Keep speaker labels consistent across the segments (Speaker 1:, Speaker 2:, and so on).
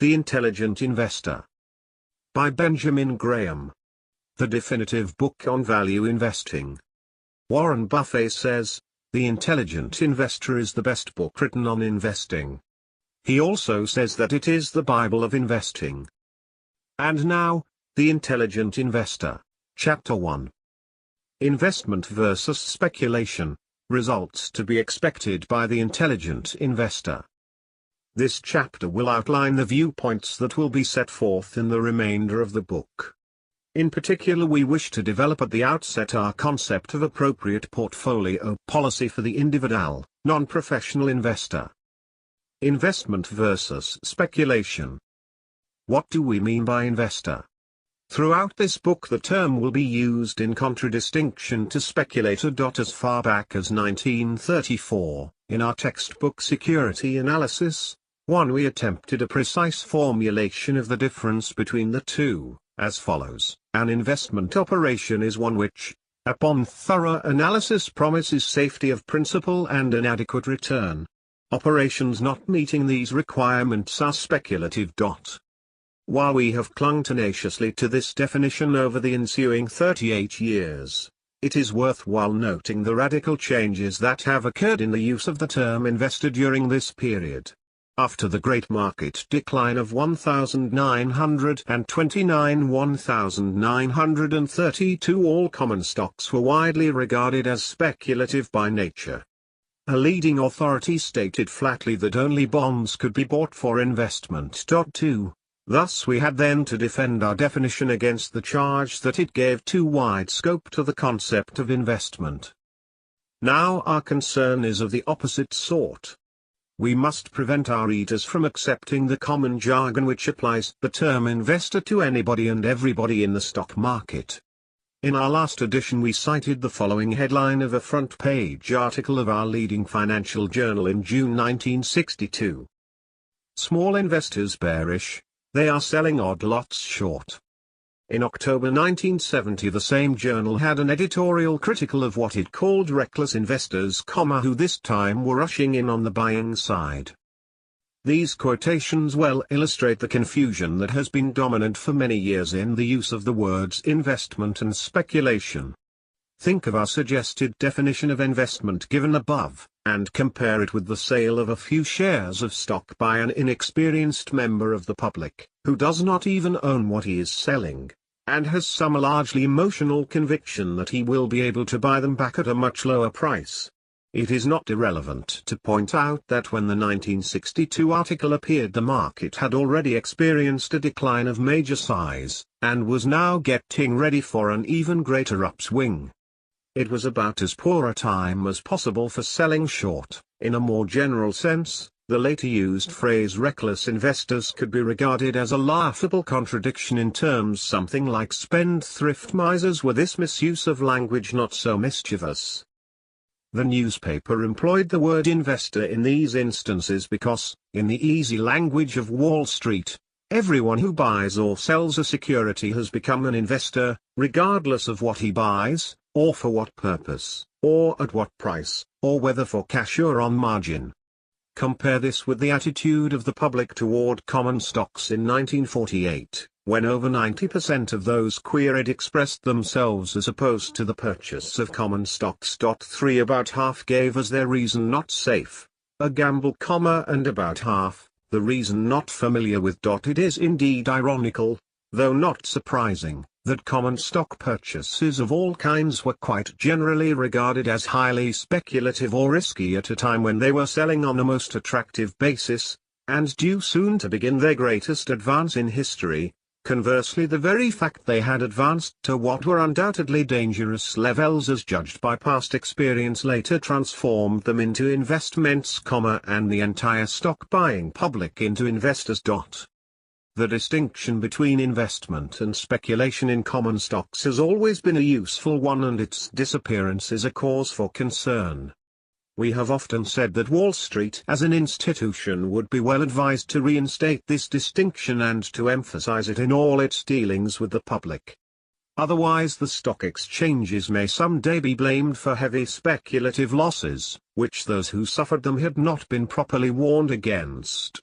Speaker 1: The Intelligent Investor. By Benjamin Graham. The definitive book on value investing. Warren Buffett says, The Intelligent Investor is the best book written on investing. He also says that it is the Bible of investing. And now, The Intelligent Investor, Chapter 1. Investment versus Speculation, Results to be expected by the Intelligent Investor. This chapter will outline the viewpoints that will be set forth in the remainder of the book. In particular, we wish to develop at the outset our concept of appropriate portfolio policy for the individual, non-professional investor. Investment versus speculation. What do we mean by investor? Throughout this book the term will be used in contradistinction to speculator. As far back as 1934, in our textbook Security Analysis, 1 we attempted a precise formulation of the difference between the two, as follows: an investment operation is one which, upon thorough analysis, promises safety of principal and an adequate return. Operations not meeting these requirements are speculative. While we have clung tenaciously to this definition over the ensuing 38 years, it is worthwhile noting the radical changes that have occurred in the use of the term investor during this period. After the great market decline of 1929-1932, all common stocks were widely regarded as speculative by nature. A leading authority stated flatly that only bonds could be bought for investment. Thus we had then to defend our definition against the charge that it gave too wide scope to the concept of investment. Now our concern is of the opposite sort. We must prevent our readers from accepting the common jargon which applies the term investor to anybody and everybody in the stock market. In our last edition we cited the following headline of a front-page article of our leading financial journal in June 1962. Small investors bearish, they are selling odd lots short. In October 1970 the same journal had an editorial critical of what it called reckless investors, who this time were rushing in on the buying side. These quotations well illustrate the confusion that has been dominant for many years in the use of the words investment and speculation. Think of our suggested definition of investment given above, and compare it with the sale of a few shares of stock by an inexperienced member of the public, who does not even own what he is selling, and has some largely emotional conviction that he will be able to buy them back at a much lower price. It is not irrelevant to point out that when the 1962 article appeared the market had already experienced a decline of major size, and was now getting ready for an even greater upswing. It was about as poor a time as possible for selling short. In a more general sense, the later used phrase reckless investors could be regarded as a laughable contradiction in terms something like spendthrift misers, were this misuse of language not so mischievous. The newspaper employed the word investor in these instances because, in the easy language of Wall Street, everyone who buys or sells a security has become an investor, regardless of what he buys, or for what purpose, or at what price, or whether for cash or on margin. Compare this with the attitude of the public toward common stocks in 1948, when over 90% of those queried expressed themselves as opposed to the purchase of common stocks. 3 About half gave as their reason not safe, a gamble, and about half, the reason not familiar with. It is indeed ironical, though not surprising, that common stock purchases of all kinds were quite generally regarded as highly speculative or risky at a time when they were selling on a most attractive basis, and due soon to begin their greatest advance in history. Conversely, the very fact they had advanced to what were undoubtedly dangerous levels as judged by past experience later transformed them into investments, and the entire stock buying public into investors. The distinction between investment and speculation in common stocks has always been a useful one, and its disappearance is a cause for concern. We have often said that Wall Street as an institution would be well advised to reinstate this distinction and to emphasize it in all its dealings with the public. Otherwise the stock exchanges may someday be blamed for heavy speculative losses, which those who suffered them had not been properly warned against.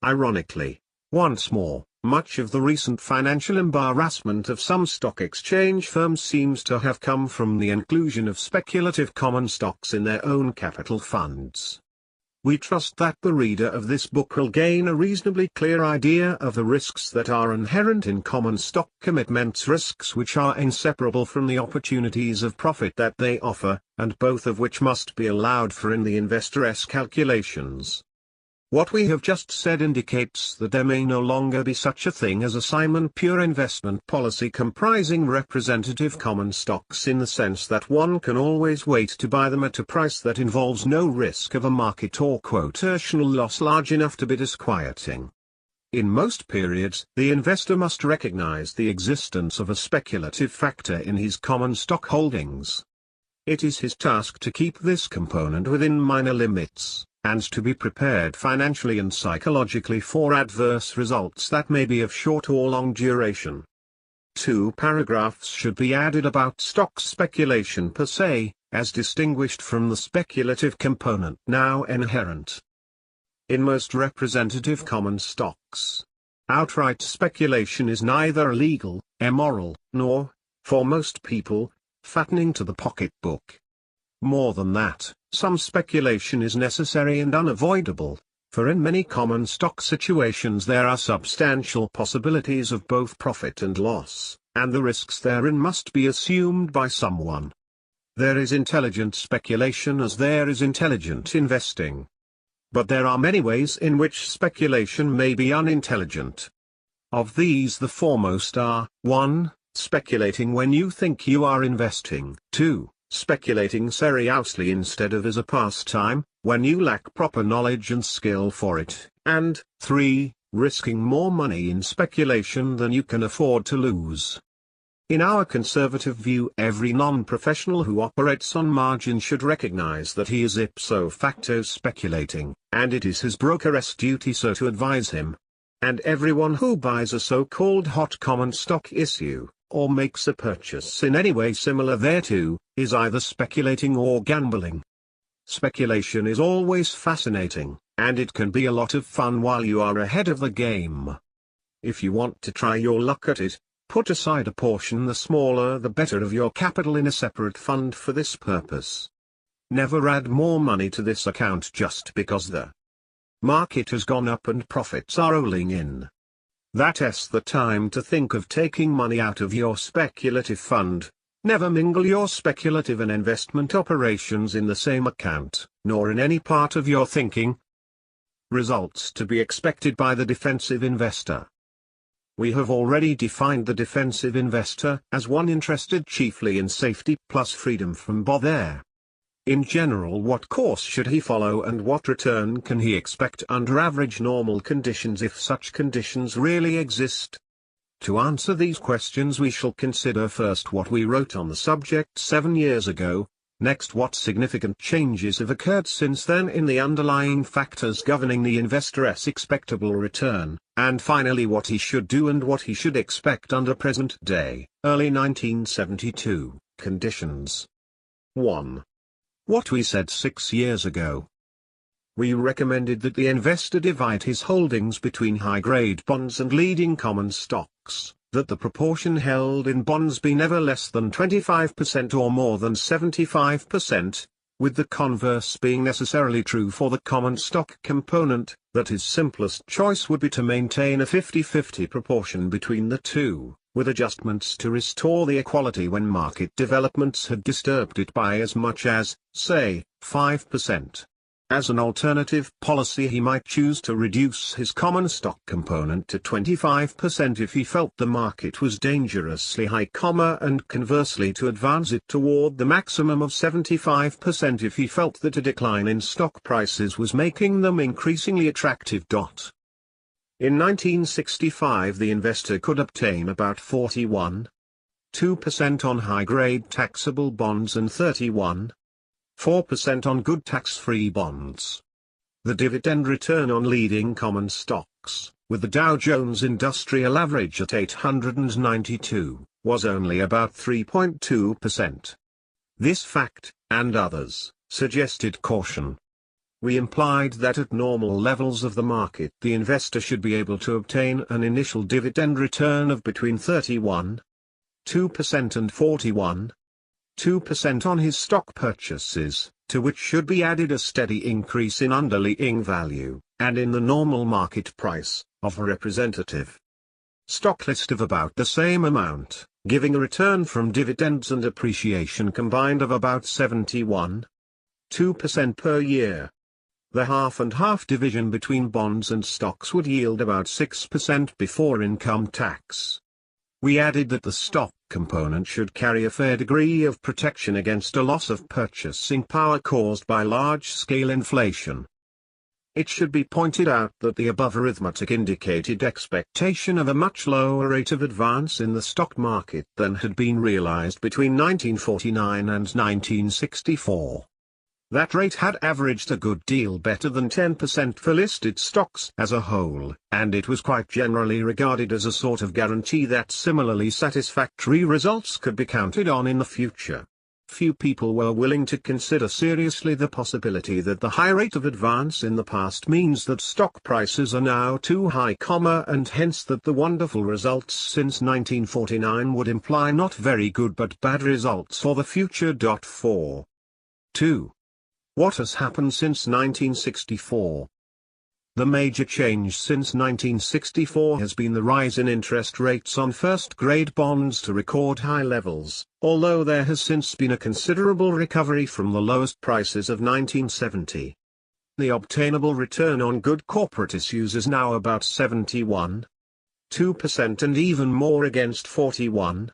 Speaker 1: Ironically, Once more, much of the recent financial embarrassment of some stock exchange firms seems to have come from the inclusion of speculative common stocks in their own capital funds. We trust that the reader of this book will gain a reasonably clear idea of the risks that are inherent in common stock commitments, risks which are inseparable from the opportunities of profit that they offer, and both of which must be allowed for in the investor's calculations. What we have just said indicates that there may no longer be such a thing as a Simon pure investment policy comprising representative common stocks in the sense that one can always wait to buy them at a price that involves no risk of a market or quotational loss large enough to be disquieting. In most periods, the investor must recognize the existence of a speculative factor in his common stock holdings. It is his task to keep this component within minor limits, and to be prepared financially and psychologically for adverse results that may be of short or long duration. 2 paragraphs should be added about stock speculation per se, as distinguished from the speculative component now inherent. In most representative common stocks, outright speculation is neither illegal, immoral, nor, for most people, fattening to the pocketbook. More than that, some speculation is necessary and unavoidable, for in many common stock situations there are substantial possibilities of both profit and loss, and the risks therein must be assumed by someone. There is intelligent speculation as there is intelligent investing. But there are many ways in which speculation may be unintelligent. Of these the foremost are, 1. Speculating when you think you are investing. 2. Speculating seriously instead of as a pastime, when you lack proper knowledge and skill for it. And, 3. Risking more money in speculation than you can afford to lose. In our conservative view, every non-professional who operates on margin should recognize that he is ipso facto speculating, and it is his broker's duty so to advise him. And everyone who buys a so-called hot common stock issue, or makes a purchase in any way similar thereto, is either speculating or gambling. Speculation is always fascinating, and it can be a lot of fun while you are ahead of the game. If you want to try your luck at it, put aside a portion, the smaller the better, of your capital in a separate fund for this purpose. Never add more money to this account just because the market has gone up and profits are rolling in. That's the time to think of taking money out of your speculative fund. Never mingle your speculative and investment operations in the same account, nor in any part of your thinking. Results to be expected by the defensive investor. We have already defined the defensive investor as one interested chiefly in safety plus freedom from bother. In general, what course should he follow and what return can he expect under average normal conditions if such conditions really exist? To answer these questions we shall consider first what we wrote on the subject 7 years ago, next what significant changes have occurred since then in the underlying factors governing the investor's expectable return, and finally what he should do and what he should expect under present-day, early 1972, conditions. 1. What we said 6 years ago. We recommended that the investor divide his holdings between high-grade bonds and leading common stocks, that the proportion held in bonds be never less than 25% or more than 75%, with the converse being necessarily true for the common stock component, that his simplest choice would be to maintain a 50-50 proportion between the two, with adjustments to restore the equality when market developments had disturbed it by as much as, say, 5%. As an alternative policy he might choose to reduce his common stock component to 25% if he felt the market was dangerously high, and conversely to advance it toward the maximum of 75% if he felt that a decline in stock prices was making them increasingly attractive. In 1965 the investor could obtain about 41.2% on high-grade taxable bonds and 31.4% on good tax-free bonds. The dividend return on leading common stocks, with the Dow Jones Industrial Average at 892, was only about 3.2%. This fact, and others, suggested caution. We implied that at normal levels of the market the investor should be able to obtain an initial dividend return of between 31.2% and 41.2% on his stock purchases, to which should be added a steady increase in underlying value, and in the normal market price, of a representative stock list of about the same amount, giving a return from dividends and appreciation combined of about 71.2% per year. The half-and-half division between bonds and stocks would yield about 6% before income tax. We added that the stock component should carry a fair degree of protection against a loss of purchasing power caused by large-scale inflation. It should be pointed out that the above arithmetic indicated expectation of a much lower rate of advance in the stock market than had been realized between 1949 and 1964. That rate had averaged a good deal better than 10% for listed stocks as a whole, and it was quite generally regarded as a sort of guarantee that similarly satisfactory results could be counted on in the future. Few people were willing to consider seriously the possibility that the high rate of advance in the past means that stock prices are now too high, and hence that the wonderful results since 1949 would imply not very good but bad results for the future. 4. 2. What has happened since 1964? The major change since 1964 has been the rise in interest rates on first-grade bonds to record high levels, although there has since been a considerable recovery from the lowest prices of 1970. The obtainable return on good corporate issues is now about 71.2% and even more against 41.2%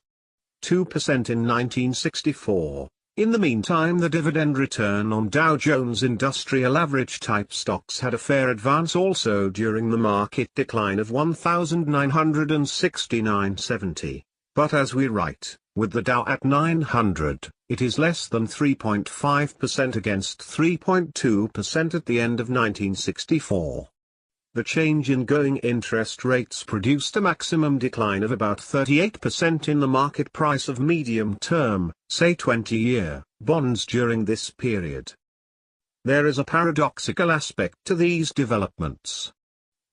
Speaker 1: in 1964. In the meantime, the dividend return on Dow Jones Industrial Average type stocks had a fair advance also during the market decline of 1969.70, but as we write, with the Dow at 900, it is less than 3.5% against 3.2% at the end of 1964. The change in going interest rates produced a maximum decline of about 38% in the market price of medium-term, say 20-year, bonds during this period. There is a paradoxical aspect to these developments.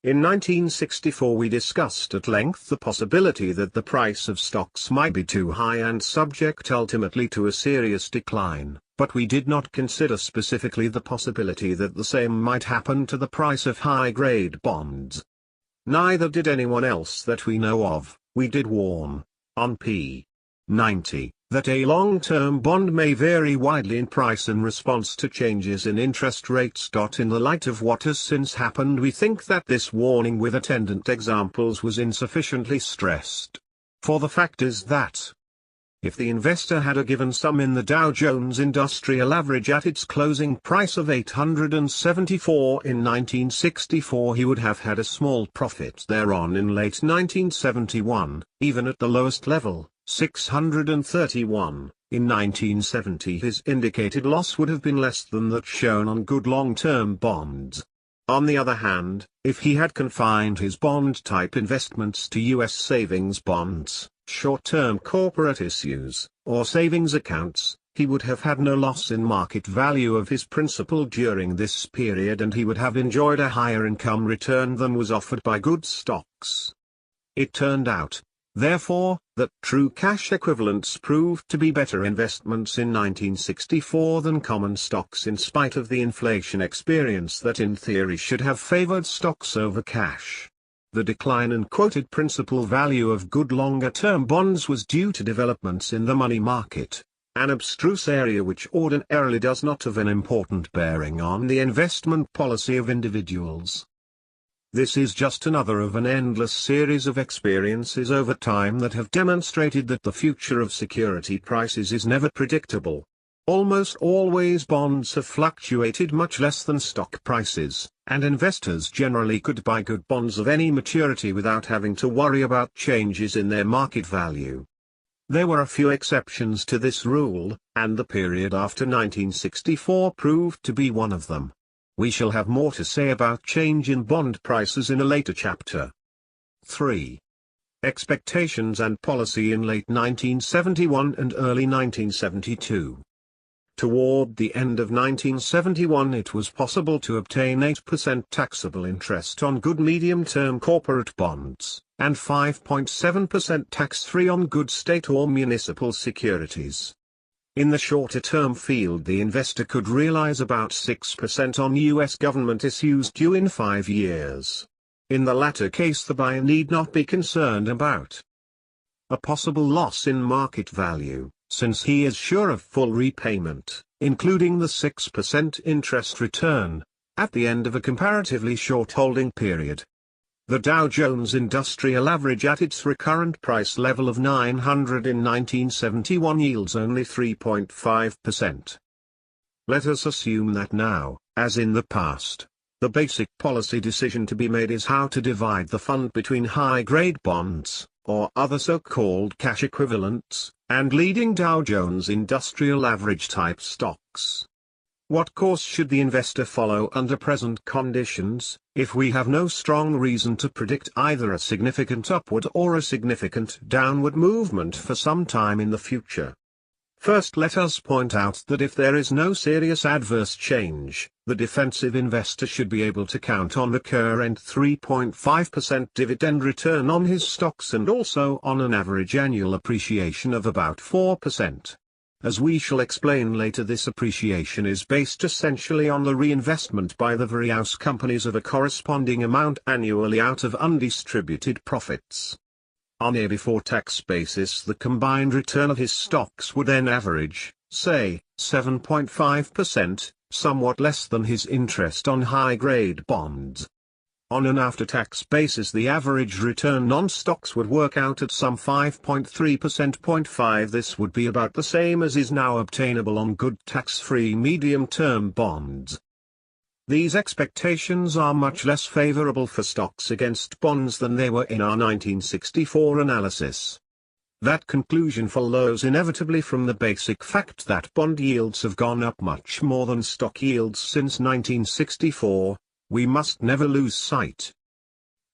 Speaker 1: In 1964 we discussed at length the possibility that the price of stocks might be too high and subject ultimately to a serious decline, but we did not consider specifically the possibility that the same might happen to the price of high-grade bonds. Neither did anyone else that we know of. We did warn, on p. 90, that a long-term bond may vary widely in price in response to changes in interest rates. In the light of what has since happened, we think that this warning with attendant examples was insufficiently stressed. For the fact is that, if the investor had a given sum in the Dow Jones Industrial Average at its closing price of 874 in 1964, he would have had a small profit thereon in late 1971, even at the lowest level, 631, in 1970. His indicated loss would have been less than that shown on good long-term bonds. On the other hand, if he had confined his bond-type investments to U.S. savings bonds, short-term corporate issues, or savings accounts, he would have had no loss in market value of his principal during this period, and he would have enjoyed a higher income return than was offered by good stocks. It turned out, therefore, that true cash equivalents proved to be better investments in 1964 than common stocks, in spite of the inflation experience that in theory should have favored stocks over cash. The decline in quoted principal value of good longer-term bonds was due to developments in the money market, an abstruse area which ordinarily does not have an important bearing on the investment policy of individuals. This is just another of an endless series of experiences over time that have demonstrated that the future of security prices is never predictable. Almost always bonds have fluctuated much less than stock prices, and investors generally could buy good bonds of any maturity without having to worry about changes in their market value. There were a few exceptions to this rule, and the period after 1964 proved to be one of them. We shall have more to say about change in bond prices in a later chapter. 3. Expectations and policy in late 1971 and early 1972. Toward the end of 1971 it was possible to obtain 8% taxable interest on good medium-term corporate bonds, and 5.7% tax-free on good state or municipal securities. In the shorter-term field the investor could realize about 6% on U.S. government issues due in 5 years. In the latter case the buyer need not be concerned about a possible loss in market value, since he is sure of full repayment, including the 6% interest return, at the end of a comparatively short holding period. The Dow Jones Industrial Average at its recurrent price level of 900 in 1971 yields only 3.5%. Let us assume that now, as in the past, the basic policy decision to be made is how to divide the fund between high-grade bonds, or other so-called cash equivalents, and leading Dow Jones Industrial Average type stocks. What course should the investor follow under present conditions, if we have no strong reason to predict either a significant upward or a significant downward movement for some time in the future? First, let us point out that if there is no serious adverse change, the defensive investor should be able to count on the current 3.5% dividend return on his stocks and also on an average annual appreciation of about 4%. As we shall explain later, this appreciation is based essentially on the reinvestment by the various companies of a corresponding amount annually out of undistributed profits. On a before-tax basis the combined return of his stocks would then average, say, 7.5%, somewhat less than his interest on high-grade bonds. On an after-tax basis the average return on stocks would work out at some 5.3%. This would be about the same as is now obtainable on good tax-free medium-term bonds. These expectations are much less favorable for stocks against bonds than they were in our 1964 analysis. That conclusion follows inevitably from the basic fact that bond yields have gone up much more than stock yields since 1964. We must never lose sight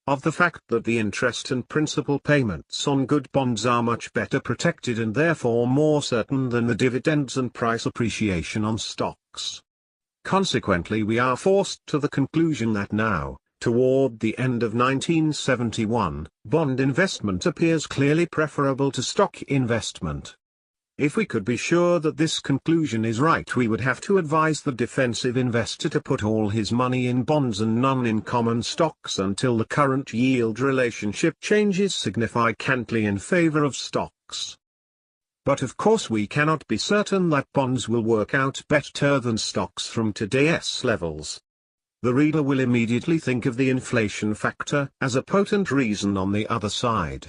Speaker 1: of the fact that the interest and principal payments on good bonds are much better protected and therefore more certain than the dividends and price appreciation on stocks. Consequently, we are forced to the conclusion that now, toward the end of 1971, bond investment appears clearly preferable to stock investment. If we could be sure that this conclusion is right, we would have to advise the defensive investor to put all his money in bonds and none in common stocks until the current yield relationship changes significantly in favor of stocks. But of course we cannot be certain that bonds will work out better than stocks from today's levels. The reader will immediately think of the inflation factor as a potent reason on the other side.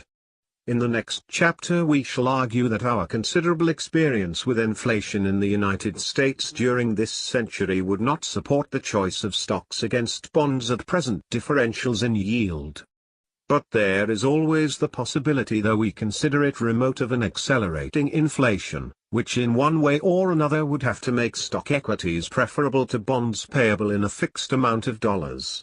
Speaker 1: In the next chapter we shall argue that our considerable experience with inflation in the United States during this century would not support the choice of stocks against bonds at present differentials in yield. But there is always the possibility, though we consider it remote, of an accelerating inflation, which in one way or another would have to make stock equities preferable to bonds payable in a fixed amount of dollars.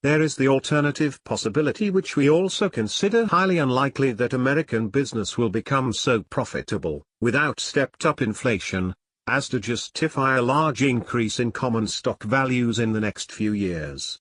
Speaker 1: There is the alternative possibility, which we also consider highly unlikely, that American business will become so profitable, without stepped-up inflation, as to justify a large increase in common stock values in the next few years.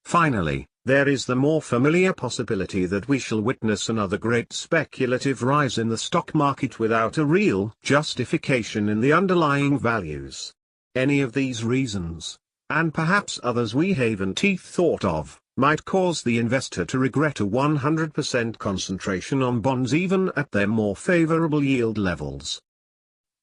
Speaker 1: Finally, there is the more familiar possibility that we shall witness another great speculative rise in the stock market without a real justification in the underlying values. Any of these reasons, and perhaps others we haven't thought of, might cause the investor to regret a 100% concentration on bonds even at their more favorable yield levels.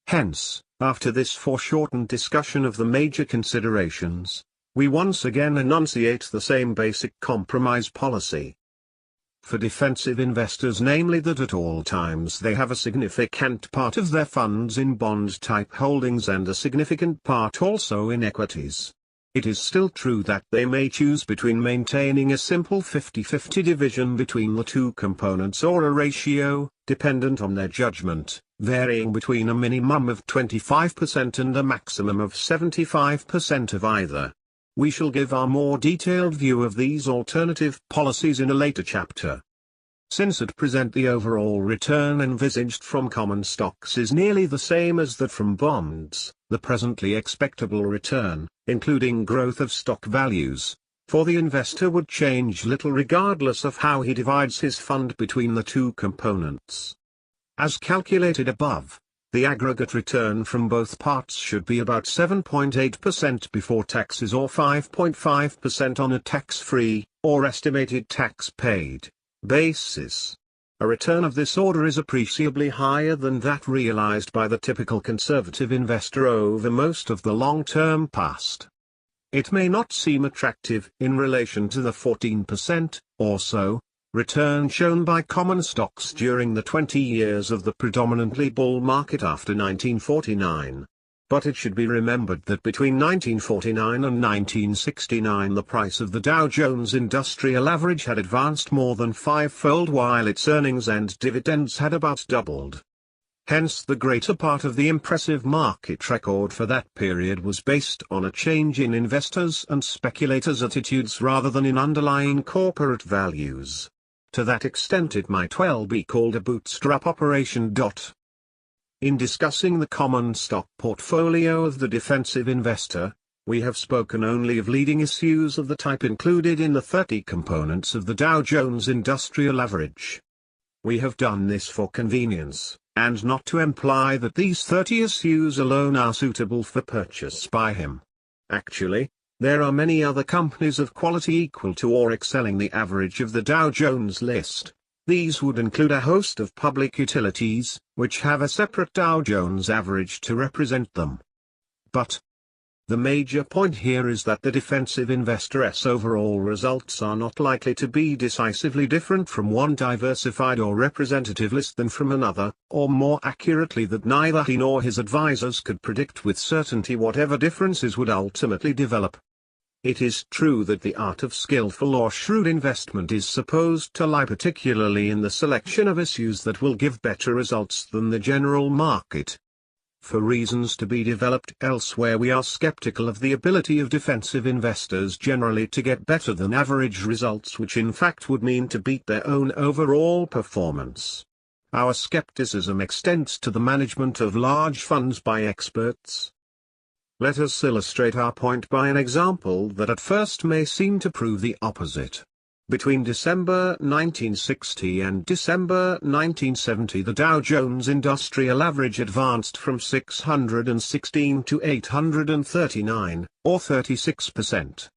Speaker 1: Hence, after this foreshortened discussion of the major considerations, we once again enunciate the same basic compromise policy for defensive investors, namely that at all times they have a significant part of their funds in bond-type holdings and a significant part also in equities. It is still true that they may choose between maintaining a simple 50-50 division between the two components or a ratio, dependent on their judgment, varying between a minimum of 25% and a maximum of 75% of either. We shall give our more detailed view of these alternative policies in a later chapter. since at present the overall return envisaged from common stocks is nearly the same as that from bonds, the presently expectable return, including growth of stock values, for the investor would change little regardless of how he divides his fund between the two components. As calculated above, the aggregate return from both parts should be about 7.8% before taxes or 5.5% on a tax-free, or estimated tax-paid, basis. A return of this order is appreciably higher than that realized by the typical conservative investor over most of the long-term past. It may not seem attractive in relation to the 14%, or so, return shown by common stocks during the 20 years of the predominantly bull market after 1949. But it should be remembered that between 1949 and 1969 the price of the Dow Jones Industrial Average had advanced more than five-fold while its earnings and dividends had about doubled. Hence the greater part of the impressive market record for that period was based on a change in investors' and speculators' attitudes rather than in underlying corporate values. To that extent it might well be called a bootstrap operation. In discussing the common stock portfolio of the defensive investor, we have spoken only of leading issues of the type included in the 30 components of the Dow Jones Industrial Average. We have done this for convenience, and not to imply that these 30 issues alone are suitable for purchase by him. Actually, there are many other companies of quality equal to or excelling the average of the Dow Jones list. These would include a host of public utilities, which have a separate Dow Jones average to represent them. But the major point here is that the defensive investor's overall results are not likely to be decisively different from one diversified or representative list than from another, or more accurately that neither he nor his advisors could predict with certainty whatever differences would ultimately develop. It is true that the art of skillful or shrewd investment is supposed to lie particularly in the selection of issues that will give better results than the general market. For reasons to be developed elsewhere, we are skeptical of the ability of defensive investors generally to get better than average results, which in fact would mean to beat their own overall performance. Our skepticism extends to the management of large funds by experts. Let us illustrate our point by an example that at first may seem to prove the opposite. Between December 1960 and December 1970 the Dow Jones Industrial Average advanced from 616 to 839, or 36%.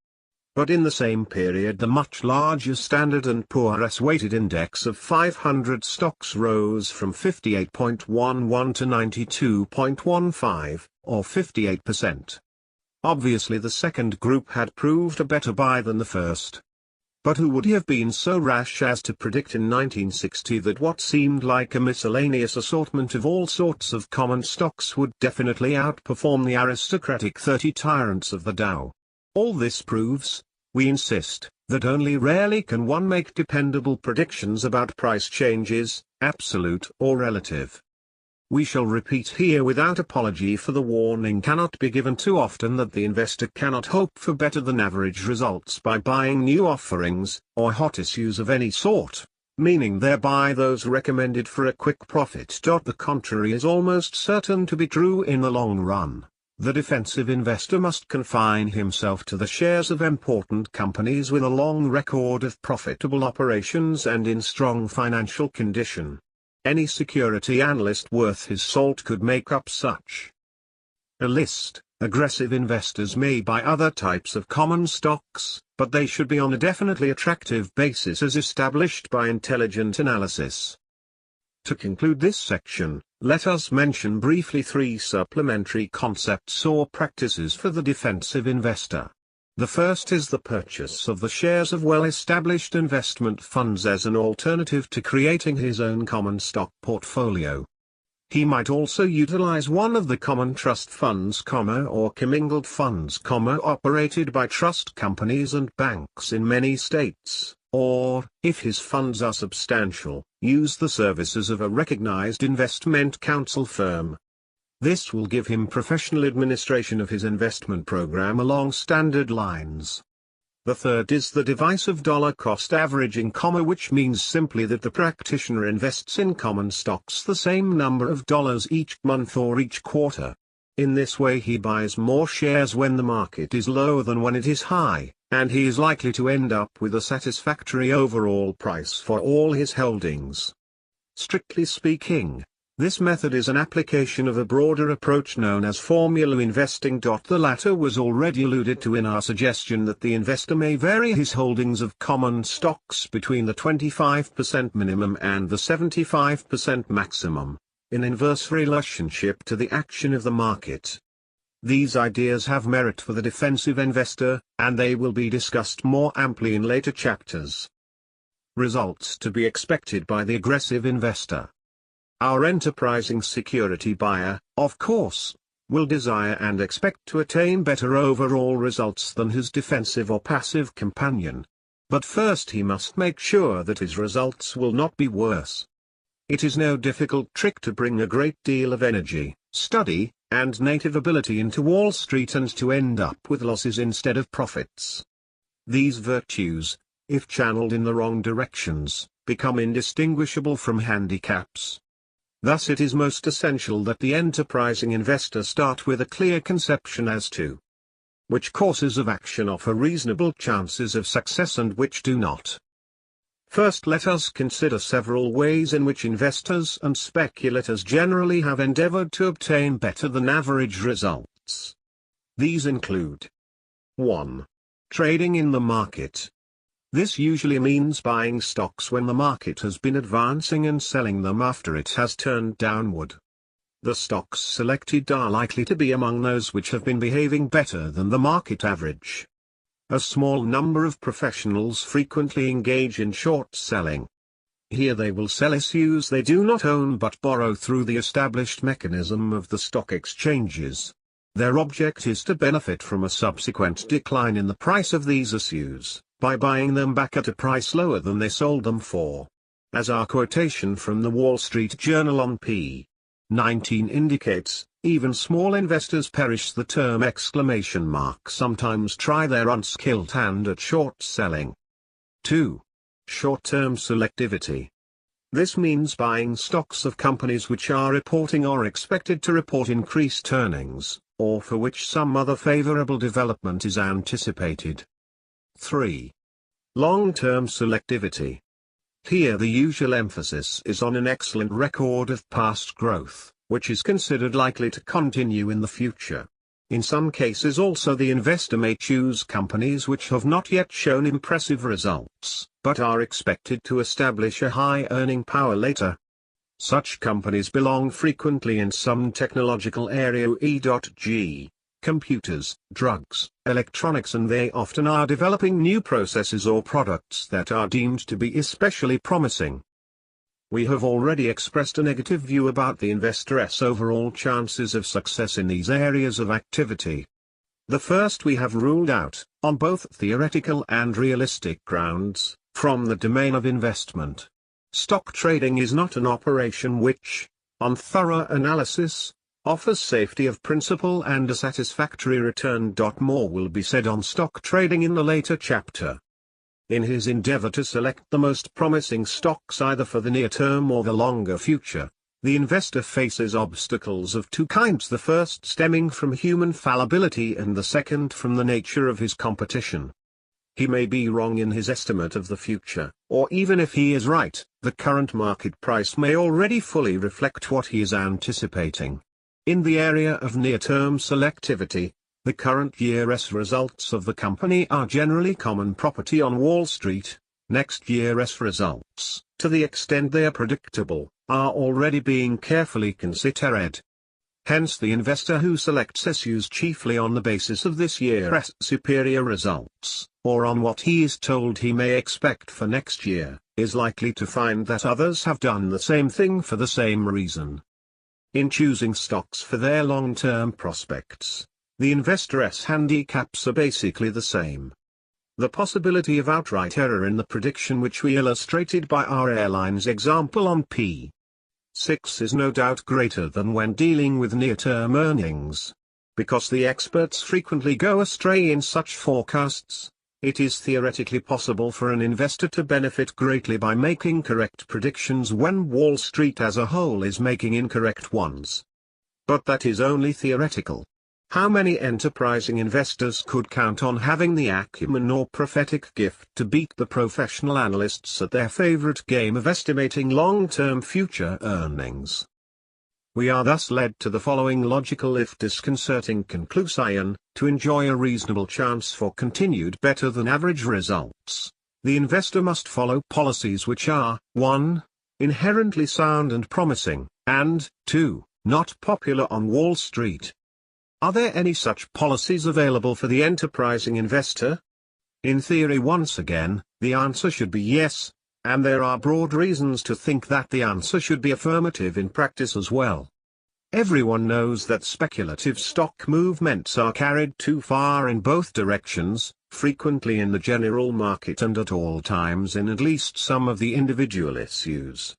Speaker 1: But in the same period the much larger Standard & Poor's weighted index of 500 stocks rose from 58.11 to 92.15, or 58%. Obviously the second group had proved a better buy than the first. But who would have been so rash as to predict in 1960 that what seemed like a miscellaneous assortment of all sorts of common stocks would definitely outperform the aristocratic 30 tyrants of the Dow? All this proves, we insist, that only rarely can one make dependable predictions about price changes, absolute or relative. We shall repeat here without apology, for the warning cannot be given too often that the investor cannot hope for better than average results by buying new offerings, or hot issues of any sort, meaning thereby those recommended for a quick profit. The contrary is almost certain to be true in the long run. The defensive investor must confine himself to the shares of important companies with a long record of profitable operations and in strong financial condition. Any security analyst worth his salt could make up such a list. Aggressive investors may buy other types of common stocks, but they should be on a definitely attractive basis as established by intelligent analysis. To conclude this section, let us mention briefly three supplementary concepts or practices for the defensive investor. The first is the purchase of the shares of well-established investment funds as an alternative to creating his own common stock portfolio. He might also utilize one of the common trust funds, or commingled funds, operated by trust companies and banks in many states, or, if his funds are substantial, use the services of a recognized investment counsel firm. This will give him professional administration of his investment program along standard lines. The third is the device of dollar cost averaging, which means simply that the practitioner invests in common stocks the same number of dollars each month or each quarter. In this way he buys more shares when the market is low than when it is high, and he is likely to end up with a satisfactory overall price for all his holdings. Strictly speaking, this method is an application of a broader approach known as formula investing. The latter was already alluded to in our suggestion that the investor may vary his holdings of common stocks between the 25% minimum and the 75% maximum, in inverse relationship to the action of the market. These ideas have merit for the defensive investor, and they will be discussed more amply in later chapters. Results to be expected by the aggressive investor. Our enterprising security buyer, of course, will desire and expect to attain better overall results than his defensive or passive companion. But first he must make sure that his results will not be worse. It is no difficult trick to bring a great deal of energy, study, and native ability into Wall Street and to end up with losses instead of profits. These virtues, if channeled in the wrong directions, become indistinguishable from handicaps. Thus it is most essential that the enterprising investor start with a clear conception as to which courses of action offer reasonable chances of success and which do not. First, let us consider several ways in which investors and speculators generally have endeavored to obtain better than average results. These include 1. Trading in the market. This usually means buying stocks when the market has been advancing and selling them after it has turned downward. The stocks selected are likely to be among those which have been behaving better than the market average. A small number of professionals frequently engage in short selling. Here they will sell issues they do not own but borrow through the established mechanism of the stock exchanges. Their object is to benefit from a subsequent decline in the price of these issues, by buying them back at a price lower than they sold them for. As our quotation from the Wall Street Journal on p. 19 indicates, even small investors perish. The term ! Sometimes try their unskilled hand at short selling. 2. Short-term selectivity. This means buying stocks of companies which are reporting or expected to report increased earnings, or for which some other favorable development is anticipated. 3. Long-term selectivity. Here the usual emphasis is on an excellent record of past growth, which is considered likely to continue in the future. In some cases also the investor may choose companies which have not yet shown impressive results, but are expected to establish a high earning power later. Such companies belong frequently in some technological area, e.g., computers, drugs, electronics, and they often are developing new processes or products that are deemed to be especially promising. We have already expressed a negative view about the investor's overall chances of success in these areas of activity. The first we have ruled out, on both theoretical and realistic grounds, from the domain of investment. Stock trading is not an operation which, on thorough analysis, offers safety of principle and a satisfactory return. More will be said on stock trading in the later chapter. In his endeavor to select the most promising stocks either for the near term or the longer future, the investor faces obstacles of two kinds, the first stemming from human fallibility and the second from the nature of his competition. He may be wrong in his estimate of the future, or even if he is right, the current market price may already fully reflect what he is anticipating. In the area of near-term selectivity, the current year's results of the company are generally common property on Wall Street. Next year's results, to the extent they are predictable, are already being carefully considered. Hence the investor who selects issues chiefly on the basis of this year's superior results, or on what he is told he may expect for next year, is likely to find that others have done the same thing for the same reason. In choosing stocks for their long-term prospects, the investor's handicaps are basically the same. The possibility of outright error in the prediction which we illustrated by our airlines example on p. 6 is no doubt greater than when dealing with near-term earnings. Because the experts frequently go astray in such forecasts, It is theoretically possible for an investor to benefit greatly by making correct predictions when Wall Street as a whole is making incorrect ones. But that is only theoretical. How many enterprising investors could count on having the acumen or prophetic gift to beat the professional analysts at their favorite game of estimating long-term future earnings? We are thus led to the following logical if disconcerting conclusion: to enjoy a reasonable chance for continued better than average results, the investor must follow policies which are 1. Inherently sound and promising, and 2. Not popular on Wall Street. Are there any such policies available for the enterprising investor? In theory, once again, the answer should be yes, and there are broad reasons to think that the answer should be affirmative in practice as well. Everyone knows that speculative stock movements are carried too far in both directions, frequently in the general market and at all times in at least some of the individual issues.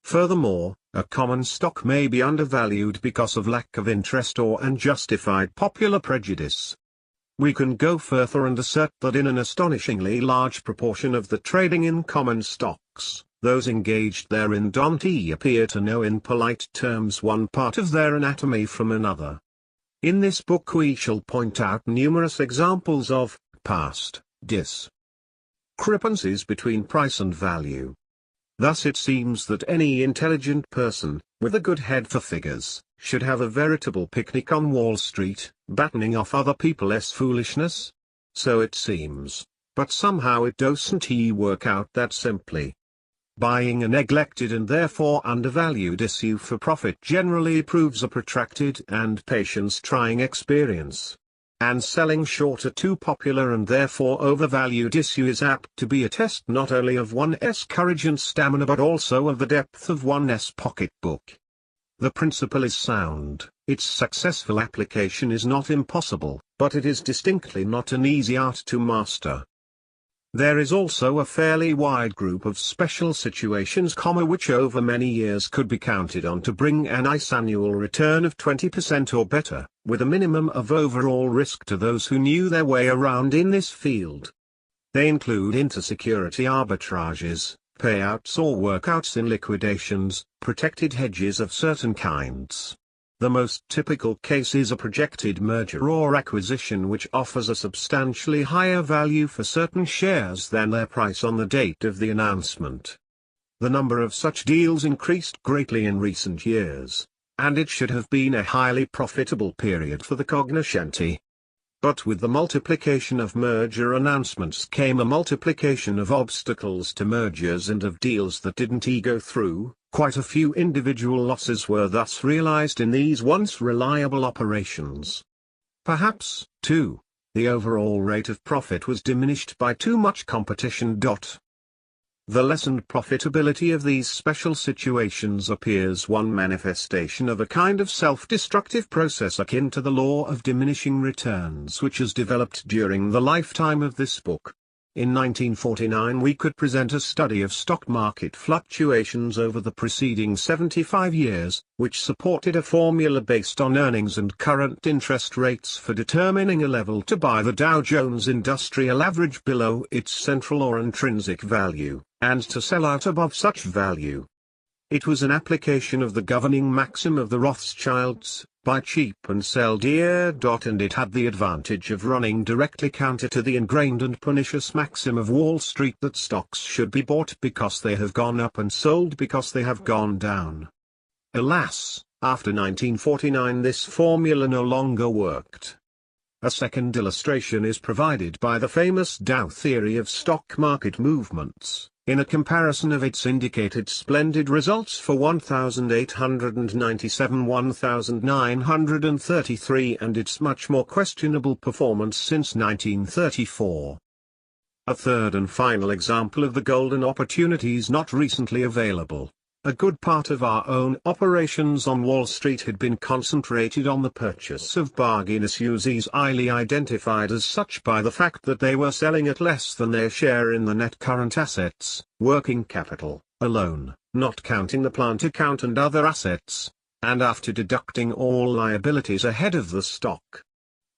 Speaker 1: Furthermore, a common stock may be undervalued because of lack of interest or unjustified popular prejudice. We can go further and assert that in an astonishingly large proportion of the trading in common stocks, those engaged therein don't appear to know in polite terms one part of their anatomy from another. In this book we shall point out numerous examples of past discrepancies between price and value. Thus it seems that any intelligent person, with a good head for figures, should have a veritable picnic on Wall Street, battening off other people's foolishness. So it seems, but somehow it doesn't work out that simply. Buying a neglected and therefore undervalued issue for profit generally proves a protracted and patience-trying experience. And selling short a too popular and therefore overvalued issue is apt to be a test not only of one's courage and stamina but also of the depth of one's pocketbook. The principle is sound, its successful application is not impossible, but it is distinctly not an easy art to master. There is also a fairly wide group of special situations, which over many years could be counted on to bring a nice annual return of 20% or better, with a minimum of overall risk to those who knew their way around in this field. They include intersecurity arbitrages, payouts or workouts in liquidations, protected hedges of certain kinds. The most typical case is a projected merger or acquisition which offers a substantially higher value for certain shares than their price on the date of the announcement. The number of such deals increased greatly in recent years, and it should have been a highly profitable period for the cognoscenti. But with the multiplication of merger announcements came a multiplication of obstacles to mergers and of deals that didn't go through. Quite a few individual losses were thus realized in these once reliable operations. Perhaps, too, the overall rate of profit was diminished by too much competition. The lessened profitability of these special situations appears one manifestation of a kind of self-destructive process akin to the law of diminishing returns which has developed during the lifetime of this book. In 1949 we could present a study of stock market fluctuations over the preceding 75 years, which supported a formula based on earnings and current interest rates for determining a level to buy the Dow Jones Industrial Average below its central or intrinsic value, and to sell out above such value. It was an application of the governing maxim of the Rothschilds, buy cheap and sell dear. And it had the advantage of running directly counter to the ingrained and pernicious maxim of Wall Street that stocks should be bought because they have gone up and sold because they have gone down. Alas, after 1949 this formula no longer worked. A second illustration is provided by the famous Dow theory of stock market movements, in a comparison of its indicated splendid results for 1897, 1933 and its much more questionable performance since 1934. A third and final example of the golden opportunities not recently available. A good part of our own operations on Wall Street had been concentrated on the purchase of bargain issues highly identified as such by the fact that they were selling at less than their share in the net current assets, working capital, alone, not counting the plant account and other assets, and after deducting all liabilities ahead of the stock.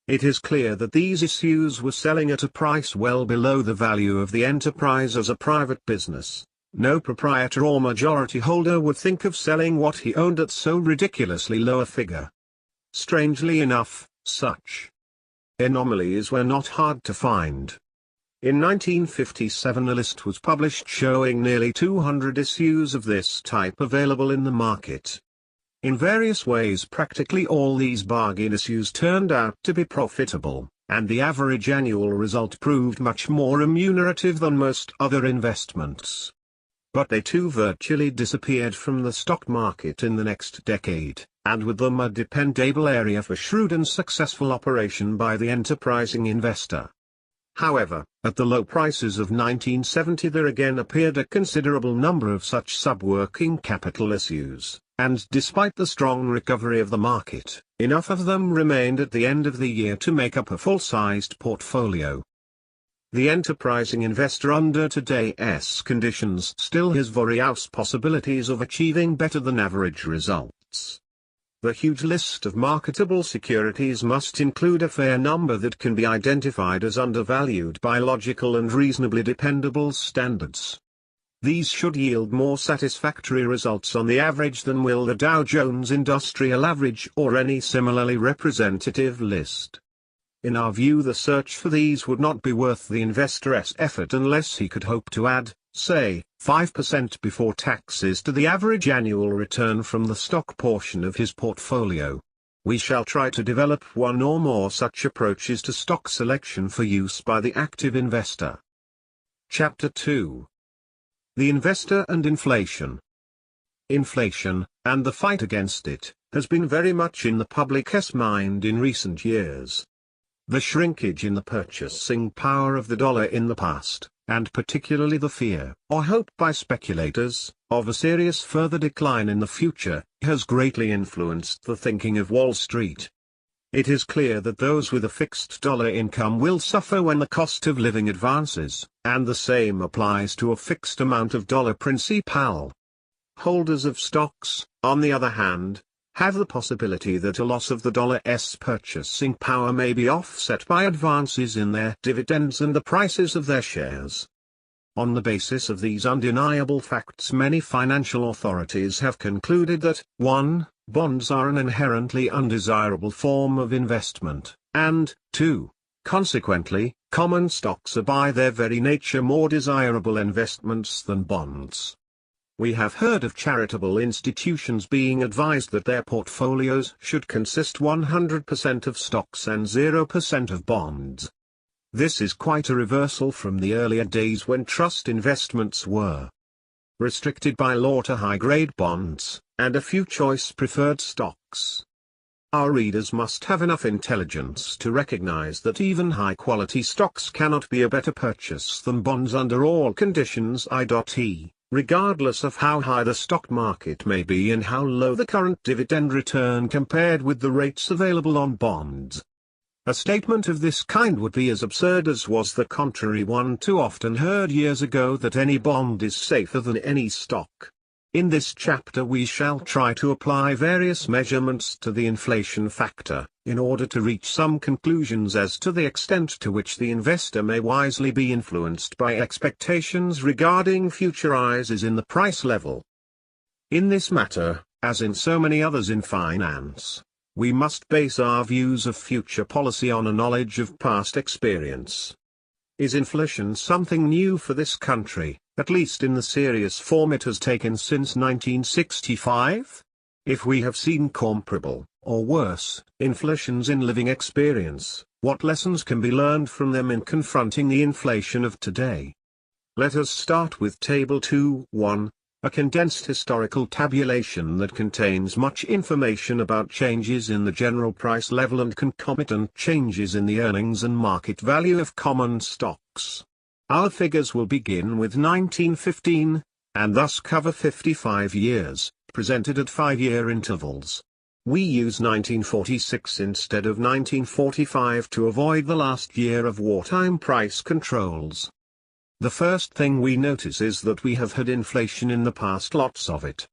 Speaker 1: It is clear that these issues were selling at a price well below the value of the enterprise as a private business. No proprietor or majority holder would think of selling what he owned at so ridiculously low a figure. Strangely enough, such anomalies were not hard to find. In 1957 a list was published showing nearly 200 issues of this type available in the market. In various ways practically all these bargain issues turned out to be profitable, and the average annual result proved much more remunerative than most other investments. But they too virtually disappeared from the stock market in the next decade, and with them a dependable area for shrewd and successful operation by the enterprising investor. However, at the low prices of 1970 there again appeared a considerable number of such sub-working capital issues, and despite the strong recovery of the market, enough of them remained at the end of the year to make up a full-sized portfolio. The enterprising investor under today's conditions still has various possibilities of achieving better than average results. The huge list of marketable securities must include a fair number that can be identified as undervalued by logical and reasonably dependable standards. These should yield more satisfactory results on the average than will the Dow Jones Industrial Average or any similarly representative list. In our view, the search for these would not be worth the investor's effort unless he could hope to add, say, 5% before taxes to the average annual return from the stock portion of his portfolio. We shall try to develop one or more such approaches to stock selection for use by the active investor. Chapter 2. The Investor and Inflation. Inflation, and the fight against it, has been very much in the public's mind in recent years. The shrinkage in the purchasing power of the dollar in the past, and particularly the fear, or hope by speculators, of a serious further decline in the future, has greatly influenced the thinking of Wall Street. It is clear that those with a fixed dollar income will suffer when the cost of living advances, and the same applies to a fixed amount of dollar principal. Holders of stocks, on the other hand, have the possibility that a loss of the dollar's purchasing power may be offset by advances in their dividends and the prices of their shares. On the basis of these undeniable facts, many financial authorities have concluded that 1. Bonds are an inherently undesirable form of investment, and 2. Consequently, common stocks are by their very nature more desirable investments than bonds. We have heard of charitable institutions being advised that their portfolios should consist 100% of stocks and 0% of bonds. This is quite a reversal from the earlier days when trust investments were restricted by law to high-grade bonds, and a few choice preferred stocks. Our readers must have enough intelligence to recognize that even high-quality stocks cannot be a better purchase than bonds under all conditions, i.e. regardless of how high the stock market may be and how low the current dividend return compared with the rates available on bonds. A statement of this kind would be as absurd as was the contrary one too often heard years ago that any bond is safer than any stock. In this chapter we shall try to apply various measurements to the inflation factor, in order to reach some conclusions as to the extent to which the investor may wisely be influenced by expectations regarding future rises in the price level. In this matter, as in so many others in finance, we must base our views of future policy on a knowledge of past experience. Is inflation something new for this country, at least in the serious form it has taken since 1965? If we have seen comparable, or worse, inflations in living experience, what lessons can be learned from them in confronting the inflation of today? Let us start with Table 2.1, a condensed historical tabulation that contains much information about changes in the general price level and concomitant changes in the earnings and market value of common stocks. Our figures will begin with 1915, and thus cover 55 years, presented at 5-year intervals. We use 1946 instead of 1945 to avoid the last year of wartime price controls. The first thing we notice is that we have had inflation in the past, lots of it.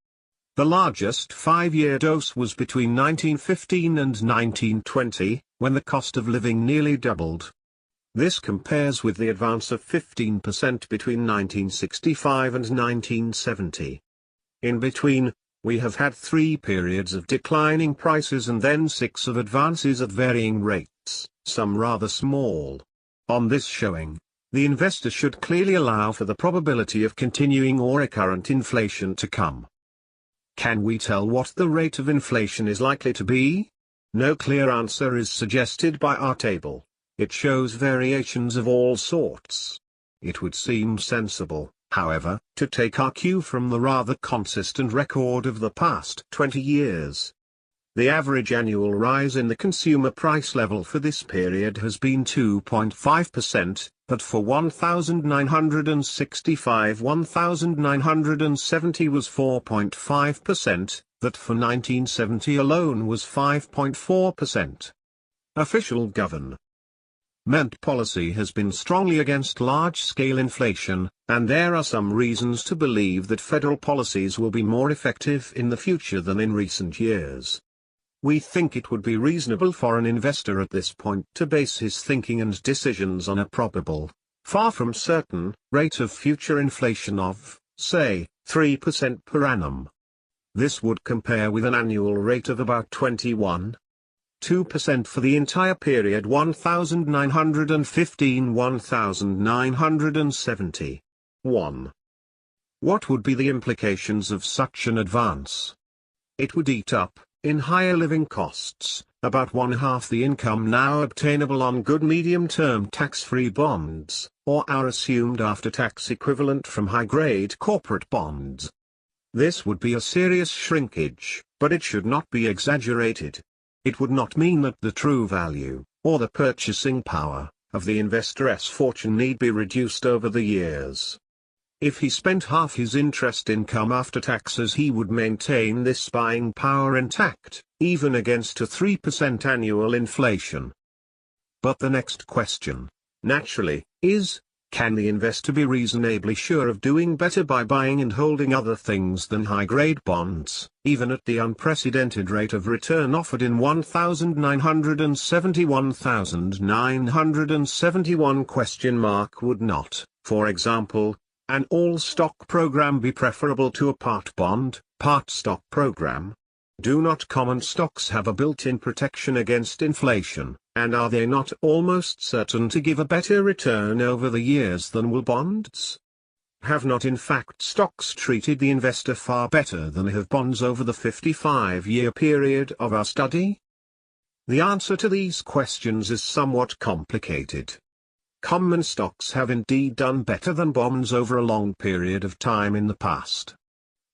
Speaker 1: The largest 5-year dose was between 1915 and 1920, when the cost of living nearly doubled. This compares with the advance of 15% between 1965 and 1970. In between, we have had 3 periods of declining prices and then 6 of advances at varying rates, some rather small. On this showing, the investor should clearly allow for the probability of continuing or recurrent inflation to come. Can we tell what the rate of inflation is likely to be? No clear answer is suggested by our table. It shows variations of all sorts. It would seem sensible, however, to take our cue from the rather consistent record of the past 20 years. The average annual rise in the consumer price level for this period has been 2.5%, but for 1965-1970 was 4.5%, that for 1970 alone was 5.4%. Official government policy has been strongly against large-scale inflation, and there are some reasons to believe that federal policies will be more effective in the future than in recent years. We think it would be reasonable for an investor at this point to base his thinking and decisions on a probable, far from certain, rate of future inflation of, say, 3% per annum. This would compare with an annual rate of about 21.2% for the entire period 1915-1970. 1. What would be the implications of such an advance? It would eat up, in higher living costs, about 1/2 the income now obtainable on good medium-term tax-free bonds, or our assumed after-tax equivalent from high-grade corporate bonds. This would be a serious shrinkage, but it should not be exaggerated. It would not mean that the true value, or the purchasing power, of the investor's fortune need be reduced over the years. If he spent half his interest income after taxes, he would maintain this buying power intact, even against a 3% annual inflation. But the next question, naturally, is, can the investor be reasonably sure of doing better by buying and holding other things than high-grade bonds, even at the unprecedented rate of return offered in 1971? Would not, for example, an all-stock program be preferable to a part bond, part stock program? Do not common stocks have a built-in protection against inflation, and are they not almost certain to give a better return over the years than will bonds? Have not in fact stocks treated the investor far better than have bonds over the 55-year period of our study? The answer to these questions is somewhat complicated. Common stocks have indeed done better than bonds over a long period of time in the past.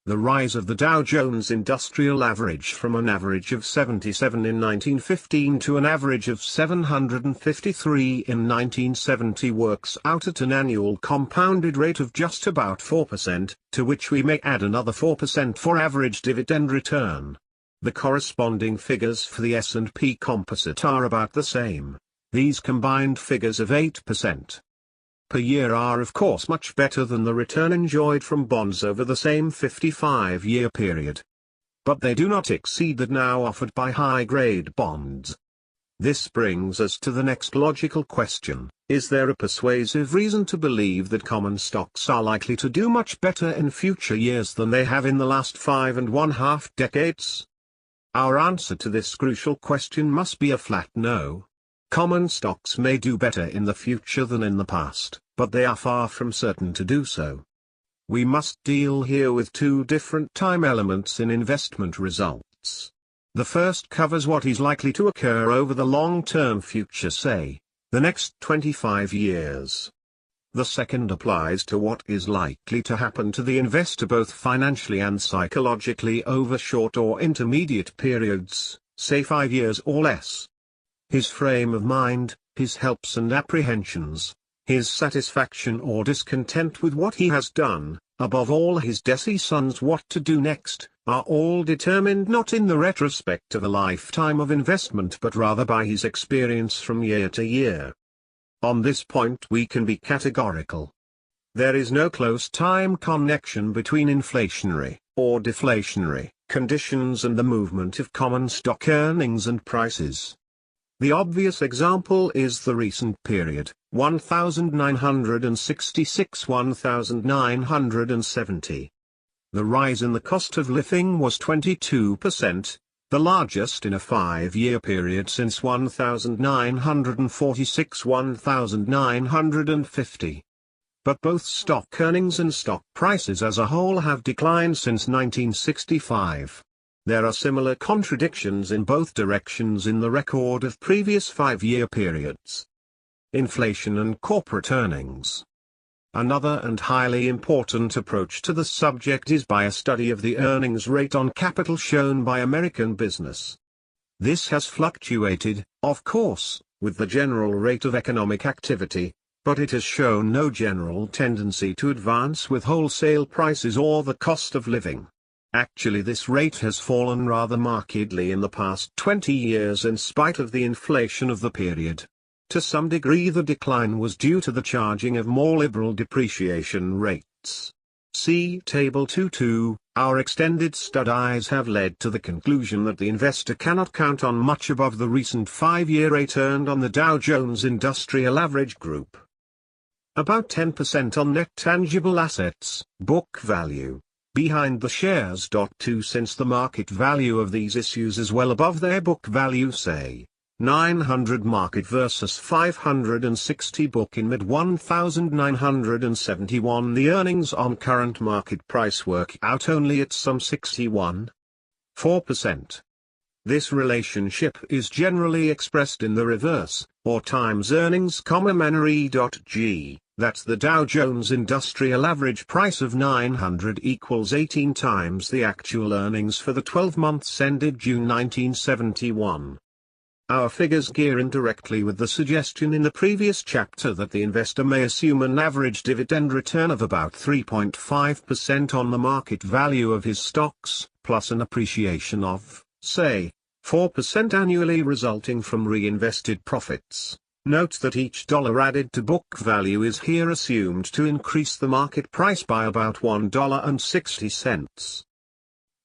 Speaker 1: The rise of the Dow Jones Industrial Average from an average of 77 in 1915 to an average of 753 in 1970 works out at an annual compounded rate of just about 4%, to which we may add another 4% for average dividend return. The corresponding figures for the S&P Composite are about the same. These combined figures of 8% per year are of course much better than the return enjoyed from bonds over the same 55-year period. But they do not exceed that now offered by high-grade bonds. This brings us to the next logical question: is there a persuasive reason to believe that common stocks are likely to do much better in future years than they have in the last 5.5 decades? Our answer to this crucial question must be a flat no. Common stocks may do better in the future than in the past, but they are far from certain to do so. We must deal here with 2 different time elements in investment results. The first covers what is likely to occur over the long-term future, say, the next 25 years. The second applies to what is likely to happen to the investor both financially and psychologically over short or intermediate periods, say 5 years or less. His frame of mind, his hopes and apprehensions, his satisfaction or discontent with what he has done, above all his decisions what to do next, are all determined not in the retrospect of a lifetime of investment but rather by his experience from year to year. On this point we can be categorical. There is no close time connection between inflationary, or deflationary, conditions and the movement of common stock earnings and prices. The obvious example is the recent period, 1966–1970. The rise in the cost of living was 22%, the largest in a 5-year period since 1946–1950. But both stock earnings and stock prices as a whole have declined since 1965. There are similar contradictions in both directions in the record of previous 5-year periods. Inflation and corporate earnings. Another and highly important approach to the subject is by a study of the earnings rate on capital shown by American business. This has fluctuated, of course, with the general rate of economic activity, but it has shown no general tendency to advance with wholesale prices or the cost of living. Actually, this rate has fallen rather markedly in the past 20 years in spite of the inflation of the period. To some degree the decline was due to the charging of more liberal depreciation rates. See Table 2.2. Our extended studies have led to the conclusion that the investor cannot count on much above the recent 5-year rate earned on the Dow Jones Industrial Average Group. About 10% on net tangible assets, book value, behind the shares. 2 Since the market value of these issues is well above their book value, say 900 market versus 560 book in mid-1971, the earnings on current market price work out only at some 61.4%. This relationship is generally expressed in the reverse, or times earnings, memory.g, that's the Dow Jones Industrial Average price of 900 equals 18 times the actual earnings for the 12 months ended June 1971. Our figures gear indirectly with the suggestion in the previous chapter that the investor may assume an average dividend return of about 3.5% on the market value of his stocks, plus an appreciation of, say, 4% annually resulting from reinvested profits. Note that each dollar added to book value is here assumed to increase the market price by about $1.60.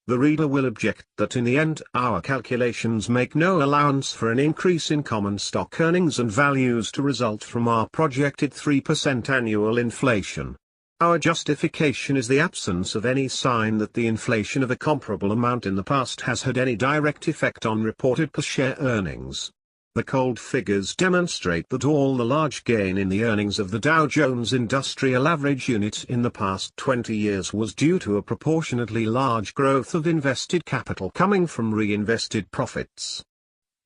Speaker 1: The reader will object that in the end our calculations make no allowance for an increase in common stock earnings and values to result from our projected 3% annual inflation. Our justification is the absence of any sign that the inflation of a comparable amount in the past has had any direct effect on reported per-share earnings. The cold figures demonstrate that all the large gain in the earnings of the Dow Jones Industrial Average unit in the past 20 years was due to a proportionately large growth of invested capital coming from reinvested profits.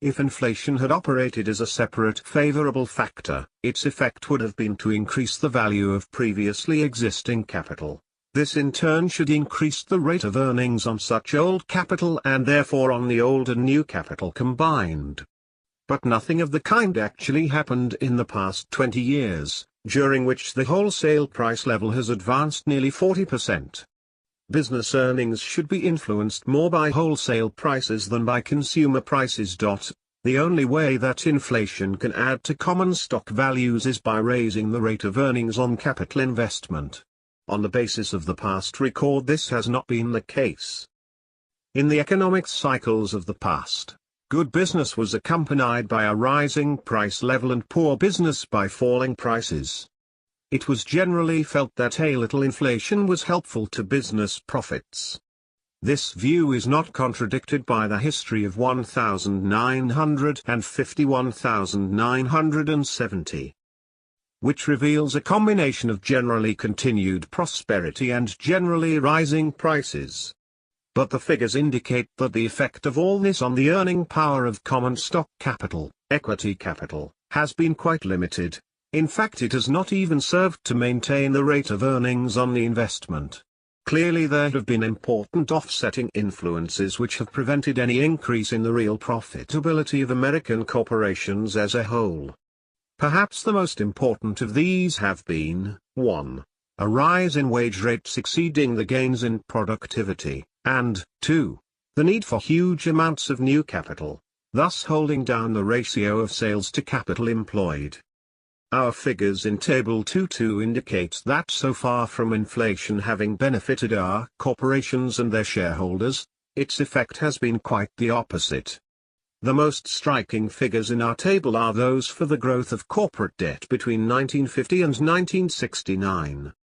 Speaker 1: If inflation had operated as a separate favorable factor, its effect would have been to increase the value of previously existing capital. This in turn should increase the rate of earnings on such old capital and therefore on the old and new capital combined. But nothing of the kind actually happened in the past 20 years, during which the wholesale price level has advanced nearly 40%. Business earnings should be influenced more by wholesale prices than by consumer prices. The only way that inflation can add to common stock values is by raising the rate of earnings on capital investment. On the basis of the past record, this has not been the case. In the economic cycles of the past, good business was accompanied by a rising price level and poor business by falling prices. It was generally felt that a little inflation was helpful to business profits. This view is not contradicted by the history of 1950–1970, which reveals a combination of generally continued prosperity and generally rising prices. But the figures indicate that the effect of all this on the earning power of common stock capital, equity capital, has been quite limited. In fact, it has not even served to maintain the rate of earnings on the investment. Clearly there have been important offsetting influences which have prevented any increase in the real profitability of American corporations as a whole. Perhaps the most important of these have been, 1. A rise in wage rates exceeding the gains in productivity, and, 2. The need for huge amounts of new capital, thus holding down the ratio of sales to capital employed. Our figures in Table 2.2 indicate that so far from inflation having benefited our corporations and their shareholders, its effect has been quite the opposite. The most striking figures in our table are those for the growth of corporate debt between 1950 and 1969.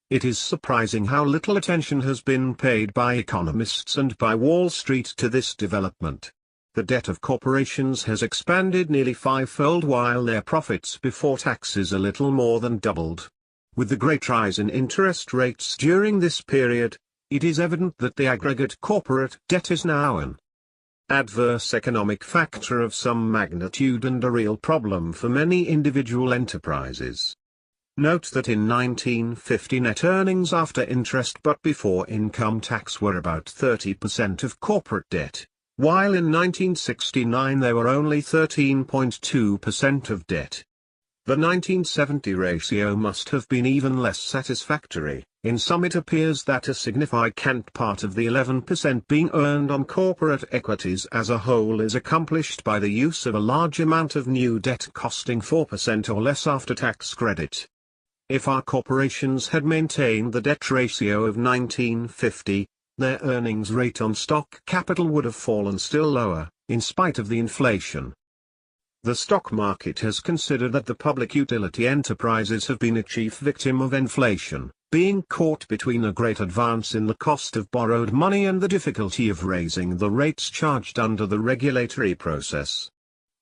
Speaker 1: It is surprising how little attention has been paid by economists and by Wall Street to this development. The debt of corporations has expanded nearly fivefold while their profits before taxes a little more than doubled. With the great rise in interest rates during this period, it is evident that the aggregate corporate debt is now an adverse economic factor of some magnitude and a real problem for many individual enterprises. Note that in 1950 net earnings after interest but before income tax were about 30% of corporate debt, while in 1969 they were only 13.2% of debt. The 1970 ratio must have been even less satisfactory. In sum, it appears that a significant part of the 11% being earned on corporate equities as a whole is accomplished by the use of a large amount of new debt costing 4% or less after tax credit. If our corporations had maintained the debt ratio of 1950, their earnings rate on stock capital would have fallen still lower, in spite of the inflation. The stock market has considered that the public utility enterprises have been a chief victim of inflation, being caught between a great advance in the cost of borrowed money and the difficulty of raising the rates charged under the regulatory process.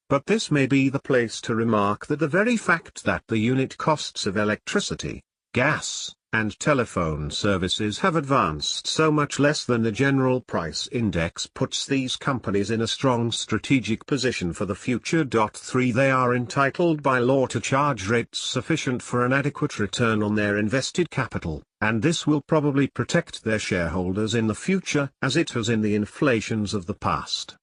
Speaker 1: But this may be the place to remark that the very fact that the unit costs of electricity, gas, and telephone services have advanced so much less than the general price index puts these companies in a strong strategic position for the future. 3. They are entitled by law to charge rates sufficient for an adequate return on their invested capital, and this will probably protect their shareholders in the future as it has in the inflations of the past.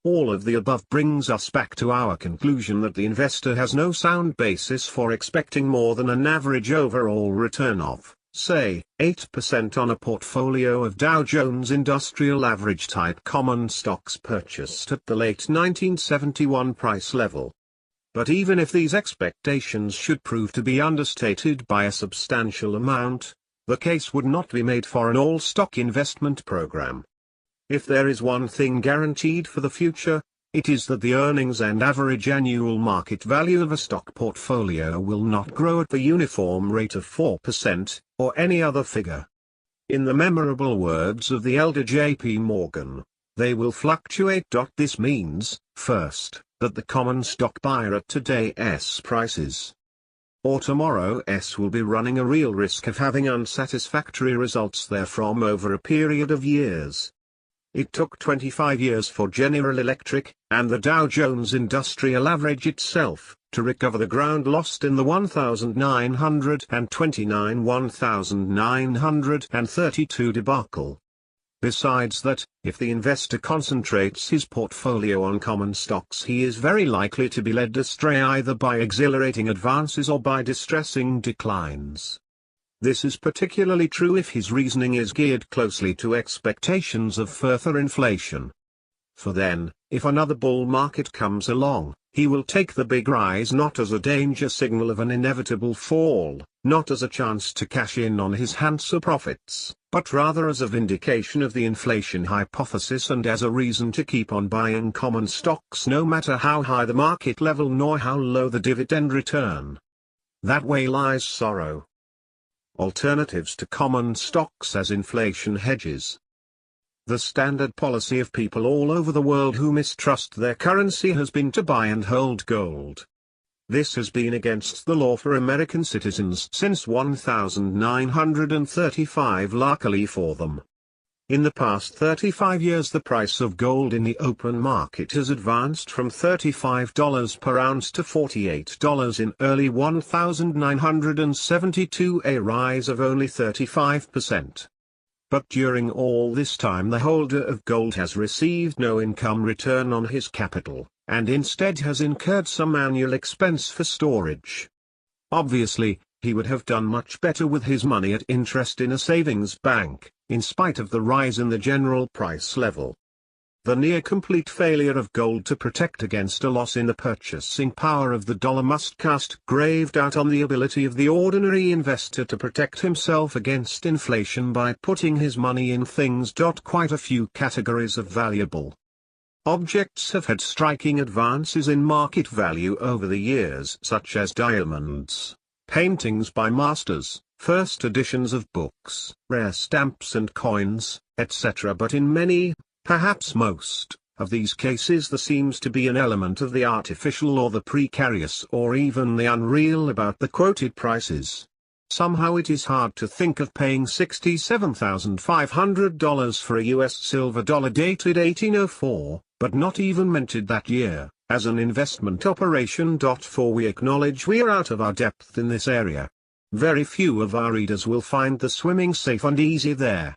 Speaker 1: All of the above brings us back to our conclusion that the investor has no sound basis for expecting more than an average overall return of, say, 8% on a portfolio of Dow Jones Industrial Average type common stocks purchased at the late 1971 price level. But even if these expectations should prove to be understated by a substantial amount, the case would not be made for an all-stock investment program. If there is one thing guaranteed for the future, it is that the earnings and average annual market value of a stock portfolio will not grow at the uniform rate of 4%, or any other figure. In the memorable words of the elder J.P. Morgan, they will fluctuate. This means, first, that the common stock buyer at today's prices or tomorrow's will be running a real risk of having unsatisfactory results therefrom over a period of years. It took 25 years for General Electric, and the Dow Jones Industrial Average itself, to recover the ground lost in the 1929-1932 debacle. Besides that, if the investor concentrates his portfolio on common stocks, he is very likely to be led astray either by exhilarating advances or by distressing declines. This is particularly true if his reasoning is geared closely to expectations of further inflation. For then, if another bull market comes along, he will take the big rise not as a danger signal of an inevitable fall, not as a chance to cash in on his handsome profits, but rather as a vindication of the inflation hypothesis and as a reason to keep on buying common stocks no matter how high the market level nor how low the dividend return. That way lies sorrow. Alternatives to common stocks as inflation hedges. The standard policy of people all over the world who mistrust their currency has been to buy and hold gold. This has been against the law for American citizens since 1935, luckily for them. In the past 35 years the price of gold in the open market has advanced from $35 per ounce to $48 in early 1972, a rise of only 35%. But during all this time the holder of gold has received no income return on his capital, and instead has incurred some annual expense for storage. Obviously, he would have done much better with his money at interest in a savings bank, in spite of the rise in the general price level. The near-complete failure of gold to protect against a loss in the purchasing power of the dollar must cast grave doubt on the ability of the ordinary investor to protect himself against inflation by putting his money in things. Quite a few categories of valuable Objects have had striking advances in market value over the years, such as diamonds, paintings by masters, first editions of books, rare stamps and coins, etc. But in many, perhaps most, of these cases there seems to be an element of the artificial or the precarious or even the unreal about the quoted prices. Somehow it is hard to think of paying $67,500 for a US silver dollar dated 1804, but not even minted that year, as an investment operation. For we acknowledge we are out of our depth in this area. Very few of our readers will find the swimming safe and easy there.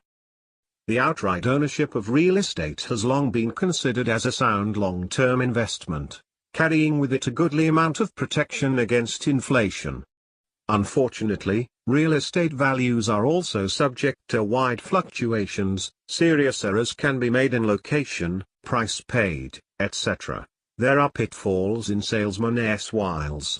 Speaker 1: The outright ownership of real estate has long been considered as a sound long-term investment, carrying with it a goodly amount of protection against inflation. Unfortunately, real estate values are also subject to wide fluctuations. Serious errors can be made in location, price paid, etc. There are pitfalls in salesmen's wiles.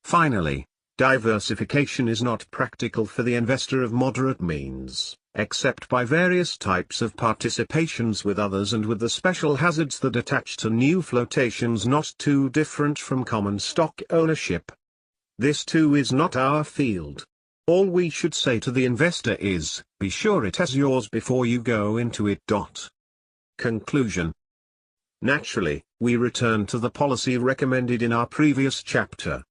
Speaker 1: Finally, diversification is not practical for the investor of moderate means, except by various types of participations with others and with the special hazards that attach to new flotations not too different from common stock ownership. This too is not our field. All we should say to the investor is, be sure it is yours before you go into it. Conclusion. Naturally, we return to the policy recommended in our previous chapter.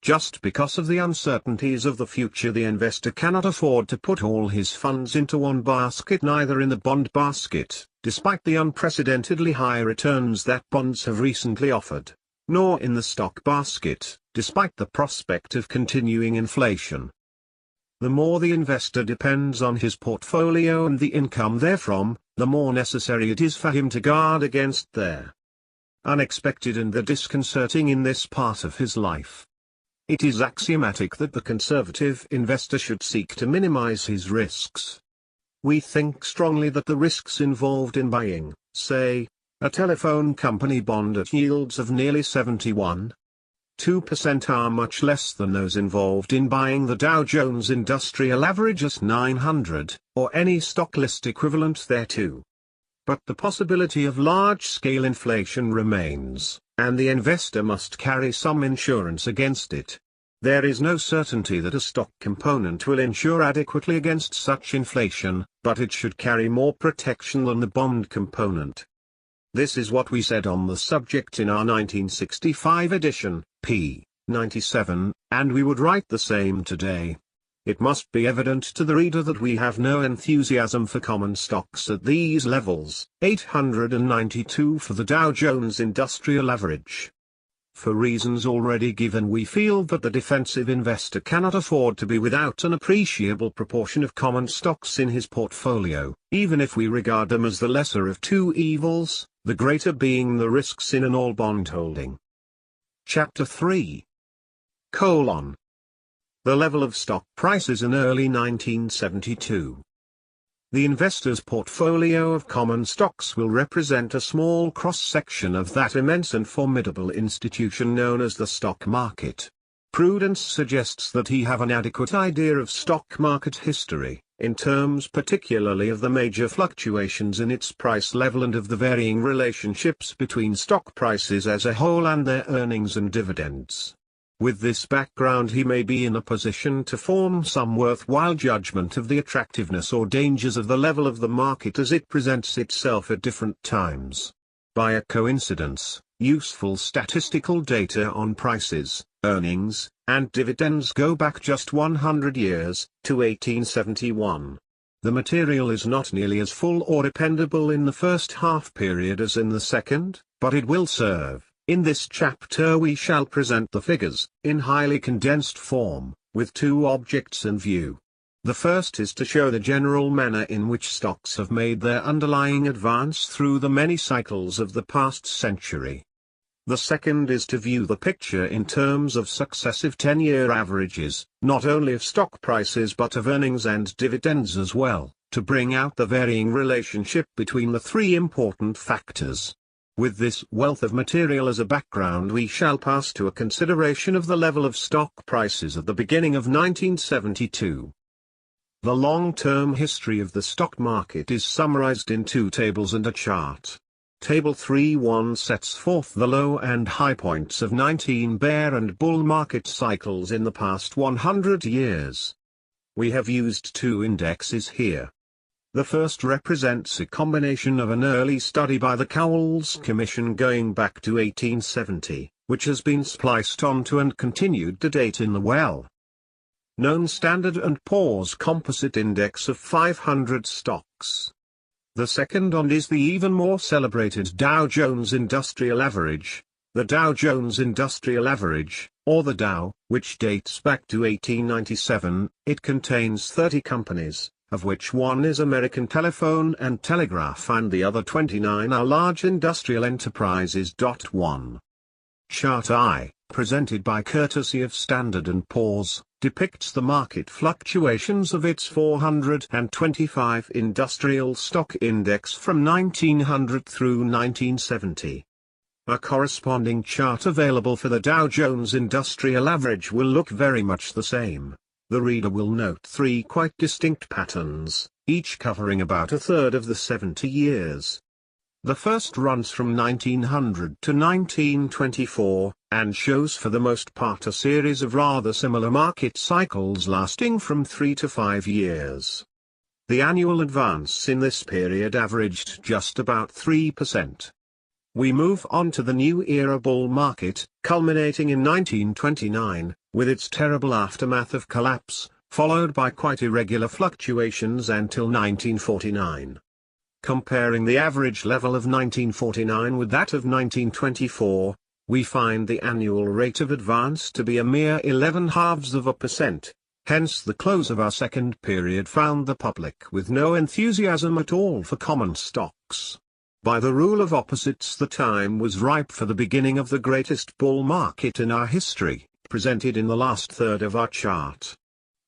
Speaker 1: Just because of the uncertainties of the future, the investor cannot afford to put all his funds into one basket, neither in the bond basket, despite the unprecedentedly high returns that bonds have recently offered, nor in the stock basket, despite the prospect of continuing inflation. The more the investor depends on his portfolio and the income therefrom, the more necessary it is for him to guard against the unexpected and the disconcerting in this part of his life. It is axiomatic that the conservative investor should seek to minimize his risks. We think strongly that the risks involved in buying, say, a telephone company bond at yields of nearly 71.2% are much less than those involved in buying the Dow Jones Industrial Average at 900, or any stock list equivalent thereto. But the possibility of large-scale inflation remains, and the investor must carry some insurance against it. There is no certainty that a stock component will insure adequately against such inflation, but it should carry more protection than the bond component. This is what we said on the subject in our 1965 edition, p. 97, and we would write the same today. It must be evident to the reader that we have no enthusiasm for common stocks at these levels, 892 for the Dow Jones Industrial Average. For reasons already given, we feel that the defensive investor cannot afford to be without an appreciable proportion of common stocks in his portfolio, even if we regard them as the lesser of two evils, the greater being the risks in an all-bond holding. Chapter 3. The level of stock prices in early 1972. The investor's portfolio of common stocks will represent a small cross-section of that immense and formidable institution known as the stock market. Prudence suggests that he have an adequate idea of stock market history, in terms particularly of the major fluctuations in its price level and of the varying relationships between stock prices as a whole and their earnings and dividends. With this background, he may be in a position to form some worthwhile judgment of the attractiveness or dangers of the level of the market as it presents itself at different times. By a coincidence, useful statistical data on prices, earnings, and dividends go back just 100 years, to 1871. The material is not nearly as full or dependable in the first half period as in the second, but it will serve. In this chapter we shall present the figures, in highly condensed form, with two objects in view. The first is to show the general manner in which stocks have made their underlying advance through the many cycles of the past century. The second is to view the picture in terms of successive 10-year averages, not only of stock prices but of earnings and dividends as well, to bring out the varying relationship between the three important factors. With this wealth of material as a background, we shall pass to a consideration of the level of stock prices at the beginning of 1972. The long-term history of the stock market is summarized in two tables and a chart. Table 3.1 sets forth the low and high points of 19 bear and bull market cycles in the past 100 years. We have used two indexes here. The first represents a combination of an early study by the Cowles Commission going back to 1870, which has been spliced onto and continued to date in the well-known Standard & Poor's Composite Index of 500 stocks. The second is the even more celebrated Dow Jones Industrial Average, the Dow Jones Industrial Average, or the Dow, which dates back to 1897. It contains 30 companies, of which one is American Telephone and Telegraph and the other 29 are large industrial enterprises. 1. Chart I, presented by courtesy of Standard & Poor's, depicts the market fluctuations of its 425 industrial stock index from 1900 through 1970. A corresponding chart available for the Dow Jones Industrial Average will look very much the same. The reader will note three quite distinct patterns, each covering about a third of the 70 years. The first runs from 1900 to 1924, and shows for the most part a series of rather similar market cycles lasting from 3 to 5 years. The annual advance in this period averaged just about 3%. We move on to the new era bull market, culminating in 1929, with its terrible aftermath of collapse, followed by quite irregular fluctuations until 1949. Comparing the average level of 1949 with that of 1924, we find the annual rate of advance to be a mere 0.11%. Hence the close of our second period found the public with no enthusiasm at all for common stocks. By the rule of opposites, the time was ripe for the beginning of the greatest bull market in our history, presented in the last third of our chart.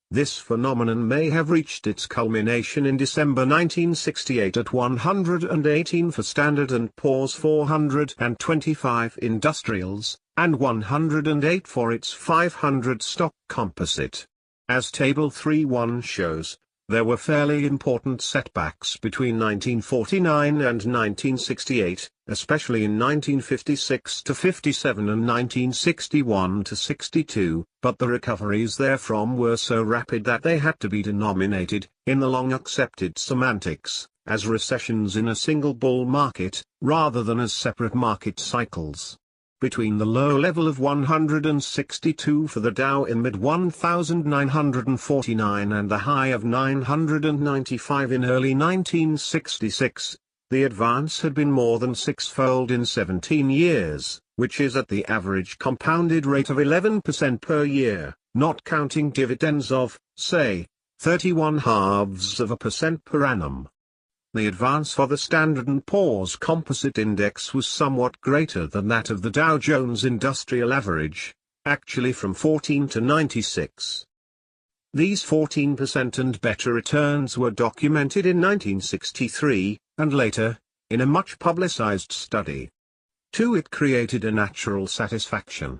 Speaker 1: This phenomenon may have reached its culmination in December 1968 at 118 for Standard & Poor's 425 industrials, and 108 for its 500 stock composite. As Table 3.1 shows, there were fairly important setbacks between 1949 and 1968, especially in 1956 to 57 and 1961 to 62, but the recoveries therefrom were so rapid that they had to be denominated, in the long-accepted semantics, as recessions in a single bull market, rather than as separate market cycles. Between the low level of 162 for the Dow in mid-1949 and the high of 995 in early 1966, the advance had been more than six-fold in 17 years, which is at the average compounded rate of 11% per year, not counting dividends of, say, 31/2% per annum. The advance for the Standard & Poor's Composite Index was somewhat greater than that of the Dow Jones Industrial Average, actually from 14 to 96. These 14% and better returns were documented in 1963, and later, in a much publicized study. 2. It created a natural satisfaction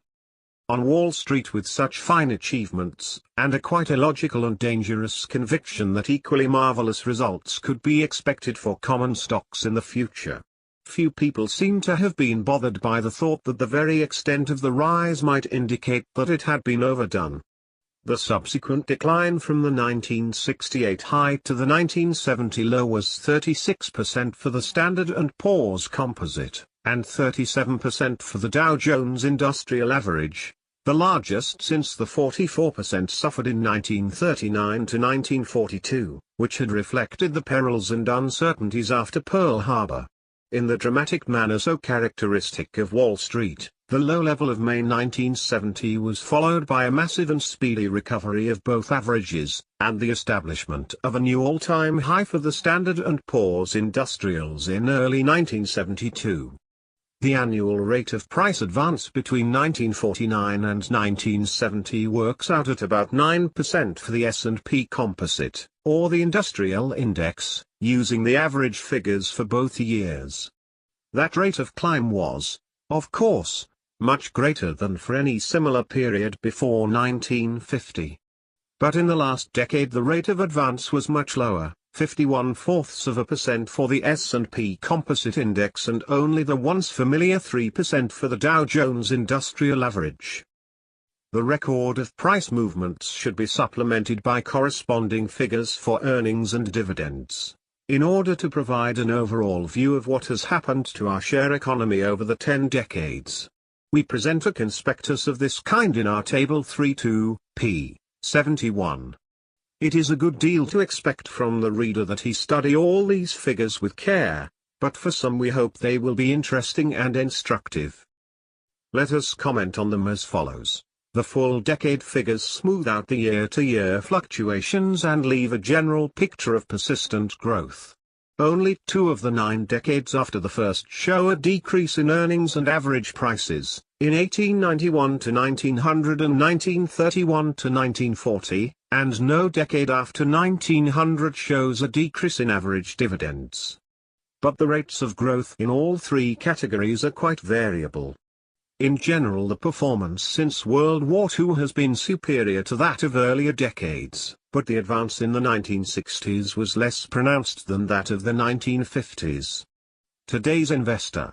Speaker 1: on Wall Street with such fine achievements, and a quite illogical and dangerous conviction that equally marvelous results could be expected for common stocks in the future. Few people seem to have been bothered by the thought that the very extent of the rise might indicate that it had been overdone. The subsequent decline from the 1968 high to the 1970 low was 36% for the Standard & Poor's Composite, and 37% for the Dow Jones Industrial Average, the largest since the 44% suffered in 1939 to 1942, which had reflected the perils and uncertainties after Pearl Harbor. In the dramatic manner so characteristic of Wall Street, the low level of May 1970 was followed by a massive and speedy recovery of both averages, and the establishment of a new all-time high for the Standard & Poor's Industrials in early 1972. The annual rate of price advance between 1949 and 1970 works out at about 9% for the S&P Composite, or the Industrial Index, using the average figures for both years. That rate of climb was, of course, much greater than for any similar period before 1950. But in the last decade the rate of advance was much lower, 51/4% for the S&P Composite Index and only the once familiar 3% for the Dow Jones Industrial Average. The record of price movements should be supplemented by corresponding figures for earnings and dividends, in order to provide an overall view of what has happened to our share economy over the 10 decades. We present a conspectus of this kind in our Table 3.2, p. 71. It is a good deal to expect from the reader that he study all these figures with care, but for some we hope they will be interesting and instructive. Let us comment on them as follows. The full decade figures smooth out the year-to-year fluctuations and leave a general picture of persistent growth. Only 2 of the 9 decades after the first show a decrease in earnings and average prices, in 1891 to 1900 and 1931 to 1940, and no decade after 1900 shows a decrease in average dividends. But the rates of growth in all 3 categories are quite variable. In general, the performance since World War II has been superior to that of earlier decades, but the advance in the 1960s was less pronounced than that of the 1950s. Today's investor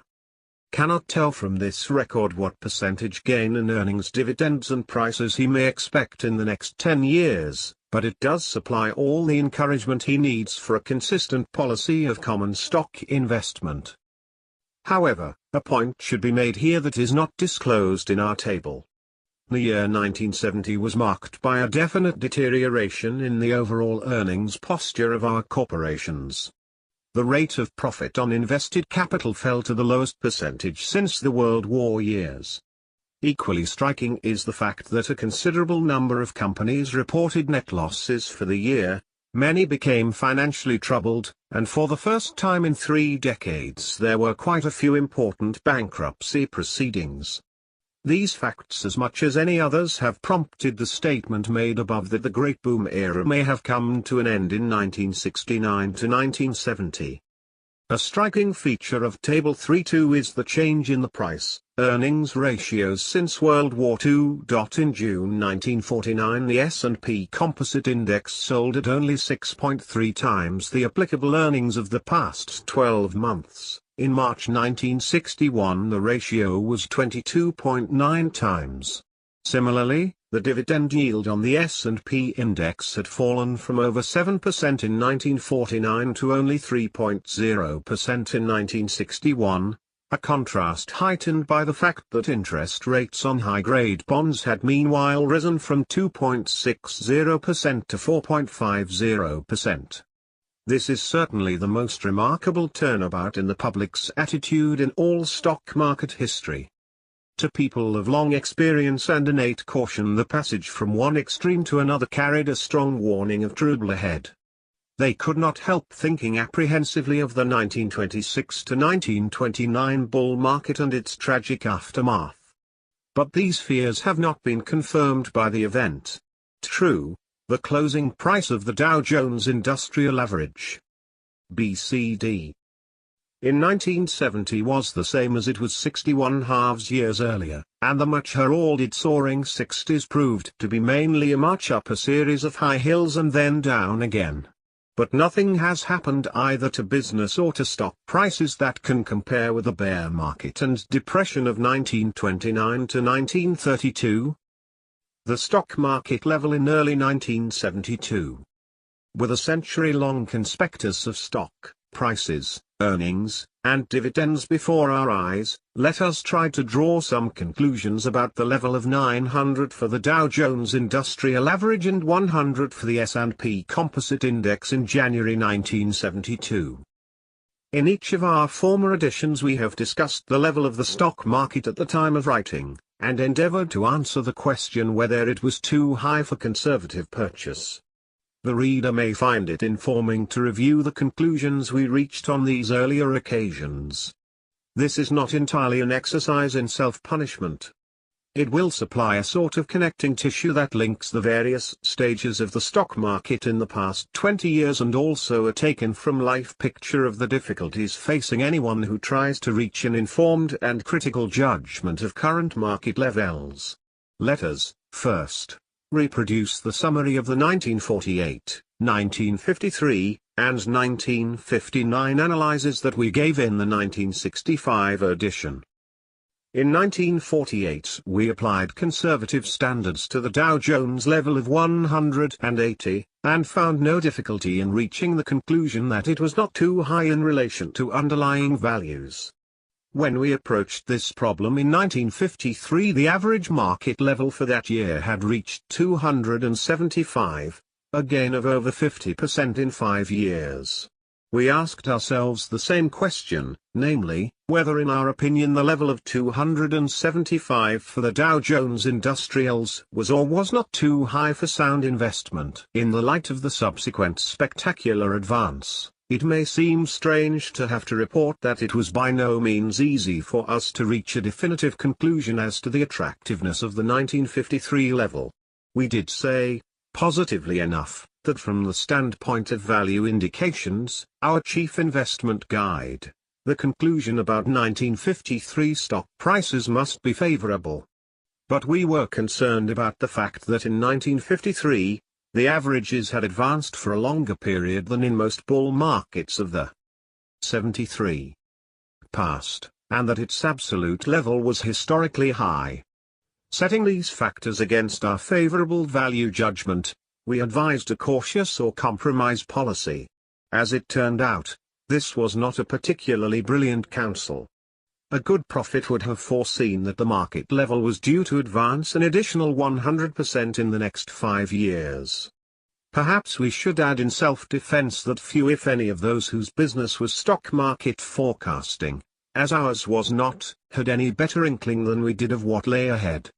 Speaker 1: cannot tell from this record what percentage gain in earnings, dividends and prices he may expect in the next 10 years, but it does supply all the encouragement he needs for a consistent policy of common stock investment. However, a point should be made here that is not disclosed in our table. The year 1970 was marked by a definite deterioration in the overall earnings posture of our corporations. The rate of profit on invested capital fell to the lowest percentage since the World War years. Equally striking is the fact that a considerable number of companies reported net losses for the year. Many became financially troubled, and for the first time in 3 decades there were quite a few important bankruptcy proceedings. These facts, as much as any others, have prompted the statement made above that the Great Boom era may have come to an end in 1969 to 1970. A striking feature of Table 3.2 is the change in the price-earnings ratios since World War II. In June 1949 the S&P Composite Index sold at only 6.3 times the applicable earnings of the past 12 months. In March 1961 the ratio was 22.9 times. Similarly, the dividend yield on the S&P index had fallen from over 7% in 1949 to only 3.0% in 1961, a contrast heightened by the fact that interest rates on high-grade bonds had meanwhile risen from 2.60% to 4.50%. This is certainly the most remarkable turnabout in the public's attitude in all stock market history. To people of long experience and innate caution, the passage from one extreme to another carried a strong warning of trouble ahead. They could not help thinking apprehensively of the 1926 to 1929 bull market and its tragic aftermath. But these fears have not been confirmed by the event. True, the closing price of the Dow Jones Industrial Average (BCD) in 1970 was the same as it was 61 years earlier, and the much heralded soaring 60s proved to be mainly a march up a series of high hills and then down again. But nothing has happened either to business or to stock prices that can compare with the bear market and depression of 1929 to 1932. The stock market level in early 1972. With a century-long conspectus of stock prices, earnings, and dividends before our eyes, let us try to draw some conclusions about the level of 900 for the Dow Jones Industrial Average and 100 for the S&P Composite Index in January 1972. In each of our former editions we have discussed the level of the stock market at the time of writing, and endeavored to answer the question whether it was too high for conservative purchase. The reader may find it informing to review the conclusions we reached on these earlier occasions. This is not entirely an exercise in self-punishment. It will supply a sort of connecting tissue that links the various stages of the stock market in the past 20 years and also a taken-from-life picture of the difficulties facing anyone who tries to reach an informed and critical judgment of current market levels. Let us, first, reproduce the summary of the 1948, 1953, and 1959 analyses that we gave in the 1965 edition. In 1948 we applied conservative standards to the Dow Jones level of 180, and found no difficulty in reaching the conclusion that it was not too high in relation to underlying values. When we approached this problem in 1953, the average market level for that year had reached 275, a gain of over 50% in 5 years. We asked ourselves the same question, namely, whether in our opinion the level of 275 for the Dow Jones Industrials was or was not too high for sound investment. In the light of the subsequent spectacular advance, it may seem strange to have to report that it was by no means easy for us to reach a definitive conclusion as to the attractiveness of the 1953 level. We did say, positively enough, that from the standpoint of value indications, our chief investment guide, the conclusion about 1953 stock prices must be favorable. But we were concerned about the fact that in 1953, the averages had advanced for a longer period than in most bull markets of the 73 past, and that its absolute level was historically high. Setting these factors against our favorable value judgment, we advised a cautious or compromise policy. As it turned out, this was not a particularly brilliant counsel. A good prophet would have foreseen that the market level was due to advance an additional 100% in the next 5 years. Perhaps we should add in self-defense that few if any of those whose business was stock market forecasting, as ours was not, had any better inkling than we did of what lay ahead.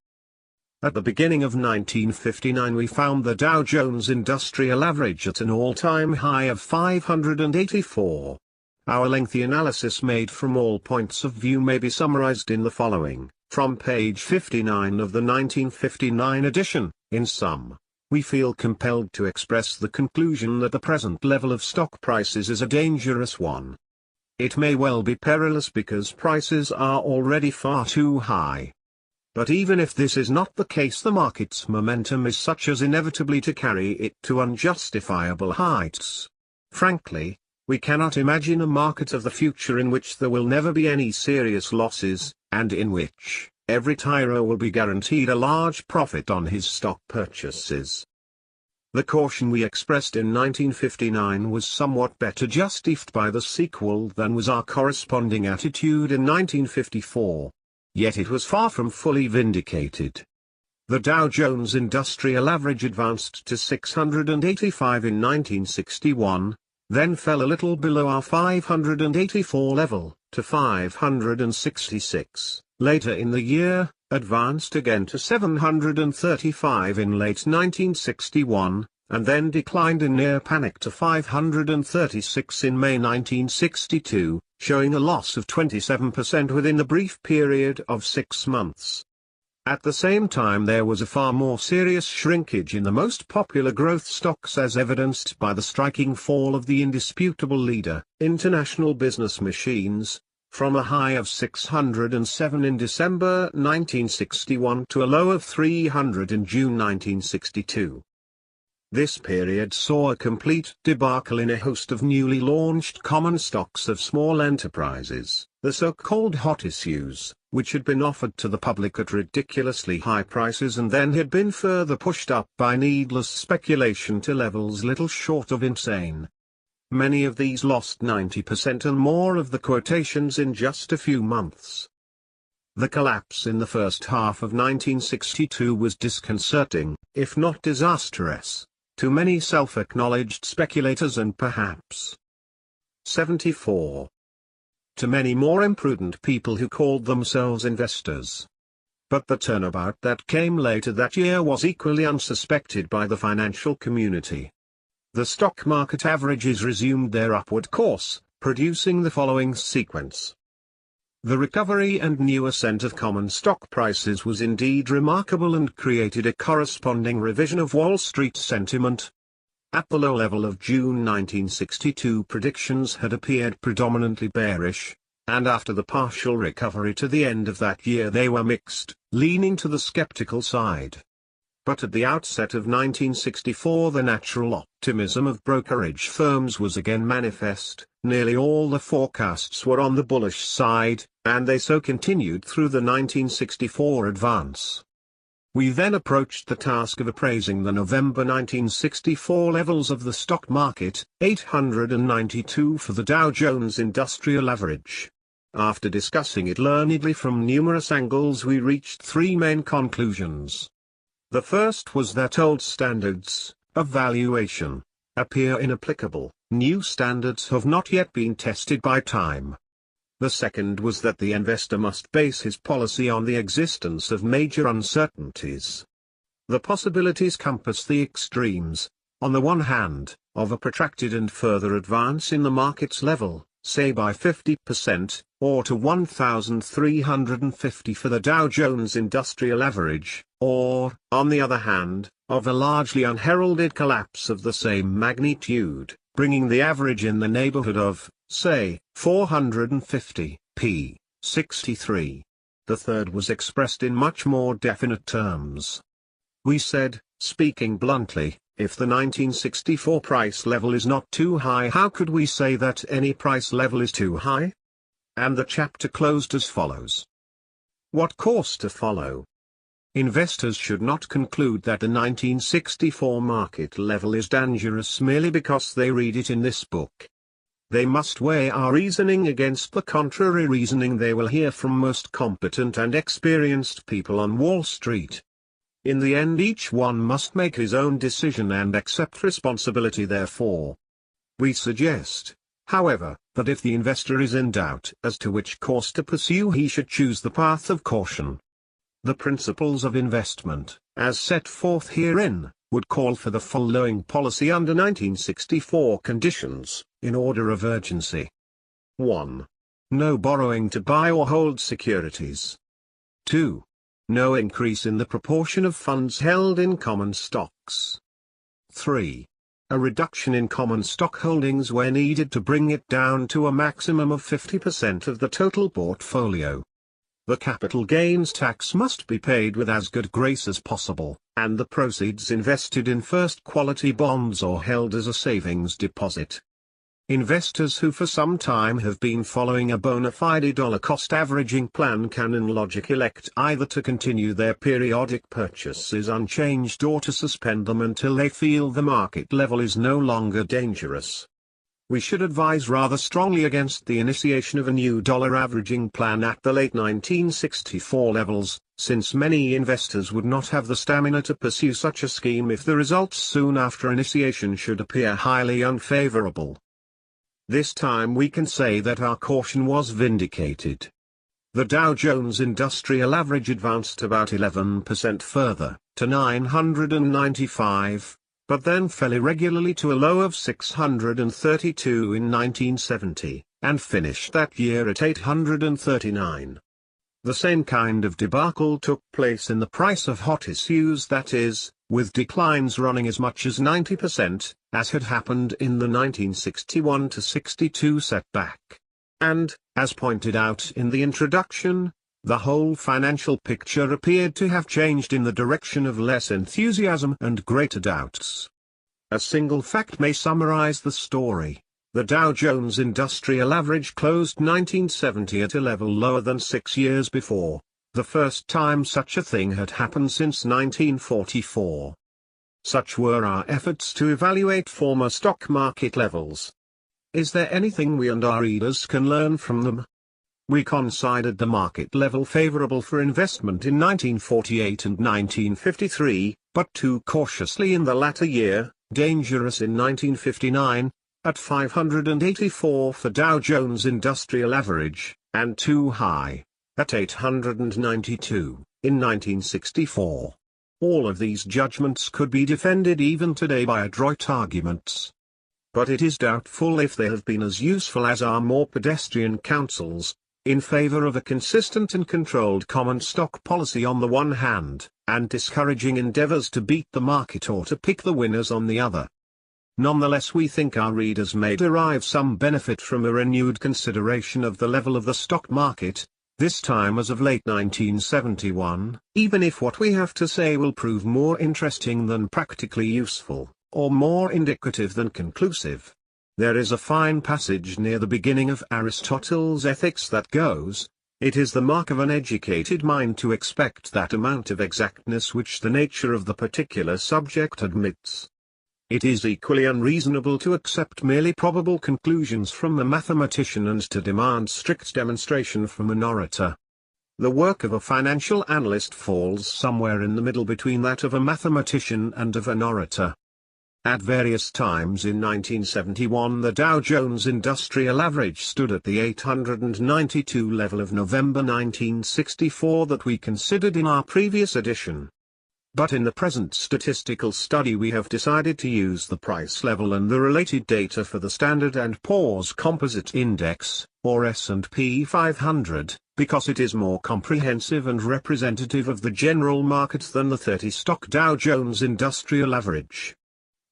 Speaker 1: At the beginning of 1959 we found the Dow Jones Industrial Average at an all-time high of 584. Our lengthy analysis made from all points of view may be summarized in the following, from page 59 of the 1959 edition. In sum, we feel compelled to express the conclusion that the present level of stock prices is a dangerous one. It may well be perilous because prices are already far too high. But even if this is not the case, the market's momentum is such as inevitably to carry it to unjustifiable heights. Frankly, we cannot imagine a market of the future in which there will never be any serious losses, and in which every tyro will be guaranteed a large profit on his stock purchases. The caution we expressed in 1959 was somewhat better justified by the sequel than was our corresponding attitude in 1954. Yet it was far from fully vindicated. The Dow Jones Industrial Average advanced to 685 in 1961, then fell a little below our 584 level, to 566, later in the year, advanced again to 735 in late 1961, and then declined in near panic to 536 in May 1962, showing a loss of 27% within the brief period of 6 months. At the same time there was a far more serious shrinkage in the most popular growth stocks, as evidenced by the striking fall of the indisputable leader, International Business Machines, from a high of 607 in December 1961 to a low of 300 in June 1962. This period saw a complete debacle in a host of newly launched common stocks of small enterprises, the so-called hot issues, which had been offered to the public at ridiculously high prices and then had been further pushed up by needless speculation to levels little short of insane. Many of these lost 90% and more of the quotations in just a few months. The collapse in the first half of 1962 was disconcerting, if not disastrous, to many self-acknowledged speculators and perhaps 74. To many more imprudent people who called themselves investors. But the turnabout that came later that year was equally unsuspected by the financial community. The stock market averages resumed their upward course, producing the following sequence. The recovery and new ascent of common stock prices was indeed remarkable and created a corresponding revision of Wall Street sentiment. At the low level of June 1962, predictions had appeared predominantly bearish, and after the partial recovery to the end of that year they were mixed, leaning to the skeptical side. but at the outset of 1964 the natural optimism of brokerage firms was again manifest. Nearly all the forecasts were on the bullish side, and they so continued through the 1964 advance. We then approached the task of appraising the November 1964 levels of the stock market, 892 for the Dow Jones Industrial Average. After discussing it learnedly from numerous angles, we reached three main conclusions. The first was that old standards of valuation appear inapplicable. New standards have not yet been tested by time. The second was that the investor must base his policy on the existence of major uncertainties. The possibilities compass the extremes, on the one hand, of a protracted and further advance in the market's level, say by 50%, or to 1,350 for the Dow Jones Industrial Average, or, on the other hand, of a largely unheralded collapse of the same magnitude, bringing the average in the neighborhood of, say, 450, p. 63. The third was expressed in much more definite terms. We said, speaking bluntly, if the 1964 price level is not too high, how could we say that any price level is too high? And the chapter closed as follows. What course to follow? Investors should not conclude that the 1964 market level is dangerous merely because they read it in this book. They must weigh our reasoning against the contrary reasoning they will hear from most competent and experienced people on Wall Street. In the end, each one must make his own decision and accept responsibility therefor. We suggest, however, that if the investor is in doubt as to which course to pursue, he should choose the path of caution. The principles of investment, as set forth herein, would call for the following policy under 1964 conditions, in order of urgency. 1. No borrowing to buy or hold securities. 2. No increase in the proportion of funds held in common stocks. 3. A reduction in common stock holdings where needed to bring it down to a maximum of 50% of the total portfolio. The capital gains tax must be paid with as good grace as possible, and the proceeds invested in first-quality bonds or held as a savings deposit. Investors who for some time have been following a bona fide dollar-cost averaging plan can in logic elect either to continue their periodic purchases unchanged or to suspend them until they feel the market level is no longer dangerous. We should advise rather strongly against the initiation of a new dollar averaging plan at the late 1964 levels, since many investors would not have the stamina to pursue such a scheme if the results soon after initiation should appear highly unfavorable. This time we can say that our caution was vindicated. The Dow Jones Industrial Average advanced about 11% further, to 995. But then fell irregularly to a low of 632 in 1970, and finished that year at 839. The same kind of debacle took place in the price of hot issues, that is, with declines running as much as 90%, as had happened in the 1961-62 setback. And, as pointed out in the introduction, the whole financial picture appeared to have changed in the direction of less enthusiasm and greater doubts. A single fact may summarize the story. The Dow Jones Industrial Average closed 1970 at a level lower than 6 years before, the first time such a thing had happened since 1944. Such were our efforts to evaluate former stock market levels. Is there anything we and our readers can learn from them? We considered the market level favorable for investment in 1948 and 1953, but too cautiously in the latter year, dangerous in 1959, at 584 for Dow Jones Industrial Average, and too high, at 892, in 1964. All of these judgments could be defended even today by adroit arguments. But it is doubtful if they have been as useful as our more pedestrian counsels, in favor of a consistent and controlled common stock policy on the one hand, and discouraging endeavors to beat the market or to pick the winners on the other. Nonetheless, we think our readers may derive some benefit from a renewed consideration of the level of the stock market, this time as of late 1971, even if what we have to say will prove more interesting than practically useful, or more indicative than conclusive. There is a fine passage near the beginning of Aristotle's Ethics that goes, "It is the mark of an educated mind to expect that amount of exactness which the nature of the particular subject admits. It is equally unreasonable to accept merely probable conclusions from a mathematician and to demand strict demonstration from an orator. The work of a financial analyst falls somewhere in the middle between that of a mathematician and of an orator." At various times in 1971 the Dow Jones Industrial Average stood at the 892 level of November 1964 that we considered in our previous edition. But in the present statistical study we have decided to use the price level and the related data for the Standard & Poor's Composite Index, or S&P 500, because it is more comprehensive and representative of the general market than the 30-stock Dow Jones Industrial Average.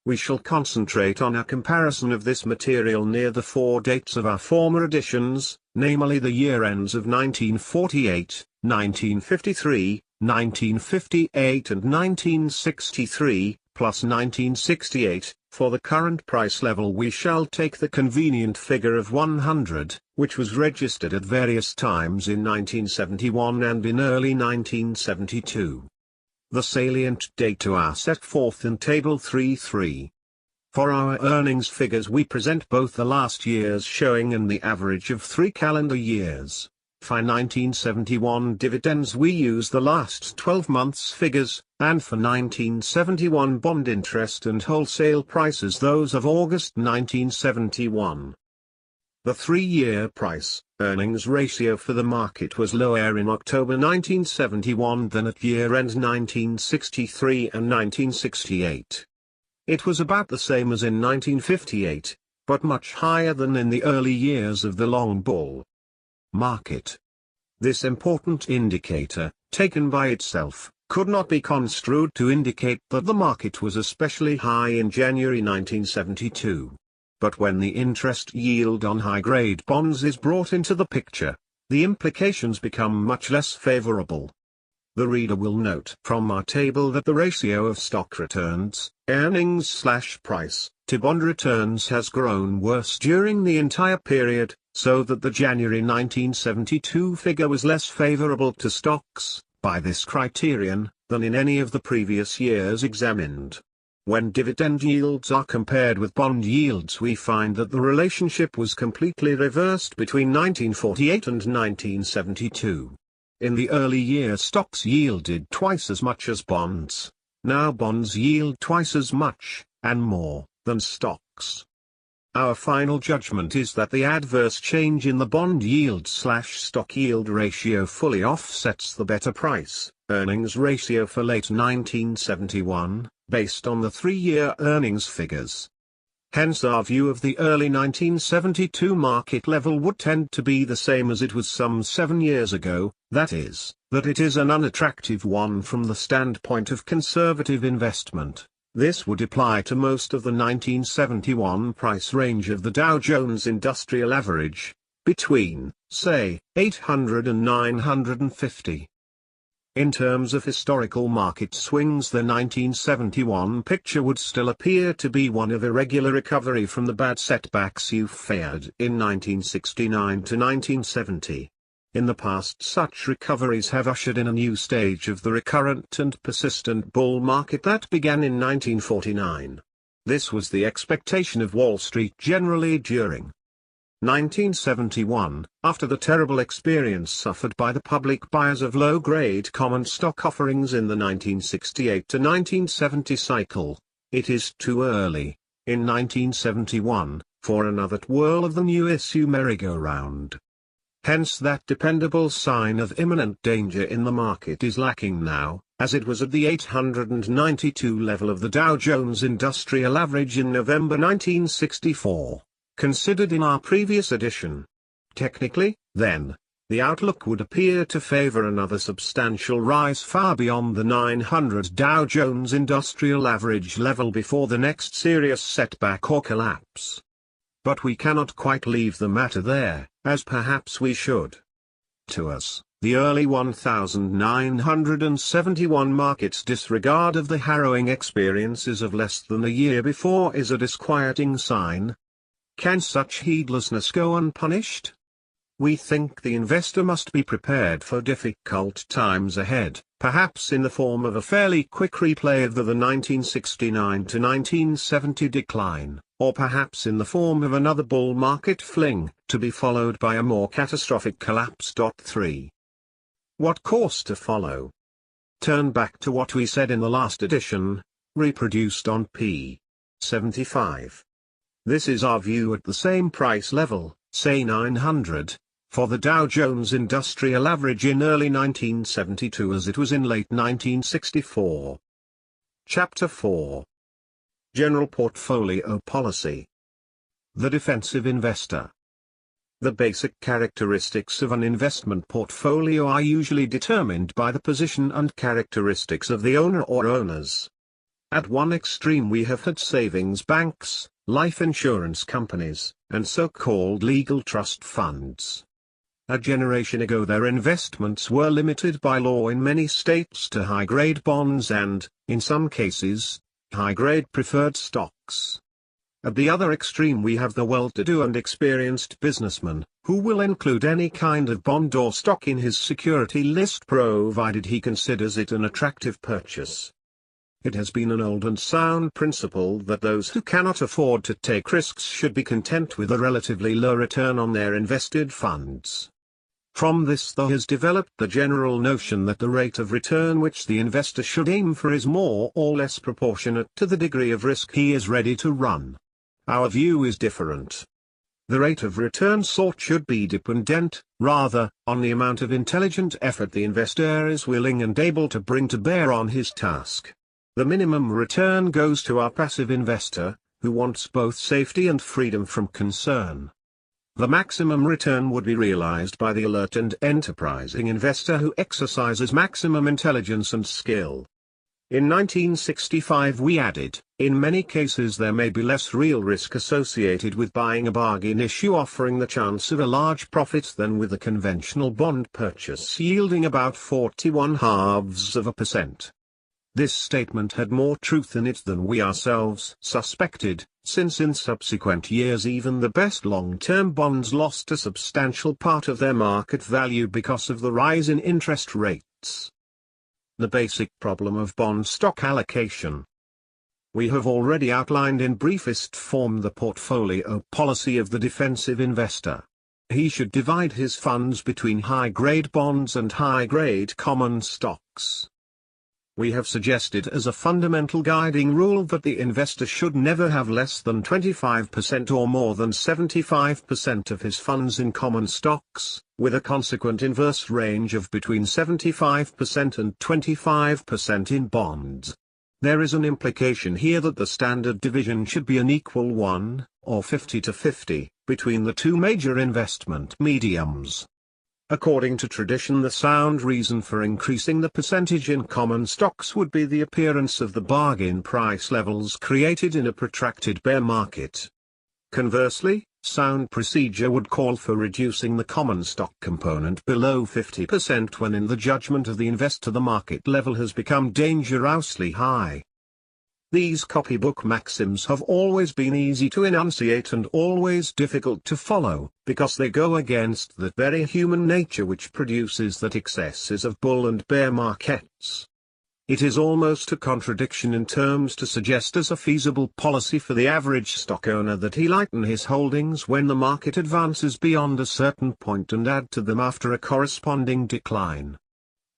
Speaker 1: We shall concentrate on a comparison of this material near the 4 dates of our former editions, namely the year ends of 1948, 1953, 1958 and 1963, plus 1968. For the current price level we shall take the convenient figure of 100, which was registered at various times in 1971 and in early 1972. The salient data are set forth in Table 3.3. For our earnings figures we present both the last year's showing and the average of 3 calendar years. For 1971 dividends we use the last 12 months figures, and for 1971 bond interest and wholesale prices those of August 1971. The 3-year price-earnings ratio for the market was lower in October 1971 than at year-end 1963 and 1968. It was about the same as in 1958, but much higher than in the early years of the long bull market. This important indicator, taken by itself, could not be construed to indicate that the market was especially high in January 1972. But when the interest yield on high-grade bonds is brought into the picture, the implications become much less favorable. The reader will note from our table that the ratio of stock returns, earnings/price, to bond returns has grown worse during the entire period, so that the January 1972 figure was less favorable to stocks, by this criterion, than in any of the previous years examined. When dividend yields are compared with bond yields we find that the relationship was completely reversed between 1948 and 1972. In the early year stocks yielded twice as much as bonds. Now bonds yield twice as much, and more, than stocks. Our final judgment is that the adverse change in the bond yield/stock yield ratio fully offsets the better price-earnings ratio for late 1971, based on the 3-year earnings figures. Hence our view of the early 1972 market level would tend to be the same as it was some 7 years ago, that is, that it is an unattractive one from the standpoint of conservative investment. This would apply to most of the 1971 price range of the Dow Jones Industrial Average, between, say, 800 and 950. In terms of historical market swings the 1971 picture would still appear to be one of irregular recovery from the bad setbacks you feared in 1969 to 1970. In the past such recoveries have ushered in a new stage of the recurrent and persistent bull market that began in 1949. This was the expectation of Wall Street generally during 1971, after the terrible experience suffered by the public buyers of low-grade common stock offerings in the 1968 to 1970 cycle. It is too early, in 1971, for another whirl of the new issue merry-go-round. Hence that dependable sign of imminent danger in the market is lacking now, as it was at the 892 level of the Dow Jones Industrial Average in November 1964. Considered in our previous edition. Technically, then, the outlook would appear to favor another substantial rise far beyond the 900 Dow Jones Industrial Average level before the next serious setback or collapse. But we cannot quite leave the matter there, as perhaps we should. To us, the early 1971 market's disregard of the harrowing experiences of less than a year before is a disquieting sign. Can such heedlessness go unpunished? We think the investor must be prepared for difficult times ahead, perhaps in the form of a fairly quick replay of the 1969 to 1970 decline, or perhaps in the form of another bull market fling, to be followed by a more catastrophic collapse. 3. What course to follow? Turn back to what we said in the last edition, reproduced on p. 75. This is our view at the same price level, say 900, for the Dow Jones Industrial Average in early 1972 as it was in late 1964. Chapter 4. General Portfolio Policy. The Defensive Investor. The basic characteristics of an investment portfolio are usually determined by the position and characteristics of the owner or owners. At one extreme we have had savings banks, life insurance companies, and so-called legal trust funds. A generation ago their investments were limited by law in many states to high-grade bonds and, in some cases, high-grade preferred stocks. At the other extreme we have the well-to-do and experienced businessman, who will include any kind of bond or stock in his security list provided he considers it an attractive purchase. It has been an old and sound principle that those who cannot afford to take risks should be content with a relatively low return on their invested funds. From this there has developed the general notion that the rate of return which the investor should aim for is more or less proportionate to the degree of risk he is ready to run. Our view is different. The rate of return sought should be dependent, rather, on the amount of intelligent effort the investor is willing and able to bring to bear on his task. The minimum return goes to our passive investor, who wants both safety and freedom from concern. The maximum return would be realized by the alert and enterprising investor who exercises maximum intelligence and skill. In 1965 we added, in many cases there may be less real risk associated with buying a bargain issue offering the chance of a large profit than with a conventional bond purchase yielding about 41/2%. This statement had more truth in it than we ourselves suspected, since in subsequent years even the best long-term bonds lost a substantial part of their market value because of the rise in interest rates. The basic problem of bond stock allocation. We have already outlined in briefest form the portfolio policy of the defensive investor. He should divide his funds between high-grade bonds and high-grade common stocks. We have suggested as a fundamental guiding rule that the investor should never have less than 25% or more than 75% of his funds in common stocks, with a consequent inverse range of between 75% and 25% in bonds. There is an implication here that the standard division should be an equal 1, or 50-50, between the two major investment mediums. According to tradition, the sound reason for increasing the percentage in common stocks would be the appearance of the bargain price levels created in a protracted bear market. Conversely, sound procedure would call for reducing the common stock component below 50% when in the judgment of the investor the market level has become dangerously high. These copybook maxims have always been easy to enunciate and always difficult to follow, because they go against that very human nature which produces that excesses of bull and bear markets. It is almost a contradiction in terms to suggest as a feasible policy for the average stock owner that he lighten his holdings when the market advances beyond a certain point and add to them after a corresponding decline.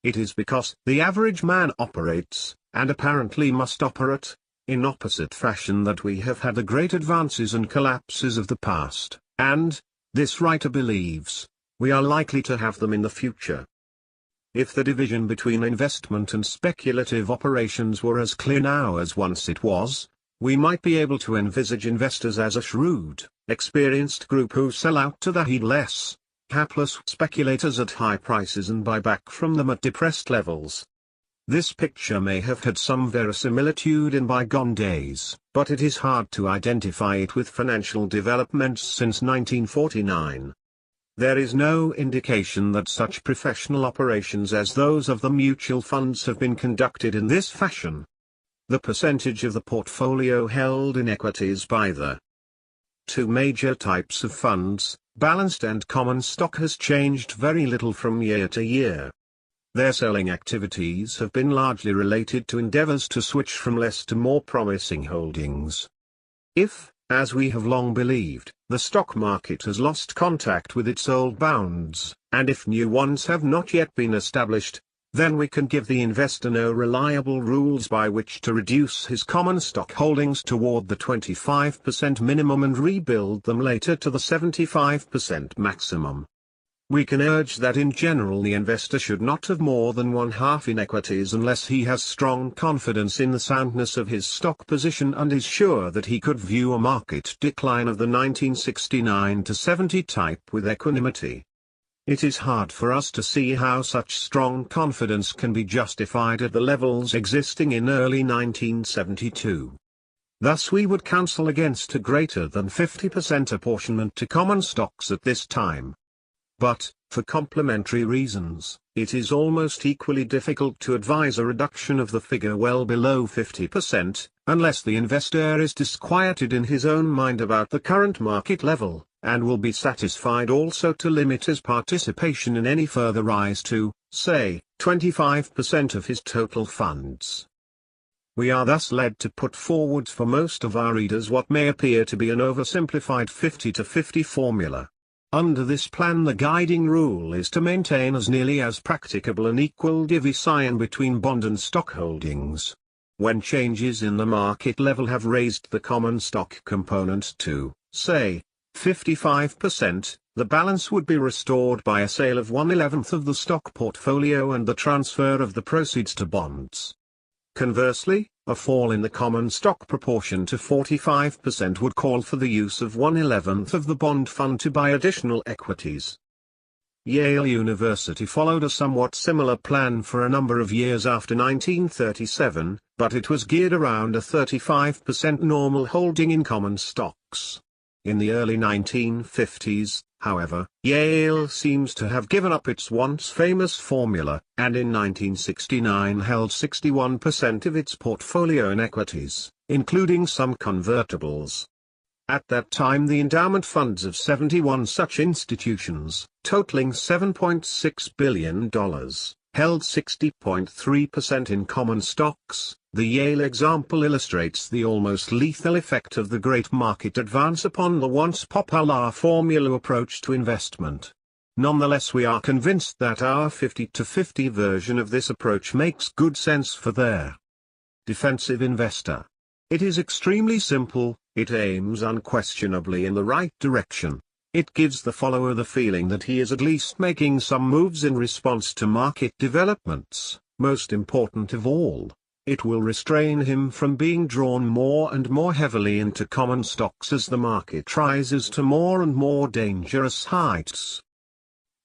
Speaker 1: It is because the average man operates, and apparently must operate, in opposite fashion that we have had the great advances and collapses of the past, and, this writer believes, we are likely to have them in the future. If the division between investment and speculative operations were as clear now as once it was, we might be able to envisage investors as a shrewd, experienced group who sell out to the heedless, hapless speculators at high prices and buy back from them at depressed levels. This picture may have had some verisimilitude in bygone days, but it is hard to identify it with financial developments since 1949. There is no indication that such professional operations as those of the mutual funds have been conducted in this fashion. The percentage of the portfolio held in equities by the two major types of funds, balanced and common stock, has changed very little from year to year. Their selling activities have been largely related to endeavors to switch from less to more promising holdings. If, as we have long believed, the stock market has lost contact with its old bounds, and if new ones have not yet been established, then we can give the investor no reliable rules by which to reduce his common stock holdings toward the 25% minimum and rebuild them later to the 75% maximum. We can urge that in general the investor should not have more than one half in equities unless he has strong confidence in the soundness of his stock position and is sure that he could view a market decline of the 1969 to 70 type with equanimity. It is hard for us to see how such strong confidence can be justified at the levels existing in early 1972. Thus we would counsel against a greater than 50% apportionment to common stocks at this time. But, for complementary reasons, it is almost equally difficult to advise a reduction of the figure well below 50%, unless the investor is disquieted in his own mind about the current market level, and will be satisfied also to limit his participation in any further rise to, say, 25% of his total funds. We are thus led to put forward for most of our readers what may appear to be an oversimplified 50-50 formula. Under this plan the guiding rule is to maintain as nearly as practicable an equal division between bond and stock holdings. When changes in the market level have raised the common stock component to, say, 55%, the balance would be restored by a sale of 1/11 of the stock portfolio and the transfer of the proceeds to bonds. Conversely, a fall in the common stock proportion to 45% would call for the use of 1/11 of the bond fund to buy additional equities. Yale University followed a somewhat similar plan for a number of years after 1937, but it was geared around a 35% normal holding in common stocks. In the early 1950s, however, Yale seems to have given up its once famous formula, and in 1969 held 61% of its portfolio in equities, including some convertibles. At that time the endowment funds of 71 such institutions, totaling $7.6 billion, held 60.3% in common stocks. The Yale example illustrates the almost lethal effect of the great market advance upon the once popular formula approach to investment. Nonetheless, we are convinced that our 50-50 version of this approach makes good sense for their defensive investor. It is extremely simple, it aims unquestionably in the right direction. It gives the follower the feeling that he is at least making some moves in response to market developments. Most important of all, it will restrain him from being drawn more and more heavily into common stocks as the market rises to more and more dangerous heights.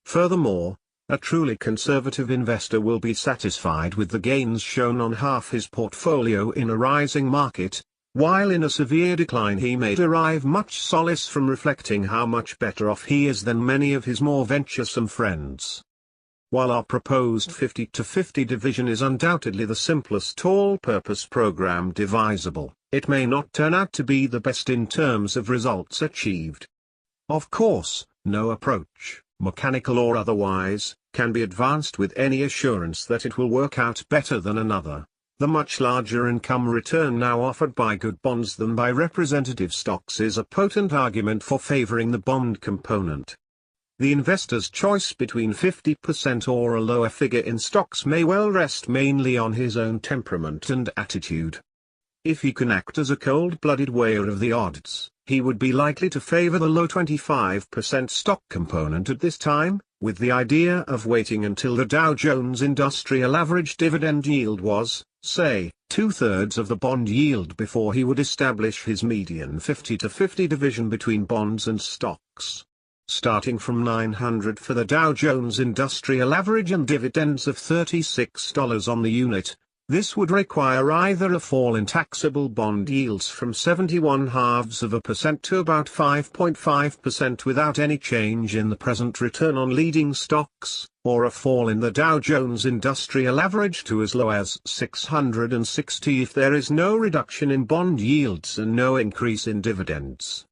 Speaker 1: Furthermore, a truly conservative investor will be satisfied with the gains shown on half his portfolio in a rising market, while in a severe decline he may derive much solace from reflecting how much better off he is than many of his more venturesome friends. While our proposed 50-50 division is undoubtedly the simplest all-purpose program devisable, it may not turn out to be the best in terms of results achieved. Of course, no approach, mechanical or otherwise, can be advanced with any assurance that it will work out better than another. The much larger income return now offered by good bonds than by representative stocks is a potent argument for favoring the bond component. The investor's choice between 50% or a lower figure in stocks may well rest mainly on his own temperament and attitude. If he can act as a cold-blooded weigher of the odds, he would be likely to favor the low 25% stock component at this time, with the idea of waiting until the Dow Jones Industrial Average dividend yield was, say, 2/3 of the bond yield before he would establish his median 50-50 division between bonds and stocks. Starting from 900 for the Dow Jones Industrial Average and dividends of $36 on the unit, This would require either a fall in taxable bond yields from 71/2% to about 5.5% without any change in the present return on leading stocks, or a fall in the Dow Jones Industrial Average to as low as 660 if there is no reduction in bond yields and no increase in dividends.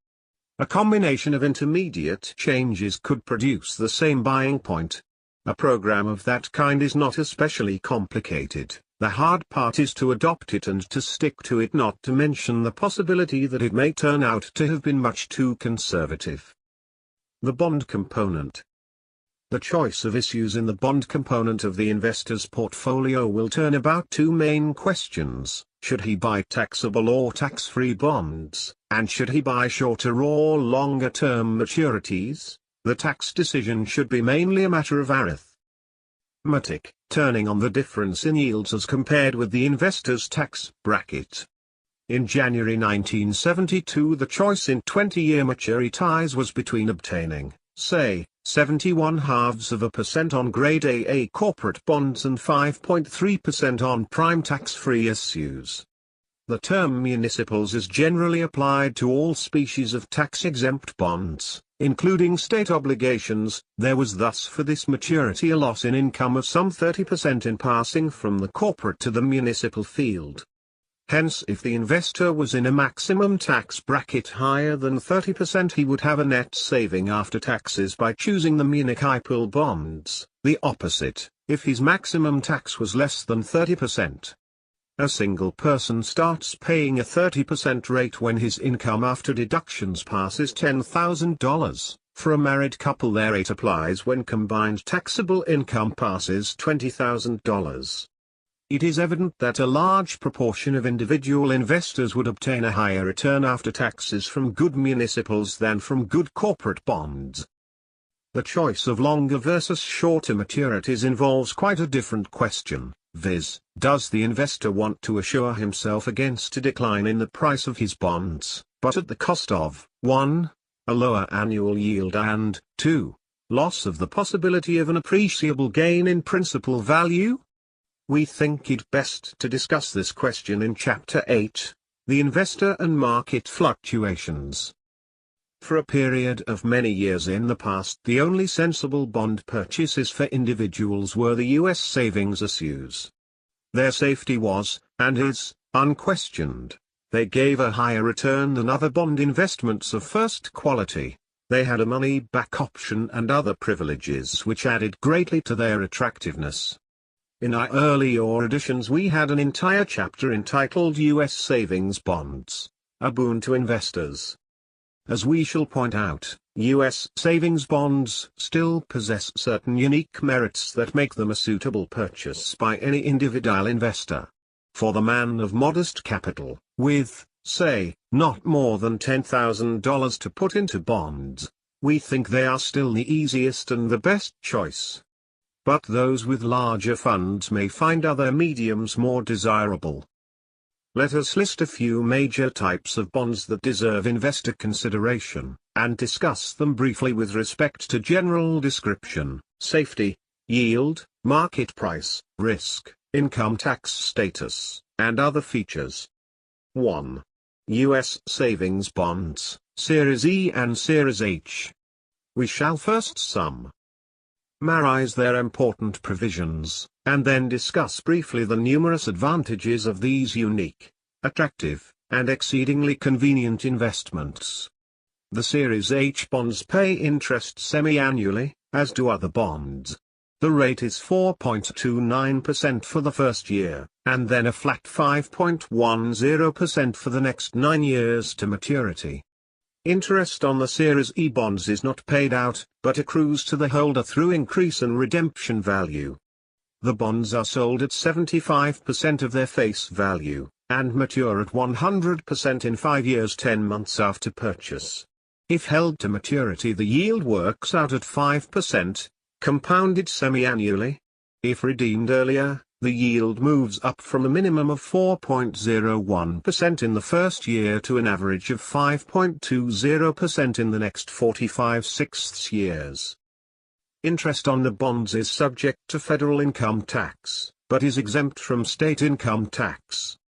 Speaker 1: A combination of intermediate changes could produce the same buying point. A program of that kind is not especially complicated. The hard part is to adopt it and to stick to it, not to mention the possibility that it may turn out to have been much too conservative. The bond component. The choice of issues in the bond component of the investor's portfolio will turn about two main questions: should he buy taxable or tax-free bonds, and should he buy shorter or longer-term maturities? The tax decision should be mainly a matter of arithmetic, turning on the difference in yields as compared with the investor's tax bracket. In January 1972, the choice in 20-year maturities was between obtaining, say, 71/2% on Grade AA corporate bonds and 5.3% on prime tax-free issues. The term municipals is generally applied to all species of tax-exempt bonds, including state obligations. There was thus for this maturity a loss in income of some 30% in passing from the corporate to the municipal field. Hence, if the investor was in a maximum tax bracket higher than 30%, he would have a net saving after taxes by choosing the municipal bonds. The opposite, if his maximum tax was less than 30%. A single person starts paying a 30% rate when his income after deductions passes $10,000. For a married couple, their rate applies when combined taxable income passes $20,000. It is evident that a large proportion of individual investors would obtain a higher return after taxes from good municipals than from good corporate bonds. The choice of longer versus shorter maturities involves quite a different question, viz., does the investor want to assure himself against a decline in the price of his bonds, but at the cost of 1. A lower annual yield and 2. Loss of the possibility of an appreciable gain in principal value? We think it best to discuss this question in Chapter 8, The Investor and Market Fluctuations. For a period of many years in the past, the only sensible bond purchases for individuals were the U.S. savings issues. Their safety was, and is, unquestioned. They gave a higher return than other bond investments of first quality. They had a money-back option and other privileges which added greatly to their attractiveness. In our earlier editions we had an entire chapter entitled U.S. Savings Bonds, a boon to investors. As we shall point out, U.S. savings bonds still possess certain unique merits that make them a suitable purchase by any individual investor. For the man of modest capital, with, say, not more than $10,000 to put into bonds, we think they are still the easiest and the best choice. But those with larger funds may find other mediums more desirable. Let us list a few major types of bonds that deserve investor consideration, and discuss them briefly with respect to general description, safety, yield, market price, risk, income tax status, and other features. 1. U.S. Savings Bonds, Series E and Series H. We shall first summarize their important provisions, and then discuss briefly the numerous advantages of these unique, attractive, and exceedingly convenient investments. The Series H bonds pay interest semi-annually, as do other bonds. The rate is 4.29% for the first year, and then a flat 5.10% for the next 9 years to maturity. Interest on the Series E bonds is not paid out, but accrues to the holder through increase in redemption value. The bonds are sold at 75% of their face value, and mature at 100% in 5 years 10 months after purchase. If held to maturity, the yield works out at 5%, compounded semi-annually. If redeemed earlier, the yield moves up from a minimum of 4.01% in the first year to an average of 5.20% in the next 45/6 years. Interest on the bonds is subject to federal income tax, but is exempt from state income tax.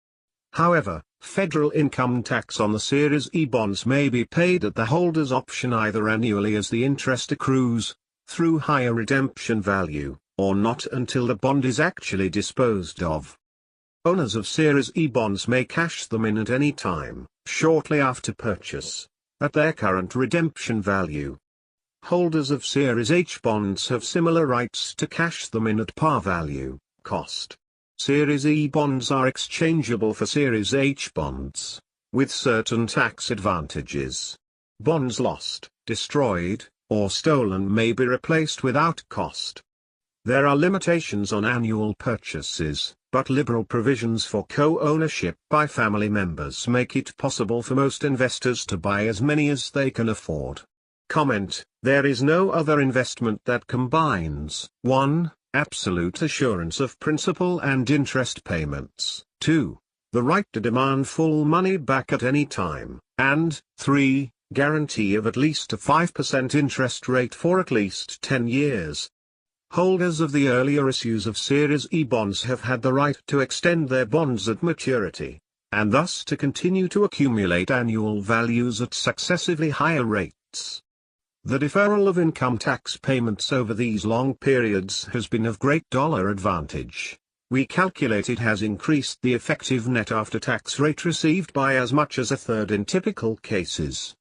Speaker 1: However, federal income tax on the Series E bonds may be paid at the holder's option either annually as the interest accrues, through higher redemption value, or not until the bond is actually disposed of. Owners of Series E bonds may cash them in at any time, shortly after purchase, at their current redemption value. Holders of Series H bonds have similar rights to cash them in at par value, cost. Series E bonds are exchangeable for Series H bonds, with certain tax advantages. Bonds lost, destroyed, or stolen may be replaced without cost. There are limitations on annual purchases, but liberal provisions for co-ownership by family members make it possible for most investors to buy as many as they can afford. Comment: there is no other investment that combines 1. Absolute assurance of principal and interest payments, 2. The right to demand full money back at any time, and 3. Guarantee of at least a 5% interest rate for at least 10 years. Holders of the earlier issues of Series E bonds have had the right to extend their bonds at maturity, and thus to continue to accumulate annual values at successively higher rates. The deferral of income tax payments over these long periods has been of great dollar advantage. We calculate it has increased the effective net after-tax rate received by as much as a third in typical cases.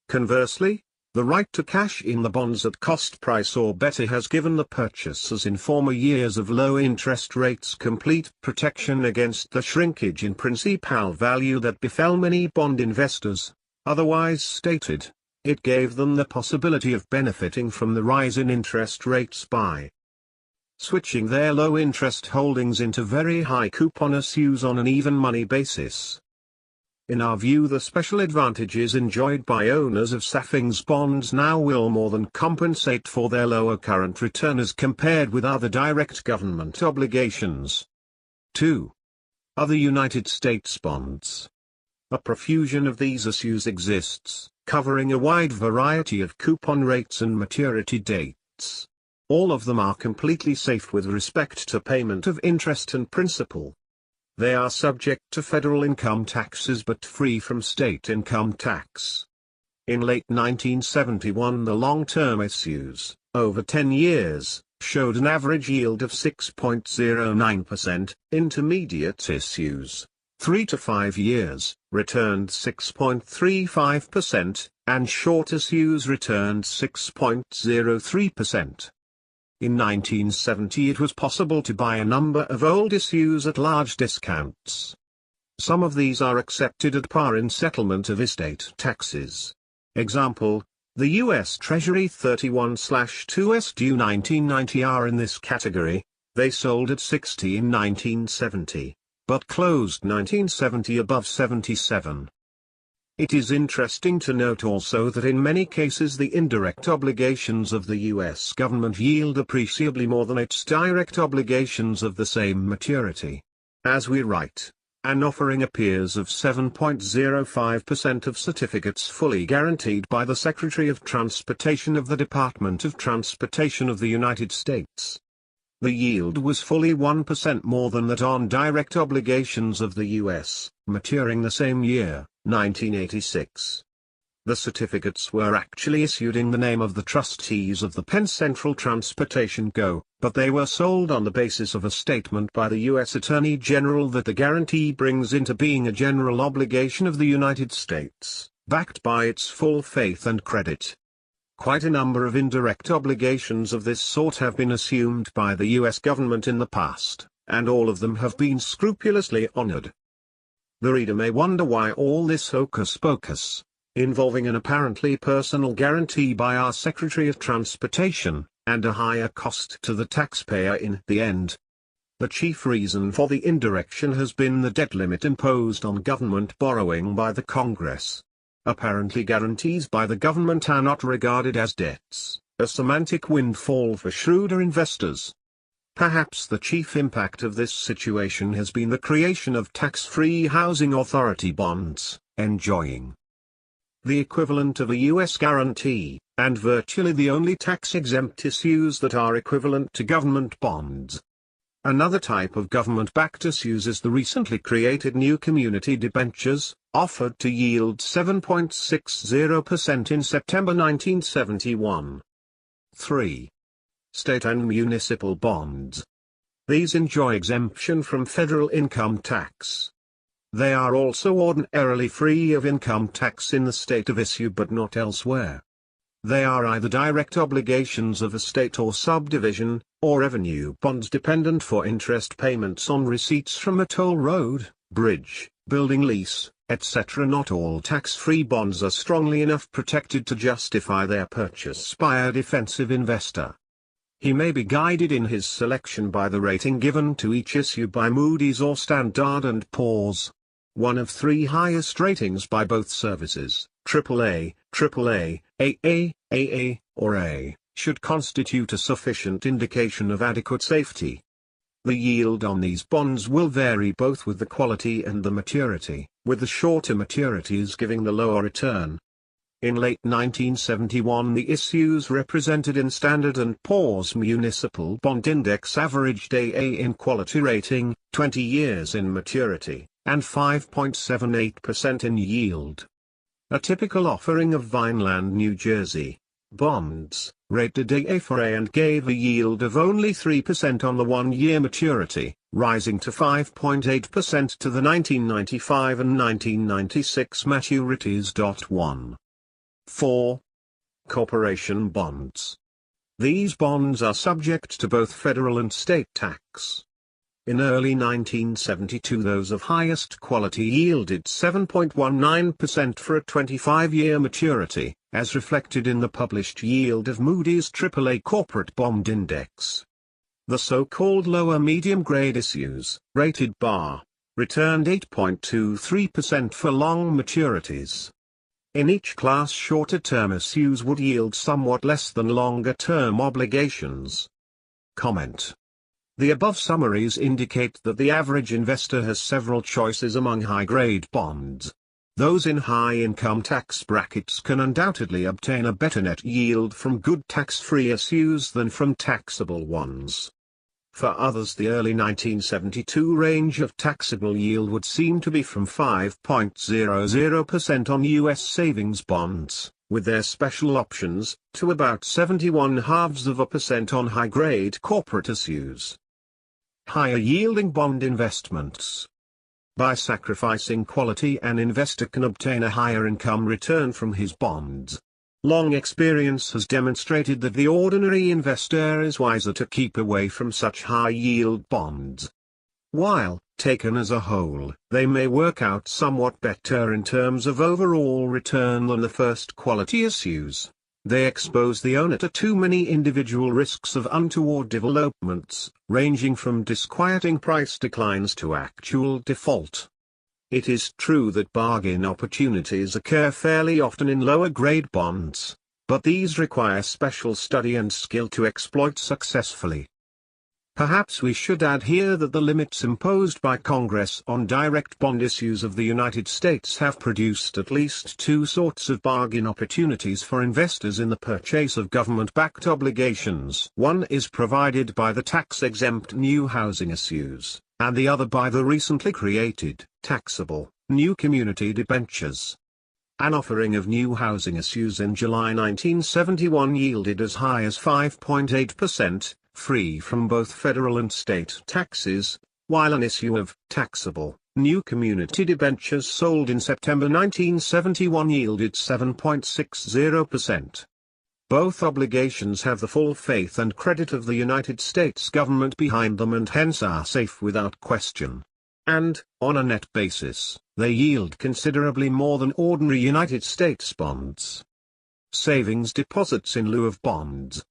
Speaker 1: Conversely, the right to cash in the bonds at cost price or better has given the purchasers in former years of low interest rates complete protection against the shrinkage in principal value that befell many bond investors. Otherwise stated, it gave them the possibility of benefiting from the rise in interest rates by switching their low interest holdings into very high coupon issues on an even money basis. In our view, the special advantages enjoyed by owners of savings bonds now will more than compensate for their lower current return as compared with other direct government obligations. 2. Other United States bonds. A profusion of these issues exists, covering a wide variety of coupon rates and maturity dates. All of them are completely safe with respect to payment of interest and principal. They are subject to federal income taxes but free from state income tax. In late 1971, the long-term issues, over 10 years, showed an average yield of 6.09%, intermediate issues, 3 to 5 years, returned 6.35%, and short issues returned 6.03%. In 1970 it was possible to buy a number of old issues at large discounts. Some of these are accepted at par in settlement of estate taxes. Example, the U.S. Treasury 31/2S due 1990 are in this category. They sold at 60 in 1970, but closed 1970 above 77. It is interesting to note also that in many cases the indirect obligations of the U.S. government yield appreciably more than its direct obligations of the same maturity. As we write, an offering appears of 7.05% of certificates fully guaranteed by the Secretary of Transportation of the Department of Transportation of the United States. The yield was fully 1% more than that on direct obligations of the U.S., maturing the same year, 1986. The certificates were actually issued in the name of the trustees of the Penn Central Transportation Co., but they were sold on the basis of a statement by the U.S. Attorney General that the guarantee brings into being a general obligation of the United States, backed by its full faith and credit. Quite a number of indirect obligations of this sort have been assumed by the U.S. government in the past, and all of them have been scrupulously honored. The reader may wonder why all this hocus-pocus, involving an apparently personal guarantee by our Secretary of Transportation, and a higher cost to the taxpayer in the end. The chief reason for the indirection has been the debt limit imposed on government borrowing by the Congress. Apparently guarantees by the government are not regarded as debts, a semantic windfall for shrewder investors. Perhaps the chief impact of this situation has been the creation of tax-free housing authority bonds, enjoying the equivalent of a U.S. guarantee, and virtually the only tax-exempt issues that are equivalent to government bonds. Another type of government-backed issues is the recently created new community debentures, offered to yield 7.60% in September 1971. 3. State and municipal bonds. These enjoy exemption from federal income tax. They are also ordinarily free of income tax in the state of issue but not elsewhere. They are either direct obligations of a state or subdivision, or revenue bonds dependent for interest payments on receipts from a toll road, bridge, building lease, etc. Not all tax-free bonds are strongly enough protected to justify their purchase by a defensive investor. He may be guided in his selection by the rating given to each issue by Moody's or Standard & Poor's. One of three highest ratings by both services, AAA, AA, or A, should constitute a sufficient indication of adequate safety. The yield on these bonds will vary both with the quality and the maturity, with the shorter maturities giving the lower return. In late 1971 the issues represented in Standard & Poor's Municipal Bond Index averaged AA in quality rating, 20 years in maturity, and 5.78% in yield. A typical offering of Vineland, New Jersey, bonds, rated AA for A and gave a yield of only 3% on the 1-year maturity, rising to 5.8% to the 1995 and 1996 maturities. 1. 4. Corporation bonds. These bonds are subject to both federal and state tax. In early 1972 those of highest quality yielded 7.19% for a 25-year maturity, as reflected in the published yield of Moody's AAA Corporate Bond Index. The so-called lower medium-grade issues, rated bar, returned 8.23% for long maturities. In each class shorter-term issues would yield somewhat less than longer-term obligations. Comment. The above summaries indicate that the average investor has several choices among high-grade bonds. Those in high-income tax brackets can undoubtedly obtain a better net yield from good tax-free issues than from taxable ones. For others the early 1972 range of taxable yield would seem to be from 5.00% on U.S. savings bonds, with their special options, to about 71.5% on high-grade corporate issues. Higher-yielding bond investments. By sacrificing quality, an investor can obtain a higher income return from his bonds. Long experience has demonstrated that the ordinary investor is wiser to keep away from such high-yield bonds. While, taken as a whole, they may work out somewhat better in terms of overall return than the first-quality issues, they expose the owner to too many individual risks of untoward developments, ranging from disquieting price declines to actual default. It is true that bargain opportunities occur fairly often in lower-grade bonds, but these require special study and skill to exploit successfully. Perhaps we should add here that the limits imposed by Congress on direct bond issues of the United States have produced at least two sorts of bargain opportunities for investors in the purchase of government-backed obligations. One is provided by the tax-exempt new housing issues, and the other by the recently created, taxable, new community debentures. An offering of new housing issues in July 1971 yielded as high as 5.8%, free from both federal and state taxes, while an issue of taxable, new community debentures sold in September 1971 yielded 7.60%. Both obligations have the full faith and credit of the United States government behind them and hence are safe without question. And, on a net basis, they yield considerably more than ordinary United States bonds. Savings deposits in lieu of bonds.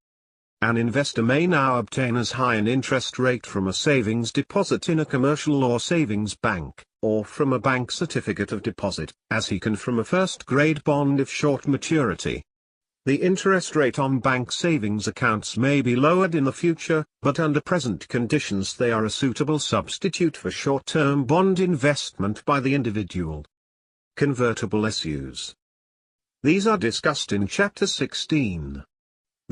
Speaker 1: An investor may now obtain as high an interest rate from a savings deposit in a commercial or savings bank, or from a bank certificate of deposit, as he can from a first-grade bond of short maturity. The interest rate on bank savings accounts may be lowered in the future, but under present conditions they are a suitable substitute for short-term bond investment by the individual. Convertible issues. These are discussed in Chapter 16.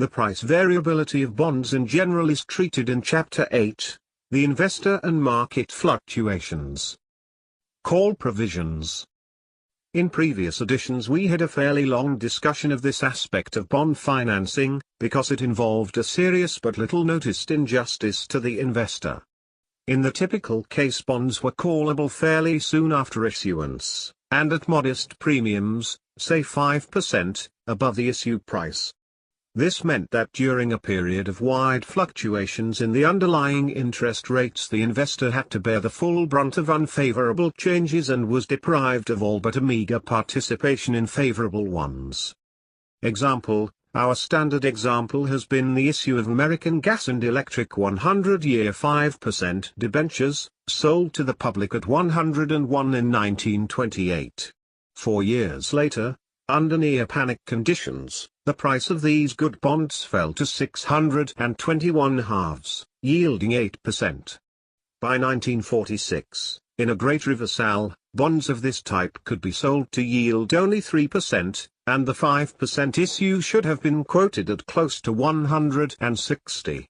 Speaker 1: The price variability of bonds in general is treated in Chapter 8. The investor and market fluctuations. Call provisions. In previous editions we had a fairly long discussion of this aspect of bond financing, because it involved a serious but little noticed injustice to the investor. In the typical case, bonds were callable fairly soon after issuance, and at modest premiums, say 5%, above the issue price. This meant that during a period of wide fluctuations in the underlying interest rates, the investor had to bear the full brunt of unfavorable changes and was deprived of all but a meager participation in favorable ones. Example: our standard example has been the issue of American Gas and Electric 100-year 5% debentures, sold to the public at 101 in 1928. 4 years later, under near-panic conditions, the price of these good bonds fell to 621 halves, yielding 8%. By 1946, in a great reversal, bonds of this type could be sold to yield only 3%, and the 5% issue should have been quoted at close to 160.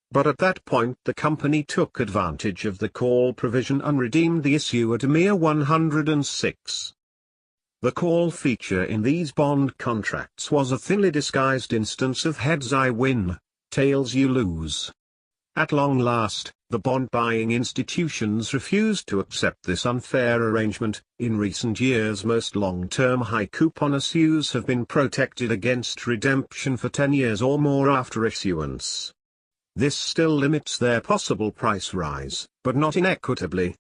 Speaker 1: But at that point the company took advantage of the call provision and redeemed the issue at a mere 106. The call feature in these bond contracts was a thinly disguised instance of heads I win, tails you lose. At long last, the bond-buying institutions refused to accept this unfair arrangement. In recent years most long-term high-coupon issues have been protected against redemption for 10 years or more after issuance. This still limits their possible price rise, but not inequitably.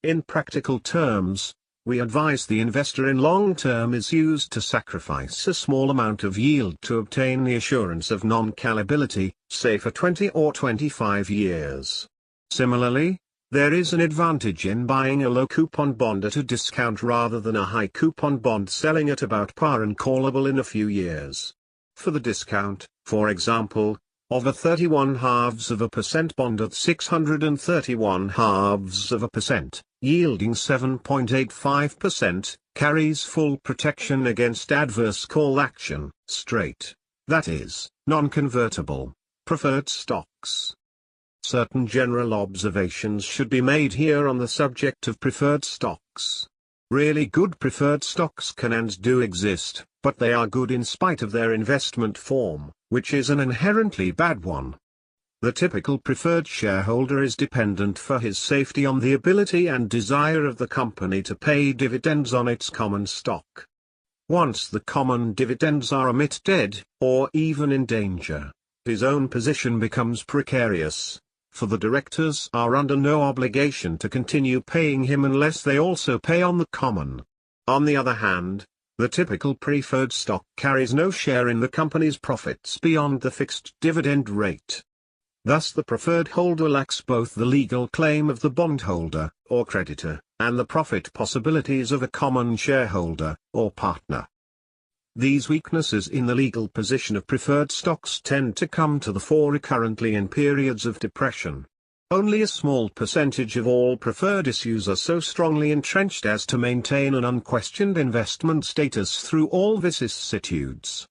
Speaker 1: In practical terms, we advise the investor in long-term issues to sacrifice a small amount of yield to obtain the assurance of non-callability, say for 20 or 25 years. Similarly, there is an advantage in buying a low-coupon bond at a discount rather than a high-coupon bond selling at about par and callable in a few years. For the discount, for example, of a 31/2% bond at 631/2%, yielding 7.85%, carries full protection against adverse call action, straight, that is, non-convertible, preferred stocks. Certain general observations should be made here on the subject of preferred stocks. Really good preferred stocks can and do exist, but they are good in spite of their investment form, which is an inherently bad one. The typical preferred shareholder is dependent for his safety on the ability and desire of the company to pay dividends on its common stock. Once the common dividends are omitted, or even in danger, his own position becomes precarious, for the directors are under no obligation to continue paying him unless they also pay on the common. On the other hand, the typical preferred stock carries no share in the company's profits beyond the fixed dividend rate. Thus the preferred holder lacks both the legal claim of the bondholder, or creditor, and the profit possibilities of a common shareholder, or partner. These weaknesses in the legal position of preferred stocks tend to come to the fore recurrently in periods of depression. Only a small percentage of all preferred issues are so strongly entrenched as to maintain an unquestioned investment status through all vicissitudes.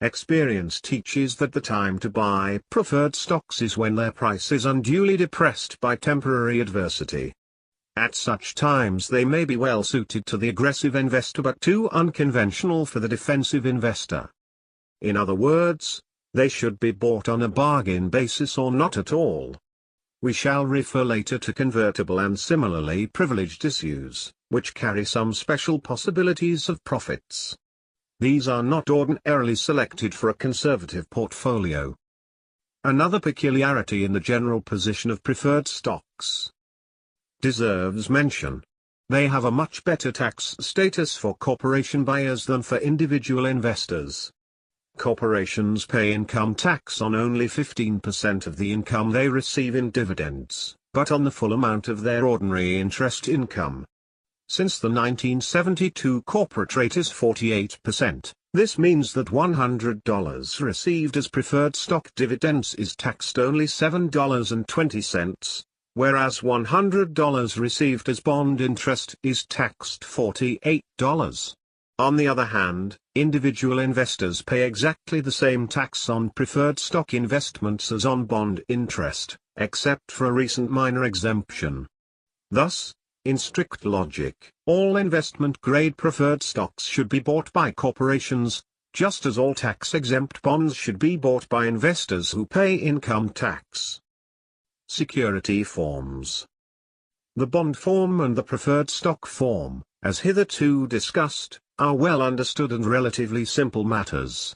Speaker 1: Experience teaches that the time to buy preferred stocks is when their price is unduly depressed by temporary adversity. At such times they may be well suited to the aggressive investor but too unconventional for the defensive investor. In other words, they should be bought on a bargain basis or not at all. We shall refer later to convertible and similarly privileged issues, which carry some special possibilities of profits. These are not ordinarily selected for a conservative portfolio. Another peculiarity in the general position of preferred stocks deserves mention. They have a much better tax status for corporation buyers than for individual investors. Corporations pay income tax on only 15% of the income they receive in dividends, but on the full amount of their ordinary interest income. Since the 1972 corporate rate is 48%, this means that $100 received as preferred stock dividends is taxed only $7.20, whereas $100 received as bond interest is taxed $48. On the other hand, individual investors pay exactly the same tax on preferred stock investments as on bond interest, except for a recent minor exemption. Thus, in strict logic, all investment-grade preferred stocks should be bought by corporations, just as all tax-exempt bonds should be bought by investors who pay income tax. Security forms. The bond form and the preferred stock form, as hitherto discussed, are well understood and relatively simple matters.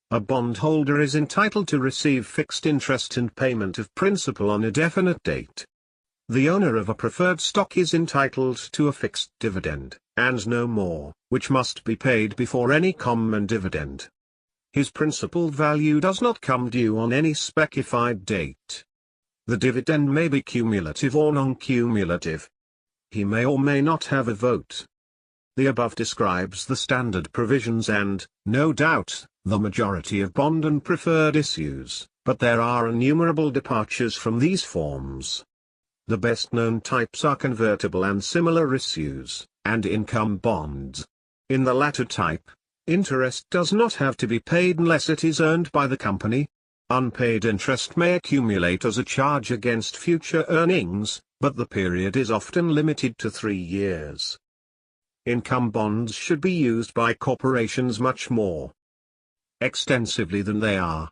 Speaker 1: A bondholder is entitled to receive fixed interest and payment of principal on a definite date. The owner of a preferred stock is entitled to a fixed dividend, and no more, which must be paid before any common dividend. His principal value does not come due on any specified date. The dividend may be cumulative or non-cumulative. He may or may not have a vote. The above describes the standard provisions and, no doubt, the majority of bond and preferred issues, but there are innumerable departures from these forms. The best-known types are convertible and similar issues, and income bonds. In the latter type, interest does not have to be paid unless it is earned by the company. Unpaid interest may accumulate as a charge against future earnings, but the period is often limited to 3 years. Income bonds should be used by corporations much more extensively than they are.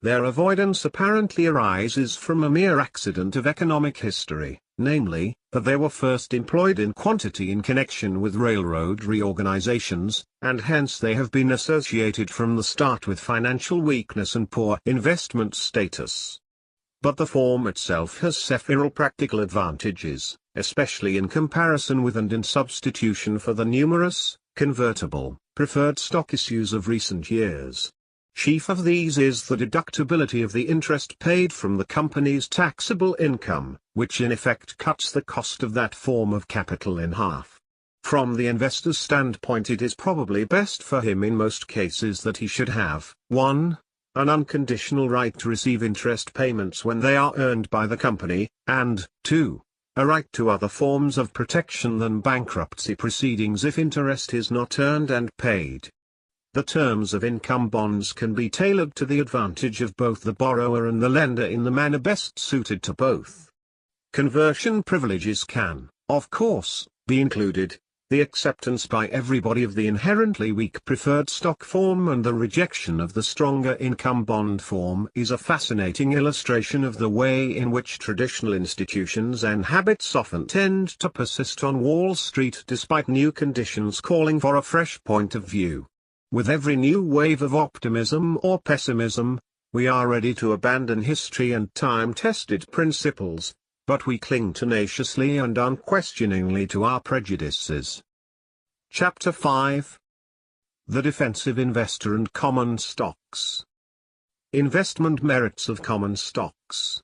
Speaker 1: Their avoidance apparently arises from a mere accident of economic history, namely, that they were first employed in quantity in connection with railroad reorganizations, and hence they have been associated from the start with financial weakness and poor investment status. But the form itself has several practical advantages, especially in comparison with and in substitution for the numerous, convertible, preferred stock issues of recent years. Chief of these is the deductibility of the interest paid from the company's taxable income, which in effect cuts the cost of that form of capital in half. From the investor's standpoint, it is probably best for him in most cases that he should have 1. An unconditional right to receive interest payments when they are earned by the company, and 2. A right to other forms of protection than bankruptcy proceedings if interest is not earned and paid. The terms of income bonds can be tailored to the advantage of both the borrower and the lender in the manner best suited to both. Conversion privileges can, of course, be included. The acceptance by everybody of the inherently weak preferred stock form and the rejection of the stronger income bond form is a fascinating illustration of the way in which traditional institutions and habits often tend to persist on Wall Street despite new conditions calling for a fresh point of view. With every new wave of optimism or pessimism, we are ready to abandon history and time-tested principles, but we cling tenaciously and unquestioningly to our prejudices. Chapter 5. The Defensive Investor and Common Stocks. Investment Merits of Common Stocks.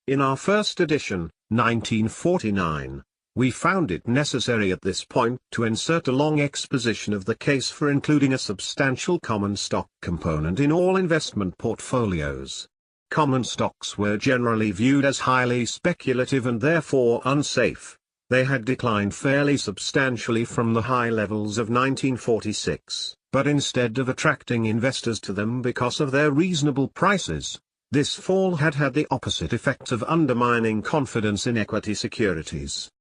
Speaker 1: In our first edition, 1949, we found it necessary at this point to insert a long exposition of the case for including a substantial common stock component in all investment portfolios. Common stocks were generally viewed as highly speculative and therefore unsafe. They had declined fairly substantially from the high levels of 1946, but instead of attracting investors to them because of their reasonable prices, this fall had had the opposite effect of undermining confidence in equity securities.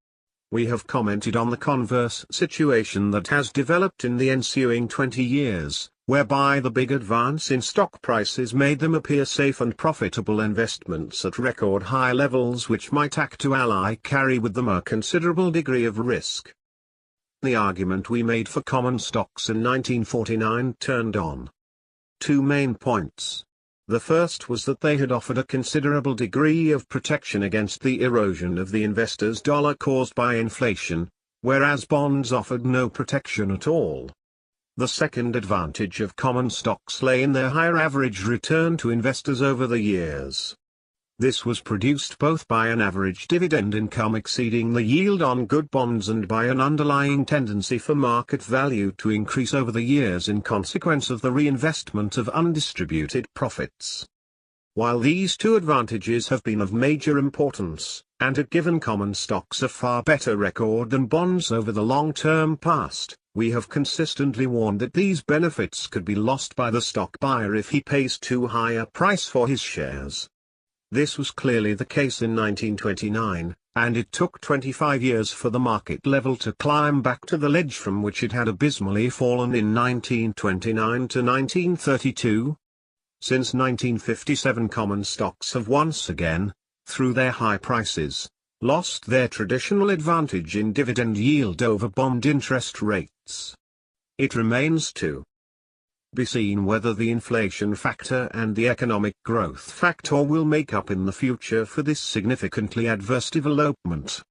Speaker 1: We have commented on the converse situation that has developed in the ensuing 20 years, whereby the big advance in stock prices made them appear safe and profitable investments at record high levels which might actually carry with them a considerable degree of risk. The argument we made for common stocks in 1949 turned on 2 main points. The first was that they had offered a considerable degree of protection against the erosion of the investor's dollar caused by inflation, whereas bonds offered no protection at all. The second advantage of common stocks lay in their higher average return to investors over the years. This was produced both by an average dividend income exceeding the yield on good bonds and by an underlying tendency for market value to increase over the years in consequence of the reinvestment of undistributed profits. While these 2 advantages have been of major importance, and have given common stocks a far better record than bonds over the long-term past, We have consistently warned that these benefits could be lost by the stock buyer if he pays too high a price for his shares. This was clearly the case in 1929, and it took 25 years for the market level to climb back to the ledge from which it had abysmally fallen in 1929 to 1932. Since 1957, common stocks have once again, through their high prices, lost their traditional advantage in dividend yield over bond interest rates. It remains to be seen whether the inflation factor and the economic growth factor will make up in the future for this significantly adverse development.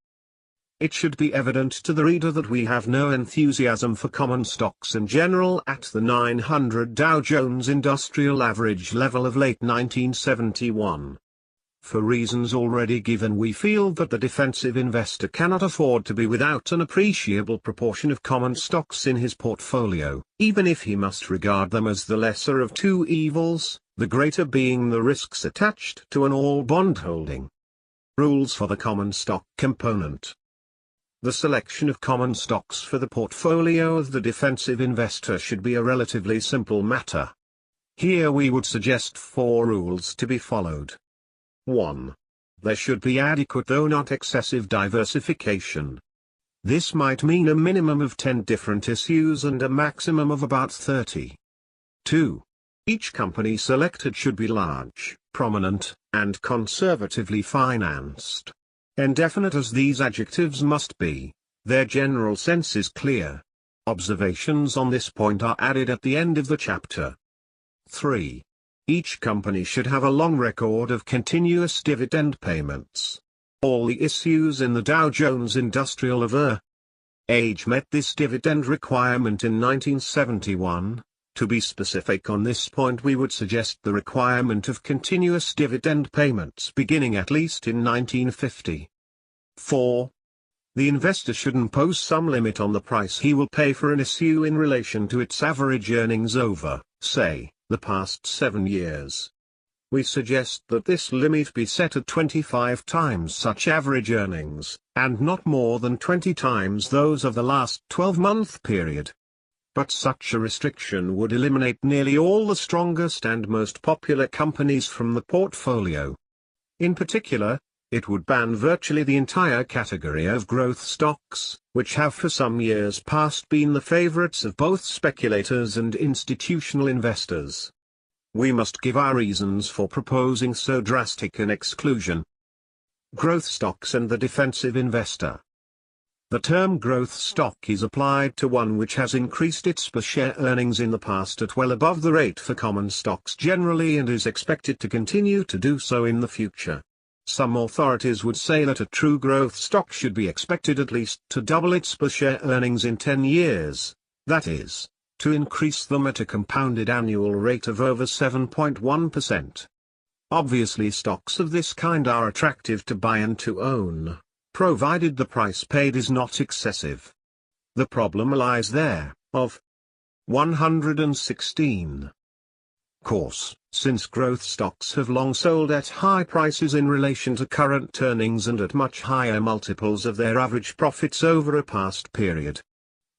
Speaker 1: It should be evident to the reader that we have no enthusiasm for common stocks in general at the 900 Dow Jones Industrial Average level of late 1971. For reasons already given, we feel that the defensive investor cannot afford to be without an appreciable proportion of common stocks in his portfolio, even if he must regard them as the lesser of two evils, the greater being the risks attached to an all-bond holding. Rules for the common stock component. The selection of common stocks for the portfolio of the defensive investor should be a relatively simple matter. Here we would suggest 4 rules to be followed. 1. There should be adequate though not excessive diversification. This might mean a minimum of 10 different issues and a maximum of about 30. 2. Each company selected should be large, prominent, and conservatively financed. Indefinite as these adjectives must be, their general sense is clear. Observations on this point are added at the end of the chapter. 3. Each company should have a long record of continuous dividend payments. All the issues in the Dow Jones Industrial Average met this dividend requirement in 1971. To be specific on this point, we would suggest the requirement of continuous dividend payments beginning at least in 1950. 4. The investor should impose some limit on the price he will pay for an issue in relation to its average earnings over, say, the past 7 years. We suggest that this limit be set at 25 times such average earnings, and not more than 20 times those of the last 12-month period. But such a restriction would eliminate nearly all the strongest and most popular companies from the portfolio. In particular, it would ban virtually the entire category of growth stocks, which have for some years past been the favorites of both speculators and institutional investors. We must give our reasons for proposing so drastic an exclusion. Growth stocks and the defensive investor. The term growth stock is applied to one which has increased its per share earnings in the past at well above the rate for common stocks generally and is expected to continue to do so in the future. Some authorities would say that a true growth stock should be expected at least to double its per share earnings in 10 years, that is, to increase them at a compounded annual rate of over 7.1%. Obviously, stocks of this kind are attractive to buy and to own, provided the price paid is not excessive. The problem lies there, of 116. Course, since growth stocks have long sold at high prices in relation to current earnings and at much higher multiples of their average profits over a past period.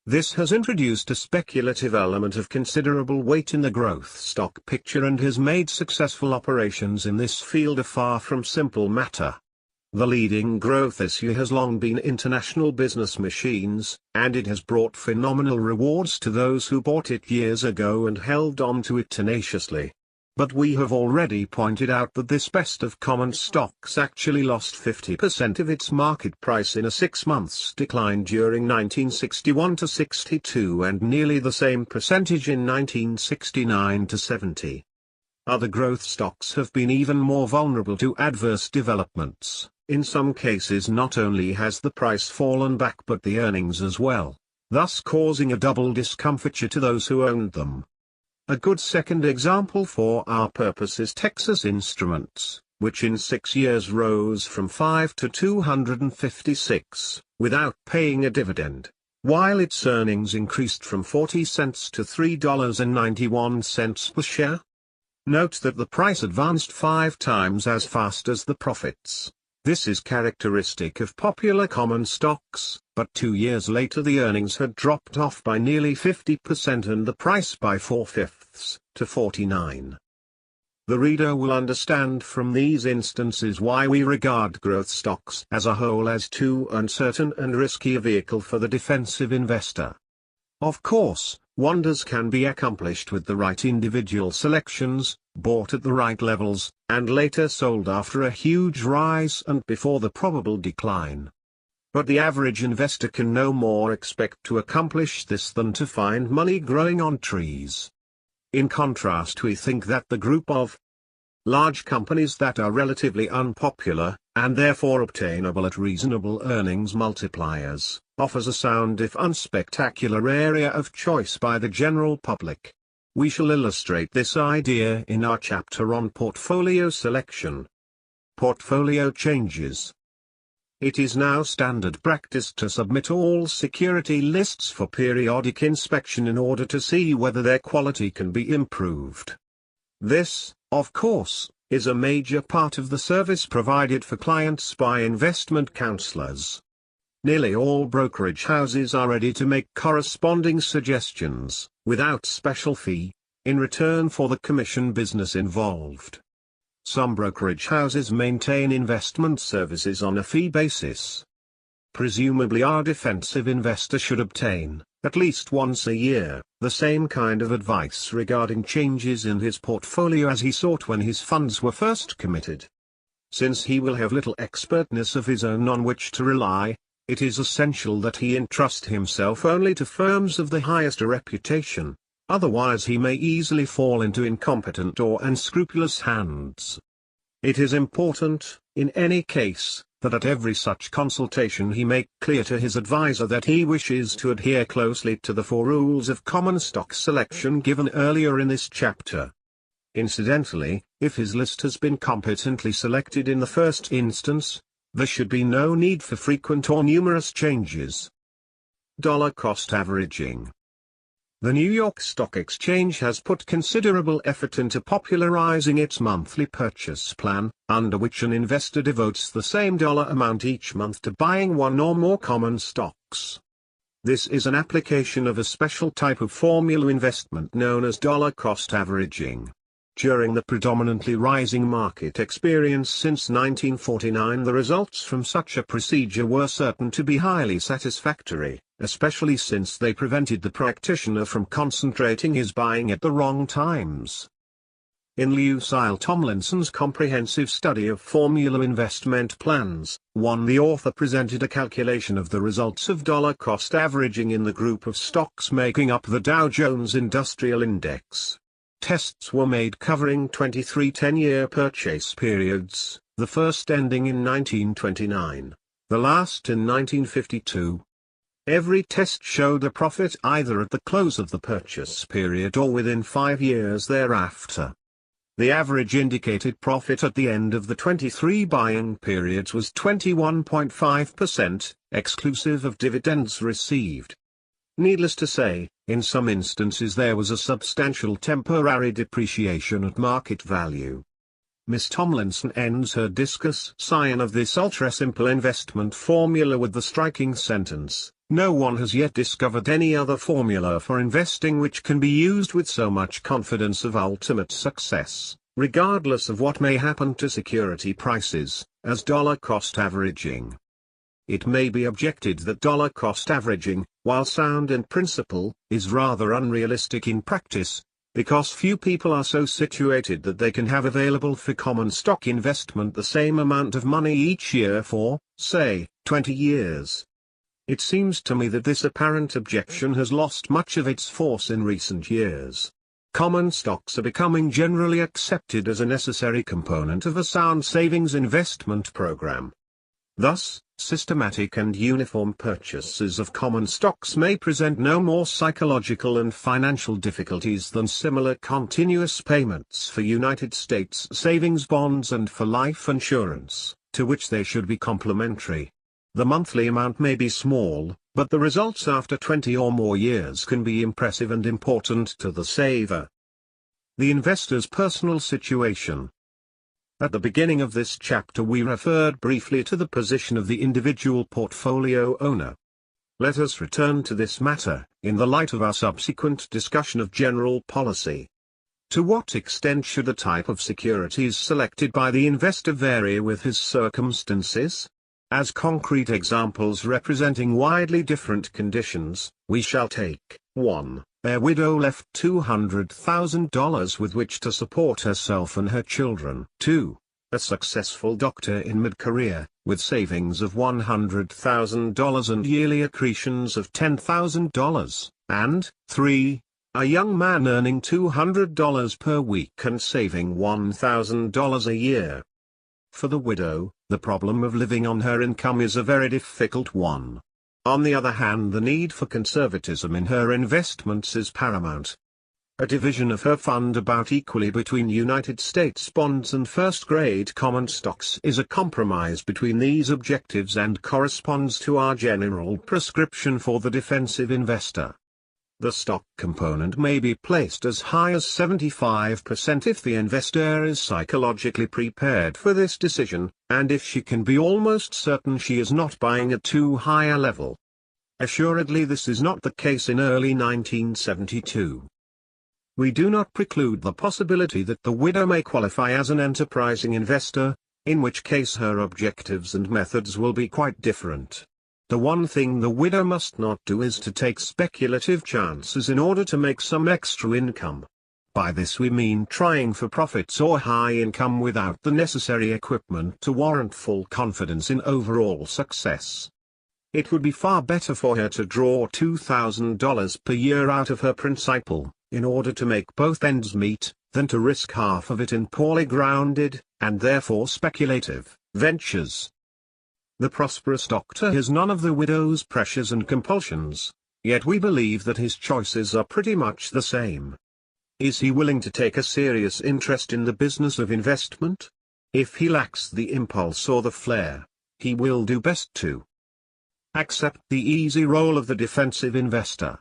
Speaker 1: This has introduced a speculative element of considerable weight in the growth stock picture and has made successful operations in this field a far from simple matter. The leading growth issue has long been international business machines, and it has brought phenomenal rewards to those who bought it years ago and held on to it tenaciously. But we have already pointed out that this best of common stocks actually lost 50% of its market price in a 6 months decline during 1961 to 62 and nearly the same percentage in 1969 to 70. Other growth stocks have been even more vulnerable to adverse developments. In some cases not only has the price fallen back but the earnings as well, thus causing a double discomfiture to those who owned them. A good second example for our purpose is Texas Instruments, which in 6 years rose from 5 to 256, without paying a dividend, while its earnings increased from 40 cents to $3.91 per share. Note that the price advanced 5 times as fast as the profits. This is characteristic of popular common stocks, but 2 years later the earnings had dropped off by nearly 50% and the price by 4/5 to 49. The reader will understand from these instances why we regard growth stocks as a whole as too uncertain and risky a vehicle for the defensive investor. Of course, wonders can be accomplished with the right individual selections, bought at the right levels, and later sold after a huge rise and before the probable decline. But the average investor can no more expect to accomplish this than to find money growing on trees. In contrast, we think that the group of large companies that are relatively unpopular, and therefore obtainable at reasonable earnings multipliers, offers a sound if unspectacular area of choice by the general public. We shall illustrate this idea in our chapter on portfolio selection. Portfolio changes. It is now standard practice to submit all security lists for periodic inspection in order to see whether their quality can be improved. This, of course, is a major part of the service provided for clients by investment counselors. Nearly all brokerage houses are ready to make corresponding suggestions, without special fee, in return for the commission business involved. Some brokerage houses maintain investment services on a fee basis. Presumably our defensive investor should obtain, at least once a year, the same kind of advice regarding changes in his portfolio as he sought when his funds were first committed. Since he will have little expertness of his own on which to rely, it is essential that he entrust himself only to firms of the highest reputation, otherwise he may easily fall into incompetent or unscrupulous hands. It is important, in any case, that at every such consultation he make clear to his advisor that he wishes to adhere closely to the 4 rules of common stock selection given earlier in this chapter. Incidentally, if his list has been competently selected in the first instance, there should be no need for frequent or numerous changes. Dollar cost averaging. The New York Stock Exchange has put considerable effort into popularizing its monthly purchase plan, under which an investor devotes the same dollar amount each month to buying one or more common stocks. This is an application of a special type of formula investment known as dollar cost averaging. During the predominantly rising market experience since 1949, the results from such a procedure were certain to be highly satisfactory, especially since they prevented the practitioner from concentrating his buying at the wrong times. In Lucille Tomlinson's comprehensive study of formula investment plans, the author presented a calculation of the results of dollar cost averaging in the group of stocks making up the Dow Jones Industrial Index. Tests were made covering 23 10-year purchase periods, the first ending in 1929, the last in 1952. Every test showed a profit either at the close of the purchase period or within 5 years thereafter. The average indicated profit at the end of the 23 buying periods was 21.5%, exclusive of dividends received. Needless to say, in some instances there was a substantial temporary depreciation at market value. Miss Tomlinson ends her discussion of this ultra-simple investment formula with the striking sentence, "No one has yet discovered any other formula for investing which can be used with so much confidence of ultimate success, regardless of what may happen to security prices, as dollar cost averaging." It may be objected that dollar cost averaging, while sound in principle, is rather unrealistic in practice, because few people are so situated that they can have available for common stock investment the same amount of money each year for, say, 20 years. It seems to me that this apparent objection has lost much of its force in recent years. Common stocks are becoming generally accepted as a necessary component of a sound savings investment program. Thus, systematic and uniform purchases of common stocks may present no more psychological and financial difficulties than similar continuous payments for United States savings bonds and for life insurance, to which they should be complementary. The monthly amount may be small, but the results after 20 or more years can be impressive and important to the saver. The investor's personal situation. At the beginning of this chapter we referred briefly to the position of the individual portfolio owner. Let us return to this matter, in the light of our subsequent discussion of general policy. To what extent should the type of securities selected by the investor vary with his circumstances? As concrete examples representing widely different conditions, we shall take 1. A widow left $200,000 with which to support herself and her children. 2. A successful doctor in mid-career, with savings of $100,000 and yearly accretions of $10,000. And 3. A young man earning $200 per week and saving $1,000 a year. For the widow, the problem of living on her income is a very difficult one. On the other hand, the need for conservatism in her investments is paramount. A division of her fund about equally between United States bonds and first-grade common stocks is a compromise between these objectives and corresponds to our general prescription for the defensive investor. The stock component may be placed as high as 75% if the investor is psychologically prepared for this decision, and if she can be almost certain she is not buying at too high a level. Assuredly, this is not the case in early 1972. We do not preclude the possibility that the widow may qualify as an enterprising investor, in which case her objectives and methods will be quite different. The one thing the widow must not do is to take speculative chances in order to make some extra income. By this we mean trying for profits or high income without the necessary equipment to warrant full confidence in overall success. It would be far better for her to draw $2,000 per year out of her principal, in order to make both ends meet, than to risk half of it in poorly grounded, and therefore speculative, ventures. The prosperous doctor has none of the widow's pressures and compulsions, yet we believe that his choices are pretty much the same. Is he willing to take a serious interest in the business of investment? If he lacks the impulse or the flair, he will do best to accept the easy role of the defensive investor.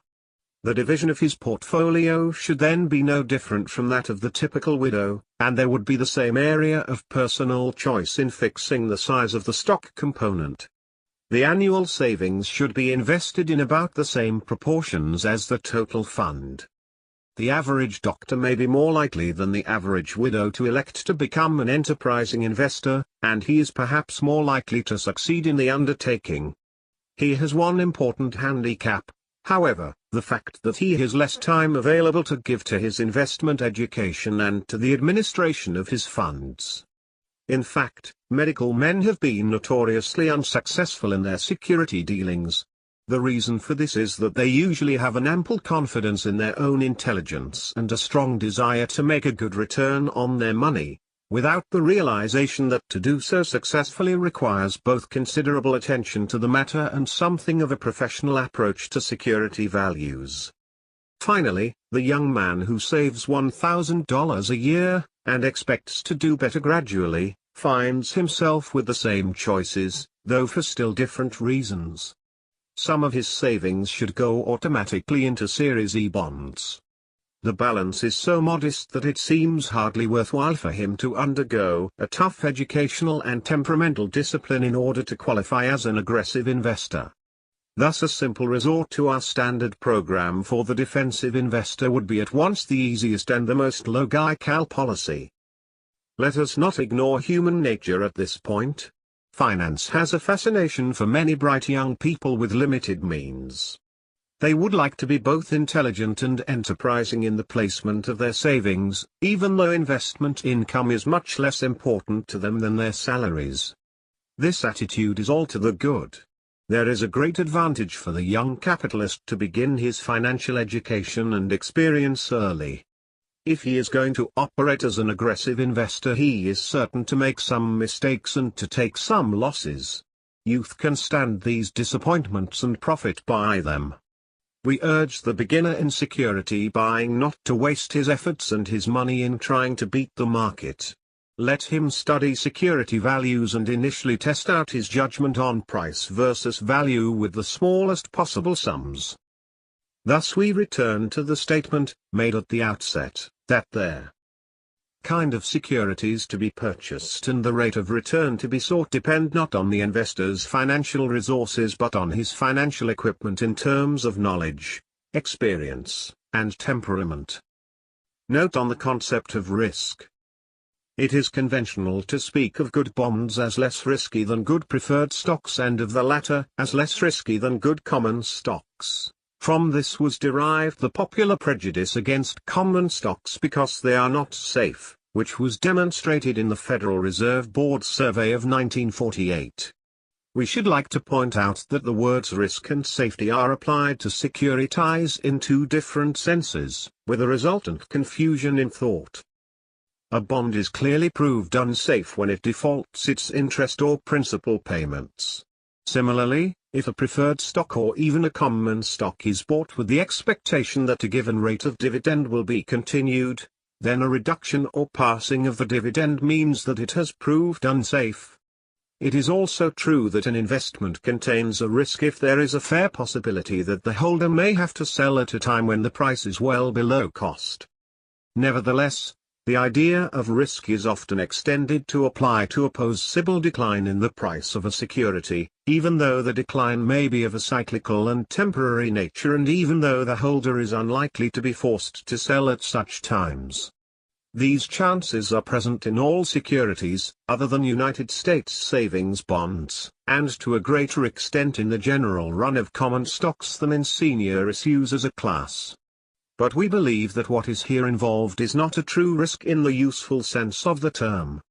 Speaker 1: The division of his portfolio should then be no different from that of the typical widow, and there would be the same area of personal choice in fixing the size of the stock component. The annual savings should be invested in about the same proportions as the total fund. The average doctor may be more likely than the average widow to elect to become an enterprising investor, and he is perhaps more likely to succeed in the undertaking. He has one important handicap, however, the fact that he has less time available to give to his investment education and to the administration of his funds. In fact, medical men have been notoriously unsuccessful in their security dealings. The reason for this is that they usually have an ample confidence in their own intelligence and a strong desire to make a good return on their money, without the realization that to do so successfully requires both considerable attention to the matter and something of a professional approach to security values. Finally, the young man who saves $1,000 a year, and expects to do better gradually, finds himself with the same choices, though for still different reasons. Some of his savings should go automatically into Series E bonds. The balance is so modest that it seems hardly worthwhile for him to undergo a tough educational and temperamental discipline in order to qualify as an aggressive investor. Thus a simple resort to our standard program for the defensive investor would be at once the easiest and the most logical policy. Let us not ignore human nature at this point. Finance has a fascination for many bright young people with limited means. They would like to be both intelligent and enterprising in the placement of their savings, even though investment income is much less important to them than their salaries. This attitude is all to the good. There is a great advantage for the young capitalist to begin his financial education and experience early. If he is going to operate as an aggressive investor, he is certain to make some mistakes and to take some losses. Youth can stand these disappointments and profit by them. We urge the beginner in security buying not to waste his efforts and his money in trying to beat the market. Let him study security values and initially test out his judgment on price versus value with the smallest possible sums. Thus we return to the statement, made at the outset, that there kind of securities to be purchased and the rate of return to be sought depend not on the investor's financial resources but on his financial equipment in terms of knowledge, experience, and temperament. Note on the concept of risk. It is conventional to speak of good bonds as less risky than good preferred stocks and of the latter as less risky than good common stocks. From this was derived the popular prejudice against common stocks because they are not safe, which was demonstrated in the Federal Reserve Board survey of 1948. We should like to point out that the words risk and safety are applied to securities in two different senses, with a resultant confusion in thought. A bond is clearly proved unsafe when it defaults its interest or principal payments. Similarly, if a preferred stock or even a common stock is bought with the expectation that a given rate of dividend will be continued, then a reduction or passing of the dividend means that it has proved unsafe. It is also true that an investment contains a risk if there is a fair possibility that the holder may have to sell at a time when the price is well below cost. Nevertheless, the idea of risk is often extended to apply to a possible decline in the price of a security, even though the decline may be of a cyclical and temporary nature and even though the holder is unlikely to be forced to sell at such times. These chances are present in all securities, other than United States savings bonds, and to a greater extent in the general run of common stocks than in senior issues as a class. But we believe that what is here involved is not a true risk in the useful sense of the term.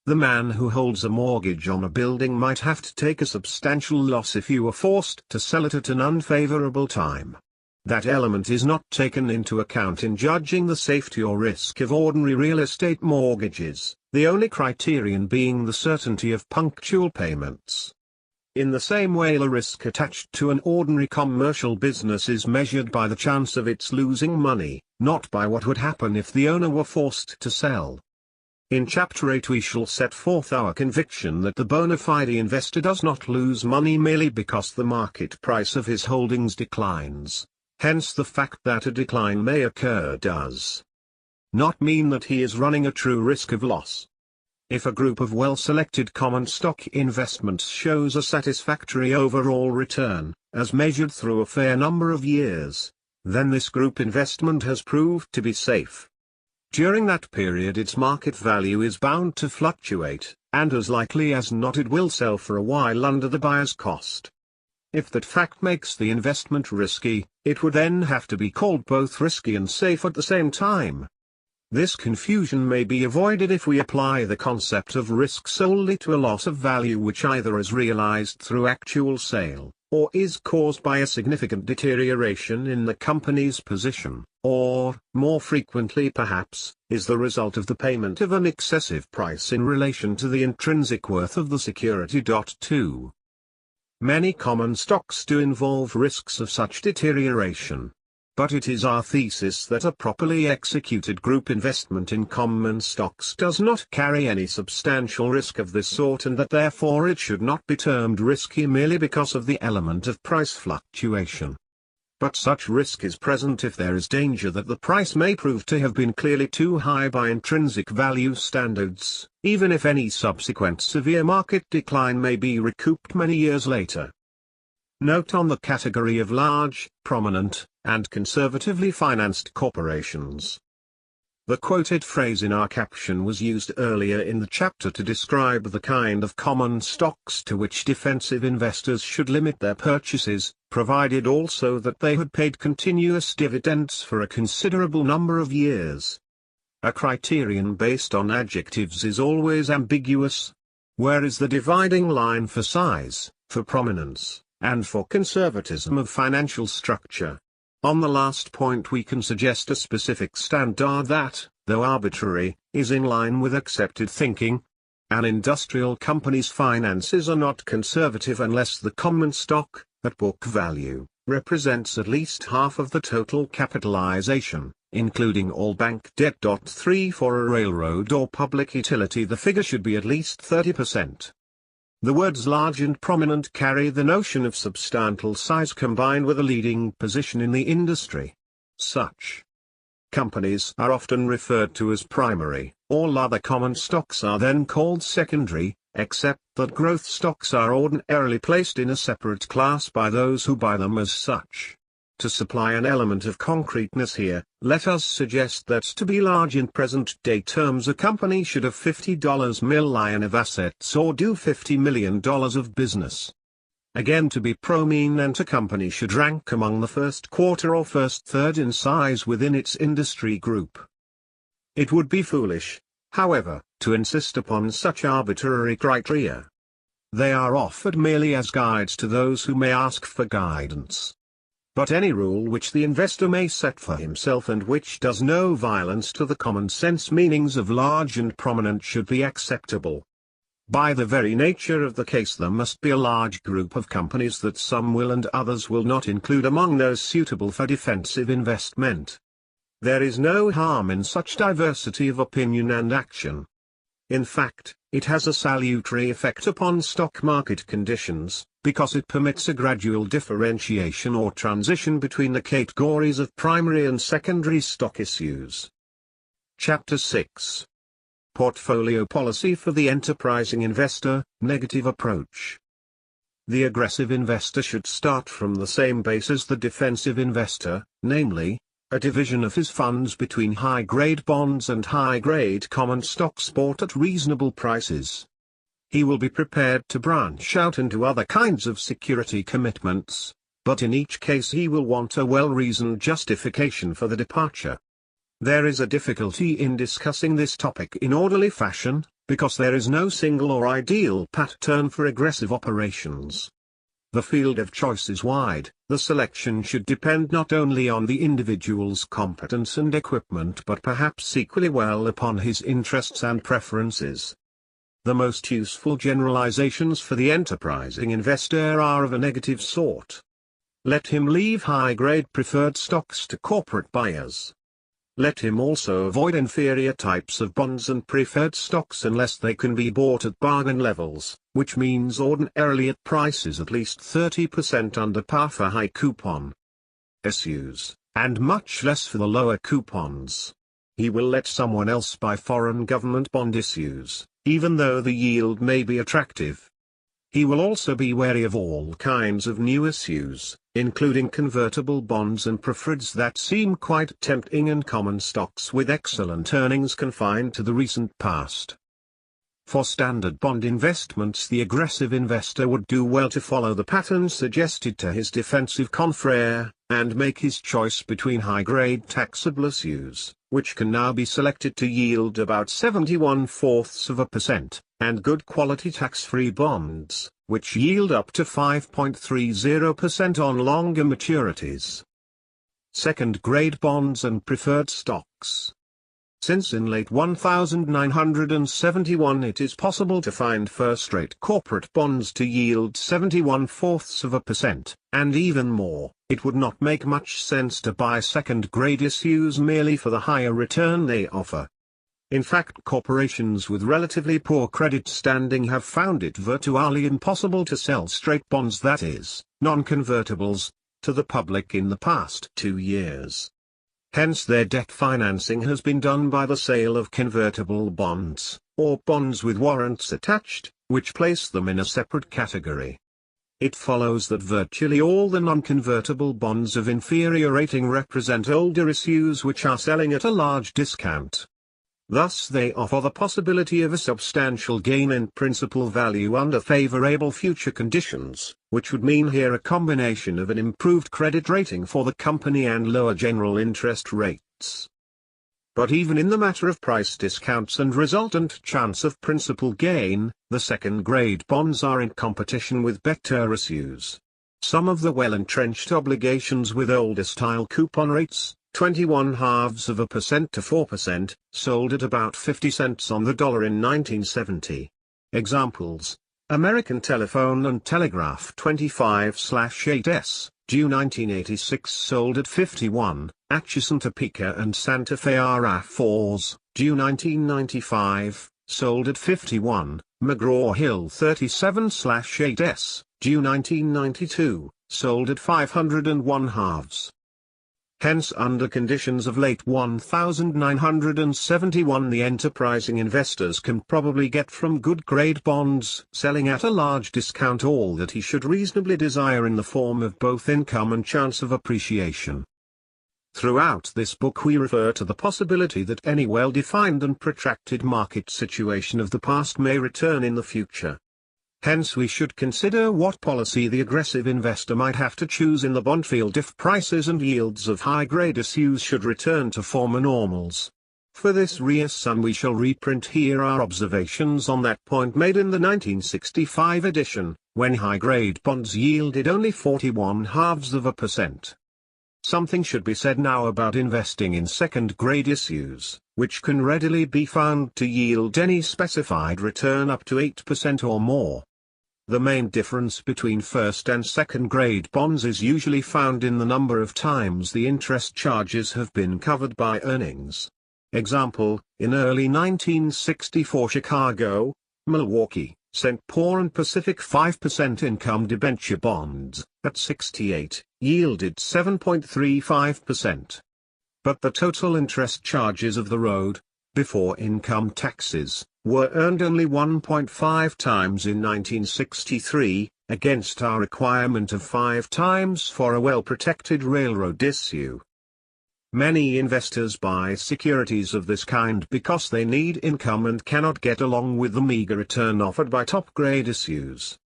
Speaker 1: The man who holds a mortgage on a building might have to take a substantial loss if you were forced to sell it at an unfavorable time. That element is not taken into account in judging the safety or risk of ordinary real estate mortgages, the only criterion being the certainty of punctual payments. In the same way, the risk attached to an ordinary commercial business is measured by the chance of its losing money, not by what would happen if the owner were forced to sell. In Chapter 8 we shall set forth our conviction that the bona fide investor does not lose money merely because the market price of his holdings declines. Hence the fact that a decline may occur does not mean that he is running a true risk of loss. If a group of well-selected common stock investments shows a satisfactory overall return, as measured through a fair number of years, then this group investment has proved to be safe. During that period its market value is bound to fluctuate, and as likely as not it will sell for a while under the buyer's cost. If that fact makes the investment risky, it would then have to be called both risky and safe at the same time. This confusion may be avoided if we apply the concept of risk solely to a loss of value which either is realized through actual sale, or is caused by a significant deterioration in the company's position, or, more frequently perhaps, is the result of the payment of an excessive price in relation to the intrinsic worth of the security. 2. Many common stocks do involve risks of such deterioration. But it is our thesis that a properly executed group investment in common stocks does not carry any substantial risk of this sort and that therefore it should not be termed risky merely because of the element of price fluctuation. But such risk is present if there is danger that the price may prove to have been clearly too high by intrinsic value standards, even if any subsequent severe market decline may be recouped many years later. Note on the category of large, prominent, and conservatively financed corporations. The quoted phrase in our caption was used earlier in the chapter to describe the kind of common stocks to which defensive investors should limit their purchases, provided also that they had paid continuous dividends for a considerable number of years. A criterion based on adjectives is always ambiguous. Where is the dividing line for size, for prominence, and for conservatism of financial structure? On the last point we can suggest a specific standard that, though arbitrary, is in line with accepted thinking. An industrial company's finances are not conservative unless the common stock, at book value, represents at least half of the total capitalization, including all bank debt. 3 For a railroad or public utility the figure should be at least 30%. The words large and prominent carry the notion of substantial size combined with a leading position in the industry. Such Companies are often referred to as primary. All other common stocks are then called secondary, except that growth stocks are ordinarily placed in a separate class by those who buy them as such. To supply an element of concreteness here, let us suggest that to be large in present-day terms a company should have $50 million of assets or do $50 million of business. Again, to be prominent, a company should rank among the first quarter or first third in size within its industry group. It would be foolish, however, to insist upon such arbitrary criteria. They are offered merely as guides to those who may ask for guidance. But any rule which the investor may set for himself and which does no violence to the common sense meanings of large and prominent should be acceptable. By the very nature of the case, there must be a large group of companies that some will and others will not include among those suitable for defensive investment. There is no harm in such diversity of opinion and action. In fact, it has a salutary effect upon stock market conditions, because it permits a gradual differentiation or transition between the categories of primary and secondary stock issues. Chapter 6. Portfolio Policy for the Enterprising Investor, Negative Approach. The aggressive investor should start from the same base as the defensive investor, namely, a division of his funds between high-grade bonds and high-grade common stocks bought at reasonable prices. He will be prepared to branch out into other kinds of security commitments, but in each case he will want a well-reasoned justification for the departure. There is a difficulty in discussing this topic in orderly fashion, because there is no single or ideal pattern for aggressive operations. The field of choice is wide. The selection should depend not only on the individual's competence and equipment but perhaps equally well upon his interests and preferences. The most useful generalizations for the enterprising investor are of a negative sort. Let him leave high-grade preferred stocks to corporate buyers. Let him also avoid inferior types of bonds and preferred stocks unless they can be bought at bargain levels, which means ordinarily at prices at least 30% under par for high coupon issues, and much less for the lower coupons. He will let someone else buy foreign government bond issues, even though the yield may be attractive. He will also be wary of all kinds of new issues, including convertible bonds and preferreds that seem quite tempting, and common stocks with excellent earnings confined to the recent past. For standard bond investments, the aggressive investor would do well to follow the pattern suggested to his defensive confrère, and make his choice between high-grade taxable issues, which can now be selected to yield about 71/4%, and good quality tax-free bonds, which yield up to 5.30% on longer maturities. Second-grade bonds and preferred stocks. Since in late 1971 it is possible to find first-rate corporate bonds to yield 71/4%, and even more, it would not make much sense to buy second-grade issues merely for the higher return they offer. In fact, corporations with relatively poor credit standing have found it virtually impossible to sell straight bonds, that is, non-convertibles, to the public in the past 2 years. Hence their debt financing has been done by the sale of convertible bonds, or bonds with warrants attached, which place them in a separate category. It follows that virtually all the non-convertible bonds of inferior rating represent older issues which are selling at a large discount. Thus they offer the possibility of a substantial gain in principal value under favorable future conditions, which would mean here a combination of an improved credit rating for the company and lower general interest rates. But even in the matter of price discounts and resultant chance of principal gain, the second-grade bonds are in competition with better issues. Some of the well-entrenched obligations with older-style coupon rates, 21/2% to 4%, sold at about 50 cents on the dollar in 1970. Examples: American Telephone and Telegraph 25/8s, due 1986, sold at 51, Atchison Topeka and Santa Fe RA4s, due 1995, sold at 51, McGraw-Hill 37/8s, due 1992, sold at 501 halves. Hence, under conditions of late 1971, the enterprising investors can probably get from good grade bonds selling at a large discount all that he should reasonably desire in the form of both income and chance of appreciation. Throughout this book we refer to the possibility that any well-defined and protracted market situation of the past may return in the future. Hence we should consider what policy the aggressive investor might have to choose in the bond field if prices and yields of high-grade issues should return to former normals. For this reason we shall reprint here our observations on that point made in the 1965 edition, when high-grade bonds yielded only 41/2%. Something should be said now about investing in second-grade issues, which can readily be found to yield any specified return up to 8% or more. The main difference between first and second-grade bonds is usually found in the number of times the interest charges have been covered by earnings. Example, in early 1964 Chicago, Milwaukee, St. Paul and Pacific 5% income debenture bonds, at 68, yielded 7.35%. But the total interest charges of the road, before income taxes, were earned only 1.5 times in 1963, against our requirement of 5 times for a well-protected railroad issue. Many investors buy securities of this kind because they need income and cannot get along with the meager return offered by top-grade issues.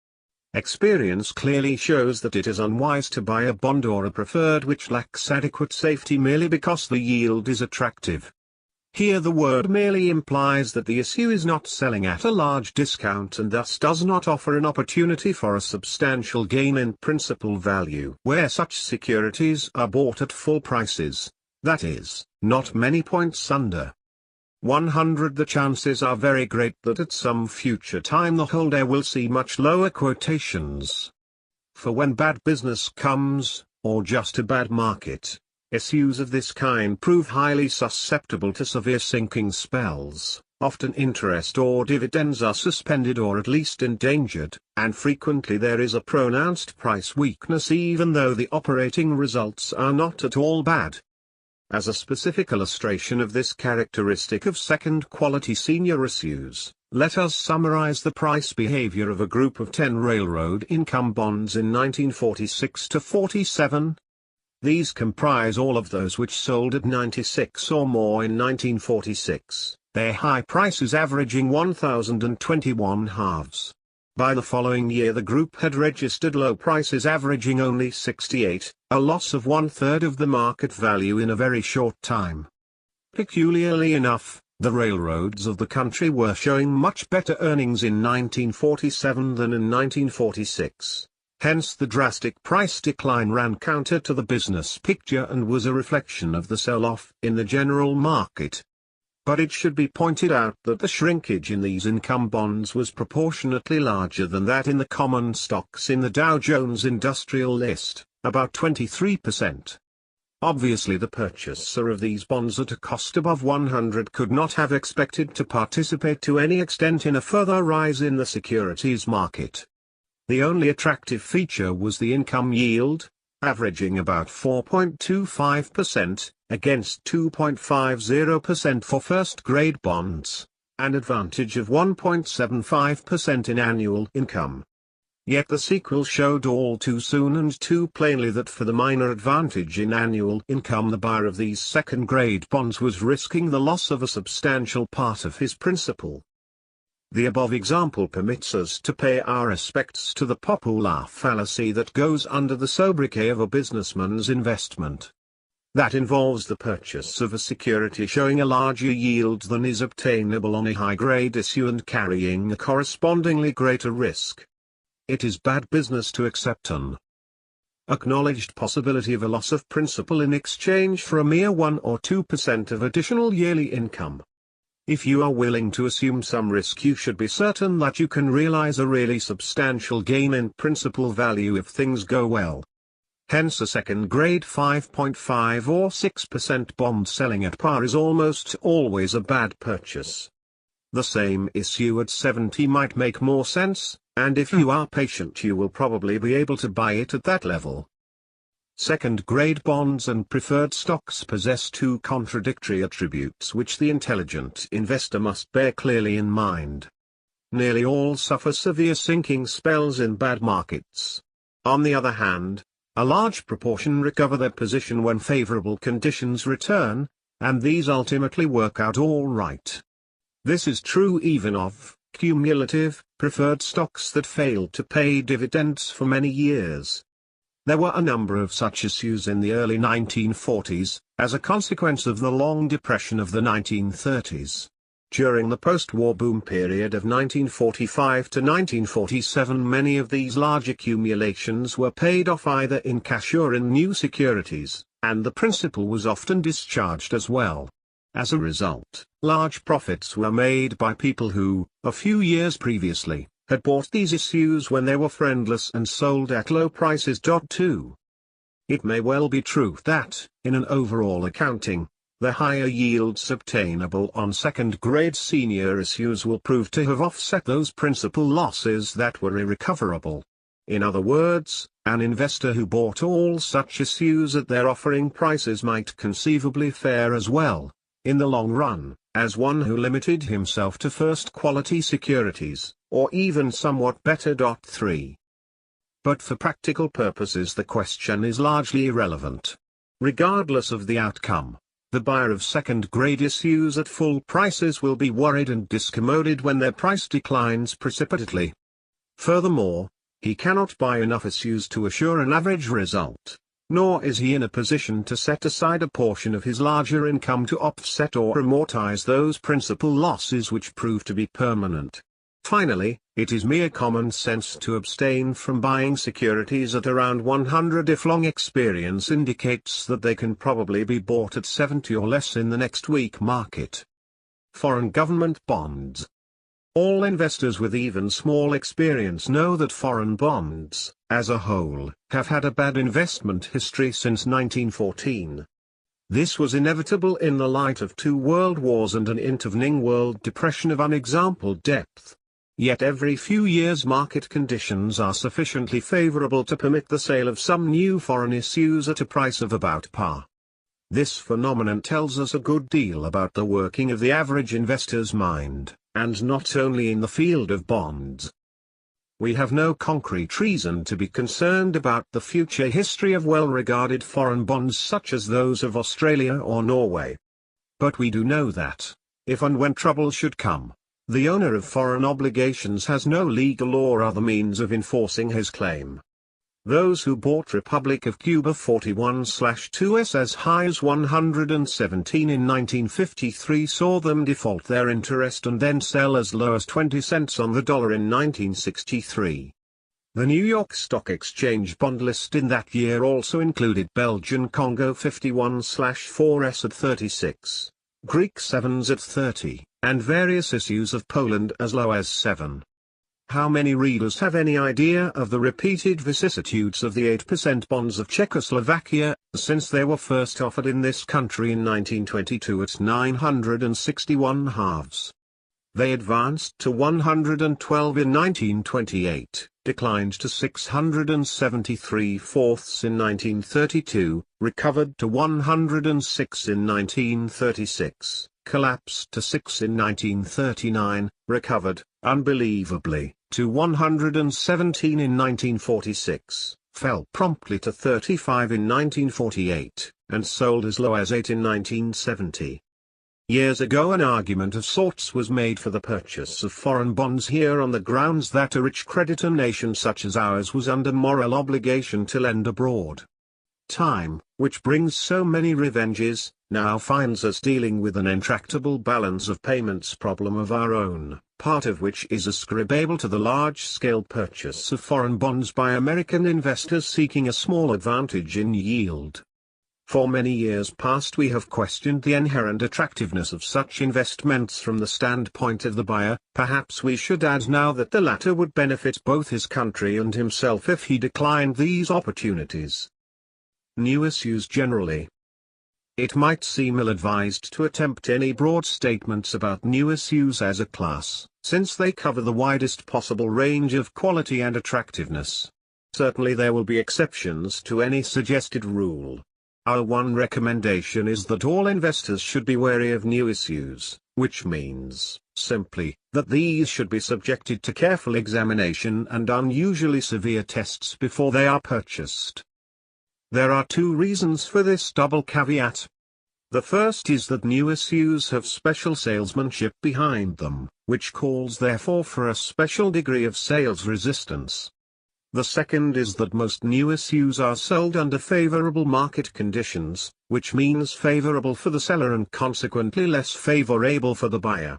Speaker 1: Experience clearly shows that it is unwise to buy a bond or a preferred which lacks adequate safety merely because the yield is attractive. Here the word merely implies that the issue is not selling at a large discount and thus does not offer an opportunity for a substantial gain in principal value where such securities are bought at full prices, that is, not many points under 100. The chances are very great that at some future time the holder will see much lower quotations. For when bad business comes, or just a bad market, issues of this kind prove highly susceptible to severe sinking spells. Often interest or dividends are suspended or at least endangered, and frequently there is a pronounced price weakness even though the operating results are not at all bad. As a specific illustration of this characteristic of second-quality senior issues, let us summarize the price behavior of a group of 10 railroad income bonds in 1946–47. These comprise all of those which sold at 96 or more in 1946, their high prices averaging 1,021 halves. By the following year the group had registered low prices averaging only 68, a loss of 1/3 of the market value in a very short time. Peculiarly enough, the railroads of the country were showing much better earnings in 1947 than in 1946. Hence the drastic price decline ran counter to the business picture and was a reflection of the sell-off in the general market. But it should be pointed out that the shrinkage in these income bonds was proportionately larger than that in the common stocks in the Dow Jones Industrial List, about 23%. Obviously the purchaser of these bonds at a cost above 100 could not have expected to participate to any extent in a further rise in the securities market. The only attractive feature was the income yield, averaging about 4.25%, against 2.50% for first-grade bonds, an advantage of 1.75% in annual income. Yet the sequel showed all too soon and too plainly that for the minor advantage in annual income the buyer of these second-grade bonds was risking the loss of a substantial part of his principal. The above example permits us to pay our respects to the popular fallacy that goes under the sobriquet of a businessman's investment. That involves the purchase of a security showing a larger yield than is obtainable on a high-grade issue and carrying a correspondingly greater risk. It is bad business to accept an acknowledged possibility of a loss of principal in exchange for a mere 1 or 2% of additional yearly income. If you are willing to assume some risk, you should be certain that you can realize a really substantial gain in principal value if things go well. Hence a second-grade 5.5 or 6% bond selling at par is almost always a bad purchase. The same issue at 70 might make more sense, and if you are patient you will probably be able to buy it at that level. Second-grade bonds and preferred stocks possess two contradictory attributes which the intelligent investor must bear clearly in mind. Nearly all suffer severe sinking spells in bad markets. On the other hand, a large proportion recover their position when favorable conditions return, and these ultimately work out all right. This is true even of cumulative, preferred stocks that failed to pay dividends for many years. There were a number of such issues in the early 1940s, as a consequence of the long depression of the 1930s. During the post-war boom period of 1945 to 1947, many of these large accumulations were paid off either in cash or in new securities, and the principal was often discharged as well. As a result, large profits were made by people who, a few years previously, had bought these issues when they were friendless and sold at low prices. 2. It may well be true that, in an overall accounting, the higher yields obtainable on second-grade senior issues will prove to have offset those principal losses that were irrecoverable. In other words, an investor who bought all such issues at their offering prices might conceivably fare as well, in the long run, as one who limited himself to first-quality securities, or even somewhat better. 3. But for practical purposes the question is largely irrelevant. Regardless of the outcome, the buyer of second-grade issues at full prices will be worried and discommoded when their price declines precipitately. Furthermore, he cannot buy enough issues to assure an average result, nor is he in a position to set aside a portion of his larger income to offset or amortize those principal losses which prove to be permanent. Finally, it is mere common sense to abstain from buying securities at around 100 if long experience indicates that they can probably be bought at 70 or less in the next weak market. Foreign government bonds. All investors with even small experience know that foreign bonds, as a whole, have had a bad investment history since 1914. This was inevitable in the light of 2 world wars and an intervening world depression of unexampled depth. Yet every few years market conditions are sufficiently favorable to permit the sale of some new foreign issues at a price of about par. This phenomenon tells us a good deal about the working of the average investor's mind, and not only in the field of bonds. We have no concrete reason to be concerned about the future history of well-regarded foreign bonds such as those of Australia or Norway. But we do know that, if and when trouble should come, the owner of foreign obligations has no legal or other means of enforcing his claim. Those who bought Republic of Cuba 41/2s as high as 117 in 1953 saw them default their interest and then sell as low as 20 cents on the dollar in 1963. The New York Stock Exchange bond list in that year also included Belgian Congo 51/4s at 36, Greek 7s at 30, and various issues of Poland as low as 7. How many readers have any idea of the repeated vicissitudes of the 8% bonds of Czechoslovakia, since they were first offered in this country in 1922 at 961 halves? They advanced to 112 in 1928, declined to 673 fourths in 1932, recovered to 106 in 1936, collapsed to 6 in 1939, recovered, unbelievably, to 117 in 1946, fell promptly to 35 in 1948, and sold as low as 8 in 1970. Years ago an argument of sorts was made for the purchase of foreign bonds here on the grounds that a rich creditor nation such as ours was under moral obligation to lend abroad. Time, which brings so many revenges, now finds us dealing with an intractable balance of payments problem of our own, part of which is ascribable to the large-scale purchase of foreign bonds by American investors seeking a small advantage in yield. For many years past we have questioned the inherent attractiveness of such investments from the standpoint of the buyer. Perhaps we should add now that the latter would benefit both his country and himself if he declined these opportunities. New issues generally. It might seem ill-advised to attempt any broad statements about new issues as a class, since they cover the widest possible range of quality and attractiveness. Certainly there will be exceptions to any suggested rule. Our one recommendation is that all investors should be wary of new issues, which means, simply, that these should be subjected to careful examination and unusually severe tests before they are purchased. There are two reasons for this double caveat. The first is that new issues have special salesmanship behind them, which calls therefore for a special degree of sales resistance. The second is that most new issues are sold under favorable market conditions, which means favorable for the seller and consequently less favorable for the buyer.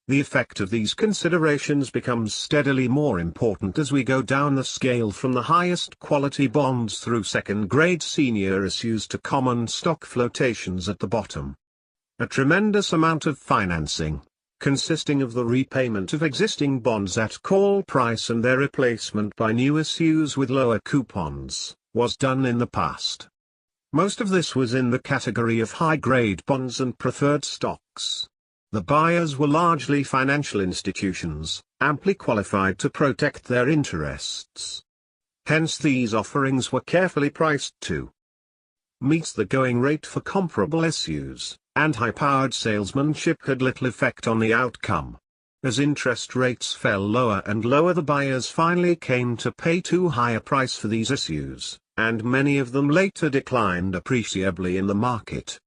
Speaker 1: The effect of these considerations becomes steadily more important as we go down the scale from the highest quality bonds through second-grade senior issues to common stock flotations at the bottom. A tremendous amount of financing, consisting of the repayment of existing bonds at call price and their replacement by new issues with lower coupons, was done in the past. Most of this was in the category of high-grade bonds and preferred stocks. The buyers were largely financial institutions, amply qualified to protect their interests. Hence these offerings were carefully priced to meet the going rate for comparable issues, and high-powered salesmanship had little effect on the outcome. As interest rates fell lower and lower, the buyers finally came to pay too high a price for these issues, and many of them later declined appreciably in the market.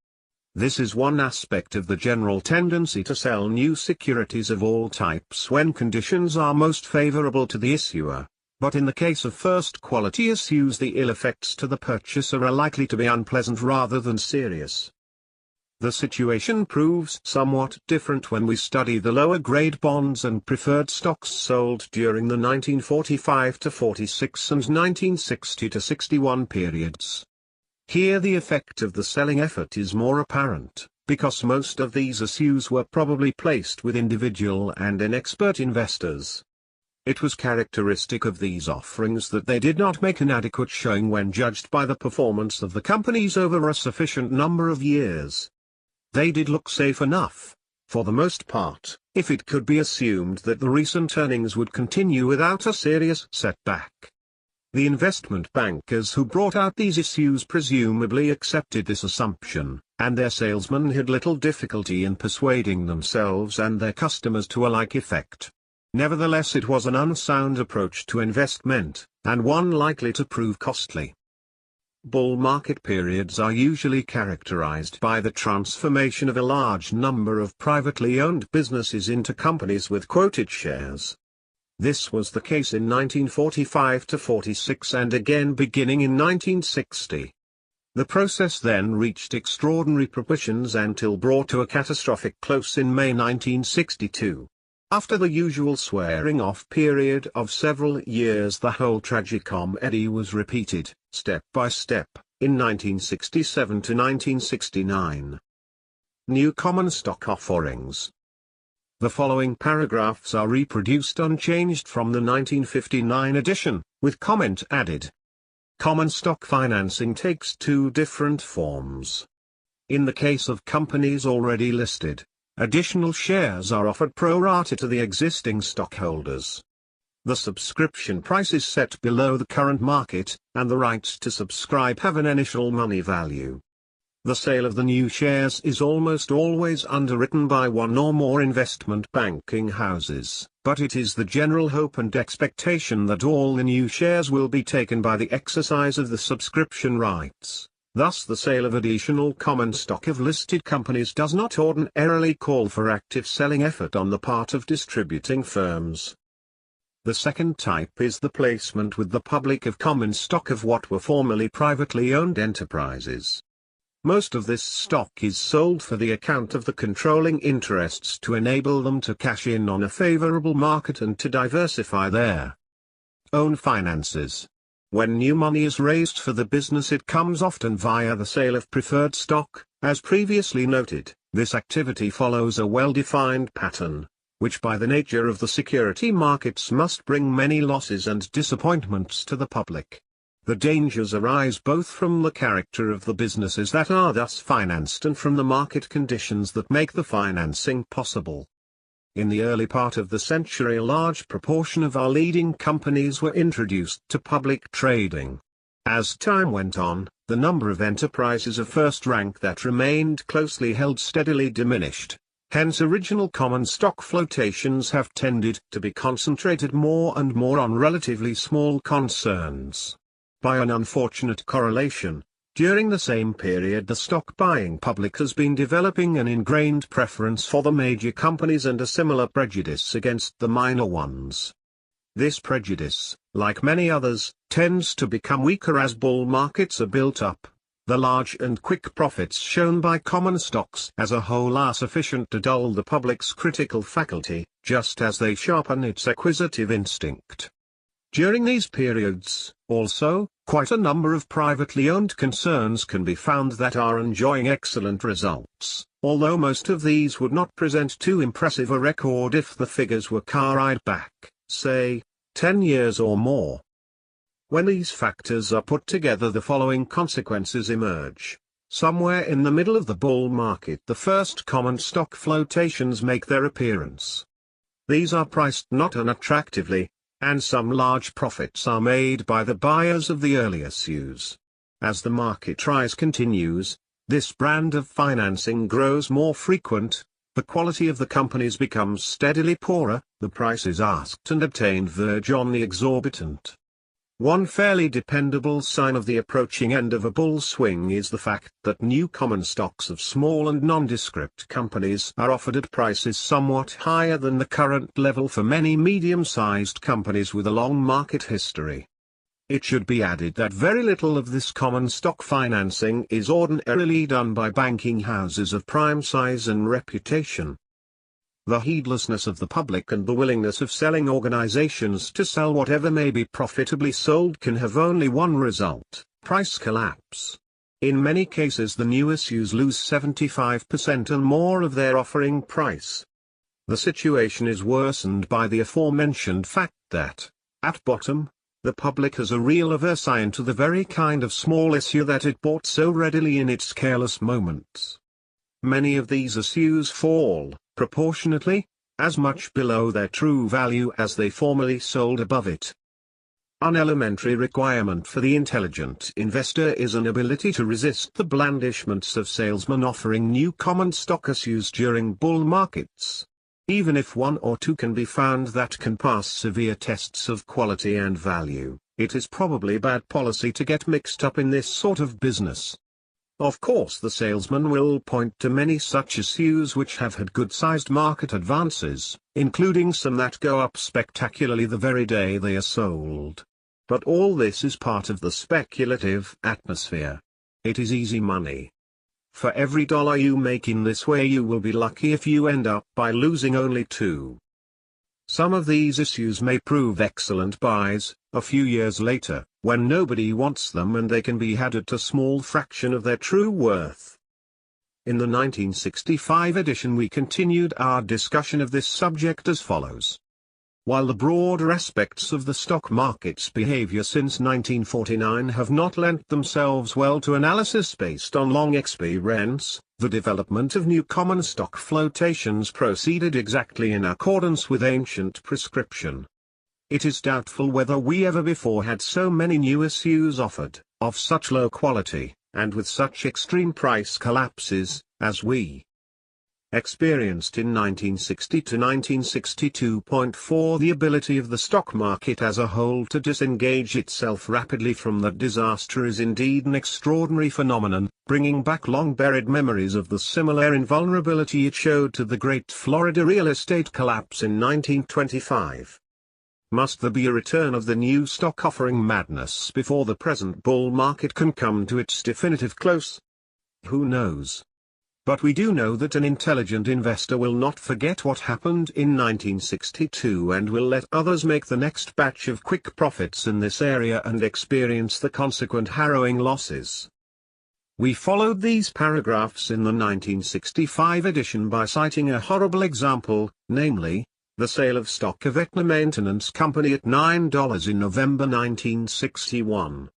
Speaker 1: This is one aspect of the general tendency to sell new securities of all types when conditions are most favorable to the issuer, but in the case of first-quality issues the ill effects to the purchaser are likely to be unpleasant rather than serious. The situation proves somewhat different when we study the lower-grade bonds and preferred stocks sold during the 1945–46 and 1960–61 periods. Here the effect of the selling effort is more apparent, because most of these issues were probably placed with individual and inexpert investors. It was characteristic of these offerings that they did not make an adequate showing when judged by the performance of the companies over a sufficient number of years. They did look safe enough, for the most part, if it could be assumed that the recent earnings would continue without a serious setback. The investment bankers who brought out these issues presumably accepted this assumption, and their salesmen had little difficulty in persuading themselves and their customers to a like effect. Nevertheless, it was an unsound approach to investment, and one likely to prove costly. Bull market periods are usually characterized by the transformation of a large number of privately owned businesses into companies with quoted shares. This was the case in 1945–46 and again beginning in 1960. The process then reached extraordinary proportions until brought to a catastrophic close in May 1962. After the usual swearing-off period of several years, the whole tragicomedy was repeated, step by step, in 1967 to 1969. New common stock offerings. The following paragraphs are reproduced unchanged from the 1959 edition, with comment added. Common stock financing takes two different forms. In the case of companies already listed, additional shares are offered pro rata to the existing stockholders. The subscription price is set below the current market, and the rights to subscribe have an initial money value. The sale of the new shares is almost always underwritten by one or more investment banking houses, but it is the general hope and expectation that all the new shares will be taken by the exercise of the subscription rights. Thus the sale of additional common stock of listed companies does not ordinarily call for active selling effort on the part of distributing firms. The second type is the placement with the public of common stock of what were formerly privately owned enterprises. Most of this stock is sold for the account of the controlling interests to enable them to cash in on a favorable market and to diversify their own finances. When new money is raised for the business, it comes often via the sale of preferred stock. As previously noted, this activity follows a well-defined pattern, which by the nature of the security markets must bring many losses and disappointments to the public. The dangers arise both from the character of the businesses that are thus financed and from the market conditions that make the financing possible. In the early part of the century, a large proportion of our leading companies were introduced to public trading. As time went on, the number of enterprises of first rank that remained closely held steadily diminished. Hence original common stock flotations have tended to be concentrated more and more on relatively small concerns. By an unfortunate correlation, during the same period the stock-buying public has been developing an ingrained preference for the major companies and a similar prejudice against the minor ones. This prejudice, like many others, tends to become weaker as bull markets are built up. The large and quick profits shown by common stocks as a whole are sufficient to dull the public's critical faculty, just as they sharpen its acquisitive instinct. During these periods, also, quite a number of privately owned concerns can be found that are enjoying excellent results, although most of these would not present too impressive a record if the figures were carried back, say, 10 years or more. When these factors are put together, the following consequences emerge. Somewhere in the middle of the bull market the first common stock flotations make their appearance. These are priced not unattractively, and some large profits are made by the buyers of the early issues. As the market rise continues, this brand of financing grows more frequent, the quality of the companies becomes steadily poorer, the prices asked and obtained verge on the exorbitant. One fairly dependable sign of the approaching end of a bull swing is the fact that new common stocks of small and nondescript companies are offered at prices somewhat higher than the current level for many medium-sized companies with a long market history. It should be added that very little of this common stock financing is ordinarily done by banking houses of prime size and reputation. The heedlessness of the public and the willingness of selling organizations to sell whatever may be profitably sold can have only one result: price collapse. In many cases the new issues lose 75% and more of their offering price. The situation is worsened by the aforementioned fact that, at bottom, the public has a real aversion to the very kind of small issue that it bought so readily in its careless moments. Many of these issues fall, proportionately, as much below their true value as they formerly sold above it. An elementary requirement for the intelligent investor is an ability to resist the blandishments of salesmen offering new common stock issues during bull markets. Even if one or two can be found that can pass severe tests of quality and value, it is probably bad policy to get mixed up in this sort of business. Of course the salesman will point to many such issues which have had good-sized market advances, including some that go up spectacularly the very day they are sold. But all this is part of the speculative atmosphere. It is easy money. For every dollar you make in this way you will be lucky if you end up by losing only 2. Some of these issues may prove excellent buys, a few years later, when nobody wants them and they can be had at a small fraction of their true worth. In the 1965 edition we continued our discussion of this subject as follows. While the broader aspects of the stock market's behavior since 1949 have not lent themselves well to analysis based on long experience, the development of new common stock flotations proceeded exactly in accordance with ancient prescription. It is doubtful whether we ever before had so many new issues offered, of such low quality, and with such extreme price collapses, as we experienced in 1960 to 1962.4. The ability of the stock market as a whole to disengage itself rapidly from that disaster is indeed an extraordinary phenomenon, bringing back long-buried memories of the similar invulnerability it showed to the great Florida real estate collapse in 1925. Must there be a return of the new stock offering madness before the present bull market can come to its definitive close? Who knows? But we do know that an intelligent investor will not forget what happened in 1962 and will let others make the next batch of quick profits in this area and experience the consequent harrowing losses. We followed these paragraphs in the 1965 edition by citing a horrible example, namely, the sale of stock of Vechain Maintenance Company at $9 in November 1961.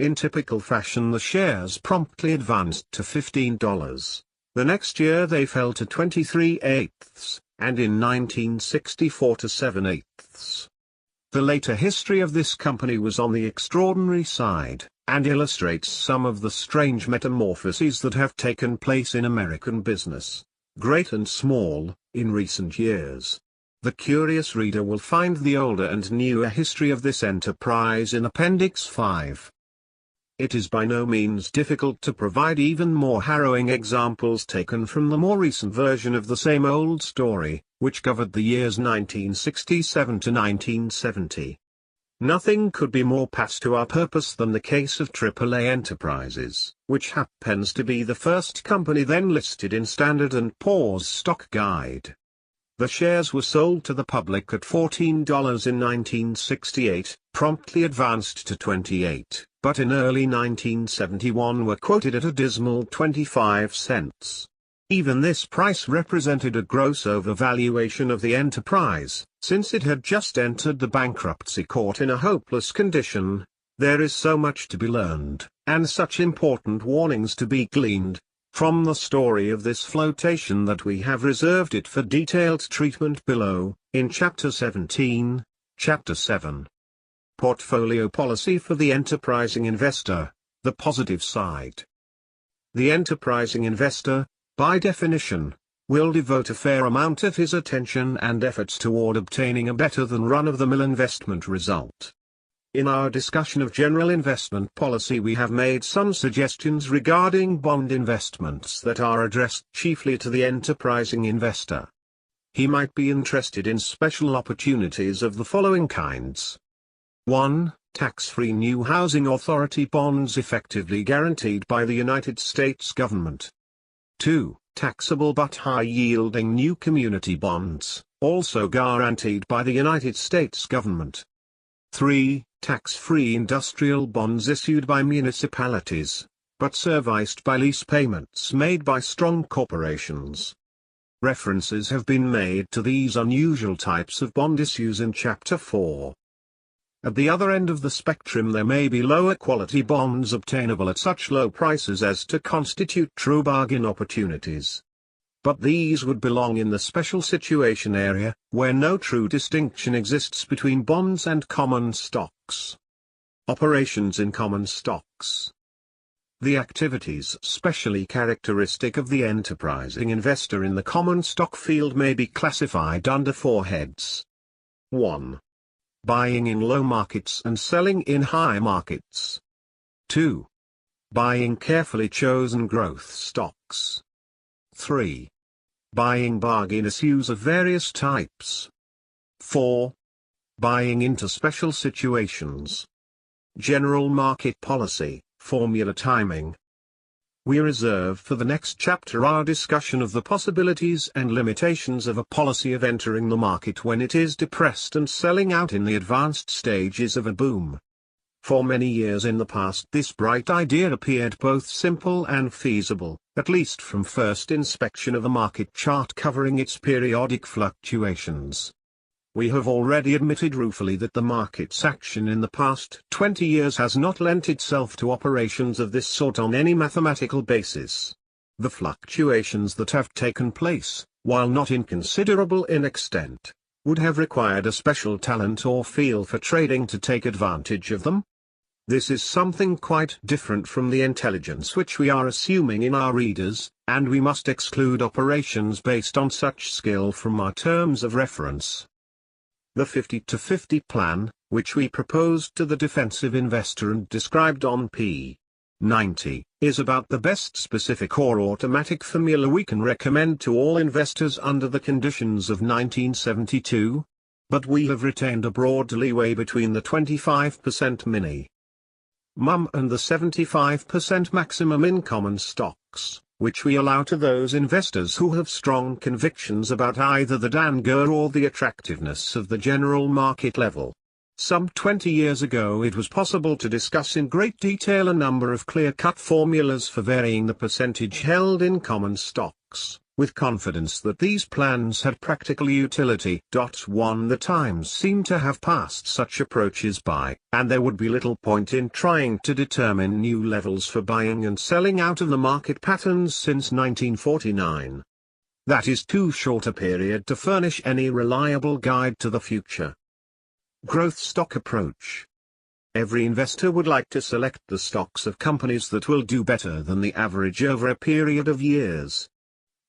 Speaker 1: In typical fashion the shares promptly advanced to $15. The next year they fell to 23/8, and in 1964 to 7/8. The later history of this company was on the extraordinary side, and illustrates some of the strange metamorphoses that have taken place in American business, great and small, in recent years. The curious reader will find the older and newer history of this enterprise in Appendix 5. It is by no means difficult to provide even more harrowing examples taken from the more recent version of the same old story, which covered the years 1967 to 1970. Nothing could be more pat to our purpose than the case of AAA Enterprises, which happens to be the first company then listed in Standard & Poor's stock guide. The shares were sold to the public at $14 in 1968, promptly advanced to $28, but in early 1971 were quoted at a dismal 25 cents. Even this price represented a gross overvaluation of the enterprise, since it had just entered the bankruptcy court in a hopeless condition. There is so much to be learned, and such important warnings to be gleaned, from the story of this flotation that we have reserved it for detailed treatment below, in Chapter 17, Chapter 7. Portfolio Policy for the Enterprising Investor, the Positive Side. The enterprising investor, by definition, will devote a fair amount of his attention and efforts toward obtaining a better than run-of-the-mill investment result. In our discussion of general investment policy, we have made some suggestions regarding bond investments that are addressed chiefly to the enterprising investor. He might be interested in special opportunities of the following kinds. 1. Tax-free new housing authority bonds effectively guaranteed by the United States government. 2. Taxable but high-yielding new community bonds, also guaranteed by the United States government. 3. Tax-free industrial bonds issued by municipalities, but serviced by lease payments made by strong corporations. References have been made to these unusual types of bond issues in Chapter 4. At the other end of the spectrum there may be lower quality bonds obtainable at such low prices as to constitute true bargain opportunities. But these would belong in the special situation area, where no true distinction exists between bonds and common stocks. Operations in common stocks. The activities specially characteristic of the enterprising investor in the common stock field may be classified under 4 heads. 1. Buying in low markets and selling in high markets. 2. Buying carefully chosen growth stocks. 3. Buying bargain issues of various types. 4. Buying into special situations. General market policy, formula timing. We reserve for the next chapter our discussion of the possibilities and limitations of a policy of entering the market when it is depressed and selling out in the advanced stages of a boom. For many years in the past this bright idea appeared both simple and feasible, at least from first inspection of a market chart covering its periodic fluctuations. We have already admitted ruefully that the market's action in the past 20 years has not lent itself to operations of this sort on any mathematical basis. The fluctuations that have taken place, while not inconsiderable in extent, would have required a special talent or feel for trading to take advantage of them. This is something quite different from the intelligence which we are assuming in our readers, and we must exclude operations based on such skill from our terms of reference. The 50-50 plan, which we proposed to the defensive investor and described on p. 90, is about the best specific or automatic formula we can recommend to all investors under the conditions of 1972. But we have retained a broad leeway between the 25% minimum and the 75% maximum in common stocks, which we allow to those investors who have strong convictions about either the danger or the attractiveness of the general market level. Some 20 years ago it was possible to discuss in great detail a number of clear-cut formulas for varying the percentage held in common stocks, with confidence that these plans had practical utility. The times seem to have passed such approaches by, and there would be little point in trying to determine new levels for buying and selling out of the market patterns since 1949. That is too short a period to furnish any reliable guide to the future. Growth stock approach. Every investor would like to select the stocks of companies that will do better than the average over a period of years.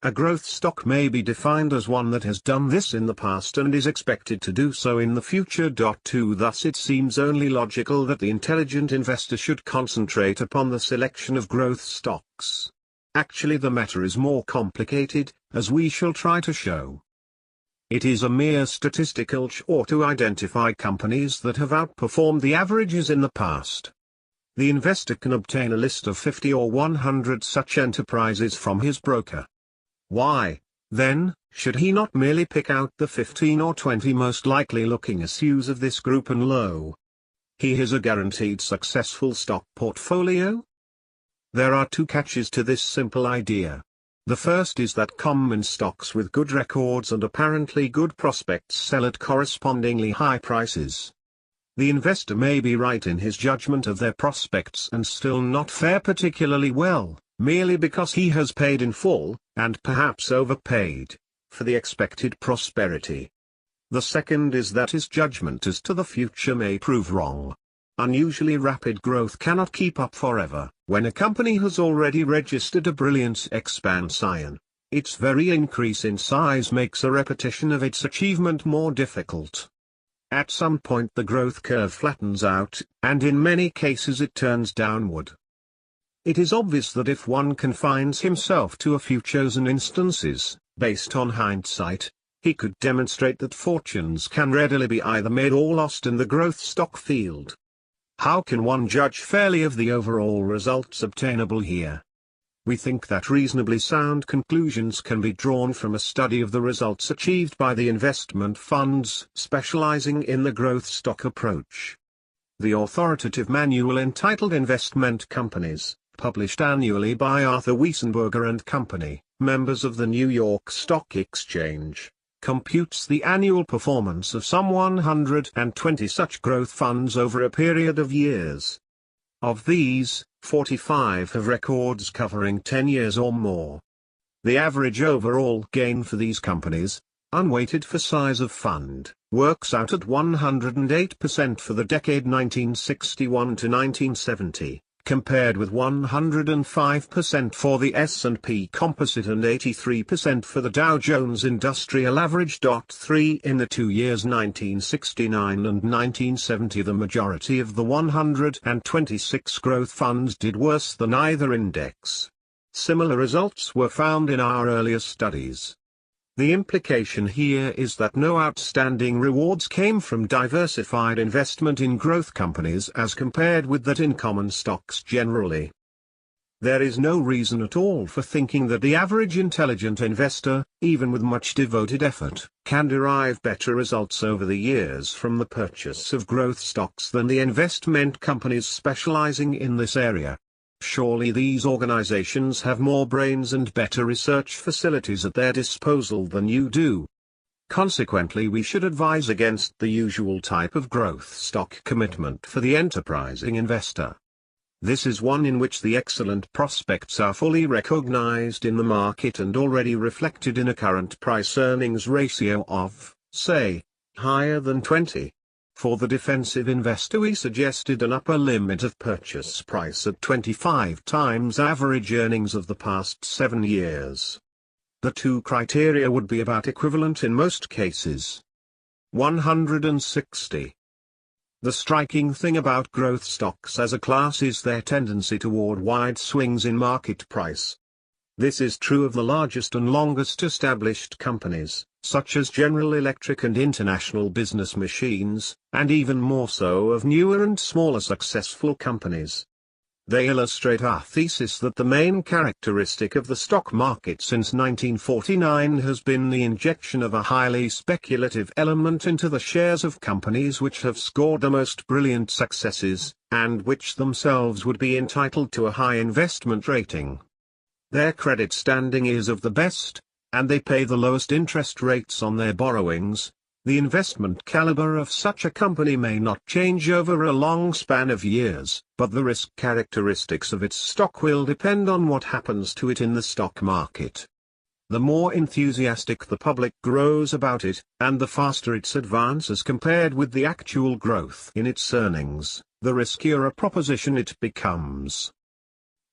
Speaker 1: A growth stock may be defined as one that has done this in the past and is expected to do so in the future. Thus it seems only logical that the intelligent investor should concentrate upon the selection of growth stocks. Actually, the matter is more complicated, as we shall try to show. It is a mere statistical chore to identify companies that have outperformed the averages in the past. The investor can obtain a list of 50 or 100 such enterprises from his broker. Why, then, should he not merely pick out the 15 or 20 most likely looking issues of this group and lo, he has a guaranteed successful stock portfolio? There are two catches to this simple idea. The first is that common stocks with good records and apparently good prospects sell at correspondingly high prices. The investor may be right in his judgment of their prospects and still not fare particularly well, merely because he has paid in full, and perhaps overpaid, for the expected prosperity. The second is that his judgment as to the future may prove wrong. Unusually rapid growth cannot keep up forever. When a company has already registered a brilliant expansion, its very increase in size makes a repetition of its achievement more difficult. At some point the growth curve flattens out, and in many cases it turns downward. It is obvious that if one confines himself to a few chosen instances, based on hindsight, he could demonstrate that fortunes can readily be either made or lost in the growth stock field. How can one judge fairly of the overall results obtainable here? We think that reasonably sound conclusions can be drawn from a study of the results achieved by the investment funds specializing in the growth stock approach. The authoritative manual entitled Investment Companies, published annually by Arthur Wiesenberger & Company, members of the New York Stock Exchange, computes the annual performance of some 120 such growth funds over a period of years. Of these, 45 have records covering 10 years or more. The average overall gain for these companies, unweighted for size of fund, works out at 108% for the decade 1961 to 1970. Compared with 105% for the S&P Composite and 83% for the Dow Jones Industrial Average. 3 In the 2 years 1969 and 1970, the majority of the 126 growth funds did worse than either index. Similar results were found in our earlier studies. The implication here is that no outstanding rewards came from diversified investment in growth companies as compared with that in common stocks generally. There is no reason at all for thinking that the average intelligent investor, even with much devoted effort, can derive better results over the years from the purchase of growth stocks than the investment companies specializing in this area. Surely these organizations have more brains and better research facilities at their disposal than you do. Consequently, we should advise against the usual type of growth stock commitment for the enterprising investor. This is one in which the excellent prospects are fully recognized in the market and already reflected in a current price-earnings ratio of, say, higher than 20. For the defensive investor we suggested an upper limit of purchase price at 25 times average earnings of the past 7 years. The two criteria would be about equivalent in most cases. 160. The striking thing about growth stocks as a class is their tendency toward wide swings in market price. This is true of the largest and longest established companies, such as General Electric and International Business Machines, and even more so of newer and smaller successful companies. They illustrate our thesis that the main characteristic of the stock market since 1949 has been the injection of a highly speculative element into the shares of companies which have scored the most brilliant successes, and which themselves would be entitled to a high investment rating. Their credit standing is of the best, and they pay the lowest interest rates on their borrowings. The investment caliber of such a company may not change over a long span of years, but the risk characteristics of its stock will depend on what happens to it in the stock market. the more enthusiastic the public grows about it, and the faster its advances compared with the actual growth in its earnings, the riskier a proposition it becomes.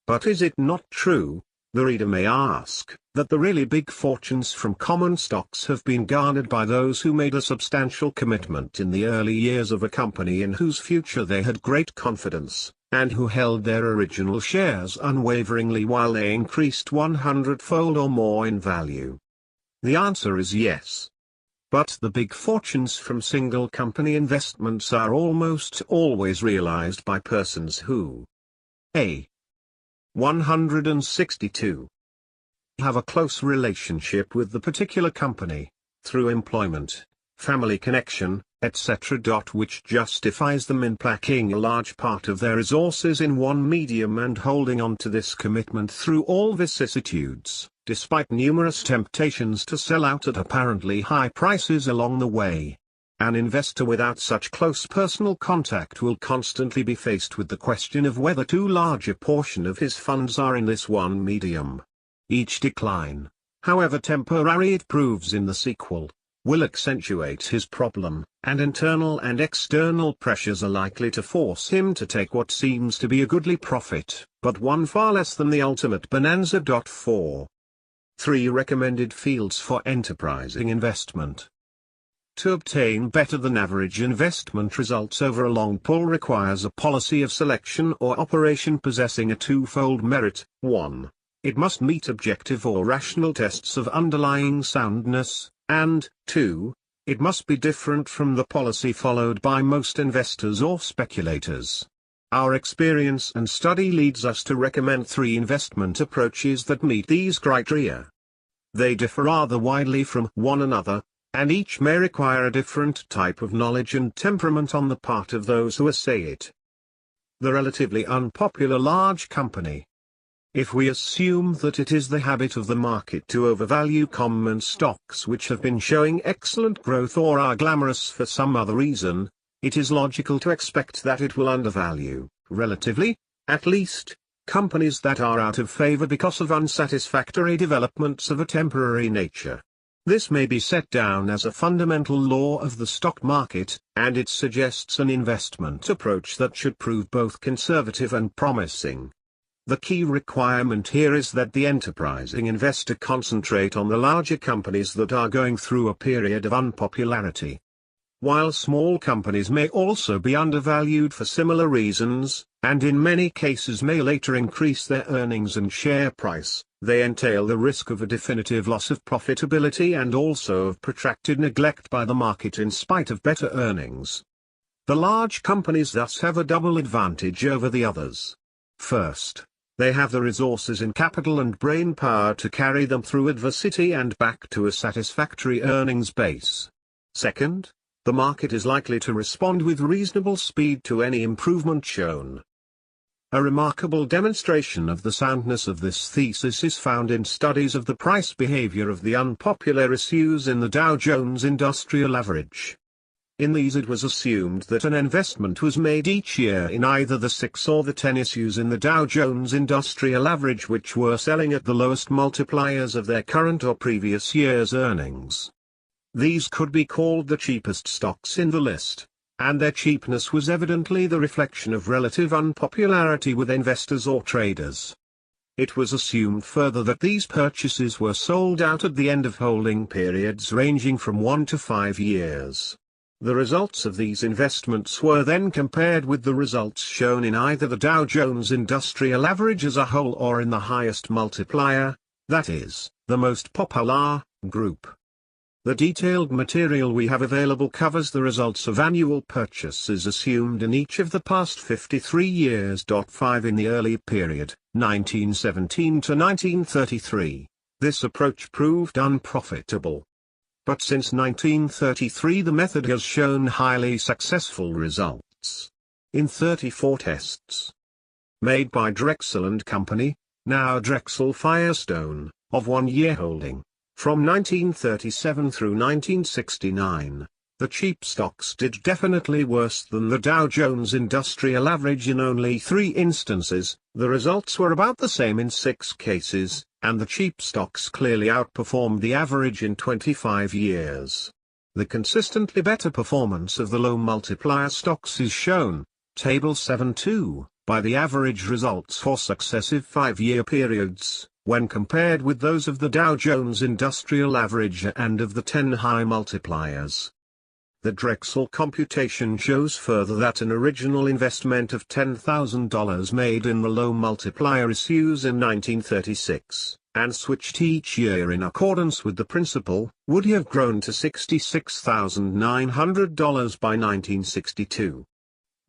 Speaker 1: But is it not true, the reader may ask, that the really big fortunes from common stocks have been garnered by those who made a substantial commitment in the early years of a company in whose future they had great confidence, and who held their original shares unwaveringly while they increased 100-fold or more in value? The answer is yes. But the big fortunes from single company investments are almost always realized by persons who a. 162. Have a close relationship with the particular company, through employment, family connection, etc. Which justifies them in packing a large part of their resources in one medium and holding on to this commitment through all vicissitudes, despite numerous temptations to sell out at apparently high prices along the way. An investor without such close personal contact will constantly be faced with the question of whether too large a portion of his funds are in this one medium. Each decline, however temporary it proves in the sequel, will accentuate his problem, and internal and external pressures are likely to force him to take what seems to be a goodly profit, but one far less than the ultimate bonanza. 4. 3 recommended fields for enterprising investment. To obtain better than average investment results over a long pull requires a policy of selection or operation possessing a twofold merit. 1. It must meet objective or rational tests of underlying soundness, and, 2. It must be different from the policy followed by most investors or speculators. Our experience and study leads us to recommend 3 investment approaches that meet these criteria. They differ rather widely from one another, and each may require a different type of knowledge and temperament on the part of those who essay it. The relatively unpopular large company. If we assume that it is the habit of the market to overvalue common stocks which have been showing excellent growth or are glamorous for some other reason, it is logical to expect that it will undervalue, relatively, at least, companies that are out of favor because of unsatisfactory developments of a temporary nature. This may be set down as a fundamental law of the stock market, and it suggests an investment approach that should prove both conservative and promising. The key requirement here is that the enterprising investor concentrate on the larger companies that are going through a period of unpopularity. While small companies may also be undervalued for similar reasons, and in many cases may later increase their earnings and share price, they entail the risk of a definitive loss of profitability and also of protracted neglect by the market in spite of better earnings. The large companies thus have a double advantage over the others. First, they have the resources in capital and brain power to carry them through adversity and back to a satisfactory earnings base. Second, the market is likely to respond with reasonable speed to any improvement shown. A remarkable demonstration of the soundness of this thesis is found in studies of the price behavior of the unpopular issues in the Dow Jones Industrial Average. In these it was assumed that an investment was made each year in either the 6 or the 10 issues in the Dow Jones Industrial Average which were selling at the lowest multipliers of their current or previous year's earnings. These could be called the cheapest stocks in the list, and their cheapness was evidently the reflection of relative unpopularity with investors or traders. It was assumed further that these purchases were sold out at the end of holding periods ranging from 1 to 5 years. The results of these investments were then compared with the results shown in either the Dow Jones Industrial Average as a whole or in the highest multiplier, that is, the most popular, group. The detailed material we have available covers the results of annual purchases assumed in each of the past 53 years. 5 In the early period, 1917 to 1933, this approach proved unprofitable. But since 1933 the method has shown highly successful results. In 34 tests made by Drexel & Company, now Drexel Firestone, of 1-year holding, from 1937 through 1969, the cheap stocks did definitely worse than the Dow Jones Industrial Average in only 3 instances. The results were about the same in 6 cases, and the cheap stocks clearly outperformed the average in 25 years. The consistently better performance of the low multiplier stocks is shown, Table 7.2, by the average results for successive 5-year periods, when compared with those of the Dow Jones Industrial Average and of the 10 high multipliers. The Drexel computation shows further that an original investment of $10,000 made in the low multiplier issues in 1936, and switched each year in accordance with the principle, would have grown to $66,900 by 1962.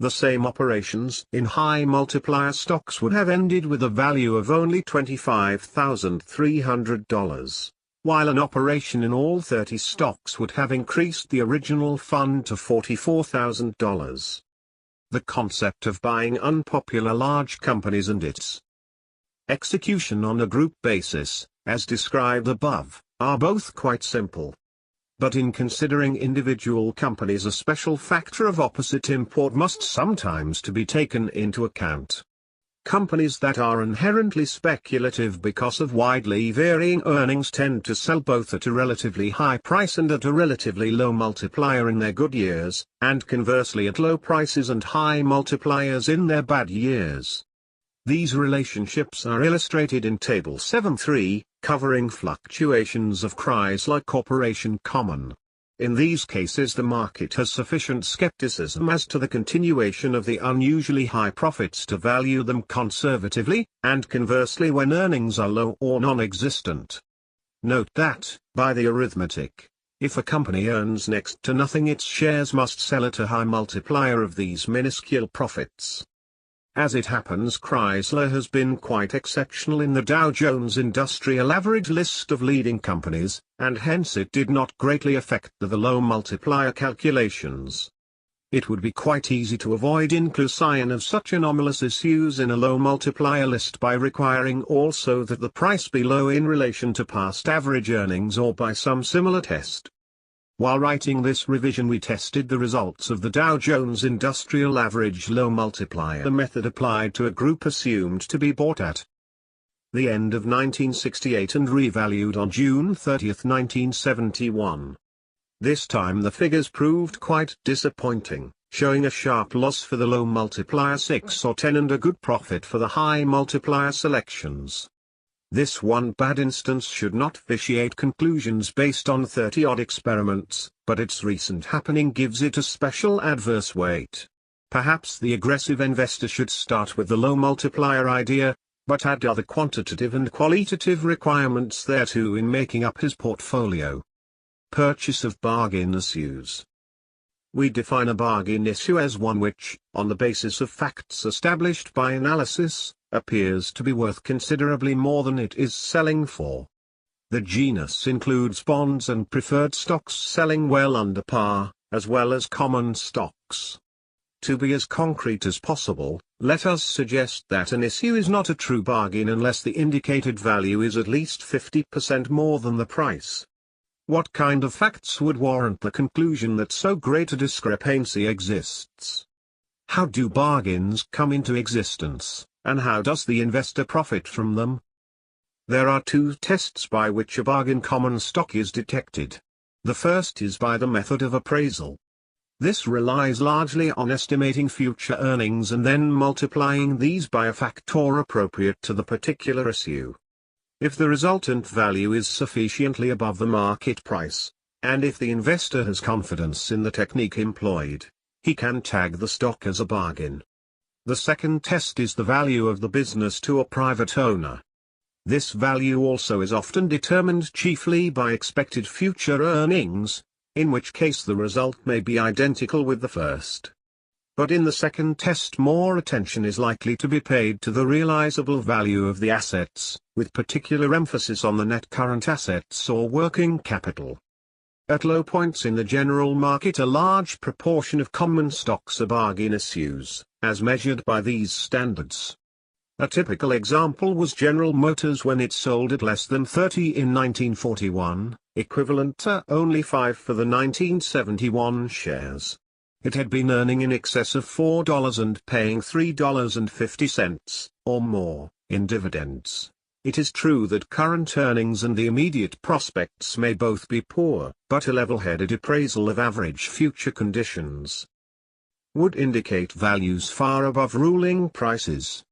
Speaker 1: The same operations in high multiplier stocks would have ended with a value of only $25,300, while an operation in all 30 stocks would have increased the original fund to $44,000. The concept of buying unpopular large companies and its execution on a group basis, as described above, are both quite simple. But in considering individual companies, a special factor of opposite import must sometimes to be taken into account. Companies that are inherently speculative because of widely varying earnings tend to sell both at a relatively high price and at a relatively low multiplier in their good years, and conversely at low prices and high multipliers in their bad years. These relationships are illustrated in Table 7.3, covering fluctuations of Chrysler Corporation common. In these cases the market has sufficient skepticism as to the continuation of the unusually high profits to value them conservatively, and conversely when earnings are low or non-existent. Note that, by the arithmetic, if a company earns next to nothing, its shares must sell at a high multiplier of these minuscule profits. As it happens, Chrysler has been quite exceptional in the Dow Jones Industrial Average list of leading companies, and hence it did not greatly affect the low multiplier calculations. It would be quite easy to avoid inclusion of such anomalous issues in a low multiplier list by requiring also that the price be low in relation to past average earnings or by some similar test. While writing this revision, we tested the results of the Dow Jones Industrial Average low multiplier method applied to a group assumed to be bought at the end of 1968 and revalued on June 30, 1971. This time the figures proved quite disappointing, showing a sharp loss for the low multiplier 6 or 10 and a good profit for the high multiplier selections. This one bad instance should not vitiate conclusions based on 30-odd experiments, but its recent happening gives it a special adverse weight. Perhaps the aggressive investor should start with the low multiplier idea, but add other quantitative and qualitative requirements thereto in making up his portfolio. Purchase of bargain issues. We define a bargain issue as one which, on the basis of facts established by analysis, appears to be worth considerably more than it is selling for. The genus includes bonds and preferred stocks selling well under par, as well as common stocks. To be as concrete as possible, let us suggest that an issue is not a true bargain unless the indicated value is at least 50% more than the price. What kind of facts would warrant the conclusion that so great a discrepancy exists? How do bargains come into existence, and how does the investor profit from them? There are two tests by which a bargain common stock is detected. The first is by the method of appraisal. This relies largely on estimating future earnings and then multiplying these by a factor appropriate to the particular issue. If the resultant value is sufficiently above the market price, and if the investor has confidence in the technique employed, he can tag the stock as a bargain. The second test is the value of the business to a private owner. This value also is often determined chiefly by expected future earnings, in which case the result may be identical with the first. But in the second test more attention is likely to be paid to the realizable value of the assets, with particular emphasis on the net current assets or working capital. At low points in the general market, a large proportion of common stocks are bargain issues, as measured by these standards. A typical example was General Motors when it sold at less than 30 in 1941, equivalent to only 5 for the 1971 shares. It had been earning in excess of $4 and paying $3.50, or more, in dividends. It is true that current earnings and the immediate prospects may both be poor, but a level-headed appraisal of average future conditions would indicate values far above ruling prices.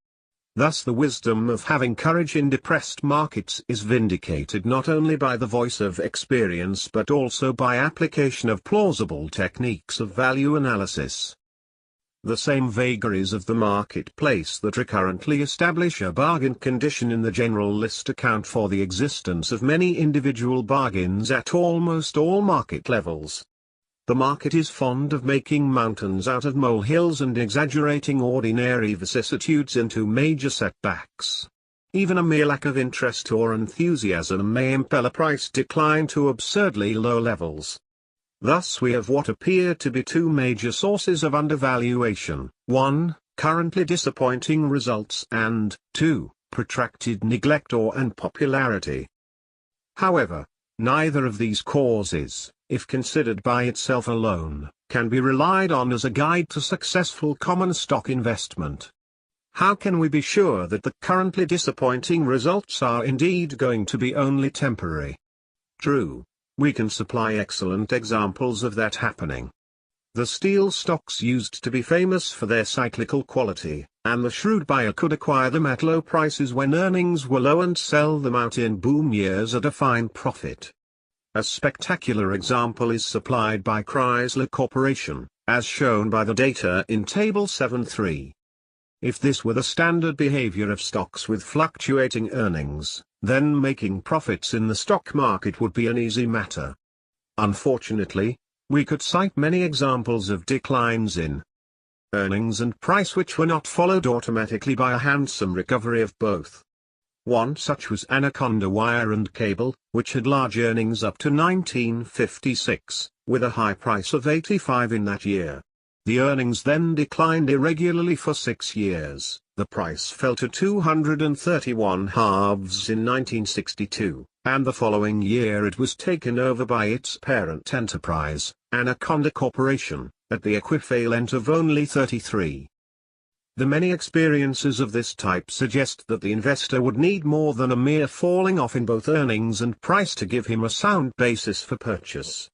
Speaker 1: Thus the wisdom of having courage in depressed markets is vindicated not only by the voice of experience but also by application of plausible techniques of value analysis. The same vagaries of the marketplace that recurrently establish a bargain condition in the general list account for the existence of many individual bargains at almost all market levels. The market is fond of making mountains out of molehills and exaggerating ordinary vicissitudes into major setbacks. Even a mere lack of interest or enthusiasm may impel a price decline to absurdly low levels. Thus we have what appear to be two major sources of undervaluation: 1, currently disappointing results, and 2, protracted neglect or unpopularity. However, neither of these causes, if considered by itself alone, can be relied on as a guide to successful common stock investment. How can we be sure that the currently disappointing results are indeed going to be only temporary? True, we can supply excellent examples of that happening. The steel stocks used to be famous for their cyclical quality, and the shrewd buyer could acquire them at low prices when earnings were low and sell them out in boom years at a fine profit. A spectacular example is supplied by Chrysler Corporation, as shown by the data in Table 7.3. If this were the standard behavior of stocks with fluctuating earnings, then making profits in the stock market would be an easy matter. Unfortunately, we could cite many examples of declines in earnings and price which were not followed automatically by a handsome recovery of both. One such was Anaconda Wire and Cable, which had large earnings up to 1956, with a high price of $85 in that year. The earnings then declined irregularly for 6 years, the price fell to 231 halves in 1962, and the following year it was taken over by its parent enterprise, Anaconda Corporation, at the equivalent of only 33. The many experiences of this type suggest that the investor would need more than a mere falling off in both earnings and price to give him a sound basis for purchase.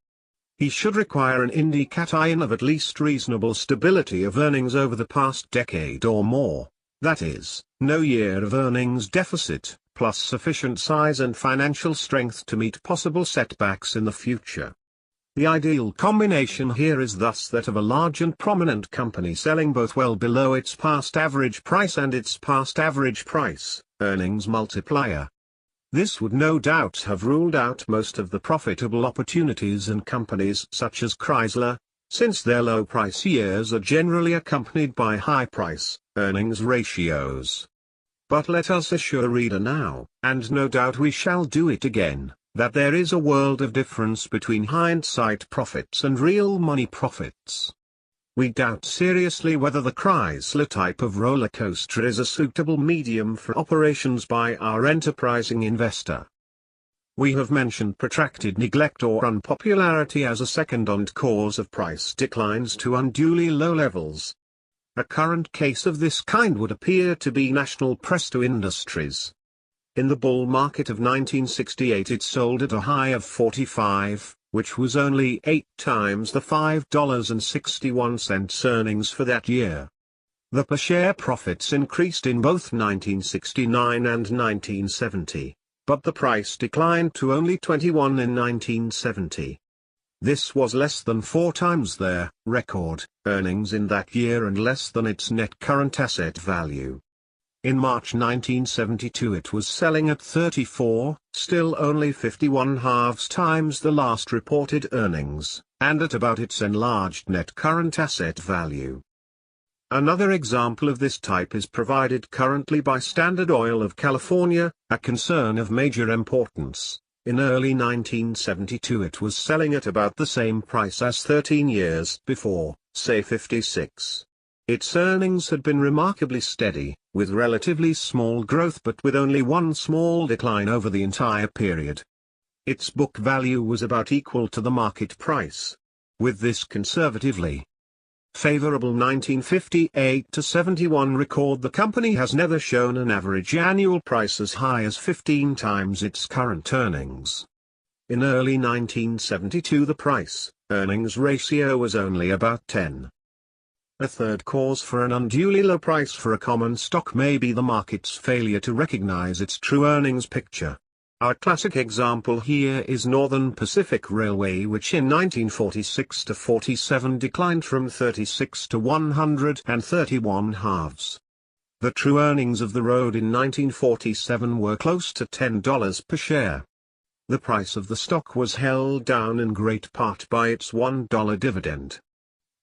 Speaker 1: He should require an indication of at least reasonable stability of earnings over the past decade or more, that is, no year of earnings deficit, plus sufficient size and financial strength to meet possible setbacks in the future. The ideal combination here is thus that of a large and prominent company selling both well below its past average price and its past average price, earnings multiplier. This would no doubt have ruled out most of the profitable opportunities in companies such as Chrysler, since their low price years are generally accompanied by high price earnings ratios. But let us assure reader now, and no doubt we shall do it again, that there is a world of difference between hindsight profits and real money profits. We doubt seriously whether the Chrysler type of roller coaster is a suitable medium for operations by our enterprising investor. We have mentioned protracted neglect or unpopularity as a second cause of price declines to unduly low levels. A current case of this kind would appear to be National Presto Industries. In the bull market of 1968 it sold at a high of 45, which was only 8 times the $5.61 earnings for that year. The per share profits increased in both 1969 and 1970, but the price declined to only 21 in 1970. This was less than 4 times their record earnings in that year and less than its net current asset value. In March 1972 it was selling at 34, still only 51 halves times the last reported earnings, and at about its enlarged net current asset value. Another example of this type is provided currently by Standard Oil of California, a concern of major importance. In early 1972 it was selling at about the same price as 13 years before, say 56. Its earnings had been remarkably steady, with relatively small growth but with only one small decline over the entire period. Its book value was about equal to the market price. With this conservatively Favorable 1958 to 71 record. The company has never shown an average annual price as high as 15 times its current earnings. In early 1972 the price-earnings ratio was only about 10. A third cause for an unduly low price for a common stock may be the market's failure to recognize its true earnings picture. Our classic example here is Northern Pacific Railway, which in 1946 to 47 declined from 36 to 131 halves. The true earnings of the road in 1947 were close to $10 per share. The price of the stock was held down in great part by its $1 dividend.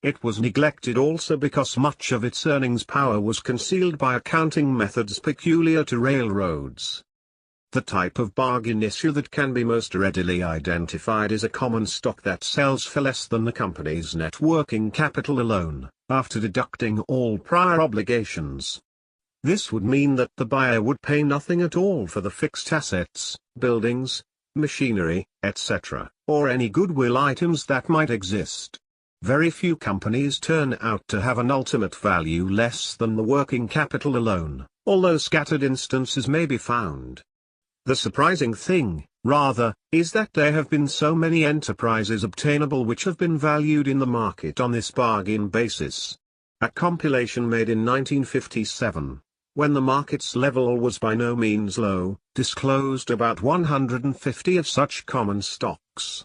Speaker 1: It was neglected also because much of its earnings power was concealed by accounting methods peculiar to railroads. The type of bargain issue that can be most readily identified is a common stock that sells for less than the company's net working capital alone, after deducting all prior obligations. This would mean that the buyer would pay nothing at all for the fixed assets, buildings, machinery, etc., or any goodwill items that might exist. Very few companies turn out to have an ultimate value less than the working capital alone, although scattered instances may be found. The surprising thing, rather, is that there have been so many enterprises obtainable which have been valued in the market on this bargain basis. A compilation made in 1957, when the market's level was by no means low, disclosed about 150 of such common stocks.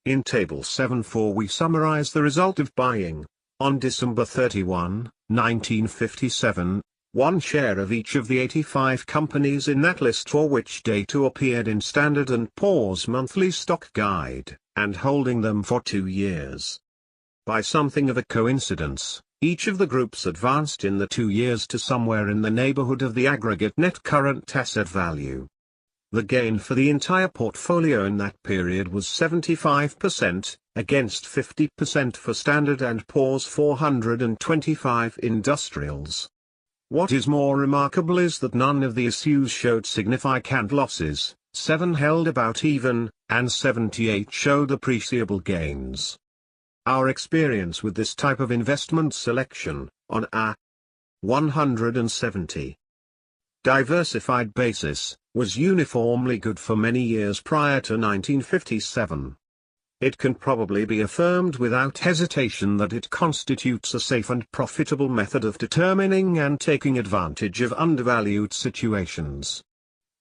Speaker 1: In Table 7.4 we summarize the result of buying, on December 31, 1957, one share of each of the 85 companies in that list for which data appeared in Standard & Poor's monthly stock guide, and holding them for 2 years. By something of a coincidence, each of the groups advanced in the 2 years to somewhere in the neighborhood of the aggregate net current asset value. The gain for the entire portfolio in that period was 75%, against 50% for Standard & Poor's 425 industrials. What is more remarkable is that none of the issues showed significant losses, 7 held about even, and 78 showed appreciable gains. Our experience with this type of investment selection, on a 170 diversified basis, was uniformly good for many years prior to 1957. It can probably be affirmed without hesitation that it constitutes a safe and profitable method of determining and taking advantage of undervalued situations.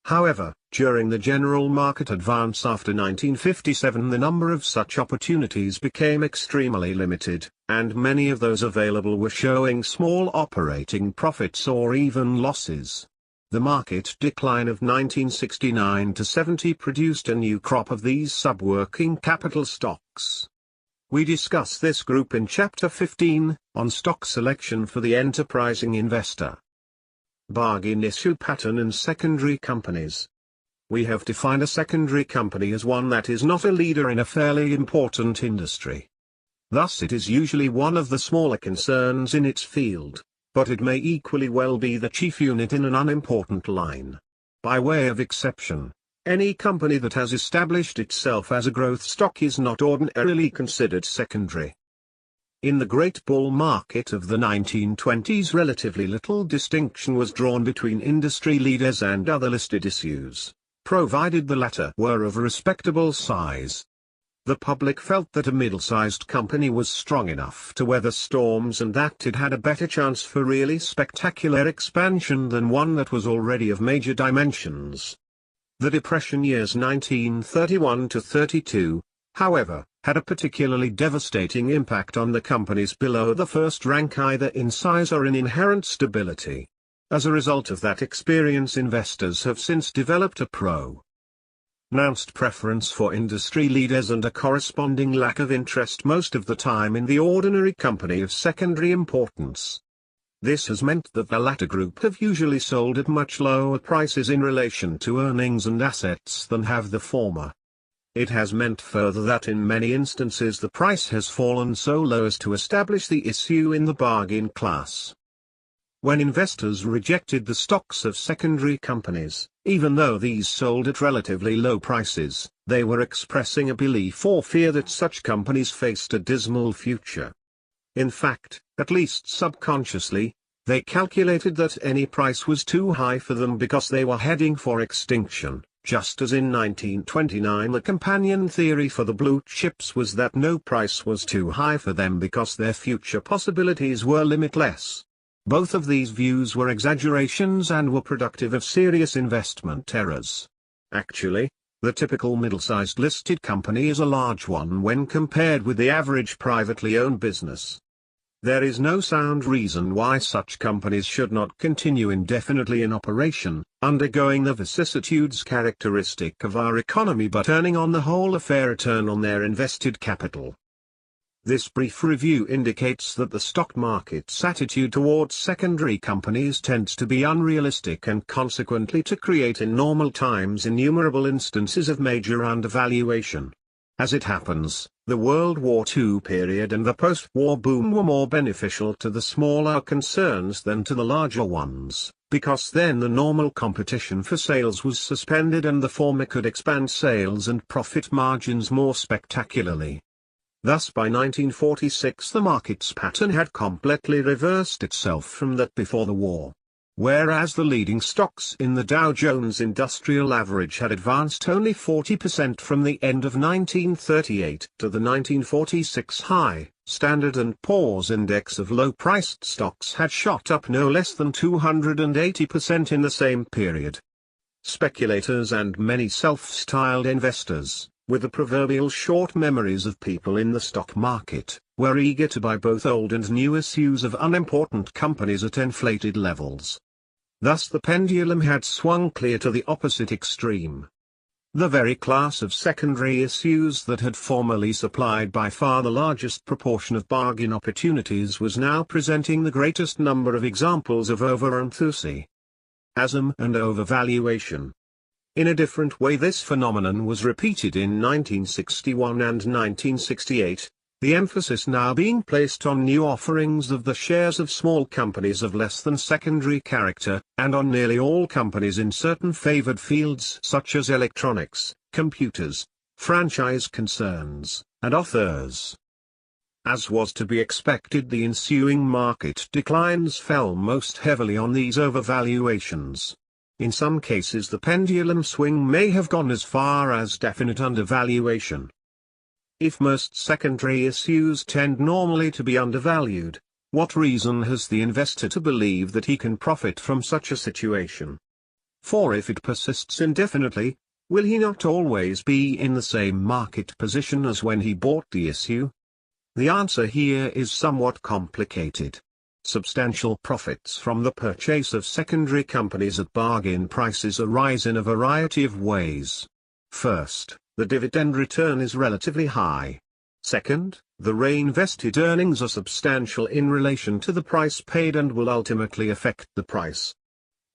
Speaker 1: However, during the general market advance after 1957 the number of such opportunities became extremely limited, and many of those available were showing small operating profits or even losses. The market decline of 1969 to 70 produced a new crop of these sub-working capital stocks. We discuss this group in Chapter 15, on stock selection for the enterprising investor. Bargain issue pattern in secondary companies. We have defined a secondary company as one that is not a leader in a fairly important industry. Thus it is usually one of the smaller concerns in its field, but it may equally well be the chief unit in an unimportant line. By way of exception, any company that has established itself as a growth stock is not ordinarily considered secondary. In the Great Bull Market of the 1920s, relatively little distinction was drawn between industry leaders and other listed issues, provided the latter were of respectable size. The public felt that a middle-sized company was strong enough to weather storms and that it had a better chance for really spectacular expansion than one that was already of major dimensions. The Depression years 1931 to 32, however, had a particularly devastating impact on the companies below the first rank either in size or in inherent stability. As a result of that experience, investors have since developed a pronounced preference for industry leaders and a corresponding lack of interest most of the time in the ordinary company of secondary importance. This has meant that the latter group have usually sold at much lower prices in relation to earnings and assets than have the former. It has meant further that in many instances the price has fallen so low as to establish the issue in the bargain class. When investors rejected the stocks of secondary companies, even though these sold at relatively low prices, they were expressing a belief or fear that such companies faced a dismal future. In fact, at least subconsciously, they calculated that any price was too high for them because they were heading for extinction, just as in 1929 the companion theory for the blue chips was that no price was too high for them because their future possibilities were limitless. Both of these views were exaggerations and were productive of serious investment errors. Actually, the typical middle-sized listed company is a large one when compared with the average privately owned business. There is no sound reason why such companies should not continue indefinitely in operation, undergoing the vicissitudes characteristic of our economy but earning on the whole a fair return on their invested capital. This brief review indicates that the stock market's attitude towards secondary companies tends to be unrealistic and consequently to create in normal times innumerable instances of major undervaluation. As it happens, the World War II period and the post-war boom were more beneficial to the smaller concerns than to the larger ones, because then the normal competition for sales was suspended and the former could expand sales and profit margins more spectacularly. Thus by 1946 the market's pattern had completely reversed itself from that before the war. Whereas the leading stocks in the Dow Jones Industrial Average had advanced only 40% from the end of 1938 to the 1946 high, Standard & Poor's index of low-priced stocks had shot up no less than 280% in the same period. Speculators and many self-styled investors, with the proverbial short memories of people in the stock market, were eager to buy both old and new issues of unimportant companies at inflated levels. Thus the pendulum had swung clear to the opposite extreme. The very class of secondary issues that had formerly supplied by far the largest proportion of bargain opportunities was now presenting the greatest number of examples of over-enthusiasm and overvaluation. In a different way this phenomenon was repeated in 1961 and 1968. The emphasis now being placed on new offerings of the shares of small companies of less than secondary character, and on nearly all companies in certain favored fields such as electronics, computers, franchise concerns, and authors. As was to be expected, the ensuing market declines fell most heavily on these overvaluations. In some cases the pendulum swing may have gone as far as definite undervaluation. If most secondary issues tend normally to be undervalued, what reason has the investor to believe that he can profit from such a situation? For if it persists indefinitely, will he not always be in the same market position as when he bought the issue? The answer here is somewhat complicated. Substantial profits from the purchase of secondary companies at bargain prices arise in a variety of ways. First, the dividend return is relatively high. Second, the reinvested earnings are substantial in relation to the price paid and will ultimately affect the price.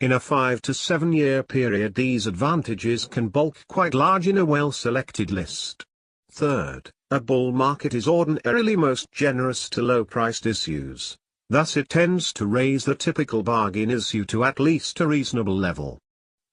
Speaker 1: In a 5 to 7 year period these advantages can bulk quite large in a well-selected list. Third, a bull market is ordinarily most generous to low-priced issues. Thus it tends to raise the typical bargain issue to at least a reasonable level.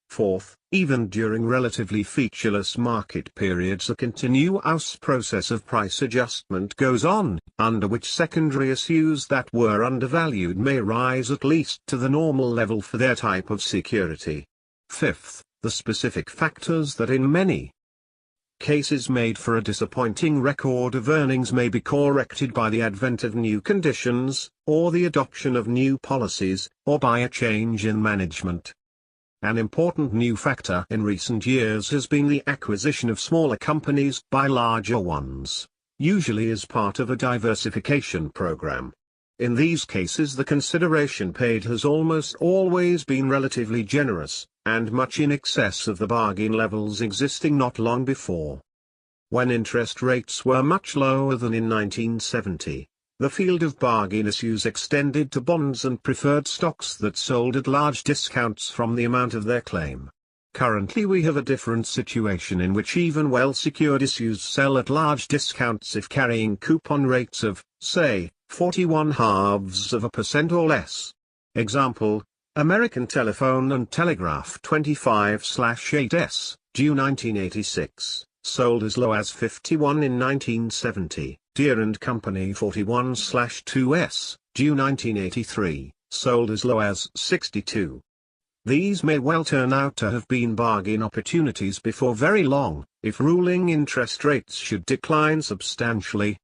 Speaker 1: Fourth, even during relatively featureless market periods a continuous process of price adjustment goes on, under which secondary issues that were undervalued may rise at least to the normal level for their type of security. Fifth, the specific factors that in many cases made for a disappointing record of earnings may be corrected by the advent of new conditions, or the adoption of new policies, or by a change in management. An important new factor in recent years has been the acquisition of smaller companies by larger ones, usually as part of a diversification program. In these cases the consideration paid has almost always been relatively generous, and much in excess of the bargain levels existing not long before. When interest rates were much lower than in 1970, the field of bargain issues extended to bonds and preferred stocks that sold at large discounts from the amount of their claim. Currently we have a different situation in which even well-secured issues sell at large discounts if carrying coupon rates of, say, 41/2% or less. Example, American Telephone and Telegraph 25/8s, due 1986, sold as low as 51 in 1970, Deere & Company 41/2S, due 1983, sold as low as 62. These may well turn out to have been bargain opportunities before very long, if ruling interest rates should decline substantially.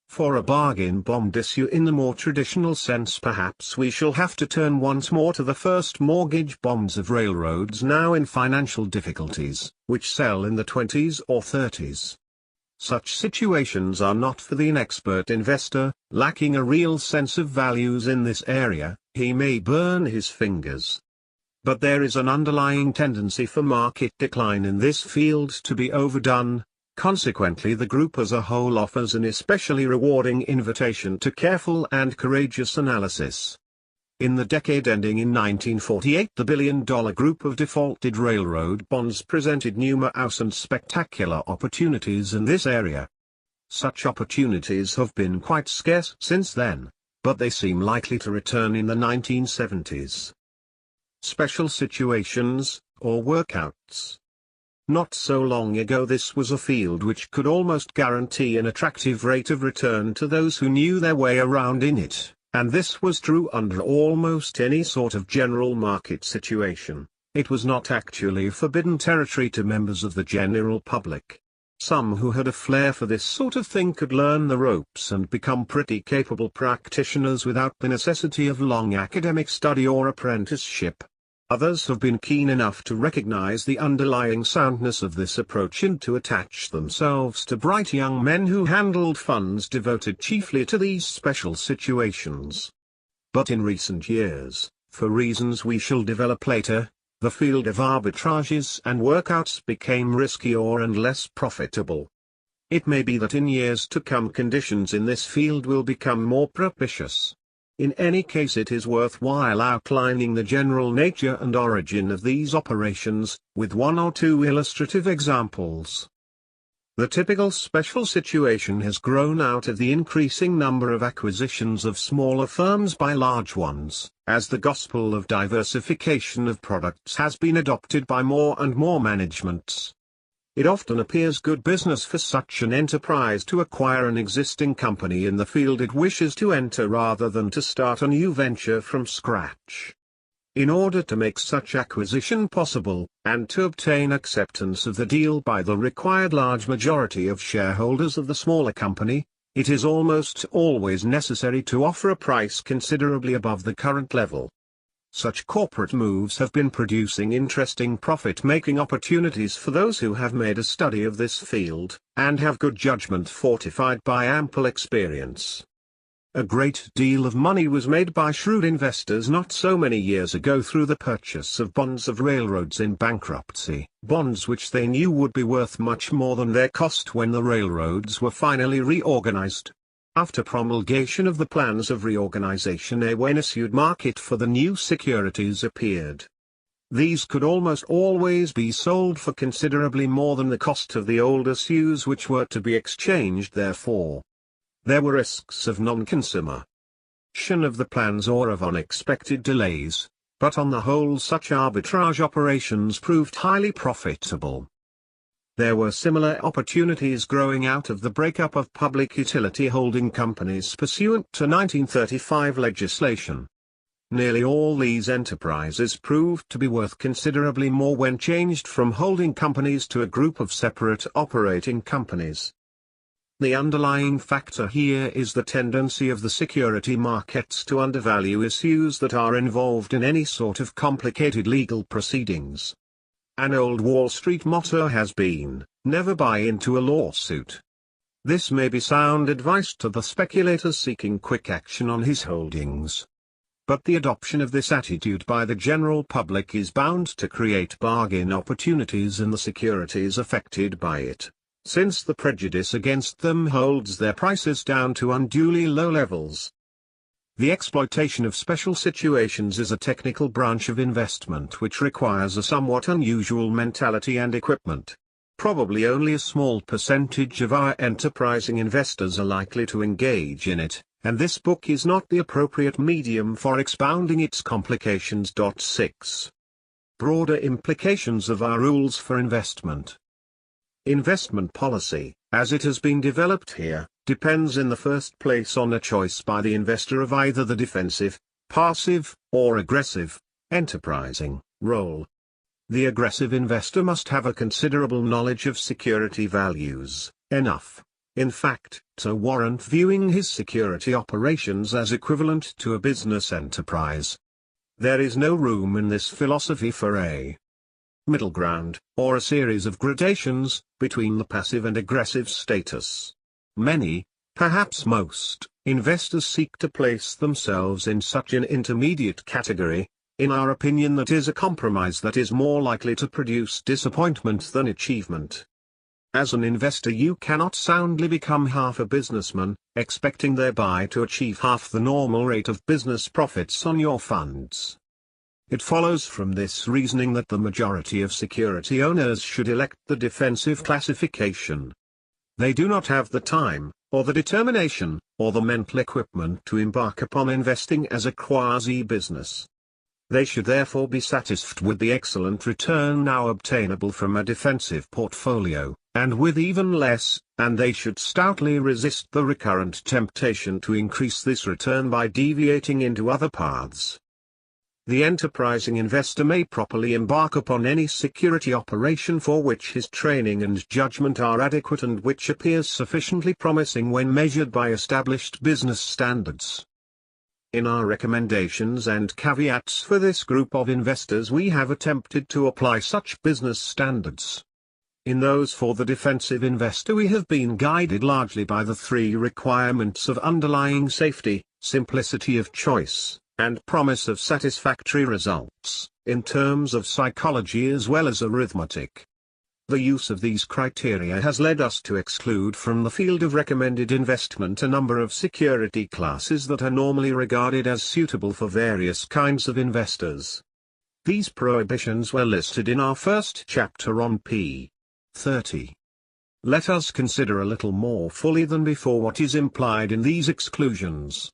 Speaker 1: For a bargain bond issue in the more traditional sense, perhaps we shall have to turn once more to the first mortgage bonds of railroads now in financial difficulties, which sell in the 20s or 30s. Such situations are not for the inexpert investor. Lacking a real sense of values in this area, he may burn his fingers. But there is an underlying tendency for market decline in this field to be overdone. Consequently, the group as a whole offers an especially rewarding invitation to careful and courageous analysis. In the decade ending in 1948, the billion-dollar group of defaulted railroad bonds presented numerous and spectacular opportunities in this area. Such opportunities have been quite scarce since then, but they seem likely to return in the 1970s. Special situations, or workouts. Not so long ago this was a field which could almost guarantee an attractive rate of return to those who knew their way around in it, and this was true under almost any sort of general market situation. It was not actually forbidden territory to members of the general public. Some who had a flair for this sort of thing could learn the ropes and become pretty capable practitioners without the necessity of long academic study or apprenticeship. Others have been keen enough to recognize the underlying soundness of this approach and to attach themselves to bright young men who handled funds devoted chiefly to these special situations. But in recent years, for reasons we shall develop later, the field of arbitrages and workouts became riskier and less profitable. It may be that in years to come conditions in this field will become more propitious. In any case, it is worthwhile outlining the general nature and origin of these operations, with one or two illustrative examples. The typical special situation has grown out of the increasing number of acquisitions of smaller firms by large ones, as the gospel of diversification of products has been adopted by more and more managements. It often appears good business for such an enterprise to acquire an existing company in the field it wishes to enter rather than to start a new venture from scratch. In order to make such acquisition possible, and to obtain acceptance of the deal by the required large majority of shareholders of the smaller company, it is almost always necessary to offer a price considerably above the current level. Such corporate moves have been producing interesting profit-making opportunities for those who have made a study of this field, and have good judgment fortified by ample experience. A great deal of money was made by shrewd investors not so many years ago through the purchase of bonds of railroads in bankruptcy, bonds which they knew would be worth much more than their cost when the railroads were finally reorganized. After promulgation of the plans of reorganization, a when-issued market for the new securities appeared. These could almost always be sold for considerably more than the cost of the old issues which were to be exchanged therefore. There were risks of non-consummation of the plans or of unexpected delays, but on the whole such arbitrage operations proved highly profitable. There were similar opportunities growing out of the breakup of public utility holding companies pursuant to 1935 legislation. Nearly all these enterprises proved to be worth considerably more when changed from holding companies to a group of separate operating companies. The underlying factor here is the tendency of the security markets to undervalue issues that are involved in any sort of complicated legal proceedings. An old Wall Street motto has been, "Never buy into a lawsuit." This may be sound advice to the speculator seeking quick action on his holdings. But the adoption of this attitude by the general public is bound to create bargain opportunities in the securities affected by it, since the prejudice against them holds their prices down to unduly low levels. The exploitation of special situations is a technical branch of investment which requires a somewhat unusual mentality and equipment. Probably only a small percentage of our enterprising investors are likely to engage in it, and this book is not the appropriate medium for expounding its complications. 6. Broader implications of our rules for investment. Investment policy, as it has been developed here, depends in the first place on a choice by the investor of either the defensive, passive, or aggressive, enterprising, role. The aggressive investor must have a considerable knowledge of security values, enough, in fact, to warrant viewing his security operations as equivalent to a business enterprise. There is no room in this philosophy for a middle ground, or a series of gradations, between the passive and aggressive status. Many, perhaps most, investors seek to place themselves in such an intermediate category. In our opinion, that is a compromise that is more likely to produce disappointment than achievement. As an investor, you cannot soundly become half a businessman, expecting thereby to achieve half the normal rate of business profits on your funds. It follows from this reasoning that the majority of security owners should elect the defensive classification. They do not have the time, or the determination, or the mental equipment to embark upon investing as a quasi-business. They should therefore be satisfied with the excellent return now obtainable from a defensive portfolio, and with even less, and they should stoutly resist the recurrent temptation to increase this return by deviating into other paths. The enterprising investor may properly embark upon any security operation for which his training and judgment are adequate and which appears sufficiently promising when measured by established business standards. In our recommendations and caveats for this group of investors, we have attempted to apply such business standards. In those for the defensive investor, we have been guided largely by the three requirements of underlying safety, simplicity of choice, and promise of satisfactory results, in terms of psychology as well as arithmetic. The use of these criteria has led us to exclude from the field of recommended investment a number of security classes that are normally regarded as suitable for various kinds of investors. These prohibitions were listed in our first chapter on p. 30. Let us consider a little more fully than before what is implied in these exclusions.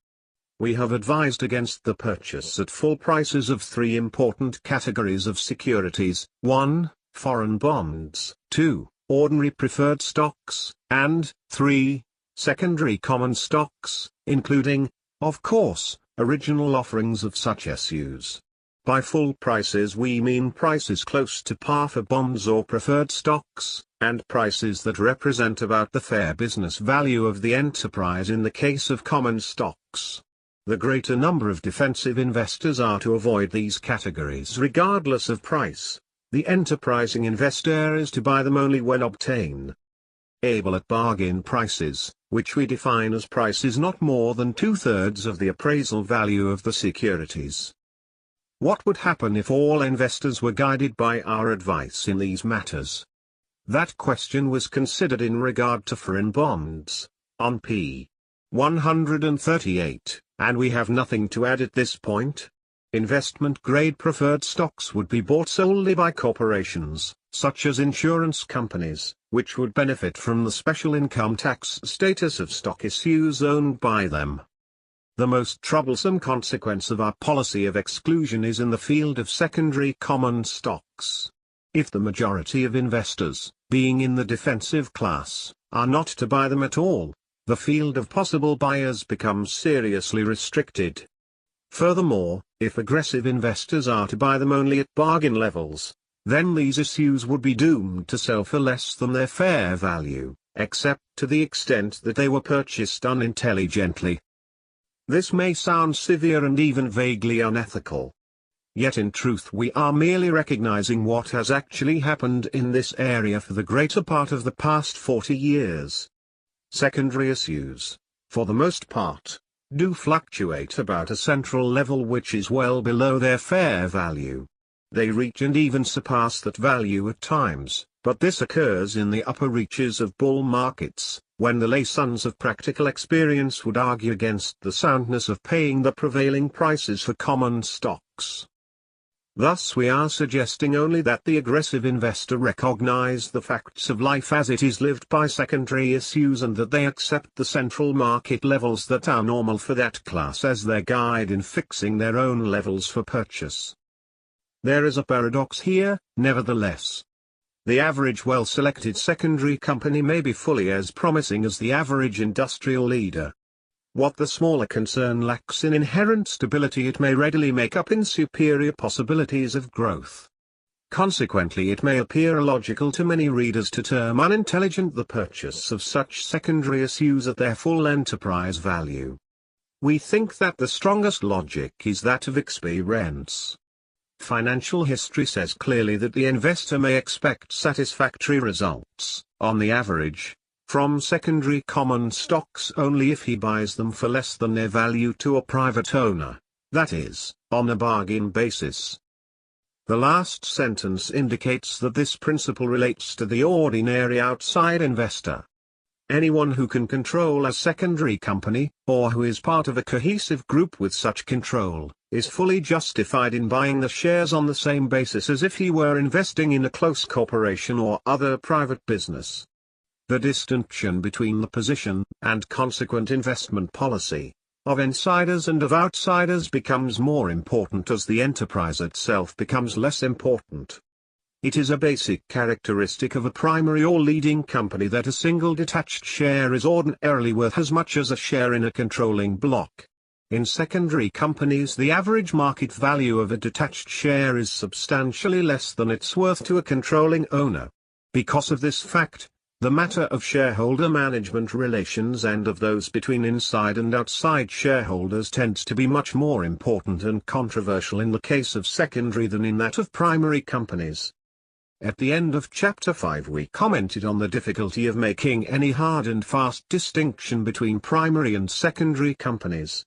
Speaker 1: We have advised against the purchase at full prices of three important categories of securities: 1. Foreign bonds, 2. Ordinary preferred stocks, and 3. Secondary common stocks, including, of course, original offerings of such issues. By full prices we mean prices close to par for bonds or preferred stocks, and prices that represent about the fair business value of the enterprise in the case of common stocks. The greater number of defensive investors are to avoid these categories regardless of price. The enterprising investor is to buy them only when obtainable at bargain prices, which we define as prices not more than 2/3 of the appraisal value of the securities. What would happen if all investors were guided by our advice in these matters? That question was considered in regard to foreign bonds, on p. 138, and we have nothing to add at this point. Investment-grade preferred stocks would be bought solely by corporations, such as insurance companies, which would benefit from the special income tax status of stock issues owned by them. The most troublesome consequence of our policy of exclusion is in the field of secondary common stocks. If the majority of investors, being in the defensive class, are not to buy them at all, the field of possible buyers becomes seriously restricted. Furthermore, if aggressive investors are to buy them only at bargain levels, then these issues would be doomed to sell for less than their fair value, except to the extent that they were purchased unintelligently. This may sound severe and even vaguely unethical. Yet in truth we are merely recognizing what has actually happened in this area for the greater part of the past 40 years. Secondary issues, for the most part, do fluctuate about a central level which is well below their fair value. They reach and even surpass that value at times, but this occurs in the upper reaches of bull markets, when the lay sons of practical experience would argue against the soundness of paying the prevailing prices for common stocks. Thus we are suggesting only that the aggressive investor recognize the facts of life as it is lived by secondary issues and that they accept the central market levels that are normal for that class as their guide in fixing their own levels for purchase. There is a paradox here, nevertheless. The average well-selected secondary company may be fully as promising as the average industrial leader. What the smaller concern lacks in inherent stability it may readily make up in superior possibilities of growth. Consequently, it may appear illogical to many readers to term unintelligent the purchase of such secondary issues at their full enterprise value. We think that the strongest logic is that of experience. Financial history says clearly that the investor may expect satisfactory results, on the average, from secondary common stocks only if he buys them for less than their value to a private owner, that is, on a bargain basis. The last sentence indicates that this principle relates to the ordinary outside investor. Anyone who can control a secondary company, or who is part of a cohesive group with such control, is fully justified in buying the shares on the same basis as if he were investing in a close corporation or other private business. The distinction between the position, and consequent investment policy, of insiders and of outsiders becomes more important as the enterprise itself becomes less important. It is a basic characteristic of a primary or leading company that a single detached share is ordinarily worth as much as a share in a controlling block. In secondary companies, the average market value of a detached share is substantially less than its worth to a controlling owner. Because of this fact, the matter of shareholder management relations and of those between inside and outside shareholders tends to be much more important and controversial in the case of secondary than in that of primary companies. At the end of Chapter 5 we commented on the difficulty of making any hard and fast distinction between primary and secondary companies.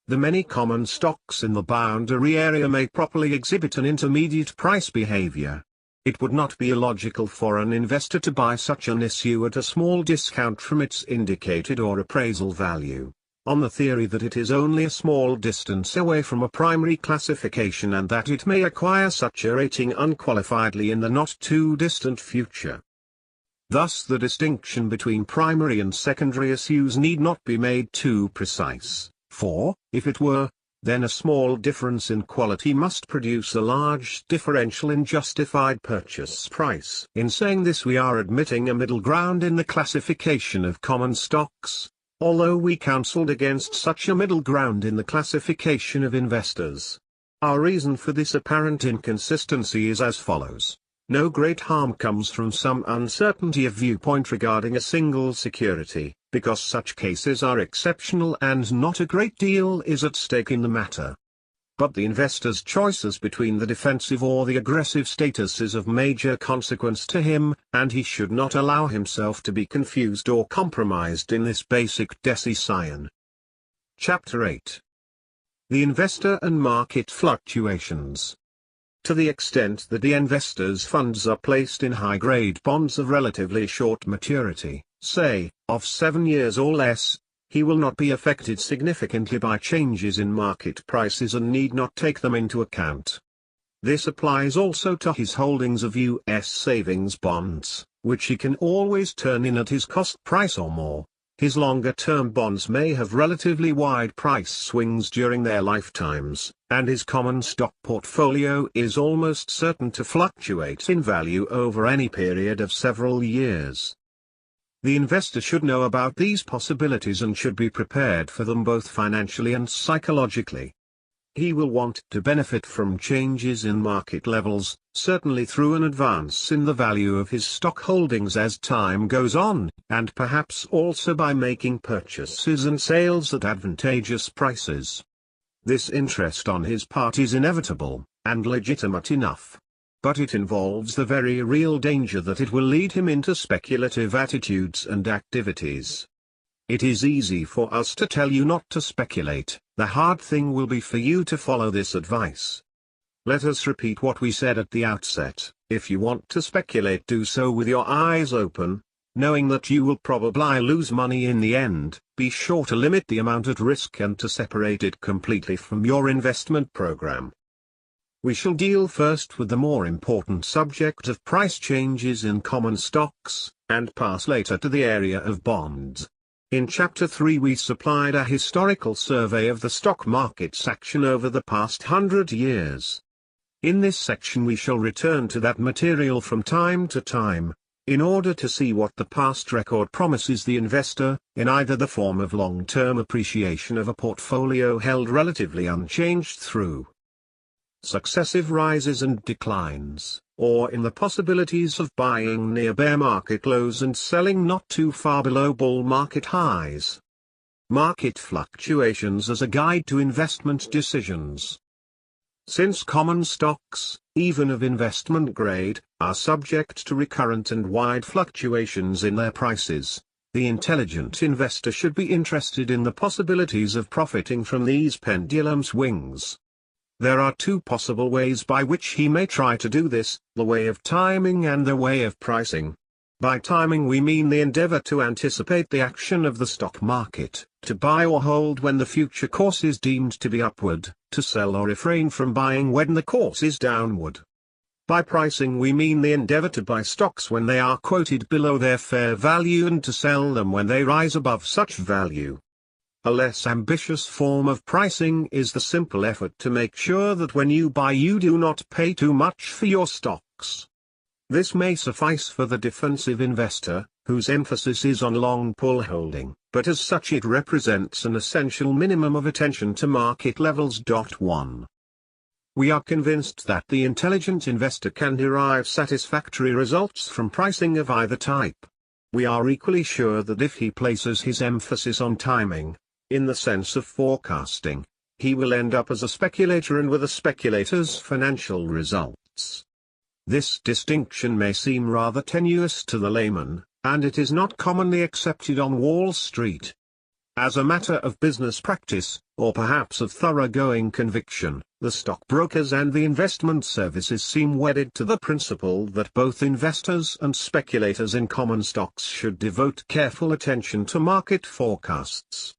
Speaker 1: The many common stocks in the boundary area may properly exhibit an intermediate price behavior. It would not be illogical for an investor to buy such an issue at a small discount from its indicated or appraisal value, on the theory that it is only a small distance away from a primary classification and that it may acquire such a rating unqualifiedly in the not-too-distant future. Thus the distinction between primary and secondary issues need not be made too precise, for, if it were, then a small difference in quality must produce a large differential in justified purchase price. In saying this we are admitting a middle ground in the classification of common stocks, although we counseled against such a middle ground in the classification of investors. Our reason for this apparent inconsistency is as follows. No great harm comes from some uncertainty of viewpoint regarding a single security, because such cases are exceptional and not a great deal is at stake in the matter. But the investor's choices between the defensive or the aggressive status is of major consequence to him, and he should not allow himself to be confused or compromised in this basic decision. Chapter 8. The investor and market fluctuations. To the extent that the investor's funds are placed in high-grade bonds of relatively short maturity, say, of 7 years or less, he will not be affected significantly by changes in market prices and need not take them into account. This applies also to his holdings of U.S. savings bonds, which he can always turn in at his cost price or more. His longer-term bonds may have relatively wide price swings during their lifetimes, and his common stock portfolio is almost certain to fluctuate in value over any period of several years. The investor should know about these possibilities and should be prepared for them both financially and psychologically. He will want to benefit from changes in market levels, certainly through an advance in the value of his stock holdings as time goes on, and perhaps also by making purchases and sales at advantageous prices. This interest on his part is inevitable, and legitimate enough. But it involves the very real danger that it will lead him into speculative attitudes and activities. It is easy for us to tell you not to speculate, the hard thing will be for you to follow this advice. Let us repeat what we said at the outset: if you want to speculate, do so with your eyes open, knowing that you will probably lose money in the end. Be sure to limit the amount at risk and to separate it completely from your investment program. We shall deal first with the more important subject of price changes in common stocks, and pass later to the area of bonds. In Chapter 3 we supplied a historical survey of the stock market's action over the past 100 years. In this section we shall return to that material from time to time, in order to see what the past record promises the investor, in either the form of long-term appreciation of a portfolio held relatively unchanged through successive rises and declines, or in the possibilities of buying near bear market lows and selling not too far below bull market highs. Market fluctuations as a guide to investment decisions. Since common stocks, even of investment grade, are subject to recurrent and wide fluctuations in their prices, the intelligent investor should be interested in the possibilities of profiting from these pendulum swings. There are two possible ways by which he may try to do this, the way of timing and the way of pricing. By timing we mean the endeavor to anticipate the action of the stock market, to buy or hold when the future course is deemed to be upward, to sell or refrain from buying when the course is downward. By pricing we mean the endeavor to buy stocks when they are quoted below their fair value and to sell them when they rise above such value. A less ambitious form of pricing is the simple effort to make sure that when you buy you do not pay too much for your stocks. This may suffice for the defensive investor, whose emphasis is on long pull holding, but as such it represents an essential minimum of attention to market levels. 1. We are convinced that the intelligent investor can derive satisfactory results from pricing of either type. We are equally sure that if he places his emphasis on timing, in the sense of forecasting, he will end up as a speculator and with a speculator's financial results. This distinction may seem rather tenuous to the layman, and it is not commonly accepted on Wall Street. As a matter of business practice, or perhaps of thoroughgoing conviction, the stockbrokers and the investment services seem wedded to the principle that both investors and speculators in common stocks should devote careful attention to market forecasts.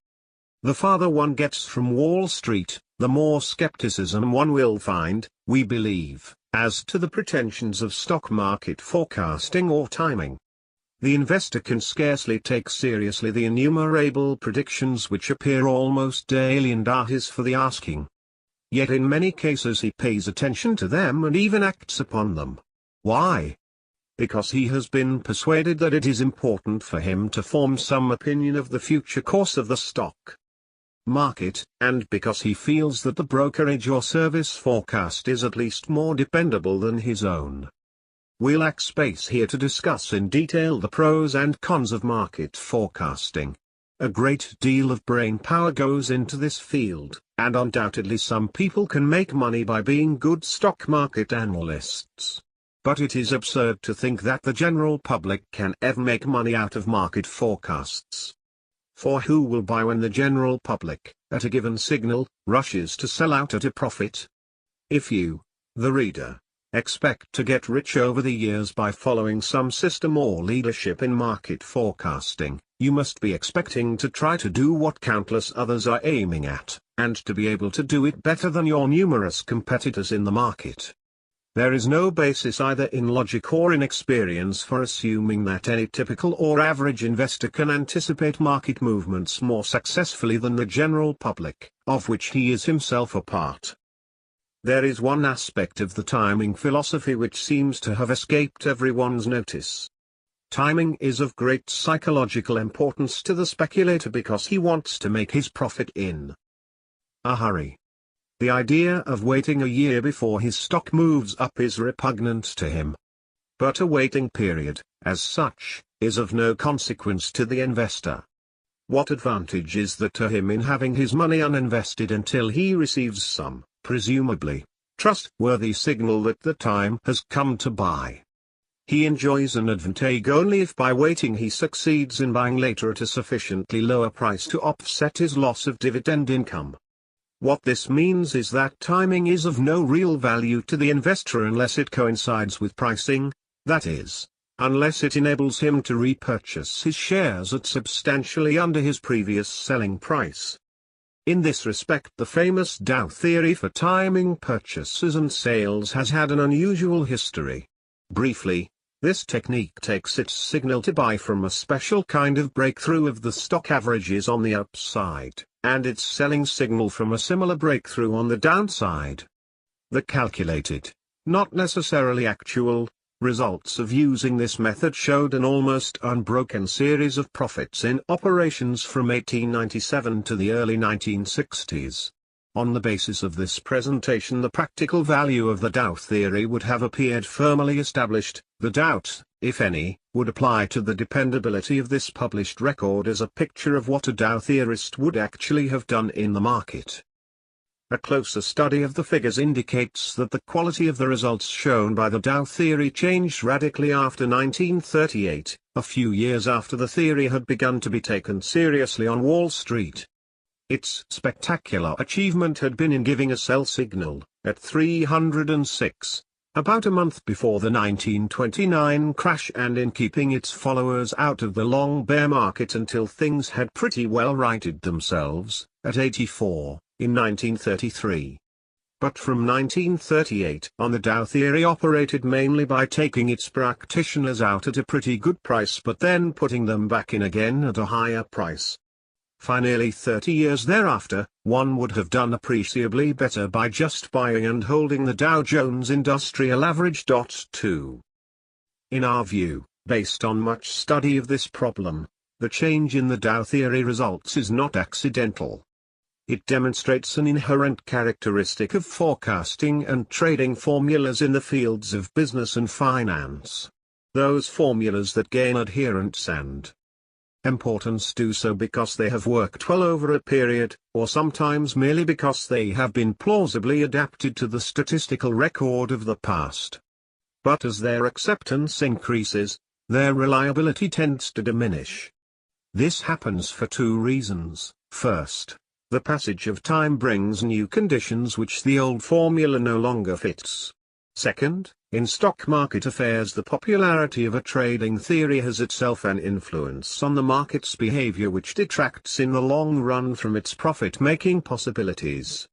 Speaker 1: The farther one gets from Wall Street, the more skepticism one will find, we believe, as to the pretensions of stock market forecasting or timing. The investor can scarcely take seriously the innumerable predictions which appear almost daily and are his for the asking. Yet in many cases he pays attention to them and even acts upon them. Why? Because he has been persuaded that it is important for him to form some opinion of the future course of the stock market, and because he feels that the brokerage or service forecast is at least more dependable than his own. We lack space here to discuss in detail the pros and cons of market forecasting. A great deal of brain power goes into this field, and undoubtedly some people can make money by being good stock market analysts. But it is absurd to think that the general public can ever make money out of market forecasts. For who will buy when the general public, at a given signal, rushes to sell out at a profit? If you, the reader, expect to get rich over the years by following some system or leadership in market forecasting, you must be expecting to try to do what countless others are aiming at, and to be able to do it better than your numerous competitors in the market. There is no basis either in logic or in experience for assuming that any typical or average investor can anticipate market movements more successfully than the general public, of which he is himself a part. There is one aspect of the timing philosophy which seems to have escaped everyone's notice. Timing is of great psychological importance to the speculator because he wants to make his profit in a hurry. The idea of waiting a year before his stock moves up is repugnant to him. But a waiting period, as such, is of no consequence to the investor. What advantage is there to him in having his money uninvested until he receives some, presumably, trustworthy signal that the time has come to buy? He enjoys an advantage only if by waiting he succeeds in buying later at a sufficiently lower price to offset his loss of dividend income. What this means is that timing is of no real value to the investor unless it coincides with pricing, that is, unless it enables him to repurchase his shares at substantially under his previous selling price. In this respect the famous Dow theory for timing purchases and sales has had an unusual history. Briefly, this technique takes its signal to buy from a special kind of breakthrough of the stock averages on the upside, and its selling signal from a similar breakthrough on the downside. The calculated, not necessarily actual, results of using this method showed an almost unbroken series of profits in operations from 1897 to the early 1960s. On the basis of this presentation, the practical value of the Dow theory would have appeared firmly established. The doubt, if any, would apply to the dependability of this published record as a picture of what a Dow theorist would actually have done in the market. A closer study of the figures indicates that the quality of the results shown by the Dow theory changed radically after 1938, a few years after the theory had begun to be taken seriously on Wall Street. Its spectacular achievement had been in giving a sell signal, at 306, about a month before the 1929 crash, and in keeping its followers out of the long bear market until things had pretty well righted themselves, at 84, in 1933. But from 1938 on, the Dow theory operated mainly by taking its practitioners out at a pretty good price but then putting them back in again at a higher price. For nearly 30 years thereafter, one would have done appreciably better by just buying and holding the Dow Jones Industrial Average. 2. In our view, based on much study of this problem, the change in the Dow theory results is not accidental. It demonstrates an inherent characteristic of forecasting and trading formulas in the fields of business and finance. Those formulas that gain adherents and importance do so because they have worked well over a period, or sometimes merely because they have been plausibly adapted to the statistical record of the past. But as their acceptance increases, their reliability tends to diminish. This happens for two reasons. First, the passage of time brings new conditions which the old formula no longer fits. Second, in stock market affairs, the popularity of a trading theory has itself an influence on the market's behavior which detracts in the long run from its profit-making possibilities.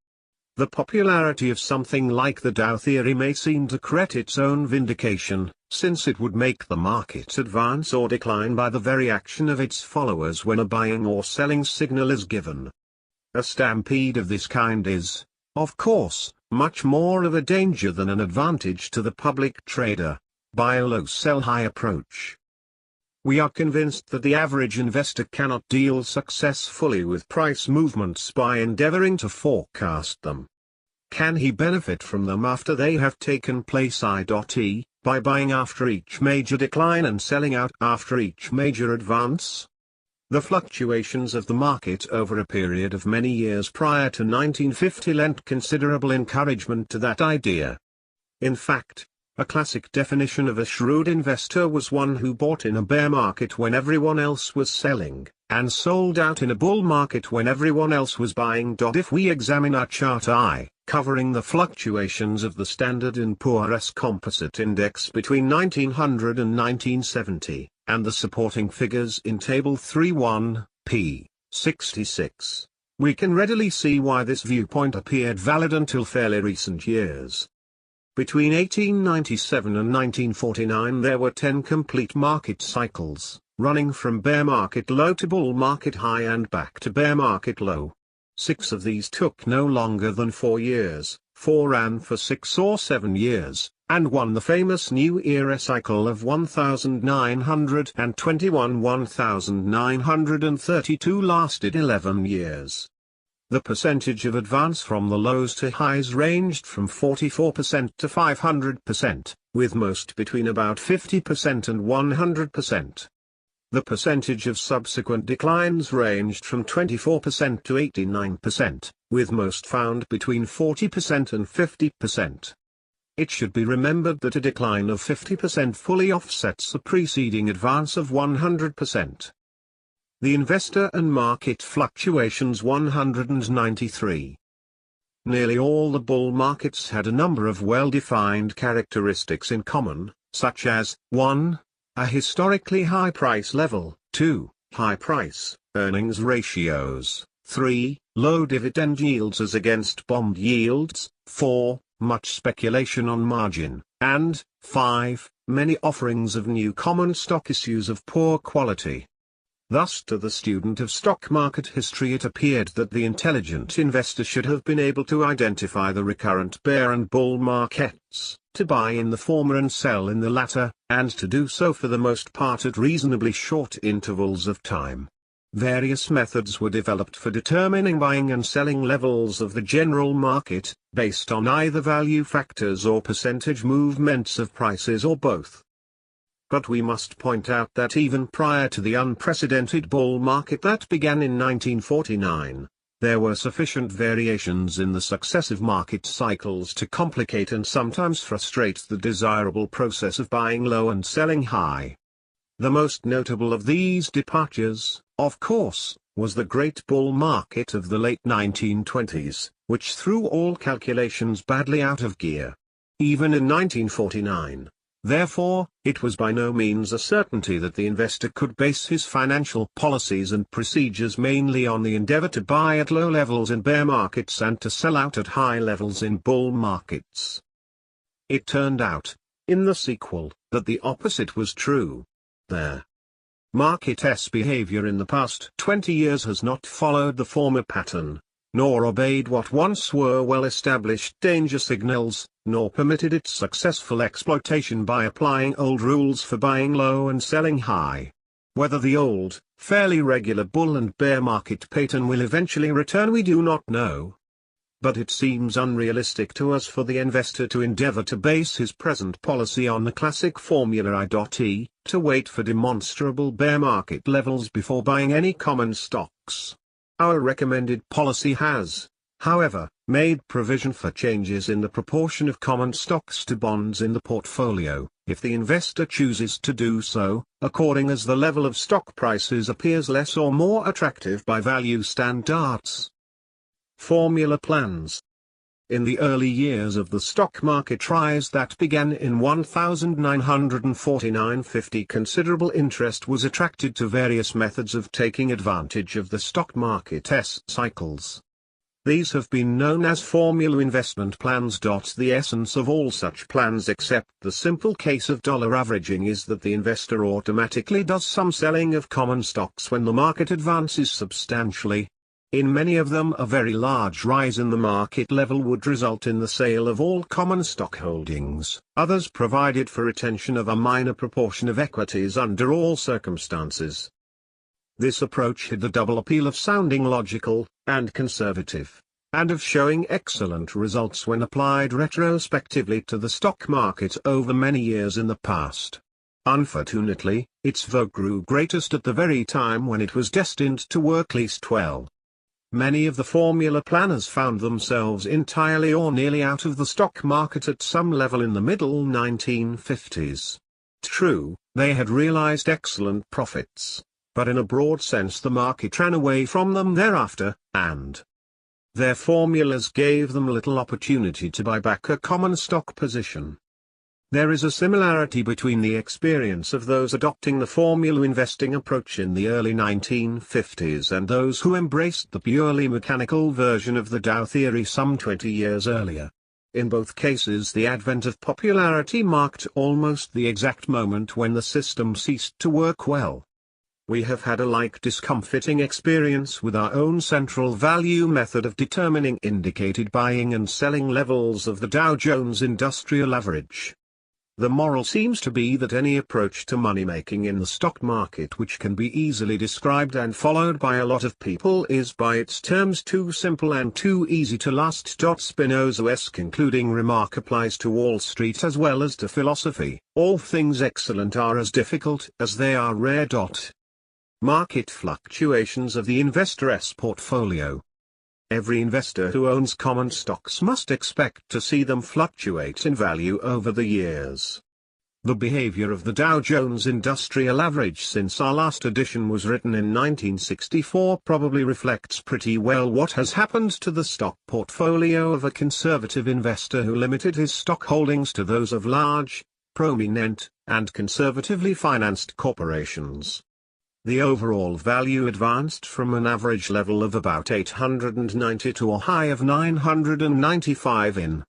Speaker 1: The popularity of something like the Dow theory may seem to create its own vindication, since it would make the market advance or decline by the very action of its followers when a buying or selling signal is given. A stampede of this kind is, of course, much more of a danger than an advantage to the public trader. Buy low, sell high approach. We are convinced that the average investor cannot deal successfully with price movements by endeavoring to forecast them. Can he benefit from them after they have taken place? I.e., by buying after each major decline and selling out after each major advance? The fluctuations of the market over a period of many years prior to 1950 lent considerable encouragement to that idea. In fact, a classic definition of a shrewd investor was one who bought in a bear market when everyone else was selling, and sold out in a bull market when everyone else was buying. If we examine our chart I, covering the fluctuations of the Standard & Poor's Composite Index between 1900 and 1970, and the supporting figures in Table 3.1, p. 66, we can readily see why this viewpoint appeared valid until fairly recent years. Between 1897 and 1949 there were 10 complete market cycles, running from bear market low to bull market high and back to bear market low. 6 of these took no longer than 4 years, 4 ran for 6 or 7 years, and 1, the famous New Era cycle of 1921-1932, lasted 11 years. The percentage of advance from the lows to highs ranged from 44% to 500%, with most between about 50% and 100%. The percentage of subsequent declines ranged from 24% to 89%, with most found between 40% and 50%. It should be remembered that a decline of 50% fully offsets the preceding advance of 100%. The investor and market fluctuations. 193. Nearly all the bull markets had a number of well-defined characteristics in common, such as 1. A historically high price level, 2. High price-earnings ratios, 3. Low dividend yields as against bond yields, 4. Much speculation on margin, and 5. Many offerings of new common stock issues of poor quality. Thus to the student of stock market history it appeared that the intelligent investor should have been able to identify the recurrent bear and bull markets, to buy in the former and sell in the latter, and to do so for the most part at reasonably short intervals of time. Various methods were developed for determining buying and selling levels of the general market, based on either value factors or percentage movements of prices or both. But we must point out that even prior to the unprecedented bull market that began in 1949, there were sufficient variations in the successive market cycles to complicate and sometimes frustrate the desirable process of buying low and selling high. The most notable of these departures, of course, was the great bull market of the late 1920s, which threw all calculations badly out of gear. Even in 1949, therefore, it was by no means a certainty that the investor could base his financial policies and procedures mainly on the endeavor to buy at low levels in bear markets and to sell out at high levels in bull markets. It turned out, in the sequel, that the opposite was true. The market's behavior in the past 20 years has not followed the former pattern, nor obeyed what once were well-established danger signals, nor permitted its successful exploitation by applying old rules for buying low and selling high. Whether the old, fairly regular bull and bear market pattern will eventually return we do not know. But it seems unrealistic to us for the investor to endeavor to base his present policy on the classic formula I.E., to wait for demonstrable bear market levels before buying any common stocks. Our recommended policy has, however, made provision for changes in the proportion of common stocks to bonds in the portfolio, if the investor chooses to do so, according as the level of stock prices appears less or more attractive by value standards. Formula plans. In the early years of the stock market rise that began in 1949-50, considerable interest was attracted to various methods of taking advantage of the stock market's cycles. These have been known as formula investment plans. The essence of all such plans except the simple case of dollar averaging is that the investor automatically does some selling of common stocks when the market advances substantially. In many of them a very large rise in the market level would result in the sale of all common stock holdings, others provided for retention of a minor proportion of equities under all circumstances. This approach had the double appeal of sounding logical, and conservative, and of showing excellent results when applied retrospectively to the stock market over many years in the past. Unfortunately, its vogue grew greatest at the very time when it was destined to work least well. Many of the formula planners found themselves entirely or nearly out of the stock market at some level in the middle 1950s. True, they had realized excellent profits, but in a broad sense the market ran away from them thereafter, and their formulas gave them little opportunity to buy back a common stock position. There is a similarity between the experience of those adopting the formula investing approach in the early 1950s and those who embraced the purely mechanical version of the Dow theory some 20 years earlier. In both cases the advent of popularity marked almost the exact moment when the system ceased to work well. We have had a like discomfiting experience with our own central value method of determining indicated buying and selling levels of the Dow Jones Industrial Average. The moral seems to be that any approach to money-making in the stock market which can be easily described and followed by a lot of people is by its terms too simple and too easy to last. Spinoza's concluding remark applies to Wall Street as well as to philosophy: all things excellent are as difficult as they are rare. Market fluctuations of the investor's portfolio. Every investor who owns common stocks must expect to see them fluctuate in value over the years. The behavior of the Dow Jones Industrial Average since our last edition was written in 1964 probably reflects pretty well what has happened to the stock portfolio of a conservative investor who limited his stock holdings to those of large, prominent, and conservatively financed corporations. The overall value advanced from an average level of about 890 to a high of 995 in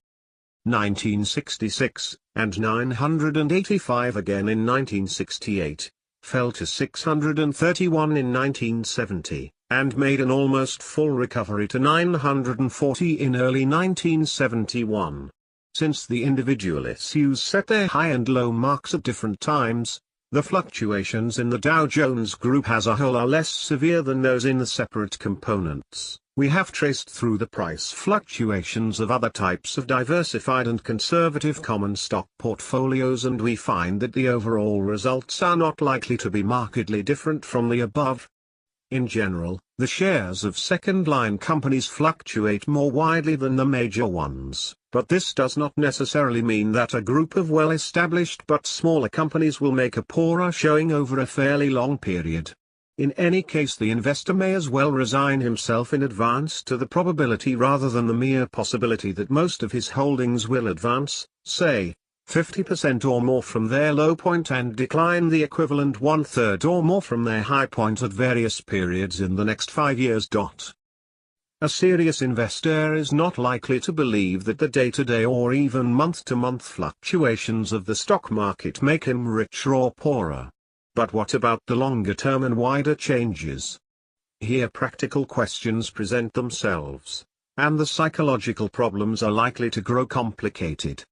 Speaker 1: 1966, and 985 again in 1968. fell to 631 in 1970, and made an almost full recovery to 940 in early 1971. Since the individual issues set their high and low marks at different times, the fluctuations in the Dow Jones Group as a whole are less severe than those in the separate components. We have traced through the price fluctuations of other types of diversified and conservative common stock portfolios, and we find that the overall results are not likely to be markedly different from the above. In general, the shares of second-line companies fluctuate more widely than the major ones, but this does not necessarily mean that a group of well-established but smaller companies will make a poorer showing over a fairly long period. In any case, the investor may as well resign himself in advance to the probability rather than the mere possibility that most of his holdings will advance, say, 50% or more from their low point and decline the equivalent one-third or more from their high point at various periods in the next 5 years. A serious investor is not likely to believe that the day-to-day or even month-to-month fluctuations of the stock market make him richer or poorer. But what about the longer-term and wider changes? Here practical questions present themselves, and the psychological problems are likely to grow complicated.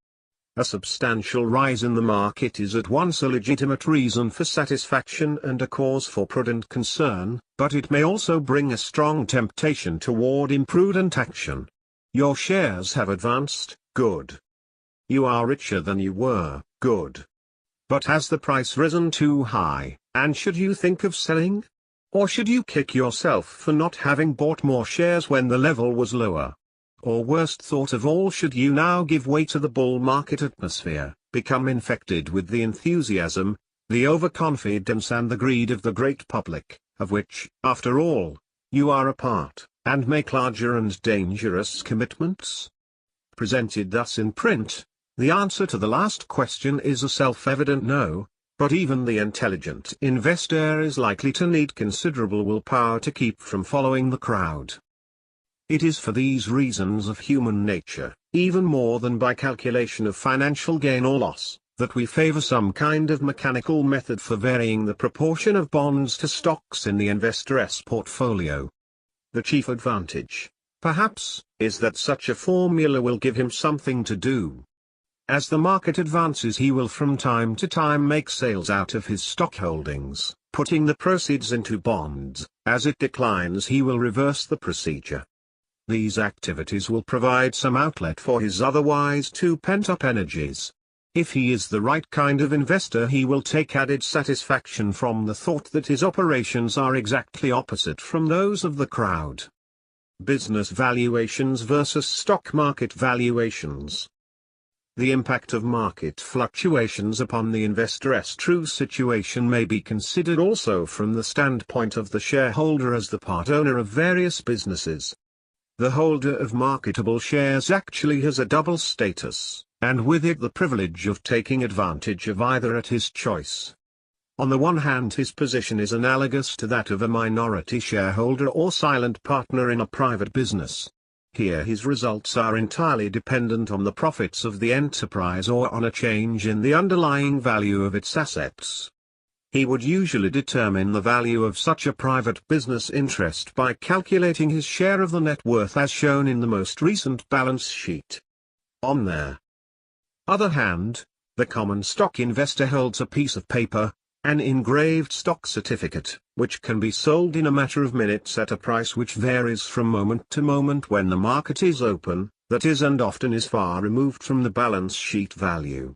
Speaker 1: A substantial rise in the market is at once a legitimate reason for satisfaction and a cause for prudent concern, but it may also bring a strong temptation toward imprudent action. Your shares have advanced, good. You are richer than you were, good. But has the price risen too high, and should you think of selling? Or should you kick yourself for not having bought more shares when the level was lower? Or worst thought of all, should you now give way to the bull market atmosphere, become infected with the enthusiasm, the overconfidence and the greed of the great public, of which, after all, you are a part, and make larger and dangerous commitments? Presented thus in print, the answer to the last question is a self-evident no, but even the intelligent investor is likely to need considerable willpower to keep from following the crowd. It is for these reasons of human nature, even more than by calculation of financial gain or loss, that we favor some kind of mechanical method for varying the proportion of bonds to stocks in the investor's portfolio. The chief advantage, perhaps, is that such a formula will give him something to do. As the market advances, he will from time to time make sales out of his stock holdings, putting the proceeds into bonds. As it declines, he will reverse the procedure. These activities will provide some outlet for his otherwise too pent-up energies. If he is the right kind of investor, he will take added satisfaction from the thought that his operations are exactly opposite from those of the crowd. Business valuations versus stock market valuations. The impact of market fluctuations upon the investor's true situation may be considered also from the standpoint of the shareholder as the part owner of various businesses. The holder of marketable shares actually has a double status, and with it the privilege of taking advantage of either at his choice. On the one hand, his position is analogous to that of a minority shareholder or silent partner in a private business. Here his results are entirely dependent on the profits of the enterprise or on a change in the underlying value of its assets. He would usually determine the value of such a private business interest by calculating his share of the net worth as shown in the most recent balance sheet. On the other hand, the common stock investor holds a piece of paper, an engraved stock certificate, which can be sold in a matter of minutes at a price which varies from moment to moment when the market is open, that is, and often is far removed from the balance sheet value.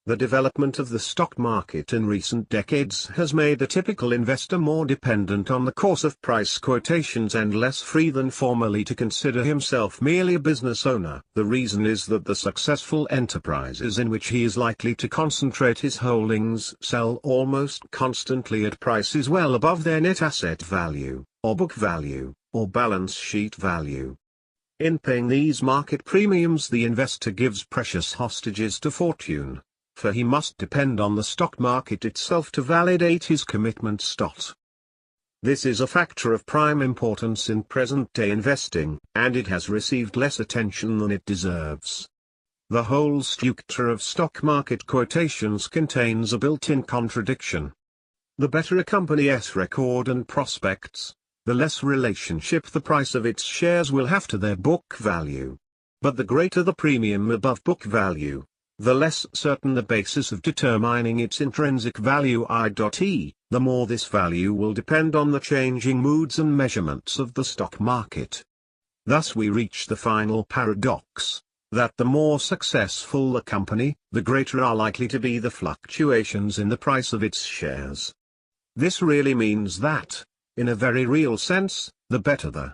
Speaker 1: The development of the stock market in recent decades has made the typical investor more dependent on the course of price quotations and less free than formerly to consider himself merely a business owner. The reason is that the successful enterprises in which he is likely to concentrate his holdings sell almost constantly at prices well above their net asset value, or book value, or balance sheet value. In paying these market premiums, the investor gives precious hostages to fortune, for he must depend on the stock market itself to validate his commitments. This is a factor of prime importance in present-day investing, and it has received less attention than it deserves. The whole structure of stock market quotations contains a built-in contradiction. The better a company's record and prospects, the less relationship the price of its shares will have to their book value. But the greater the premium above book value, the less certain the basis of determining its intrinsic value i.e., the more this value will depend on the changing moods and measurements of the stock market. Thus we reach the final paradox, that the more successful the company, the greater are likely to be the fluctuations in the price of its shares. This really means that, in a very real sense, the better the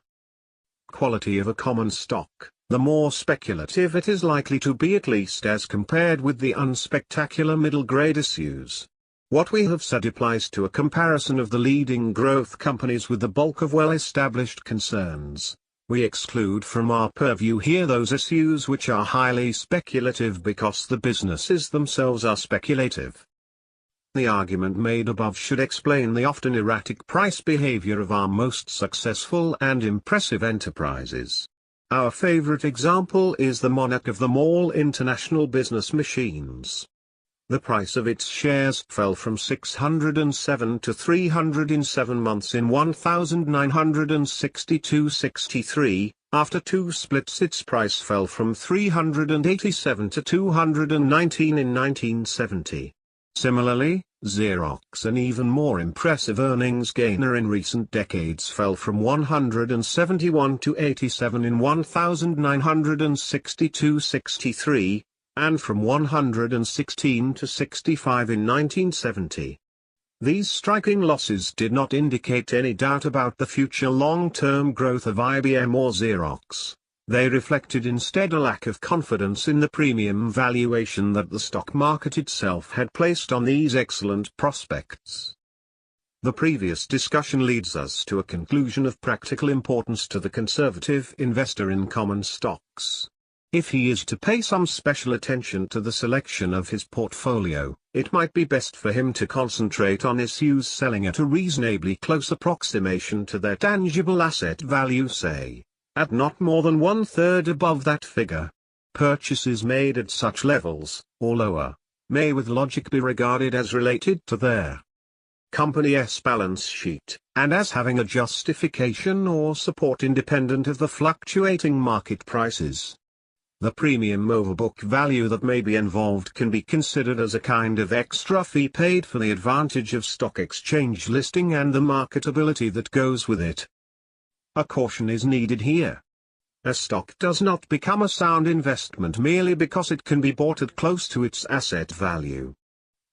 Speaker 1: quality of a common stock, the more speculative it is likely to be, at least as compared with the unspectacular middle-grade issues. What we have said applies to a comparison of the leading growth companies with the bulk of well-established concerns. We exclude from our purview here those issues which are highly speculative because the businesses themselves are speculative. The argument made above should explain the often erratic price behavior of our most successful and impressive enterprises. Our favorite example is the monarch of them all, International Business Machines. The price of its shares fell from 607 to 300 in 7 months in 1962-63, after 2 splits its price fell from 387 to 219 in 1970. Similarly, Xerox, an even more impressive earnings gainer in recent decades, fell from 171 to 87 in 1962-63, and from 116 to 65 in 1970. These striking losses did not indicate any doubt about the future long-term growth of IBM or Xerox. They reflected instead a lack of confidence in the premium valuation that the stock market itself had placed on these excellent prospects. The previous discussion leads us to a conclusion of practical importance to the conservative investor in common stocks. If he is to pay some special attention to the selection of his portfolio, it might be best for him to concentrate on issues selling at a reasonably close approximation to their tangible asset value, say, at not more than 1/3 above that figure. Purchases made at such levels, or lower, may with logic be regarded as related to their company's balance sheet, and as having a justification or support independent of the fluctuating market prices. The premium over book value that may be involved can be considered as a kind of extra fee paid for the advantage of stock exchange listing and the marketability that goes with it. A caution is needed here. A stock does not become a sound investment merely because it can be bought at close to its asset value.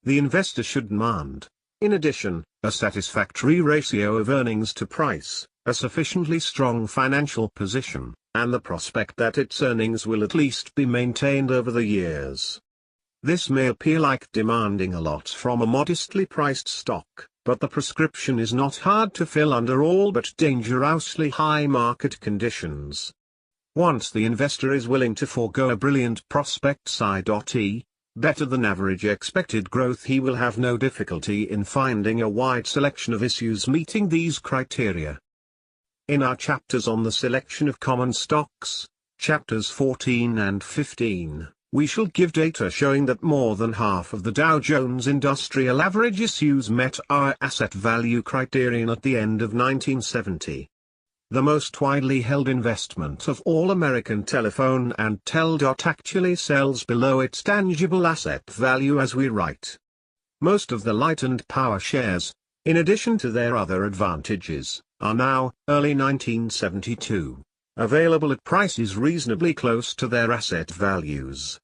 Speaker 1: The investor should demand, in addition, a satisfactory ratio of earnings to price, a sufficiently strong financial position, and the prospect that its earnings will at least be maintained over the years. This may appear like demanding a lot from a modestly priced stock, but the prescription is not hard to fill under all but dangerously high market conditions. Once the investor is willing to forego a brilliant prospect i.e., better than average expected growth, he will have no difficulty in finding a wide selection of issues meeting these criteria. In our chapters on the selection of common stocks, chapters 14 and 15, we shall give data showing that more than half of the Dow Jones Industrial Average issues met our asset value criterion at the end of 1970. The most widely held investment of all, American Telephone and Tel. Actually sells below its tangible asset value as we write. Most of the light and power shares, in addition to their other advantages, are now, early 1972, available at prices reasonably close to their asset values.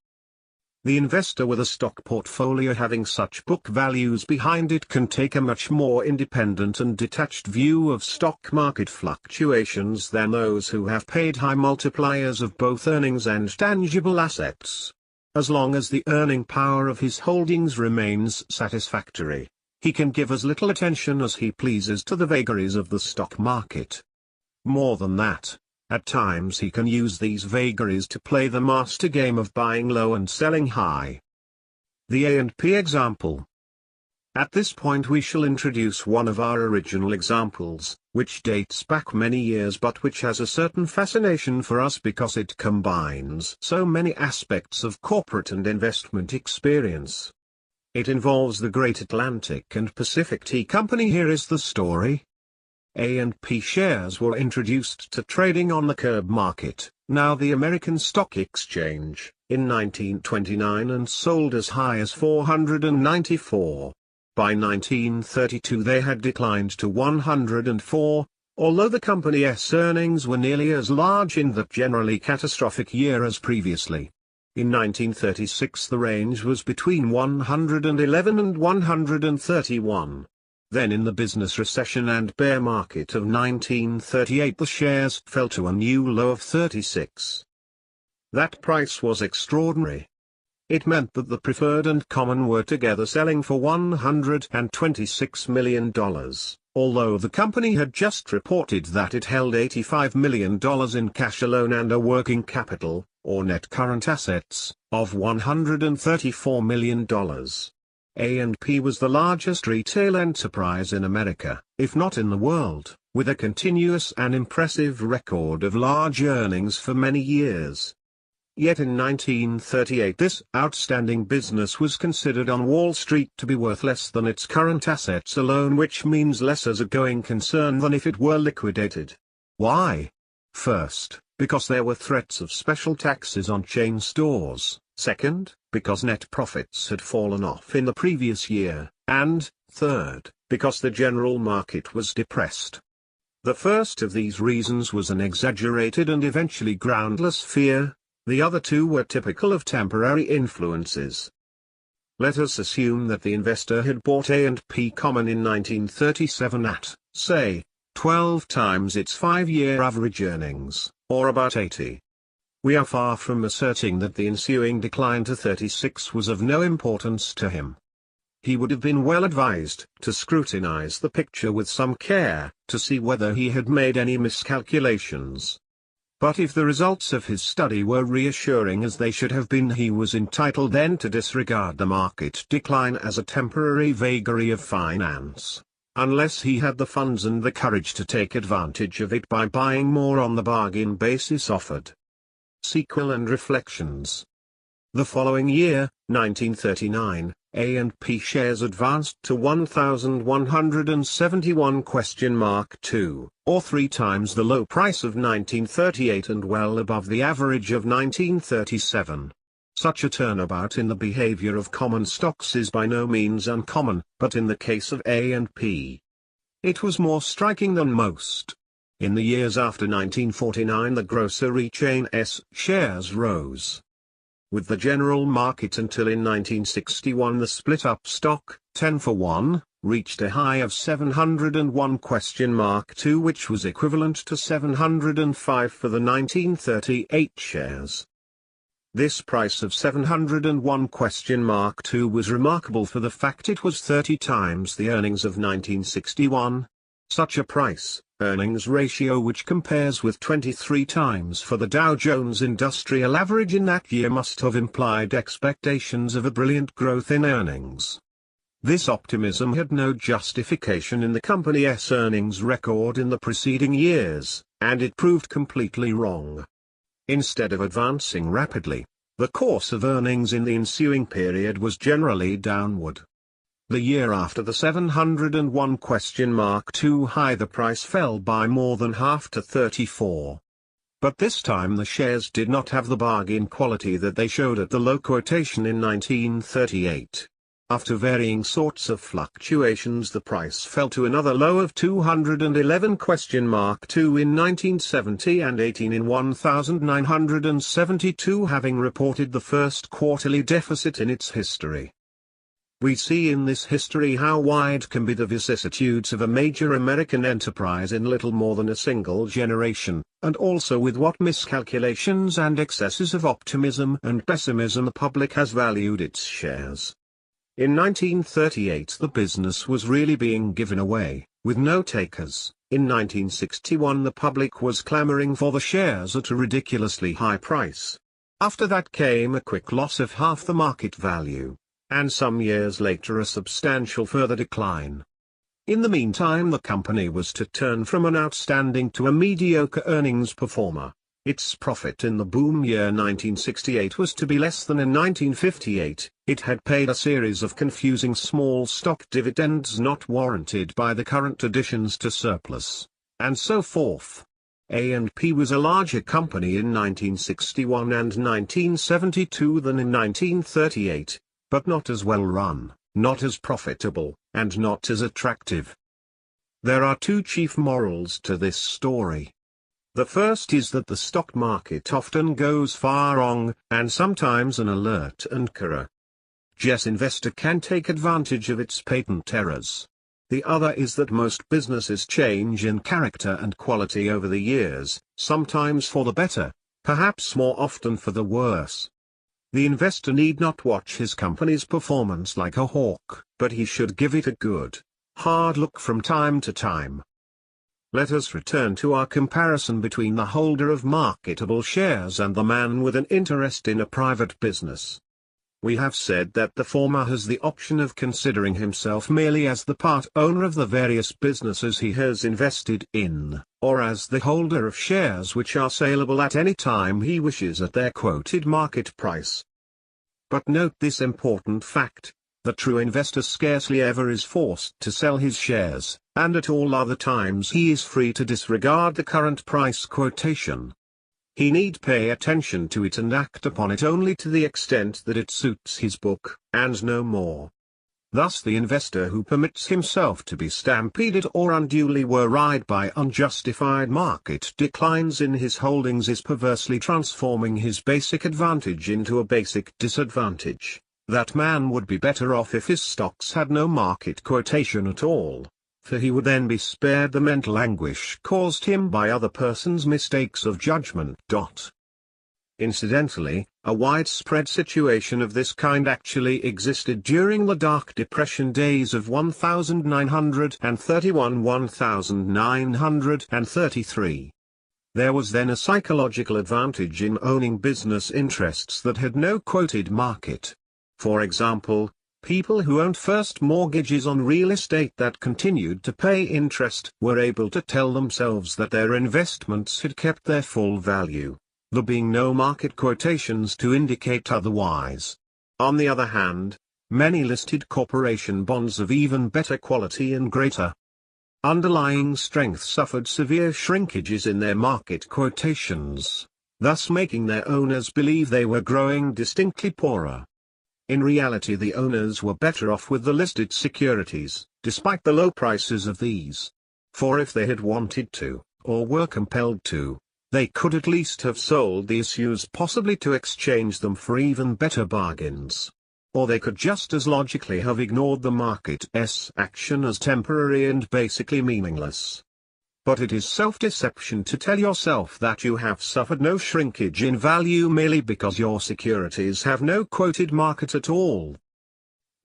Speaker 1: The investor with a stock portfolio having such book values behind it can take a much more independent and detached view of stock market fluctuations than those who have paid high multipliers of both earnings and tangible assets. As long as the earning power of his holdings remains satisfactory, he can give as little attention as he pleases to the vagaries of the stock market. More than that, at times he can use these vagaries to play the master game of buying low and selling high. The A&P example. At this point we shall introduce one of our original examples, which dates back many years but which has a certain fascination for us because it combines so many aspects of corporate and investment experience. It involves the Great Atlantic and Pacific Tea Company. Here is the story. A&P shares were introduced to trading on the curb market, now the American Stock Exchange, in 1929 and sold as high as $494. By 1932 they had declined to $104, although the company's earnings were nearly as large in that generally catastrophic year as previously. In 1936 the range was between 111 and 131. Then in the business recession and bear market of 1938 the shares fell to a new low of 36. That price was extraordinary. It meant that the preferred and common were together selling for $126 million, although the company had just reported that it held $85 million in cash alone and a working capital, or net current assets, of $134 million. A&P was the largest retail enterprise in America, if not in the world, with a continuous and impressive record of large earnings for many years. Yet in 1938 this outstanding business was considered on Wall Street to be worth less than its current assets alone, which means less as a going concern than if it were liquidated. Why? First, because there were threats of special taxes on chain stores. Second, because net profits had fallen off in the previous year. And, third, because the general market was depressed. The first of these reasons was an exaggerated and eventually groundless fear. The other two were typical of temporary influences. Let us assume that the investor had bought A&P common in 1937 at, say, 12 times its 5-year average earnings, or about 80. We are far from asserting that the ensuing decline to 36 was of no importance to him. He would have been well advised to scrutinize the picture with some care, to see whether he had made any miscalculations. But if the results of his study were reassuring as they should have been, he was entitled then to disregard the market decline as a temporary vagary of finance, unless he had the funds and the courage to take advantage of it by buying more on the bargain basis offered. Sequel and reflections. The following year, 1939, A&P shares advanced to 1,171?2, or 3 times the low price of 1938 and well above the average of 1937. Such a turnabout in the behavior of common stocks is by no means uncommon, but in the case of A&P, it was more striking than most. In the years after 1949 the grocery chain's shares rose with the general market until in 1961 the split-up stock, 10-for-1, reached a high of 701?2, which was equivalent to 705 for the 1938 shares. This price of 701?2 was remarkable for the fact it was 30 times the earnings of 1961. Such a price-earnings ratio, which compares with 23 times for the Dow Jones Industrial Average in that year, must have implied expectations of a brilliant growth in earnings. This optimism had no justification in the company's earnings record in the preceding years, and it proved completely wrong. Instead of advancing rapidly, the course of earnings in the ensuing period was generally downward. The year after the 701?2 high the price fell by more than half to 34. But this time the shares did not have the bargain quality that they showed at the low quotation in 1938. After varying sorts of fluctuations the price fell to another low of 211?2 in 1970 and 18 in 1972, having reported the first quarterly deficit in its history. We see in this history how wide can be the vicissitudes of a major American enterprise in little more than a single generation, and also with what miscalculations and excesses of optimism and pessimism the public has valued its shares. In 1938 the business was really being given away, with no takers. In 1961 the public was clamoring for the shares at a ridiculously high price. After that came a quick loss of half the market value, and some years later a substantial further decline. In the meantime the company was to turn from an outstanding to a mediocre earnings performer. Its profit in the boom year 1968 was to be less than in 1958, it had paid a series of confusing small stock dividends not warranted by the current additions to surplus, and so forth. A&P was a larger company in 1961 and 1972 than in 1938, but not as well run, not as profitable, and not as attractive. There are two chief morals to this story. The first is that the stock market often goes far wrong, and sometimes an alert and courageous investor can take advantage of its patent errors. The other is that most businesses change in character and quality over the years, sometimes for the better, perhaps more often for the worse. The investor need not watch his company's performance like a hawk, but he should give it a good, hard look from time to time. Let us return to our comparison between the holder of marketable shares and the man with an interest in a private business. We have said that the former has the option of considering himself merely as the part owner of the various businesses he has invested in, or as the holder of shares which are saleable at any time he wishes at their quoted market price. But note this important fact: the true investor scarcely ever is forced to sell his shares, and at all other times he is free to disregard the current price quotation. He need pay attention to it and act upon it only to the extent that it suits his book, and no more. Thus the investor who permits himself to be stampeded or unduly worried by unjustified market declines in his holdings is perversely transforming his basic advantage into a basic disadvantage. That man would be better off if his stocks had no market quotation at all, for he would then be spared the mental anguish caused him by other persons' mistakes of judgment. Incidentally, a widespread situation of this kind actually existed during the Dark Depression days of 1931–1933. There was then a psychological advantage in owning business interests that had no quoted market. For example, people who owned first mortgages on real estate that continued to pay interest were able to tell themselves that their investments had kept their full value, there being no market quotations to indicate otherwise. On the other hand, many listed corporation bonds of even better quality and greater underlying strength suffered severe shrinkages in their market quotations, thus making their owners believe they were growing distinctly poorer. In reality, the owners were better off with the listed securities, despite the low prices of these. For if they had wanted to, or were compelled to, they could at least have sold the issues, possibly to exchange them for even better bargains. Or they could just as logically have ignored the market's action as temporary and basically meaningless. But it is self-deception to tell yourself that you have suffered no shrinkage in value merely because your securities have no quoted market at all.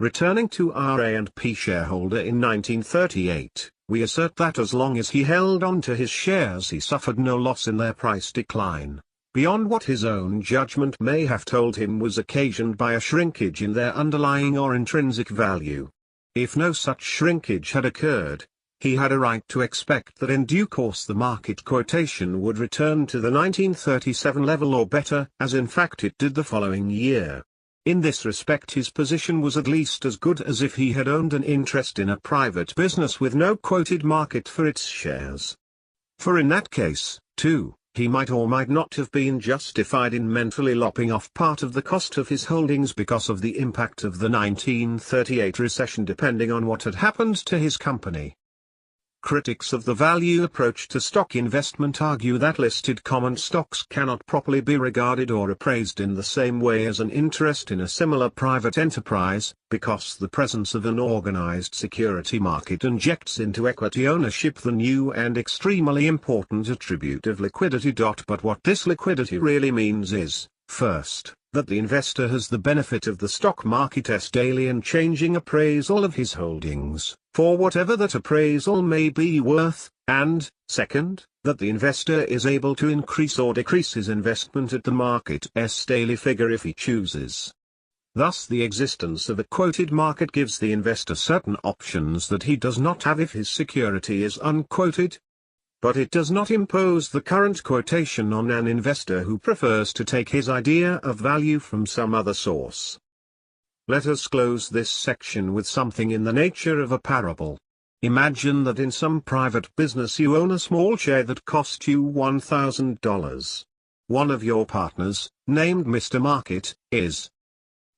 Speaker 1: Returning to our A&P shareholder in 1938, we assert that as long as he held on to his shares he suffered no loss in their price decline, beyond what his own judgment may have told him was occasioned by a shrinkage in their underlying or intrinsic value. If no such shrinkage had occurred, he had a right to expect that in due course the market quotation would return to the 1937 level or better, as in fact it did the following year. In this respect his position was at least as good as if he had owned an interest in a private business with no quoted market for its shares. For in that case, too, he might or might not have been justified in mentally lopping off part of the cost of his holdings because of the impact of the 1938 recession, depending on what had happened to his company. Critics of the value approach to stock investment argue that listed common stocks cannot properly be regarded or appraised in the same way as an interest in a similar private enterprise, because the presence of an organized security market injects into equity ownership the new and extremely important attribute of liquidity. But what this liquidity really means is, first, that the investor has the benefit of the stock market's daily and changing appraisal of his holdings, for whatever that appraisal may be worth, and, second, that the investor is able to increase or decrease his investment at the market's daily figure if he chooses. Thus the existence of a quoted market gives the investor certain options that he does not have if his security is unquoted. but it does not impose the current quotation on an investor who prefers to take his idea of value from some other source. Let us close this section with something in the nature of a parable. Imagine that in some private business you own a small share that cost you $1,000. One of your partners, named Mr. Market, is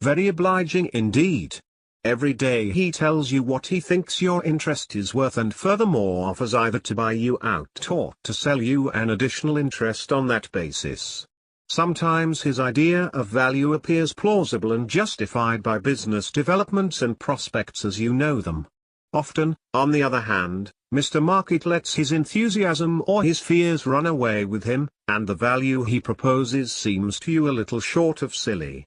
Speaker 1: very obliging indeed. Every day he tells you what he thinks your interest is worth and furthermore offers either to buy you out or to sell you an additional interest on that basis. Sometimes his idea of value appears plausible and justified by business developments and prospects as you know them. Often, on the other hand, Mr. Market lets his enthusiasm or his fears run away with him, and the value he proposes seems to you a little short of silly.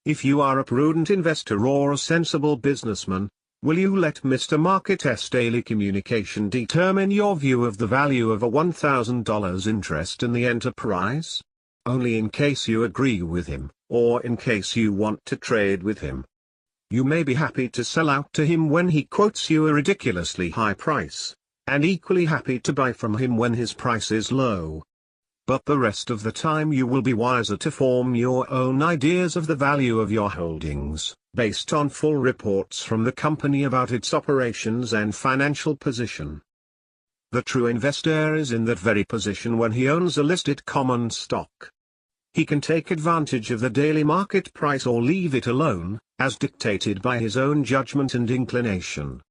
Speaker 1: If you are a prudent investor or a sensible businessman, will you let Mr. Market's daily communication determine your view of the value of a $1,000 interest in the enterprise? Only in case you agree with him, or in case you want to trade with him. You may be happy to sell out to him when he quotes you a ridiculously high price, and equally happy to buy from him when his price is low. But the rest of the time you will be wiser to form your own ideas of the value of your holdings, based on full reports from the company about its operations and financial position. The true investor is in that very position when he owns a listed common stock. He can take advantage of the daily market price or leave it alone, as dictated by his own judgment and inclination.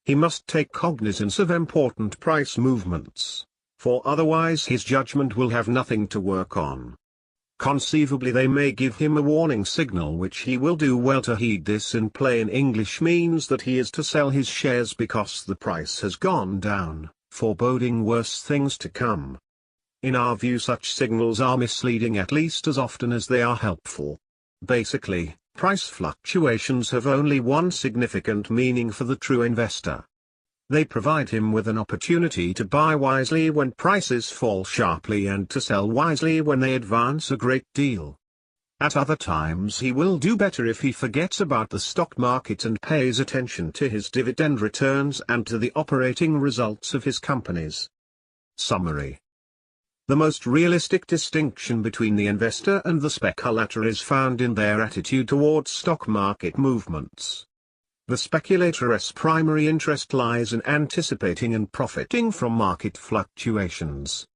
Speaker 1: He must take cognizance of important price movements, for otherwise his judgment will have nothing to work on. Conceivably they may give him a warning signal which he will do well to heed. This in plain English means that he is to sell his shares because the price has gone down, foreboding worse things to come. In our view such signals are misleading at least as often as they are helpful. Basically, price fluctuations have only one significant meaning for the true investor. They provide him with an opportunity to buy wisely when prices fall sharply and to sell wisely when they advance a great deal. At other times he will do better if he forgets about the stock market and pays attention to his dividend returns and to the operating results of his companies. Summary. The most realistic distinction between the investor and the speculator is found in their attitude towards stock market movements. The speculator's primary interest lies in anticipating and profiting from market fluctuations.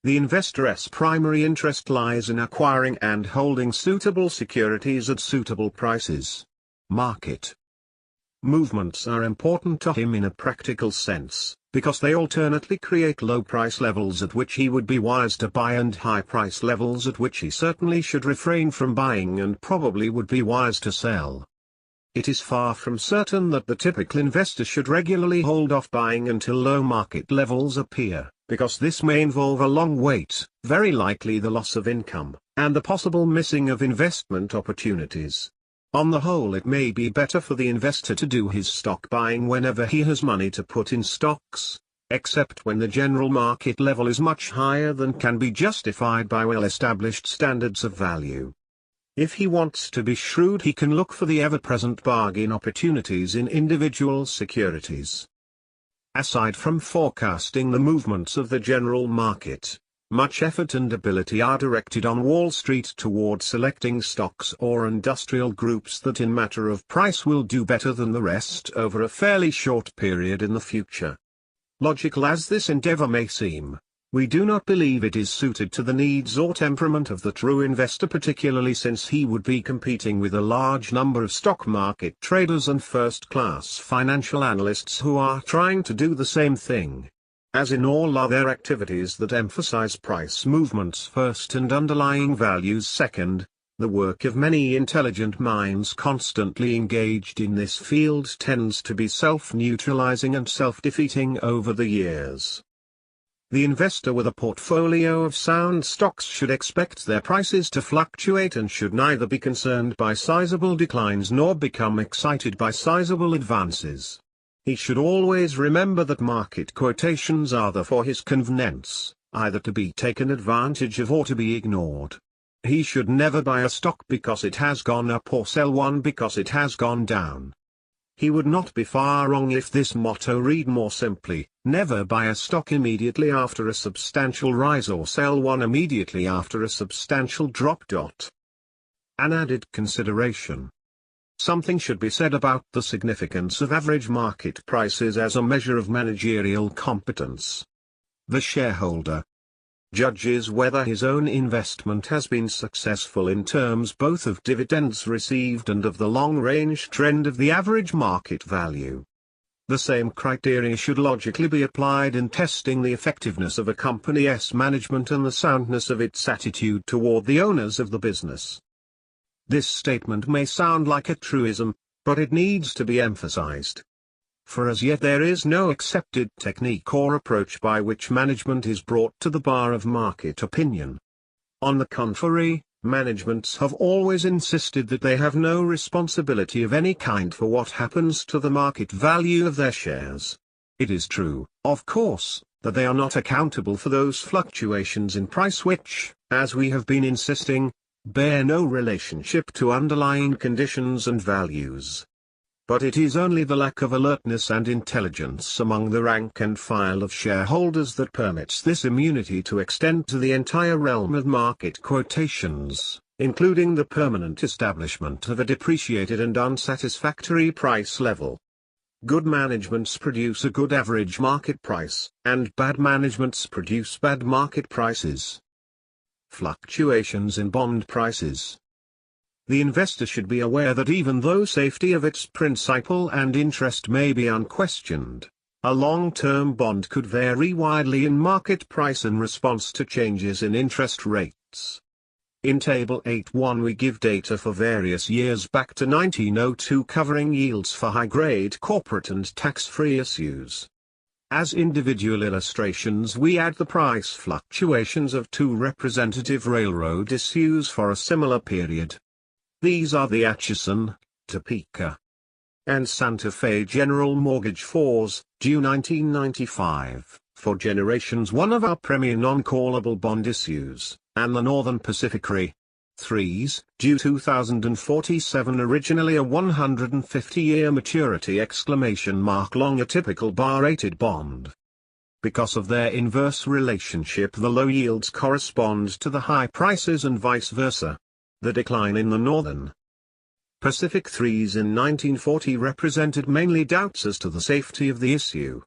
Speaker 1: The investor's primary interest lies in acquiring and holding suitable securities at suitable prices. Market movements are important to him in a practical sense, because they alternately create low price levels at which he would be wise to buy and high price levels at which he certainly should refrain from buying and probably would be wise to sell. It is far from certain that the typical investor should regularly hold off buying until low market levels appear, because this may involve a long wait, very likely the loss of income, and the possible missing of investment opportunities. On the whole, it may be better for the investor to do his stock buying whenever he has money to put in stocks, except when the general market level is much higher than can be justified by well-established standards of value. If he wants to be shrewd, he can look for the ever-present bargain opportunities in individual securities. Aside from forecasting the movements of the general market, much effort and ability are directed on Wall Street toward selecting stocks or industrial groups that in matter of price will do better than the rest over a fairly short period in the future. Logical as this endeavor may seem, we do not believe it is suited to the needs or temperament of the true investor, particularly since he would be competing with a large number of stock market traders and first-class financial analysts who are trying to do the same thing. As in all other activities that emphasize price movements first and underlying values second, the work of many intelligent minds constantly engaged in this field tends to be self-neutralizing and self-defeating over the years. The investor with a portfolio of sound stocks should expect their prices to fluctuate and should neither be concerned by sizable declines nor become excited by sizable advances. He should always remember that market quotations are there for his convenience, either to be taken advantage of or to be ignored. He should never buy a stock because it has gone up or sell one because it has gone down. He would not be far wrong if this motto read more simply: Never buy a stock immediately after a substantial rise or sell one immediately after a substantial drop. An added consideration. Something should be said about the significance of average market prices as a measure of managerial competence. The shareholder judges whether his own investment has been successful in terms both of dividends received and of the long-range trend of the average market value. The same criteria should logically be applied in testing the effectiveness of a company's management and the soundness of its attitude toward the owners of the business. This statement may sound like a truism, but it needs to be emphasized. For as yet there is no accepted technique or approach by which management is brought to the bar of market opinion. On the contrary, managements have always insisted that they have no responsibility of any kind for what happens to the market value of their shares. It is true, of course, that they are not accountable for those fluctuations in price which, as we have been insisting, bear no relationship to underlying conditions and values. But it is only the lack of alertness and intelligence among the rank and file of shareholders that permits this immunity to extend to the entire realm of market quotations, including the permanent establishment of a depreciated and unsatisfactory price level. Good managements produce a good average market price, and bad managements produce bad market prices. Fluctuations in bond prices. The investor should be aware that even though safety of its principal and interest may be unquestioned, a long-term bond could vary widely in market price in response to changes in interest rates. In Table 8.1 we give data for various years back to 1902 covering yields for high-grade corporate and tax-free issues. As individual illustrations we add the price fluctuations of two representative railroad issues for a similar period. These are the Atchison, Topeka, and Santa Fe General Mortgage 4s, due 1995, for generations one of our premier non-callable bond issues, and the Northern Pacific Re. 3s, due 2047 originally a 150-year maturity long a typical bar-rated bond. Because of their inverse relationship the low yields correspond to the high prices and vice versa. The decline in the Northern Pacific 3s in 1940 represented mainly doubts as to the safety of the issue.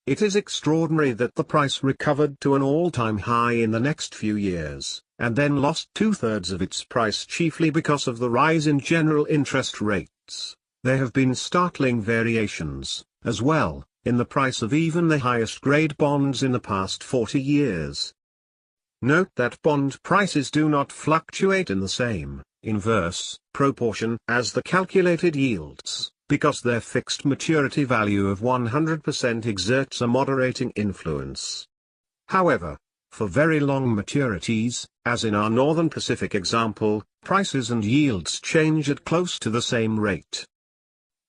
Speaker 1: It is extraordinary that the price recovered to an all-time high in the next few years, and then lost two-thirds of its price chiefly because of the rise in general interest rates. There have been startling variations, as well, in the price of even the highest-grade bonds in the past 40 years. Note that bond prices do not fluctuate in the same, inverse, proportion as the calculated yields, because their fixed maturity value of 100% exerts a moderating influence. However, for very long maturities, as in our Northern Pacific example, prices and yields change at close to the same rate.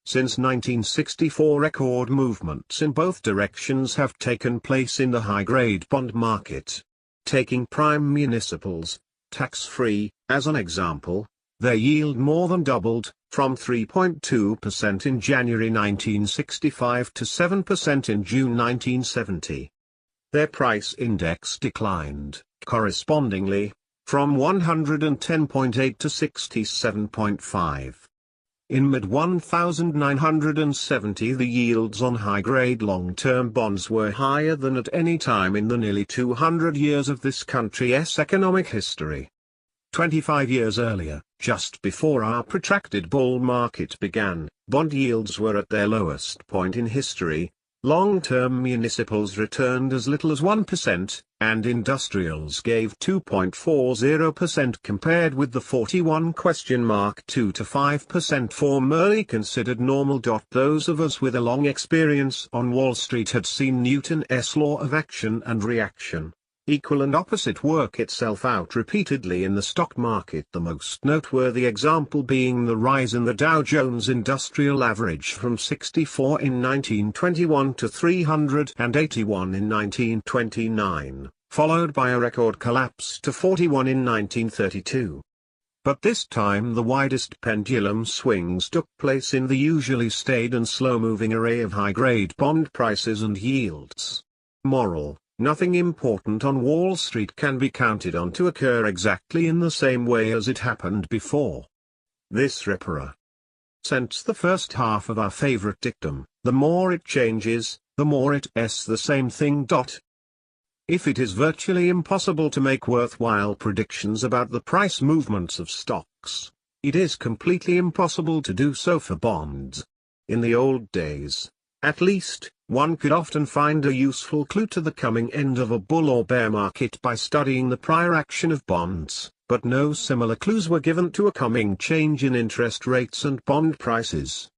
Speaker 1: Since 1964 record movements in both directions have taken place in the high-grade bond market. Taking prime municipals, tax-free, as an example, their yield more than doubled, from 3.2% in January 1965 to 7% in June 1970. Their price index declined, correspondingly, from 110.8 to 67.5. In mid-1970 the yields on high-grade long-term bonds were higher than at any time in the nearly 200 years of this country's economic history. 25 years earlier, just before our protracted bull market began, bond yields were at their lowest point in history. Long-term municipals returned as little as 1%, and industrials gave 2.40% compared with the 41 2 to 5% formerly considered normal. Those of us with a long experience on Wall Street had seen Newton's law of action and reaction. Equal and opposite work itself out repeatedly in the stock market, the most noteworthy example being the rise in the Dow Jones Industrial Average from 64 in 1921 to 381 in 1929, followed by a record collapse to 41 in 1932. But this time the widest pendulum swings took place in the usually staid and slow-moving array of high-grade bond prices and yields. Moral: nothing important on Wall Street can be counted on to occur exactly in the same way as it happened before. This represents the first half of our favorite dictum: the more it changes, the more it's the same thing. If it is virtually impossible to make worthwhile predictions about the price movements of stocks, it is completely impossible to do so for bonds. In the old days, at least, one could often find a useful clue to the coming end of a bull or bear market by studying the prior action of bonds, but no similar clues were given to a coming change in interest rates and bond prices.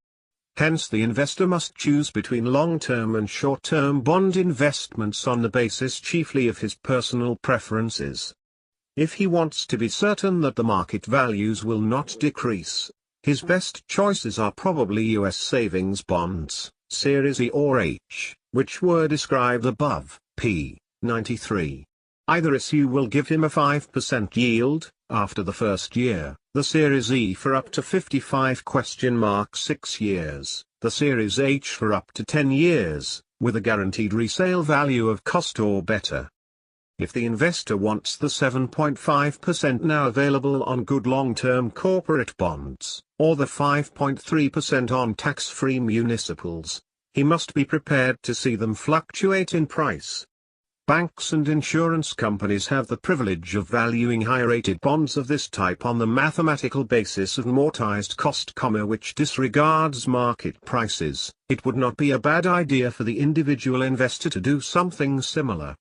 Speaker 1: Hence the investor must choose between long-term and short-term bond investments on the basis chiefly of his personal preferences. If he wants to be certain that the market values will not decrease, his best choices are probably US savings bonds, Series E or H, which were described above, p. 93. Either issue will give him a 5% yield after the first year, the Series E for up to 55(6 years, the Series H for up to 10 years, with a guaranteed resale value of cost or better. If the investor wants the 7.5% now available on good long-term corporate bonds, or the 5.3% on tax-free municipals, he must be prepared to see them fluctuate in price. Banks and insurance companies have the privilege of valuing high-rated bonds of this type on the mathematical basis of amortized cost, which disregards market prices. It would not be a bad idea for the individual investor to do something similar.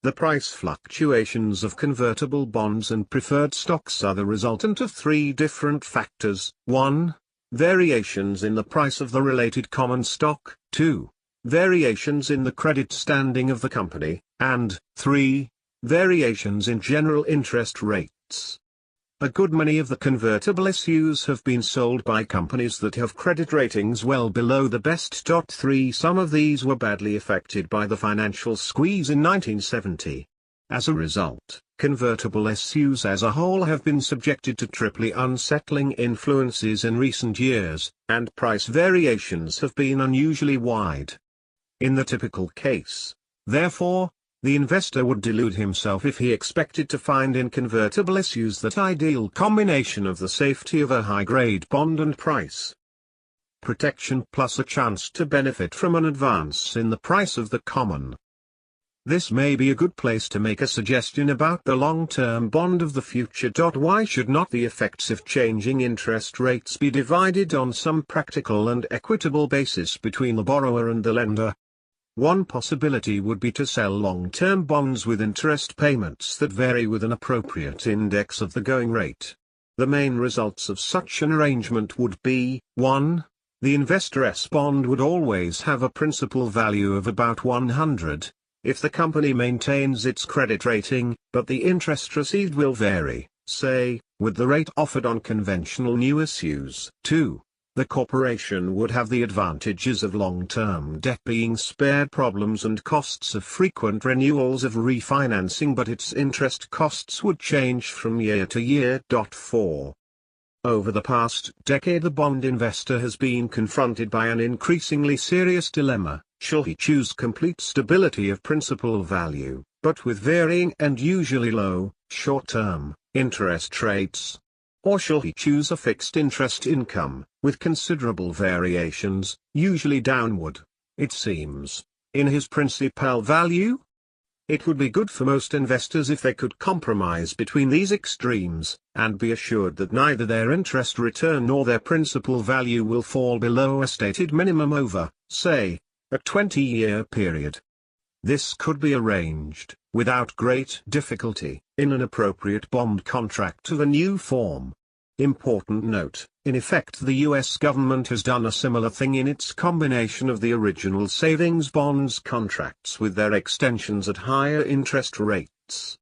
Speaker 1: The price fluctuations of convertible bonds and preferred stocks are the resultant of three different factors: 1. Variations in the price of the related common stock; 2. Variations in the credit standing of the company; and 3. Variations in general interest rates. A good many of the convertible issues have been sold by companies that have credit ratings well below the best. 3. Some of these were badly affected by the financial squeeze in 1970. As a result, convertible issues as a whole have been subjected to triply unsettling influences in recent years, and price variations have been unusually wide. In the typical case, therefore, the investor would delude himself if he expected to find in convertible issues that ideal combination of the safety of a high-grade bond and price protection plus a chance to benefit from an advance in the price of the common. This may be a good place to make a suggestion about the long-term bond of the future. Why should not the effects of changing interest rates be divided on some practical and equitable basis between the borrower and the lender? One possibility would be to sell long-term bonds with interest payments that vary with an appropriate index of the going rate. The main results of such an arrangement would be: 1. The investor's bond would always have a principal value of about 100, if the company maintains its credit rating, but the interest received will vary, say, with the rate offered on conventional new issues. 2. The corporation would have the advantages of long-term debt being spared problems and costs of frequent renewals of refinancing, but its interest costs would change from year to year. 4. Over the past decade, the bond investor has been confronted by an increasingly serious dilemma. Shall he choose complete stability of principal value, but with varying and usually low, short-term, interest rates? Or shall he choose a fixed interest income, with considerable variations, usually downward, it seems, in his principal value? It would be good for most investors if they could compromise between these extremes, and be assured that neither their interest return nor their principal value will fall below a stated minimum over, say, a 20-year period. This could be arranged, without great difficulty, in an appropriate bond contract of a new form. Important note: in effect the US government has done a similar thing in its combination of the original savings bonds contracts with their extensions at higher interest rates.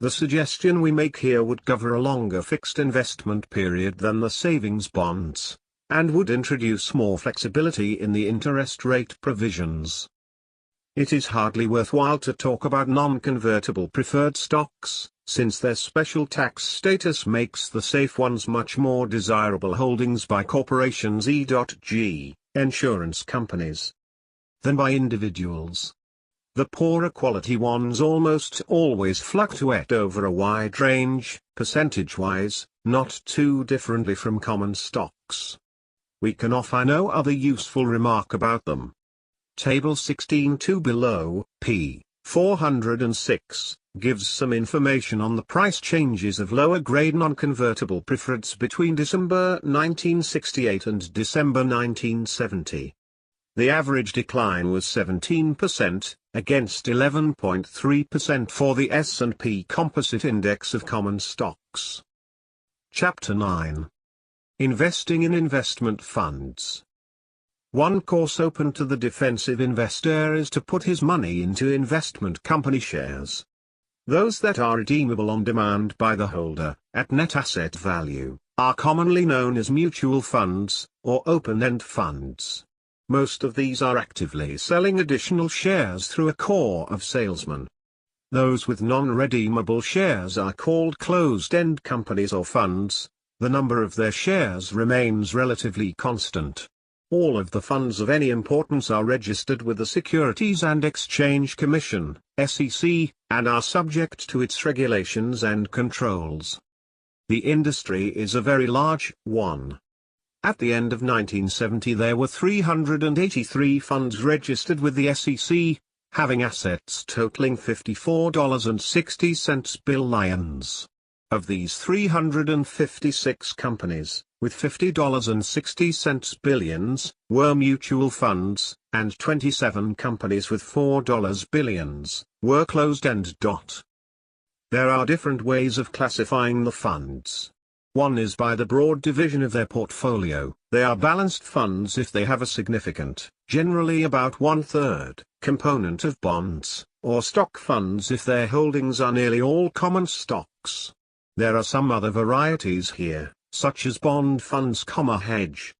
Speaker 1: The suggestion we make here would cover a longer fixed investment period than the savings bonds, and would introduce more flexibility in the interest rate provisions. It is hardly worthwhile to talk about non-convertible preferred stocks, since their special tax status makes the safe ones much more desirable holdings by corporations e.g., insurance companies, than by individuals. The poorer quality ones almost always fluctuate over a wide range, percentage-wise, not too differently from common stocks. We can offer no other useful remark about them. Table 16.2 below, p. 406, gives some information on the price changes of lower-grade non-convertible preferreds between December 1968 and December 1970. The average decline was 17%, against 11.3% for the S&P Composite Index of Common Stocks. Chapter 9. Investing in Investment Funds. One course open to the defensive investor is to put his money into investment company shares. Those that are redeemable on demand by the holder, at net asset value, are commonly known as mutual funds, or open-end funds. Most of these are actively selling additional shares through a corps of salesmen. Those with non-redeemable shares are called closed-end companies or funds. The number of their shares remains relatively constant. All of the funds of any importance are registered with the Securities and Exchange Commission, SEC, and are subject to its regulations and controls. The industry is a very large one. At the end of 1970 there were 383 funds registered with the SEC, having assets totaling $54.60 billion. Of these 356 companies, with $50.60 billions, were mutual funds, and 27 companies with $4 billions, were closed-end. There are different ways of classifying the funds. One is by the broad division of their portfolio. They are balanced funds if they have a significant, generally about 1/3, component of bonds, or stock funds if their holdings are nearly all common stocks. There are some other varieties here, such as bond funds, hedge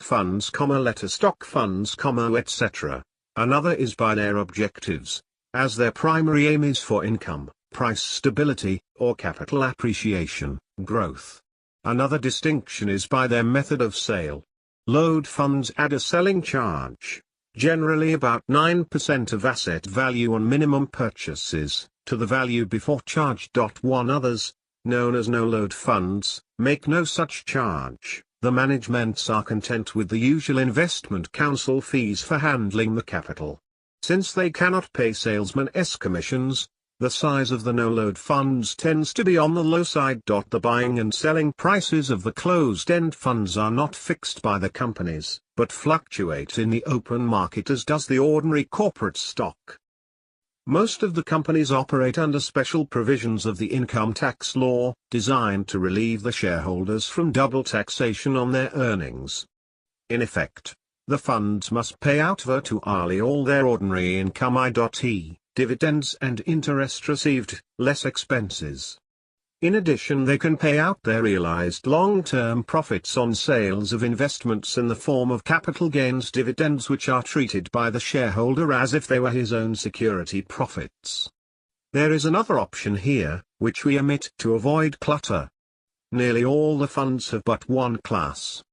Speaker 1: funds, letter stock funds, etc. Another is by their objectives, as their primary aim is for income, price stability, or capital appreciation, growth. Another distinction is by their method of sale. Load funds add a selling charge, generally about 9% of asset value on minimum purchases, to the value before charge. Others, known as no-load funds, make no such charge. The managements are content with the usual investment counsel fees for handling the capital. Since they cannot pay salesmen's commissions, the size of the no-load funds tends to be on the low side. The buying and selling prices of the closed-end funds are not fixed by the companies, but fluctuate in the open market as does the ordinary corporate stock. Most of the companies operate under special provisions of the income tax law, designed to relieve the shareholders from double taxation on their earnings. In effect, the funds must pay out virtually all their ordinary income, i.e., dividends and interest received, less expenses. In addition, they can pay out their realized long-term profits on sales of investments in the form of capital gains dividends, which are treated by the shareholder as if they were his own security profits. There is another option here, which we omit to avoid clutter. Nearly all the funds have but one class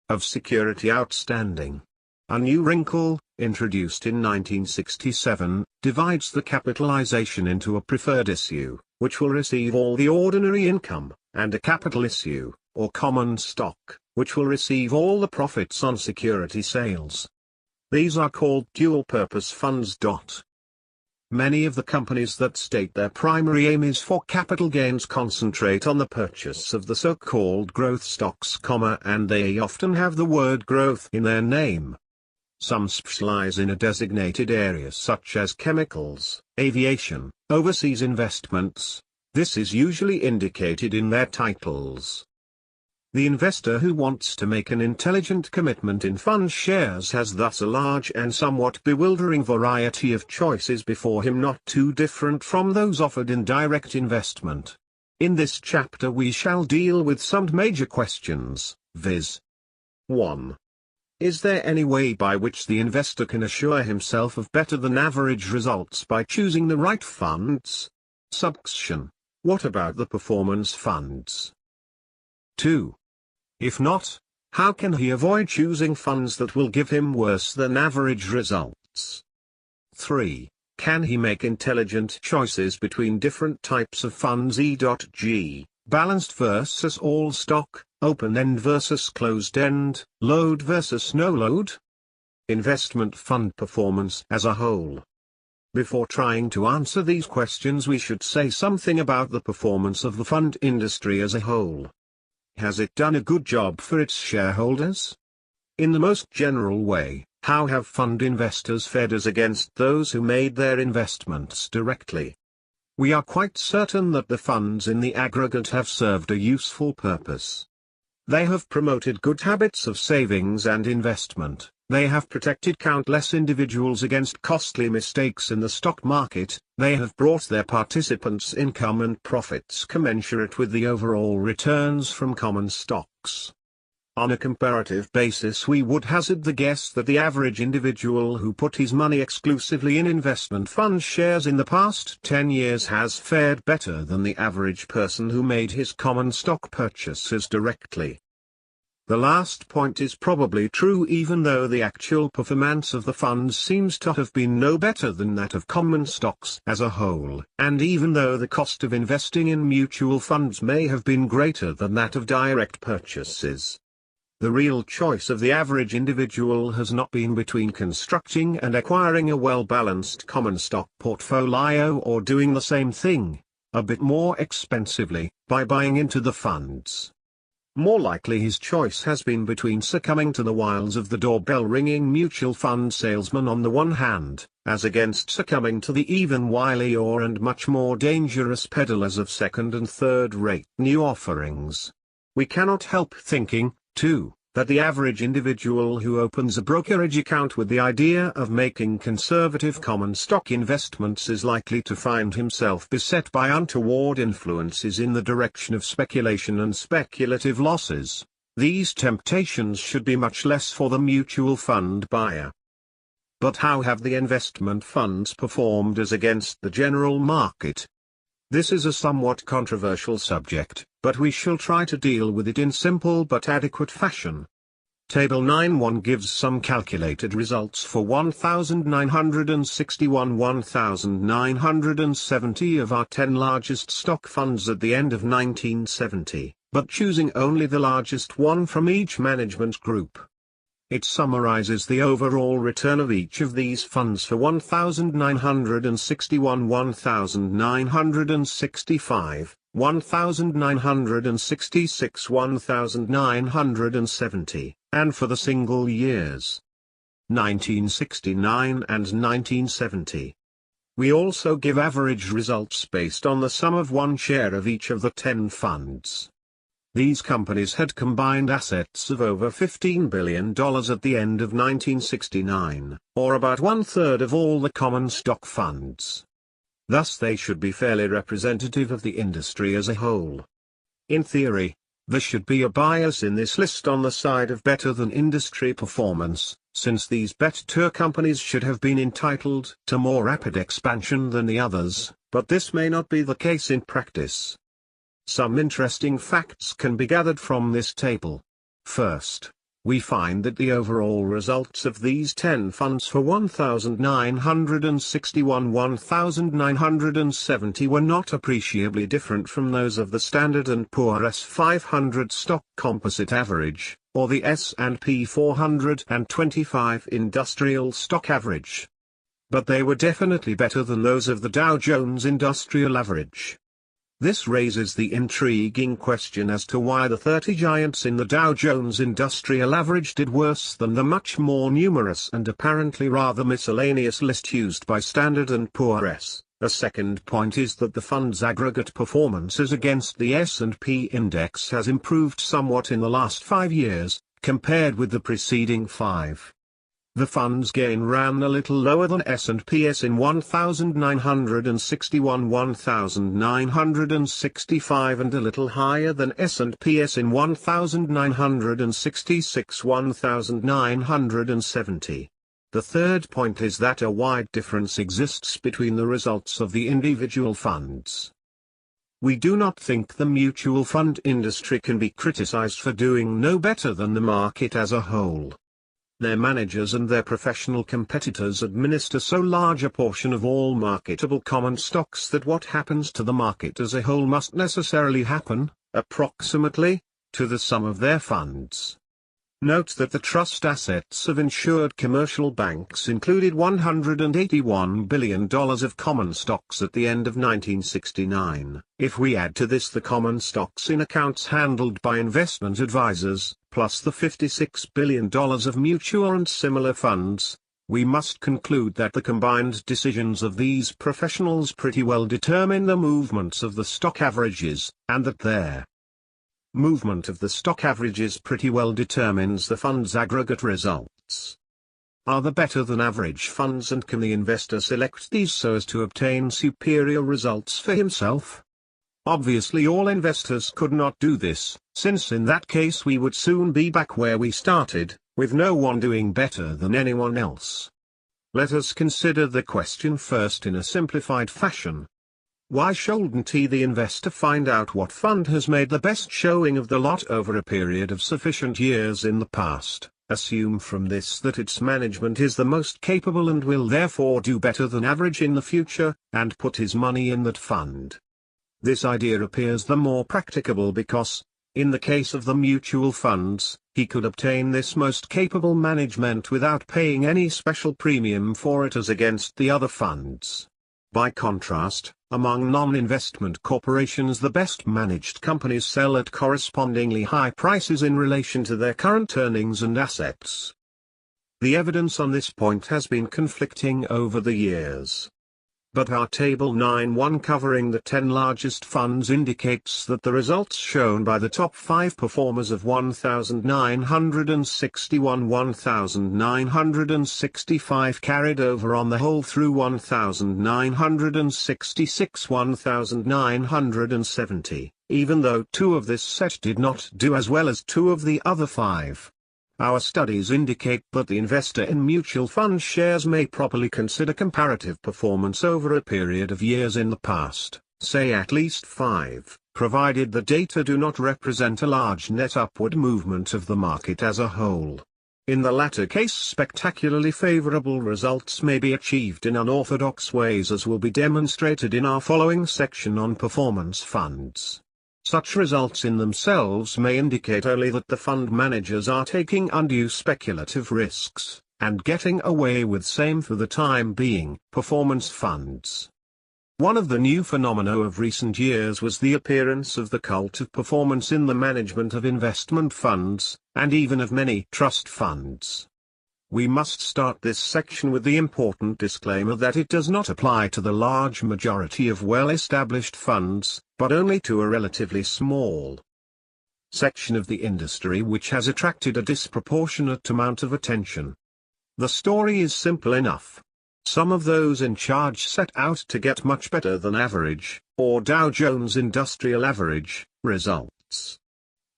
Speaker 1: of security outstanding. A new wrinkle, introduced in 1967, divides the capitalization into a preferred issue, which will receive all the ordinary income, and a capital issue, or common stock, which will receive all the profits on security sales. These are called dual-purpose funds. Many of the companies that state their primary aim is for capital gains concentrate on the purchase of the so-called growth stocks, and they often have the word growth in their name. Some specialize in a designated area such as chemicals, aviation, overseas investments. This is usually indicated in their titles. The investor who wants to make an intelligent commitment in fund shares has thus a large and somewhat bewildering variety of choices before him, not too different from those offered in direct investment. In this chapter we shall deal with some major questions, viz. 1. Is there any way by which the investor can assure himself of better than average results by choosing the right funds? Subsection. What about the performance funds? 2. If not, how can he avoid choosing funds that will give him worse than average results? 3. Can he make intelligent choices between different types of funds e.g., balanced versus all stock, open-end versus closed-end, load versus no load? Investment fund performance as a whole. Before trying to answer these questions, we should say something about the performance of the fund industry as a whole. Has it done a good job for its shareholders? In the most general way, how have fund investors fared as against those who made their investments directly? We are quite certain that the funds in the aggregate have served a useful purpose. They have promoted good habits of savings and investment, they have protected countless individuals against costly mistakes in the stock market, they have brought their participants income and profits commensurate with the overall returns from common stocks. On a comparative basis, we would hazard the guess that the average individual who put his money exclusively in investment fund shares in the past 10 years has fared better than the average person who made his common stock purchases directly. The last point is probably true, even though the actual performance of the funds seems to have been no better than that of common stocks as a whole, and even though the cost of investing in mutual funds may have been greater than that of direct purchases. The real choice of the average individual has not been between constructing and acquiring a well-balanced common stock portfolio or doing the same thing, a bit more expensively, by buying into the funds. More likely his choice has been between succumbing to the wiles of the doorbell-ringing mutual fund salesman on the one hand, as against succumbing to the even wilier and much more dangerous peddlers of second and third-rate new offerings. We cannot help thinking, too, that the average individual who opens a brokerage account with the idea of making conservative common stock investments is likely to find himself beset by untoward influences in the direction of speculation and speculative losses. These temptations should be much less for the mutual fund buyer. But how have the investment funds performed as against the general market? This is a somewhat controversial subject, but we shall try to deal with it in simple but adequate fashion. Table 9.1 gives some calculated results for 1,970 of our 10 largest stock funds at the end of 1970, but choosing only the largest one from each management group. It summarizes the overall return of each of these funds for 1,961, 1,965, 1,966, 1,970, and for the single years 1969 and 1970. We also give average results based on the sum of one share of each of the 10 funds. These companies had combined assets of over $15 billion at the end of 1969, or about one-third of all the common stock funds. Thus they should be fairly representative of the industry as a whole. In theory, there should be a bias in this list on the side of better than industry performance, since these better companies should have been entitled to more rapid expansion than the others, but this may not be the case in practice. Some interesting facts can be gathered from this table. First, we find that the overall results of these 10 funds for 1,961, 1,970 were not appreciably different from those of the Standard & Poor's 500 stock composite average, or the S&P 425 industrial stock average. But they were definitely better than those of the Dow Jones Industrial Average. This raises the intriguing question as to why the 30 giants in the Dow Jones Industrial Average did worse than the much more numerous and apparently rather miscellaneous list used by Standard & Poor's. A second point is that the fund's aggregate performances against the S&P index has improved somewhat in the last 5 years, compared with the preceding 5. The fund's gain ran a little lower than S&P's in 1961 1965 and a little higher than S&P's in 1966 1970. The third point is that a wide difference exists between the results of the individual funds. We do not think the mutual fund industry can be criticized for doing no better than the market as a whole. Their managers and their professional competitors administer so large a portion of all marketable common stocks that what happens to the market as a whole must necessarily happen, approximately, to the sum of their funds. Note that the trust assets of insured commercial banks included $181 billion of common stocks at the end of 1969. If we add to this the common stocks in accounts handled by investment advisors, plus the $56 billion of mutual and similar funds, we must conclude that the combined decisions of these professionals pretty well determine the movements of the stock averages, and that their movement of the stock averages pretty well determines the fund's aggregate results. Are the better than average funds, and can the investor select these so as to obtain superior results for himself? Obviously all investors could not do this, since in that case we would soon be back where we started, with no one doing better than anyone else. Let us consider the question first in a simplified fashion. Why shouldn't the investor find out what fund has made the best showing of the lot over a period of sufficient years in the past, assume from this that its management is the most capable and will therefore do better than average in the future, and put his money in that fund? This idea appears the more practicable because, in the case of the mutual funds, he could obtain this most capable management without paying any special premium for it as against the other funds. By contrast, among non-investment corporations the best managed companies sell at correspondingly high prices in relation to their current earnings and assets. The evidence on this point has been conflicting over the years. But our Table 9.1 covering the 10 largest funds indicates that the results shown by the top 5 performers of 1961 1965 carried over on the whole through 1966 1970, even though 2 of this set did not do as well as 2 of the other 5. Our studies indicate that the investor in mutual fund shares may properly consider comparative performance over a period of years in the past, say at least 5, provided the data do not represent a large net upward movement of the market as a whole. In the latter case, spectacularly favorable results may be achieved in unorthodox ways, as will be demonstrated in our following section on performance funds. Such results in themselves may indicate only that the fund managers are taking undue speculative risks, and getting away with same for the time being. Performance funds. One of the new phenomena of recent years was the appearance of the cult of performance in the management of investment funds, and even of many trust funds. We must start this section with the important disclaimer that it does not apply to the large majority of well-established funds, but only to a relatively small section of the industry which has attracted a disproportionate amount of attention. The story is simple enough. Some of those in charge set out to get much better than average, or Dow Jones Industrial Average, results.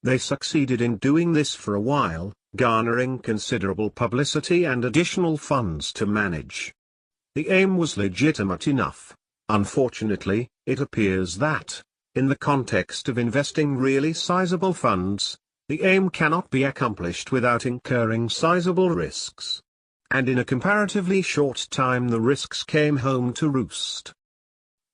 Speaker 1: They succeeded in doing this for a while, garnering considerable publicity and additional funds to manage. The aim was legitimate enough. Unfortunately, it appears that, in the context of investing really sizable funds, the aim cannot be accomplished without incurring sizable risks. And in a comparatively short time the risks came home to roost.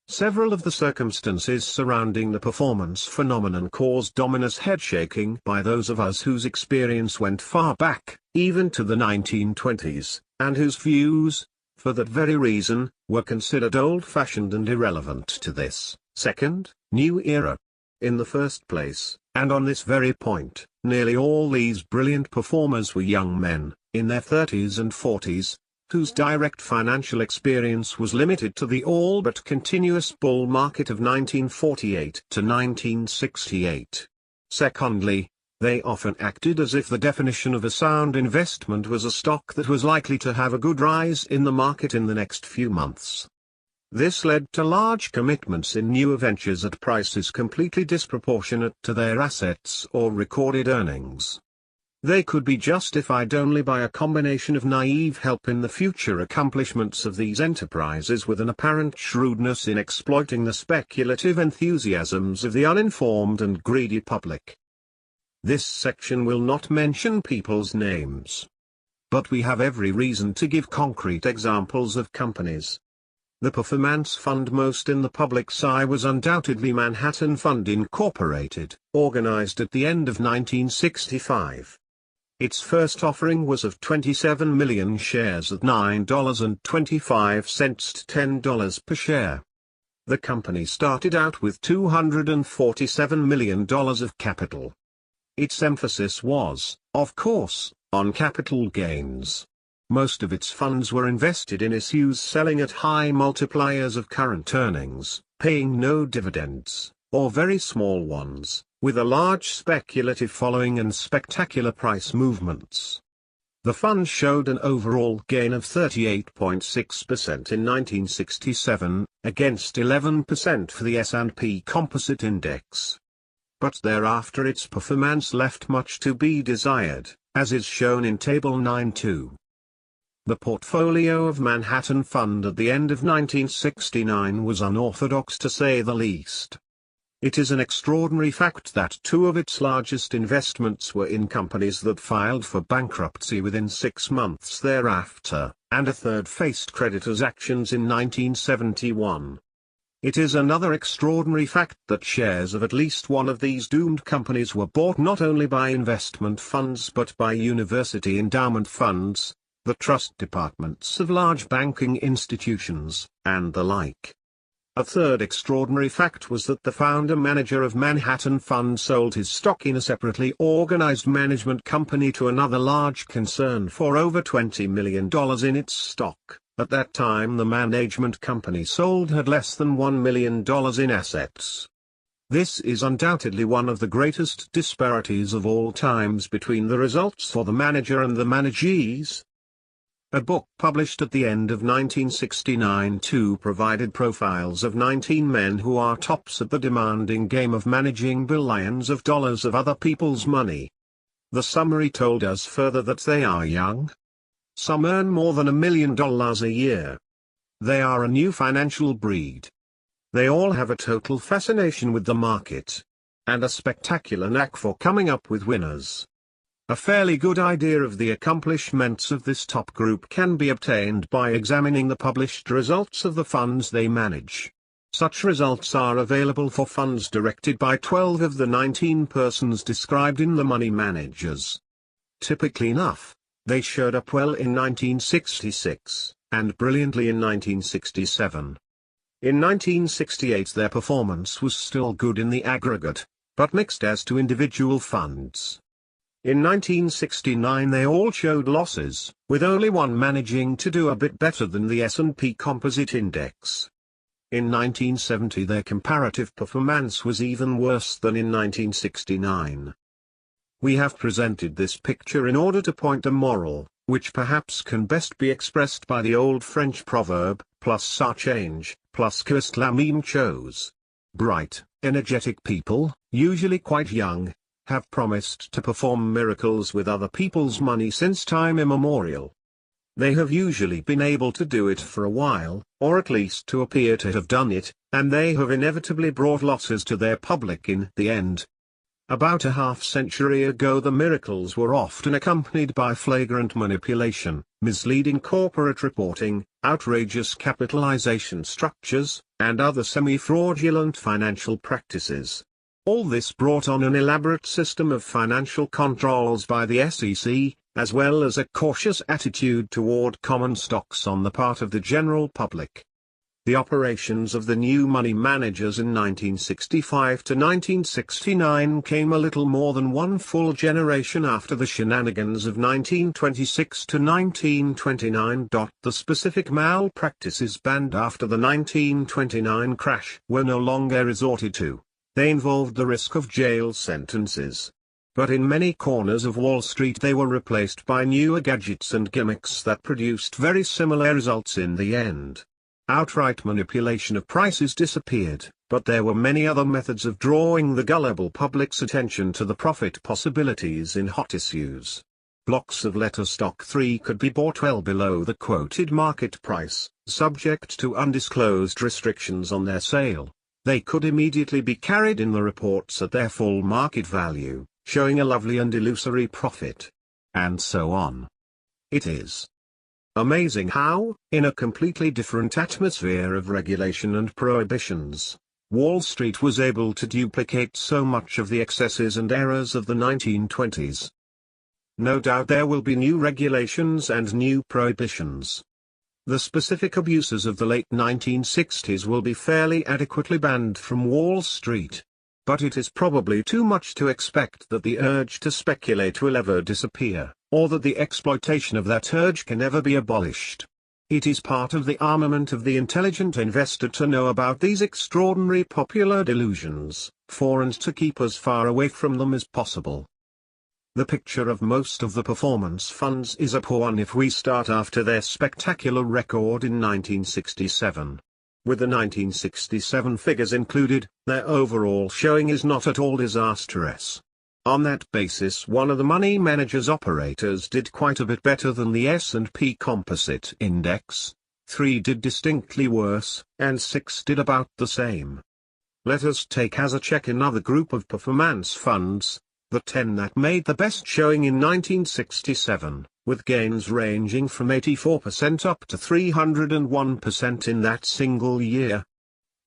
Speaker 1: Several of the circumstances surrounding the performance phenomenon caused ominous headshaking by those of us whose experience went far back, even to the 1920s, and whose views, for that very reason, were considered old-fashioned and irrelevant to this second, new era. In the first place, and on this very point, nearly all these brilliant performers were young men, in their 30s and 40s, whose direct financial experience was limited to the all but continuous bull market of 1948 to 1968. Secondly, They often acted as if the definition of a sound investment was a stock that was likely to have a good rise in the market in the next few months. This led to large commitments in new ventures at prices completely disproportionate to their assets or recorded earnings. They could be justified only by a combination of naive help in the future accomplishments of these enterprises with an apparent shrewdness in exploiting the speculative enthusiasms of the uninformed and greedy public. This section will not mention people's names. But we have every reason to give concrete examples of companies. The performance fund most in the public's eye was undoubtedly Manhattan Fund Incorporated, organized at the end of 1965. Its first offering was of 27 million shares at $9.25 to $10 per share. The company started out with $247 million of capital. Its emphasis was, of course, on capital gains. Most of its funds were invested in issues selling at high multipliers of current earnings, paying no dividends, or very small ones, with a large speculative following and spectacular price movements. The fund showed an overall gain of 38.6% in 1967, against 11% for the S&P Composite Index. But thereafter its performance left much to be desired, as is shown in Table 9.2. The portfolio of Manhattan Fund at the end of 1969 was unorthodox to say the least. It is an extraordinary fact that two of its largest investments were in companies that filed for bankruptcy within 6 months thereafter, and a third faced creditors' actions in 1971. It is another extraordinary fact that shares of at least one of these doomed companies were bought not only by investment funds but by university endowment funds, the trust departments of large banking institutions, and the like. A third extraordinary fact was that the founder-manager of Manhattan Fund sold his stock in a separately organized management company to another large concern for over $20 million in its stock. At that time the management company sold had less than $1 million in assets. This is undoubtedly one of the greatest disparities of all times between the results for the manager and the managees. A book published at the end of 1969 too provided profiles of 19 men who are tops at the demanding game of managing billions of dollars of other people's money. The summary told us further that they are young. Some earn more than $1 million a year. They are a new financial breed. They all have a total fascination with the market. And a spectacular knack for coming up with winners. A fairly good idea of the accomplishments of this top group can be obtained by examining the published results of the funds they manage. Such results are available for funds directed by 12 of the 19 persons described in The Money Managers. Typically enough, they showed up well in 1966, and brilliantly in 1967. In 1968 their performance was still good in the aggregate, but mixed as to individual funds. In 1969 they all showed losses, with only one managing to do a bit better than the S&P Composite Index. In 1970 their comparative performance was even worse than in 1969. We have presented this picture in order to point a moral, which perhaps can best be expressed by the old French proverb, plus ça change, plus que la même chose. Bright, energetic people, usually quite young, have promised to perform miracles with other people's money since time immemorial. They have usually been able to do it for a while, or at least to appear to have done it, and they have inevitably brought losses to their public in the end. About a half-century ago the miracles were often accompanied by flagrant manipulation, misleading corporate reporting, outrageous capitalization structures, and other semi-fraudulent financial practices. All this brought on an elaborate system of financial controls by the SEC, as well as a cautious attitude toward common stocks on the part of the general public. The operations of the new money managers in 1965 to 1969 came a little more than one full generation after the shenanigans of 1926 to 1929. The specific malpractices banned after the 1929 crash were no longer resorted to. They involved the risk of jail sentences. but in many corners of Wall Street they were replaced by newer gadgets and gimmicks that produced very similar results in the end. Outright manipulation of prices disappeared, but there were many other methods of drawing the gullible public's attention to the profit possibilities in hot issues. Blocks of letter stock 3 could be bought well below the quoted market price, subject to undisclosed restrictions on their sale. They could immediately be carried in the reports at their full market value, showing a lovely and illusory profit. And so on. It is amazing how, in a completely different atmosphere of regulation and prohibitions, Wall Street was able to duplicate so much of the excesses and errors of the 1920s. No doubt there will be new regulations and new prohibitions. The specific abuses of the late 1960s will be fairly adequately banned from Wall Street. But it is probably too much to expect that the urge to speculate will ever disappear, or that the exploitation of that urge can ever be abolished. It is part of the armament of the intelligent investor to know about these extraordinary popular delusions, and to keep as far away from them as possible. The picture of most of the performance funds is a poor one if we start after their spectacular record in 1967. With the 1967 figures included, their overall showing is not at all disastrous. On that basis, one of the money managers' operators did quite a bit better than the S&P Composite Index, 3 did distinctly worse, and 6 did about the same. Let us take as a check another group of performance funds, the 10 that made the best showing in 1967, with gains ranging from 84% up to 301% in that single year.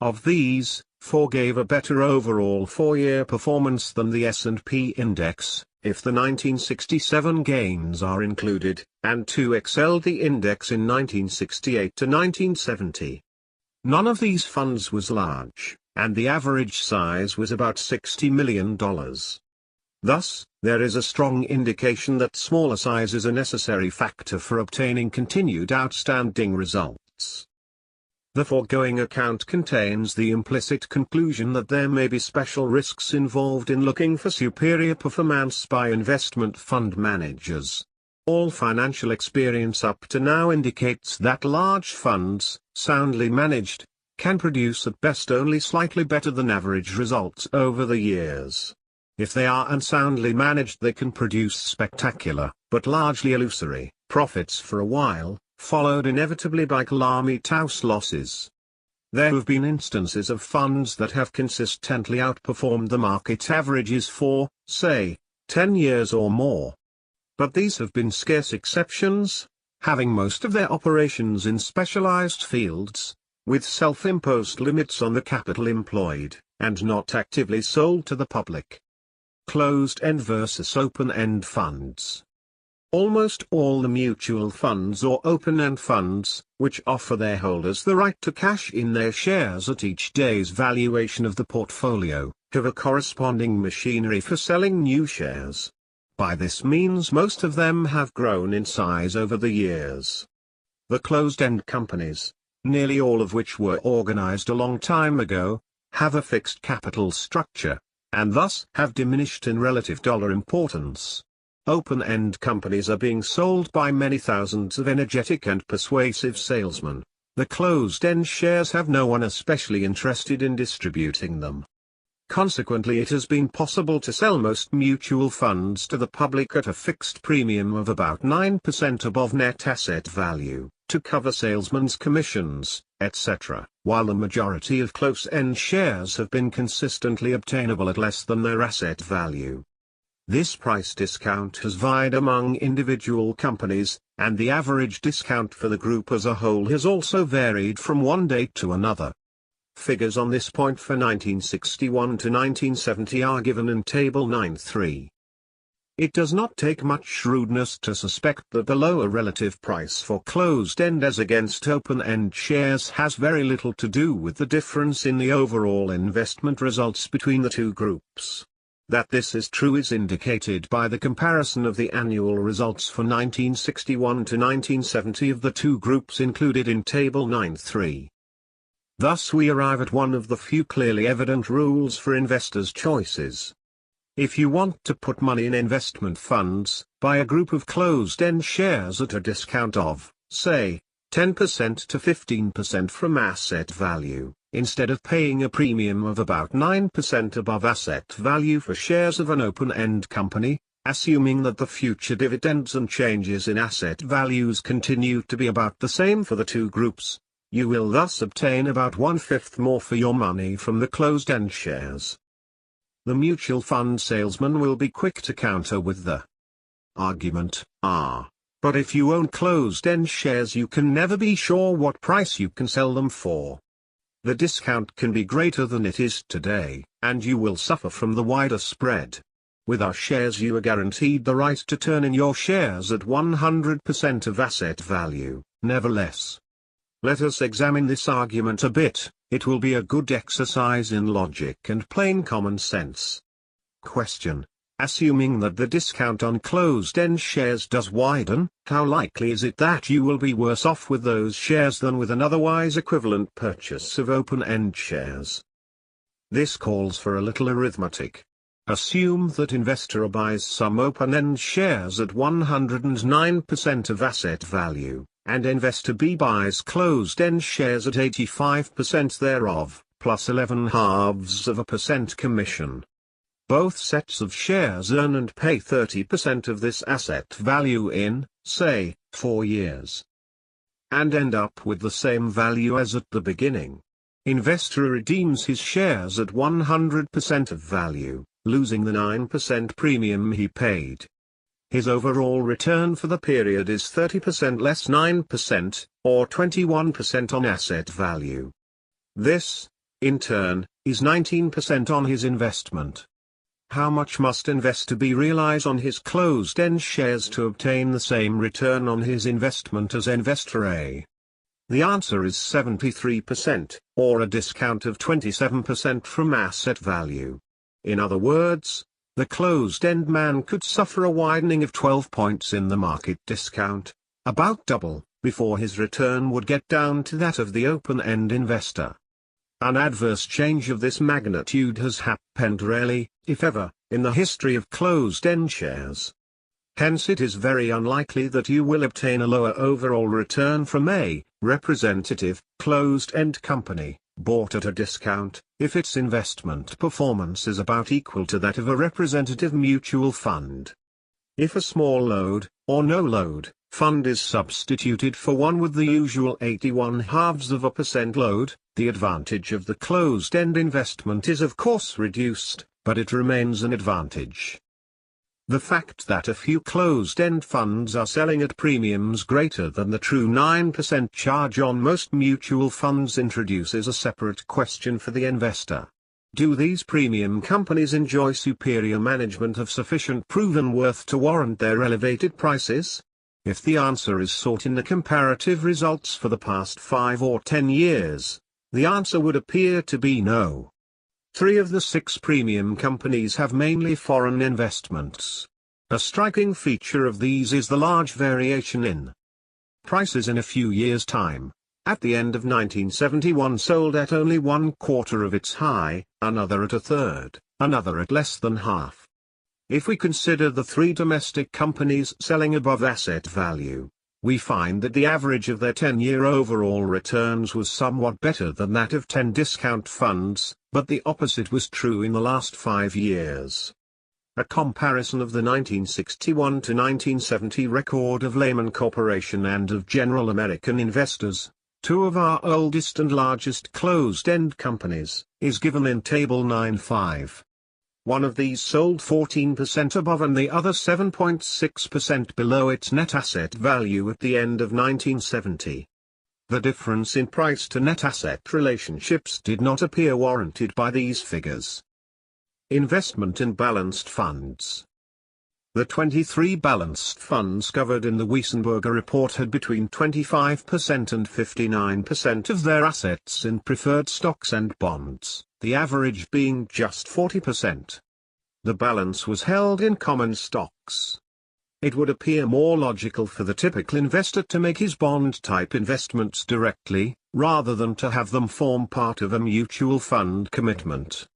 Speaker 1: Of these, 4 gave a better overall 4-year performance than the S&P index, if the 1967 gains are included, and 2 excelled the index in 1968 to 1970. None of these funds was large, and the average size was about $60 million. Thus, there is a strong indication that smaller size is a necessary factor for obtaining continued outstanding results. The foregoing account contains the implicit conclusion that there may be special risks involved in looking for superior performance by investment fund managers. All financial experience up to now indicates that large funds, soundly managed, can produce at best only slightly better than average results over the years. If they are unsoundly managed, they can produce spectacular, but largely illusory, profits for a while, followed inevitably by calamitous losses. There have been instances of funds that have consistently outperformed the market averages for, say, 10 years or more. But these have been scarce exceptions, having most of their operations in specialized fields, with self-imposed limits on the capital employed, and not actively sold to the public. Closed-end versus open-end funds. Almost all the mutual funds or open-end funds, which offer their holders the right to cash in their shares at each day's valuation of the portfolio, have a corresponding machinery for selling new shares. By this means most of them have grown in size over the years. The closed-end companies, nearly all of which were organized a long time ago, have a fixed capital structure, and thus have diminished in relative dollar importance. Open-end companies are being sold by many thousands of energetic and persuasive salesmen. The closed-end shares have no one especially interested in distributing them. Consequently, it has been possible to sell most mutual funds to the public at a fixed premium of about 9% above net asset value, to cover salesmen's commissions, etc., while the majority of close-end shares have been consistently obtainable at less than their asset value. This price discount has varied among individual companies, and the average discount for the group as a whole has also varied from one date to another. Figures on this point for 1961 to 1970 are given in Table 9.3. It does not take much shrewdness to suspect that the lower relative price for closed-end as against open-end shares has very little to do with the difference in the overall investment results between the two groups. That this is true is indicated by the comparison of the annual results for 1961 to 1970 of the two groups included in Table 9.3. Thus we arrive at one of the few clearly evident rules for investors' choices. If you want to put money in investment funds, buy a group of closed-end shares at a discount of, say, 10% to 15% from asset value, instead of paying a premium of about 9% above asset value for shares of an open-end company, assuming that the future dividends and changes in asset values continue to be about the same for the two groups. You will thus obtain about 1/5 more for your money from the closed-end shares. The mutual fund salesman will be quick to counter with the argument, but if you own closed-end shares you can never be sure what price you can sell them for. The discount can be greater than it is today, and you will suffer from the wider spread. With our shares you are guaranteed the right to turn in your shares at 100% of asset value, never less. Let us examine this argument a bit. It will be a good exercise in logic and plain common sense. Question: assuming that the discount on closed-end shares does widen, how likely is it that you will be worse off with those shares than with an otherwise equivalent purchase of open-end shares? This calls for a little arithmetic. Assume that investor A buys some open-end shares at 109% of asset value, and investor B buys closed-end shares at 85% thereof, plus 11/2% commission. Both sets of shares earn and pay 30% of this asset value in, say, 4 years, and end up with the same value as at the beginning. Investor redeems his shares at 100% of value, losing the 9% premium he paid. His overall return for the period is 30% less 9%, or 21% on asset value. This, in turn, is 19% on his investment. How much must investor B realize on his closed-end shares to obtain the same return on his investment as investor A? The answer is 73%, or a discount of 27% from asset value. In other words, the closed-end man could suffer a widening of 12 points in the market discount, about double, before his return would get down to that of the open-end investor. An adverse change of this magnitude has happened rarely, if ever, in the history of closed-end shares. Hence it is very unlikely that you will obtain a lower overall return from a representative, closed-end company, bought at a discount, if its investment performance is about equal to that of a representative mutual fund. If a small load, or no load, fund is substituted for one with the usual 81/2% load, the advantage of the closed-end investment is of course reduced, but it remains an advantage. The fact that a few closed-end funds are selling at premiums greater than the true 9% charge on most mutual funds introduces a separate question for the investor. Do these premium companies enjoy superior management of sufficient proven worth to warrant their elevated prices? If the answer is sought in the comparative results for the past 5 or 10 years, the answer would appear to be no. 3 of the 6 premium companies have mainly foreign investments. A striking feature of these is the large variation in prices in a few years' time. At the end of 1971 sold at only 1/4 of its high, another at 1/3, another at less than half. If we consider the 3 domestic companies selling above asset value, we find that the average of their 10-year overall returns was somewhat better than that of 10 discount funds, but the opposite was true in the last 5 years. A comparison of the 1961 to 1970 record of Lehman Corporation and of General American Investors, 2 of our oldest and largest closed-end companies, is given in Table 9.5. One of these sold 14% above and the other 7.6% below its net asset value at the end of 1970. The difference in price to net asset relationships did not appear warranted by these figures. Investment in balanced funds. The 23 balanced funds covered in the Wiesenberger report had between 25% and 59% of their assets in preferred stocks and bonds, the average being just 40%. The balance was held in common stocks. It would appear more logical for the typical investor to make his bond-type investments directly, rather than to have them form part of a mutual fund commitment.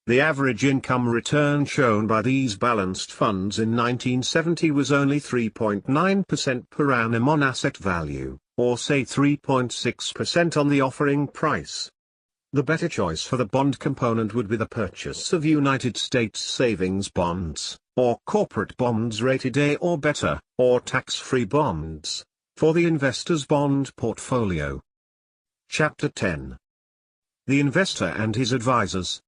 Speaker 1: The average income return shown by these balanced funds in 1970 was only 3.9% per annum on asset value, or say 3.6% on the offering price. The better choice for the bond component would be the purchase of United States savings bonds, or corporate bonds rated A or better, or tax-free bonds, for the investor's bond portfolio. Chapter 10. The Investor and His Advisors.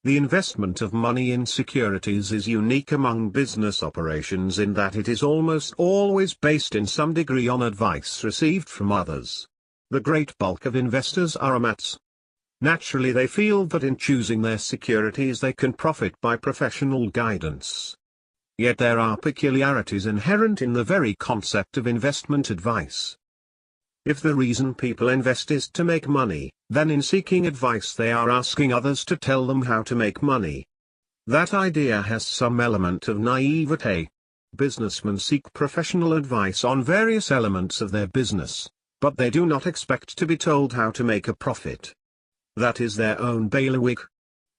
Speaker 1: The investment of money in securities is unique among business operations in that it is almost always based in some degree on advice received from others. The great bulk of investors are amateurs. Naturally, they feel that in choosing their securities they can profit by professional guidance. Yet there are peculiarities inherent in the very concept of investment advice. If the reason people invest is to make money, then in seeking advice they are asking others to tell them how to make money. That idea has some element of naivete. Businessmen seek professional advice on various elements of their business, but they do not expect to be told how to make a profit. That is their own bailiwick.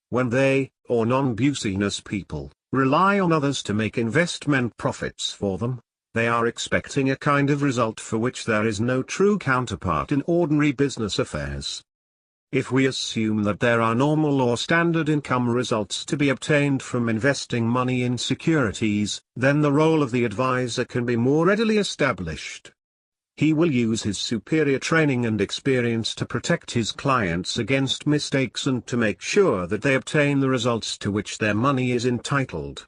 Speaker 1: When they, or non-business people, rely on others to make investment profits for them, they are expecting a kind of result for which there is no true counterpart in ordinary business affairs. If we assume that there are normal or standard income results to be obtained from investing money in securities, then the role of the advisor can be more readily established. He will use his superior training and experience to protect his clients against mistakes and to make sure that they obtain the results to which their money is entitled.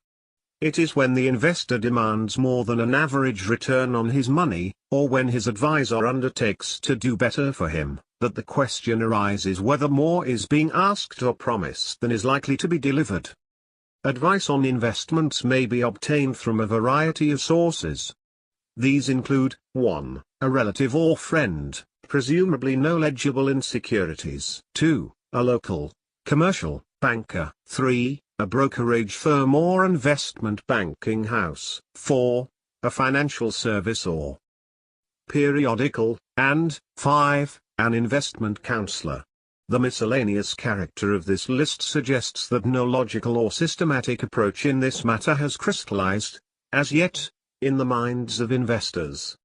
Speaker 1: It is when the investor demands more than an average return on his money, or when his advisor undertakes to do better for him, that the question arises whether more is being asked or promised than is likely to be delivered. Advice on investments may be obtained from a variety of sources. These include, 1. A relative or friend, presumably knowledgeable in securities. 2. A local, commercial, banker. 3. A brokerage firm or investment banking house. 4. A financial service or periodical, and 5. An investment counselor. The miscellaneous character of this list suggests that no logical or systematic approach in this matter has crystallized, as yet, in the minds of investors.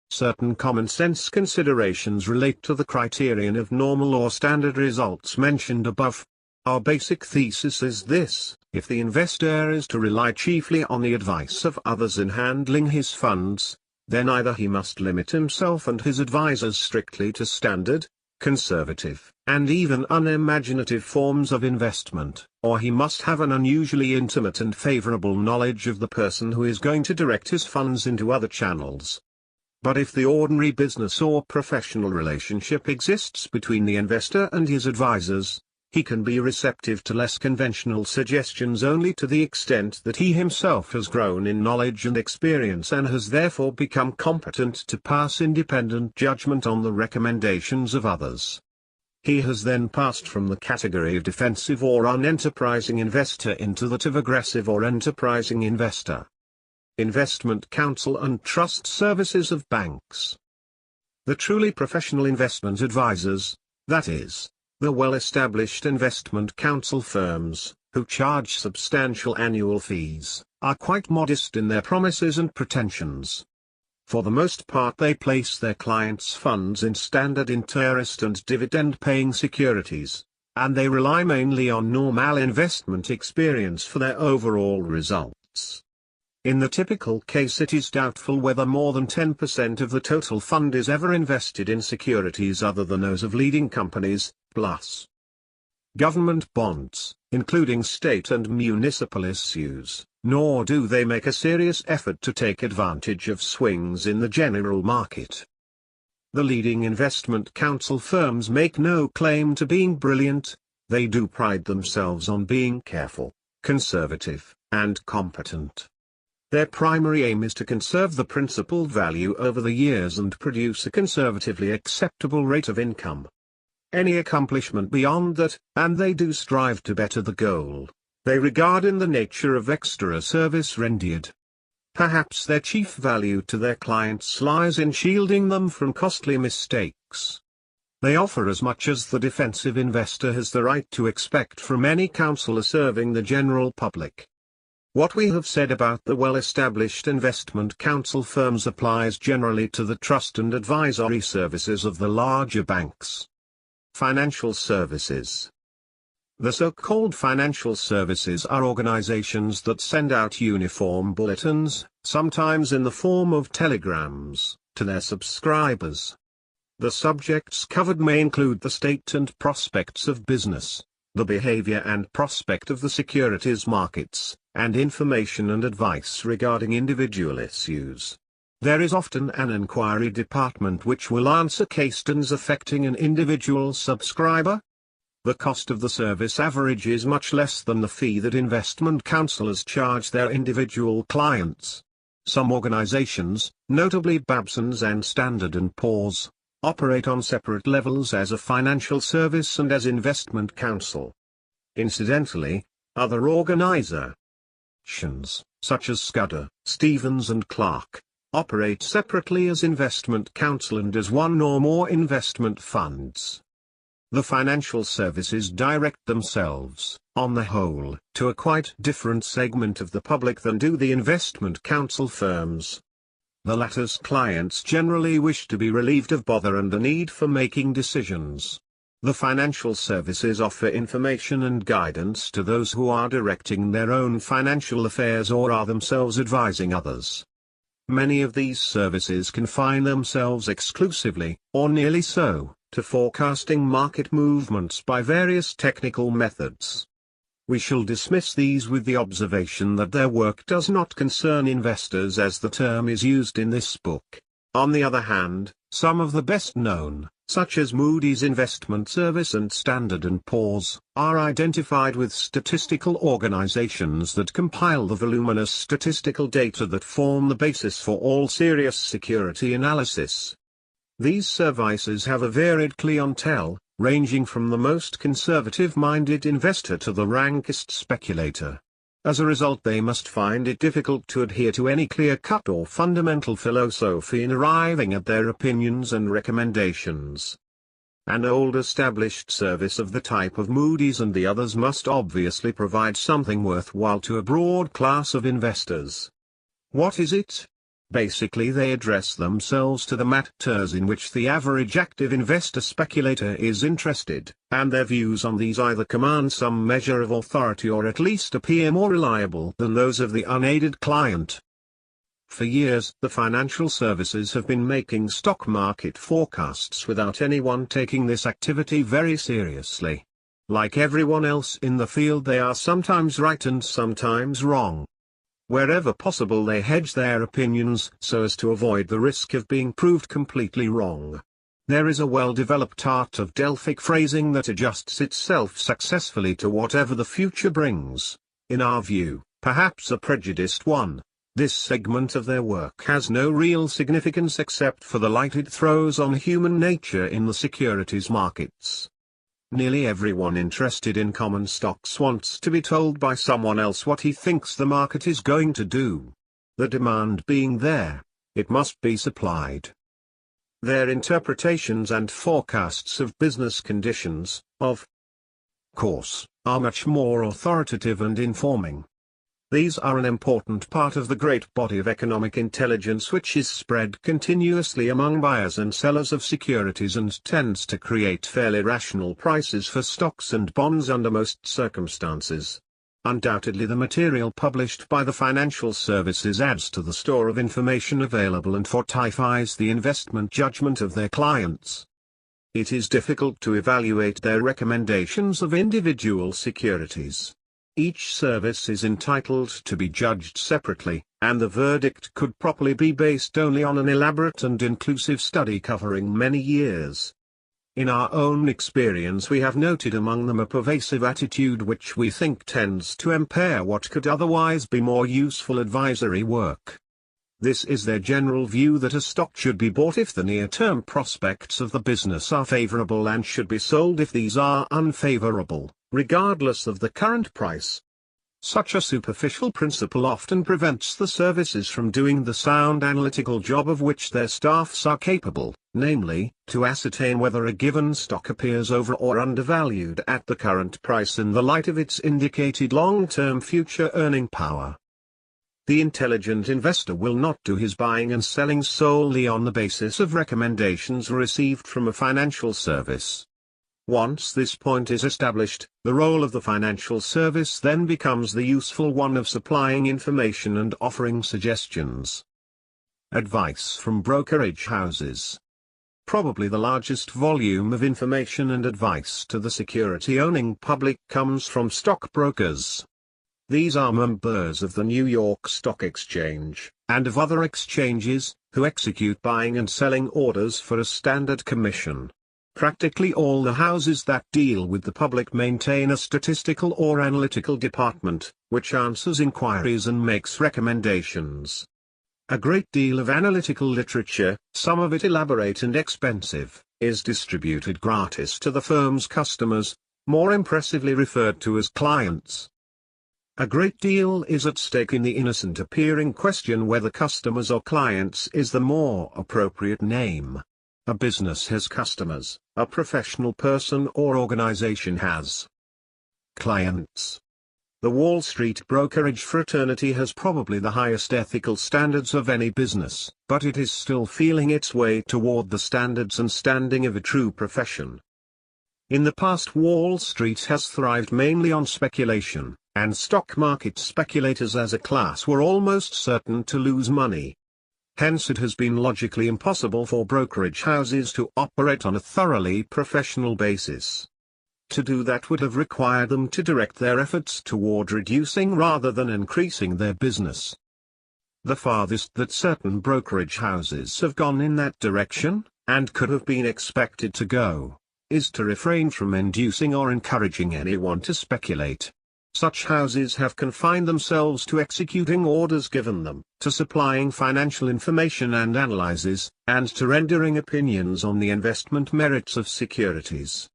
Speaker 1: Certain common-sense considerations relate to the criterion of normal or standard results mentioned above. Our basic thesis is this: if the investor is to rely chiefly on the advice of others in handling his funds, then either he must limit himself and his advisors strictly to standard, conservative, and even unimaginative forms of investment, or he must have an unusually intimate and favorable knowledge of the person who is going to direct his funds into other channels. But if the ordinary business or professional relationship exists between the investor and his advisors, he can be receptive to less conventional suggestions only to the extent that he himself has grown in knowledge and experience and has therefore become competent to pass independent judgment on the recommendations of others. He has then passed from the category of defensive or unenterprising investor into that of aggressive or enterprising investor. Investment counsel and trust services of banks. The truly professional investment advisors, that is, the well-established investment counsel firms, who charge substantial annual fees, are quite modest in their promises and pretensions. For the most part they place their clients' funds in standard interest and dividend-paying securities, and they rely mainly on normal investment experience for their overall results. In the typical case it is doubtful whether more than 10% of the total fund is ever invested in securities other than those of leading companies, plus government bonds, including state and municipal issues, nor do they make a serious effort to take advantage of swings in the general market. The leading investment counsel firms make no claim to being brilliant, they do pride themselves on being careful, conservative, and competent. Their primary aim is to conserve the principal value over the years and produce a conservatively acceptable rate of income. Any accomplishment beyond that, and they do strive to better the goal, they regard in the nature of extra service rendered. Perhaps their chief value to their clients lies in shielding them from costly mistakes. They offer as much as the defensive investor has the right to expect from any counselor serving the general public. What we have said about the well-established investment counsel firms applies generally to the trust and advisory services of the larger banks. Financial services. The so-called financial services are organizations that send out uniform bulletins, sometimes in the form of telegrams, to their subscribers. The subjects covered may include the state and prospects of business, the behavior and prospect of the securities markets, and information and advice regarding individual issues. There is often an inquiry department which will answer questions affecting an individual subscriber. The cost of the service average is much less than the fee that investment counselors charge their individual clients. Some organizations, notably Babson's and Standard & Poor's, operate on separate levels as a financial service and as investment counsel. Incidentally, other organizations, such as Scudder, Stevens & Clark, operate separately as investment counsel and as one or more investment funds. The financial services direct themselves, on the whole, to a quite different segment of the public than do the investment counsel firms. The latter's clients generally wish to be relieved of bother and the need for making decisions. The financial services offer information and guidance to those who are directing their own financial affairs or are themselves advising others. Many of these services confine themselves exclusively, or nearly so, to forecasting market movements by various technical methods. We shall dismiss these with the observation that their work does not concern investors as the term is used in this book. On the other hand, some of the best known, such as Moody's Investment Service and Standard & Poor's, are identified with statistical organizations that compile the voluminous statistical data that form the basis for all serious security analysis. These services have a varied clientele, ranging from the most conservative-minded investor to the rankest speculator. As a result, they must find it difficult to adhere to any clear-cut or fundamental philosophy in arriving at their opinions and recommendations. An old-established service of the type of Moody's and the others must obviously provide something worthwhile to a broad class of investors. What is it? Basically, they address themselves to the matters in which the average active investor-speculator is interested, and their views on these either command some measure of authority or at least appear more reliable than those of the unaided client. For years, the financial services have been making stock market forecasts without anyone taking this activity very seriously. Like everyone else in the field, they are sometimes right and sometimes wrong. Wherever possible, they hedge their opinions so as to avoid the risk of being proved completely wrong. There is a well-developed art of Delphic phrasing that adjusts itself successfully to whatever the future brings. In our view, perhaps a prejudiced one, this segment of their work has no real significance except for the light it throws on human nature in the securities markets. Nearly everyone interested in common stocks wants to be told by someone else what he thinks the market is going to do. The demand being there, it must be supplied. Their interpretations and forecasts of business conditions, of course, are much more authoritative and informing. These are an important part of the great body of economic intelligence which is spread continuously among buyers and sellers of securities and tends to create fairly rational prices for stocks and bonds under most circumstances. Undoubtedly, the material published by the financial services adds to the store of information available and fortifies the investment judgment of their clients. It is difficult to evaluate their recommendations of individual securities. Each service is entitled to be judged separately, and the verdict could properly be based only on an elaborate and inclusive study covering many years. In our own experience, we have noted among them a pervasive attitude which we think tends to impair what could otherwise be more useful advisory work. This is their general view that a stock should be bought if the near-term prospects of the business are favorable and should be sold if these are unfavorable, regardless of the current price. Such a superficial principle often prevents the services from doing the sound analytical job of which their staffs are capable, namely, to ascertain whether a given stock appears over or undervalued at the current price in the light of its indicated long-term future earning power. The intelligent investor will not do his buying and selling solely on the basis of recommendations received from a financial service. Once this point is established, the role of the financial service then becomes the useful one of supplying information and offering suggestions. Advice from brokerage houses. Probably the largest volume of information and advice to the security-owning public comes from stockbrokers. These are members of the New York Stock Exchange, and of other exchanges, who execute buying and selling orders for a standard commission. Practically all the houses that deal with the public maintain a statistical or analytical department, which answers inquiries and makes recommendations. A great deal of analytical literature, some of it elaborate and expensive, is distributed gratis to the firm's customers, more impressively referred to as clients. A great deal is at stake in the innocent-appearing question whether customers or clients is the more appropriate name. A business has customers, a professional person or organization has clients. The Wall Street brokerage fraternity has probably the highest ethical standards of any business, but it is still feeling its way toward the standards and standing of a true profession. In the past, Wall Street has thrived mainly on speculation, and stock market speculators as a class were almost certain to lose money. Hence it has been logically impossible for brokerage houses to operate on a thoroughly professional basis. To do that would have required them to direct their efforts toward reducing rather than increasing their business. The farthest that certain brokerage houses have gone in that direction, and could have been expected to go, is to refrain from inducing or encouraging anyone to speculate. Such houses have confined themselves to executing orders given them, to supplying financial information and analyses, and to rendering opinions on the investment merits of securities.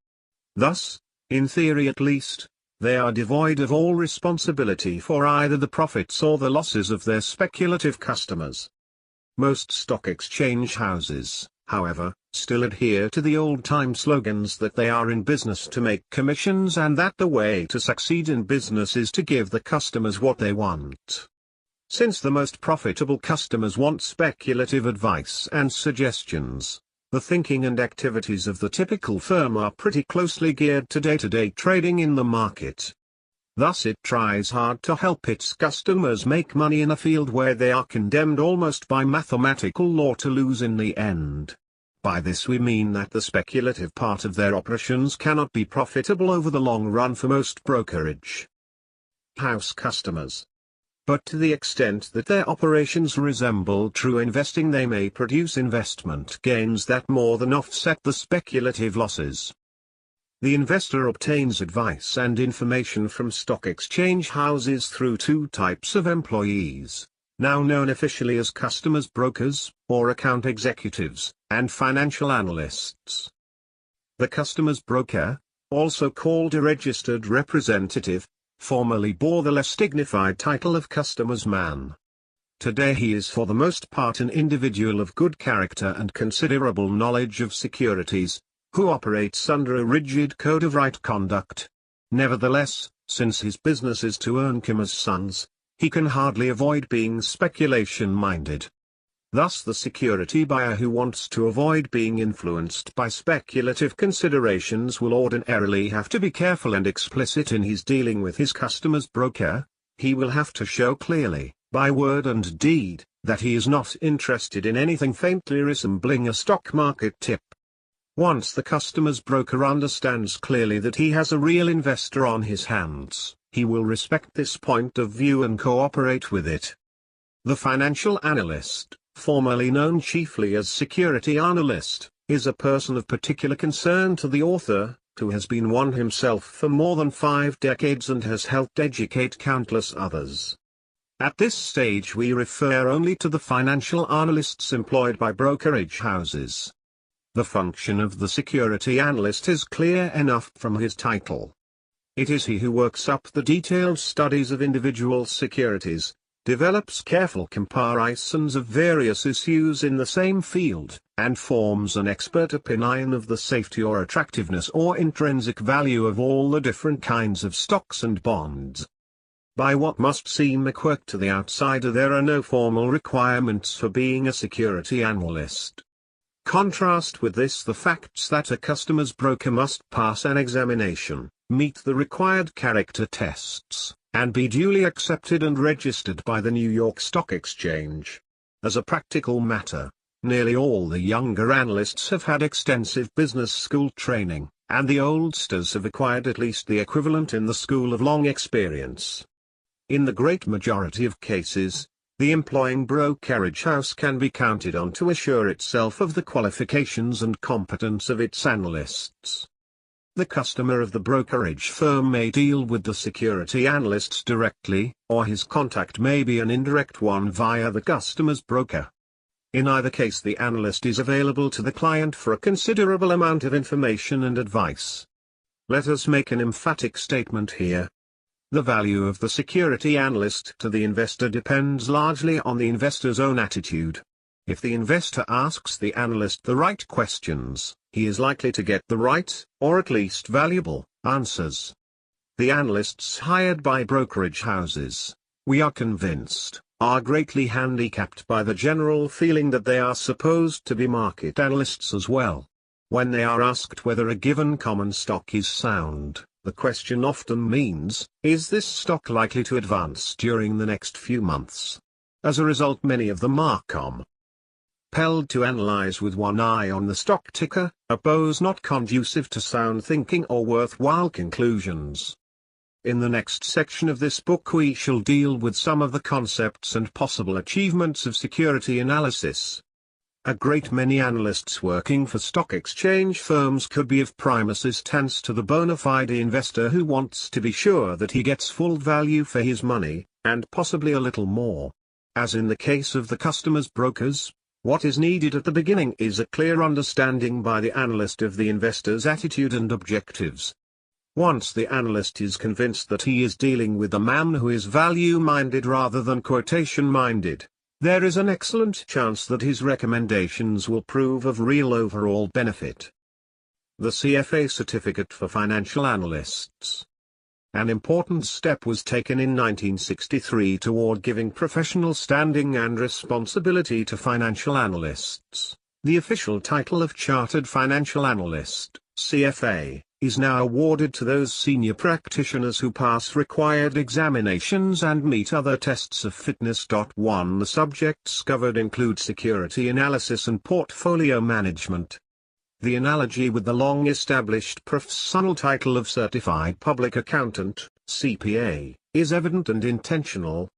Speaker 1: Thus, in theory at least, they are devoid of all responsibility for either the profits or the losses of their speculative customers. Most stock exchange houses, however, still adhere to the old-time slogans that they are in business to make commissions and that the way to succeed in business is to give the customers what they want. Since the most profitable customers want speculative advice and suggestions, the thinking and activities of the typical firm are pretty closely geared to day-to-day trading in the market. Thus it tries hard to help its customers make money in a field where they are condemned almost by mathematical law to lose in the end. By this we mean that the speculative part of their operations cannot be profitable over the long run for most brokerage house customers. But to the extent that their operations resemble true investing, they may produce investment gains that more than offset the speculative losses. The investor obtains advice and information from stock exchange houses through two types of employees, now known officially as customers brokers, or account executives, and financial analysts. The customer's broker, also called a registered representative, formerly bore the less dignified title of customer's man. Today he is for the most part an individual of good character and considerable knowledge of securities, who operates under a rigid code of right conduct. Nevertheless, since his business is to earn Kim's sons, he can hardly avoid being speculation-minded. Thus the security buyer who wants to avoid being influenced by speculative considerations will ordinarily have to be careful and explicit in his dealing with his customer's broker. He will have to show clearly, by word and deed, that he is not interested in anything faintly resembling a stock market tip. Once the customer's broker understands clearly that he has a real investor on his hands, he will respect this point of view and cooperate with it. The financial analyst, formerly known chiefly as security analyst, is a person of particular concern to the author, who has been one himself for more than 5 decades and has helped educate countless others. At this stage we refer only to the financial analysts employed by brokerage houses. The function of the security analyst is clear enough from his title. It is he who works up the detailed studies of individual securities, develops careful comparisons of various issues in the same field, and forms an expert opinion of the safety or attractiveness or intrinsic value of all the different kinds of stocks and bonds. By what must seem a quirk to the outsider, there are no formal requirements for being a security analyst. Contrast with this the facts that a customer's broker must pass an examination, meet the required character tests, and be duly accepted and registered by the New York Stock Exchange. As a practical matter, nearly all the younger analysts have had extensive business school training, and the oldsters have acquired at least the equivalent in the school of long experience. In the great majority of cases, the employing brokerage house can be counted on to assure itself of the qualifications and competence of its analysts. The customer of the brokerage firm may deal with the security analysts directly, or his contact may be an indirect one via the customer's broker. In either case, the analyst is available to the client for a considerable amount of information and advice. Let us make an emphatic statement here. The value of the security analyst to the investor depends largely on the investor's own attitude. If the investor asks the analyst the right questions, he is likely to get the right, or at least valuable, answers. The analysts hired by brokerage houses, we are convinced, are greatly handicapped by the general feeling that they are supposed to be market analysts as well. When they are asked whether a given common stock is sound, the question often means, is this stock likely to advance during the next few months? As a result, many of them are compelled to analyze with one eye on the stock ticker, a pose not conducive to sound thinking or worthwhile conclusions. In the next section of this book we shall deal with some of the concepts and possible achievements of security analysis. A great many analysts working for stock exchange firms could be of prime assistance to the bona fide investor who wants to be sure that he gets full value for his money, and possibly a little more. As in the case of the customer's brokers, what is needed at the beginning is a clear understanding by the analyst of the investor's attitude and objectives. Once the analyst is convinced that he is dealing with a man who is value-minded rather than quotation-minded, there is an excellent chance that his recommendations will prove of real overall benefit. The CFA Certificate for Financial Analysts. An important step was taken in 1963 toward giving professional standing and responsibility to financial analysts. The official title of Chartered Financial Analyst, CFA, is now awarded to those senior practitioners who pass required examinations and meet other tests of fitness. 1. The subjects covered include security analysis and portfolio management. The analogy with the long-established professional title of Certified Public Accountant, CPA, is evident and intentional.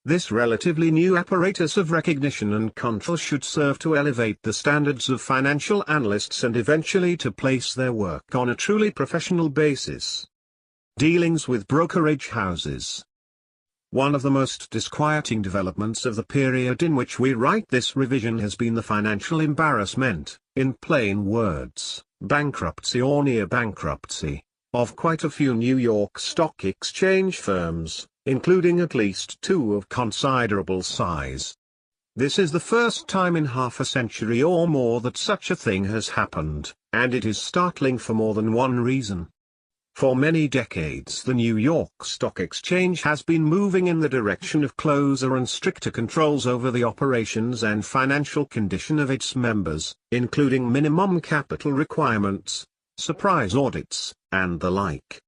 Speaker 1: This relatively new apparatus of recognition and control should serve to elevate the standards of financial analysts and eventually to place their work on a truly professional basis. Dealings with brokerage houses. One of the most disquieting developments of the period in which we write this revision has been the financial embarrassment, in plain words, bankruptcy or near bankruptcy, of quite a few New York Stock Exchange firms, including at least two of considerable size. This is the first time in half a century or more that such a thing has happened, and it is startling for more than one reason. For many decades the New York Stock Exchange has been moving in the direction of closer and stricter controls over the operations and financial condition of its members, including minimum capital requirements, surprise audits, and the like.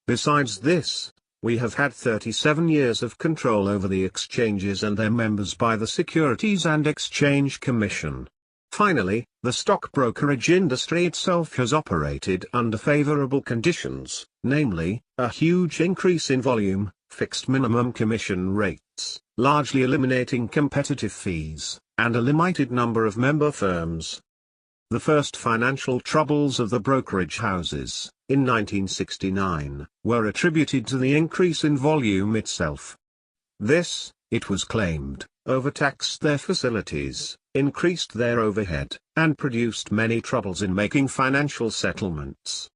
Speaker 1: Besides this, we have had 37 years of control over the exchanges and their members by the Securities and Exchange Commission. Finally, the stock brokerage industry itself has operated under favorable conditions, namely, a huge increase in volume, fixed minimum commission rates, largely eliminating competitive fees, and a limited number of member firms. The first financial troubles of the brokerage houses, in 1969, were attributed to the increase in volume itself. This, it was claimed, overtaxed their facilities, increased their overhead, and produced many troubles in making financial settlements.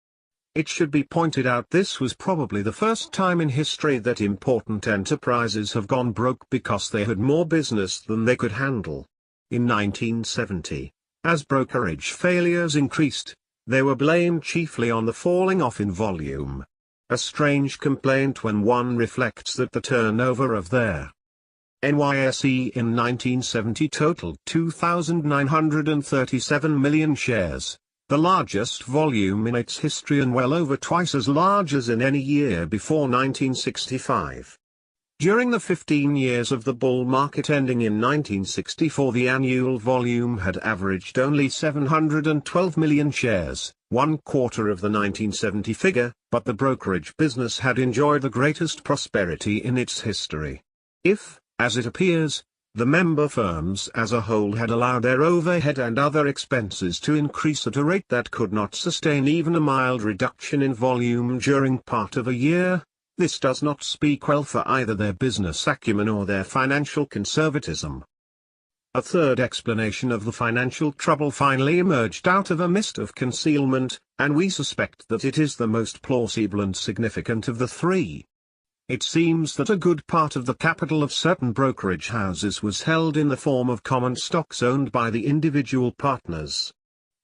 Speaker 1: It should be pointed out this was probably the first time in history that important enterprises have gone broke because they had more business than they could handle. In 1970, as brokerage failures increased, they were blamed chiefly on the falling off in volume. A strange complaint when one reflects that the turnover of their NYSE in 1970 totaled 2,937 million shares, the largest volume in its history and well over twice as large as in any year before 1965. During the 15 years of the bull market ending in 1964, the annual volume had averaged only 712 million shares, 1/4 of the 1970 figure, but the brokerage business had enjoyed the greatest prosperity in its history. If, as it appears, the member firms as a whole had allowed their overhead and other expenses to increase at a rate that could not sustain even a mild reduction in volume during part of a year, this does not speak well for either their business acumen or their financial conservatism. A third explanation of the financial trouble finally emerged out of a mist of concealment, and we suspect that it is the most plausible and significant of the three. It seems that a good part of the capital of certain brokerage houses was held in the form of common stocks owned by the individual partners.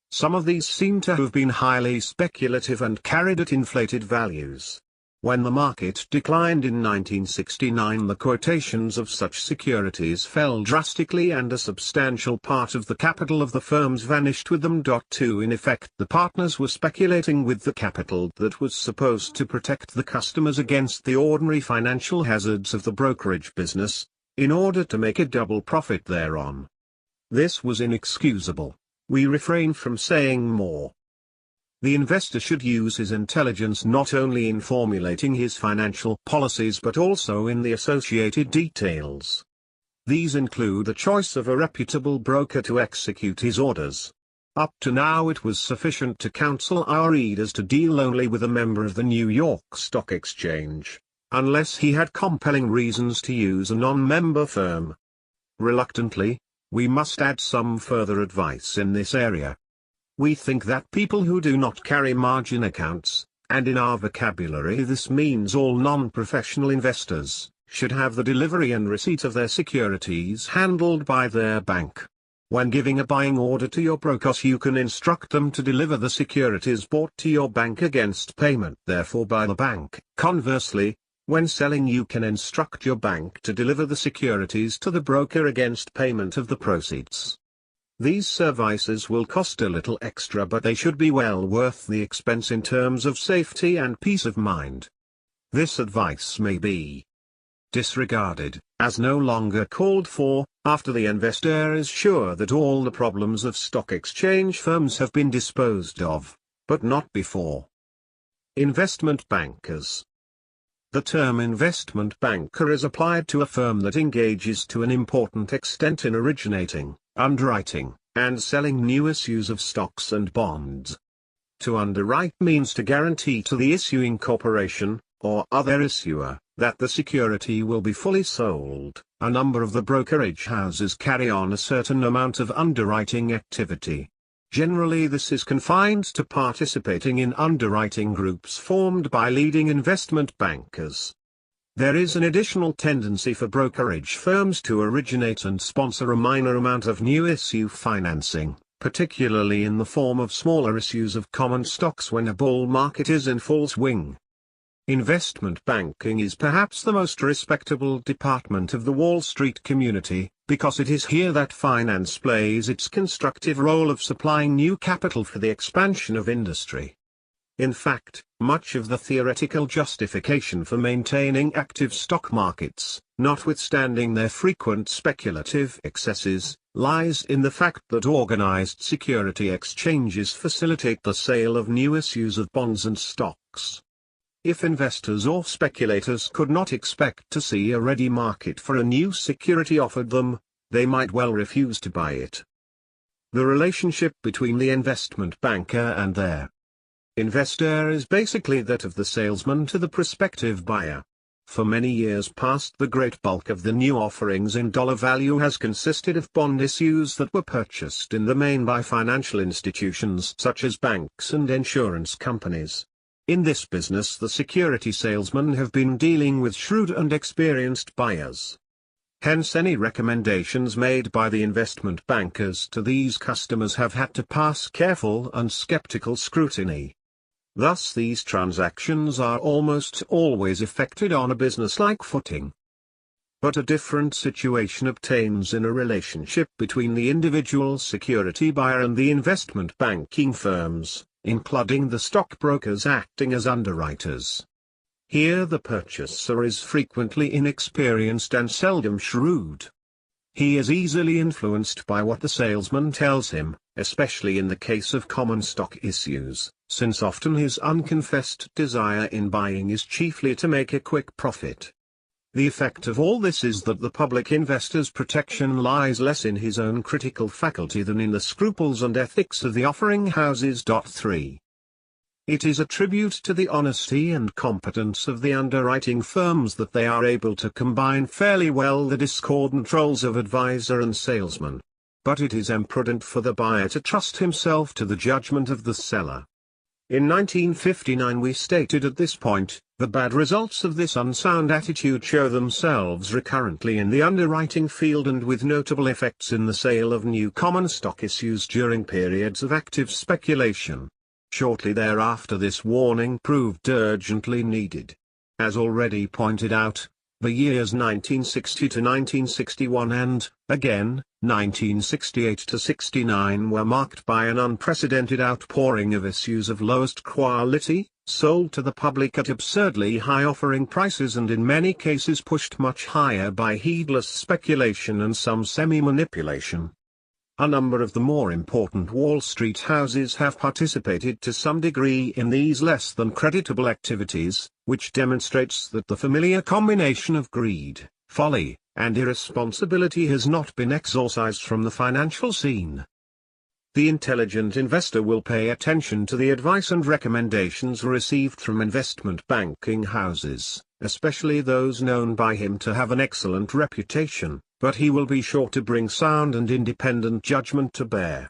Speaker 1: Some of these seem to have been highly speculative and carried at inflated values. When the market declined in 1969, the quotations of such securities fell drastically and a substantial part of the capital of the firms vanished with them. In effect, the partners were speculating with the capital that was supposed to protect the customers against the ordinary financial hazards of the brokerage business, in order to make a double profit thereon. This was inexcusable. We refrain from saying more. The investor should use his intelligence not only in formulating his financial policies but also in the associated details. These include the choice of a reputable broker to execute his orders. Up to now it was sufficient to counsel our readers to deal only with a member of the New York Stock Exchange, unless he had compelling reasons to use a non-member firm. Reluctantly, we must add some further advice in this area. We think that people who do not carry margin accounts, and in our vocabulary this means all non-professional investors, should have the delivery and receipt of their securities handled by their bank. When giving a buying order to your brokers, you can instruct them to deliver the securities bought to your bank against payment therefore by the bank. Conversely, when selling, you can instruct your bank to deliver the securities to the broker against payment of the proceeds. These services will cost a little extra, but they should be well worth the expense in terms of safety and peace of mind. This advice may be disregarded, as no longer called for, after the investor is sure that all the problems of stock exchange firms have been disposed of, but not before. Investment bankers. The term investment banker is applied to a firm that engages to an important extent in originating, underwriting, and selling new issues of stocks and bonds. To underwrite means to guarantee to the issuing corporation, or other issuer, that the security will be fully sold. A number of the brokerage houses carry on a certain amount of underwriting activity. Generally this is confined to participating in underwriting groups formed by leading investment bankers. There is an additional tendency for brokerage firms to originate and sponsor a minor amount of new issue financing, particularly in the form of smaller issues of common stocks when a bull market is in full swing. Investment banking is perhaps the most respectable department of the Wall Street community, because it is here that finance plays its constructive role of supplying new capital for the expansion of industry. In fact, much of the theoretical justification for maintaining active stock markets, notwithstanding their frequent speculative excesses, lies in the fact that organized security exchanges facilitate the sale of new issues of bonds and stocks. If investors or speculators could not expect to see a ready market for a new security offered them, they might well refuse to buy it. The relationship between the investment banker and their investor is basically that of the salesman to the prospective buyer. For many years past, the great bulk of the new offerings in dollar value has consisted of bond issues that were purchased in the main by financial institutions such as banks and insurance companies. In this business, the security salesmen have been dealing with shrewd and experienced buyers. Hence any recommendations made by the investment bankers to these customers have had to pass careful and skeptical scrutiny. Thus these transactions are almost always effected on a business-like footing. But a different situation obtains in a relationship between the individual security buyer and the investment banking firms, including the stockbrokers acting as underwriters. Here the purchaser is frequently inexperienced and seldom shrewd. He is easily influenced by what the salesman tells him, especially in the case of common stock issues, since often his unconfessed desire in buying is chiefly to make a quick profit. The effect of all this is that the public investor's protection lies less in his own critical faculty than in the scruples and ethics of the offering houses. 3. It is a tribute to the honesty and competence of the underwriting firms that they are able to combine fairly well the discordant roles of advisor and salesman. But it is imprudent for the buyer to trust himself to the judgment of the seller. In 1959 we stated at this point, the bad results of this unsound attitude show themselves recurrently in the underwriting field and with notable effects in the sale of new common stock issues during periods of active speculation. Shortly thereafter this warning proved urgently needed. As already pointed out, the years 1960 to 1961 and, again, 1968 to 69 were marked by an unprecedented outpouring of issues of lowest quality, sold to the public at absurdly high offering prices and in many cases pushed much higher by heedless speculation and some semi-manipulation. A number of the more important Wall Street houses have participated to some degree in these less than creditable activities, which demonstrates that the familiar combination of greed, folly, and irresponsibility has not been exorcised from the financial scene. The intelligent investor will pay attention to the advice and recommendations received from investment banking houses, especially those known by him to have an excellent reputation, but he will be sure to bring sound and independent judgment to bear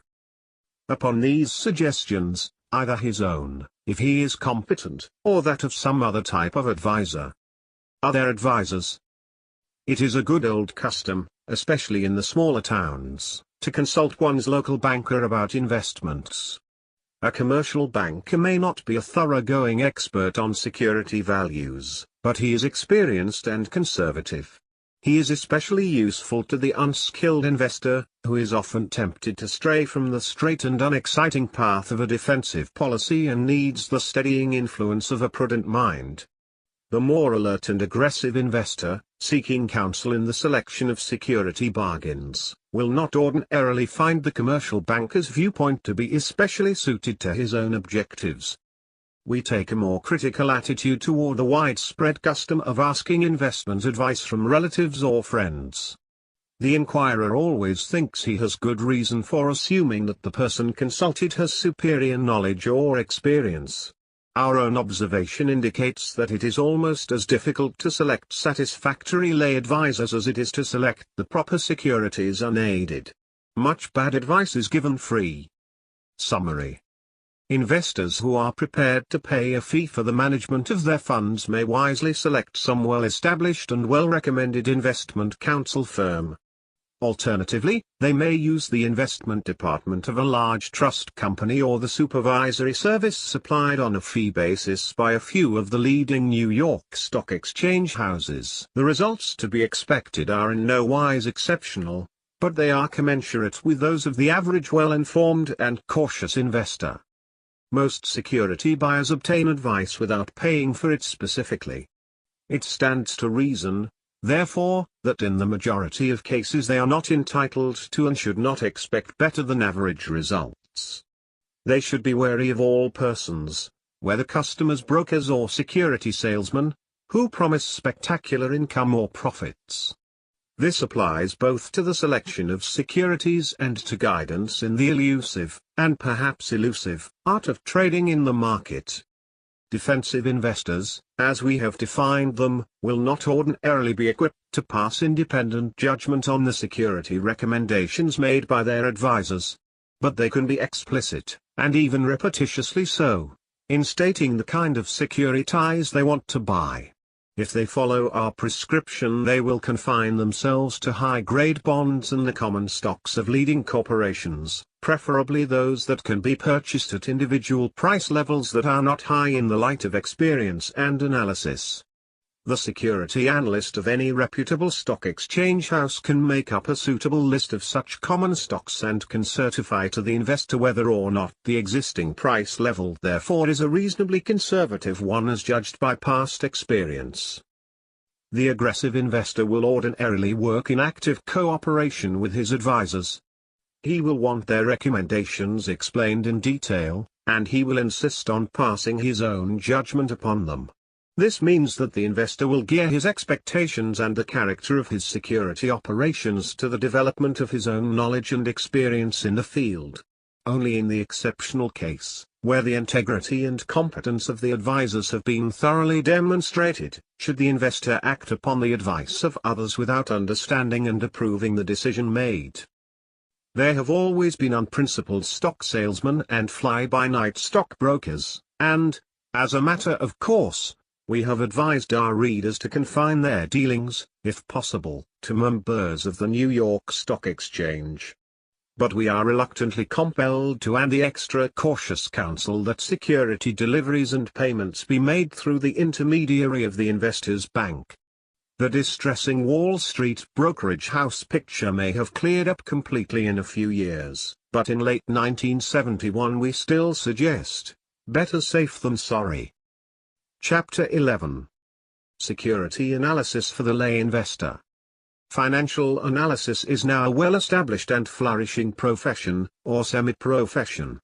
Speaker 1: upon these suggestions, either his own, if he is competent, or that of some other type of advisor. Are there advisors? It is a good old custom, especially in the smaller towns, to consult one's local banker about investments. A commercial banker may not be a thoroughgoing expert on security values, but he is experienced and conservative. He is especially useful to the unskilled investor, who is often tempted to stray from the straight and unexciting path of a defensive policy and needs the steadying influence of a prudent mind. The more alert and aggressive investor, seeking counsel in the selection of security bargains, will not ordinarily find the commercial banker's viewpoint to be especially suited to his own objectives. We take a more critical attitude toward the widespread custom of asking investment advice from relatives or friends. The inquirer always thinks he has good reason for assuming that the person consulted has superior knowledge or experience. Our own observation indicates that it is almost as difficult to select satisfactory lay advisors as it is to select the proper securities unaided. Much bad advice is given free. Summary. Investors who are prepared to pay a fee for the management of their funds may wisely select some well-established and well-recommended investment counsel firm. Alternatively, they may use the investment department of a large trust company or the supervisory service supplied on a fee basis by a few of the leading New York Stock Exchange houses. The results to be expected are in no wise exceptional, but they are commensurate with those of the average well-informed and cautious investor. Most security buyers obtain advice without paying for it specifically. It stands to reason, therefore, that in the majority of cases they are not entitled to and should not expect better than average results. They should be wary of all persons, whether customers, brokers or security salesmen, who promise spectacular income or profits. This applies both to the selection of securities and to guidance in the elusive, and perhaps elusive, art of trading in the market. Defensive investors, as we have defined them, will not ordinarily be equipped to pass independent judgment on the security recommendations made by their advisors. But they can be explicit, and even repetitiously so. in stating the kind of securities they want to buy. If they follow our prescription, they will confine themselves to high-grade bonds and the common stocks of leading corporations, preferably those that can be purchased at individual price levels that are not high in the light of experience and analysis. The security analyst of any reputable stock exchange house can make up a suitable list of such common stocks and can certify to the investor whether or not the existing price level therefore is a reasonably conservative one as judged by past experience. The aggressive investor will ordinarily work in active cooperation with his advisors. He will want their recommendations explained in detail, and he will insist on passing his own judgment upon them. This means that the investor will gear his expectations and the character of his security operations to the development of his own knowledge and experience in the field. Only in the exceptional case, where the integrity and competence of the advisors have been thoroughly demonstrated, should the investor act upon the advice of others without understanding and approving the decision made. There have always been unprincipled stock salesmen and fly-by-night stockbrokers, and, as a matter of course, we have advised our readers to confine their dealings, if possible, to members of the New York Stock Exchange. But we are reluctantly compelled to add the extra cautious counsel that security deliveries and payments be made through the intermediary of the investor's bank. The distressing Wall Street brokerage house picture may have cleared up completely in a few years, but in late 1971 we still suggest, better safe than sorry. Chapter 11. Security Analysis for the Lay Investor. Financial analysis is now a well-established and flourishing profession, or semi-profession.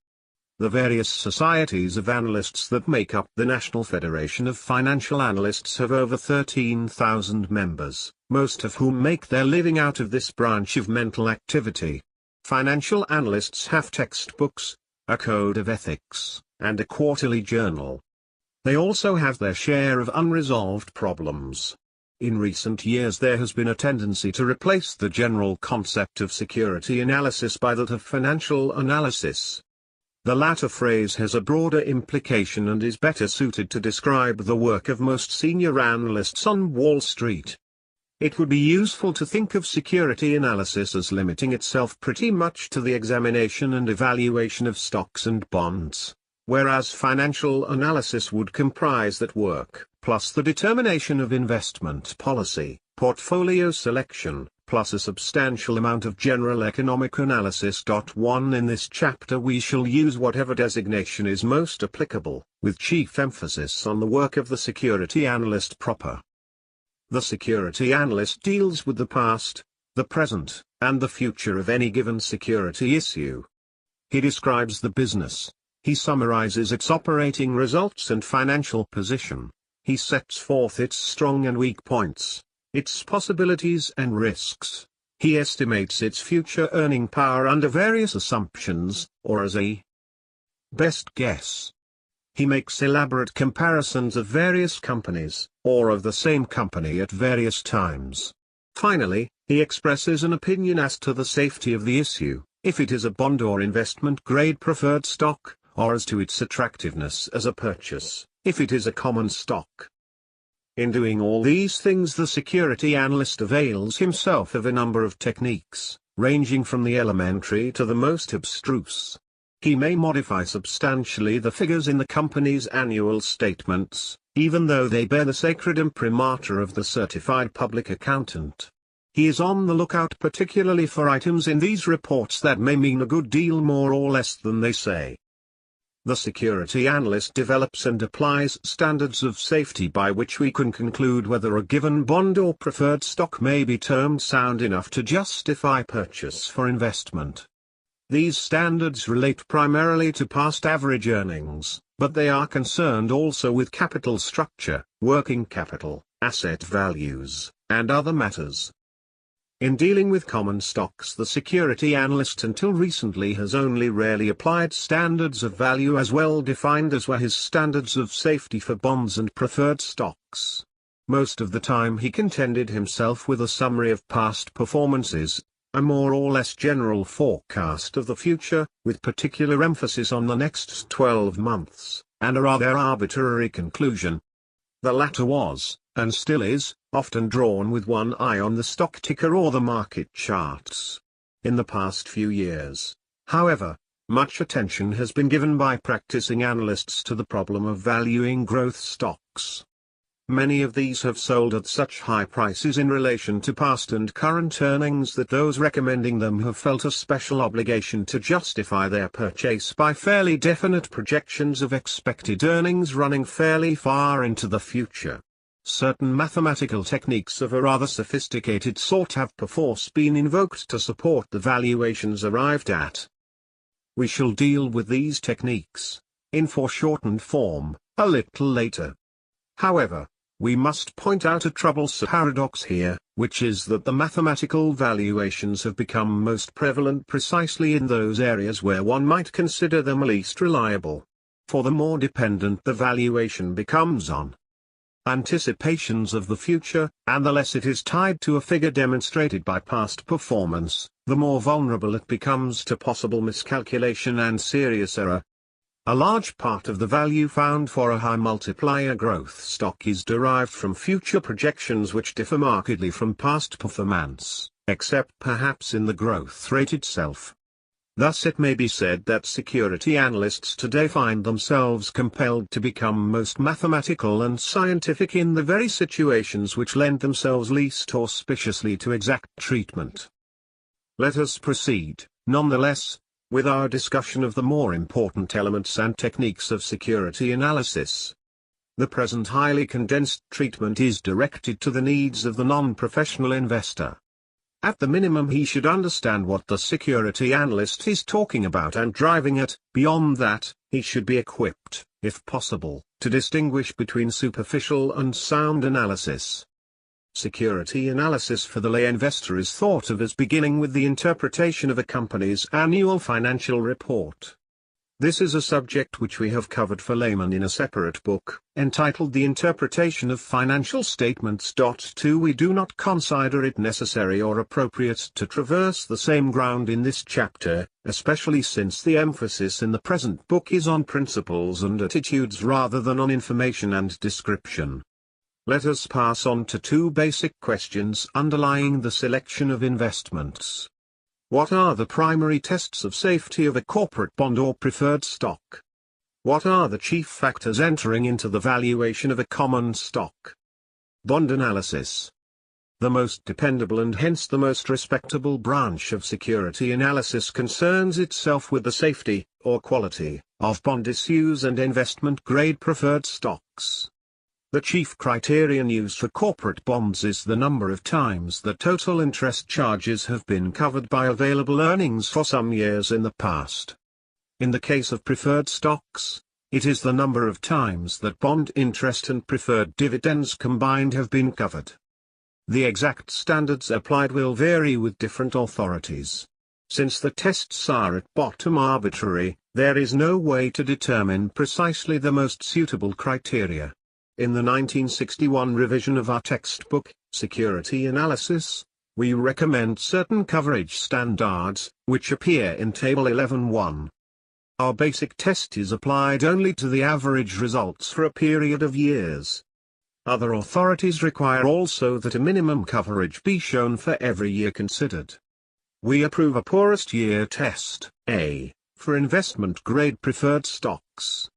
Speaker 1: The various societies of analysts that make up the National Federation of Financial Analysts have over 13,000 members, most of whom make their living out of this branch of mental activity. Financial analysts have textbooks, a code of ethics, and a quarterly journal. They also have their share of unresolved problems. In recent years there has been a tendency to replace the general concept of security analysis by that of financial analysis. The latter phrase has a broader implication and is better suited to describe the work of most senior analysts on Wall Street. It would be useful to think of security analysis as limiting itself pretty much to the examination and evaluation of stocks and bonds, whereas financial analysis would comprise that work, plus the determination of investment policy, portfolio selection, plus a substantial amount of general economic analysis. 1 In this chapter we shall use whatever designation is most applicable, with chief emphasis on the work of the security analyst proper. The security analyst deals with the past, the present, and the future of any given security issue. He describes the business. He summarizes its operating results and financial position. He sets forth its strong and weak points, its possibilities and risks. He estimates its future earning power under various assumptions, or as a best guess. He makes elaborate comparisons of various companies, or of the same company at various times. Finally, he expresses an opinion as to the safety of the issue, if it is a bond or investment-grade preferred stock, or as to its attractiveness as a purchase, if it is a common stock. In doing all these things the security analyst avails himself of a number of techniques, ranging from the elementary to the most abstruse. He may modify substantially the figures in the company's annual statements, even though they bear the sacred imprimatur of the certified public accountant. He is on the lookout particularly for items in these reports that may mean a good deal more or less than they say. The security analyst develops and applies standards of safety by which we can conclude whether a given bond or preferred stock may be termed sound enough to justify purchase for investment. These standards relate primarily to past average earnings, but they are concerned also with capital structure, working capital, asset values, and other matters. In dealing with common stocks the security analyst until recently has only rarely applied standards of value as well defined as were his standards of safety for bonds and preferred stocks. Most of the time he contented himself with a summary of past performances, a more or less general forecast of the future, with particular emphasis on the next 12 months, and a rather arbitrary conclusion. The latter was, and still is, often drawn with one eye on the stock ticker or the market charts. In the past few years, however, much attention has been given by practicing analysts to the problem of valuing growth stocks. Many of these have sold at such high prices in relation to past and current earnings that those recommending them have felt a special obligation to justify their purchase by fairly definite projections of expected earnings running fairly far into the future. Certain mathematical techniques of a rather sophisticated sort have perforce been invoked to support the valuations arrived at. We shall deal with these techniques, in foreshortened form, a little later. However, we must point out a troublesome paradox here, which is that the mathematical valuations have become most prevalent precisely in those areas where one might consider them least reliable. For the more dependent the valuation becomes on anticipations of the future, and the less it is tied to a figure demonstrated by past performance, the more vulnerable it becomes to possible miscalculation and serious error. A large part of the value found for a high multiplier growth stock is derived from future projections which differ markedly from past performance, except perhaps in the growth rate itself. Thus it may be said that security analysts today find themselves compelled to become most mathematical and scientific in the very situations which lend themselves least auspiciously to exact treatment. Let us proceed, nonetheless, with our discussion of the more important elements and techniques of security analysis. The present highly condensed treatment is directed to the needs of the non-professional investor. At the minimum, he should understand what the security analyst is talking about and driving at. Beyond that, he should be equipped, if possible, to distinguish between superficial and sound analysis. Security analysis for the lay investor is thought of as beginning with the interpretation of a company's annual financial report. This is a subject which we have covered for laymen in a separate book, entitled The Interpretation of Financial Statements. 2. We do not consider it necessary or appropriate to traverse the same ground in this chapter, especially since the emphasis in the present book is on principles and attitudes rather than on information and description. Let us pass on to two basic questions underlying the selection of investments. What are the primary tests of safety of a corporate bond or preferred stock? What are the chief factors entering into the valuation of a common stock? Bond analysis. The most dependable and hence the most respectable branch of security analysis concerns itself with the safety, or quality, of bond issues and investment-grade preferred stocks. The chief criterion used for corporate bonds is the number of times that total interest charges have been covered by available earnings for some years in the past. In the case of preferred stocks, it is the number of times that bond interest and preferred dividends combined have been covered. The exact standards applied will vary with different authorities. Since the tests are at bottom arbitrary, there is no way to determine precisely the most suitable criteria. In the 1961 revision of our textbook, Security Analysis, we recommend certain coverage standards, which appear in Table 11.1. Our basic test is applied only to the average results for a period of years. Other authorities require also that a minimum coverage be shown for every year considered. We approve a poorest year test, A, for investment-grade preferred stocks.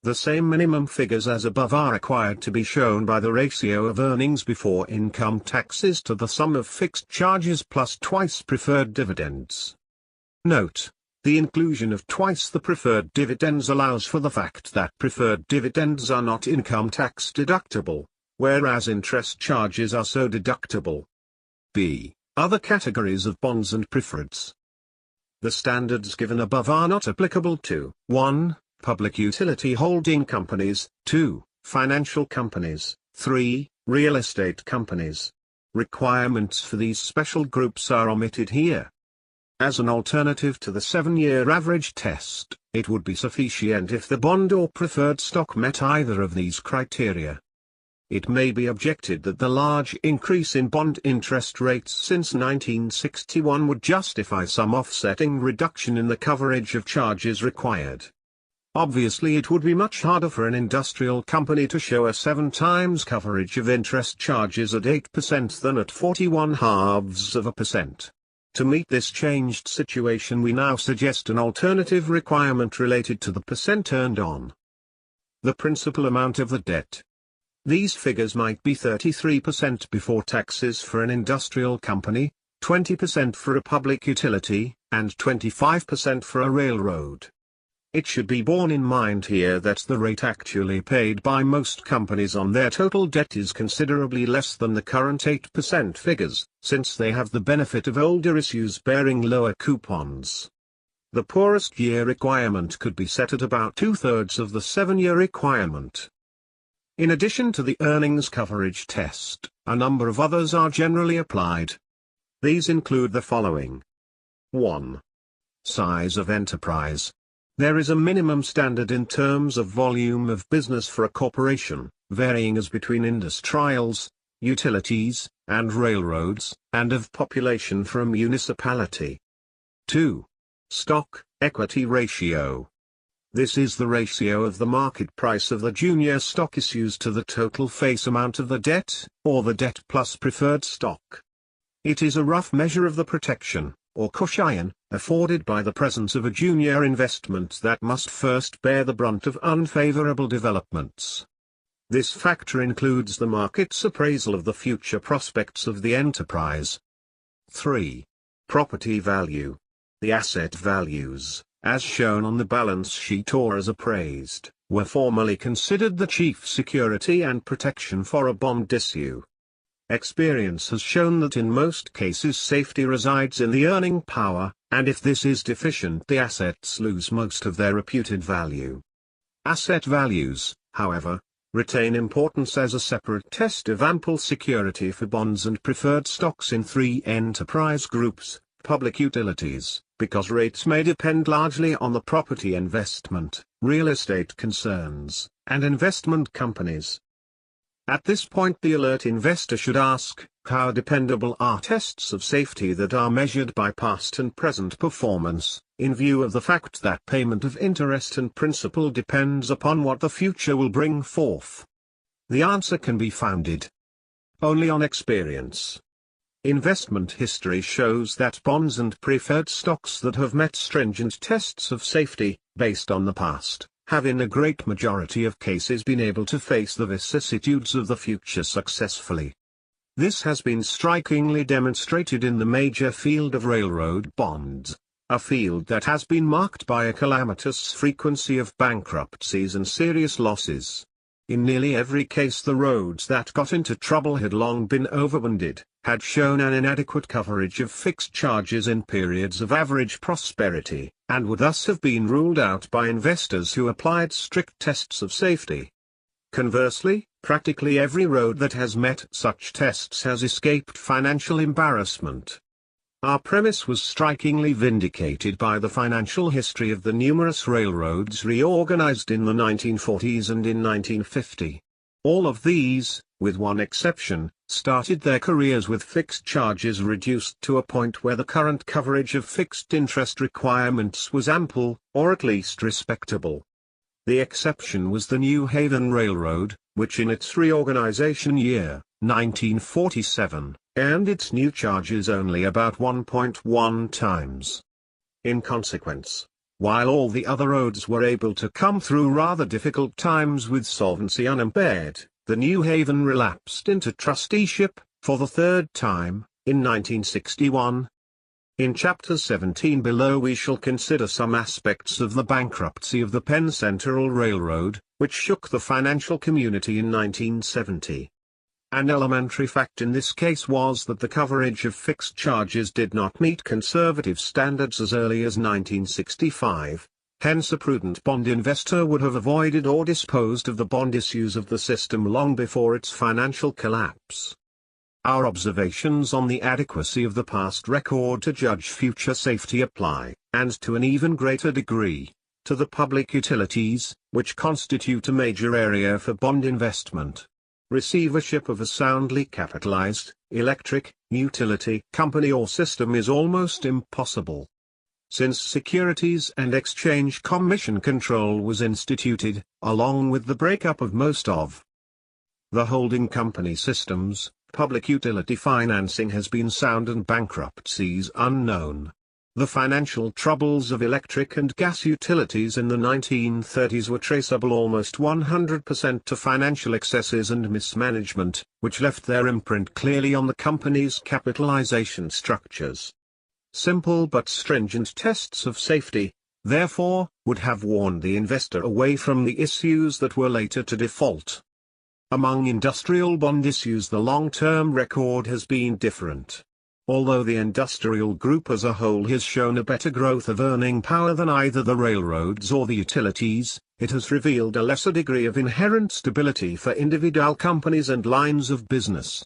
Speaker 1: The same minimum figures as above are required to be shown by the ratio of earnings before income taxes to the sum of fixed charges plus twice preferred dividends. Note: the inclusion of twice the preferred dividends allows for the fact that preferred dividends are not income tax deductible, whereas interest charges are so deductible. B. Other categories of bonds and preferreds. The standards given above are not applicable to 1. Public utility holding companies, 2. Financial companies, 3. Real estate companies. Requirements for these special groups are omitted here. As an alternative to the 7-year average test, it would be sufficient if the bond or preferred stock met either of these criteria. It may be objected that the large increase in bond interest rates since 1961 would justify some offsetting reduction in the coverage of charges required. Obviously it would be much harder for an industrial company to show a 7 times coverage of interest charges at 8% than at 41/2%. To meet this changed situation, we now suggest an alternative requirement related to the percent earned on the principal amount of the debt. These figures might be 33% before taxes for an industrial company, 20% for a public utility, and 25% for a railroad. It should be borne in mind here that the rate actually paid by most companies on their total debt is considerably less than the current 8% figures, since they have the benefit of older issues bearing lower coupons. The poorest year requirement could be set at about 2/3 of the 7-year requirement. In addition to the earnings coverage test, a number of others are generally applied. These include the following. 1. Size of enterprise. There is a minimum standard in terms of volume of business for a corporation, varying as between industrials, utilities, and railroads, and of population for a municipality. 2. Stock-equity ratio. This is the ratio of the market price of the junior stock issues to the total face amount of the debt, or the debt plus preferred stock. It is a rough measure of the protection, or cushion, afforded by the presence of a junior investment that must first bear the brunt of unfavorable developments. This factor includes the market's appraisal of the future prospects of the enterprise. 3. Property value. The asset values, as shown on the balance sheet or as appraised, were formerly considered the chief security and protection for a bond issue. Experience has shown that in most cases safety resides in the earning power, and if this is deficient the assets lose most of their reputed value. Asset values, however, retain importance as a separate test of ample security for bonds and preferred stocks in 3 enterprise groups: public utilities, because rates may depend largely on the property investment, real estate concerns, and investment companies. At this point the alert investor should ask, how dependable are tests of safety that are measured by past and present performance, in view of the fact that payment of interest and principal depends upon what the future will bring forth? The answer can be founded only on experience. Investment history shows that bonds and preferred stocks that have met stringent tests of safety, based on the past, have in a great majority of cases been able to face the vicissitudes of the future successfully. This has been strikingly demonstrated in the major field of railroad bonds, a field that has been marked by a calamitous frequency of bankruptcies and serious losses. In nearly every case the roads that got into trouble had long been overbonded, had shown an inadequate coverage of fixed charges in periods of average prosperity, and would thus have been ruled out by investors who applied strict tests of safety. Conversely, practically every road that has met such tests has escaped financial embarrassment. Our premise was strikingly vindicated by the financial history of the numerous railroads reorganized in the 1940s and in 1950. All of these, with one exception, started their careers with fixed charges reduced to a point where the current coverage of fixed interest requirements was ample, or at least respectable. The exception was the New Haven Railroad, which in its reorganization year, 1947, earned its new charges only about 1.1 times. In consequence, while all the other roads were able to come through rather difficult times with solvency unimpaired, the New Haven relapsed into trusteeship, for the 3rd time, in 1961. In Chapter 17 below we shall consider some aspects of the bankruptcy of the Penn Central Railroad, which shook the financial community in 1970. An elementary fact in this case was that the coverage of fixed charges did not meet conservative standards as early as 1965, hence a prudent bond investor would have avoided or disposed of the bond issues of the system long before its financial collapse. Our observations on the adequacy of the past record to judge future safety apply, and to an even greater degree, to the public utilities, which constitute a major area for bond investment. Receivership of a soundly capitalized, electric, utility company or system is almost impossible. since Securities and Exchange Commission control was instituted, along with the breakup of most of the holding company systems, public utility financing has been sound and bankruptcies unknown. The financial troubles of electric and gas utilities in the 1930s were traceable almost 100% to financial excesses and mismanagement, which left their imprint clearly on the company's capitalization structures. Simple but stringent tests of safety, therefore, would have warned the investor away from the issues that were later to default. Among industrial bond issues, the long-term record has been different. Although the industrial group as a whole has shown a better growth of earning power than either the railroads or the utilities, it has revealed a lesser degree of inherent stability for individual companies and lines of business.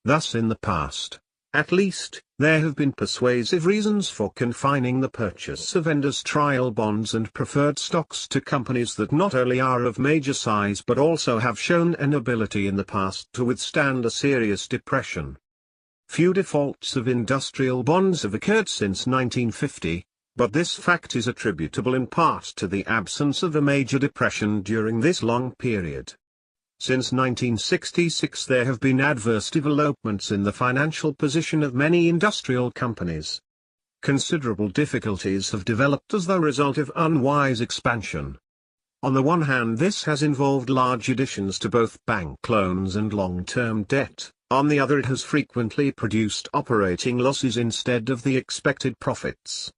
Speaker 1: Thus in the past, at least, there have been persuasive reasons for confining the purchase of industrial bonds and preferred stocks to companies that not only are of major size but also have shown an ability in the past to withstand a serious depression. Few defaults of industrial bonds have occurred since 1950, but this fact is attributable in part to the absence of a major depression during this long period. Since 1966 there have been adverse developments in the financial position of many industrial companies. Considerable difficulties have developed as the result of unwise expansion. On the one hand, this has involved large additions to both bank loans and long-term debt. On the other, it has frequently produced operating losses instead of the expected profits.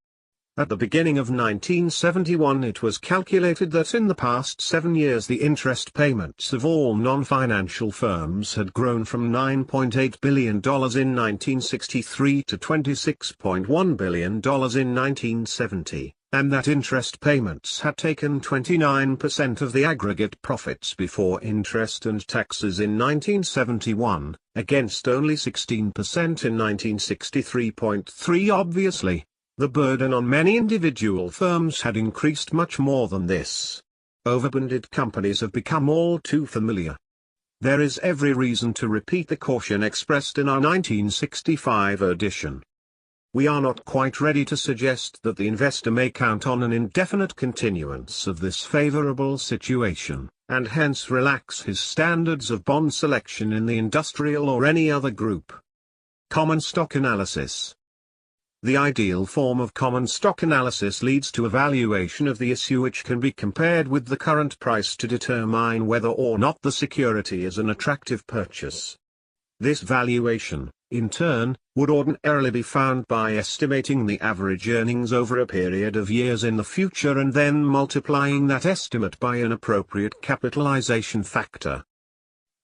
Speaker 1: At the beginning of 1971 it was calculated that in the past 7 years the interest payments of all non-financial firms had grown from $9.8 billion in 1963 to $26.1 billion in 1970, and that interest payments had taken 29% of the aggregate profits before interest and taxes in 1971, against only 16% in 1963.3. Obviously, the burden on many individual firms had increased much more than this. Overbonded companies have become all too familiar. There is every reason to repeat the caution expressed in our 1965 edition. We are not quite ready to suggest that the investor may count on an indefinite continuance of this favorable situation, and hence relax his standards of bond selection in the industrial or any other group. Common stock analysis. The ideal form of common stock analysis leads to a valuation of the issue which can be compared with the current price to determine whether or not the security is an attractive purchase. This valuation, in turn, would ordinarily be found by estimating the average earnings over a period of years in the future and then multiplying that estimate by an appropriate capitalization factor.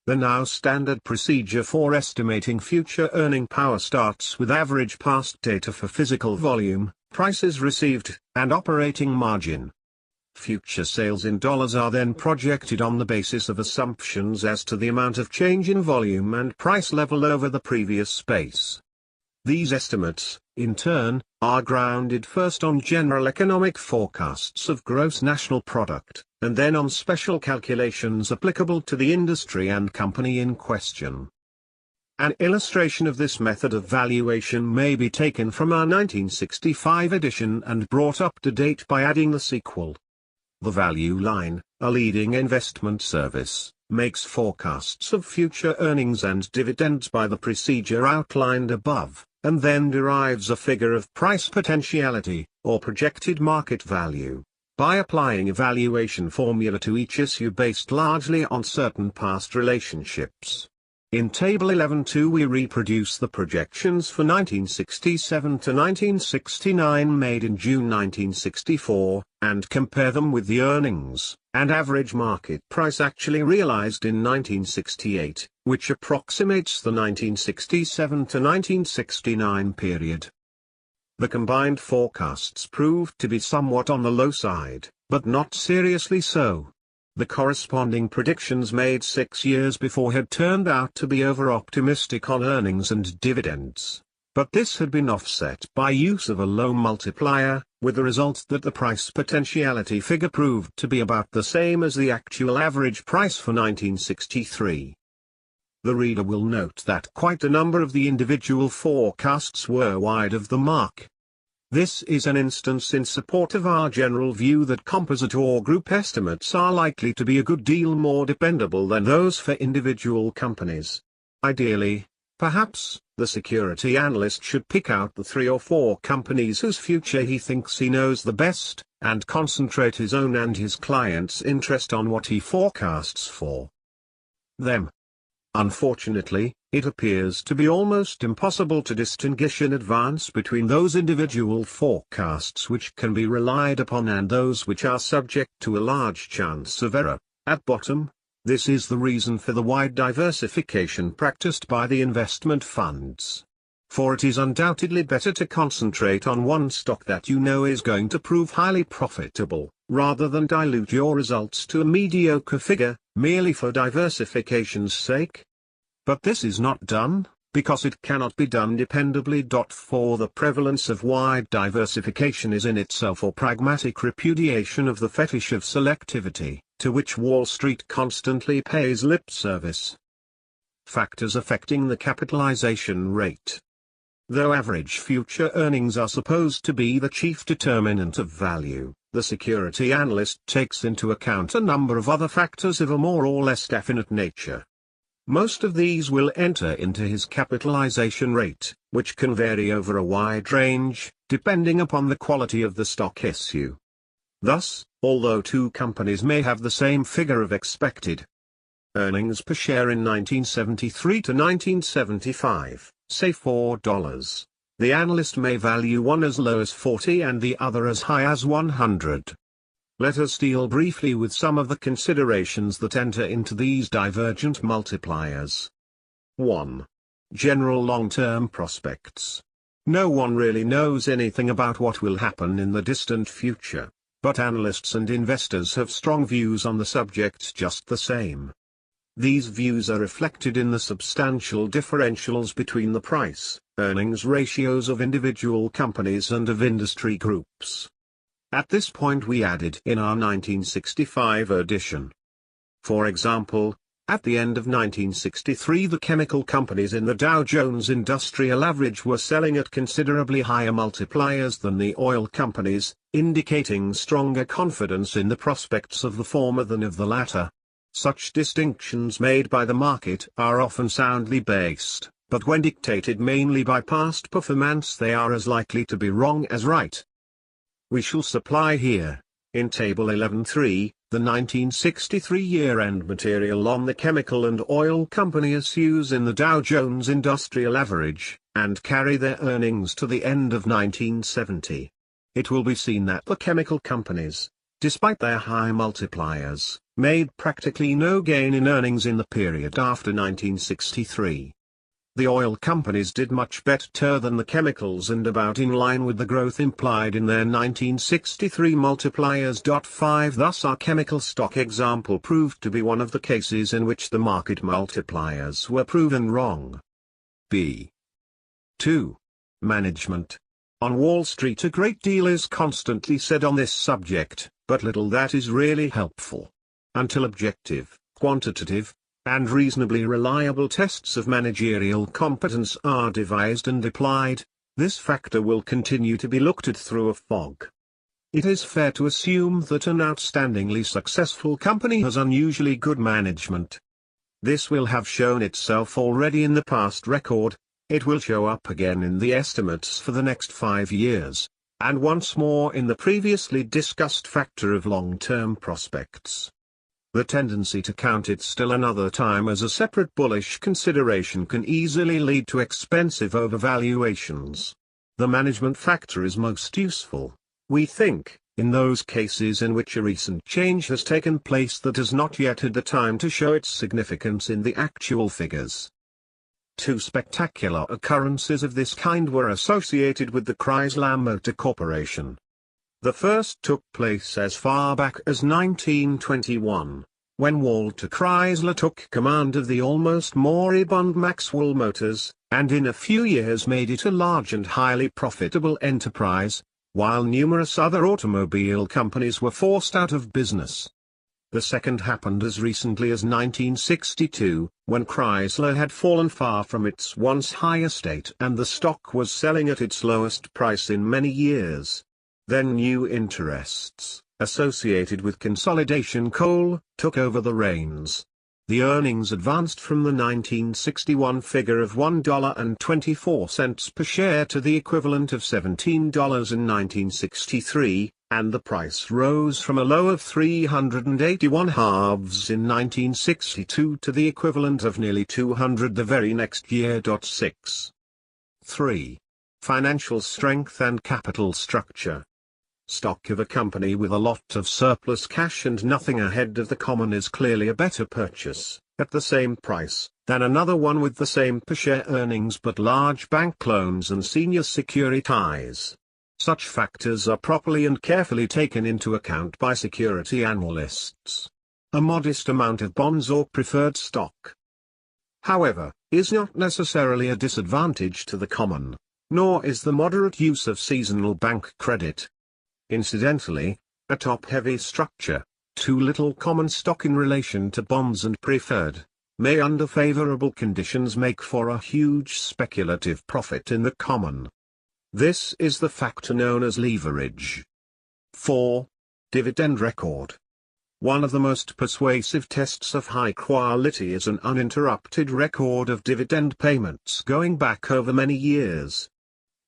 Speaker 1: The now standard procedure for estimating future earning power starts with average past data for physical volume, prices received, and operating margin. Future sales in dollars are then projected on the basis of assumptions as to the amount of change in volume and price level over the previous space. These estimates, in turn, are grounded first on general economic forecasts of gross national product, and then on special calculations applicable to the industry and company in question. An illustration of this method of valuation may be taken from our 1965 edition and brought up to date by adding the sequel. The Value Line, a leading investment service, makes forecasts of future earnings and dividends by the procedure outlined above, and then derives a figure of price potentiality, or projected market value, by applying a valuation formula to each issue based largely on certain past relationships. In Table 11.2 we reproduce the projections for 1967 to 1969 made in June 1964, and compare them with the earnings and average market price actually realized in 1968, which approximates the 1967 to 1969 period. The combined forecasts proved to be somewhat on the low side, but not seriously so. The corresponding predictions made 6 years before had turned out to be over-optimistic on earnings and dividends, but this had been offset by use of a low multiplier, with the result that the price potentiality figure proved to be about the same as the actual average price for 1963. The reader will note that quite a number of the individual forecasts were wide of the mark. This is an instance in support of our general view that composite or group estimates are likely to be a good deal more dependable than those for individual companies. Ideally, perhaps, the security analyst should pick out the 3 or 4 companies whose future he thinks he knows the best, and concentrate his own and his client's interest on what he forecasts for them. Unfortunately, it appears to be almost impossible to distinguish in advance between those individual forecasts which can be relied upon and those which are subject to a large chance of error. At bottom, this is the reason for the wide diversification practiced by the investment funds. For it is undoubtedly better to concentrate on one stock that you know is going to prove highly profitable, rather than dilute your results to a mediocre figure, merely for diversification's sake. But this is not done, because it cannot be done dependably. For the prevalence of wide diversification is in itself a pragmatic repudiation of the fetish of selectivity, to which Wall Street constantly pays lip service. Factors affecting the capitalization rate. Though average future earnings are supposed to be the chief determinant of value, the security analyst takes into account a number of other factors of a more or less definite nature. Most of these will enter into his capitalization rate, which can vary over a wide range, depending upon the quality of the stock issue. Thus, although 2 companies may have the same figure of expected earnings per share in 1973 to 1975, say $4, the analyst may value one as low as 40 and the other as high as 100. Let us deal briefly with some of the considerations that enter into these divergent multipliers. 1. General long-term prospects. No one really knows anything about what will happen in the distant future, but analysts and investors have strong views on the subject just the same. These views are reflected in the substantial differentials between the price-earnings ratios of individual companies and of industry groups. At this point we added in our 1965 edition. For example, at the end of 1963 the chemical companies in the Dow Jones Industrial Average were selling at considerably higher multipliers than the oil companies, indicating stronger confidence in the prospects of the former than of the latter. Such distinctions made by the market are often soundly based, but when dictated mainly by past performance they are as likely to be wrong as right. We shall supply here, in Table 11.3, the 1963 year-end material on the chemical and oil company issues in the Dow Jones Industrial Average, and carry their earnings to the end of 1970. It will be seen that the chemical companies, despite their high multipliers, made practically no gain in earnings in the period after 1963. The oil companies did much better than the chemicals and about in line with the growth implied in their 1963 multipliers. 5 Thus our chemical stock example proved to be one of the cases in which the market multipliers were proven wrong. B. 2. Management. On Wall Street a great deal is constantly said on this subject, but little that is really helpful. Until objective, quantitative, and reasonably reliable tests of managerial competence are devised and applied, this factor will continue to be looked at through a fog. It is fair to assume that an outstandingly successful company has unusually good management. This will have shown itself already in the past record, it will show up again in the estimates for the next 5 years, and once more in the previously discussed factor of long-term prospects. The tendency to count it still another time as a separate bullish consideration can easily lead to expensive overvaluations. The management factor is most useful, we think, in those cases in which a recent change has taken place that has not yet had the time to show its significance in the actual figures. 2 spectacular occurrences of this kind were associated with the Chrysler Motor Corporation. The first took place as far back as 1921, when Walter Chrysler took command of the almost moribund Maxwell Motors, and in a few years made it a large and highly profitable enterprise, while numerous other automobile companies were forced out of business. The second happened as recently as 1962, when Chrysler had fallen far from its once high estate and the stock was selling at its lowest price in many years. Then new interests, associated with consolidation coal, took over the reins. The earnings advanced from the 1961 figure of $1.24 per share to the equivalent of $17 in 1963, and the price rose from a low of 381 halves in 1962 to the equivalent of nearly 200 the very next year. 6. 3. Financial strength and capital structure. Stock of a company with a lot of surplus cash and nothing ahead of the common is clearly a better purchase, at the same price, than another one with the same per share earnings but large bank loans and senior securities. Such factors are properly and carefully taken into account by security analysts. A modest amount of bonds or preferred stock, however, is not necessarily a disadvantage to the common, nor is the moderate use of seasonal bank credit. Incidentally, a top-heavy structure, too little common stock in relation to bonds and preferred, may under favorable conditions make for a huge speculative profit in the common. This is the factor known as leverage. 4. Dividend record. One of the most persuasive tests of high quality is an uninterrupted record of dividend payments going back over many years.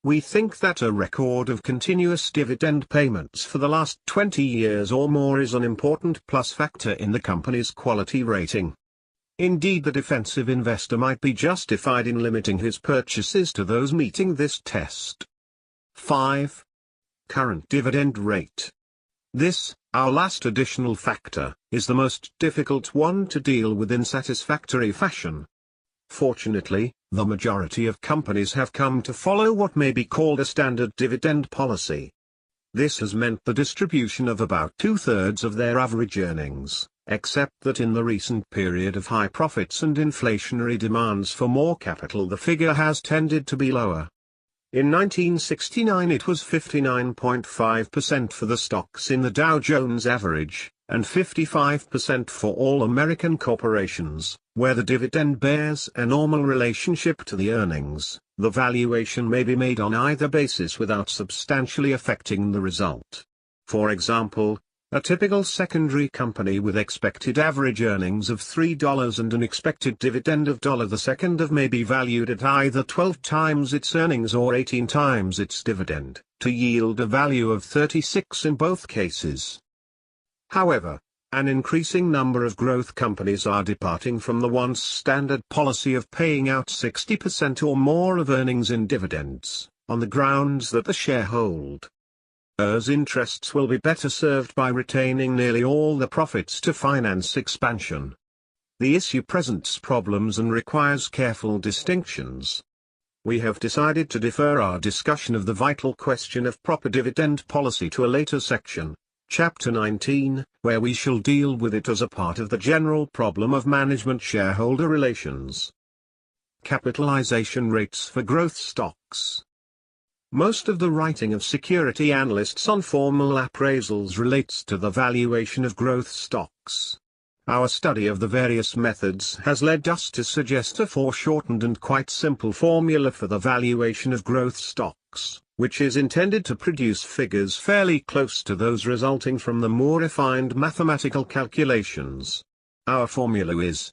Speaker 1: We think that a record of continuous dividend payments for the last 20 years or more is an important plus factor in the company's quality rating. Indeed, the defensive investor might be justified in limiting his purchases to those meeting this test. 5. Current dividend rate. This, our last additional factor, is the most difficult one to deal with in satisfactory fashion. Fortunately, the majority of companies have come to follow what may be called a standard dividend policy. This has meant the distribution of about 2/3 of their average earnings, except that in the recent period of high profits and inflationary demands for more capital the figure has tended to be lower. In 1969 it was 59.5% for the stocks in the Dow Jones Average, and 55% for all American corporations, where the dividend bears a normal relationship to the earnings. The valuation may be made on either basis without substantially affecting the result. For example, a typical secondary company with expected average earnings of $3 and an expected dividend of $2 may be valued at either 12 times its earnings or 18 times its dividend, to yield a value of 36 in both cases. However, an increasing number of growth companies are departing from the once standard policy of paying out 60% or more of earnings in dividends, on the grounds that the shareholders' interests will be better served by retaining nearly all the profits to finance expansion. The issue presents problems and requires careful distinctions. We have decided to defer our discussion of the vital question of proper dividend policy to a later section, Chapter 19, where we shall deal with it as a part of the general problem of management-shareholder relations. Capitalization rates for growth stocks. Most of the writing of security analysts on formal appraisals relates to the valuation of growth stocks. Our study of the various methods has led us to suggest a foreshortened and quite simple formula for the valuation of growth stocks, which is intended to produce figures fairly close to those resulting from the more refined mathematical calculations. Our formula is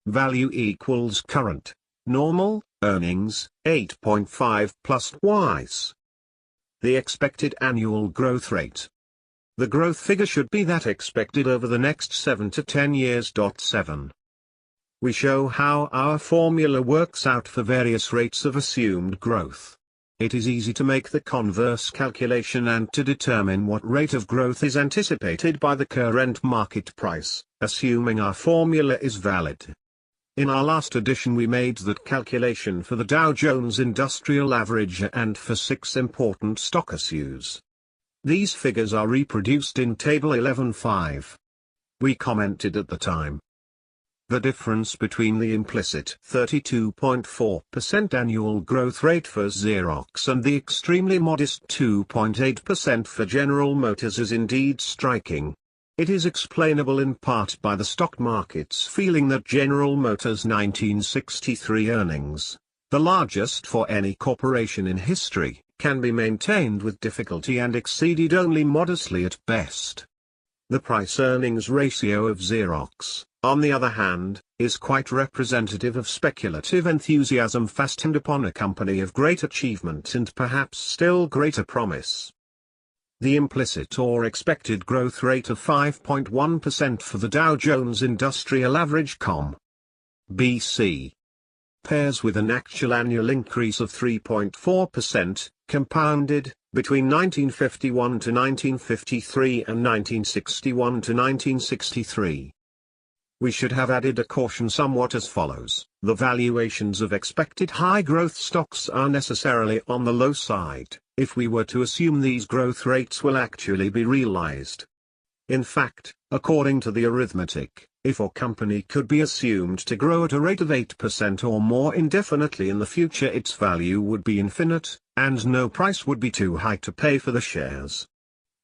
Speaker 1: value equals current, normal, earnings, 8.5 plus twice the expected annual growth rate. The growth figure should be that expected over the next 7 to 10 years. 7. We show how our formula works out for various rates of assumed growth. It is easy to make the converse calculation and to determine what rate of growth is anticipated by the current market price, assuming our formula is valid. In our last edition we made that calculation for the Dow Jones Industrial Average and for 6 important stock issues. These figures are reproduced in Table 11.5. We commented at the time. The difference between the implicit 32.4% annual growth rate for Xerox and the extremely modest 2.8% for General Motors is indeed striking. It is explainable in part by the stock market's feeling that General Motors' 1963 earnings, the largest for any corporation in history, can be maintained with difficulty and exceeded only modestly at best. The price-earnings ratio of Xerox, on the other hand, is quite representative of speculative enthusiasm fastened upon a company of great achievement and perhaps still greater promise. The implicit or expected growth rate of 5.1% for the Dow Jones Industrial Average (COM) BC pairs with an actual annual increase of 3.4%, compounded, between 1951 to 1953 and 1961 to 1963. We should have added a caution somewhat as follows: the valuations of expected high-growth stocks are necessarily on the low side, if we were to assume these growth rates will actually be realized. In fact, according to the arithmetic, if a company could be assumed to grow at a rate of 8% or more indefinitely in the future, its value would be infinite, and no price would be too high to pay for the shares.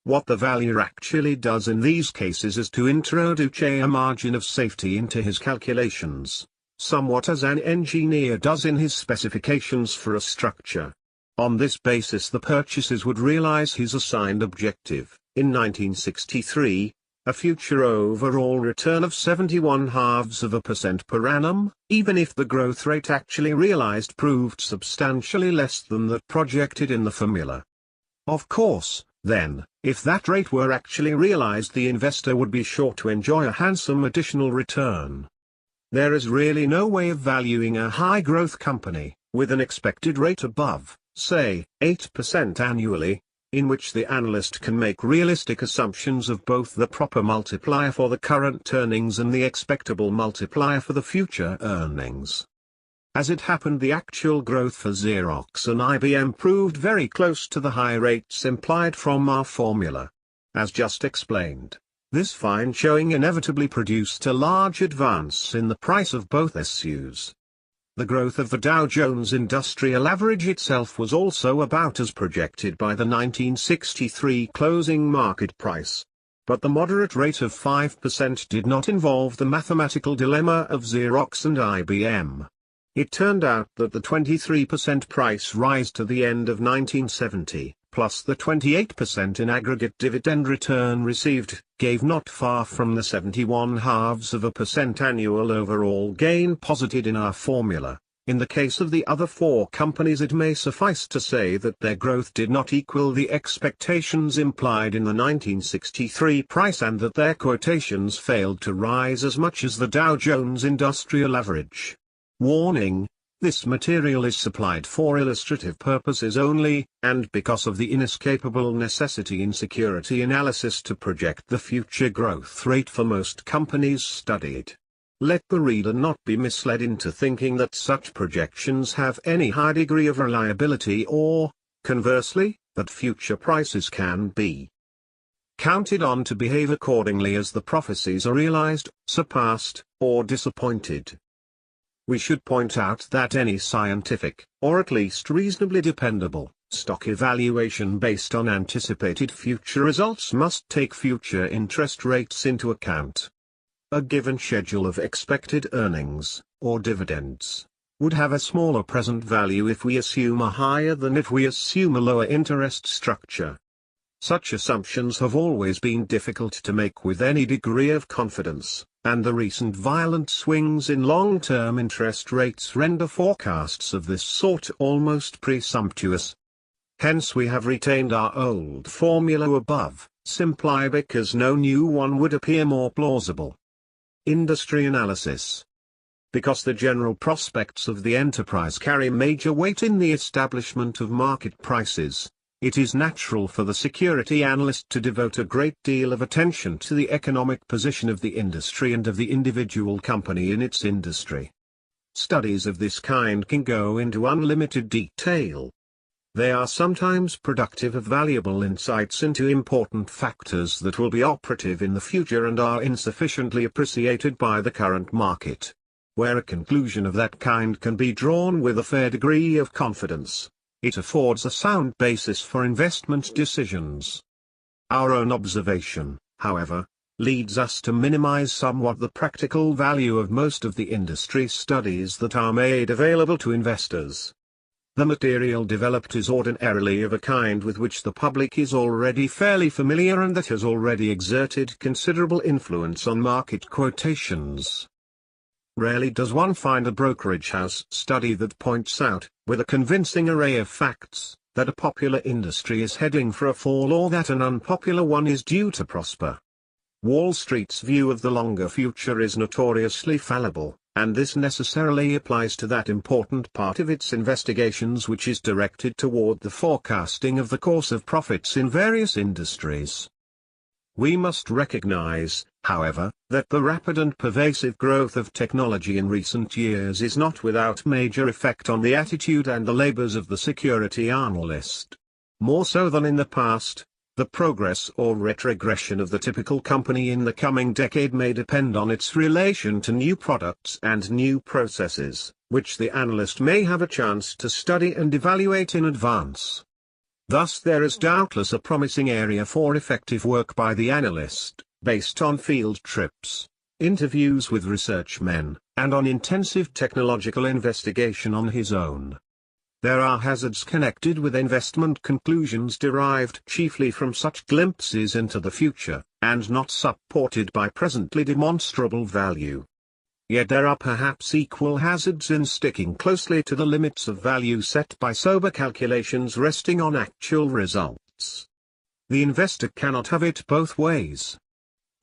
Speaker 1: What the valuer actually does in these cases is to introduce a margin of safety into his calculations, somewhat as an engineer does in his specifications for a structure. On this basis the purchasers would realize his assigned objective, in 1963, a future overall return of 71/2% per annum, even if the growth rate actually realized proved substantially less than that projected in the formula. Of course, then, if that rate were actually realized, the investor would be sure to enjoy a handsome additional return. There is really no way of valuing a high-growth company, with an expected rate above, say, 8% annually, in which the analyst can make realistic assumptions of both the proper multiplier for the current earnings and the expectable multiplier for the future earnings. As it happened, the actual growth for Xerox and IBM proved very close to the high rates implied from our formula. As just explained, this fine showing inevitably produced a large advance in the price of both SUs. The growth of the Dow Jones Industrial Average itself was also about as projected by the 1963 closing market price. But the moderate rate of 5% did not involve the mathematical dilemma of Xerox and IBM. It turned out that the 23% price rise to the end of 1970, plus the 28% in aggregate dividend return received, gave not far from the 71/2% annual overall gain posited in our formula. In the case of the other four companies, it may suffice to say that their growth did not equal the expectations implied in the 1963 price and that their quotations failed to rise as much as the Dow Jones Industrial Average. Warning: this material is supplied for illustrative purposes only, and because of the inescapable necessity in security analysis to project the future growth rate for most companies studied. Let the reader not be misled into thinking that such projections have any high degree of reliability or, conversely, that future prices can be counted on to behave accordingly as the prophecies are realized, surpassed, or disappointed. We should point out that any scientific, or at least reasonably dependable, stock evaluation based on anticipated future results must take future interest rates into account. A given schedule of expected earnings, or dividends, would have a smaller present value if we assume a higher than if we assume a lower interest structure. Such assumptions have always been difficult to make with any degree of confidence, and the recent violent swings in long-term interest rates render forecasts of this sort almost presumptuous. Hence we have retained our old formula above, simply because no new one would appear more plausible. Industry analysis. Because the general prospects of the enterprise carry major weight in the establishment of market prices, it is natural for the security analyst to devote a great deal of attention to the economic position of the industry and of the individual company in its industry. Studies of this kind can go into unlimited detail. They are sometimes productive of valuable insights into important factors that will be operative in the future and are insufficiently appreciated by the current market. Where a conclusion of that kind can be drawn with a fair degree of confidence, it affords a sound basis for investment decisions. Our own observation, however, leads us to minimize somewhat the practical value of most of the industry studies that are made available to investors. The material developed is ordinarily of a kind with which the public is already fairly familiar and that has already exerted considerable influence on market quotations. Rarely does one find a brokerage house study that points out, with a convincing array of facts, that a popular industry is heading for a fall or that an unpopular one is due to prosper. Wall Street's view of the longer future is notoriously fallible, and this necessarily applies to that important part of its investigations which is directed toward the forecasting of the course of profits in various industries. We must recognize, however, that the rapid and pervasive growth of technology in recent years is not without major effect on the attitude and the labors of the security analyst. More so than in the past, the progress or retrogression of the typical company in the coming decade may depend on its relation to new products and new processes, which the analyst may have a chance to study and evaluate in advance. Thus there is doubtless a promising area for effective work by the analyst, based on field trips, interviews with research men, and on intensive technological investigation on his own. There are hazards connected with investment conclusions derived chiefly from such glimpses into the future, and not supported by presently demonstrable value. Yet there are perhaps equal hazards in sticking closely to the limits of value set by sober calculations resting on actual results. The investor cannot have it both ways.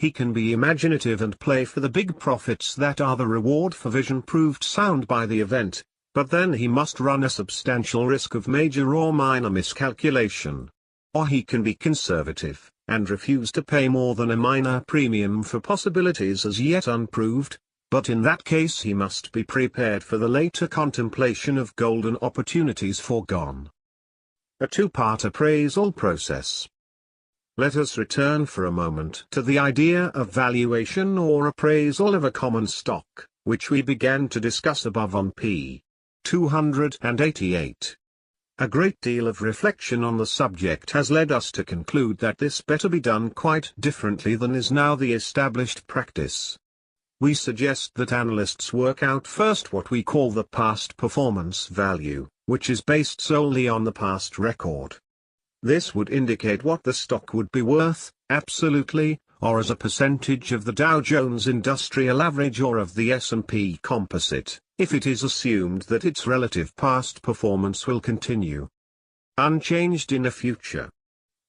Speaker 1: He can be imaginative and play for the big profits that are the reward for vision proved sound by the event, but then he must run a substantial risk of major or minor miscalculation. Or he can be conservative, and refuse to pay more than a minor premium for possibilities as yet unproved, but in that case he must be prepared for the later contemplation of golden opportunities foregone. A two-part appraisal process. Let us return for a moment to the idea of valuation or appraisal of a common stock, which we began to discuss above on p. 288. A great deal of reflection on the subject has led us to conclude that this better be done quite differently than is now the established practice. We suggest that analysts work out first what we call the past performance value, which is based solely on the past record. This would indicate what the stock would be worth, absolutely, or as a percentage of the Dow Jones Industrial Average or of the S&P Composite, if it is assumed that its relative past performance will continue unchanged in the future.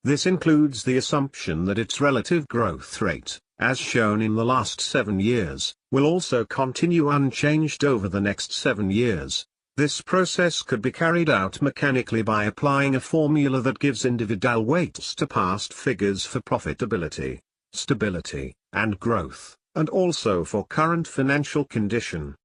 Speaker 1: This includes the assumption that its relative growth rate, as shown in the last 7 years, will also continue unchanged over the next 7 years. This process could be carried out mechanically by applying a formula that gives individual weights to past figures for profitability, stability, and growth, and also for current financial condition.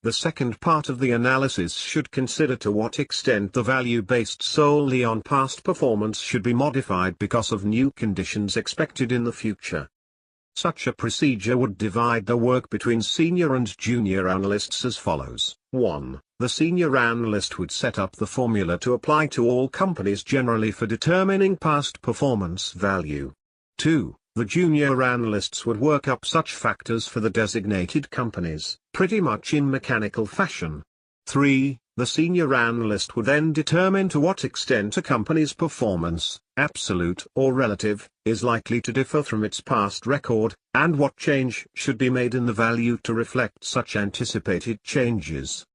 Speaker 1: The second part of the analysis should consider to what extent the value based solely on past performance should be modified because of new conditions expected in the future. Such a procedure would divide the work between senior and junior analysts as follows. 1. The senior analyst would set up the formula to apply to all companies generally for determining past performance value. 2. The junior analysts would work up such factors for the designated companies, pretty much in mechanical fashion. 3. The senior analyst would then determine to what extent a company's performance, absolute or relative, is likely to differ from its past record, and what change should be made in the value to reflect such anticipated changes.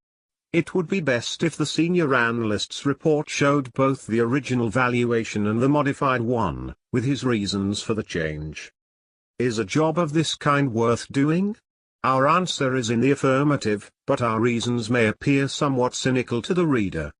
Speaker 1: It would be best if the senior analyst's report showed both the original valuation and the modified one, with his reasons for the change. Is a job of this kind worth doing? Our answer is in the affirmative, but our reasons may appear somewhat cynical to the reader.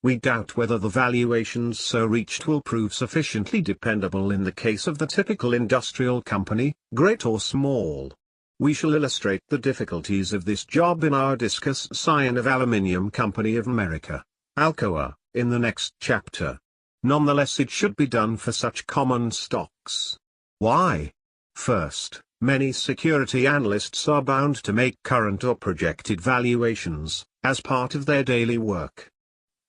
Speaker 1: We doubt whether the valuations so reached will prove sufficiently dependable in the case of the typical industrial company, great or small. We shall illustrate the difficulties of this job in our Discuss Scion of Aluminium Company of America, Alcoa, in the next chapter. Nonetheless, it should be done for such common stocks. Why? First, many security analysts are bound to make current or projected valuations, as part of their daily work.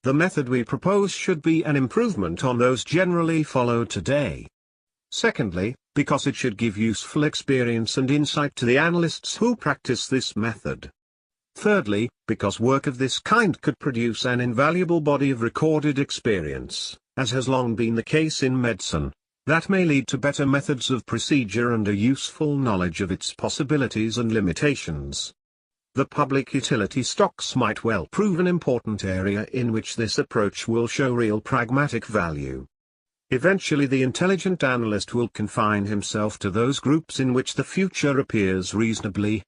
Speaker 1: The method we propose should be an improvement on those generally followed today. Secondly, because it should give useful experience and insight to the analysts who practice this method. Thirdly, because work of this kind could produce an invaluable body of recorded experience, as has long been the case in medicine, that may lead to better methods of procedure and a useful knowledge of its possibilities and limitations. The public utility stocks might well prove an important area in which this approach will show real pragmatic value. Eventually the intelligent analyst will confine himself to those groups in which the future appears reasonably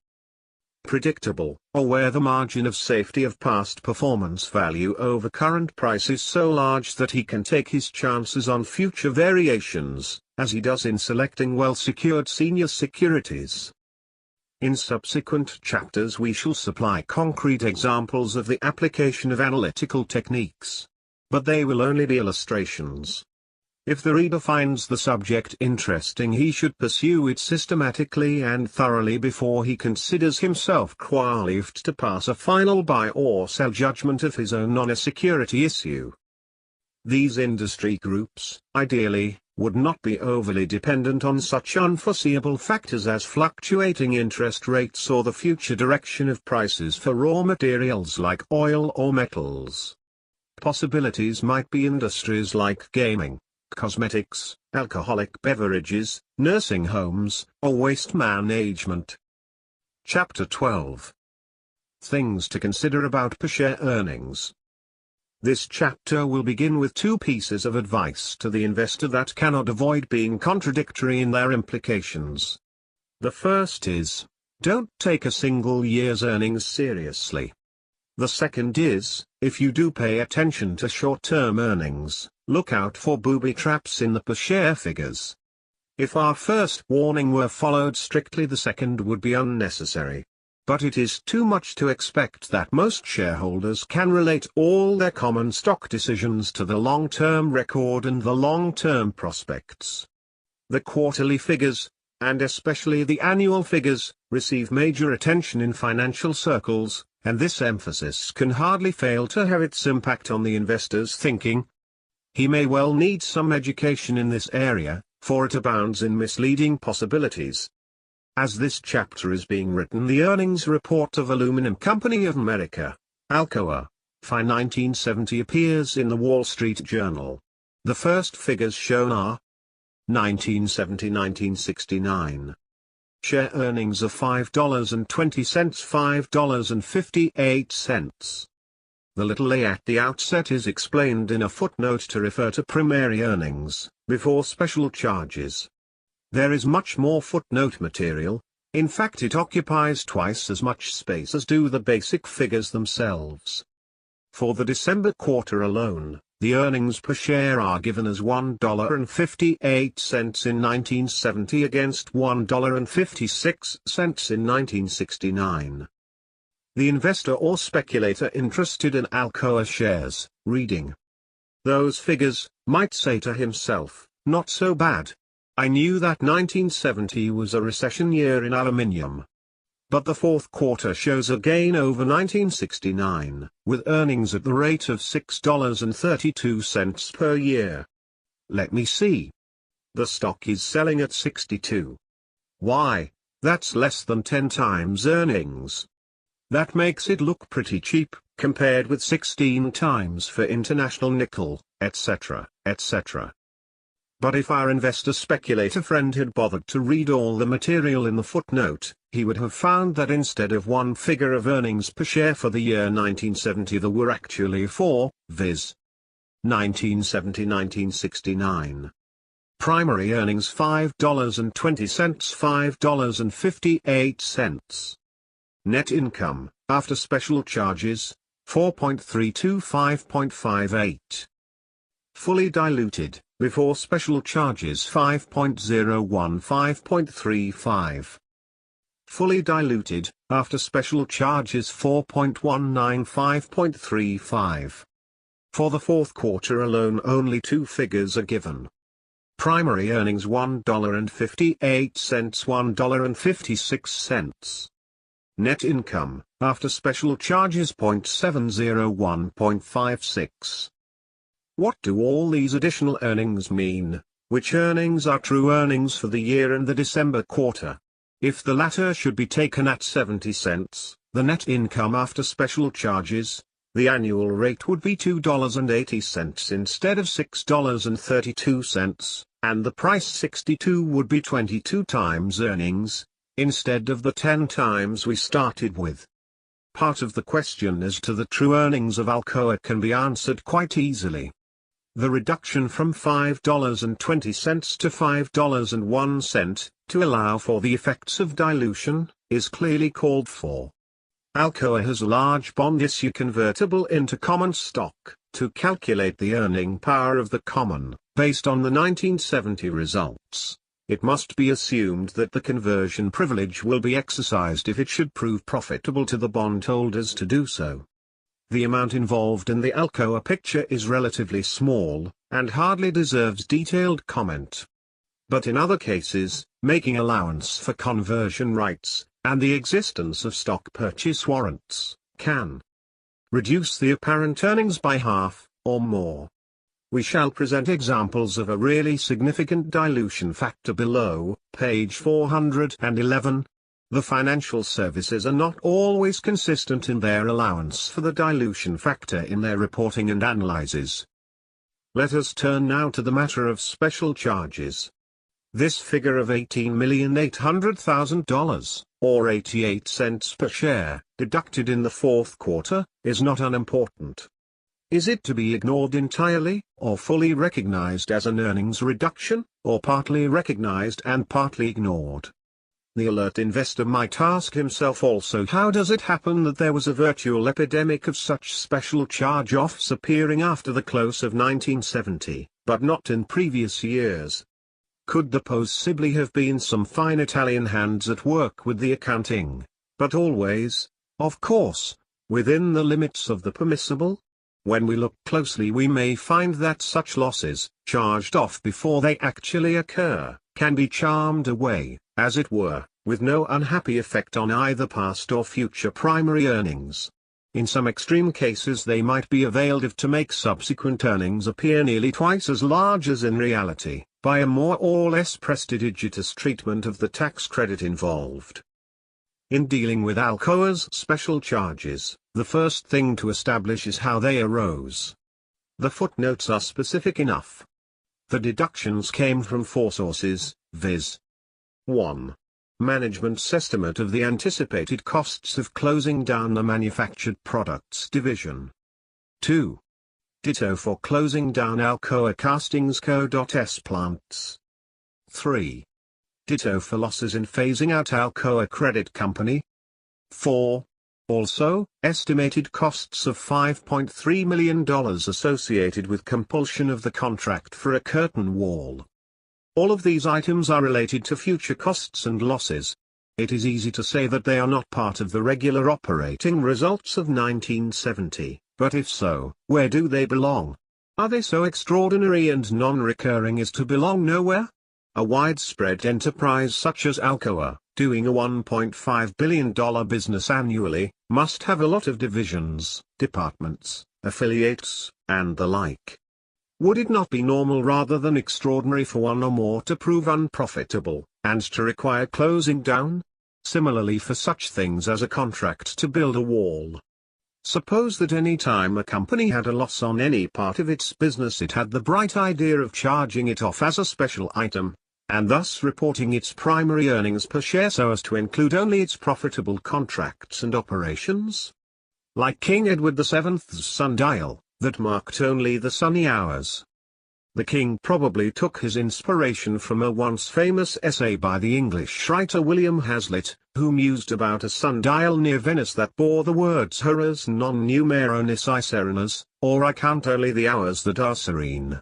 Speaker 1: predictable, or where the margin of safety of past performance value over current price is so large that he can take his chances on future variations, as he does in selecting well-secured senior securities. In subsequent chapters we shall supply concrete examples of the application of analytical techniques. But they will only be illustrations. If the reader finds the subject interesting, he should pursue it systematically and thoroughly before he considers himself qualified to pass a final buy or sell judgment of his own on a security issue. These industry groups, ideally, would not be overly dependent on such unforeseeable factors as fluctuating interest rates or the future direction of prices for raw materials like oil or metals. Possibilities might be industries like gaming, cosmetics, alcoholic beverages, nursing homes, or waste management. Chapter 12. Things to consider about per share earnings. This chapter will begin with two pieces of advice to the investor that cannot avoid being contradictory in their implications. The first is, don't take a single year's earnings seriously. The second is, if you do pay attention to short-term earnings, look out for booby traps in the per share figures. If our first warning were followed strictly, the second would be unnecessary. But it is too much to expect that most shareholders can relate all their common stock decisions to the long-term record and the long-term prospects. The quarterly figures, and especially the annual figures, receive major attention in financial circles, and this emphasis can hardly fail to have its impact on the investor's thinking. He may well need some education in this area, for it abounds in misleading possibilities. As this chapter is being written, the earnings report of Aluminum Company of America, Alcoa, FY 1970 appears in the Wall Street Journal. The first figures shown are 1970-1969. Share earnings of $5.20, $5.58. The little a at the outset is explained in a footnote to refer to primary earnings, before special charges. There is much more footnote material. In fact, it occupies twice as much space as do the basic figures themselves. For the December quarter alone, the earnings per share are given as $1.58 in 1970 against $1.56 in 1969. The investor or speculator interested in Alcoa shares, reading those figures, might say to himself, not so bad. I knew that 1970 was a recession year in aluminium. But the fourth quarter shows a gain over 1969, with earnings at the rate of $6.32 per year. Let me see. The stock is selling at 62. Why, that's less than 10 times earnings. That makes it look pretty cheap, compared with 16 times for International Nickel, etc., etc. But if our investor speculator friend had bothered to read all the material in the footnote, he would have found that instead of one figure of earnings per share for the year 1970 there were actually four, viz. 1970-1969. Primary earnings $5.20, $5.58. Net income, after special charges, 4.32 5.58. Fully diluted, before special charges 5.01 5.35. Fully diluted, after special charges 4.19 5.35. For the fourth quarter alone only two figures are given. Primary earnings $1.58, $1.56. Net income, after special charges 0.701 0.56. What do all these additional earnings mean? which earnings are true earnings for the year and the December quarter. If the latter should be taken at 70 cents, the net income after special charges, the annual rate would be $2.80 instead of $6.32, and the price 62 would be 22 times earnings, instead of the 10 times we started with. Part of the question as to the true earnings of Alcoa can be answered quite easily. The reduction from $5.20 to $5.01, to allow for the effects of dilution, is clearly called for. Alcoa has a large bond issue convertible into common stock, to calculate the earning power of the common, based on the 1970 results. It must be assumed that the conversion privilege will be exercised if it should prove profitable to the bondholders to do so. The amount involved in the Alcoa picture is relatively small, and hardly deserves detailed comment. But in other cases, making allowance for conversion rights, and the existence of stock purchase warrants, can reduce the apparent earnings by half, or more. We shall present examples of a really significant dilution factor below, page 411. The financial services are not always consistent in their allowance for the dilution factor in their reporting and analyses. Let us turn now to the matter of special charges. This figure of $18,800,000, or 88 cents per share, deducted in the fourth quarter, is not unimportant. Is it to be ignored entirely, or fully recognized as an earnings reduction, or partly recognized and partly ignored? The alert investor might ask himself also, how does it happen that there was a virtual epidemic of such special charge-offs appearing after the close of 1970, but not in previous years? Could there possibly have been some fine Italian hands at work with the accounting, but always, of course, within the limits of the permissible? When we look closely we may find that such losses, charged off before they actually occur, can be charmed away, as it were, with no unhappy effect on either past or future primary earnings. In some extreme cases they might be availed of to make subsequent earnings appear nearly twice as large as in reality, by a more or less prestidigitous treatment of the tax credit involved. In dealing with Alcoa's special charges, the first thing to establish is how they arose. The footnotes are specific enough. The deductions came from four sources, viz. 1. Management's estimate of the anticipated costs of closing down the manufactured products division. 2. Ditto for closing down Alcoa Castings Co.'s plants. 3. Ditto for losses in phasing out Alcoa Credit Company. 4. Also, estimated costs of $5.3 million associated with compulsion of the contract for a curtain wall. All of these items are related to future costs and losses. It is easy to say that they are not part of the regular operating results of 1970, but if so, where do they belong? Are they so extraordinary and non-recurring as to belong nowhere? A widespread enterprise such as Alcoa, doing a $1.5 billion business annually, must have a lot of divisions, departments, affiliates, and the like. Would it not be normal rather than extraordinary for one or more to prove unprofitable, and to require closing down? Similarly for such things as a contract to build a wall. Suppose that any time a company had a loss on any part of its business it had the bright idea of charging it off as a special item, and thus reporting its primary earnings per share so as to include only its profitable contracts and operations. Like King Edward VII's sundial, that marked only the sunny hours. The king probably took his inspiration from a once famous essay by the English writer William Hazlitt, who mused about a sundial near Venice that bore the words horas non numero nisi serenas, or I count only the hours that are serene.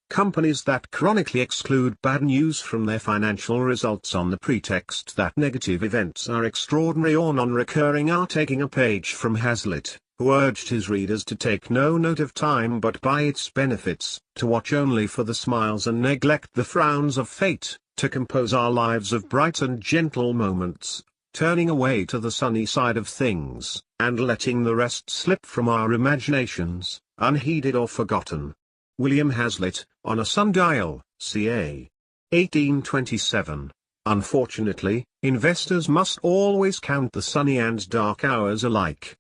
Speaker 1: Companies that chronically exclude bad news from their financial results on the pretext that negative events are extraordinary or non-recurring are taking a page from Hazlitt, who urged his readers to take no note of time but by its benefits, to watch only for the smiles and neglect the frowns of fate, to compose our lives of bright and gentle moments, turning away to the sunny side of things, and letting the rest slip from our imaginations, unheeded or forgotten. William Hazlitt, on a sundial, ca. 1827. Unfortunately, investors must always count the sunny and dark hours alike.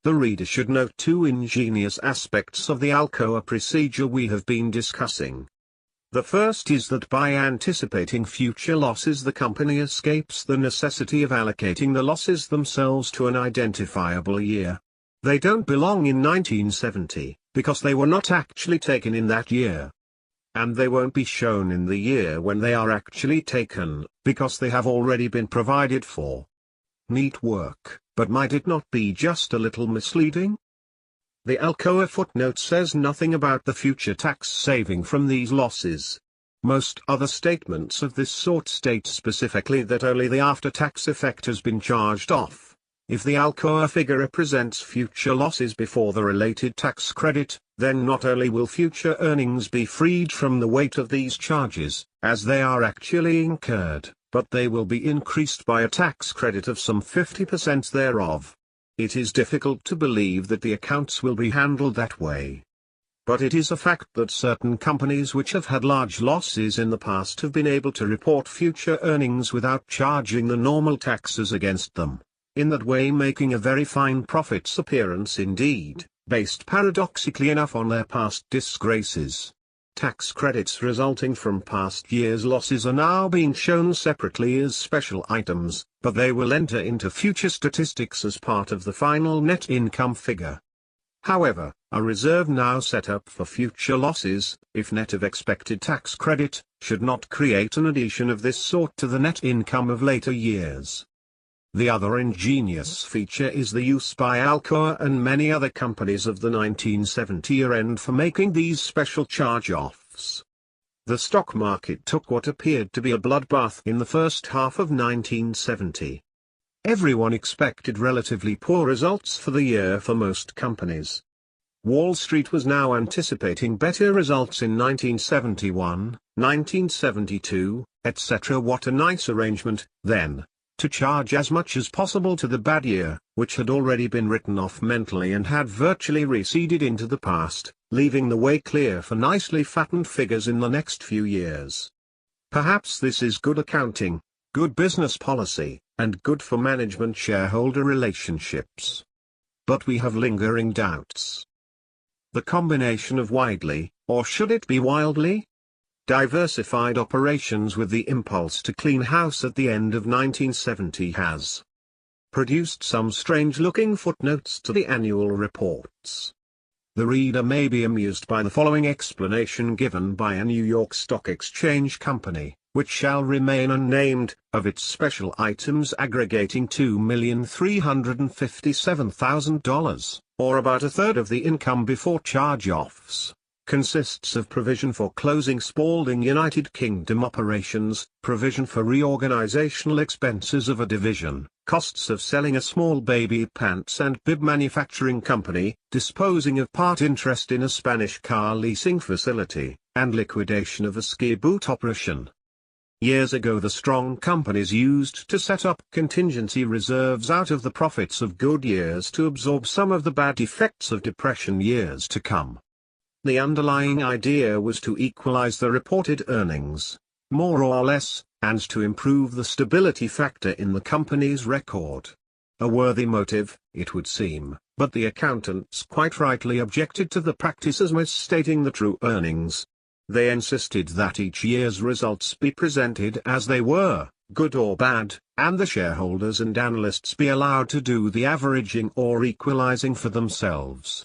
Speaker 1: The reader should note two ingenious aspects of the Alcoa procedure we have been discussing. The first is that by anticipating future losses, the company escapes the necessity of allocating the losses themselves to an identifiable year. They don't belong in 1970, because they were not actually taken in that year. And they won't be shown in the year when they are actually taken, because they have already been provided for. Neat work, but might it not be just a little misleading? The Alcoa footnote says nothing about the future tax saving from these losses. Most other statements of this sort state specifically that only the after-tax effect has been charged off. If the Alcoa figure represents future losses before the related tax credit, then not only will future earnings be freed from the weight of these charges, as they are actually incurred, but they will be increased by a tax credit of some 50% thereof. It is difficult to believe that the accounts will be handled that way. But it is a fact that certain companies which have had large losses in the past have been able to report future earnings without charging the normal taxes against them, in that way making a very fine profits appearance indeed, based paradoxically enough on their past disgraces. Tax credits resulting from past years' losses are now being shown separately as special items, but they will enter into future statistics as part of the final net income figure. However, a reserve now set up for future losses, if net of expected tax credit, should not create an addition of this sort to the net income of later years. The other ingenious feature is the use by Alcoa and many other companies of the 1970 year-end for making these special charge-offs. The stock market took what appeared to be a bloodbath in the first half of 1970. Everyone expected relatively poor results for the year for most companies. Wall Street was now anticipating better results in 1971, 1972, etc. What a nice arrangement, then, to charge as much as possible to the bad year, which had already been written off mentally and had virtually receded into the past, leaving the way clear for nicely fattened figures in the next few years. Perhaps this is good accounting, good business policy, and good for management-shareholder relationships. But we have lingering doubts. The combination of widely, or should it be wildly, diversified operations with the impulse to clean house at the end of 1970 has produced some strange-looking footnotes to the annual reports. The reader may be amused by the following explanation given by a New York Stock Exchange company, which shall remain unnamed, of its special items aggregating $2,357,000, or about a third of the income before charge-offs. Consists of provision for closing Spalding United Kingdom operations, provision for reorganizational expenses of a division, costs of selling a small baby pants and bib manufacturing company, disposing of part interest in a Spanish car leasing facility, and liquidation of a ski boot operation. Years ago the strong companies used to set up contingency reserves out of the profits of good years to absorb some of the bad effects of depression years to come. The underlying idea was to equalize the reported earnings, more or less, and to improve the stability factor in the company's record. A worthy motive, it would seem, but the accountants quite rightly objected to the practice as misstating the true earnings. They insisted that each year's results be presented as they were, good or bad, and the shareholders and analysts be allowed to do the averaging or equalizing for themselves.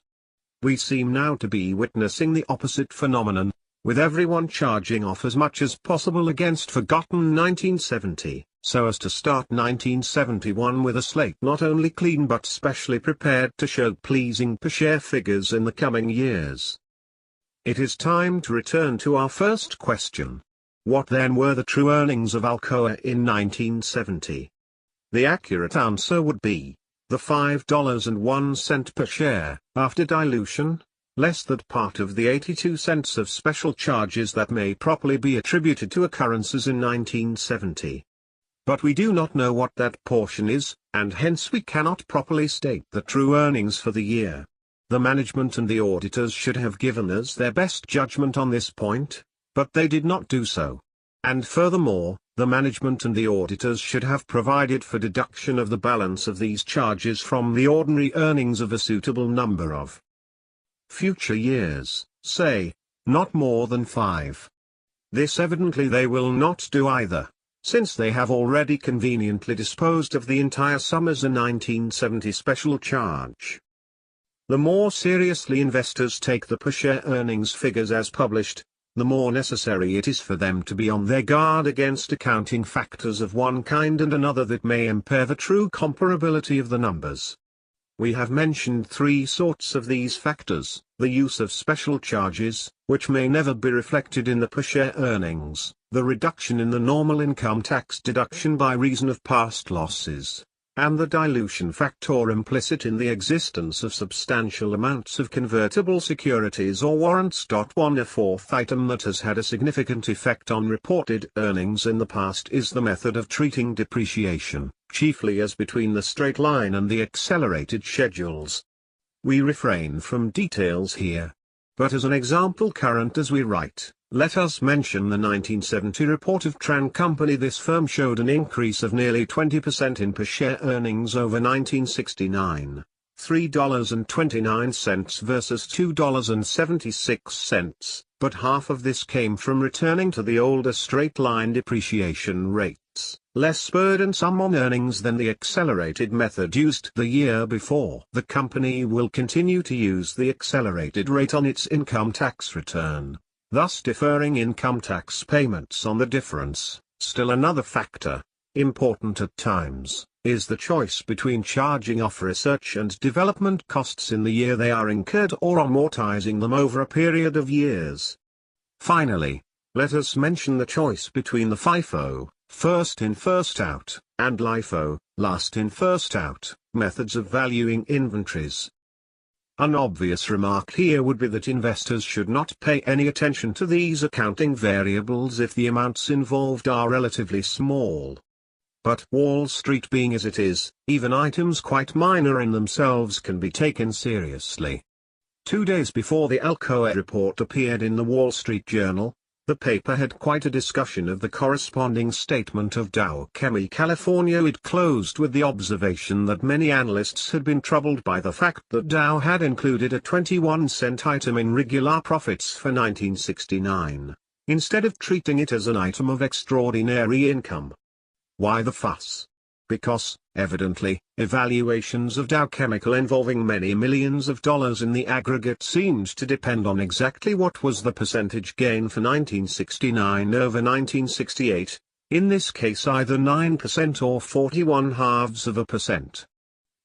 Speaker 1: We seem now to be witnessing the opposite phenomenon, with everyone charging off as much as possible against forgotten 1970, so as to start 1971 with a slate not only clean but specially prepared to show pleasing per share figures in the coming years. It is time to return to our first question. What then were the true earnings of Alcoa in 1970? The accurate answer would be the $5.01 per share, after dilution, less that part of the 82 cents of special charges that may properly be attributed to occurrences in 1970. But we do not know what that portion is, and hence we cannot properly state the true earnings for the year. The management and the auditors should have given us their best judgment on this point, but they did not do so. And furthermore, the management and the auditors should have provided for deduction of the balance of these charges from the ordinary earnings of a suitable number of future years, say, not more than 5. This evidently they will not do either, since they have already conveniently disposed of the entire sum as a 1970 special charge. The more seriously investors take the per-share earnings figures as published, the more necessary it is for them to be on their guard against accounting factors of one kind and another that may impair the true comparability of the numbers. We have mentioned 3 sorts of these factors: the use of special charges, which may never be reflected in the per-share earnings, the reduction in the normal income tax deduction by reason of past losses, and the dilution factor implicit in the existence of substantial amounts of convertible securities or warrants. One A fourth item that has had a significant effect on reported earnings in the past is the method of treating depreciation, chiefly as between the straight line and the accelerated schedules. We refrain from details here. But as an example current as we write, let us mention the 1970 report of Tran Company. This firm showed an increase of nearly 20% in per-share earnings over 1969, $3.29 versus $2.76, but half of this came from returning to the older straight-line depreciation rates, less burdensome on earnings than the accelerated method used the year before. The company will continue to use the accelerated rate on its income tax return, thus deferring income tax payments on the difference. Still another factor, important at times, is the choice between charging off research and development costs in the year they are incurred or amortizing them over a period of years. Finally, let us mention the choice between the FIFO, first in first out, and LIFO, last in first out, methods of valuing inventories. An obvious remark here would be that investors should not pay any attention to these accounting variables if the amounts involved are relatively small. But Wall Street being as it is, even items quite minor in themselves can be taken seriously. 2 days before the Alcoa report appeared in the Wall Street Journal, the paper had quite a discussion of the corresponding statement of Dow Chemi California. It closed with the observation that many analysts had been troubled by the fact that Dow had included a 21-cent item in regular profits for 1969, instead of treating it as an item of extraordinary income. Why the fuss? Because, evidently, evaluations of Dow Chemical involving many millions of dollars in the aggregate seemed to depend on exactly what was the percentage gain for 1969 over 1968, in this case either 9% or 41/2%.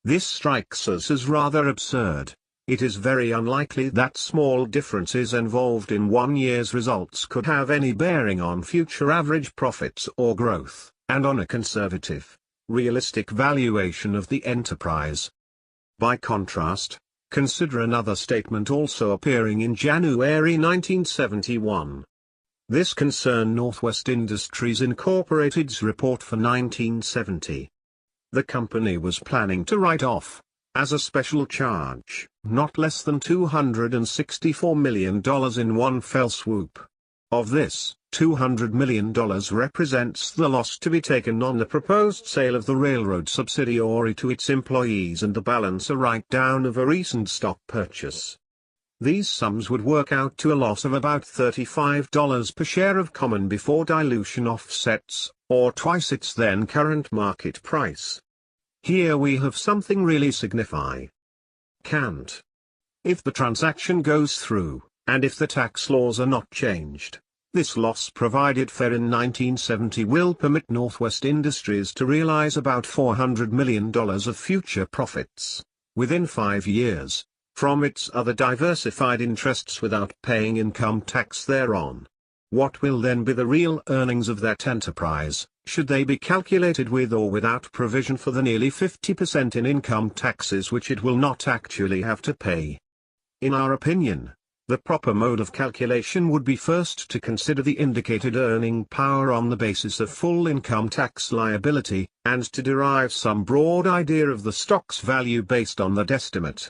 Speaker 1: This strikes us as rather absurd. It is very unlikely that small differences involved in one year's results could have any bearing on future average profits or growth, and on a conservative, realistic valuation of the enterprise. By contrast, consider another statement also appearing in January 1971. This concerned Northwest Industries Incorporated's report for 1970. The company was planning to write off, as a special charge, not less than $264 million in one fell swoop. Of this, $200 million represents the loss to be taken on the proposed sale of the railroad subsidiary to its employees, and the balance a write-down of a recent stock purchase. These sums would work out to a loss of about $35 per share of common before dilution offsets, or twice its then current market price. Here we have something really significant. If the transaction goes through, and if the tax laws are not changed, this loss provided for in 1970 will permit Northwest Industries to realize about $400 million of future profits, within 5 years, from its other diversified interests without paying income tax thereon. What will then be the real earnings of that enterprise, should they be calculated with or without provision for the nearly 50% in income taxes which it will not actually have to pay? In our opinion, the proper mode of calculation would be first to consider the indicated earning power on the basis of full income tax liability, and to derive some broad idea of the stock's value based on that estimate.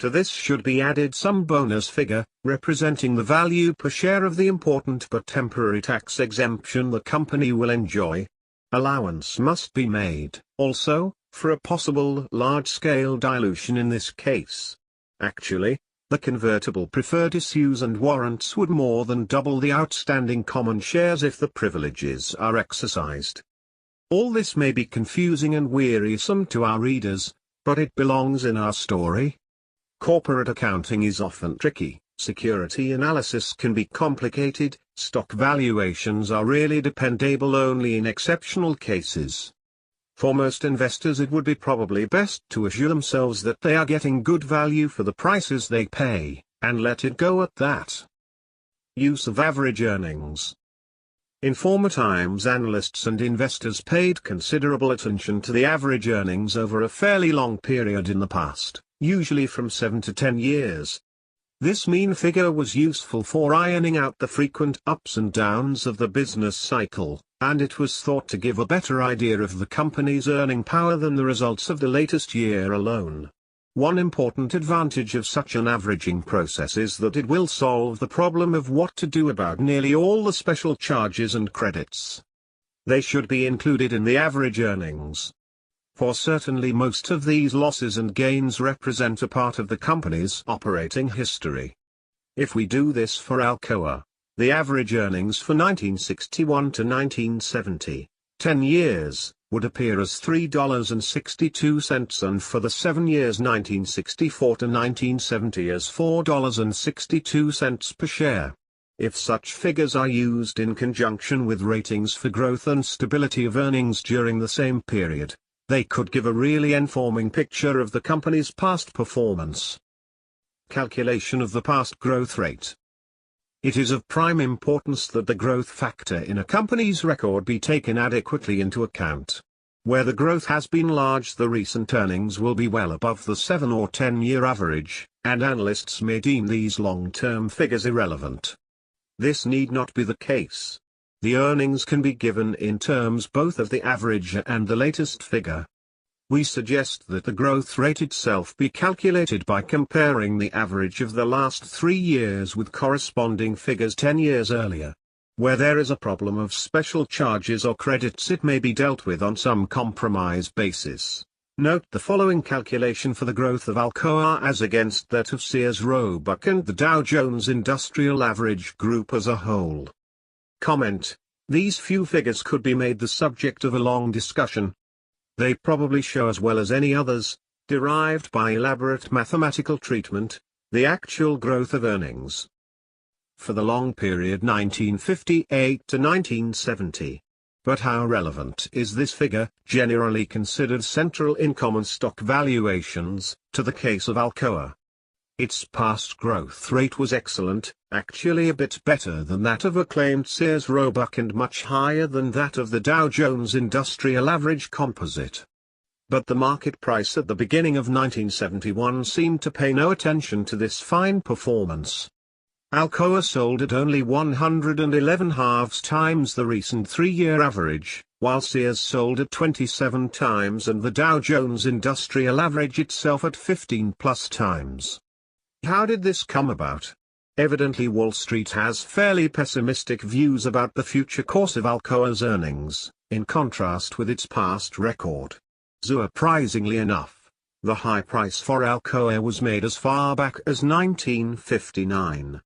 Speaker 1: To this should be added some bonus figure, representing the value per share of the important but temporary tax exemption the company will enjoy. Allowance must be made, also, for a possible large-scale dilution in this case. Actually, the convertible preferred issues and warrants would more than double the outstanding common shares if the privileges are exercised. All this may be confusing and wearisome to our readers, but it belongs in our story. Corporate accounting is often tricky, security analysis can be complicated, stock valuations are really dependable only in exceptional cases. For most investors it would be probably best to assure themselves that they are getting good value for the prices they pay, and let it go at that. Use of average earnings. In former times analysts and investors paid considerable attention to the average earnings over a fairly long period in the past, usually from 7 to 10 years. This mean figure was useful for ironing out the frequent ups and downs of the business cycle, and it was thought to give a better idea of the company's earning power than the results of the latest year alone. One important advantage of such an averaging process is that it will solve the problem of what to do about nearly all the special charges and credits. They should be included in the average earnings. For certainly most of these losses and gains represent a part of the company's operating history. If we do this for Alcoa, the average earnings for 1961 to 1970, 10 years, would appear as $3.62 and for the 7 years 1964 to 1970 as $4.62 per share. If such figures are used in conjunction with ratings for growth and stability of earnings during the same period, they could give a really informing picture of the company's past performance. Calculation of the past growth rate. It is of prime importance that the growth factor in a company's record be taken adequately into account. Where the growth has been large, the recent earnings will be well above the 7 or 10-year average, and analysts may deem these long-term figures irrelevant. This need not be the case. The earnings can be given in terms both of the average and the latest figure. We suggest that the growth rate itself be calculated by comparing the average of the last 3 years with corresponding figures 10 years earlier. Where there is a problem of special charges or credits, it may be dealt with on some compromise basis. Note the following calculation for the growth of Alcoa as against that of Sears Roebuck and the Dow Jones Industrial Average Group as a whole. Comment: these few figures could be made the subject of a long discussion. They probably show as well as any others, derived by elaborate mathematical treatment, the actual growth of earnings. For the long period 1958 to 1970. But how relevant is this figure, generally considered central in common stock valuations, to the case of Alcoa? Its past growth rate was excellent, actually a bit better than that of acclaimed Sears Roebuck and much higher than that of the Dow Jones Industrial Average Composite. But the market price at the beginning of 1971 seemed to pay no attention to this fine performance. Alcoa sold at only 111 halves times the recent 3-year average, while Sears sold at 27 times and the Dow Jones Industrial Average itself at 15 plus times. How did this come about? Evidently Wall Street has fairly pessimistic views about the future course of Alcoa's earnings, in contrast with its past record. Surprisingly enough, the high price for Alcoa was made as far back as 1959.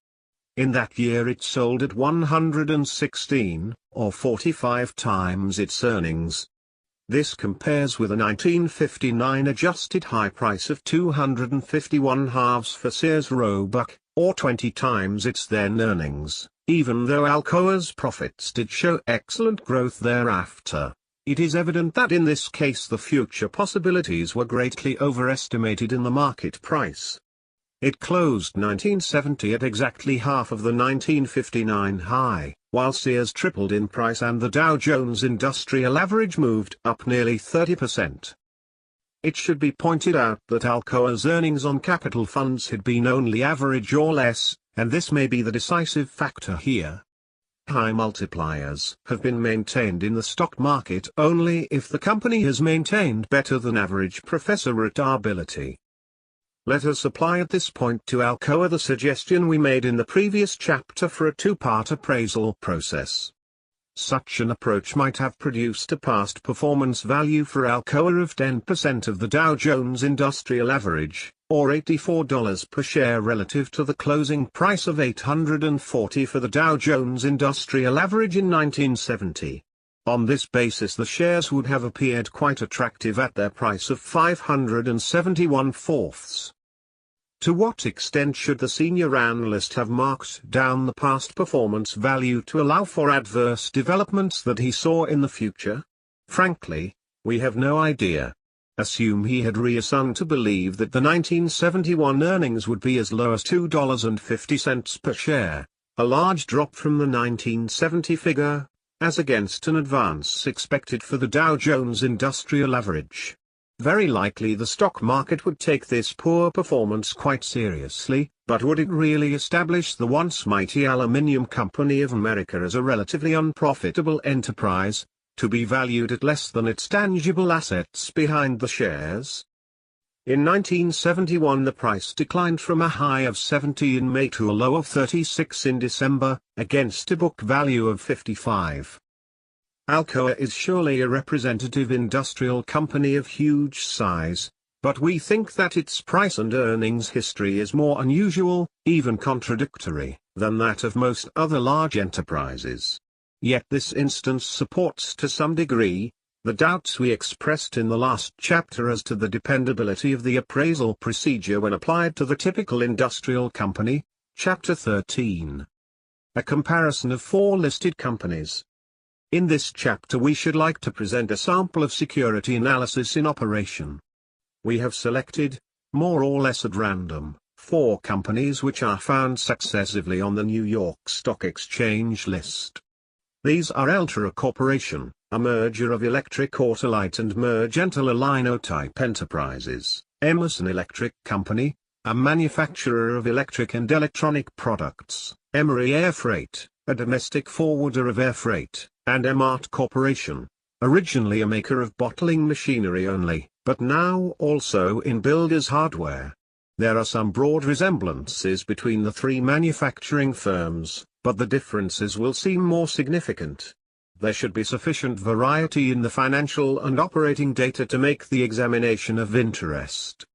Speaker 1: In that year it sold at 116, or 45 times its earnings. This compares with a 1959 adjusted high price of 251 halves for Sears Roebuck, or 20 times its then earnings. Even though Alcoa's profits did show excellent growth thereafter, it is evident that in this case the future possibilities were greatly overestimated in the market price. It closed 1970 at exactly half of the 1959 high, while Sears tripled in price and the Dow Jones Industrial Average moved up nearly 30%. It should be pointed out that Alcoa's earnings on capital funds had been only average or less, and this may be the decisive factor here. High multipliers have been maintained in the stock market only if the company has maintained better than average professor rentability. Let us apply at this point to Alcoa the suggestion we made in the previous chapter for a two-part appraisal process. Such an approach might have produced a past performance value for Alcoa of 10% of the Dow Jones Industrial Average, or $84 per share relative to the closing price of $840 for the Dow Jones Industrial Average in 1970. On this basis the shares would have appeared quite attractive at their price of 571/4. To what extent should the senior analyst have marked down the past performance value to allow for adverse developments that he saw in the future? Frankly, we have no idea. Assume he had reason to believe that the 1971 earnings would be as low as $2.50 per share, a large drop from the 1970 figure, as against an advance expected for the Dow Jones Industrial Average. Very likely the stock market would take this poor performance quite seriously, but would it really establish the once mighty Aluminium Company of America as a relatively unprofitable enterprise, to be valued at less than its tangible assets behind the shares? In 1971 the price declined from a high of 70 in May to a low of 36 in December, against a book value of 55. Alcoa is surely a representative industrial company of huge size, but we think that its price and earnings history is more unusual, even contradictory, than that of most other large enterprises. Yet this instance supports to some degree the doubts we expressed in the last chapter as to the dependability of the appraisal procedure when applied to the typical industrial company, Chapter 13. A comparison of 4 listed companies. In this chapter we should like to present a sample of security analysis in operation. We have selected, more or less at random, 4 companies which are found successively on the New York Stock Exchange list. These are Eltra Corporation, a merger of Electric Autolite and Mergentile Linotype Enterprises; Emerson Electric Company, a manufacturer of electric and electronic products; Emery Air Freight, a domestic forwarder of air freight; and Emart Corporation, originally a maker of bottling machinery only, but now also in builders' hardware. There are some broad resemblances between the 3 manufacturing firms, but the differences will seem more significant. There should be sufficient variety in the financial and operating data to make the examination of interest.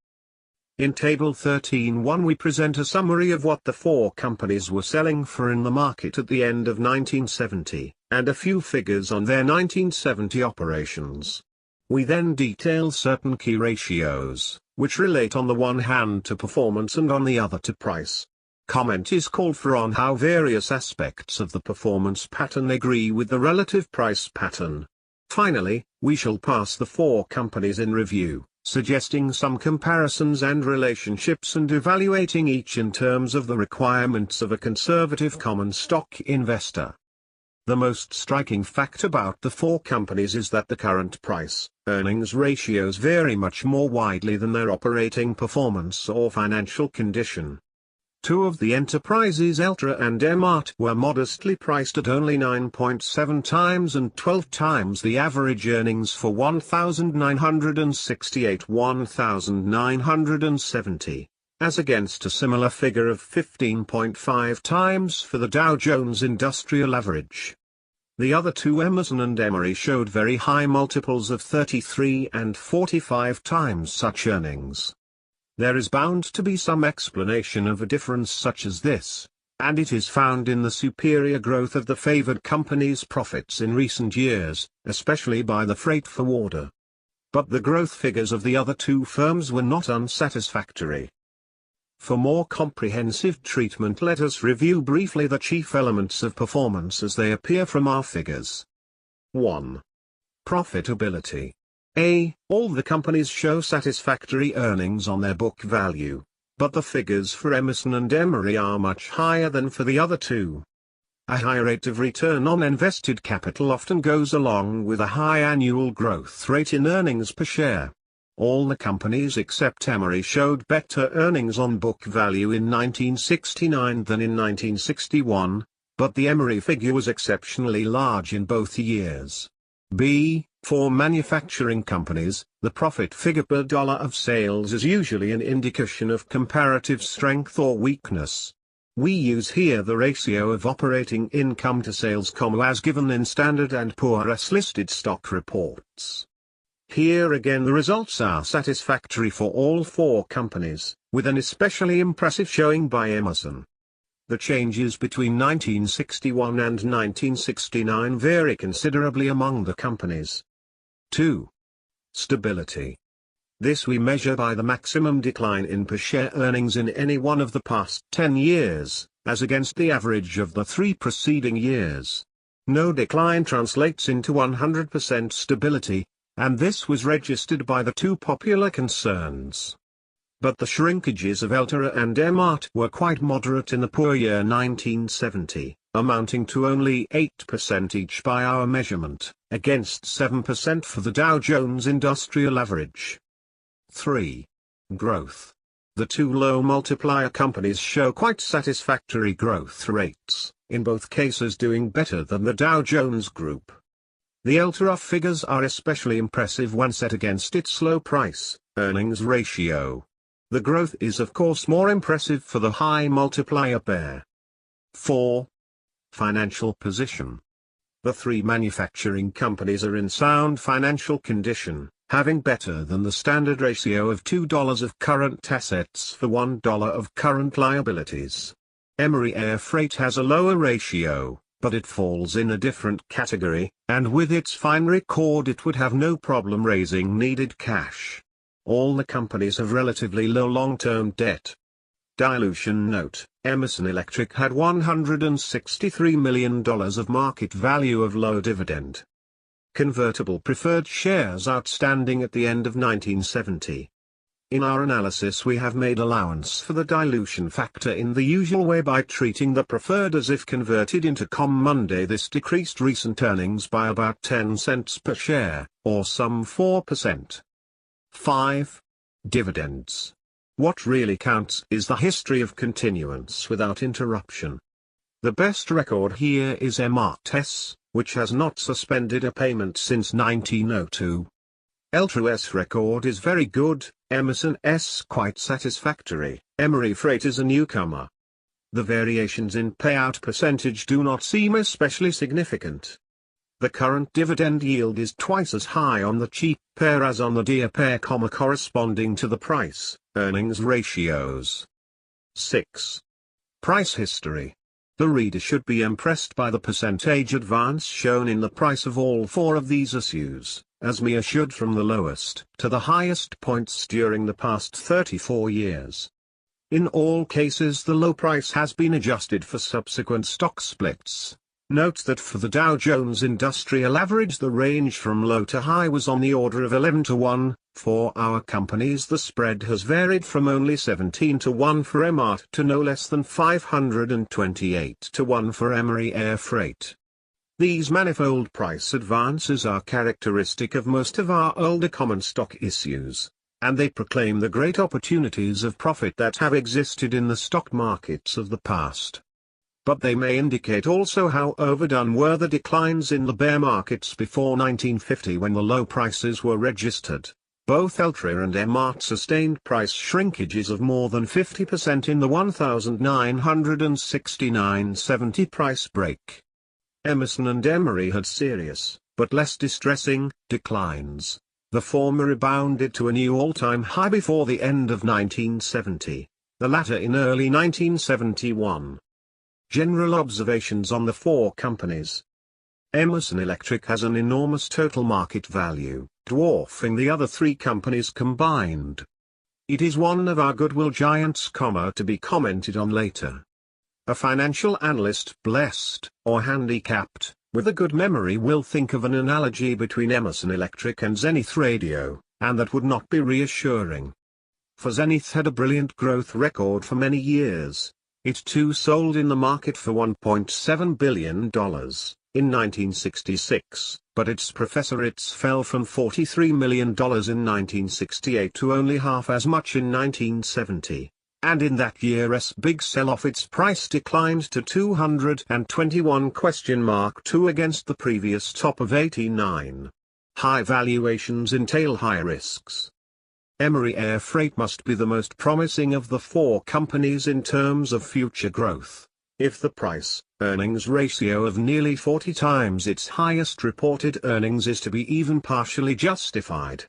Speaker 1: In Table 13.1 we present a summary of what the 4 companies were selling for in the market at the end of 1970, and a few figures on their 1970 operations. We then detail certain key ratios, which relate on the one hand to performance and on the other to price. Comment is called for on how various aspects of the performance pattern agree with the relative price pattern. Finally, we shall pass the 4 companies in review, suggesting some comparisons and relationships and evaluating each in terms of the requirements of a conservative common stock investor. The most striking fact about the 4 companies is that the current price-earnings ratios vary much more widely than their operating performance or financial condition. 2 of the enterprises, Eltra and Emart, were modestly priced at only 9.7 times and 12 times the average earnings for 1,968-1,970, as against a similar figure of 15.5 times for the Dow Jones Industrial Average. The other 2, Emerson and Emery, showed very high multiples of 33 and 45 times such earnings. There is bound to be some explanation of a difference such as this, and it is found in the superior growth of the favored company's profits in recent years, especially by the freight forwarder. But the growth figures of the other 2 firms were not unsatisfactory. For more comprehensive treatment, let us review briefly the chief elements of performance as they appear from our figures. 1. Profitability. All the companies show satisfactory earnings on their book value, but the figures for Emerson and Emery are much higher than for the other 2. A high rate of return on invested capital often goes along with a high annual growth rate in earnings per share. All the companies except Emery showed better earnings on book value in 1969 than in 1961, but the Emery figure was exceptionally large in both years. For manufacturing companies, the profit figure per dollar of sales is usually an indication of comparative strength or weakness. We use here the ratio of operating income to sales, as given in Standard & Poor's listed stock reports. Here again the results are satisfactory for all four companies, with an especially impressive showing by Emerson. The changes between 1961 and 1969 vary considerably among the companies. 2. Stability. This we measure by the maximum decline in per share earnings in any one of the past 10 years, as against the average of the 3 preceding years. No decline translates into 100% stability, and this was registered by the two popular concerns. But the shrinkages of Eltra and Emart were quite moderate in the poor year 1970, amounting to only 8% each by our measurement, against 7% for the Dow Jones Industrial Average. 3. Growth. The two low multiplier companies show quite satisfactory growth rates, in both cases doing better than the Dow Jones Group. The Eltra figures are especially impressive when set against its low price-earnings ratio. The growth is of course more impressive for the high multiplier pair. 4. Financial position. The three manufacturing companies are in sound financial condition, having better than the standard ratio of $2 of current assets for $1 of current liabilities. Emery Air Freight has a lower ratio, but it falls in a different category, and with its fine record it would have no problem raising needed cash. All the companies have relatively low long-term debt. Dilution note: Emerson Electric had $163 million of market value of low dividend convertible preferred shares outstanding at the end of 1970. In our analysis we have made allowance for the dilution factor in the usual way by treating the preferred as if converted into common Monday. This decreased recent earnings by about 10 cents per share, or some 4%. 5. Dividends. What really counts is the history of continuance without interruption. The best record here is Emart's, which has not suspended a payment since 1902. Eltra's record is very good, Emerson's quite satisfactory, Emery Freight is a newcomer. The variations in payout percentage do not seem especially significant. The current dividend yield is twice as high on the cheap pair as on the dear pair, corresponding to the price-earnings ratios. 6. Price history. The reader should be impressed by the percentage advance shown in the price of all four of these issues, as measured from the lowest to the highest points during the past 34 years. In all cases the low price has been adjusted for subsequent stock splits. Note that for the Dow Jones Industrial Average the range from low to high was on the order of 11 to 1, for our companies the spread has varied from only 17 to 1 for Emart to no less than 528 to 1 for Emery Air Freight. These manifold price advances are characteristic of most of our older common stock issues, and they proclaim the great opportunities of profit that have existed in the stock markets of the past. But they may indicate also how overdone were the declines in the bear markets before 1950 when the low prices were registered. Both Eltra and Emart sustained price shrinkages of more than 50% in the 1969-70 price break. Emerson and Emery had serious, but less distressing, declines. The former rebounded to a new all-time high before the end of 1970, the latter in early 1971. General observations on the four companies. Emerson Electric has an enormous total market value, dwarfing the other three companies combined. It is one of our goodwill giants, to be commented on later. A financial analyst blessed, or handicapped, with a good memory will think of an analogy between Emerson Electric and Zenith Radio, and that would not be reassuring. For Zenith had a brilliant growth record for many years. It too sold in the market for $1.7 billion in 1966, but its professorites fell from $43 million in 1968 to only half as much in 1970, and in that year's big sell-off its price declined to $221?2 against the previous top of $89. High valuations entail high risks. Emery Air Freight must be the most promising of the four companies in terms of future growth. If the price-earnings ratio of nearly 40 times its highest reported earnings is to be even partially justified.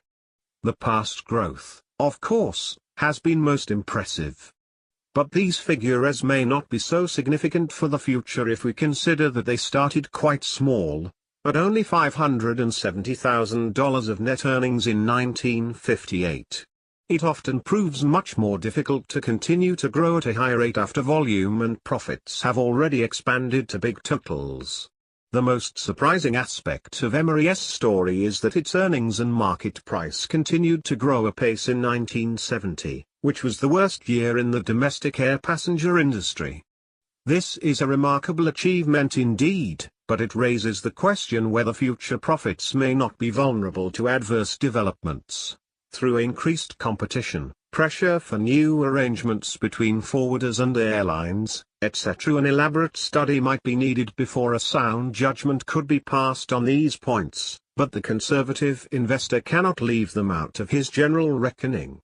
Speaker 1: The past growth, of course, has been most impressive. But these figures may not be so significant for the future if we consider that they started quite small, at only $570,000 of net earnings in 1958. It often proves much more difficult to continue to grow at a high rate after volume and profits have already expanded to big totals. The most surprising aspect of Emery's story is that its earnings and market price continued to grow apace in 1970, which was the worst year in the domestic air passenger industry. This is a remarkable achievement indeed, but it raises the question whether future profits may not be vulnerable to adverse developments. Through increased competition, pressure for new arrangements between forwarders and airlines, etc. An elaborate study might be needed before a sound judgment could be passed on these points, but the conservative investor cannot leave them out of his general reckoning.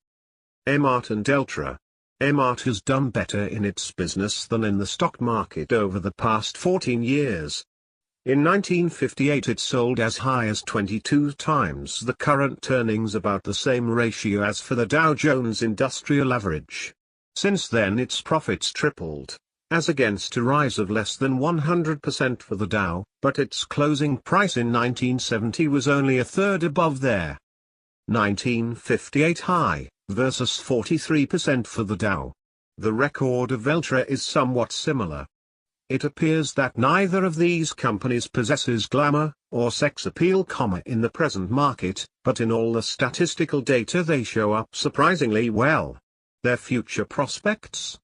Speaker 1: Emart and Eltra. Emart has done better in its business than in the stock market over the past 14 years. In 1958 it sold as high as 22 times the current earnings, about the same ratio as for the Dow Jones Industrial Average. Since then its profits tripled, as against a rise of less than 100% for the Dow, but its closing price in 1970 was only a third above their 1958 high, versus 43% for the Dow. The record of Eltra is somewhat similar. It appears that neither of these companies possesses glamour, or sex appeal, in the present market, but in all the statistical data they show up surprisingly well. Their future prospects?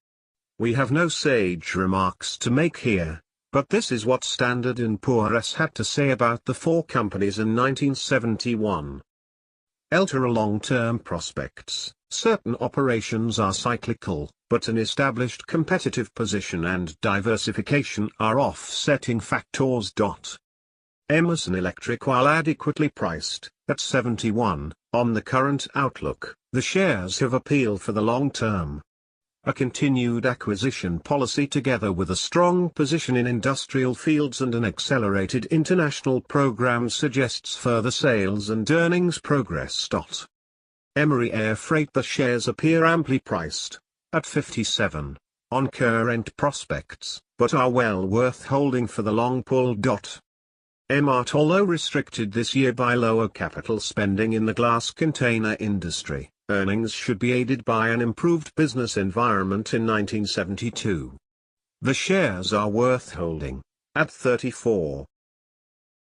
Speaker 1: We have no sage remarks to make here, but this is what Standard & Poor's had to say about the four companies in 1971. Eltra long-term prospects. Certain operations are cyclical, but an established competitive position and diversification are offsetting factors. Emerson Electric, while adequately priced, at 71, on the current outlook, the shares have appeal for the long term. A continued acquisition policy together with a strong position in industrial fields and an accelerated international program suggests further sales and earnings progress. Emery Air Freight. The shares appear amply priced, at 57, on current prospects, but are well worth holding for the long pull. Emart, although restricted this year by lower capital spending in the glass container industry, earnings should be aided by an improved business environment in 1972. The shares are worth holding, at 34.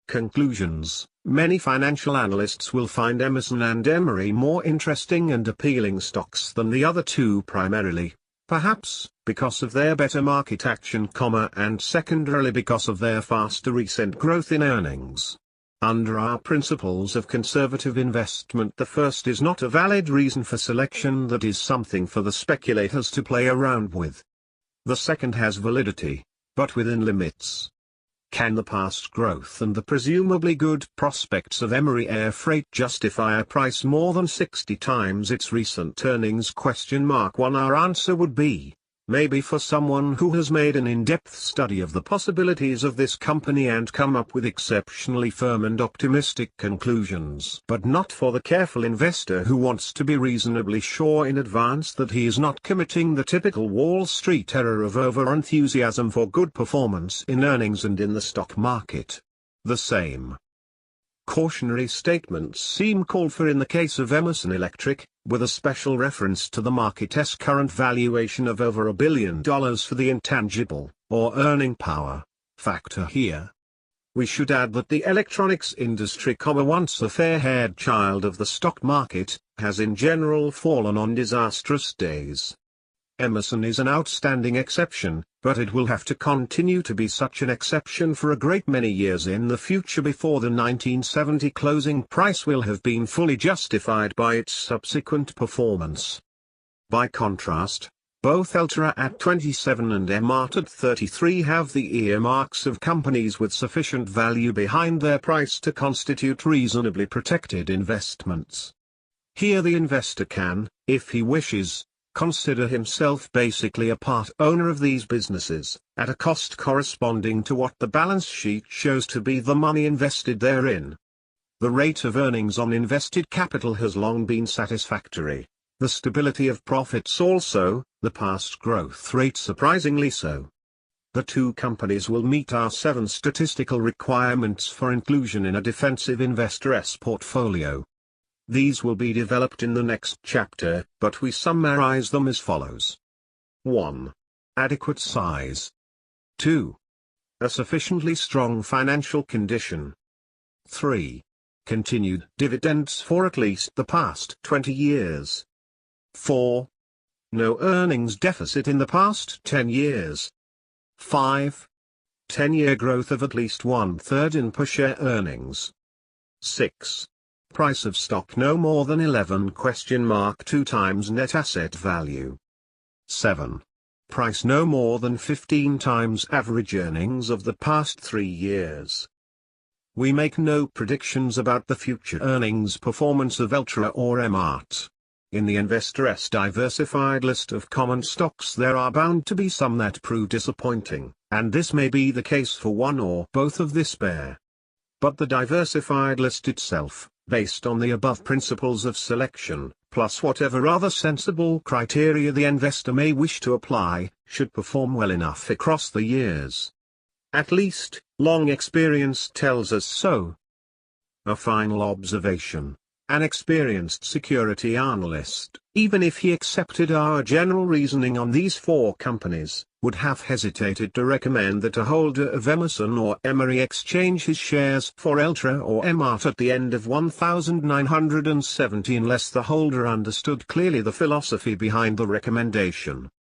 Speaker 1: Conclusions. Many financial analysts will find Emerson and Emery more interesting and appealing stocks than the other two, primarily, perhaps, because of their better market action, and secondarily because of their faster recent growth in earnings. Under our principles of conservative investment, the first is not a valid reason for selection, that is something for the speculators to play around with. The second has validity, but within limits. Can the past growth and the presumably good prospects of Emery Air Freight justify a price more than 60 times its recent earnings? One. Our answer would be, maybe, for someone who has made an in-depth study of the possibilities of this company and come up with exceptionally firm and optimistic conclusions. But not for the careful investor who wants to be reasonably sure in advance that he is not committing the typical Wall Street error of over-enthusiasm for good performance in earnings and in the stock market. The same cautionary statements seem called for in the case of Emerson Electric, with a special reference to the market's current valuation of over $1 billion for the intangible, or earning power, factor here. We should add that the electronics industry, once a fair-haired child of the stock market, has in general fallen on disastrous days. Emerson is an outstanding exception, but it will have to continue to be such an exception for a great many years in the future before the 1970 closing price will have been fully justified by its subsequent performance. By contrast, Both Ultra at 27 and Emart at 33 have the earmarks of companies with sufficient value behind their price to constitute reasonably protected investments. Here the investor can, if he wishes, consider himself basically a part owner of these businesses, at a cost corresponding to what the balance sheet shows to be the money invested therein. The rate of earnings on invested capital has long been satisfactory. The stability of profits also, the past growth rate surprisingly so. The two companies will meet our 7 statistical requirements for inclusion in a defensive investor's portfolio. These will be developed in the next chapter, but we summarize them as follows. 1. Adequate size. 2. A sufficiently strong financial condition. 3. Continued dividends for at least the past 20 years. 4. No earnings deficit in the past 10 years. 5. 10-year growth of at least 1/3 in per-share earnings. 6. Price of stock no more than 11*2 times net asset value. 7. Price no more than 15 times average earnings of the past 3 years. We make no predictions about the future earnings performance of Ultra or Emart. In the investor's diversified list of common stocks there are bound to be some that prove disappointing, and this may be the case for one or both of this pair. But the diversified list itself, based on the above principles of selection, plus whatever other sensible criteria the investor may wish to apply, should perform well enough across the years. At least, long experience tells us so. A final observation. An experienced security analyst, even if he accepted our general reasoning on these 4 companies, would have hesitated to recommend that a holder of Emerson or Emery exchange his shares for Ultra or Emart at the end of 1970 unless the holder understood clearly the philosophy behind the recommendation.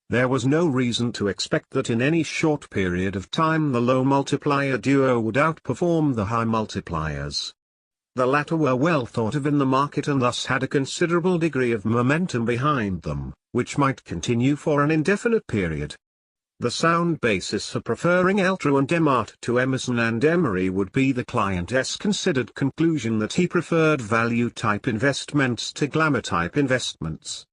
Speaker 1: There was no reason to expect that in any short period of time the low multiplier duo would outperform the high multipliers. The latter were well thought of in the market and thus had a considerable degree of momentum behind them, which might continue for an indefinite period. The sound basis for preferring Ultra and Emart to Emerson and Emery would be the client's considered conclusion that he preferred value-type investments to glamour-type investments.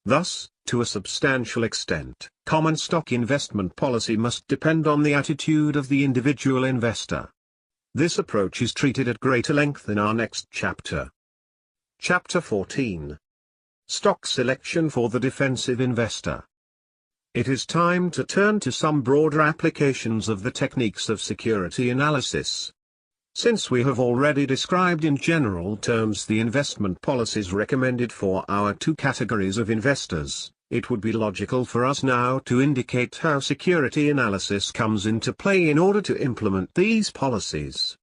Speaker 1: Thus, to a substantial extent, common stock investment policy must depend on the attitude of the individual investor. This approach is treated at greater length in our next chapter. Chapter 14. Stock Selection for the Defensive Investor. It is time to turn to some broader applications of the techniques of security analysis. Since we have already described in general terms the investment policies recommended for our 2 categories of investors, it would be logical for us now to indicate how security analysis comes into play in order to implement these policies.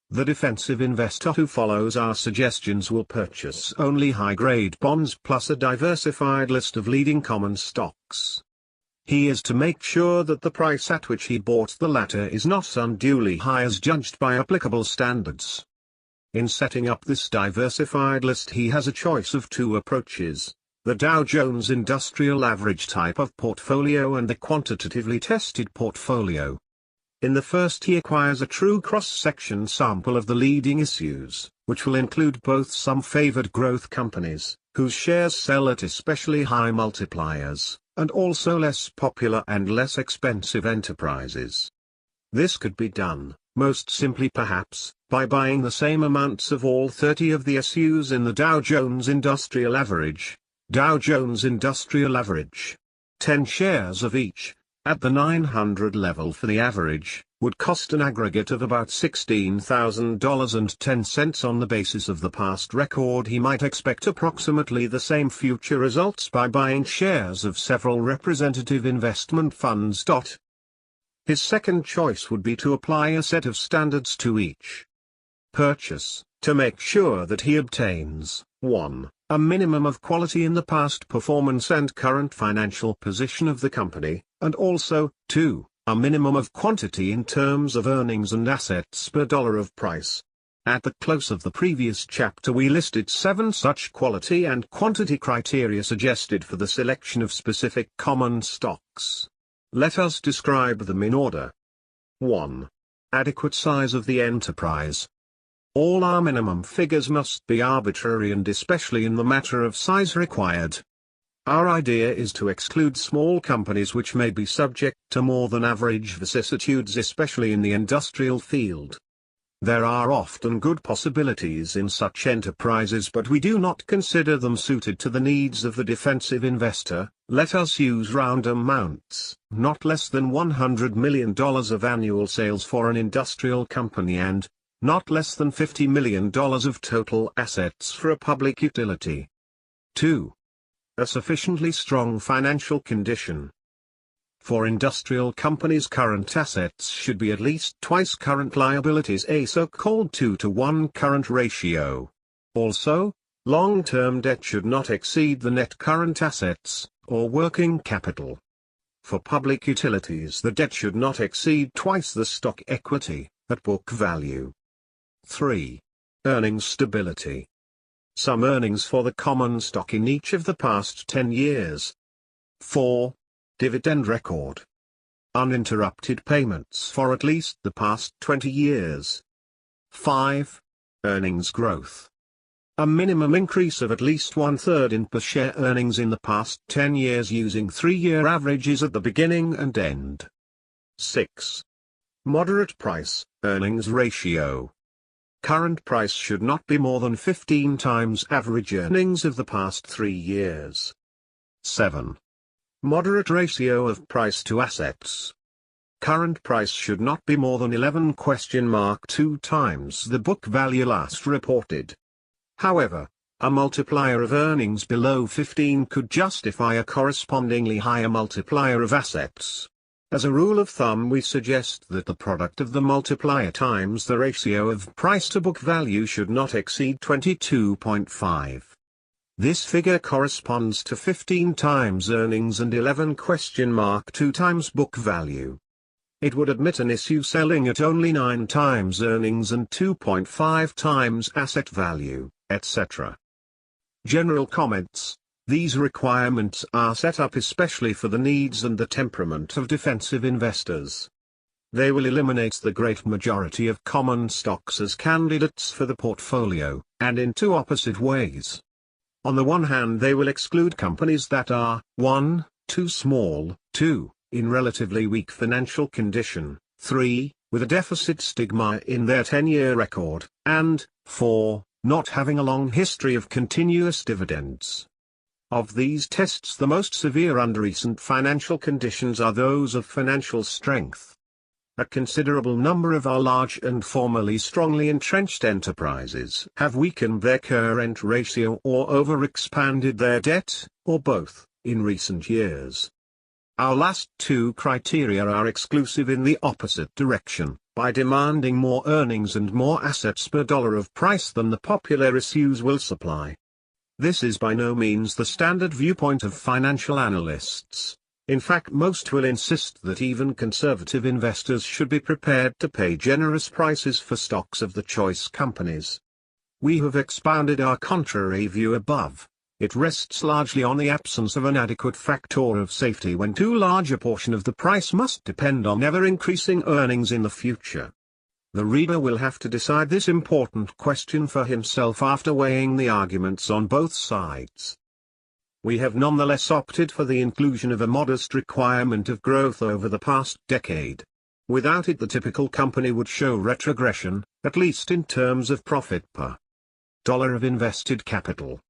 Speaker 1: The defensive investor who follows our suggestions will purchase only high-grade bonds plus a diversified list of leading common stocks. He is to make sure that the price at which he bought the latter is not unduly high as judged by applicable standards. In setting up this diversified list he has a choice of 2 approaches. The Dow Jones Industrial Average type of portfolio and the quantitatively tested portfolio. In the first he acquires a true cross-section sample of the leading issues, which will include both some favored growth companies, whose shares sell at especially high multipliers, and also less popular and less expensive enterprises. This could be done, most simply perhaps, by buying the same amounts of all 30 of the issues in the Dow Jones Industrial Average. Dow Jones Industrial Average. 10 shares of each, at the 900 level for the average, would cost an aggregate of about $16,000.10 on the basis of the past record. He might expect approximately the same future results by buying shares of several representative investment funds. His second choice would be to apply a set of standards to each purchase, to make sure that he obtains 1. A minimum of quality in the past performance and current financial position of the company, and also, 2, a minimum of quantity in terms of earnings and assets per dollar of price. At the close of the previous chapter we listed 7 such quality and quantity criteria suggested for the selection of specific common stocks. Let us describe them in order. 1. Adequate size of the enterprise. All our minimum figures must be arbitrary and especially in the matter of size required. Our idea is to exclude small companies which may be subject to more than average vicissitudes, especially in the industrial field. There are often good possibilities in such enterprises, but we do not consider them suited to the needs of the defensive investor. Let us use round amounts, not less than $100 million of annual sales for an industrial company and not less than $50 million of total assets for a public utility. 2. A sufficiently strong financial condition. For industrial companies, current assets should be at least twice current liabilities, a so-called 2-to-1 current ratio. Also, long-term debt should not exceed the net current assets, or working capital. For public utilities, the debt should not exceed twice the stock equity, at book value. 3. Earnings stability. Some earnings for the common stock in each of the past 10 years. 4. Dividend record. Uninterrupted payments for at least the past 20 years. 5. Earnings growth. A minimum increase of at least 1/3 in per share earnings in the past 10 years using 3-year averages at the beginning and end. 6. Moderate price earnings ratio. Current price should not be more than 15 times average earnings of the past 3 years. 7. Moderate ratio of price to assets. Current price should not be more than 11*2 times the book value last reported. However, a multiplier of earnings below 15 could justify a correspondingly higher multiplier of assets. As a rule of thumb, we suggest that the product of the multiplier times the ratio of price to book value should not exceed 22.5. This figure corresponds to 15 times earnings and 11*2 times book value. It would admit an issue selling at only 9 times earnings and 2.5 times asset value, etc. General comments. These requirements are set up especially for the needs and the temperament of defensive investors. They will eliminate the great majority of common stocks as candidates for the portfolio, and in 2 opposite ways. On the one hand, they will exclude companies that are 1. Too small, 2. In relatively weak financial condition, 3. With a deficit stigma in their 10-year record, and 4. Not having a long history of continuous dividends. Of these tests, the most severe under recent financial conditions are those of financial strength. A considerable number of our large and formerly strongly entrenched enterprises have weakened their current ratio or overexpanded their debt, or both, in recent years. Our last 2 criteria are exclusive in the opposite direction, by demanding more earnings and more assets per dollar of price than the popular issues will supply. This is by no means the standard viewpoint of financial analysts. In fact, most will insist that even conservative investors should be prepared to pay generous prices for stocks of the choice companies. We have expounded our contrary view above. It rests largely on the absence of an adequate factor of safety when too large a portion of the price must depend on ever-increasing earnings in the future. The reader will have to decide this important question for himself after weighing the arguments on both sides. We have nonetheless opted for the inclusion of a modest requirement of growth over the past decade. Without it, the typical company would show retrogression, at least in terms of profit per dollar of invested capital.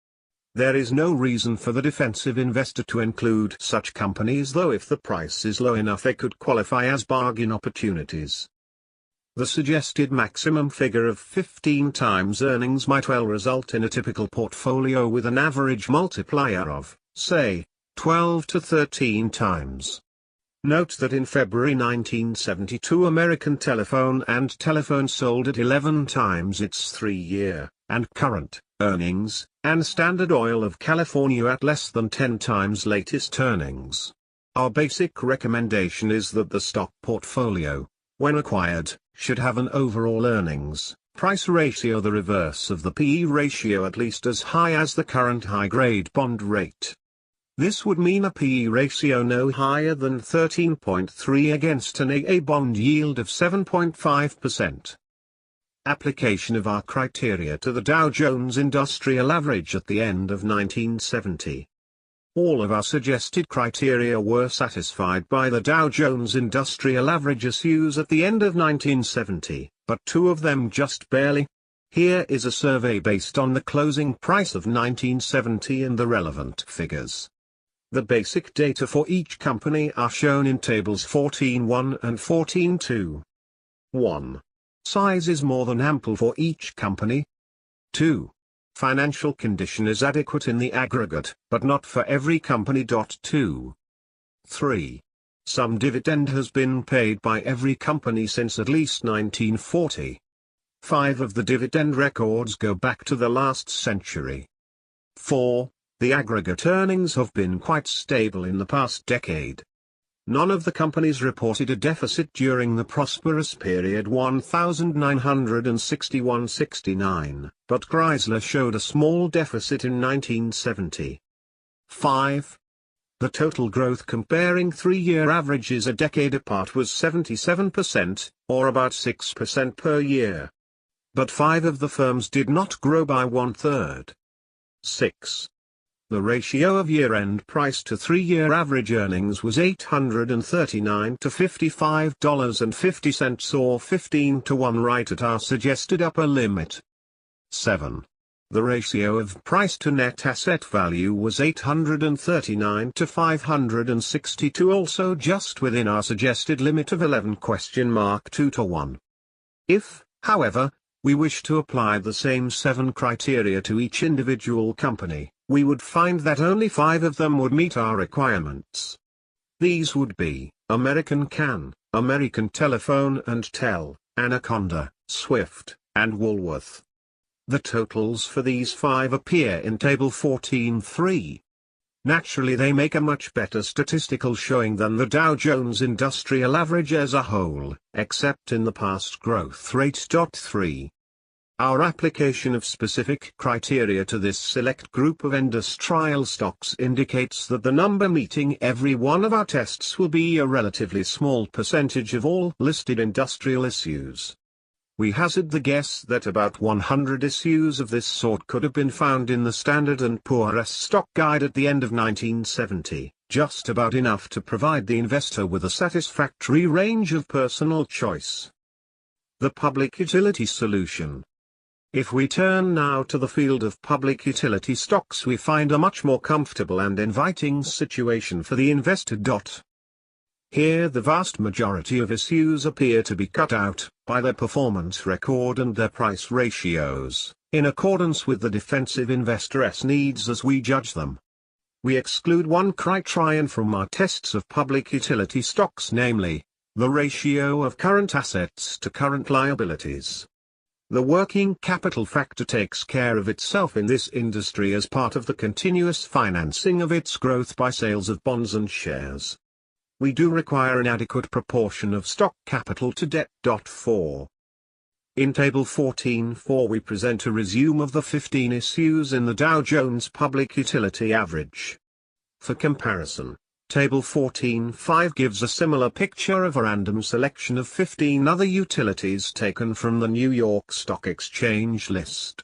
Speaker 1: There is no reason for the defensive investor to include such companies, though if the price is low enough they could qualify as bargain opportunities. The suggested maximum figure of 15 times earnings might well result in a typical portfolio with an average multiplier of, say, 12 to 13 times. Note that in February 1972 American Telephone and Telephone sold at 11 times its 3-year, and current, earnings, and Standard Oil of California at less than 10 times latest earnings. Our basic recommendation is that the stock portfolio, when acquired, should have an overall earnings, price ratio the reverse of the PE ratio at least as high as the current high-grade bond rate. This would mean a PE ratio no higher than 13.3 against an AA bond yield of 7.5%. Application of our criteria to the Dow Jones Industrial Average at the end of 1970. All of our suggested criteria were satisfied by the Dow Jones Industrial Average issues at the end of 1970, but two of them just barely. Here is a survey based on the closing price of 1970 and the relevant figures. The basic data for each company are shown in tables 14.1 and 14.2. 1. Size is more than ample for each company. 2. Financial condition is adequate in the aggregate, but not for every company. 2. 3. Some dividend has been paid by every company since at least 1940. 5 of the dividend records go back to the last century. 4. The aggregate earnings have been quite stable in the past decade. None of the companies reported a deficit during the prosperous period 1961-69, but Chrysler showed a small deficit in 1970. 5. The total growth comparing three-year averages a decade apart was 77%, or about 6% per year. But 5 of the firms did not grow by 1/3. 6. The ratio of year-end price to three-year average earnings was $839 to $55.50 or 15-to-1 right at our suggested upper limit. 7. The ratio of price to net asset value was 839 to 562 also just within our suggested limit of 11?2-to-1. If, however, we wish to apply the same 7 criteria to each individual company, we would find that only 5 of them would meet our requirements. These would be American Can, American Telephone and Tel, Anaconda, Swift, and Woolworth. The totals for these 5 appear in Table 14.3. Naturally they make a much better statistical showing than the Dow Jones Industrial Average as a whole, except in the past growth rate. 3. Our application of specific criteria to this select group of industrial stocks indicates that the number meeting every one of our tests will be a relatively small percentage of all listed industrial issues. We hazard the guess that about 100 issues of this sort could have been found in the Standard & Poor's stock guide at the end of 1970, just about enough to provide the investor with a satisfactory range of personal choice. The public utility solution. If we turn now to the field of public utility stocks, we find a much more comfortable and inviting situation for the investor. Here the vast majority of issues appear to be cut out by their performance record and their price ratios, in accordance with the defensive investor's needs as we judge them. We exclude one criterion from our tests of public utility stocks, namely, the ratio of current assets to current liabilities. The working capital factor takes care of itself in this industry as part of the continuous financing of its growth by sales of bonds and shares. We do require an adequate proportion of stock capital to debt. 4. In Table 14.4 we present a resume of the 15 issues in the Dow Jones Public Utility Average. For comparison, Table 14.5 gives a similar picture of a random selection of 15 other utilities taken from the New York Stock Exchange list.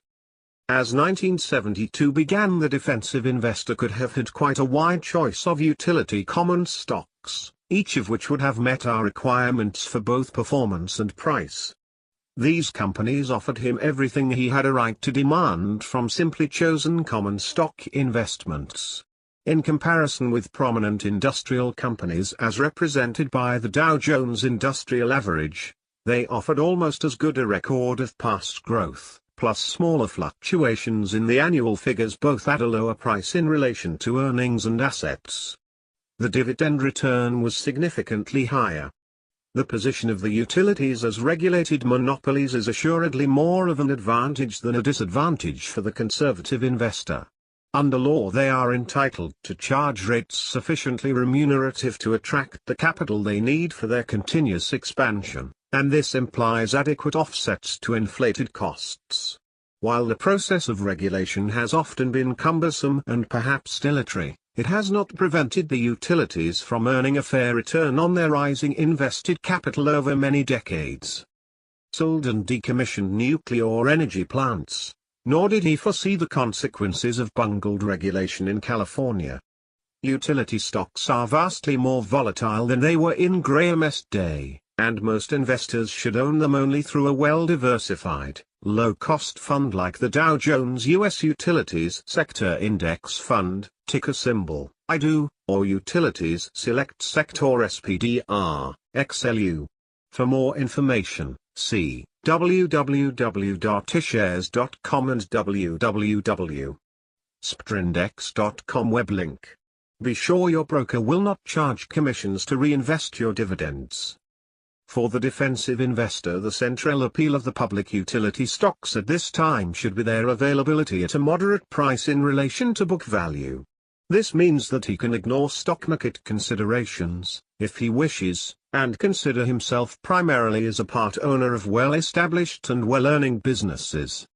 Speaker 1: As 1972 began, the defensive investor could have had quite a wide choice of utility common stocks, each of which would have met our requirements for both performance and price. These companies offered him everything he had a right to demand from simply chosen common stock investments. In comparison with prominent industrial companies as represented by the Dow Jones Industrial Average, they offered almost as good a record of past growth, plus smaller fluctuations in the annual figures, both at a lower price in relation to earnings and assets. The dividend return was significantly higher. The position of the utilities as regulated monopolies is assuredly more of an advantage than a disadvantage for the conservative investor. Under law they are entitled to charge rates sufficiently remunerative to attract the capital they need for their continuous expansion, and this implies adequate offsets to inflated costs. While the process of regulation has often been cumbersome and perhaps dilatory, it has not prevented the utilities from earning a fair return on their rising invested capital over many decades. Sold and decommissioned nuclear energy plants, nor did he foresee the consequences of bungled regulation in California. Utility stocks are vastly more volatile than they were in Graham's day, and most investors should own them only through a well-diversified, low-cost fund like the Dow Jones U.S. Utilities Sector Index Fund, ticker symbol, IDO, or Utilities Select Sector SPDR, XLU. For more information, see www.ishares.com and www.spdrindex.com web link. Be sure your broker will not charge commissions to reinvest your dividends. For the defensive investor, the central appeal of the public utility stocks at this time should be their availability at a moderate price in relation to book value. This means that he can ignore stock market considerations, if he wishes, and consider himself primarily as a part owner of well-established and well-earning businesses.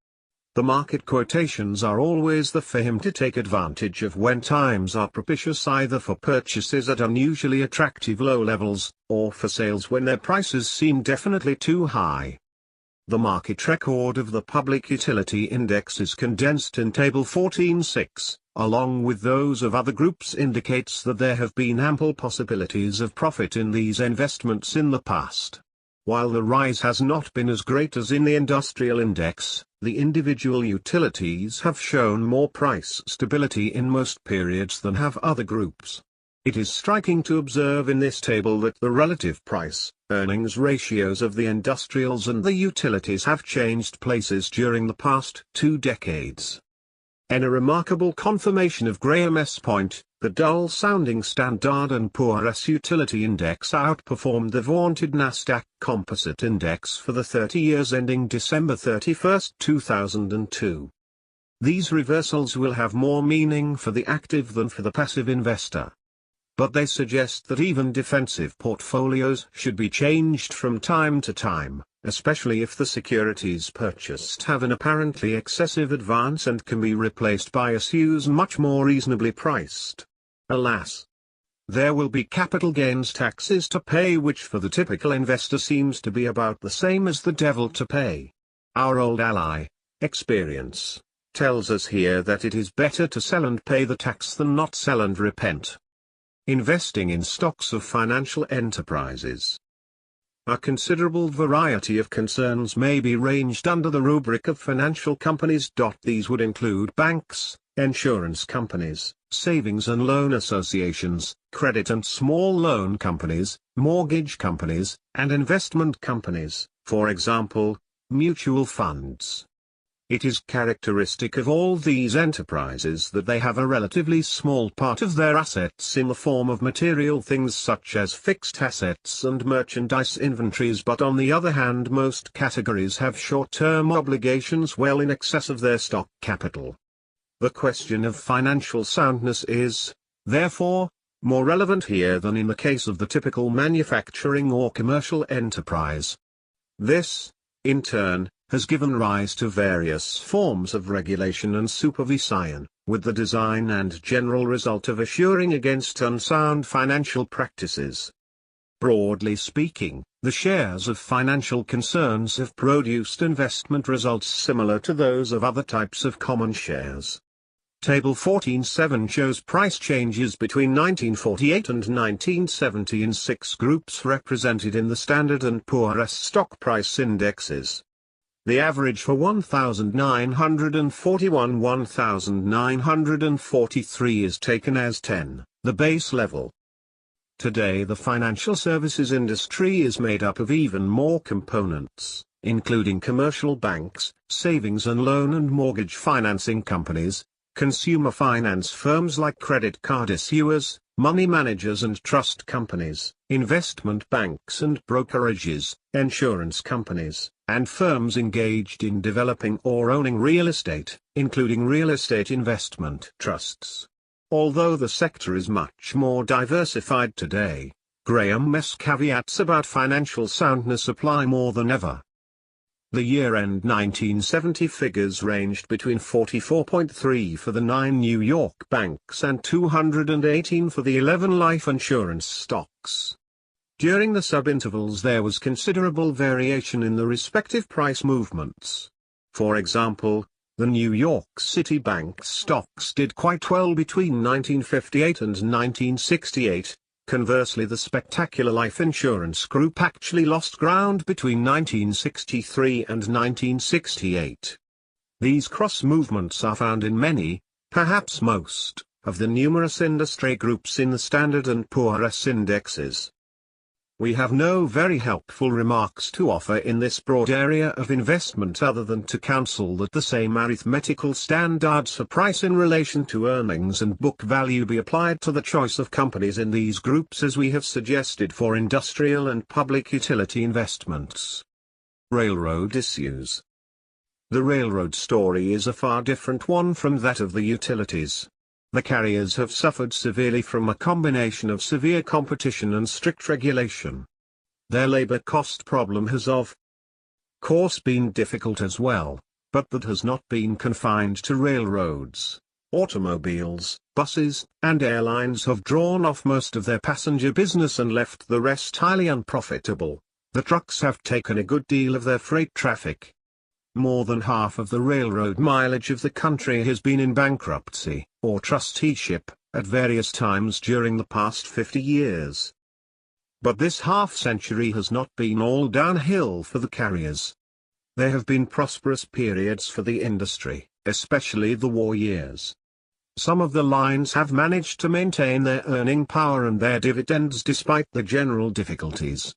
Speaker 1: The market quotations are always there for him to take advantage of when times are propitious, either for purchases at unusually attractive low levels, or for sales when their prices seem definitely too high. The market record of the public utility index is condensed in Table 14.6, along with those of other groups, indicates that there have been ample possibilities of profit in these investments in the past. While the rise has not been as great as in the industrial index, the individual utilities have shown more price stability in most periods than have other groups. It is striking to observe in this table that the relative price-earnings ratios of the industrials and the utilities have changed places during the past 2 decades. In a remarkable confirmation of Graham's point, the dull-sounding Standard & Poor's Utility Index outperformed the vaunted Nasdaq Composite Index for the 30 years ending December 31, 2002. These reversals will have more meaning for the active than for the passive investor. But they suggest that even defensive portfolios should be changed from time to time, especially if the securities purchased have an apparently excessive advance and can be replaced by issues much more reasonably priced. Alas! There will be capital gains taxes to pay, which for the typical investor seems to be about the same as the devil to pay. Our old ally, experience, tells us here that it is better to sell and pay the tax than not sell and repent. Investing in stocks of financial enterprises. A considerable variety of concerns may be ranged under the rubric of financial companies. These would include banks, insurance companies, savings and loan associations, credit and small loan companies, mortgage companies, and investment companies, for example, mutual funds. It is characteristic of all these enterprises that they have a relatively small part of their assets in the form of material things such as fixed assets and merchandise inventories, but on the other hand most categories have short-term obligations well in excess of their stock capital. The question of financial soundness is, therefore, more relevant here than in the case of the typical manufacturing or commercial enterprise. This, in turn, has given rise to various forms of regulation and supervision, with the design and general result of assuring against unsound financial practices. Broadly speaking, the shares of financial concerns have produced investment results similar to those of other types of common shares. Table 14.7 shows price changes between 1948 and 1970 in 6 groups represented in the Standard & Poor's stock price indexes. The average for 1941-1943 is taken as 10, the base level. Today the financial services industry is made up of even more components, including commercial banks, savings and loan and mortgage financing companies, consumer finance firms like credit card issuers, money managers and trust companies, investment banks and brokerages, insurance companies, and firms engaged in developing or owning real estate, including real estate investment trusts. Although the sector is much more diversified today, Graham S. caveats about financial soundness apply more than ever. The year-end 1970 figures ranged between 44.3 for the 9 New York banks and 218 for the 11 life insurance stocks. During the sub-intervals there was considerable variation in the respective price movements. For example, the New York City Bank stocks did quite well between 1958 and 1968. Conversely, the spectacular life insurance group actually lost ground between 1963 and 1968. These cross-movements are found in many, perhaps most, of the numerous industry groups in the Standard & Poor's indexes. We have no very helpful remarks to offer in this broad area of investment other than to counsel that the same arithmetical standards for price in relation to earnings and book value be applied to the choice of companies in these groups as we have suggested for industrial and public utility investments. Railroad issues. The railroad story is a far different one from that of the utilities. The carriers have suffered severely from a combination of severe competition and strict regulation. Their labor cost problem has of course been difficult as well, but that has not been confined to railroads. Automobiles, buses, and airlines have drawn off most of their passenger business and left the rest highly unprofitable. The trucks have taken a good deal of their freight traffic. More than half of the railroad mileage of the country has been in bankruptcy, or trusteeship, at various times during the past 50 years. But this half-century has not been all downhill for the carriers. There have been prosperous periods for the industry, especially the war years. Some of the lines have managed to maintain their earning power and their dividends despite the general difficulties.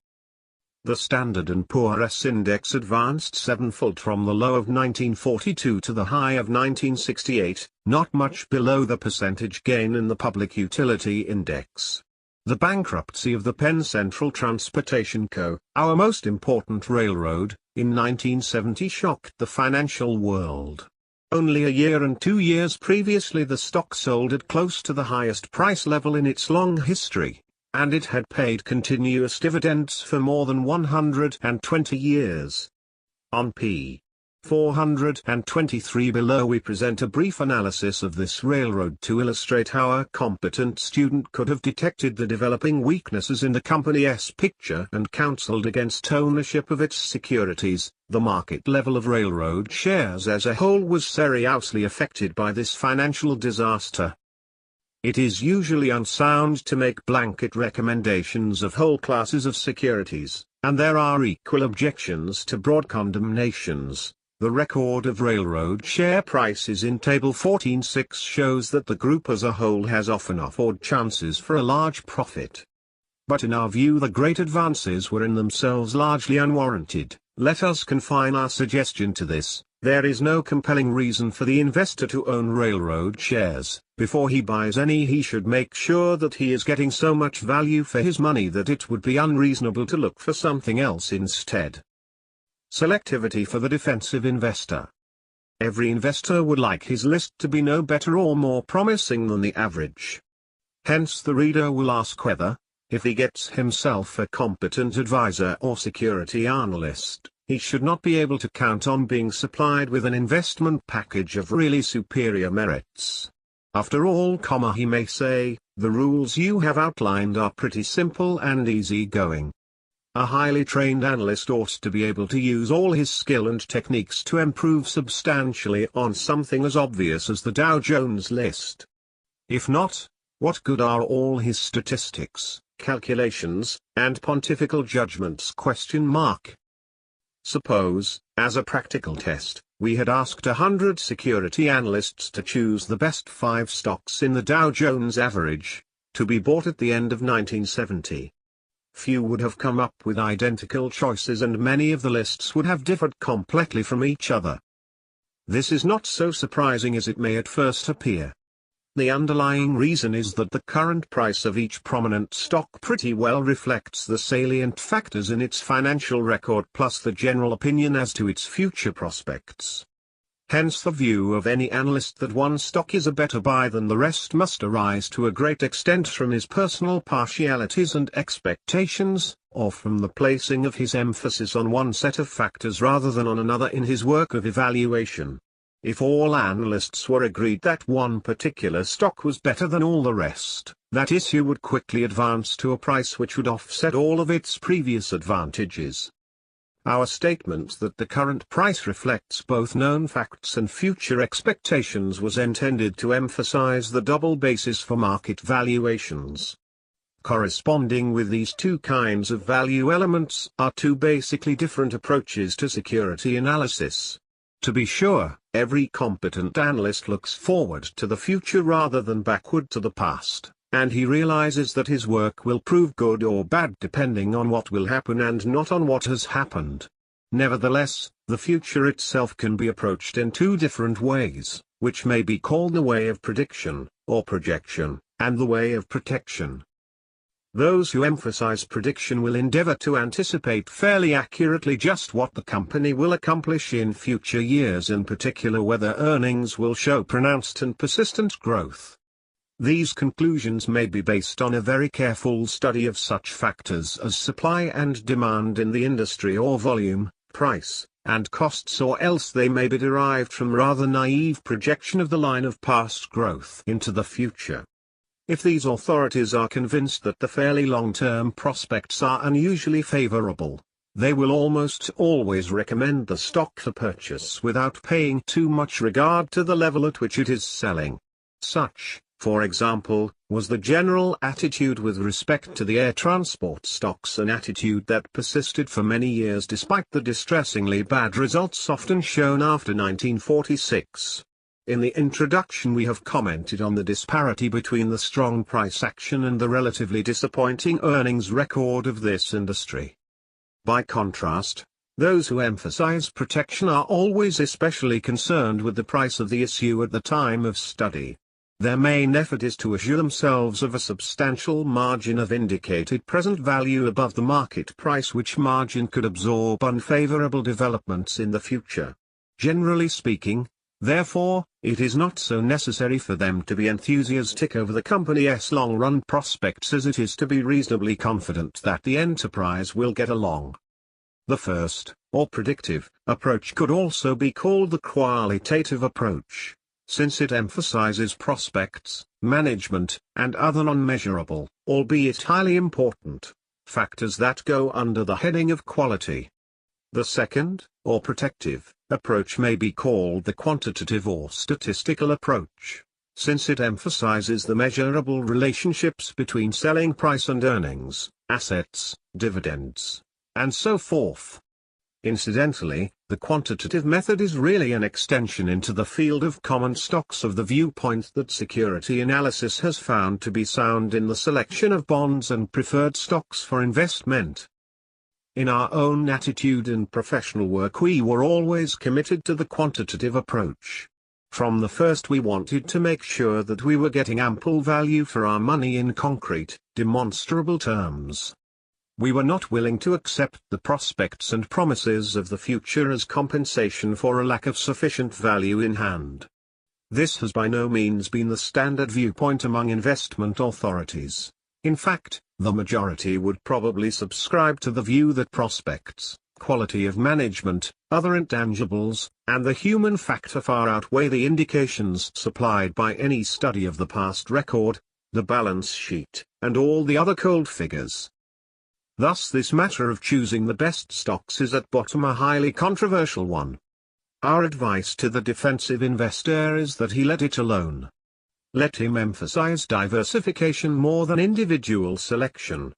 Speaker 1: The Standard & Poor's index advanced sevenfold from the low of 1942 to the high of 1968, not much below the percentage gain in the public utility index. The bankruptcy of the Penn Central Transportation Co., our most important railroad, in 1970 shocked the financial world. Only a year and 2 years previously the stock sold at close to the highest price level in its long history, and it had paid continuous dividends for more than 120 years. On p. 423 below we present a brief analysis of this railroad to illustrate how a competent student could have detected the developing weaknesses in the company's picture and counseled against ownership of its securities. The market level of railroad shares as a whole was seriously affected by this financial disaster. It is usually unsound to make blanket recommendations of whole classes of securities, and there are equal objections to broad condemnations. The record of railroad share prices in Table 14.6 shows that the group as a whole has often offered chances for a large profit. But in our view the great advances were in themselves largely unwarranted. Let us confine our suggestion to this. There is no compelling reason for the investor to own railroad shares. Before he buys any he should make sure that he is getting so much value for his money that it would be unreasonable to look for something else instead. Selectivity for the defensive investor. Every investor would like his list to be no better or more promising than the average. Hence the reader will ask whether, if he gets himself a competent advisor or security analyst, he should not be able to count on being supplied with an investment package of really superior merits. After all, he may say, the rules you have outlined are pretty simple and easy-going. A highly trained analyst ought to be able to use all his skill and techniques to improve substantially on something as obvious as the Dow Jones list. If not, what good are all his statistics, calculations, and pontifical judgments? Suppose, as a practical test, we had asked 100 security analysts to choose the best 5 stocks in the Dow Jones average, to be bought at the end of 1970. Few would have come up with identical choices and many of the lists would have differed completely from each other. This is not so surprising as it may at first appear. The underlying reason is that the current price of each prominent stock pretty well reflects the salient factors in its financial record plus the general opinion as to its future prospects. Hence the view of any analyst that one stock is a better buy than the rest must arise to a great extent from his personal partialities and expectations, or from the placing of his emphasis on one set of factors rather than on another in his work of evaluation. If all analysts were agreed that one particular stock was better than all the rest, that issue would quickly advance to a price which would offset all of its previous advantages. Our statement that the current price reflects both known facts and future expectations was intended to emphasize the double basis for market valuations. Corresponding with these two kinds of value elements are two basically different approaches to security analysis. To be sure, every competent analyst looks forward to the future rather than backward to the past, and he realizes that his work will prove good or bad depending on what will happen and not on what has happened. Nevertheless, the future itself can be approached in two different ways, which may be called the way of prediction, or projection, and the way of protection. Those who emphasize prediction will endeavor to anticipate fairly accurately just what the company will accomplish in future years, in particular whether earnings will show pronounced and persistent growth. These conclusions may be based on a very careful study of such factors as supply and demand in the industry, or volume, price, and costs, or else they may be derived from rather naive projection of the line of past growth into the future. If these authorities are convinced that the fairly long-term prospects are unusually favorable, they will almost always recommend the stock for purchase without paying too much regard to the level at which it is selling. Such, for example, was the general attitude with respect to the air transport stocks, an attitude that persisted for many years despite the distressingly bad results often shown after 1946. In the introduction we have commented on the disparity between the strong price action and the relatively disappointing earnings record of this industry. By contrast, those who emphasize protection are always especially concerned with the price of the issue at the time of study. Their main effort is to assure themselves of a substantial margin of indicated present value above the market price, which margin could absorb unfavorable developments in the future. Generally speaking, therefore, it is not so necessary for them to be enthusiastic over the company's long-run prospects as it is to be reasonably confident that the enterprise will get along. The first, or predictive, approach could also be called the qualitative approach, since it emphasizes prospects, management, and other non-measurable, albeit highly important, factors that go under the heading of quality. The second, or protective, approach may be called the quantitative or statistical approach, since it emphasizes the measurable relationships between selling price and earnings, assets, dividends, and so forth. Incidentally, the quantitative method is really an extension into the field of common stocks of the viewpoint that security analysis has found to be sound in the selection of bonds and preferred stocks for investment. In our own attitude and professional work we were always committed to the quantitative approach. From the first we wanted to make sure that we were getting ample value for our money in concrete, demonstrable terms. We were not willing to accept the prospects and promises of the future as compensation for a lack of sufficient value in hand. This has by no means been the standard viewpoint among investment authorities. In fact, the majority would probably subscribe to the view that prospects, quality of management, other intangibles, and the human factor far outweigh the indications supplied by any study of the past record, the balance sheet, and all the other cold figures. Thus this matter of choosing the best stocks is at bottom a highly controversial one. Our advice to the defensive investor is that he let it alone. Let him emphasize diversification more than individual selection.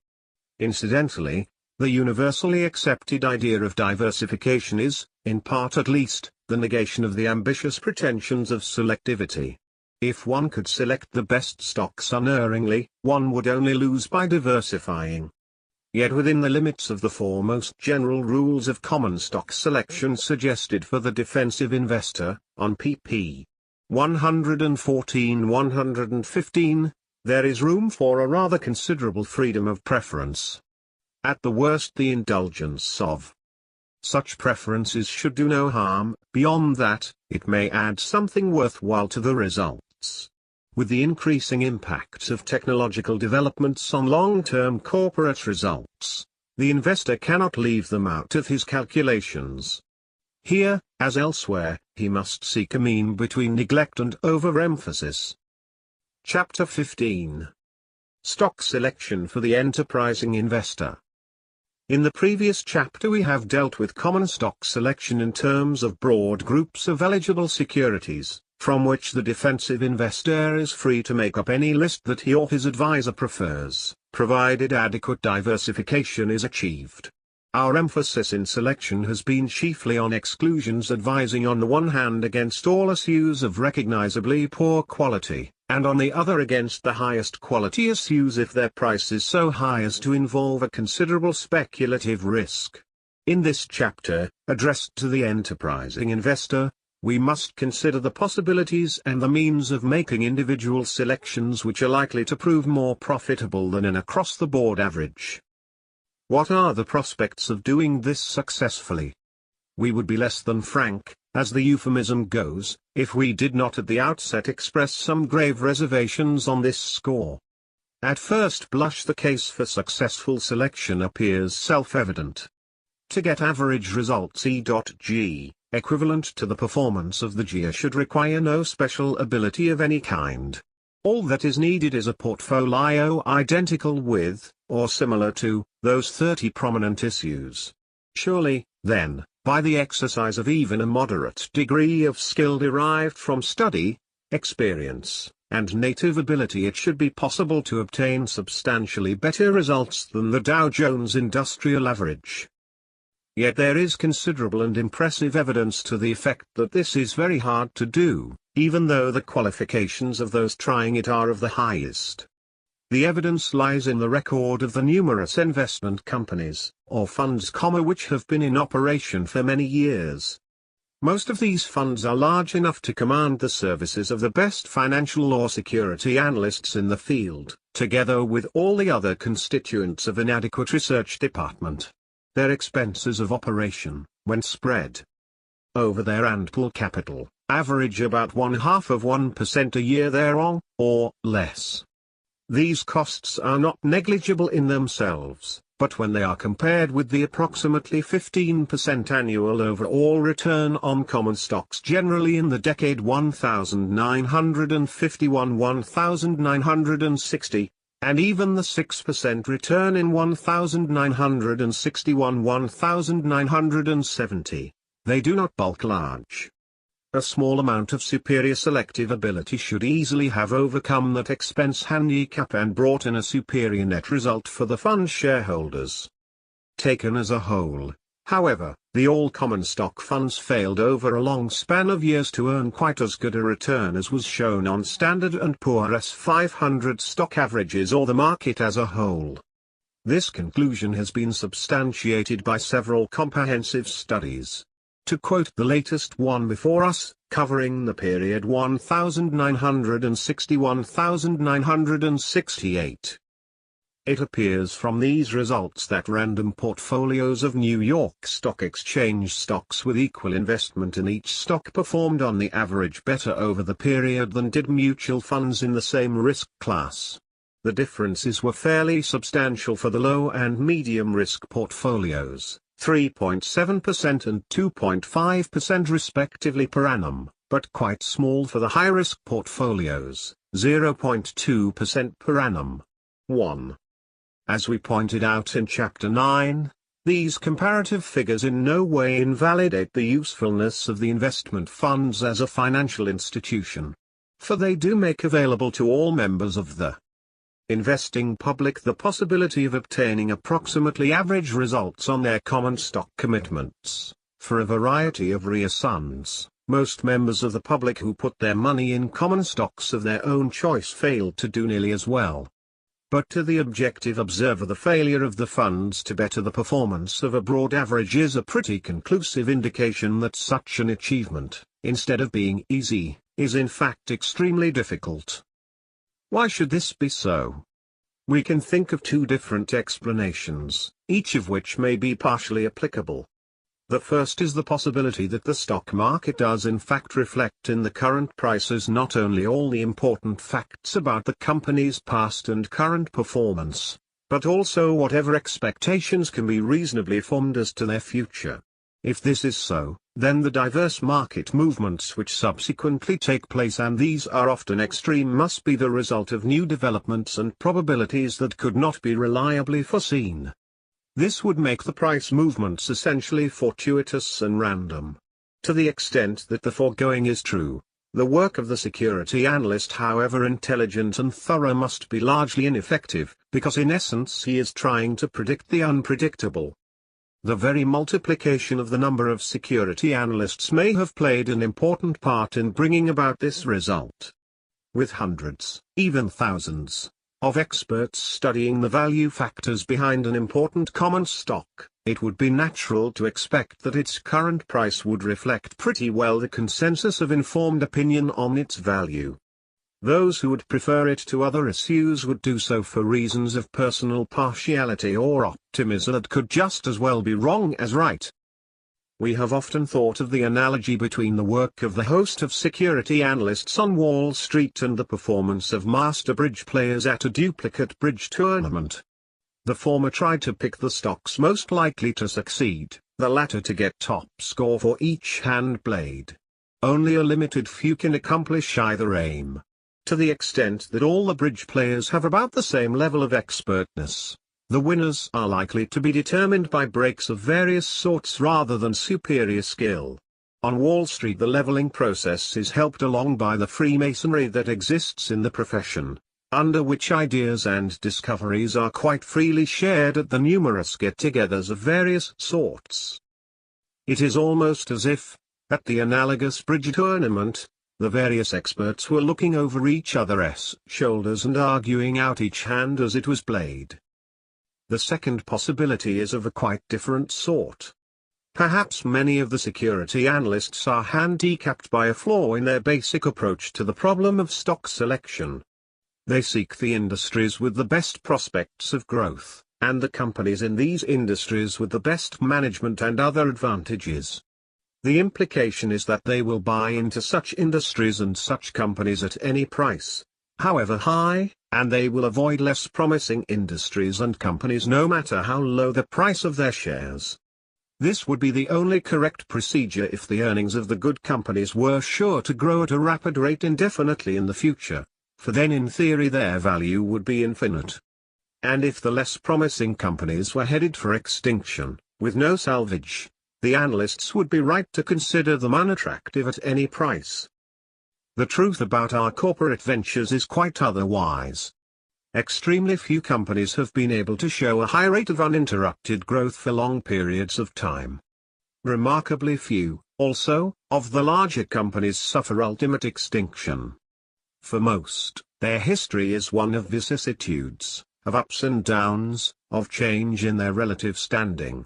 Speaker 1: Incidentally, the universally accepted idea of diversification is, in part at least, the negation of the ambitious pretensions of selectivity. If one could select the best stocks unerringly, one would only lose by diversifying. Yet within the limits of the four most general rules of common stock selection suggested for the defensive investor, on pp. 114-115, there is room for a rather considerable freedom of preference. At the worst the indulgence of Such preferences should do no harm. Beyond that, it may add something worthwhile to the results. With the increasing impact of technological developments on long-term corporate results, the investor cannot leave them out of his calculations. Here, as elsewhere, he must seek a mean between neglect and overemphasis. Chapter 15. Stock Selection for the Enterprising Investor. In the previous chapter we have dealt with common stock selection in terms of broad groups of eligible securities, from which the defensive investor is free to make up any list that he or his advisor prefers, provided adequate diversification is achieved. Our emphasis in selection has been chiefly on exclusions, advising on the one hand against all issues of recognizably poor quality, and on the other against the highest quality issues if their price is so high as to involve a considerable speculative risk. In this chapter, addressed to the enterprising investor, we must consider the possibilities and the means of making individual selections which are likely to prove more profitable than an across-the-board average. What are the prospects of doing this successfully? We would be less than frank, as the euphemism goes, if we did not at the outset express some grave reservations on this score. At first blush the case for successful selection appears self-evident. To get average results E.G, equivalent to the performance of the GIA, should require no special ability of any kind. All that is needed is a portfolio identical with, or similar to, those 30 prominent issues. Surely, then, by the exercise of even a moderate degree of skill derived from study, experience, and native ability, it should be possible to obtain substantially better results than the Dow Jones Industrial Average. Yet there is considerable and impressive evidence to the effect that this is very hard to do, even though the qualifications of those trying it are of the highest. The evidence lies in the record of the numerous investment companies, or funds, which have been in operation for many years. Most of these funds are large enough to command the services of the best financial or security analysts in the field, together with all the other constituents of an adequate research department. Their expenses of operation, when spread over their ample capital, average about 0.5% a year thereon, or less. These costs are not negligible in themselves, but when they are compared with the approximately 15% annual overall return on common stocks generally in the decade 1951-1960, and even the 6% return in 1961-1970, they do not bulk large. A small amount of superior selective ability should easily have overcome that expense handicap and brought in a superior net result for the fund shareholders. Taken as a whole, however, the all-common stock funds failed over a long span of years to earn quite as good a return as was shown on Standard & Poor's 500 stock averages or the market as a whole. This conclusion has been substantiated by several comprehensive studies. To quote the latest one before us, covering the period 1960-1968. It appears from these results that random portfolios of New York Stock Exchange stocks with equal investment in each stock performed on the average better over the period than did mutual funds in the same risk class. The differences were fairly substantial for the low and medium risk portfolios, 3.7% and 2.5% respectively per annum, but quite small for the high-risk portfolios, 0.2% per annum. 1. As we pointed out in Chapter 9, these comparative figures in no way invalidate the usefulness of the investment funds as a financial institution. For they do make available to all members of the investing public the possibility of obtaining approximately average results on their common stock commitments. For a variety of reasons, most members of the public who put their money in common stocks of their own choice fail to do nearly as well. But to the objective observer, the failure of the funds to better the performance of a broad average is a pretty conclusive indication that such an achievement, instead of being easy, is in fact extremely difficult. Why should this be so? We can think of two different explanations, each of which may be partially applicable. The first is the possibility that the stock market does in fact reflect in the current prices not only all the important facts about the company's past and current performance, but also whatever expectations can be reasonably formed as to their future. If this is so, then the diverse market movements which subsequently take place, and these are often extreme, must be the result of new developments and probabilities that could not be reliably foreseen. This would make the price movements essentially fortuitous and random. To the extent that the foregoing is true, the work of the security analyst, however intelligent and thorough, must be largely ineffective, because in essence he is trying to predict the unpredictable. The very multiplication of the number of security analysts may have played an important part in bringing about this result. With hundreds, even thousands, of experts studying the value factors behind an important common stock, it would be natural to expect that its current price would reflect pretty well the consensus of informed opinion on its value. Those who would prefer it to other issues would do so for reasons of personal partiality or optimism that could just as well be wrong as right. We have often thought of the analogy between the work of the host of security analysts on Wall Street and the performance of master bridge players at a duplicate bridge tournament. The former tried to pick the stocks most likely to succeed, the latter to get top score for each hand played. Only a limited few can accomplish either aim. To the extent that all the bridge players have about the same level of expertness, the winners are likely to be determined by breaks of various sorts rather than superior skill. On Wall Street the leveling process is helped along by the freemasonry that exists in the profession, under which ideas and discoveries are quite freely shared at the numerous get-togethers of various sorts. It is almost as if, at the analogous bridge tournament, the various experts were looking over each other's shoulders and arguing out each hand as it was played. The second possibility is of a quite different sort. Perhaps many of the security analysts are handicapped by a flaw in their basic approach to the problem of stock selection. They seek the industries with the best prospects of growth, and the companies in these industries with the best management and other advantages. The implication is that they will buy into such industries and such companies at any price, however high, and they will avoid less promising industries and companies no matter how low the price of their shares. This would be the only correct procedure if the earnings of the good companies were sure to grow at a rapid rate indefinitely in the future, for then in theory their value would be infinite. And if the less promising companies were headed for extinction, with no salvage, the analysts would be right to consider them unattractive at any price. The truth about our corporate ventures is quite otherwise. Extremely few companies have been able to show a high rate of uninterrupted growth for long periods of time. Remarkably few, also, of the larger companies suffer ultimate extinction. For most, their history is one of vicissitudes, of ups and downs, of change in their relative standing.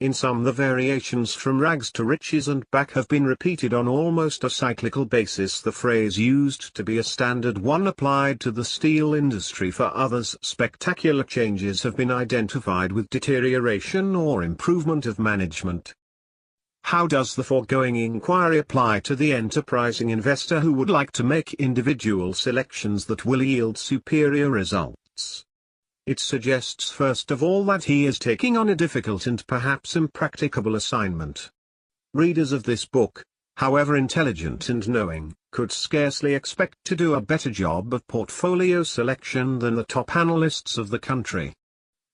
Speaker 1: In some the variations from rags to riches and back have been repeated on almost a cyclical basis, the phrase used to be a standard one applied to the steel industry. For others spectacular changes have been identified with deterioration or improvement of management. How does the foregoing inquiry apply to the enterprising investor who would like to make individual selections that will yield superior results? It suggests first of all that he is taking on a difficult and perhaps impracticable assignment. Readers of this book, however intelligent and knowing, could scarcely expect to do a better job of portfolio selection than the top analysts of the country.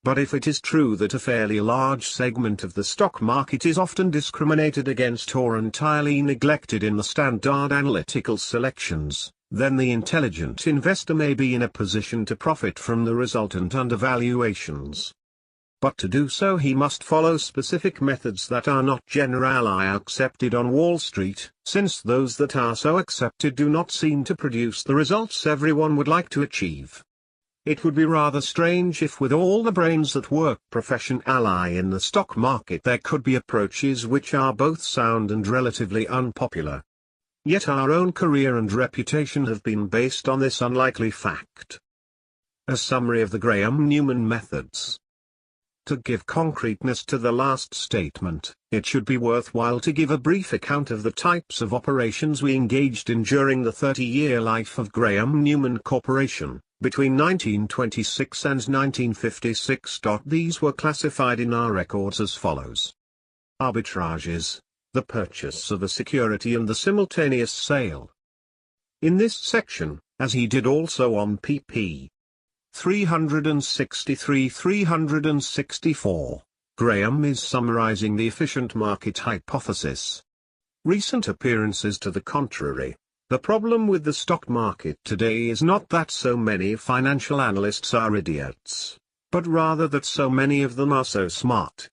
Speaker 1: But if it is true that a fairly large segment of the stock market is often discriminated against or entirely neglected in the standard analytical selections, then the intelligent investor may be in a position to profit from the resultant undervaluations. But to do so he must follow specific methods that are not generally accepted on Wall Street, since those that are so accepted do not seem to produce the results everyone would like to achieve. It would be rather strange if with all the brains that work professionally in the stock market there could be approaches which are both sound and relatively unpopular. Yet our own career and reputation have been based on this unlikely fact. A summary of the Graham-Newman methods. To give concreteness to the last statement, it should be worthwhile to give a brief account of the types of operations we engaged in during the 30-year life of Graham Newman Corporation, between 1926 and 1956. These were classified in our records as follows. Arbitrages: the purchase of a security and the simultaneous sale. In this section, as he did also on pp. 363-364, Graham is summarizing the efficient market hypothesis. Recent appearances to the contrary. The problem with the stock market today is not that so many financial analysts are idiots, but rather that so many of them are so smart.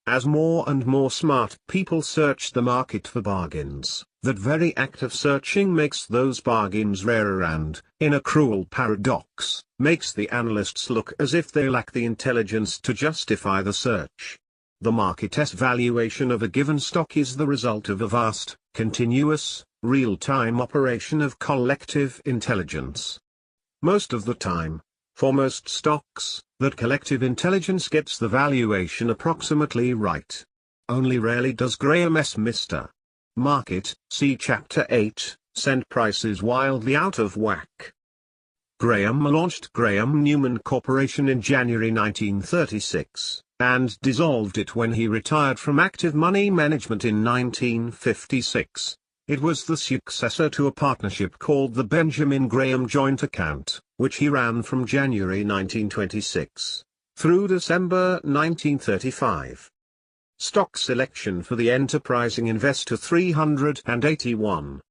Speaker 1: As more and more smart people search the market for bargains, that very act of searching makes those bargains rarer and, in a cruel paradox, makes the analysts look as if they lack the intelligence to justify the search. The market's valuation of a given stock is the result of a vast, continuous, real-time operation of collective intelligence. Most of the time, for most stocks, that collective intelligence gets the valuation approximately right. Only rarely does Graham's Mr. Market, see Chapter 8, send prices wildly out of whack. Graham launched Graham Newman Corporation in January 1936, and dissolved it when he retired from active money management in 1956. It was the successor to a partnership called the Benjamin Graham Joint Account, which he ran from January 1926 through December 1935. Stock selection for the enterprising investor: 381.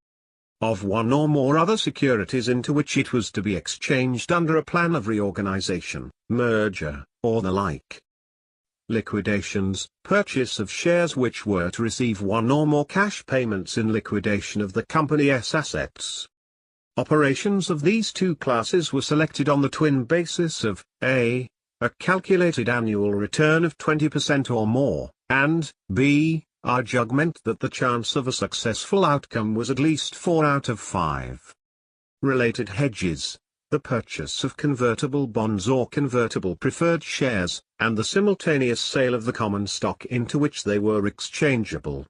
Speaker 1: Of one or more other securities into which it was to be exchanged under a plan of reorganization, merger, or the like. Liquidations: purchase of shares which were to receive one or more cash payments in liquidation of the company's assets. Operations of these two classes were selected on the twin basis of a calculated annual return of 20% or more, and b. our judgment that the chance of a successful outcome was at least 4 out of 5. Related hedges: the purchase of convertible bonds or convertible preferred shares, and the simultaneous sale of the common stock into which they were exchangeable.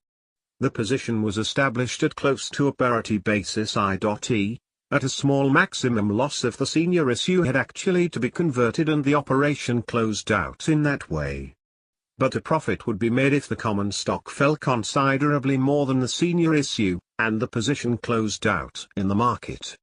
Speaker 1: The position was established at close to a parity basis I.E., at a small maximum loss if the senior issue had actually to be converted and the operation closed out in that way. But a profit would be made if the common stock fell considerably more than the senior issue, and the position closed out in the market.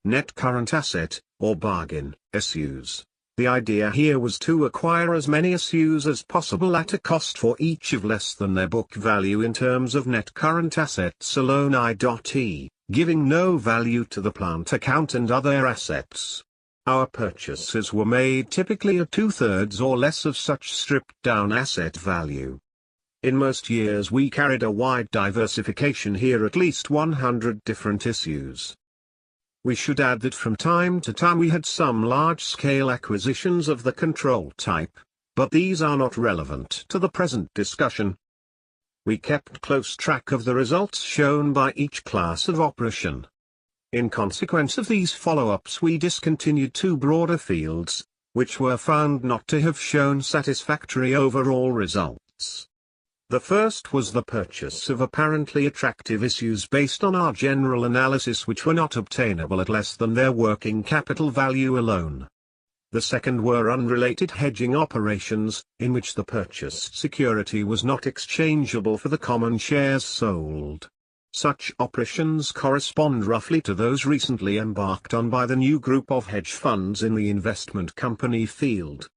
Speaker 1: Net current asset, or bargain, issues. The idea here was to acquire as many issues as possible at a cost for each of less than their book value in terms of net current assets alone I.E., giving no value to the plant account and other assets. Our purchases were made typically at 2/3 or less of such stripped-down asset value. In most years we carried a wide diversification here, at least 100 different issues. We should add that from time to time we had some large-scale acquisitions of the control type, but these are not relevant to the present discussion. We kept close track of the results shown by each class of operation. In consequence of these follow-ups we discontinued 2 broader fields, which were found not to have shown satisfactory overall results. The first was the purchase of apparently attractive issues based on our general analysis which were not obtainable at less than their working capital value alone. The second were unrelated hedging operations, in which the purchased security was not exchangeable for the common shares sold. Such operations correspond roughly to those recently embarked on by the new group of hedge funds in the investment company field.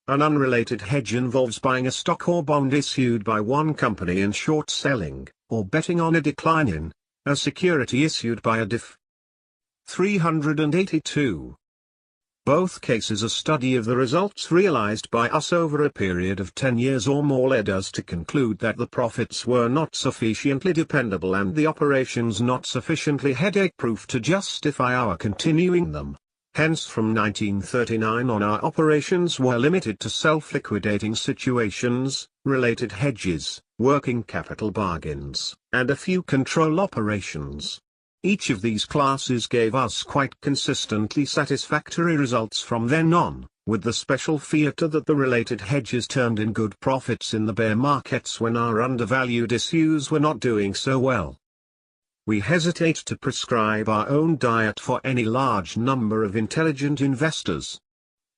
Speaker 1: An unrelated hedge involves buying a stock or bond issued by one company and short selling, or betting on a decline in, a security issued by a diff. 382. Both cases a study of the results realized by us over a period of 10 years or more led us to conclude that the profits were not sufficiently dependable and the operations not sufficiently headache-proof to justify our continuing them. Hence from 1939 on our operations were limited to self-liquidating situations, related hedges, working capital bargains, and a few control operations. Each of these classes gave us quite consistently satisfactory results from then on, with the special fiat that the related hedges turned in good profits in the bear markets when our undervalued issues were not doing so well. We hesitate to prescribe our own diet for any large number of intelligent investors.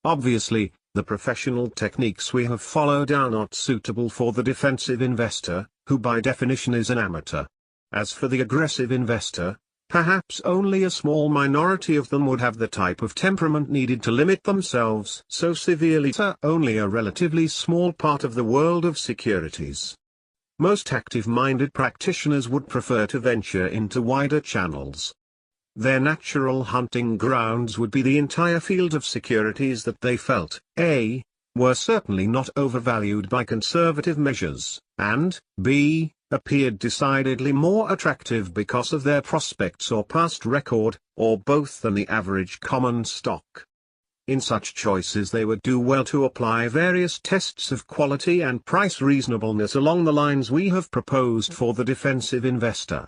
Speaker 1: Obviously, the professional techniques we have followed are not suitable for the defensive investor, who by definition is an amateur. As for the aggressive investor, perhaps only a small minority of them would have the type of temperament needed to limit themselves so severely to only a relatively small part of the world of securities. Most active-minded practitioners would prefer to venture into wider channels. Their natural hunting grounds would be the entire field of securities that they felt, A, were certainly not overvalued by conservative measures, and, B, appeared decidedly more attractive because of their prospects or past record, or both than the average common stock. In such choices they would do well to apply various tests of quality and price reasonableness along the lines we have proposed for the defensive investor.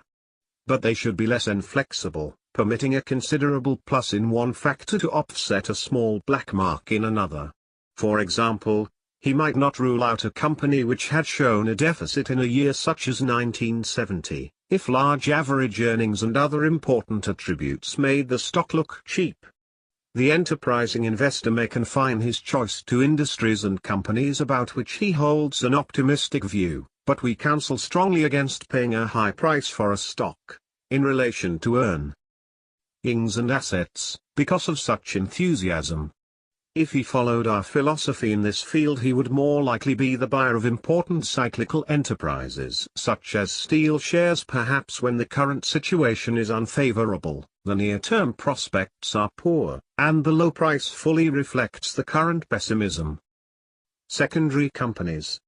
Speaker 1: But they should be less inflexible, permitting a considerable plus in one factor to offset a small black mark in another. For example, he might not rule out a company which had shown a deficit in a year such as 1970, if large average earnings and other important attributes made the stock look cheap. The enterprising investor may confine his choice to industries and companies about which he holds an optimistic view, but we counsel strongly against paying a high price for a stock, in relation to earnings and assets, because of such enthusiasm. If he followed our philosophy in this field, he would more likely be the buyer of important cyclical enterprises such as steel shares, perhaps when the current situation is unfavorable, the near-term prospects are poor, and the low price fully reflects the current pessimism. Secondary companies.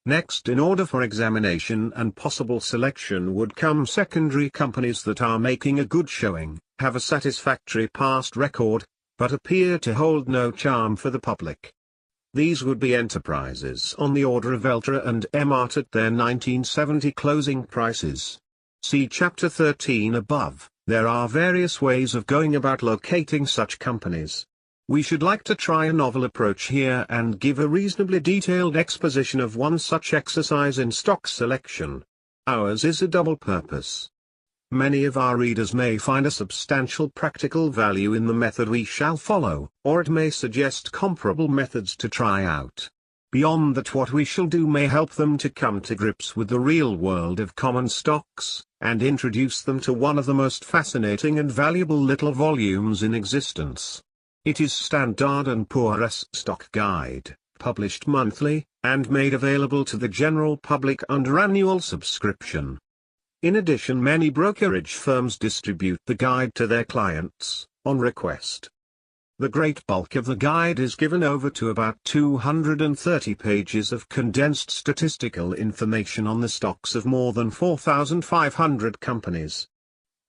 Speaker 1: Next in order for examination and possible selection would come secondary companies that are making a good showing, have a satisfactory past record, but appear to hold no charm for the public. These would be enterprises on the order of Eltra and Emart at their 1970 closing prices. See Chapter 13 above. There are various ways of going about locating such companies. We should like to try a novel approach here and give a reasonably detailed exposition of one such exercise in stock selection. Ours is a double purpose. Many of our readers may find a substantial practical value in the method we shall follow, or it may suggest comparable methods to try out. Beyond that, what we shall do may help them to come to grips with the real world of common stocks, and introduce them to one of the most fascinating and valuable little volumes in existence. It is Standard & Poor's Stock Guide, published monthly, and made available to the general public under annual subscription. In addition, many brokerage firms distribute the guide to their clients, on request. The great bulk of the guide is given over to about 230 pages of condensed statistical information on the stocks of more than 4,500 companies.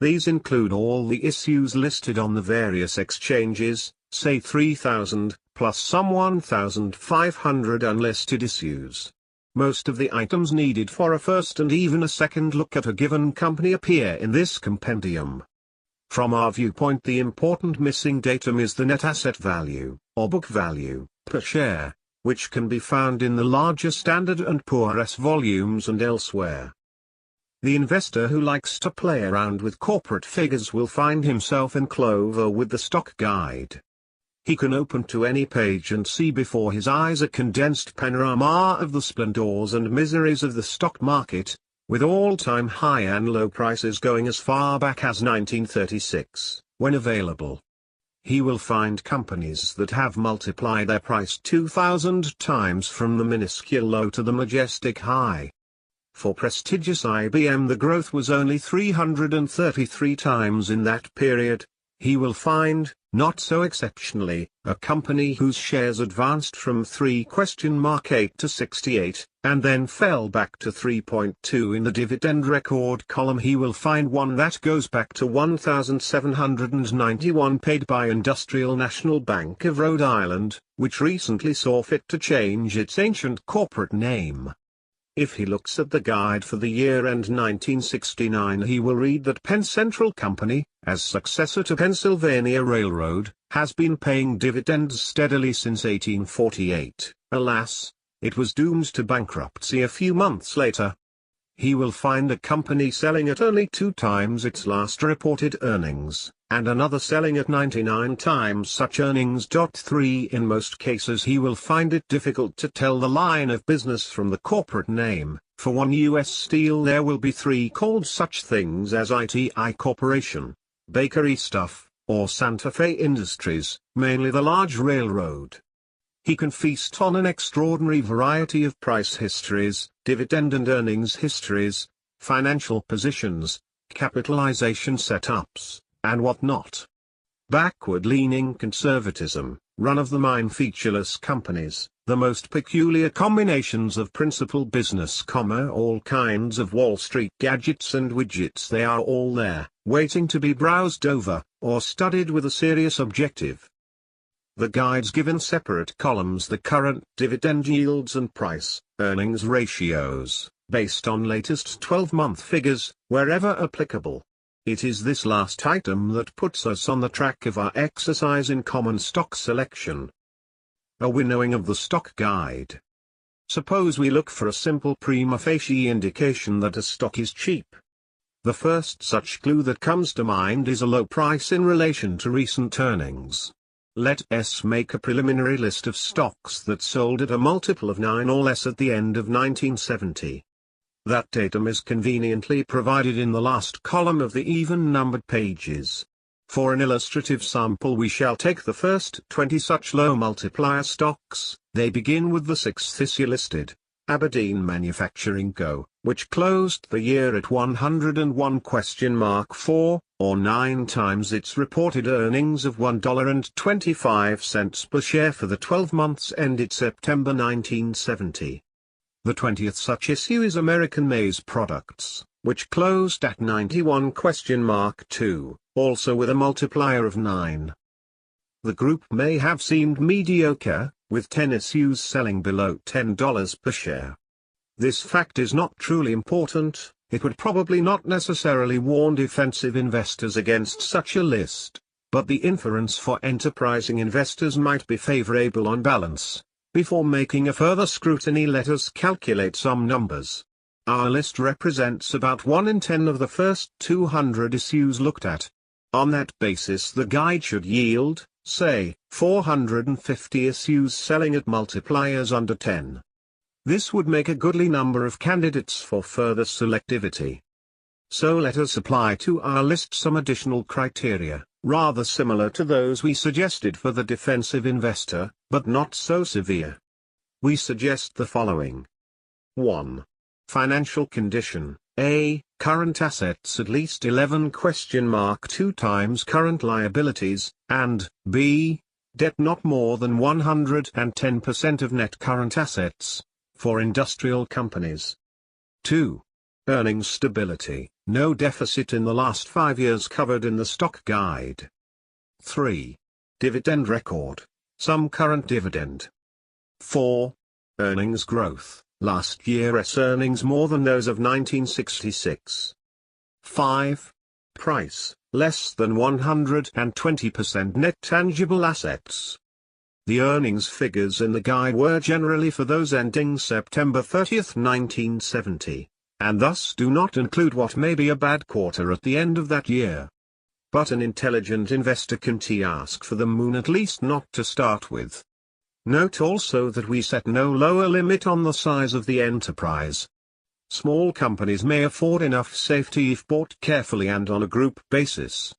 Speaker 1: These include all the issues listed on the various exchanges, say 3,000, plus some 1,500 unlisted issues. Most of the items needed for a first and even a second look at a given company appear in this compendium. From our viewpoint, the important missing datum is the net asset value, or book value, per share, which can be found in the larger Standard & Poor's volumes and elsewhere. The investor who likes to play around with corporate figures will find himself in clover with the stock guide. He can open to any page and see before his eyes a condensed panorama of the splendors and miseries of the stock market, with all-time high and low prices going as far back as 1936, when available. He will find companies that have multiplied their price 2,000 times from the minuscule low to the majestic high. For prestigious IBM the growth was only 333 times in that period. He will find, not so exceptionally, a company whose shares advanced from 3?8 to 68, and then fell back to 3.2 in the dividend record column. He will find one that goes back to 1,791 paid by Industrial National Bank of Rhode Island, which recently saw fit to change its ancient corporate name. If he looks at the guide for the year end 1969, he will read that Penn Central Company, as successor to Pennsylvania Railroad, has been paying dividends steadily since 1848. Alas, it was doomed to bankruptcy a few months later. He will find a company selling at only 2 times its last reported earnings, and another selling at 99 times such earnings. 3. In most cases he will find it difficult to tell the line of business from the corporate name. For one U.S. Steel there will be 3 called such things as ITI Corporation, Bakery Stuff, or Santa Fe Industries, mainly the large railroad. He can feast on an extraordinary variety of price histories, dividend and earnings histories, financial positions, capitalization setups, and whatnot. Backward-leaning conservatism, run-of-the-mine featureless companies, the most peculiar combinations of principal business, all kinds of Wall Street gadgets and widgets, they are all there, waiting to be browsed over, or studied with a serious objective. The guides give in separate columns the current dividend yields and price-earnings ratios, based on latest 12-month figures, wherever applicable. It is this last item that puts us on the track of our exercise in common stock selection. A winnowing of the stock guide. Suppose we look for a simple prima facie indication that a stock is cheap. The first such clue that comes to mind is a low price in relation to recent earnings. Let us make a preliminary list of stocks that sold at a multiple of 9 or less at the end of 1970. That datum is conveniently provided in the last column of the even-numbered pages. For an illustrative sample we shall take the first 20 such low multiplier stocks. They begin with the 6th issue listed, Aberdeen Manufacturing Co., which closed the year at 101?4, or 9 times its reported earnings of $1.25 per share for the 12 months ended September 1970. The 20th such issue is American Maize Products, which closed at 91?2, also with a multiplier of 9. The group may have seemed mediocre, with 10 issues selling below $10 per share. This fact is not truly important. It would probably not necessarily warn defensive investors against such a list, but the inference for enterprising investors might be favorable on balance. Before making a further scrutiny, let us calculate some numbers. Our list represents about 1 in 10 of the first 200 issues looked at. On that basis the guide should yield, say, 450 issues selling at multipliers under 10. This would make a goodly number of candidates for further selectivity. So let us apply to our list some additional criteria, rather similar to those we suggested for the defensive investor, but not so severe. We suggest the following. 1. Financial condition. A. Current assets at least 11?2 times current liabilities, and B. Debt not more than 110% of net current assets, for industrial companies. 2. Earnings stability, no deficit in the last 5 years covered in the stock guide. 3. Dividend record, some current dividend. 4. Earnings growth, last year's earnings more than those of 1966. 5. Price, less than 120% net tangible assets. The earnings figures in the guide were generally for those ending September 30, 1970, and thus do not include what may be a bad quarter at the end of that year. But an intelligent investor can ask for the moon at least not to start with. Note also that we set no lower limit on the size of the enterprise. Small companies may afford enough safety if bought carefully and on a group basis.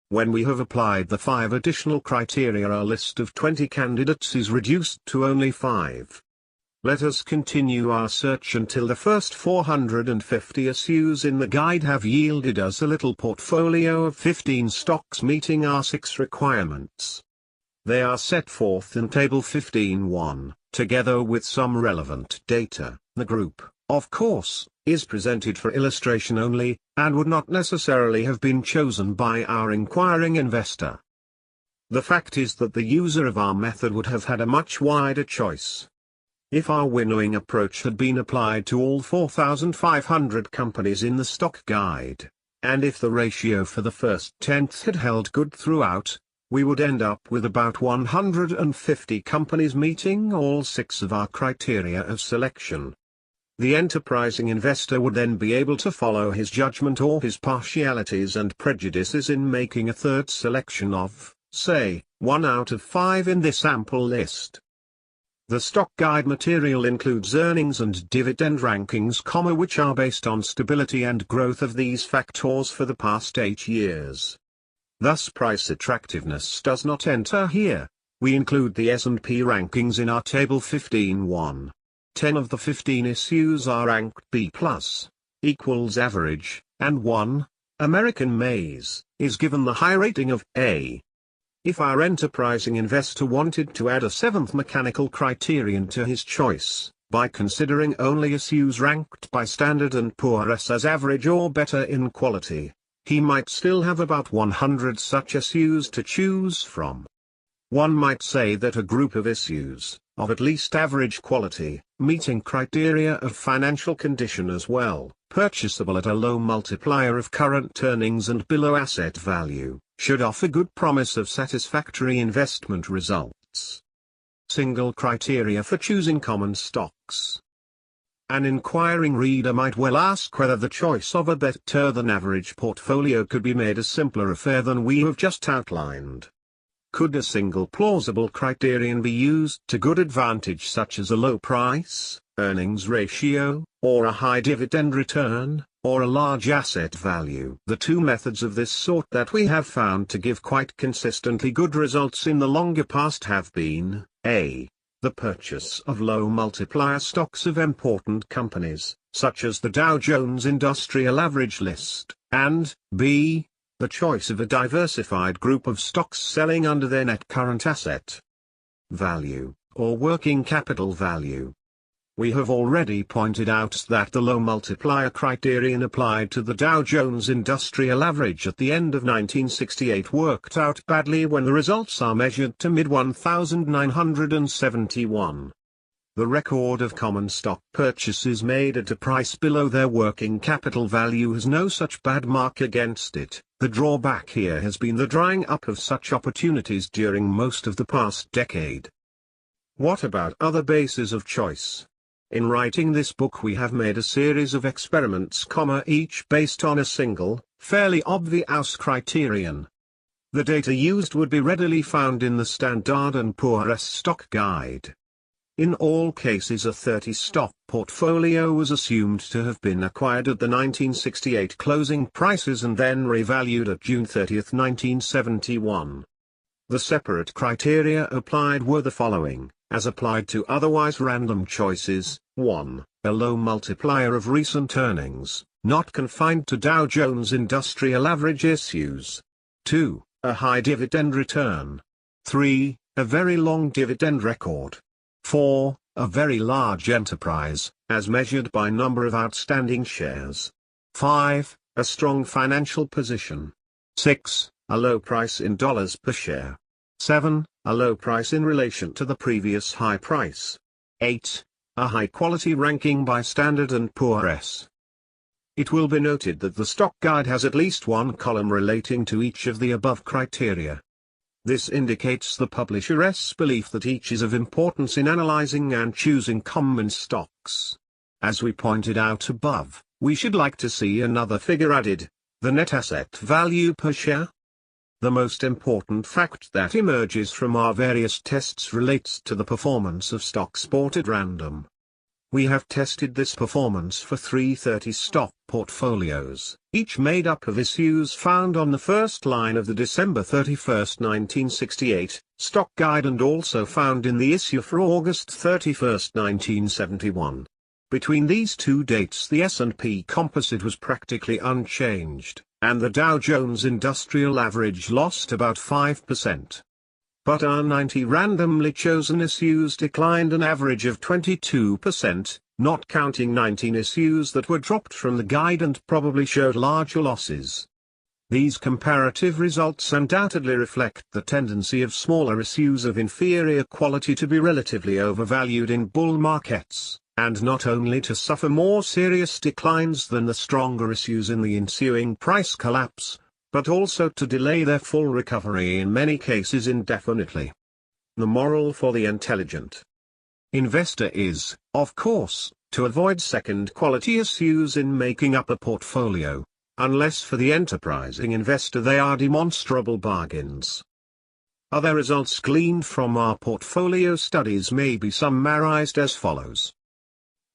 Speaker 1: When we have applied the 5 additional criteria, our list of 20 candidates is reduced to only 5. Let us continue our search until the first 450 issues in the guide have yielded us a little portfolio of 15 stocks meeting our 6 requirements. They are set forth in Table 15.1, together with some relevant data. The group, of course, is presented for illustration only, and would not necessarily have been chosen by our inquiring investor. The fact is that the user of our method would have had a much wider choice. If our winnowing approach had been applied to all 4,500 companies in the stock guide, and if the ratio for the first tenth had held good throughout, we would end up with about 150 companies meeting all 6 of our criteria of selection. The enterprising investor would then be able to follow his judgment or his partialities and prejudices in making a third selection of, say, 1 out of 5 in this ample list. The stock guide material includes earnings and dividend rankings, which are based on stability and growth of these factors for the past 8 years. Thus price attractiveness does not enter here. We include the S&P rankings in our table 15.1. 10 of the 15 issues are ranked B+, equals average, and 1, American Maize, is given the high rating of A. If our enterprising investor wanted to add a 7th mechanical criterion to his choice, by considering only issues ranked by Standard & Poor's as average or better in quality, he might still have about 100 such issues to choose from. One might say that a group of issues, of at least average quality, meeting criteria of financial condition as well, purchasable at a low multiplier of current earnings and below asset value, should offer good promise of satisfactory investment results. Single criteria for choosing common stocks. An inquiring reader might well ask whether the choice of a better than average portfolio could be made a simpler affair than we have just outlined. Could a single plausible criterion be used to good advantage, such as a low price, earnings ratio, or a high dividend return, or a large asset value? The 2 methods of this sort that we have found to give quite consistently good results in the longer past have been, A. the purchase of low multiplier stocks of important companies, such as the Dow Jones Industrial Average List, and B. the choice of a diversified group of stocks selling under their net current asset value, or working capital value. We have already pointed out that the low multiplier criterion applied to the Dow Jones Industrial Average at the end of 1968 worked out badly when the results are measured to mid-1971. The record of common stock purchases made at a price below their working capital value has no such bad mark against it. The drawback here has been the drying up of such opportunities during most of the past decade. What about other bases of choice? In writing this book we have made a series of experiments, each based on a single, fairly obvious criterion. The data used would be readily found in the Standard & Poor's stock guide. In all cases a 30-stock portfolio was assumed to have been acquired at the 1968 closing prices and then revalued at June 30, 1971. The separate criteria applied were the following, as applied to otherwise random choices: 1. A low multiplier of recent earnings, not confined to Dow Jones Industrial Average issues. 2. A high dividend return. 3. A very long dividend record. 4. A very large enterprise, as measured by number of outstanding shares. 5. A strong financial position. 6. A low price in dollars per share. 7. A low price in relation to the previous high price. 8. A high quality ranking by Standard & Poor's. It will be noted that the stock guide has at least one column relating to each of the above criteria. This indicates the publisher's belief that each is of importance in analyzing and choosing common stocks. As we pointed out above, we should like to see another figure added, the net asset value per share. The most important fact that emerges from our various tests relates to the performance of stocks bought at random. We have tested this performance for 330 stock portfolios, each made up of issues found on the first line of the December 31, 1968, stock guide and also found in the issue for August 31, 1971. Between these 2 dates the S&P composite was practically unchanged, and the Dow Jones Industrial Average lost about 5%. But our 90 randomly chosen issues declined an average of 22%, not counting 19 issues that were dropped from the guide and probably showed larger losses. These comparative results undoubtedly reflect the tendency of smaller issues of inferior quality to be relatively overvalued in bull markets, and not only to suffer more serious declines than the stronger issues in the ensuing price collapse, but also to delay their full recovery in many cases indefinitely. The moral for the intelligent investor is, of course, to avoid second-quality issues in making up a portfolio, unless for the enterprising investor they are demonstrable bargains. Other results gleaned from our portfolio studies may be summarized as follows.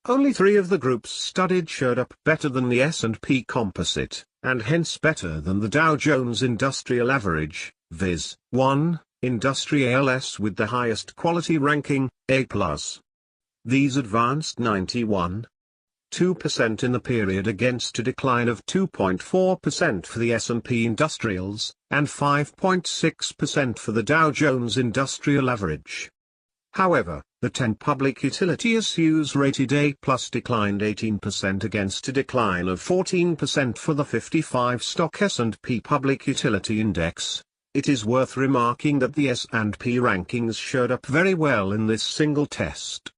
Speaker 1: Only 3 of the groups studied showed up better than the S&P Composite, and hence better than the Dow Jones Industrial Average, viz. 1, Industrials with the highest quality ranking, A+. These advanced 91.2% in the period against a decline of 2.4% for the S&P Industrials, and 5.6% for the Dow Jones Industrial Average. However, the 10 public utility issues rated A+ declined 18% against a decline of 14% for the 55 stock S&P Public Utility Index. It is worth remarking that the S&P rankings showed up very well in this single test.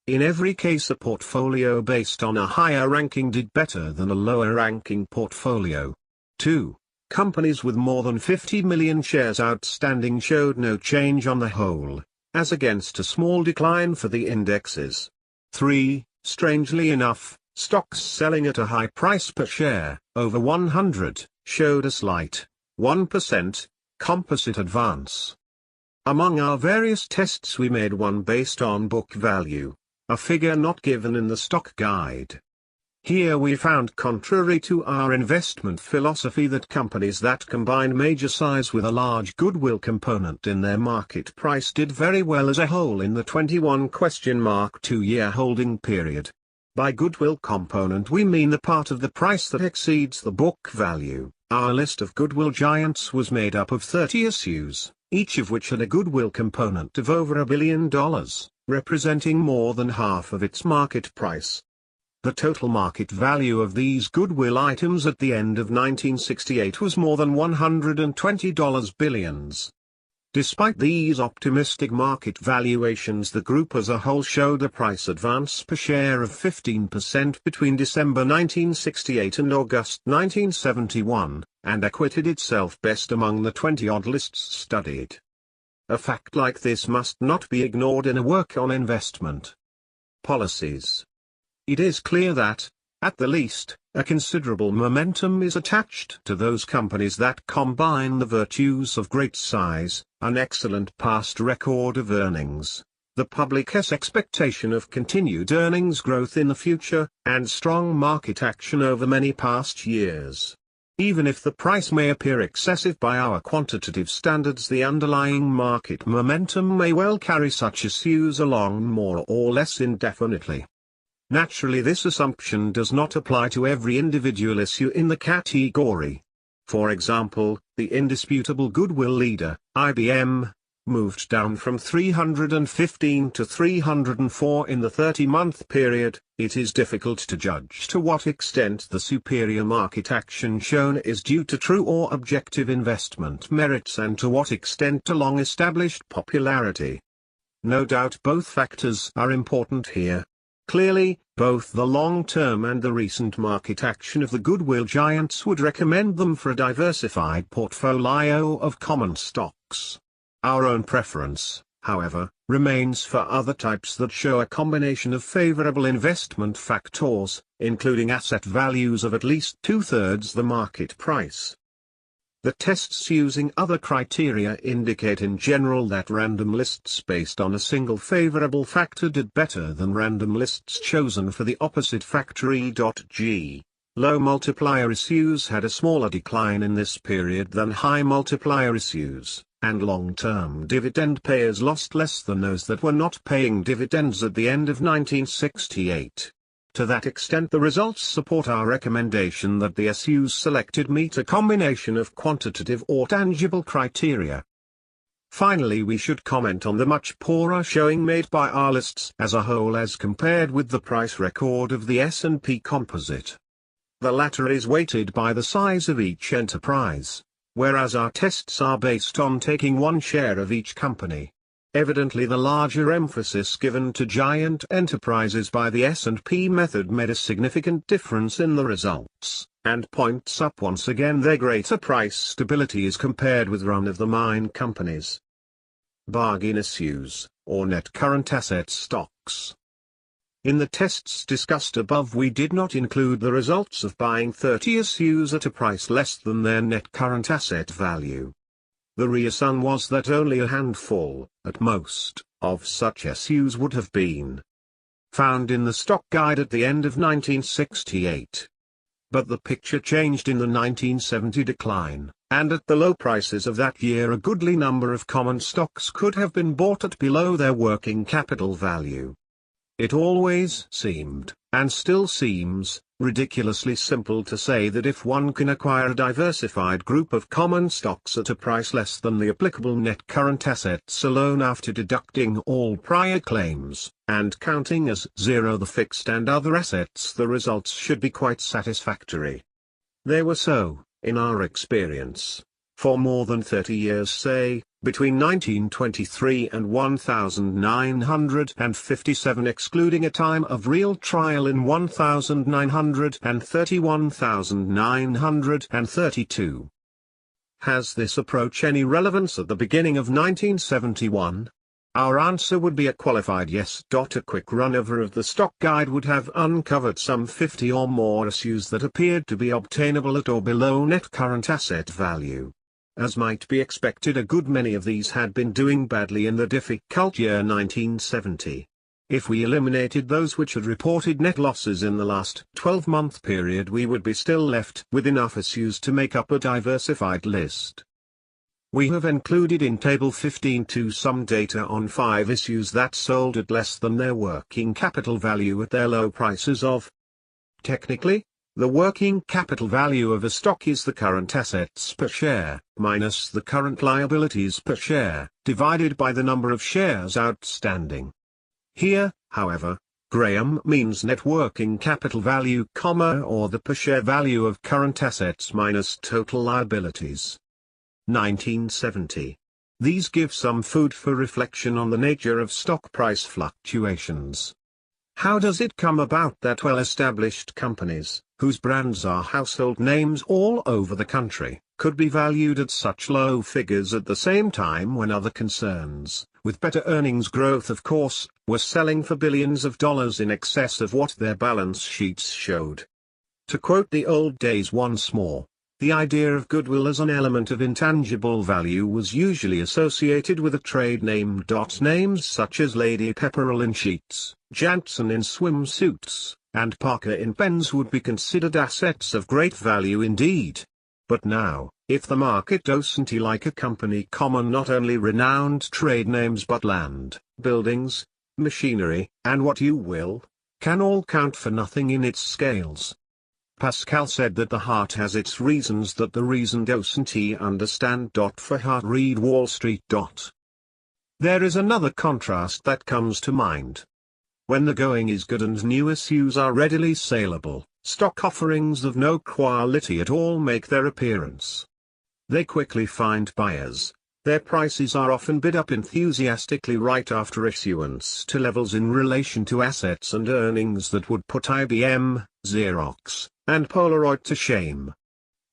Speaker 1: In every case a portfolio based on a higher ranking did better than a lower ranking portfolio. 2. Companies with more than 50 million shares outstanding showed no change on the whole, as against a small decline for the indexes. 3. Strangely enough, stocks selling at a high price per share, over 100, showed a slight 1% composite advance. Among our various tests we made one based on book value, a figure not given in the stock guide. Here we found, contrary to our investment philosophy, that companies that combine major size with a large goodwill component in their market price did very well as a whole in the 2-year holding period. By goodwill component we mean the part of the price that exceeds the book value. Our list of goodwill giants was made up of 30 issues, each of which had a goodwill component of over $1 billion, representing more than half of its market price. The total market value of these goodwill items at the end of 1968 was more than $120 billion. Despite these optimistic market valuations, the group as a whole showed a price advance per share of 15% between December 1968 and August 1971, and acquitted itself best among the 20-odd lists studied. A fact like this must not be ignored in a work on investment policies. It is clear that, at the least, a considerable momentum is attached to those companies that combine the virtues of great size, an excellent past record of earnings, the public's expectation of continued earnings growth in the future, and strong market action over many past years. Even if the price may appear excessive by our quantitative standards, the underlying market momentum may well carry such issues along more or less indefinitely. Naturally, this assumption does not apply to every individual issue in the category. For example, the indisputable goodwill leader, IBM, moved down from 315 to 304 in the 30-month period. It is difficult to judge to what extent the superior market action shown is due to true or objective investment merits and to what extent to long-established popularity. No doubt both factors are important here. Clearly, both the long-term and the recent market action of the goodwill giants would recommend them for a diversified portfolio of common stocks. Our own preference, however, remains for other types that show a combination of favorable investment factors, including asset values of at least 2/3 the market price. The tests using other criteria indicate in general that random lists based on a single favorable factor did better than random lists chosen for the opposite factor. E.g. Low multiplier issues had a smaller decline in this period than high multiplier issues, and long-term dividend payers lost less than those that were not paying dividends at the end of 1968. To that extent the results support our recommendation that the issues selected meet a combination of quantitative or tangible criteria. Finally, we should comment on the much poorer showing made by our lists as a whole as compared with the price record of the S&P Composite. The latter is weighted by the size of each enterprise, whereas our tests are based on taking one share of each company. Evidently the larger emphasis given to giant enterprises by the S&P method made a significant difference in the results, and points up once again their greater price stability as compared with run-of-the-mine companies. Bargain issues, or net current asset stocks. In the tests discussed above we did not include the results of buying 30 issues at a price less than their net current asset value. The reason was that only a handful, at most, of such issues would have been found in the stock guide at the end of 1968. But the picture changed in the 1970 decline, and at the low prices of that year a goodly number of common stocks could have been bought at below their working capital value. It always seemed, and still seems, ridiculously simple to say that if one can acquire a diversified group of common stocks at a price less than the applicable net current assets alone after deducting all prior claims, and counting as zero the fixed and other assets, the results should be quite satisfactory. They were so, in our experience. For more than 30 years, say, between 1923 and 1957, excluding a time of real trial in 1930, 1932. Has this approach any relevance at the beginning of 1971? Our answer would be a qualified yes. A quick run-over of the stock guide would have uncovered some 50 or more issues that appeared to be obtainable at or below net current asset value. As might be expected, a good many of these had been doing badly in the difficult year 1970. If we eliminated those which had reported net losses in the last 12-month period, we would be still left with enough issues to make up a diversified list. We have included in Table 15 some data on 5 issues that sold at less than their working capital value at their low prices of. Technically, the working capital value of a stock is the current assets per share, minus the current liabilities per share, divided by the number of shares outstanding. Here, however, Graham means net working capital value, or the per share value of current assets minus total liabilities. 1970. These give some food for reflection on the nature of stock price fluctuations. How does it come about that well-established companies, whose brands are household names all over the country, could be valued at such low figures at the same time when other concerns, with better earnings growth of course, were selling for billions of dollars in excess of what their balance sheets showed? To quote the old days once more, the idea of goodwill as an element of intangible value was usually associated with a trade name. Names such as Lady Pepperell in sheets, Jantzen in swimsuits, and Parker in pens would be considered assets of great value indeed. But now, if the market doesn't like a company common not only renowned trade names but land, buildings, machinery, and what you will, can all count for nothing in its scales. Pascal said that the heart has its reasons that the reason doesn't understand. For heart read Wall Street. There is another contrast that comes to mind. When the going is good and new issues are readily saleable, stock offerings of no quality at all make their appearance. They quickly find buyers. Their prices are often bid up enthusiastically right after issuance to levels in relation to assets and earnings that would put IBM, Xerox, and Polaroid to shame.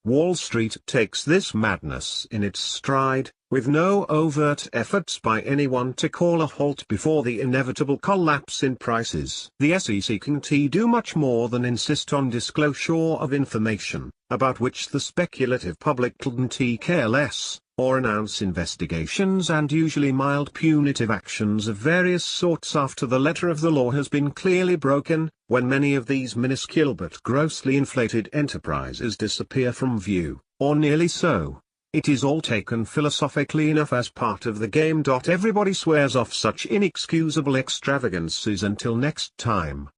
Speaker 1: Wall Street takes this madness in its stride, with no overt efforts by anyone to call a halt before the inevitable collapse in prices. The SEC can't do much more than insist on disclosure of information, about which the speculative public couldn't care less, or announce investigations and usually mild punitive actions of various sorts after the letter of the law has been clearly broken, when many of these minuscule but grossly inflated enterprises disappear from view, or nearly so. It is all taken philosophically enough as part of the game. Everybody swears off such inexcusable extravagances until next time.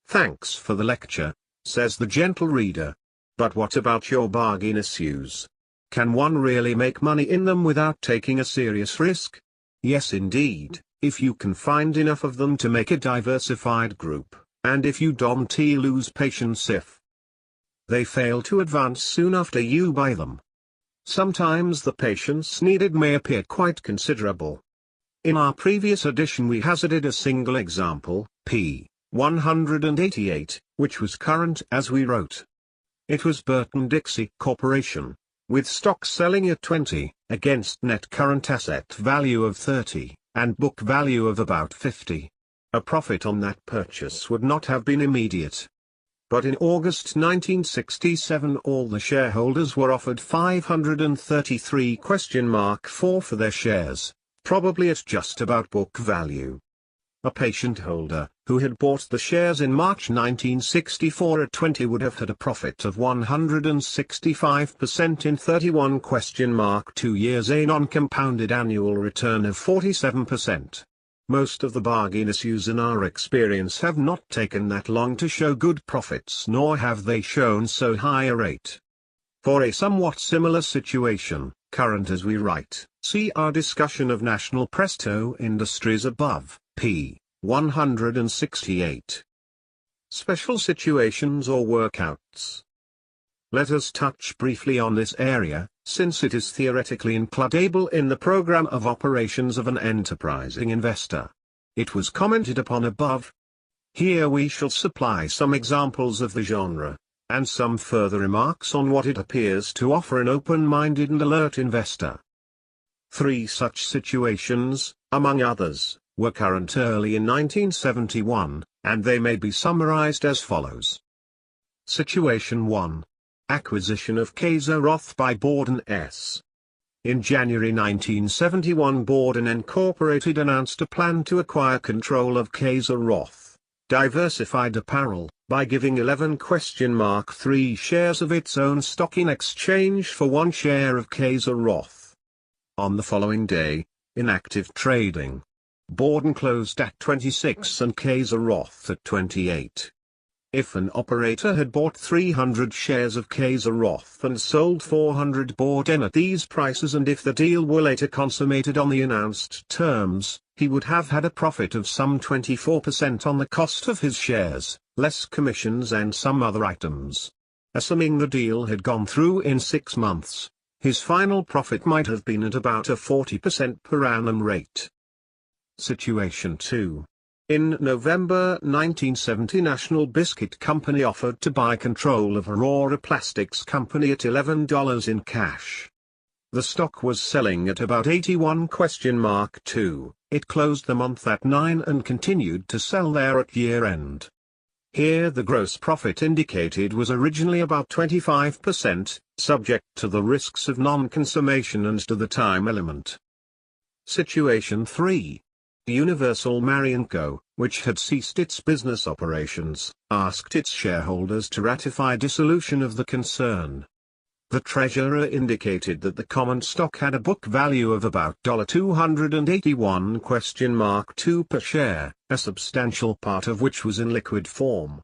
Speaker 1: Thanks for the lecture, says the gentle reader. But what about your bargain issues? Can one really make money in them without taking a serious risk? Yes indeed, if you can find enough of them to make a diversified group, and if you don't lose patience if They fail to advance soon after you buy them. Sometimes the patience needed may appear quite considerable. In our previous edition we hazarded a single example, p. 188, which was current as we wrote. It was Burton-Dixie Corporation, with stock selling at 20, against net current asset value of 30, and book value of about 50. A profit on that purchase would not have been immediate. But in August 1967 all the shareholders were offered 533*4 for their shares, probably at just about book value. A patient holder, who had bought the shares in March 1964 at 20 would have had a profit of 165% in 31*2 years, a non-compounded annual return of 47%. Most of the bargain issues in our experience have not taken that long to show good profits, nor have they shown so high a rate. For a somewhat similar situation, current as we write, see our discussion of National Presto Industries above, p. 168. Special situations or workouts. Let us touch briefly on this area, since it is theoretically includable in the program of operations of an enterprising investor. It was commented upon above. Here we shall supply some examples of the genre, and some further remarks on what it appears to offer an open-minded and alert investor. 3 such situations, among others, were current early in 1971, and they may be summarized as follows. Situation 1. Acquisition of Kaiser Roth by Borden S. In January 1971 Borden Incorporated announced a plan to acquire control of Kaiser Roth, Diversified Apparel, by giving 11*3 shares of its own stock in exchange for 1 share of Kaiser Roth. On the following day, in active trading, Borden closed at 26 and Kaiser Roth at 28. If an operator had bought 300 shares of Kaiser Roth and sold 400 Borden at these prices, and if the deal were later consummated on the announced terms, he would have had a profit of some 24% on the cost of his shares, less commissions and some other items. Assuming the deal had gone through in 6 months, his final profit might have been at about a 40% per annum rate. Situation 2. In November 1970 National Biscuit Company offered to buy control of Aurora Plastics Company at $11 in cash. The stock was selling at about 81*2. It closed the month at 9 and continued to sell there at year-end. Here the gross profit indicated was originally about 25%, subject to the risks of non-consummation and to the time element. Situation 3. Universal Mary & Co., which had ceased its business operations, asked its shareholders to ratify dissolution of the concern. The treasurer indicated that the common stock had a book value of about $281*2 per share, a substantial part of which was in liquid form.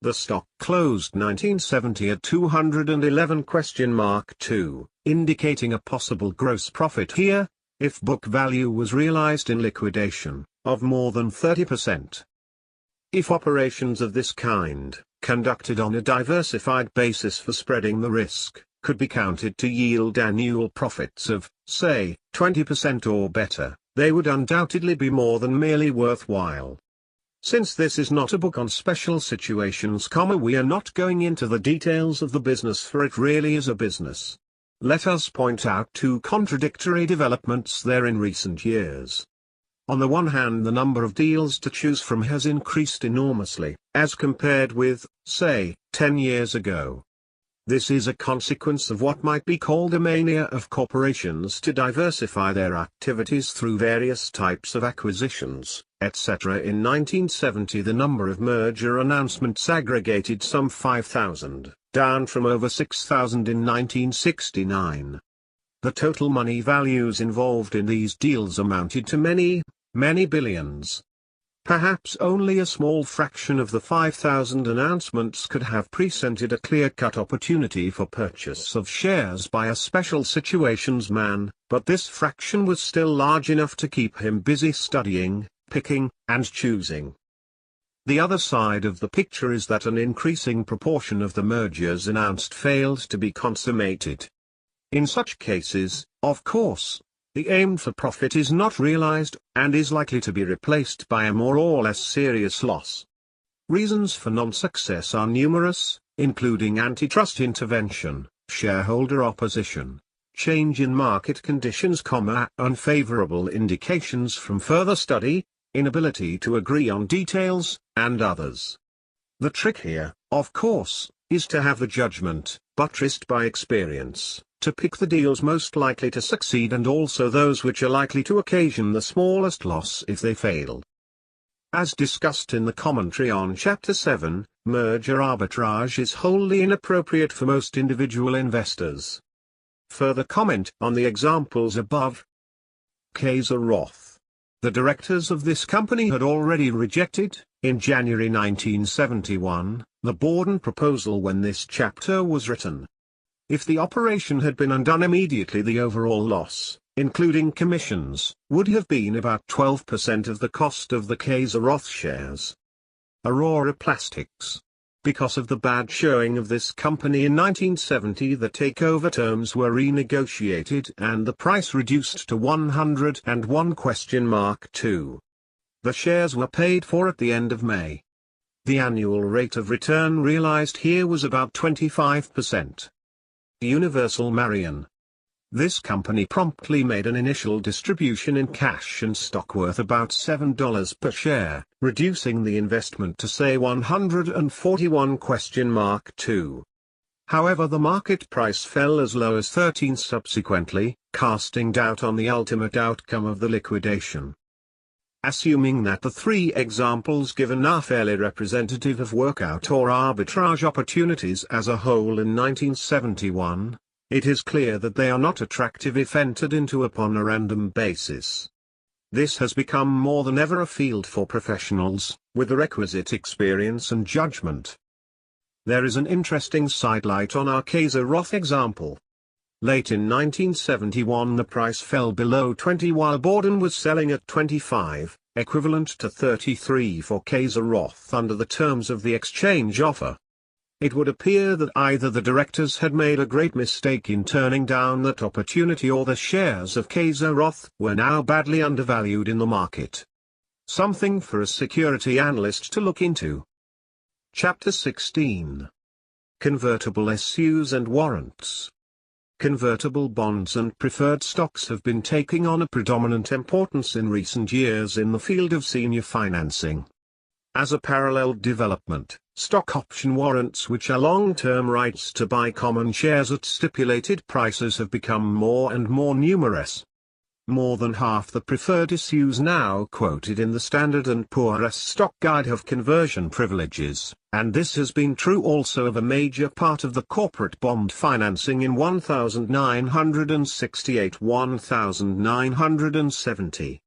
Speaker 1: The stock closed 1970 at $211*2, indicating a possible gross profit here, if book value was realized in liquidation, of more than 30%. If operations of this kind, conducted on a diversified basis for spreading the risk, could be counted to yield annual profits of, say, 20% or better, they would undoubtedly be more than merely worthwhile. Since this is not a book on special situations, we are not going into the details of the business, for it really is a business. Let us point out 2 contradictory developments there in recent years. On the one hand, the number of deals to choose from has increased enormously, as compared with, say, 10 years ago. This is a consequence of what might be called a mania of corporations to diversify their activities through various types of acquisitions, etc. In 1970 the number of merger announcements aggregated some 5,000. Down from over 6,000 in 1969. The total money values involved in these deals amounted to many, many billions. Perhaps only a small fraction of the 5,000 announcements could have presented a clear-cut opportunity for purchase of shares by a special situations man, but this fraction was still large enough to keep him busy studying, picking, and choosing. The other side of the picture is that an increasing proportion of the mergers announced failed to be consummated. In such cases, of course, the aim for profit is not realized, and is likely to be replaced by a more or less serious loss. Reasons for non-success are numerous, including antitrust intervention, shareholder opposition, change in market conditions, unfavorable indications from further study, inability to agree on details, and others. The trick here, of course, is to have the judgment, buttressed by experience, to pick the deals most likely to succeed and also those which are likely to occasion the smallest loss if they fail. As discussed in the commentary on Chapter 7, merger arbitrage is wholly inappropriate for most individual investors. Further comment on the examples above. Kaiser Roth. The directors of this company had already rejected, in January 1971, the Borden proposal when this chapter was written. If the operation had been undone immediately, the overall loss, including commissions, would have been about 12% of the cost of the Kaiser Roth shares. Aurora Plastics. Because of the bad showing of this company in 1970, the takeover terms were renegotiated and the price reduced to $101?2. The shares were paid for at the end of May. The annual rate of return realized here was about 25%. Universal Marion. This company promptly made an initial distribution in cash and stock worth about $7 per share, reducing the investment to say $141?2. However, the market price fell as low as 13 subsequently, casting doubt on the ultimate outcome of the liquidation. Assuming that the three examples given are fairly representative of workout or arbitrage opportunities as a whole in 1971, it is clear that they are not attractive if entered into upon a random basis. This has become more than ever a field for professionals, with the requisite experience and judgment. There is an interesting sidelight on our Kaiser Roth example. Late in 1971 the price fell below 20 while Borden was selling at 25, equivalent to 33 for Kaiser Roth under the terms of the exchange offer. It would appear that either the directors had made a great mistake in turning down that opportunity or the shares of Kaiser Roth were now badly undervalued in the market. Something for a security analyst to look into. Chapter 16. Convertible issues and warrants. Convertible bonds and preferred stocks have been taking on a predominant importance in recent years in the field of senior financing. As a parallel development, stock option warrants, which are long-term rights to buy common shares at stipulated prices, have become more and more numerous. More than half the preferred issues now quoted in the Standard & Poor's stock guide have conversion privileges, and this has been true also of a major part of the corporate bond financing in 1968-1970.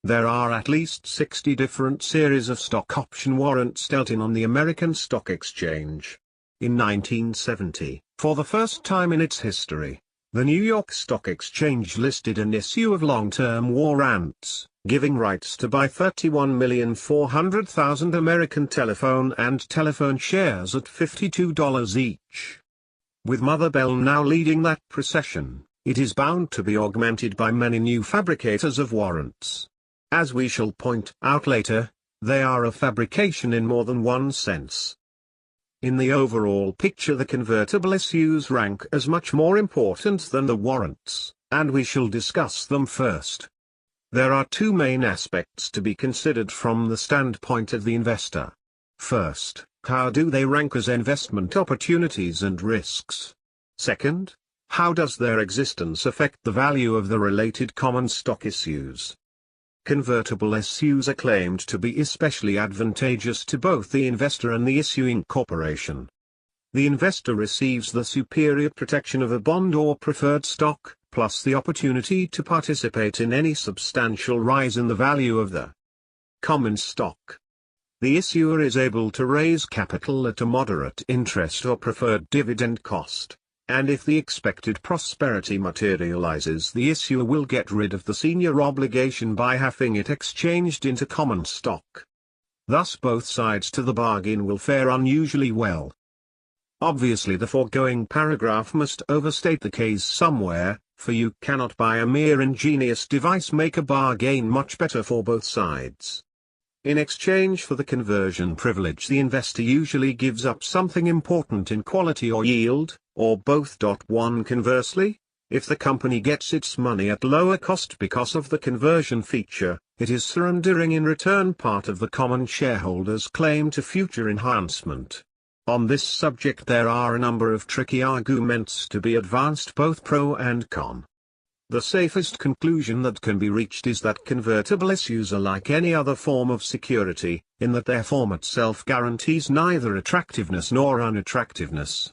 Speaker 1: There are at least 60 different series of stock option warrants dealt in on the American Stock Exchange. In 1970, for the first time in its history, the New York Stock Exchange listed an issue of long-term warrants, giving rights to buy 31,400,000 American telephone and telephone shares at $52 each. With Mother Bell now leading that procession, it is bound to be augmented by many new fabricators of warrants. As we shall point out later, they are a fabrication in more than one sense. In the overall picture, the convertible issues rank as much more important than the warrants, and we shall discuss them first. There are two main aspects to be considered from the standpoint of the investor. First, how do they rank as investment opportunities and risks? Second, how does their existence affect the value of the related common stock issues? Convertible issues are claimed to be especially advantageous to both the investor and the issuing corporation. The investor receives the superior protection of a bond or preferred stock, plus the opportunity to participate in any substantial rise in the value of the common stock. The issuer is able to raise capital at a moderate interest or preferred dividend cost. And if the expected prosperity materializes, the issuer will get rid of the senior obligation by having it exchanged into common stock. thus both sides to the bargain will fare unusually well. Obviously the foregoing paragraph must overstate the case somewhere, for you cannot by a mere ingenious device make a bargain much better for both sides. In exchange for the conversion privilege, the investor usually gives up something important in quality or yield, or both. One conversely, if the company gets its money at lower cost because of the conversion feature, it is surrendering in return part of the common shareholders' claim to future enhancement. On this subject there are a number of tricky arguments to be advanced, both pro and con. The safest conclusion that can be reached is that convertible issues are like any other form of security, in that their form itself guarantees neither attractiveness nor unattractiveness.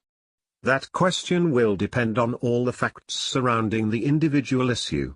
Speaker 1: That question will depend on all the facts surrounding the individual issue.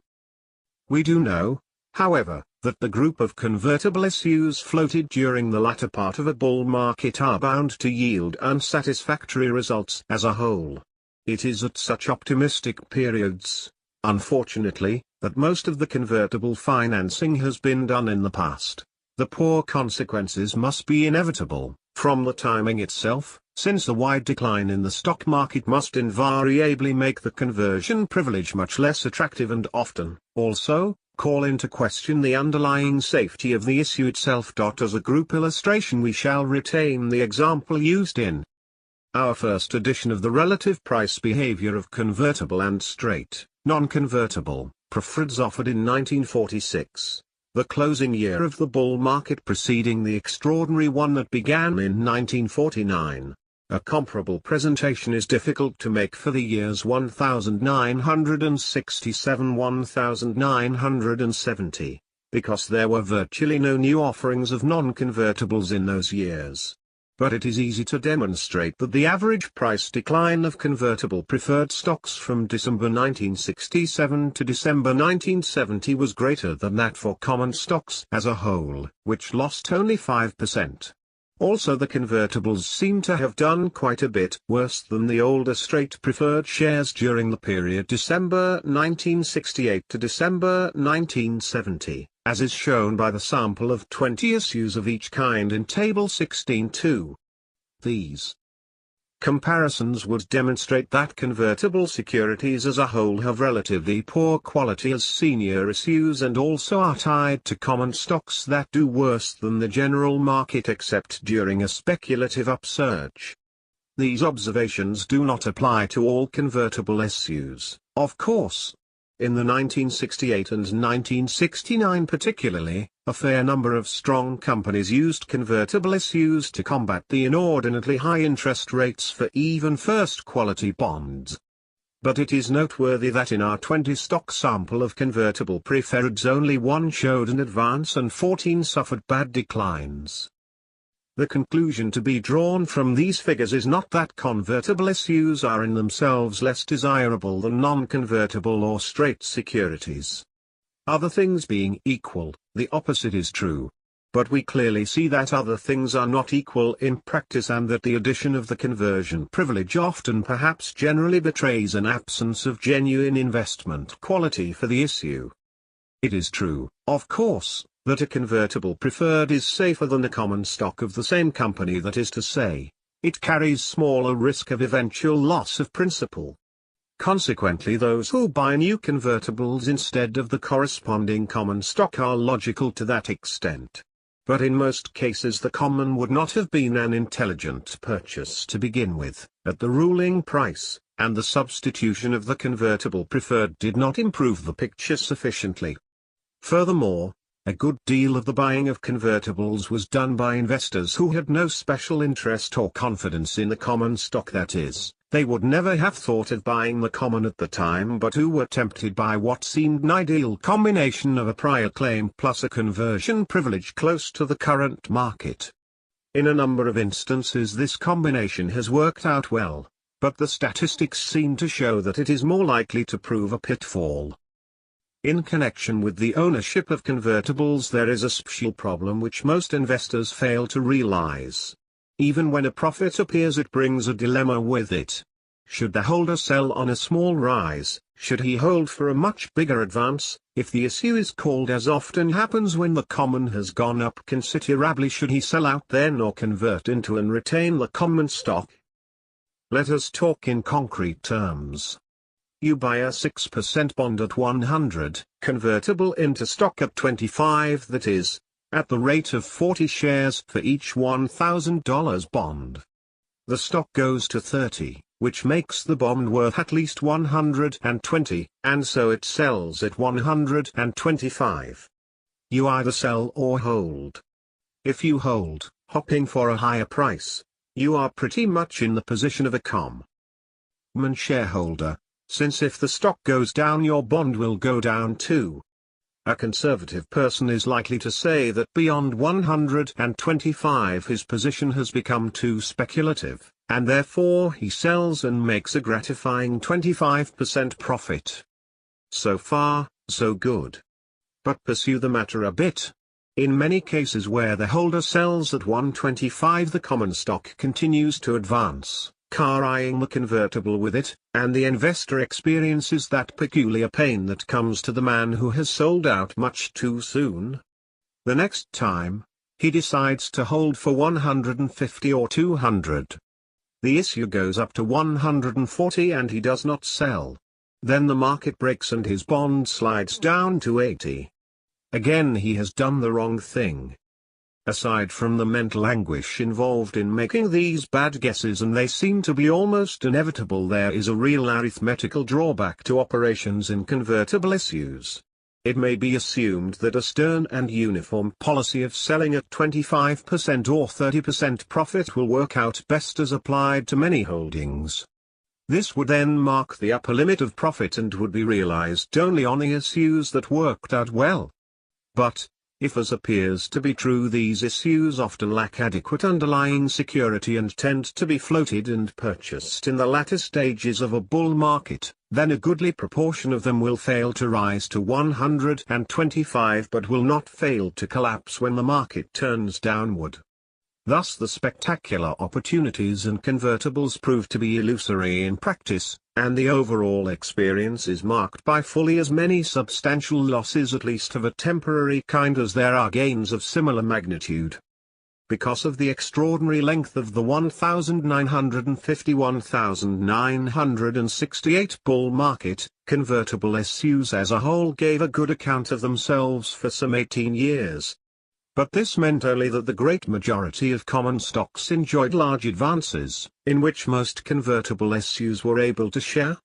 Speaker 1: We do know, however, that the group of convertible issues floated during the latter part of a bull market are bound to yield unsatisfactory results as a whole. It is at such optimistic periods, unfortunately, that most of the convertible financing has been done in the past. The poor consequences must be inevitable, from the timing itself, since a wide decline in the stock market must invariably make the conversion privilege much less attractive and often, also, call into question the underlying safety of the issue itself. As a group illustration we shall retain the example used in our first edition of the relative price behavior of convertible and straight, non-convertible, preferreds offered in 1946, the closing year of the bull market preceding the extraordinary one that began in 1949. A comparable presentation is difficult to make for the years 1967–1970, because there were virtually no new offerings of non-convertibles in those years. But it is easy to demonstrate that the average price decline of convertible preferred stocks from December 1967 to December 1970 was greater than that for common stocks as a whole, which lost only 5%. Also the convertibles seem to have done quite a bit worse than the older straight preferred shares during the period December 1968 to December 1970, as is shown by the sample of 20 issues of each kind in Table 16.2. These comparisons would demonstrate that convertible securities as a whole have relatively poor quality as senior issues and also are tied to common stocks that do worse than the general market except during a speculative upsurge. These observations do not apply to all convertible issues, of course. In the 1968 and 1969 particularly, a fair number of strong companies used convertible issues to combat the inordinately high interest rates for even first-quality bonds. But it is noteworthy that in our 20-stock sample of convertible preferreds only 1 showed an advance and 14 suffered bad declines. The conclusion to be drawn from these figures is not that convertible issues are in themselves less desirable than non-convertible or straight securities. Other things being equal, the opposite is true. But we clearly see that other things are not equal in practice and that the addition of the conversion privilege often perhaps generally betrays an absence of genuine investment quality for the issue. It is true, of course, that a convertible preferred is safer than a common stock of the same company, that is to say, it carries smaller risk of eventual loss of principal. Consequently those who buy new convertibles instead of the corresponding common stock are logical to that extent. But in most cases the common would not have been an intelligent purchase to begin with, at the ruling price, and the substitution of the convertible preferred did not improve the picture sufficiently. Furthermore, a good deal of the buying of convertibles was done by investors who had no special interest or confidence in the common stock, that is, they would never have thought of buying the common at the time but who were tempted by what seemed an ideal combination of a prior claim plus a conversion privilege close to the current market. In a number of instances this combination has worked out well, but the statistics seem to show that it is more likely to prove a pitfall. In connection with the ownership of convertibles there is a special problem which most investors fail to realize. Even when a profit appears it brings a dilemma with it. Should the holder sell on a small rise? Should he hold for a much bigger advance? If the issue is called, as often happens when the common has gone up considerably, should he sell out then or convert into and retain the common stock? Let us talk in concrete terms. You buy a 6% bond at 100, convertible into stock at 25, that is, at the rate of 40 shares for each $1,000 bond. The stock goes to 30, which makes the bond worth at least 120, and so it sells at 125. You either sell or hold. If you hold, hoping for a higher price, you are pretty much in the position of a common shareholder, since if the stock goes down, your bond will go down too. A conservative person is likely to say that beyond 125 his position has become too speculative, and therefore he sells and makes a gratifying 25% profit. So far, so good. But pursue the matter a bit. In many cases where the holder sells at 125, the common stock continues to advance, carrying the convertible with it, and the investor experiences that peculiar pain that comes to the man who has sold out much too soon. The next time, he decides to hold for 150 or 200. The issue goes up to 140 and he does not sell. Then the market breaks and his bond slides down to 80. Again he has done the wrong thing. Aside from the mental anguish involved in making these bad guesses, and they seem to be almost inevitable, there is a real arithmetical drawback to operations in convertible issues. It may be assumed that a stern and uniform policy of selling at 25% or 30% profit will work out best as applied to many holdings. This would then mark the upper limit of profit and would be realized only on the issues that worked out well. But, if, as appears to be true, these issues often lack adequate underlying security and tend to be floated and purchased in the latter stages of a bull market, then a goodly proportion of them will fail to rise to 125 but will not fail to collapse when the market turns downward. Thus the spectacular opportunities in convertibles prove to be illusory in practice, and the overall experience is marked by fully as many substantial losses, at least of a temporary kind, as there are gains of similar magnitude. Because of the extraordinary length of the 1950-1968 bull market, convertible issues as a whole gave a good account of themselves for some 18 years. But this meant only that the great majority of common stocks enjoyed large advances, in which most convertible issues were able to share.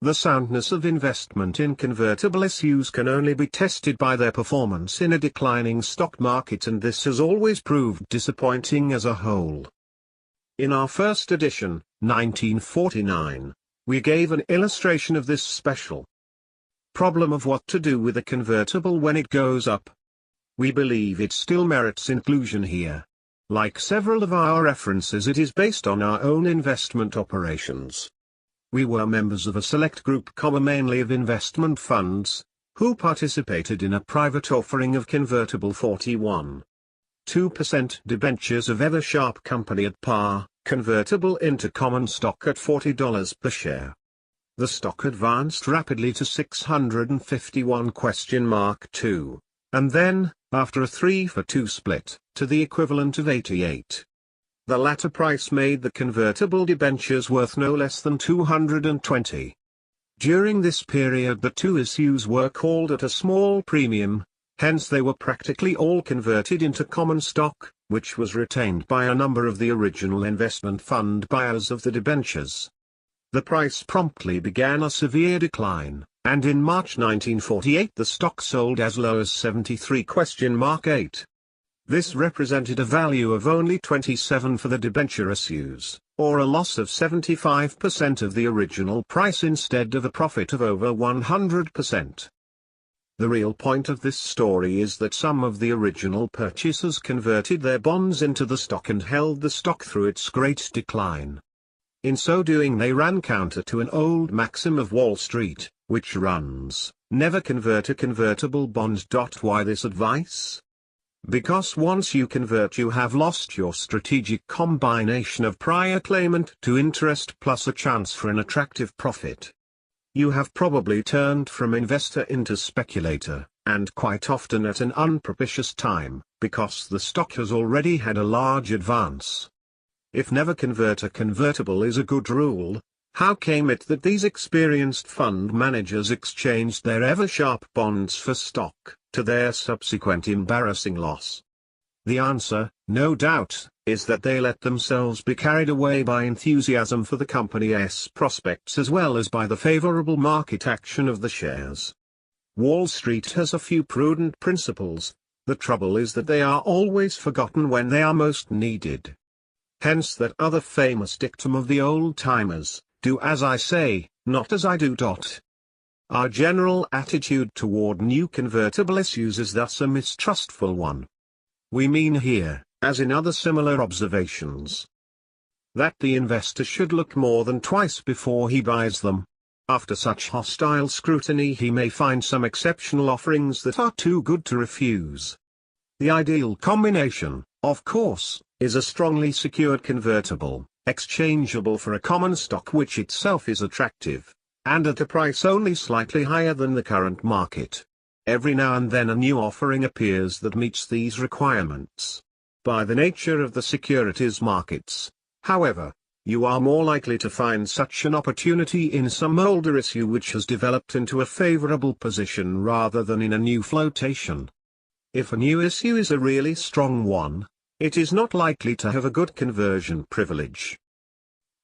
Speaker 1: The soundness of investment in convertible issues can only be tested by their performance in a declining stock market, and this has always proved disappointing as a whole. In our first edition, 1949, we gave an illustration of this special problem of what to do with a convertible when it goes up. We believe it still merits inclusion here. Like several of our references, it is based on our own investment operations. We were members of a select group, mainly of investment funds, who participated in a private offering of convertible 41.2% debentures of Eversharp Company at par, convertible into common stock at $40 per share. The stock advanced rapidly to 651?2, and then, after a 3-for-2 split, to the equivalent of 88. The latter price made the convertible debentures worth no less than 220. During this period the two issues were called at a small premium, hence they were practically all converted into common stock, which was retained by a number of the original investment fund buyers of the debentures. The price promptly began a severe decline, and in March 1948 the stock sold as low as 73?8. This represented a value of only 27 for the debenture issues, or a loss of 75% of the original price instead of a profit of over 100%. The real point of this story is that some of the original purchasers converted their bonds into the stock and held the stock through its great decline. In so doing they ran counter to an old maxim of Wall Street, which runs, "Never convert a convertible bond." Why this advice? Because once you convert you have lost your strategic combination of prior claimant to interest plus a chance for an attractive profit. You have probably turned from investor into speculator, and quite often at an unpropitious time, because the stock has already had a large advance. If never convert a convertible is a good rule, how came it that these experienced fund managers exchanged their ever-sharp bonds for stock, to their subsequent embarrassing loss? The answer, no doubt, is that they let themselves be carried away by enthusiasm for the company's prospects as well as by the favorable market action of the shares. Wall Street has a few prudent principles. The trouble is that they are always forgotten when they are most needed. Hence that other famous dictum of the old-timers, do as I say, not as I do. Our general attitude toward new convertible issues is thus a mistrustful one. We mean here, as in other similar observations, that the investor should look more than twice before he buys them. After such hostile scrutiny he may find some exceptional offerings that are too good to refuse. The ideal combination, of course, is a strongly secured convertible, exchangeable for a common stock which itself is attractive, and at a price only slightly higher than the current market. Every now and then a new offering appears that meets these requirements. By the nature of the securities markets, however, you are more likely to find such an opportunity in some older issue which has developed into a favorable position rather than in a new flotation. If a new issue is a really strong one, it is not likely to have a good conversion privilege.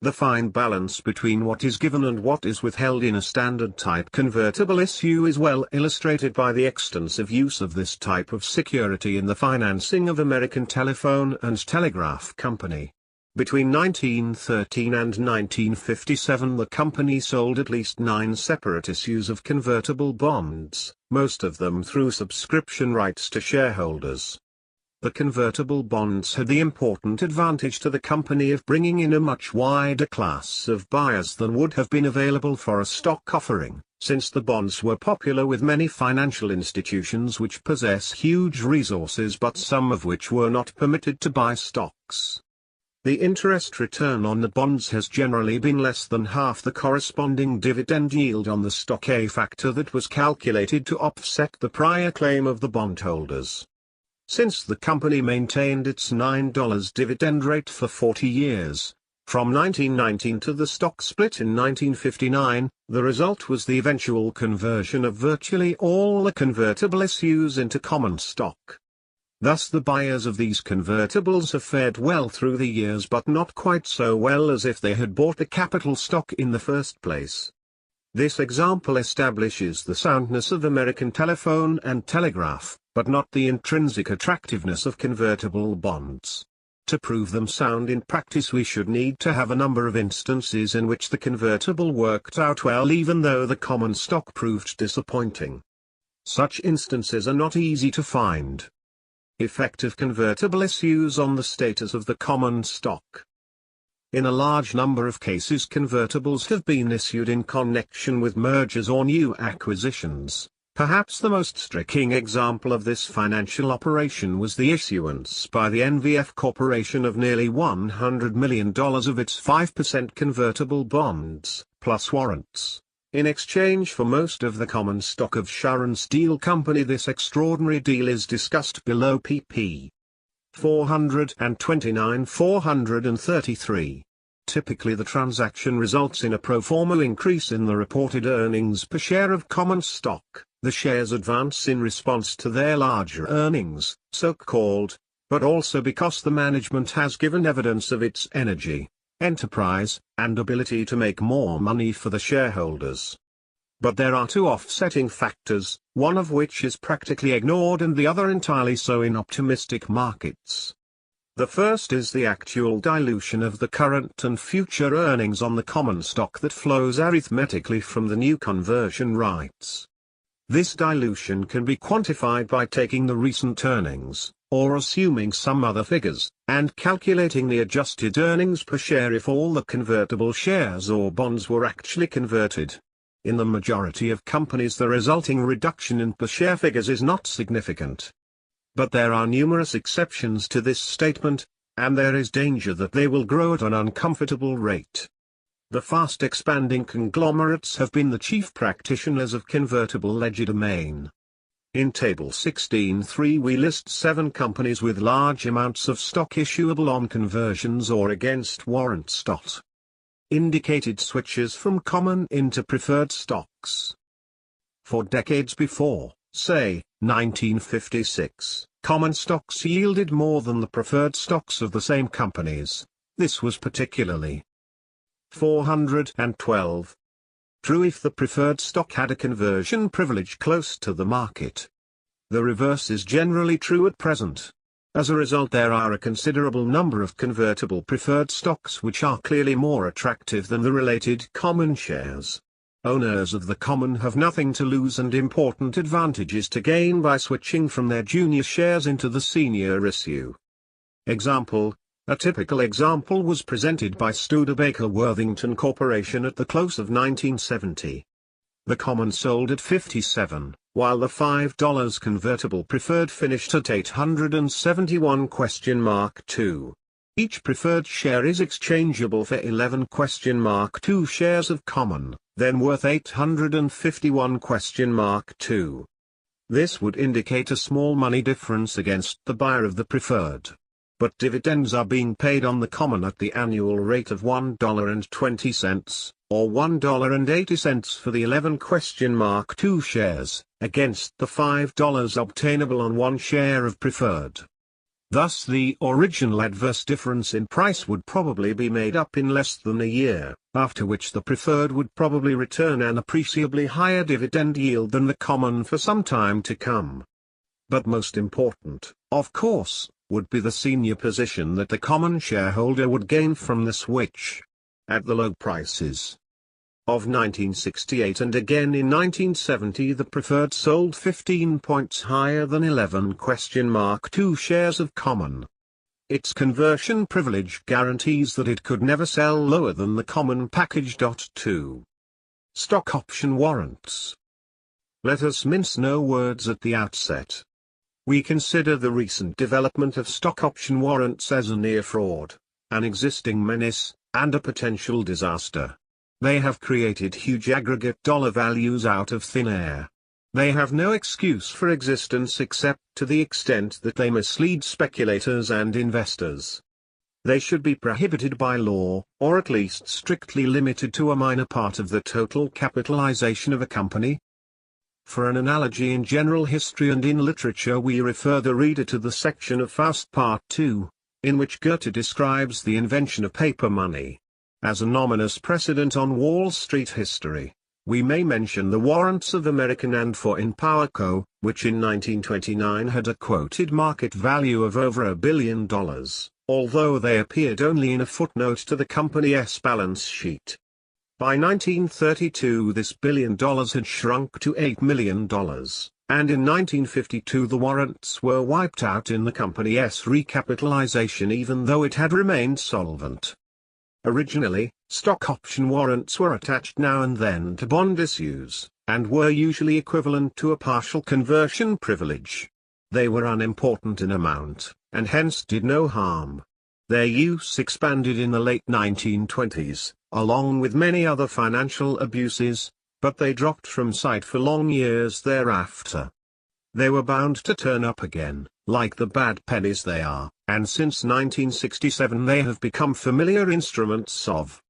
Speaker 1: The fine balance between what is given and what is withheld in a standard type convertible issue is well illustrated by the extensive use of this type of security in the financing of American Telephone and Telegraph Company. Between 1913 and 1957 the company sold at least 9 separate issues of convertible bonds, most of them through subscription rights to shareholders. The convertible bonds had the important advantage to the company of bringing in a much wider class of buyers than would have been available for a stock offering, since the bonds were popular with many financial institutions which possess huge resources but some of which were not permitted to buy stocks. The interest return on the bonds has generally been less than half the corresponding dividend yield on the stock, a factor that was calculated to offset the prior claim of the bondholders. Since the company maintained its $9 dividend rate for 40 years, from 1919 to the stock split in 1959, the result was the eventual conversion of virtually all the convertible issues into common stock. Thus the buyers of these convertibles have fared well through the years but not quite so well as if they had bought the capital stock in the first place. This example establishes the soundness of American Telephone and Telegraph, but not the intrinsic attractiveness of convertible bonds. To prove them sound in practice we should need to have a number of instances in which the convertible worked out well even though the common stock proved disappointing. Such instances are not easy to find. Effective convertible issues on the status of the common stock. In a large number of cases convertibles have been issued in connection with mergers or new acquisitions. Perhaps the most striking example of this financial operation was the issuance by the NVF Corporation of nearly $100 million of its 5% convertible bonds, plus warrants, in exchange for most of the common stock of Sharon Steel Company. This extraordinary deal is discussed below pp. 429-433. Typically the transaction results in a pro forma increase in the reported earnings per share of common stock. The shares advance in response to their larger earnings, so-called, but also because the management has given evidence of its energy, enterprise, and ability to make more money for the shareholders. But there are two offsetting factors, one of which is practically ignored and the other entirely so in optimistic markets. The first is the actual dilution of the current and future earnings on the common stock that flows arithmetically from the new conversion rights. This dilution can be quantified by taking the recent earnings, or assuming some other figures, and calculating the adjusted earnings per share if all the convertible shares or bonds were actually converted. In the majority of companies the resulting reduction in per share figures is not significant. But there are numerous exceptions to this statement, and there is danger that they will grow at an uncomfortable rate. The fast-expanding conglomerates have been the chief practitioners of convertible legerdemain. In Table 16.3 we list 7 companies with large amounts of stock issuable on conversions or against warrants. Indicated switches from common into preferred stocks. For decades before, say, 1956, common stocks yielded more than the preferred stocks of the same companies. This was particularly 412 true if the preferred stock had a conversion privilege close to the market. The reverse is generally true at present. As a result, there are a considerable number of convertible preferred stocks which are clearly more attractive than the related common shares. Owners of the common have nothing to lose and important advantages to gain by switching from their junior shares into the senior issue. Example: a typical example was presented by Studebaker Worthington Corporation at the close of 1970. The common sold at $57, while the $5 convertible preferred finished at $871?2. Each preferred share is exchangeable for 11?2 shares of common, then worth $851?2. This would indicate a small money difference against the buyer of the preferred. But dividends are being paid on the common at the annual rate of $1.20, or $1.80 for the 11?2 shares, against the $5 obtainable on one share of preferred. Thus the original adverse difference in price would probably be made up in less than a year, after which the preferred would probably return an appreciably higher dividend yield than the common for some time to come. But most important, of course, would be the senior position that the common shareholder would gain from the switch. At the low prices of 1968 and again in 1970, the preferred sold 15 points higher than 11?2 shares of common. Its conversion privilege guarantees that it could never sell lower than the common package. 2. Stock option warrants. Let us mince no words at the outset. We consider the recent development of stock option warrants as a near fraud, an existing menace, and a potential disaster. They have created huge aggregate dollar values out of thin air. They have no excuse for existence except to the extent that they mislead speculators and investors. They should be prohibited by law, or at least strictly limited to a minor part of the total capitalization of a company. For an analogy in general history and in literature, we refer the reader to the section of Faust Part 2, in which Goethe describes the invention of paper money. As an ominous precedent on Wall Street history, we may mention the warrants of American and Foreign Power Co., which in 1929 had a quoted market value of over $1 billion, although they appeared only in a footnote to the company's balance sheet. By 1932 this $1 billion had shrunk to $8 million, and in 1952 the warrants were wiped out in the company's recapitalization even though it had remained solvent. Originally, stock option warrants were attached now and then to bond issues, and were usually equivalent to a partial conversion privilege. They were unimportant in amount, and hence did no harm. Their use expanded in the late 1920s, along with many other financial abuses, but they dropped from sight for long years thereafter. They were bound to turn up again, like the bad pennies they are, and since 1967 they have become familiar instruments of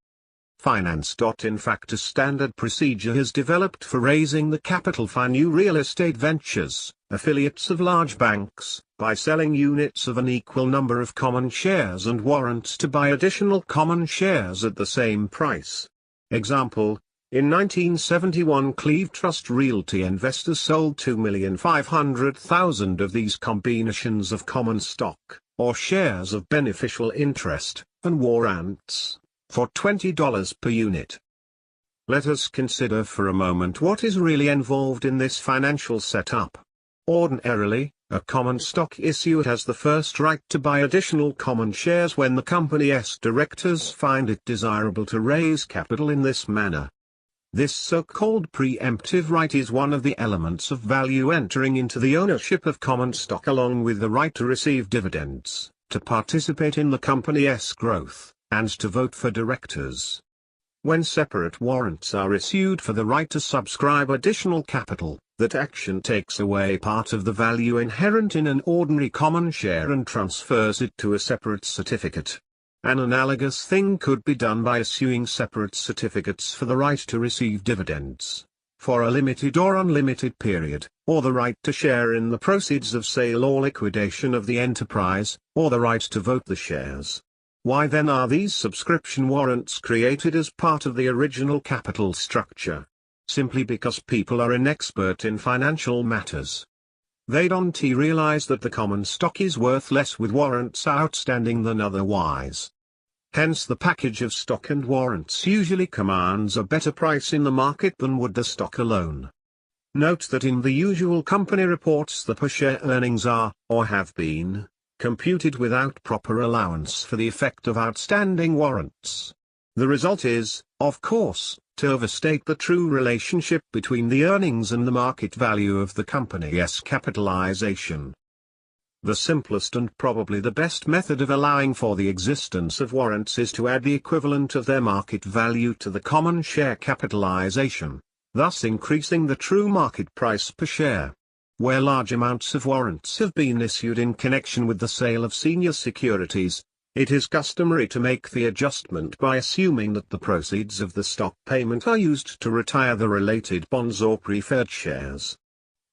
Speaker 1: finance. In fact, a standard procedure has developed for raising the capital for new real estate ventures, affiliates of large banks, by selling units of an equal number of common shares and warrants to buy additional common shares at the same price. Example: in 1971 Cleve Trust Realty investors sold 2,500,000 of these combinations of common stock, or shares of beneficial interest, and warrants, for $20 per unit. Let us consider for a moment what is really involved in this financial setup. Ordinarily, a common stock issue has the first right to buy additional common shares when the company's directors find it desirable to raise capital in this manner. This so-called preemptive right is one of the elements of value entering into the ownership of common stock, along with the right to receive dividends, to participate in the company's growth, and to vote for directors. When separate warrants are issued for the right to subscribe additional capital, that action takes away part of the value inherent in an ordinary common share and transfers it to a separate certificate. An analogous thing could be done by issuing separate certificates for the right to receive dividends, for a limited or unlimited period, or the right to share in the proceeds of sale or liquidation of the enterprise, or the right to vote the shares. Why then are these subscription warrants created as part of the original capital structure? Simply because people are inexpert in financial matters. They don't realize that the common stock is worth less with warrants outstanding than otherwise. Hence the package of stock and warrants usually commands a better price in the market than would the stock alone. Note that in the usual company reports the per share earnings are, or have been, computed without proper allowance for the effect of outstanding warrants. The result is, of course, to overstate the true relationship between the earnings and the market value of the company's capitalization. The simplest and probably the best method of allowing for the existence of warrants is to add the equivalent of their market value to the common share capitalization, thus increasing the true market price per share. Where large amounts of warrants have been issued in connection with the sale of senior securities, it is customary to make the adjustment by assuming that the proceeds of the stock payment are used to retire the related bonds or preferred shares.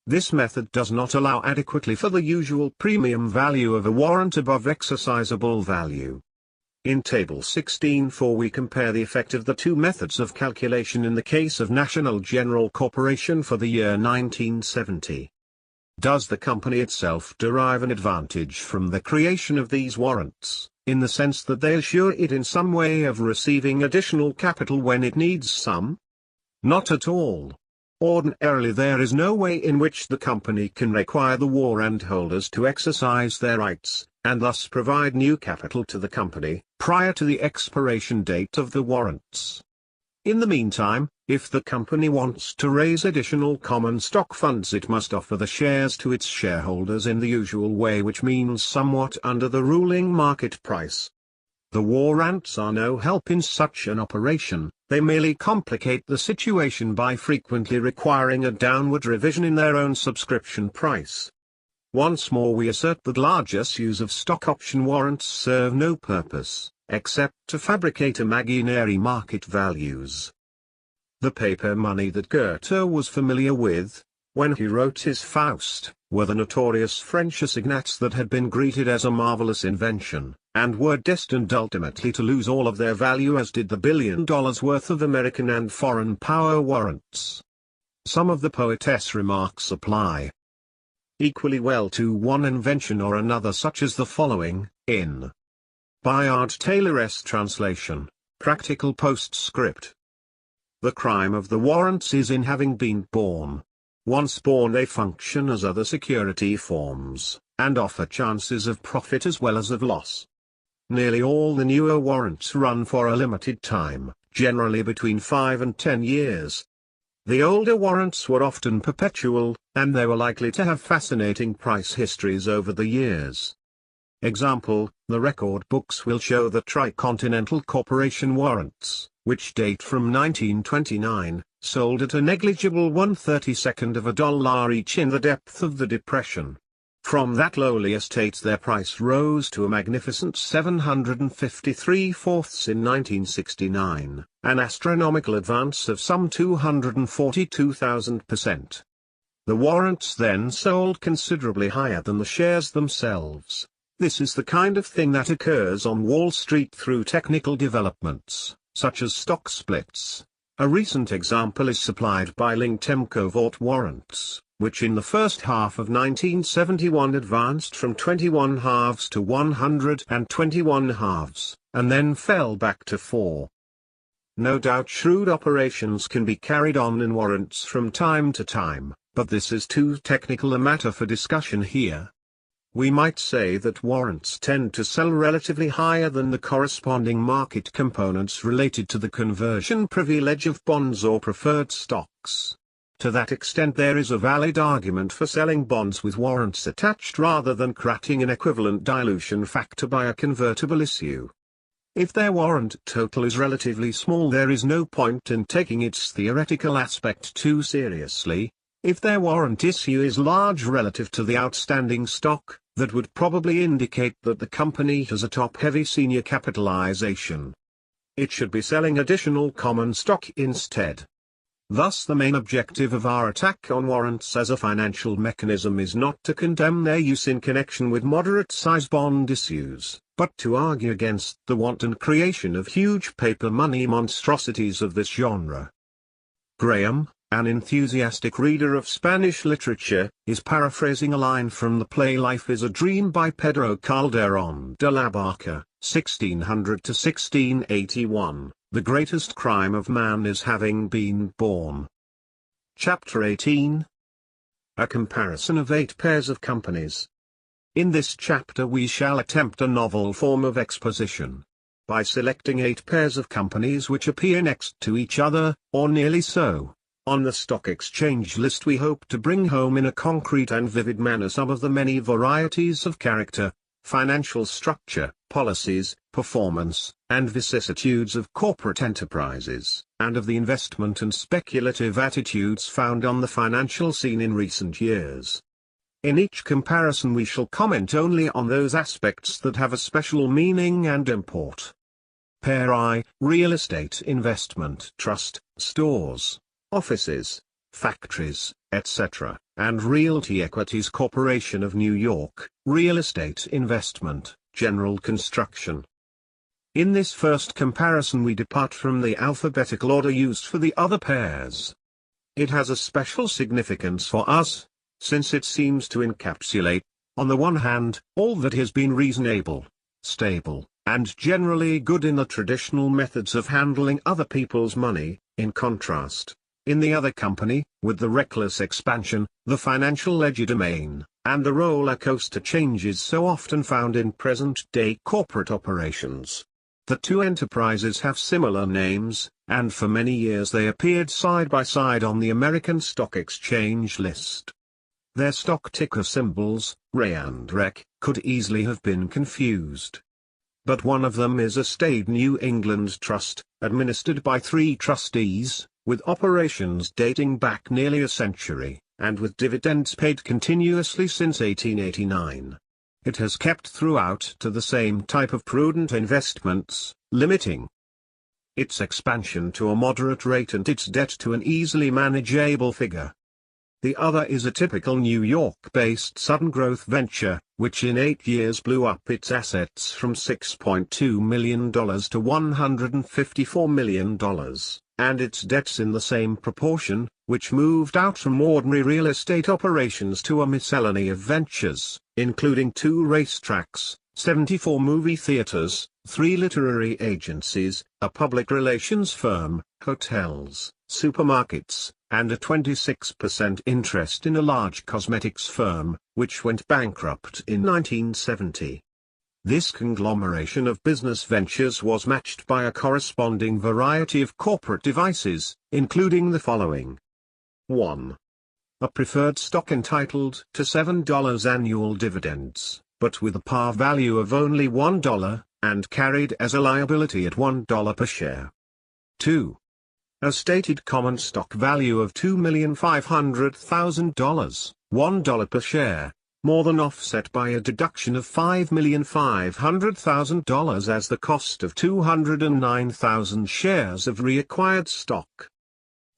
Speaker 1: This method does not allow adequately for the usual premium value of a warrant above exercisable value. In Table 16.4 we compare the effect of the two methods of calculation in the case of National General Corporation for the year 1970. Does the company itself derive an advantage from the creation of these warrants, in the sense that they assure it in some way of receiving additional capital when it needs some? Not at all. Ordinarily there is no way in which the company can require the warrant holders to exercise their rights, and thus provide new capital to the company, prior to the expiration date of the warrants. In the meantime, if the company wants to raise additional common stock funds, it must offer the shares to its shareholders in the usual way, which means somewhat under the ruling market price. The warrants are no help in such an operation, they merely complicate the situation by frequently requiring a downward revision in their own subscription price. Once more we assert that large issues of stock option warrants serve no purpose, except to fabricate imaginary market values. The paper money that Goethe was familiar with, when he wrote his Faust, were the notorious French assignats that had been greeted as a marvelous invention, and were destined ultimately to lose all of their value, as did the $1 billion worth of American and foreign power warrants. Some of the poetess remarks apply equally well to one invention or another, such as the following, in Bayard Taylor's translation, Practical Postscript. The crime of the warrants is in having been born. Once born they function as other security forms, and offer chances of profit as well as of loss. Nearly all the newer warrants run for a limited time, generally between 5 and 10 years. The older warrants were often perpetual, and they were likely to have fascinating price histories over the years. Example, the record books will show the Tricontinental Corporation warrants, which date from 1929, sold at a negligible 1/32 of a dollar each in the depth of the Depression. From that lowly estate their price rose to a magnificent 753/4 in 1969, an astronomical advance of some 242,000%. The warrants then sold considerably higher than the shares themselves. This is the kind of thing that occurs on Wall Street through technical developments, such as stock splits. A recent example is supplied by Ling-Temco Vought warrants, which in the first half of 1971 advanced from 21 halves to 121 halves, and then fell back to 4. No doubt shrewd operations can be carried on in warrants from time to time, but this is too technical a matter for discussion here. we might say that warrants tend to sell relatively higher than the corresponding market components related to the conversion privilege of bonds or preferred stocks. To that extent there is a valid argument for selling bonds with warrants attached rather than creating an equivalent dilution factor by a convertible issue. If their warrant total is relatively small, there is no point in taking its theoretical aspect too seriously. If their warrant issue is large relative to the outstanding stock, that would probably indicate that the company has a top-heavy senior capitalization. It should be selling additional common stock instead. Thus the main objective of our attack on warrants as a financial mechanism is not to condemn their use in connection with moderate-size bond issues, but to argue against the wanton creation of huge paper money monstrosities of this genre. Graham, an enthusiastic reader of Spanish literature, is paraphrasing a line from the play Life is a Dream by Pedro Calderón de la Barca, 1600 to 1681, "The greatest crime of man is having been born." Chapter 18. A comparison of 8 pairs of companies. In this chapter we shall attempt a novel form of exposition. By selecting 8 pairs of companies which appear next to each other, or nearly so, on the stock exchange list, we hope to bring home in a concrete and vivid manner some of the many varieties of character, financial structure, policies, performance, and vicissitudes of corporate enterprises, and of the investment and speculative attitudes found on the financial scene in recent years. In each comparison we shall comment only on those aspects that have a special meaning and import. Pair I, Real Estate Investment Trust, Stores, Offices, Factories, etc., and Realty Equities Corporation of New York, Real Estate Investment, General Construction. In this first comparison we depart from the alphabetical order used for the other pairs. It has a special significance for us, since it seems to encapsulate, on the one hand, all that has been reasonable, stable, and generally good in the traditional methods of handling other people's money, in contrast, in the other company, with the reckless expansion, the financial legerdemain, and the roller coaster changes so often found in present-day corporate operations. The two enterprises have similar names, and for many years they appeared side by side on the American Stock Exchange list. Their stock ticker symbols, RE and REC, could easily have been confused. But one of them is a staid New England trust, administered by 3 trustees, with operations dating back nearly a century, and with dividends paid continuously since 1889. It has kept throughout to the same type of prudent investments, limiting its expansion to a moderate rate and its debt to an easily manageable figure. The other is a typical New York-based sudden growth venture, which in 8 years blew up its assets from $6.2 million to $154 million, and its debts in the same proportion, which moved out from ordinary real estate operations to a miscellany of ventures, including 2 racetracks, 74 movie theaters, 3 literary agencies, a public relations firm, hotels, supermarkets, and a 26% interest in a large cosmetics firm, which went bankrupt in 1970. This conglomeration of business ventures was matched by a corresponding variety of corporate devices, including the following. 1. A preferred stock entitled to $7 annual dividends, but with a par value of only $1, and carried as a liability at $1 per share. 2. A stated common stock value of $2,500,000, $1 per share, more than offset by a deduction of $5,500,000 as the cost of 209,000 shares of reacquired stock.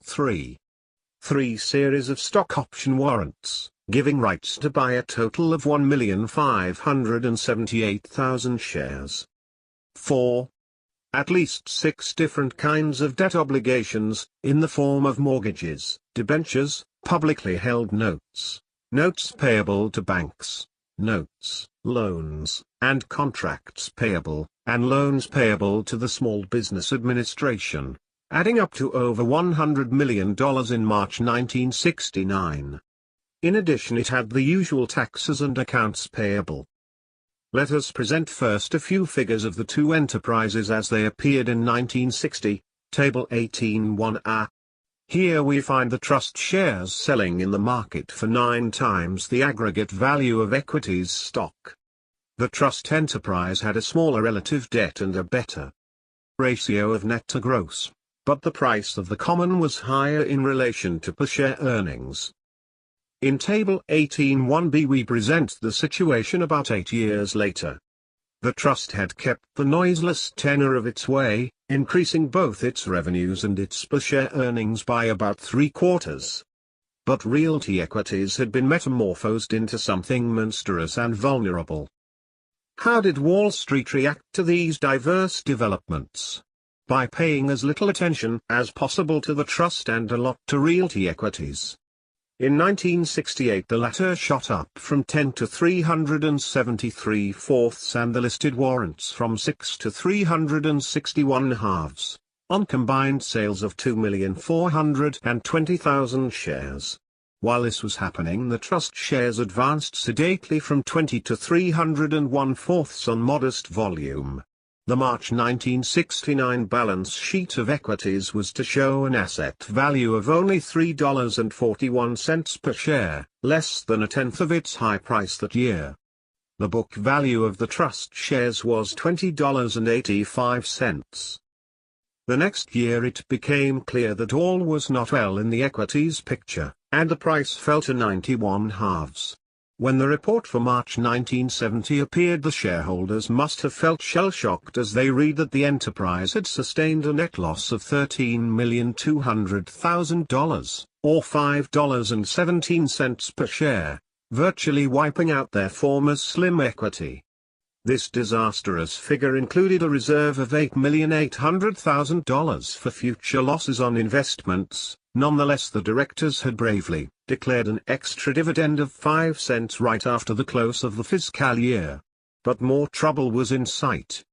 Speaker 1: 3. 3 series of stock option warrants, giving rights to buy a total of 1,578,000 shares. 4. At least 6 different kinds of debt obligations, in the form of mortgages, debentures, publicly held notes, notes payable to banks, notes, loans, and contracts payable, and loans payable to the Small Business Administration, adding up to over $100 million in March 1969. In addition, it had the usual taxes and accounts payable. Let us present first a few figures of the two enterprises as they appeared in 1960, Table 18.1a. Here we find the trust shares selling in the market for 9 times the aggregate value of equities stock. The trust enterprise had a smaller relative debt and a better ratio of net to gross, but the price of the common was higher in relation to per share earnings. In Table 18.1b we present the situation about 8 years later. The trust had kept the noiseless tenor of its way, increasing both its revenues and its per share earnings by about 3/4. But realty equities had been metamorphosed into something monstrous and vulnerable. How did Wall Street react to these diverse developments? By paying as little attention as possible to the trust and a lot to realty equities. In 1968 the latter shot up from 10 to 373/4 and the listed warrants from 6 to 361/2, on combined sales of 2,420,000 shares. While this was happening, the trust shares advanced sedately from 20 to 301/4 on modest volume. The March 1969 balance sheet of equities was to show an asset value of only $3.41 per share, less than a tenth of its high price that year. The book value of the trust shares was $20.85. The next year it became clear that all was not well in the equities picture, and the price fell to 91/2. When the report for March 1970 appeared, the shareholders must have felt shell-shocked as they read that the enterprise had sustained a net loss of $13,200,000, or $5.17 per share, virtually wiping out their former slim equity. This disastrous figure included a reserve of $8,800,000 for future losses on investments. Nonetheless, the directors had bravely declared an extra dividend of 5 cents right after the close of the fiscal year. But more trouble was in sight.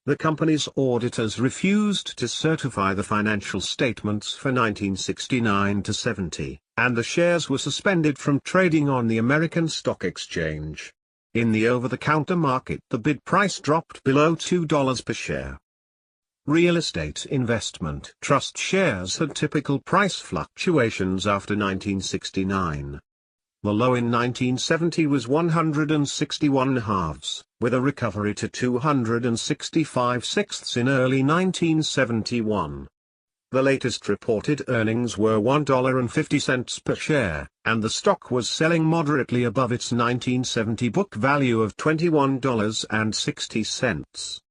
Speaker 1: The company's auditors refused to certify the financial statements for 1969 to 70, and the shares were suspended from trading on the American Stock Exchange. In the over-the-counter market, the bid price dropped below $2 per share. Real estate investment trust shares had typical price fluctuations after 1969. The low in 1970 was 161/2, with a recovery to 265/6 in early 1971. The latest reported earnings were $1.50 per share, and the stock was selling moderately above its 1970 book value of $21.60.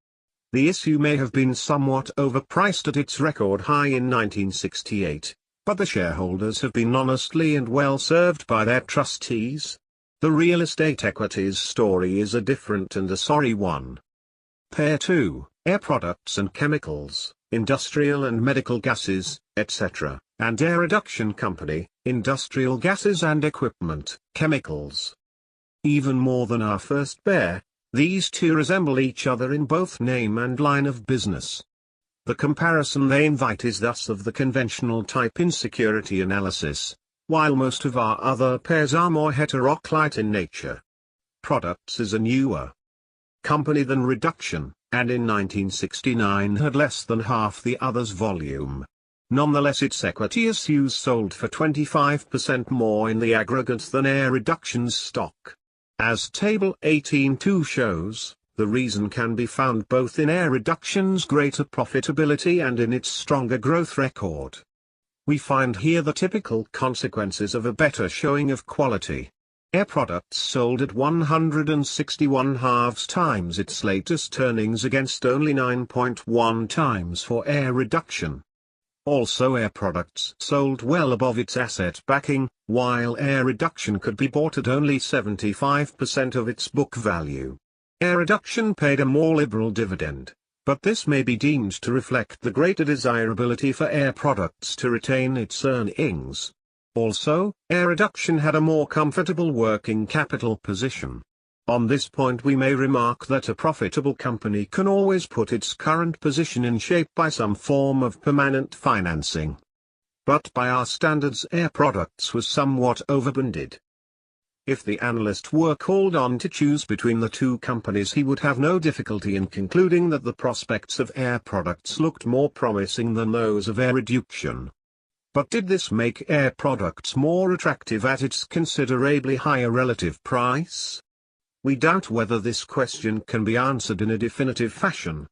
Speaker 1: The issue may have been somewhat overpriced at its record high in 1968, but the shareholders have been honestly and well served by their trustees. The real estate equities story is a different and a sorry one. Pair 2, Air Products and Chemicals, Industrial and Medical Gases, etc., and Air Reduction Company, Industrial Gases and Equipment, Chemicals. Even more than our first pair, these two resemble each other in both name and line of business. The comparison they invite is thus of the conventional type in security analysis, while most of our other pairs are more heteroclite in nature. Products is a newer company than Reduction, and in 1969 had less than half the other's volume. Nonetheless, its equity issues sold for 25% more in the aggregate than Air Reduction's stock. As Table 18.2 shows, the reason can be found both in Air Reduction's greater profitability and in its stronger growth record. We find here the typical consequences of a better showing of quality. Air Products sold at 161/2 times its latest earnings against only 9.1 times for Air Reduction. Also, Air Products sold well above its asset backing, while Air Reduction could be bought at only 75% of its book value. Air Reduction paid a more liberal dividend, but this may be deemed to reflect the greater desirability for Air Products to retain its earnings. Also, Air Reduction had a more comfortable working capital position. On this point we may remark that a profitable company can always put its current position in shape by some form of permanent financing. But by our standards, Air Products was somewhat overbonded. If the analyst were called on to choose between the two companies, he would have no difficulty in concluding that the prospects of Air Products looked more promising than those of Air Reduction. But did this make Air Products more attractive at its considerably higher relative price? We doubt whether this question can be answered in a definitive fashion.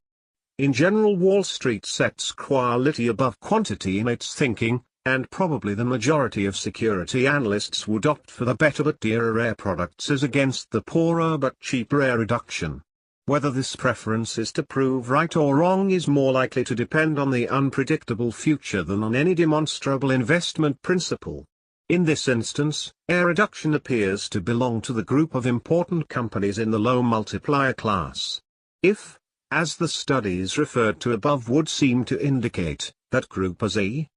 Speaker 1: In general, Wall Street sets quality above quantity in its thinking, and probably the majority of security analysts would opt for the better but dearer Air Products as against the poorer but cheaper Air Reduction. Whether this preference is to prove right or wrong is more likely to depend on the unpredictable future than on any demonstrable investment principle. In this instance, Air Reduction appears to belong to the group of important companies in the low multiplier class. If, as the studies referred to above would seem to indicate, that group as a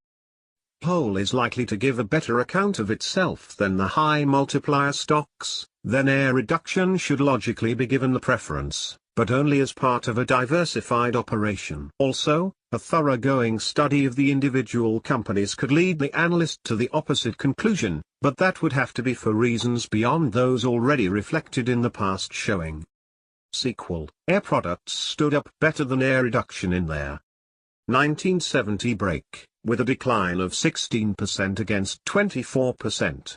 Speaker 1: whole is likely to give a better account of itself than the high multiplier stocks, then Air Reduction should logically be given the preference, but only as part of a diversified operation. Also, a thoroughgoing study of the individual companies could lead the analyst to the opposite conclusion, but that would have to be for reasons beyond those already reflected in the past showing. Sequel: Air Products stood up better than Air Reduction in their 1970 break, with a decline of 16% against 24%.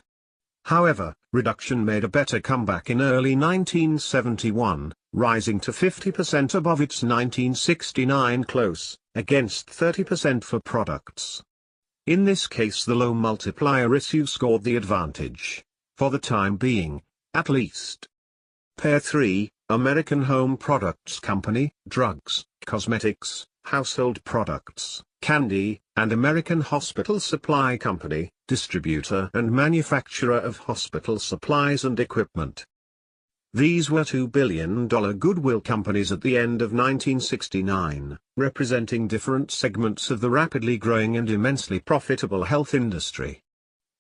Speaker 1: However, Reduction made a better comeback in early 1971, rising to 50% above its 1969 close, against 30% for Products. In this case, the low multiplier issue scored the advantage, for the time being, at least. Pair 3, American Home Products Company, drugs, cosmetics, household products, candy, and American Hospital Supply Company, distributor and manufacturer of hospital supplies and equipment. These were $2 billion goodwill companies at the end of 1969, representing different segments of the rapidly growing and immensely profitable health industry.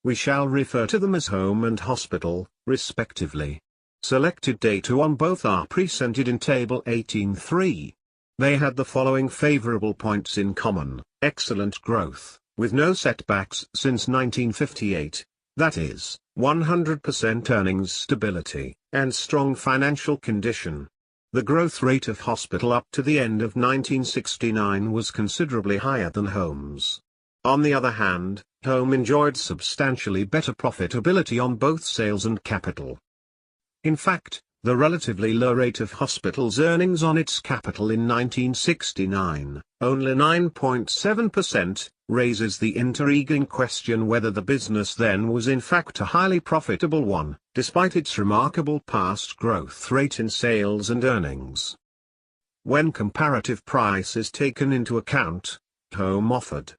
Speaker 1: We shall refer to them as home and hospital, respectively. Selected data on both are presented in Table 18.3. They had the following favorable points in common: excellent growth, with no setbacks since 1958, that is, 100% earnings stability, and strong financial condition. The growth rate of hospital up to the end of 1969 was considerably higher than home's. On the other hand, home enjoyed substantially better profitability on both sales and capital. In fact, the relatively low rate of hospital's earnings on its capital in 1969, only 9.7%, raises the intriguing question whether the business then was in fact a highly profitable one, despite its remarkable past growth rate in sales and earnings. When comparative price is taken into account, home offered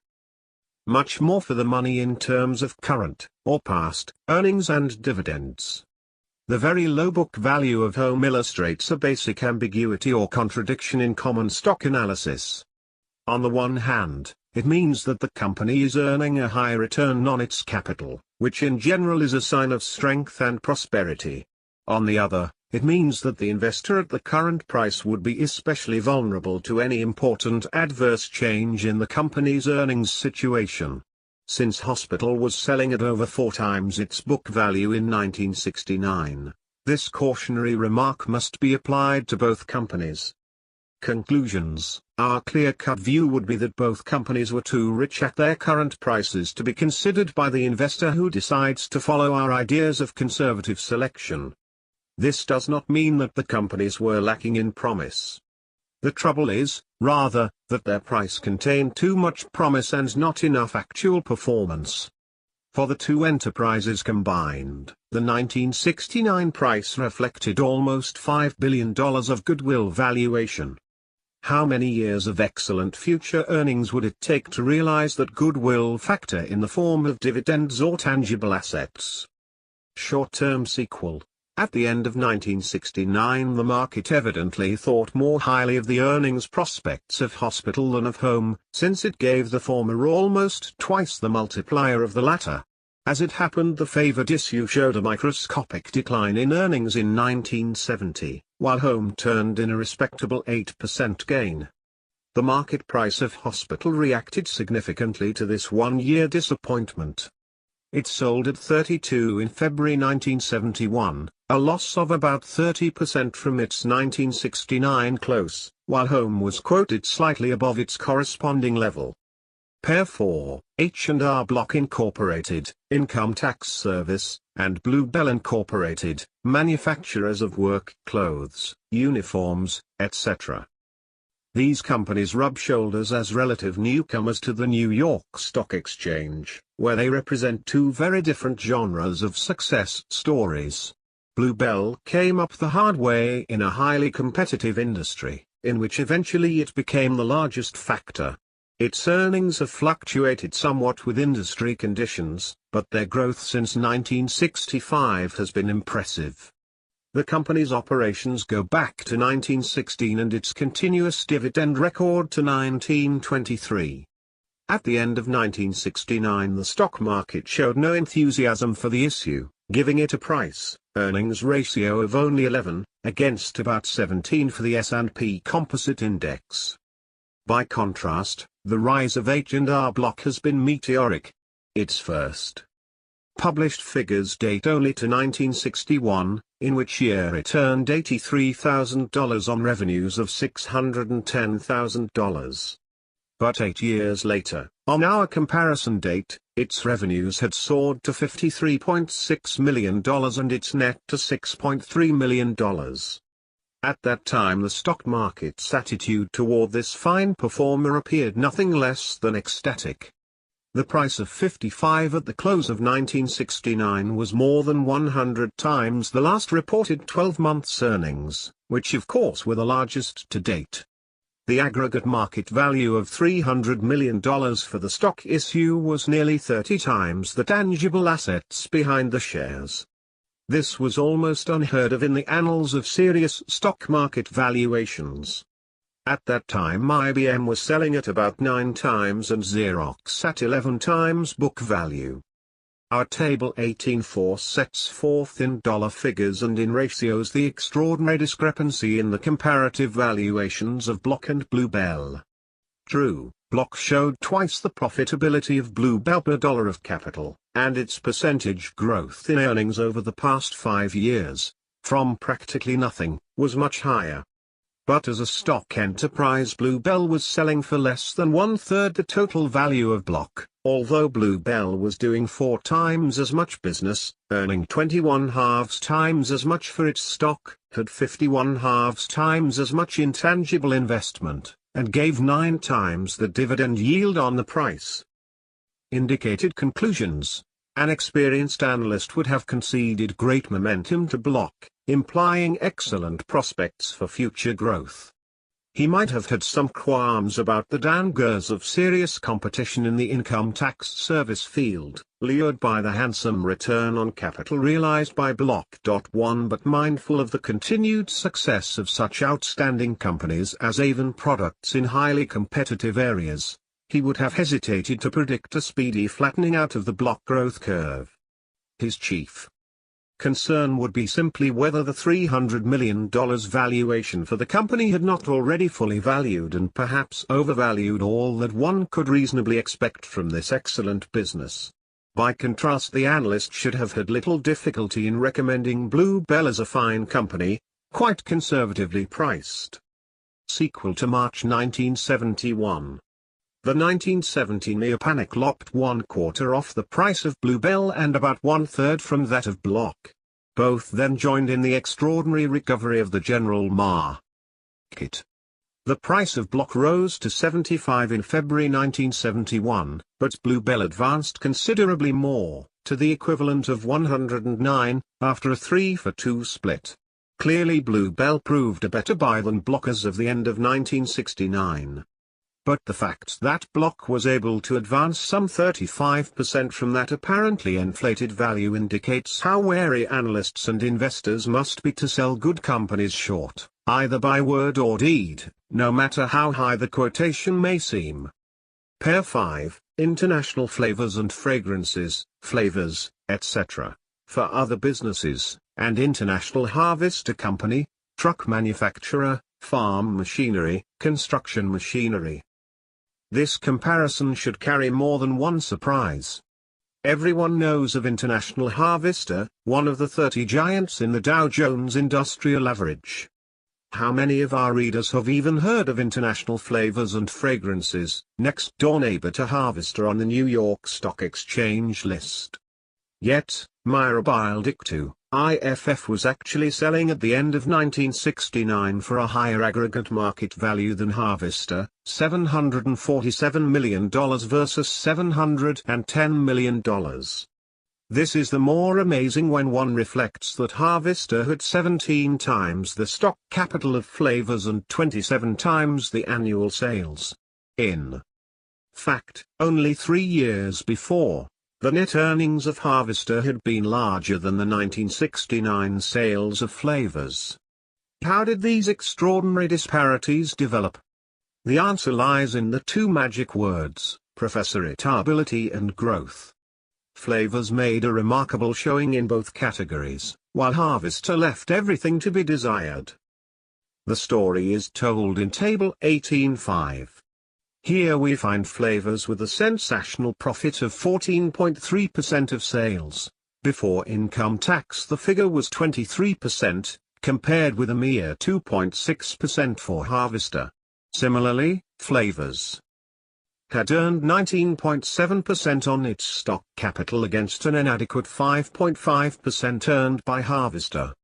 Speaker 1: much more for the money in terms of current, or past, earnings and dividends. The very low book value of home illustrates a basic ambiguity or contradiction in common stock analysis. On the one hand, it means that the company is earning a high return on its capital, which in general is a sign of strength and prosperity. On the other, it means that the investor at the current price would be especially vulnerable to any important adverse change in the company's earnings situation. Since hospital was selling at over 4 times its book value in 1969, this cautionary remark must be applied to both companies. Conclusions: our clear-cut view would be that both companies were too rich at their current prices to be considered by the investor who decides to follow our ideas of conservative selection. This does not mean that the companies were lacking in promise. The trouble is, rather, that their price contained too much promise and not enough actual performance. For the two enterprises combined, the 1969 price reflected almost $5 billion of goodwill valuation. How many years of excellent future earnings would it take to realize that goodwill factor in the form of dividends or tangible assets? Short-term sequel. At the end of 1969, the market evidently thought more highly of the earnings prospects of hospital than of home, since it gave the former almost twice the multiplier of the latter. As it happened, the favored issue showed a microscopic decline in earnings in 1970, while home turned in a respectable 8% gain. The market price of hospital reacted significantly to this one-year disappointment. It sold at 32 in February 1971, a loss of about 30% from its 1969 close, while Home was quoted slightly above its corresponding level. Pair 4, H&R Block Incorporated, Income Tax Service, and Bluebell Incorporated, manufacturers of work clothes, uniforms, etc. These companies rub shoulders as relative newcomers to the New York Stock Exchange, where they represent two very different genres of success stories. Bluebell came up the hard way in a highly competitive industry, in which eventually it became the largest factor. Its earnings have fluctuated somewhat with industry conditions, but their growth since 1965 has been impressive. The company's operations go back to 1916 and its continuous dividend record to 1923. At the end of 1969, the stock market showed no enthusiasm for the issue, giving it a price-earnings ratio of only 11, against about 17 for the S&P Composite Index. By contrast, the rise of H&R Block has been meteoric. Its first published figures date only to 1961, in which year it earned $83,000 on revenues of $610,000. But 8 years later, on our comparison date, its revenues had soared to $53.6 million and its net to $6.3 million. At that time the stock market's attitude toward this fine performer appeared nothing less than ecstatic. The price of 55 at the close of 1969 was more than 100 times the last reported 12 months' earnings, which of course were the largest to date. The aggregate market value of $300 million for the stock issue was nearly 30 times the tangible assets behind the shares. This was almost unheard of in the annals of serious stock market valuations. At that time IBM was selling at about 9 times and Xerox at 11 times book value. Our Table 18.4 sets forth in dollar figures and in ratios the extraordinary discrepancy in the comparative valuations of Block and Bluebell. True, Block showed twice the profitability of Bluebell per dollar of capital, and its percentage growth in earnings over the past 5 years, from practically nothing, was much higher. But as a stock enterprise Bluebell was selling for less than 1/3 the total value of Block, although Bluebell was doing 4 times as much business, earning 21/2 times as much for its stock, had 51/2 times as much intangible investment, and gave 9 times the dividend yield on the price. Indicated conclusions. An experienced analyst would have conceded great momentum to Block, implying excellent prospects for future growth. He might have had some qualms about the dangers of serious competition in the income tax service field, lured by the handsome return on capital realized by Block. But mindful of the continued success of such outstanding companies as Avon Products in highly competitive areas, he would have hesitated to predict a speedy flattening out of the Block growth curve. His chief concern would be simply whether the $300 million valuation for the company had not already fully valued and perhaps overvalued all that one could reasonably expect from this excellent business. By contrast, the analyst should have had little difficulty in recommending Bluebell as a fine company, quite conservatively priced. Sequel to March 1971. The 1970 near-panic lopped 1/4 off the price of Bluebell and about 1/3 from that of Block. Both then joined in the extraordinary recovery of the general market. The price of Block rose to 75 in February 1971, but Bluebell advanced considerably more, to the equivalent of 109, after a 3-for-2 split. Clearly Bluebell proved a better buy than Block as of the end of 1969. But the fact that Block was able to advance some 35% from that apparently inflated value indicates how wary analysts and investors must be to sell good companies short, either by word or deed, no matter how high the quotation may seem. Pair 5, International Flavors and Fragrances, Flavors, etc., for other businesses, and International Harvester Company, truck manufacturer, farm machinery, construction machinery. This comparison should carry more than one surprise. Everyone knows of International Harvester, one of the 30 giants in the Dow Jones Industrial Average. How many of our readers have even heard of International Flavors and Fragrances, next door neighbor to Harvester on the New York Stock Exchange list? Yet, Mirabildic IFF was actually selling at the end of 1969 for a higher aggregate market value than Harvester, $747 million versus $710 million. This is the more amazing when one reflects that Harvester had 17 times the stock capital of Flavors and 27 times the annual sales. In fact, only 3 years before, the net earnings of Harvester had been larger than the 1969 sales of Flavors. How did these extraordinary disparities develop? The answer lies in the two magic words, profitability and growth. Flavors made a remarkable showing in both categories, while Harvester left everything to be desired. The story is told in Table 18.5. Here we find Flavors with a sensational profit of 14.3% of sales. Before income tax the figure was 23%, compared with a mere 2.6% for Harvester. Similarly, Flavors had earned 19.7% on its stock capital against an inadequate 5.5% earned by Harvester.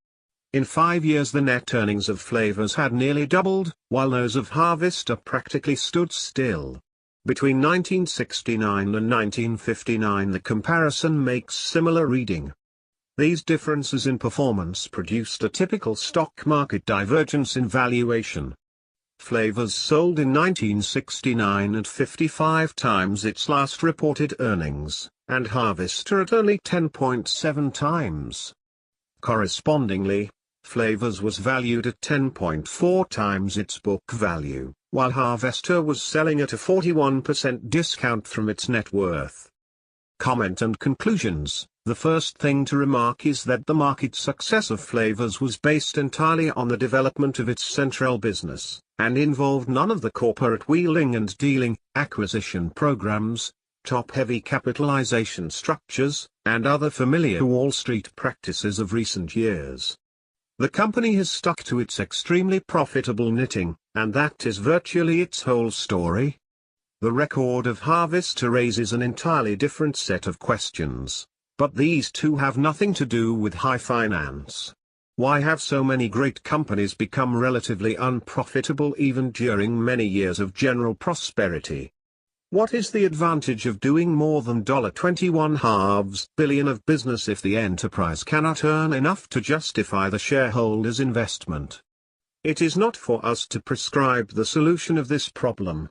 Speaker 1: In 5 years the net earnings of Flavors had nearly doubled, while those of Harvester practically stood still. Between 1969 and 1959 the comparison makes similar reading. These differences in performance produced a typical stock market divergence in valuation. Flavors sold in 1969 at 55 times its last reported earnings, and Harvester at only 10.7 times. Correspondingly, Flavors was valued at 10.4 times its book value, while Harvester was selling at a 41% discount from its net worth. Comment and conclusions. The first thing to remark is that the market success of Flavors was based entirely on the development of its central business, and involved none of the corporate wheeling and dealing, acquisition programs, top-heavy capitalization structures, and other familiar Wall Street practices of recent years. The company has stuck to its extremely profitable knitting, and that is virtually its whole story. The record of Harvester raises an entirely different set of questions, but these two have nothing to do with high finance. Why have so many great companies become relatively unprofitable even during many years of general prosperity? What is the advantage of doing more than $21.5 billion of business if the enterprise cannot earn enough to justify the shareholders' investment? It is not for us to prescribe the solution of this problem.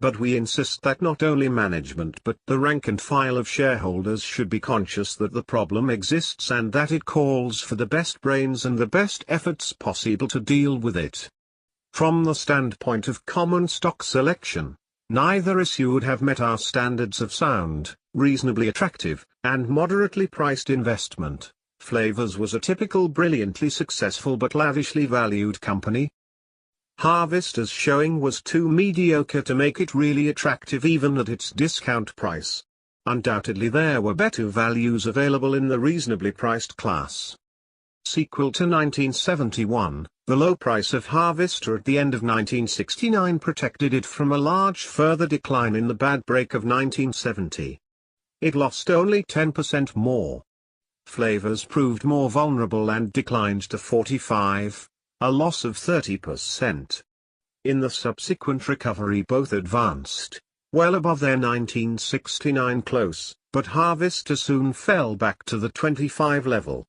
Speaker 1: But we insist that not only management but the rank and file of shareholders should be conscious that the problem exists and that it calls for the best brains and the best efforts possible to deal with it. From the standpoint of common stock selection, neither issue would have met our standards of sound, reasonably attractive, and moderately priced investment. Flavors was a typical brilliantly successful but lavishly valued company. Harvester's showing was too mediocre to make it really attractive even at its discount price. Undoubtedly there were better values available in the reasonably priced class. Sequel to 1971, the low price of Harvester at the end of 1969 protected it from a large further decline in the bad break of 1970. It lost only 10% more. Flavors proved more vulnerable and declined to 45. A loss of 30%. In the subsequent recovery both advanced, well above their 1969 close, but Harvester soon fell back to the 25 level.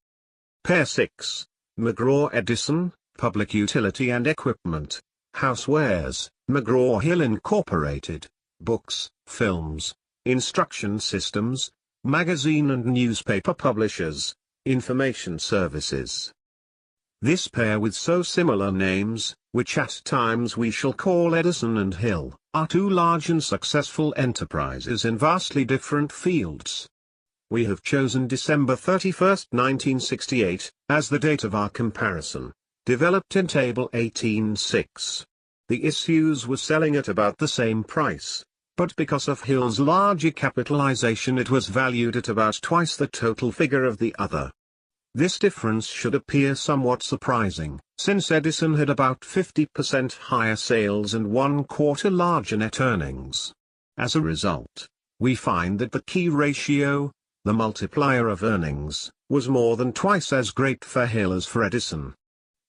Speaker 1: Pair 6, McGraw-Edison, Public Utility and Equipment, Housewares, McGraw-Hill Incorporated, Books, Films, Instruction Systems, Magazine and Newspaper Publishers, Information Services. This pair with so similar names, which at times we shall call Edison and Hill, are two large and successful enterprises in vastly different fields. We have chosen December 31, 1968, as the date of our comparison, developed in Table 18.6. The issues were selling at about the same price. But because of Hill's larger capitalization, it was valued at about twice the total figure of the other. This difference should appear somewhat surprising, since Edison had about 50% higher sales and 1/4 larger net earnings. As a result, we find that the key ratio, the multiplier of earnings, was more than twice as great for Hill as for Edison.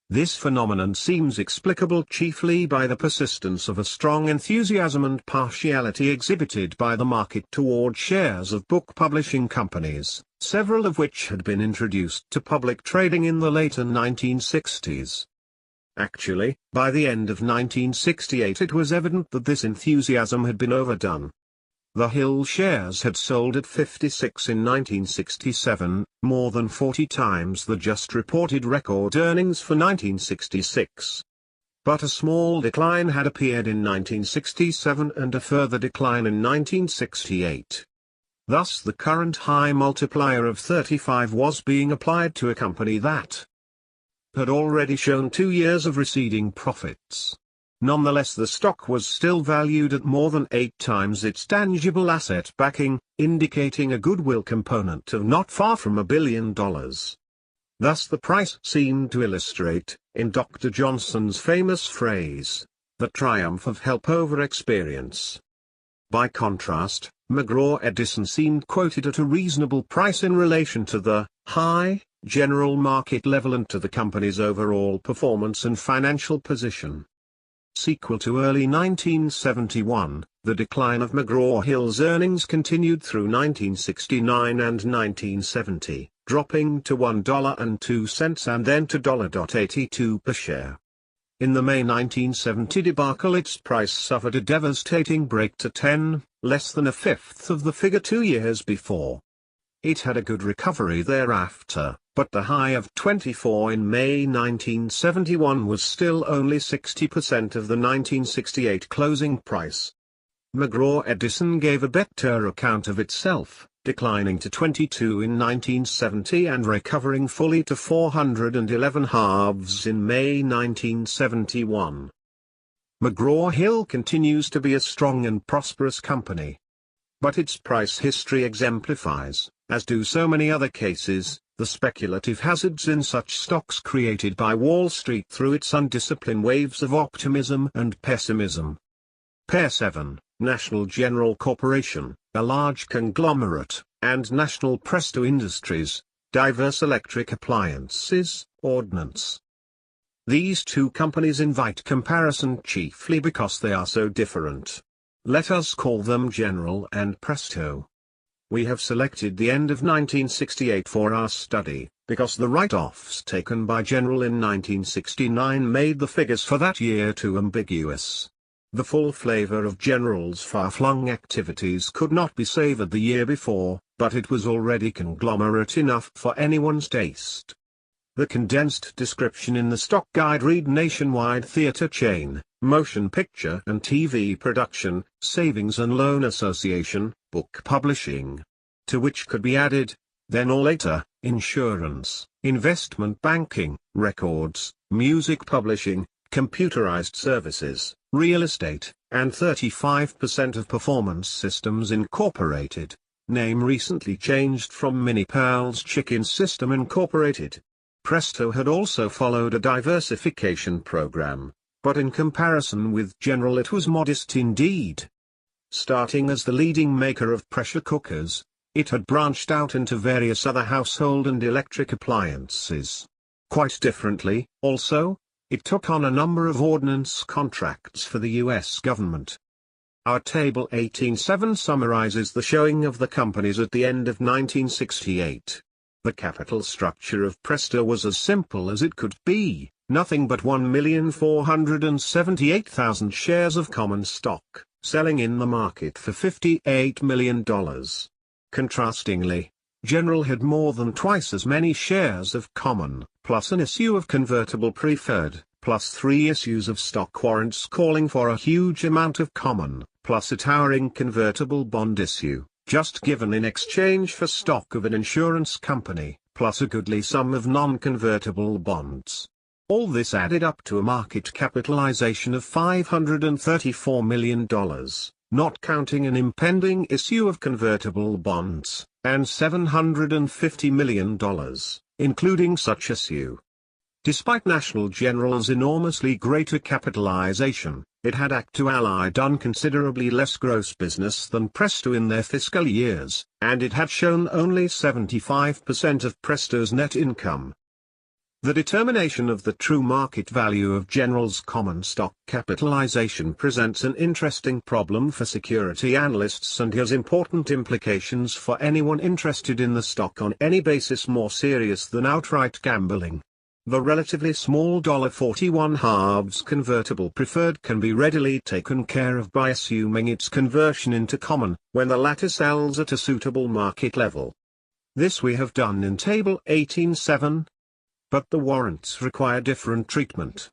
Speaker 1: This phenomenon seems explicable chiefly by the persistence of a strong enthusiasm and partiality exhibited by the market toward shares of book publishing companies, several of which had been introduced to public trading in the later 1960s. Actually, by the end of 1968 it was evident that this enthusiasm had been overdone. The Hill shares had sold at 56 in 1967, more than 40 times the just reported record earnings for 1966. But a small decline had appeared in 1967 and a further decline in 1968. Thus the current high multiplier of 35 was being applied to a company that had already shown 2 years of receding profits. Nonetheless, the stock was still valued at more than 8 times its tangible asset backing, indicating a goodwill component of not far from $1 billion. Thus the price seemed to illustrate, in Dr. Johnson's famous phrase, the triumph of help over experience. By contrast, McGraw-Edison seemed quoted at a reasonable price in relation to the high general market level and to the company's overall performance and financial position. Sequel to early 1971, the decline of McGraw-Hill's earnings continued through 1969 and 1970, dropping to $1.02 and then to $1.82 per share. In the May 1970 debacle, its price suffered a devastating break to 10, less than a fifth of the figure 2 years before. It had a good recovery thereafter, but the high of 24 in May 1971 was still only 60% of the 1968 closing price. McGraw-Edison gave a better account of itself, declining to 22 in 1970 and recovering fully to 411 halves in May 1971. McGraw-Hill continues to be a strong and prosperous company. But its price history exemplifies, as do so many other cases, the speculative hazards in such stocks created by Wall Street through its undisciplined waves of optimism and pessimism. Pair 7, National General Corporation, a large conglomerate, and National Presto Industries, diverse electric appliances, ordnance. These two companies invite comparison chiefly because they are so different. Let us call them General and Presto. We have selected the end of 1968 for our study, because the write-offs taken by General in 1969 made the figures for that year too ambiguous. The full flavor of General's far-flung activities could not be savored the year before, but it was already conglomerate enough for anyone's taste. The condensed description in the stock guide read nationwide theater chain, motion picture and TV production, savings and loan association, book publishing. To which could be added, then or later, insurance, investment banking, records, music publishing, computerized services, real estate, and 35% of Performance Systems Incorporated, name recently changed from Mini Pearl's Chicken System Incorporated. Presto had also followed a diversification program, but in comparison with General it was modest indeed. Starting as the leading maker of pressure cookers, it had branched out into various other household and electric appliances. Quite differently, also, it took on a number of ordnance contracts for the U.S. government. Our Table 18.7 summarizes the showing of the companies at the end of 1968. The capital structure of Presto was as simple as it could be, nothing but 1,478,000 shares of common stock, selling in the market for $58 million. Contrastingly, General had more than twice as many shares of common, plus an issue of convertible preferred, plus 3 issues of stock warrants calling for a huge amount of common, plus a towering convertible bond issue, just given in exchange for stock of an insurance company, plus a goodly sum of non-convertible bonds. All this added up to a market capitalization of $534 million, not counting an impending issue of convertible bonds, and $750 million, including such issue. Despite National General's enormously greater capitalization, it had actually done considerably less gross business than Presto in their fiscal years, and it had shown only 75% of Presto's net income. The determination of the true market value of General's common stock capitalization presents an interesting problem for security analysts and has important implications for anyone interested in the stock on any basis more serious than outright gambling. The relatively small $41.5 convertible preferred can be readily taken care of by assuming its conversion into common, when the latter sells at a suitable market level. This we have done in Table 18.7. But the warrants require different treatment.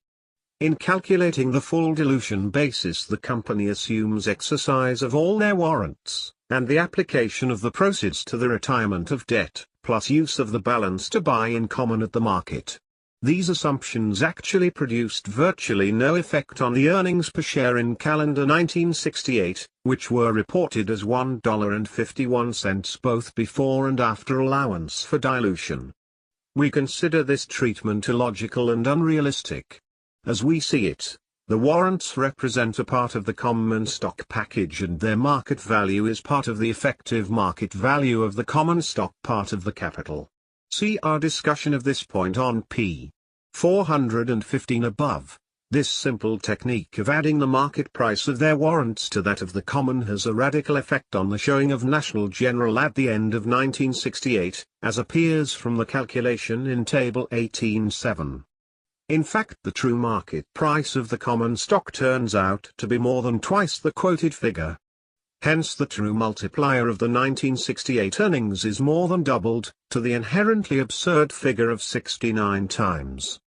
Speaker 1: In calculating the full dilution basis, the company assumes exercise of all their warrants, and the application of the proceeds to the retirement of debt, plus use of the balance to buy in common at the market. These assumptions actually produced virtually no effect on the earnings per share in calendar 1968, which were reported as $1.51 both before and after allowance for dilution. We consider this treatment illogical and unrealistic. As we see it, the warrants represent a part of the common stock package and their market value is part of the effective market value of the common stock part of the capital. See our discussion of this point on p. 415 above. This simple technique of adding the market price of their warrants to that of the common has a radical effect on the showing of National General at the end of 1968, as appears from the calculation in Table 18.7. In fact, the true market price of the common stock turns out to be more than twice the quoted figure. Hence the true multiplier of the 1968 earnings is more than doubled, to the inherently absurd figure of 69 times.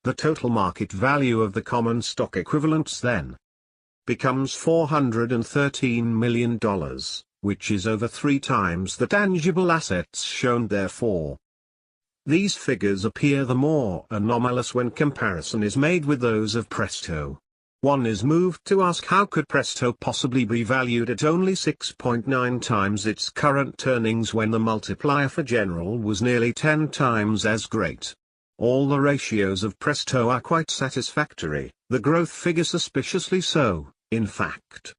Speaker 1: The total market value of the common stock equivalents then becomes $413 million, which is over 3 times the tangible assets shown therefore. These figures appear the more anomalous when comparison is made with those of Presto. One is moved to ask, how could Presto possibly be valued at only 6.9 times its current earnings when the multiplier for General was nearly 10 times as great? All the ratios of Presto are quite satisfactory, the growth figure suspiciously so, in fact.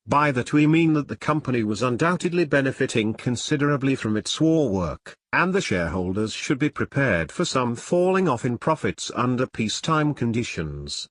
Speaker 1: By that we mean that the company was undoubtedly benefiting considerably from its war work, and the shareholders should be prepared for some falling off in profits under peacetime conditions.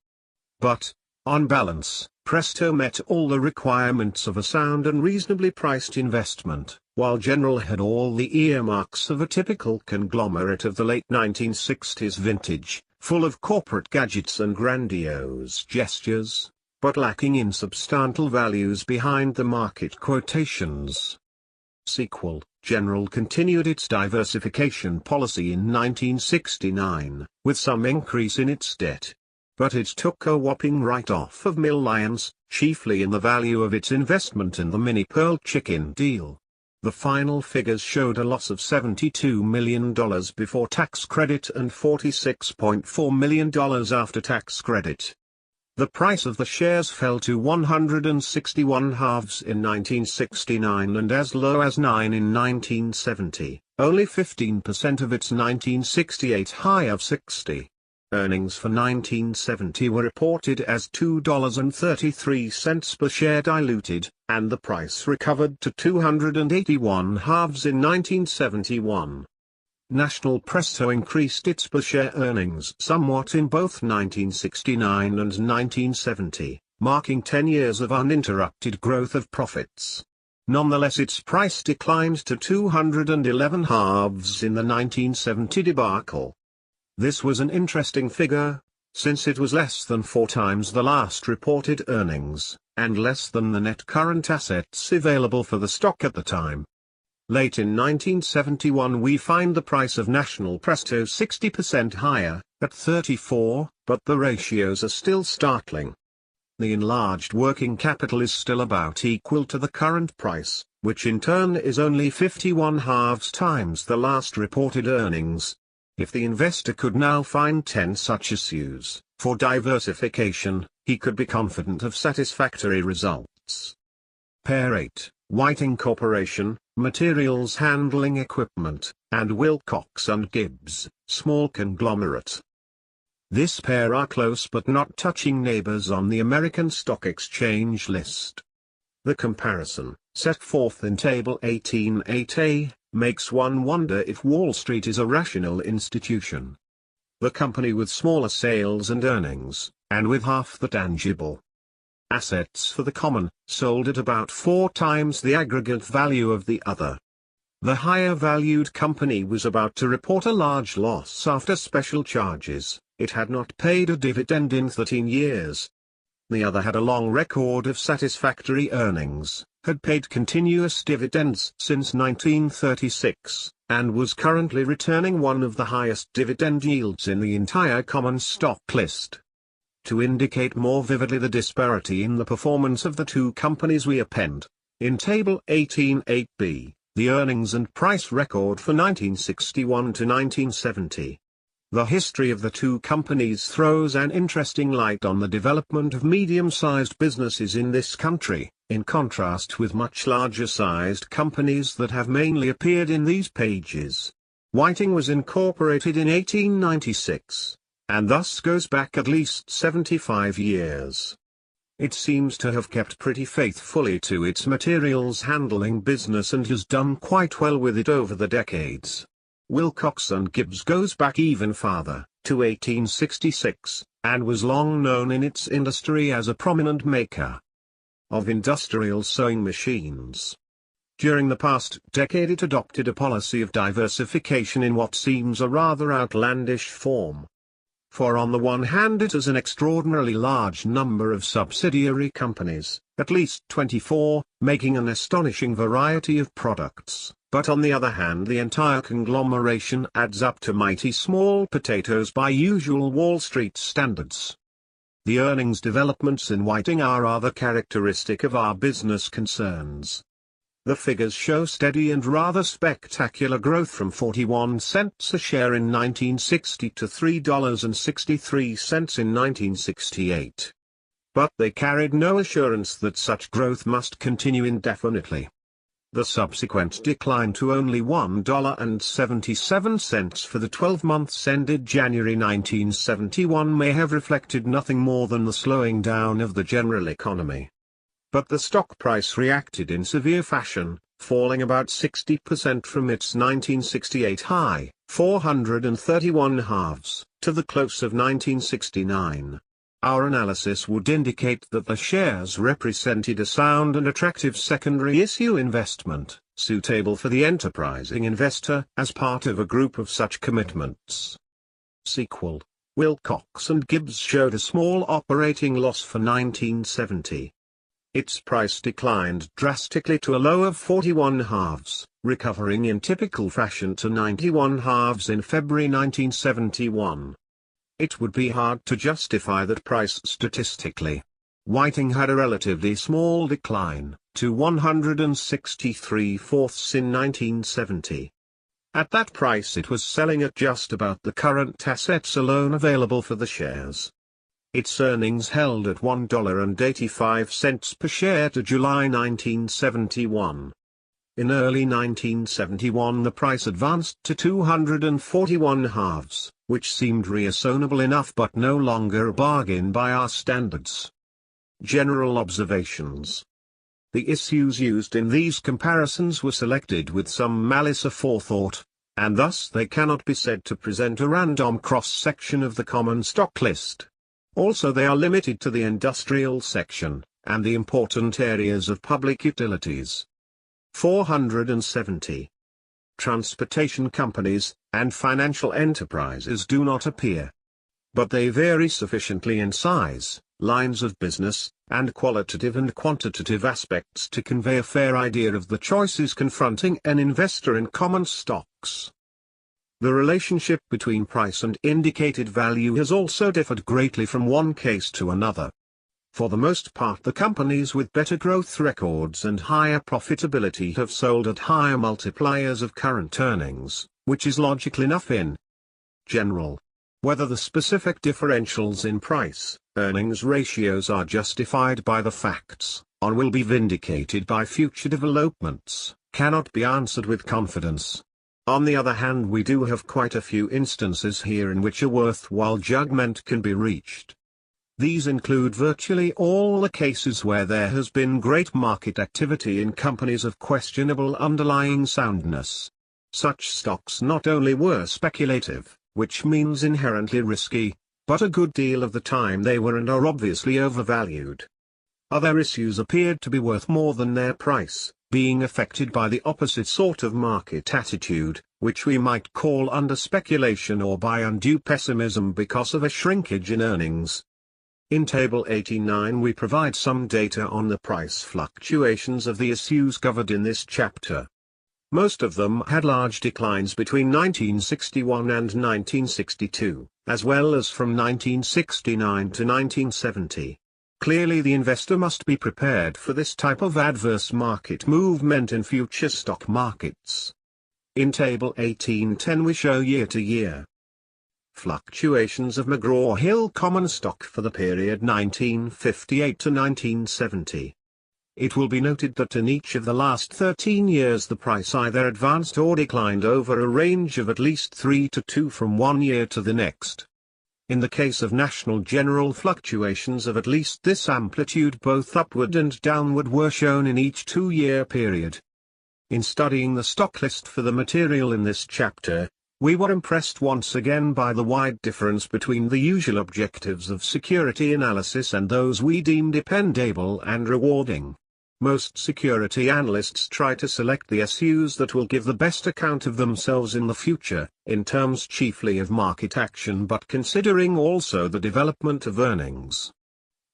Speaker 1: But, on balance, Presto met all the requirements of a sound and reasonably priced investment, while General had all the earmarks of a typical conglomerate of the late 1960s vintage, full of corporate gadgets and grandiose gestures, but lacking in substantial values behind the market quotations. Sequel, General continued its diversification policy in 1969, with some increase in its debt. But it took a whopping write-off of millions, chiefly in the value of its investment in the mini Pearl chicken deal. The final figures showed a loss of $72 million before tax credit and $46.4 million after tax credit. The price of the shares fell to 161 halves in 1969 and as low as 9 in 1970, only 15% of its 1968 high of 60. Earnings for 1970 were reported as $2.33 per share diluted, and the price recovered to 281 halves in 1971. National Presto increased its per share earnings somewhat in both 1969 and 1970, marking 10 years of uninterrupted growth of profits. Nonetheless, its price declined to 211 halves in the 1970 debacle. This was an interesting figure, since it was less than 4 times the last reported earnings, and less than the net current assets available for the stock at the time. Late in 1971 we find the price of National Presto 60% higher, at 34, but the ratios are still startling. The enlarged working capital is still about equal to the current price, which in turn is only 51 halves times the last reported earnings. If the investor could now find 10 such issues, for diversification, he could be confident of satisfactory results. Pair 8, Whiting Corporation, Materials Handling Equipment, and Wilcox & Gibbs, small conglomerate. This pair are close but not touching neighbors on the American Stock Exchange list. The comparison, set forth in Table 18.8a, makes one wonder if Wall Street is a rational institution. The company with smaller sales and earnings, and with half the tangible assets for the common, sold at about 4 times the aggregate value of the other. The higher valued company was about to report a large loss after special charges. It had not paid a dividend in 13 years. The other had a long record of satisfactory earnings, had paid continuous dividends since 1936, and was currently returning one of the highest dividend yields in the entire common stock list. To indicate more vividly the disparity in the performance of the two companies, we append, in Table 18.8b, the earnings and price record for 1961 to 1970. The history of the two companies throws an interesting light on the development of medium-sized businesses in this country, in contrast with much larger-sized companies that have mainly appeared in these pages. Whiting was incorporated in 1896, and thus goes back at least 75 years. It seems to have kept pretty faithfully to its materials handling business and has done quite well with it over the decades. Wilcox & Gibbs goes back even farther, to 1866, and was long known in its industry as a prominent maker of industrial sewing machines. During the past decade it adopted a policy of diversification in what seems a rather outlandish form. For on the one hand it has an extraordinarily large number of subsidiary companies, at least 24, making an astonishing variety of products. But on the other hand the entire conglomeration adds up to mighty small potatoes by usual Wall Street standards. The earnings developments in Whiting are rather characteristic of our business concerns. The figures show steady and rather spectacular growth from 41 cents a share in 1960 to $3.63 in 1968. But they carried no assurance that such growth must continue indefinitely. The subsequent decline to only $1.77 for the 12 months ended January 1971 may have reflected nothing more than the slowing down of the general economy. But the stock price reacted in severe fashion, falling about 60% from its 1968 high, 431 halves, to the close of 1969. Our analysis would indicate that the shares represented a sound and attractive secondary issue investment, suitable for the enterprising investor as part of a group of such commitments. Sequel: Wilcox & Gibbs showed a small operating loss for 1970. Its price declined drastically to a low of 41 halves, recovering in typical fashion to 91 halves in February 1971. It would be hard to justify that price statistically. Whiting had a relatively small decline, to 163/4 in 1970. At that price it was selling at just about the current assets alone available for the shares. Its earnings held at $1.85 per share to July 1971. In early 1971 the price advanced to 241 halves, which seemed reasonable enough but no longer a bargain by our standards. General observations. The issues used in these comparisons were selected with some malice aforethought, and thus they cannot be said to present a random cross-section of the common stock list. Also they are limited to the industrial section, and the important areas of public utilities. 470. Transportation companies, and financial enterprises do not appear. But they vary sufficiently in size, lines of business, and qualitative and quantitative aspects to convey a fair idea of the choices confronting an investor in common stocks. The relationship between price and indicated value has also differed greatly from one case to another. For the most part the companies with better growth records and higher profitability have sold at higher multipliers of current earnings, which is logical enough in general. Whether the specific differentials in price-earnings ratios are justified by the facts, on will be vindicated by future developments, cannot be answered with confidence. On the other hand, we do have quite a few instances here in which a worthwhile judgment can be reached. These include virtually all the cases where there has been great market activity in companies of questionable underlying soundness. Such stocks not only were speculative, which means inherently risky, but a good deal of the time they were and are obviously overvalued. Other issues appeared to be worth more than their price, being affected by the opposite sort of market attitude, which we might call under-speculation, or by undue pessimism because of a shrinkage in earnings. In Table 89 we provide some data on the price fluctuations of the issues covered in this chapter. Most of them had large declines between 1961 and 1962, as well as from 1969 to 1970. Clearly the investor must be prepared for this type of adverse market movement in future stock markets. In Table 1810 we show year-to-year fluctuations of McGraw-Hill common stock for the period 1958 to 1970. It will be noted that in each of the last 13 years the price either advanced or declined over a range of at least 3 to 2 from one year to the next. In the case of National General, fluctuations of at least this amplitude both upward and downward were shown in each 2-year period. In studying the stock list for the material in this chapter, we were impressed once again by the wide difference between the usual objectives of security analysis and those we deem dependable and rewarding. Most security analysts try to select the issues that will give the best account of themselves in the future, in terms chiefly of market action but considering also the development of earnings.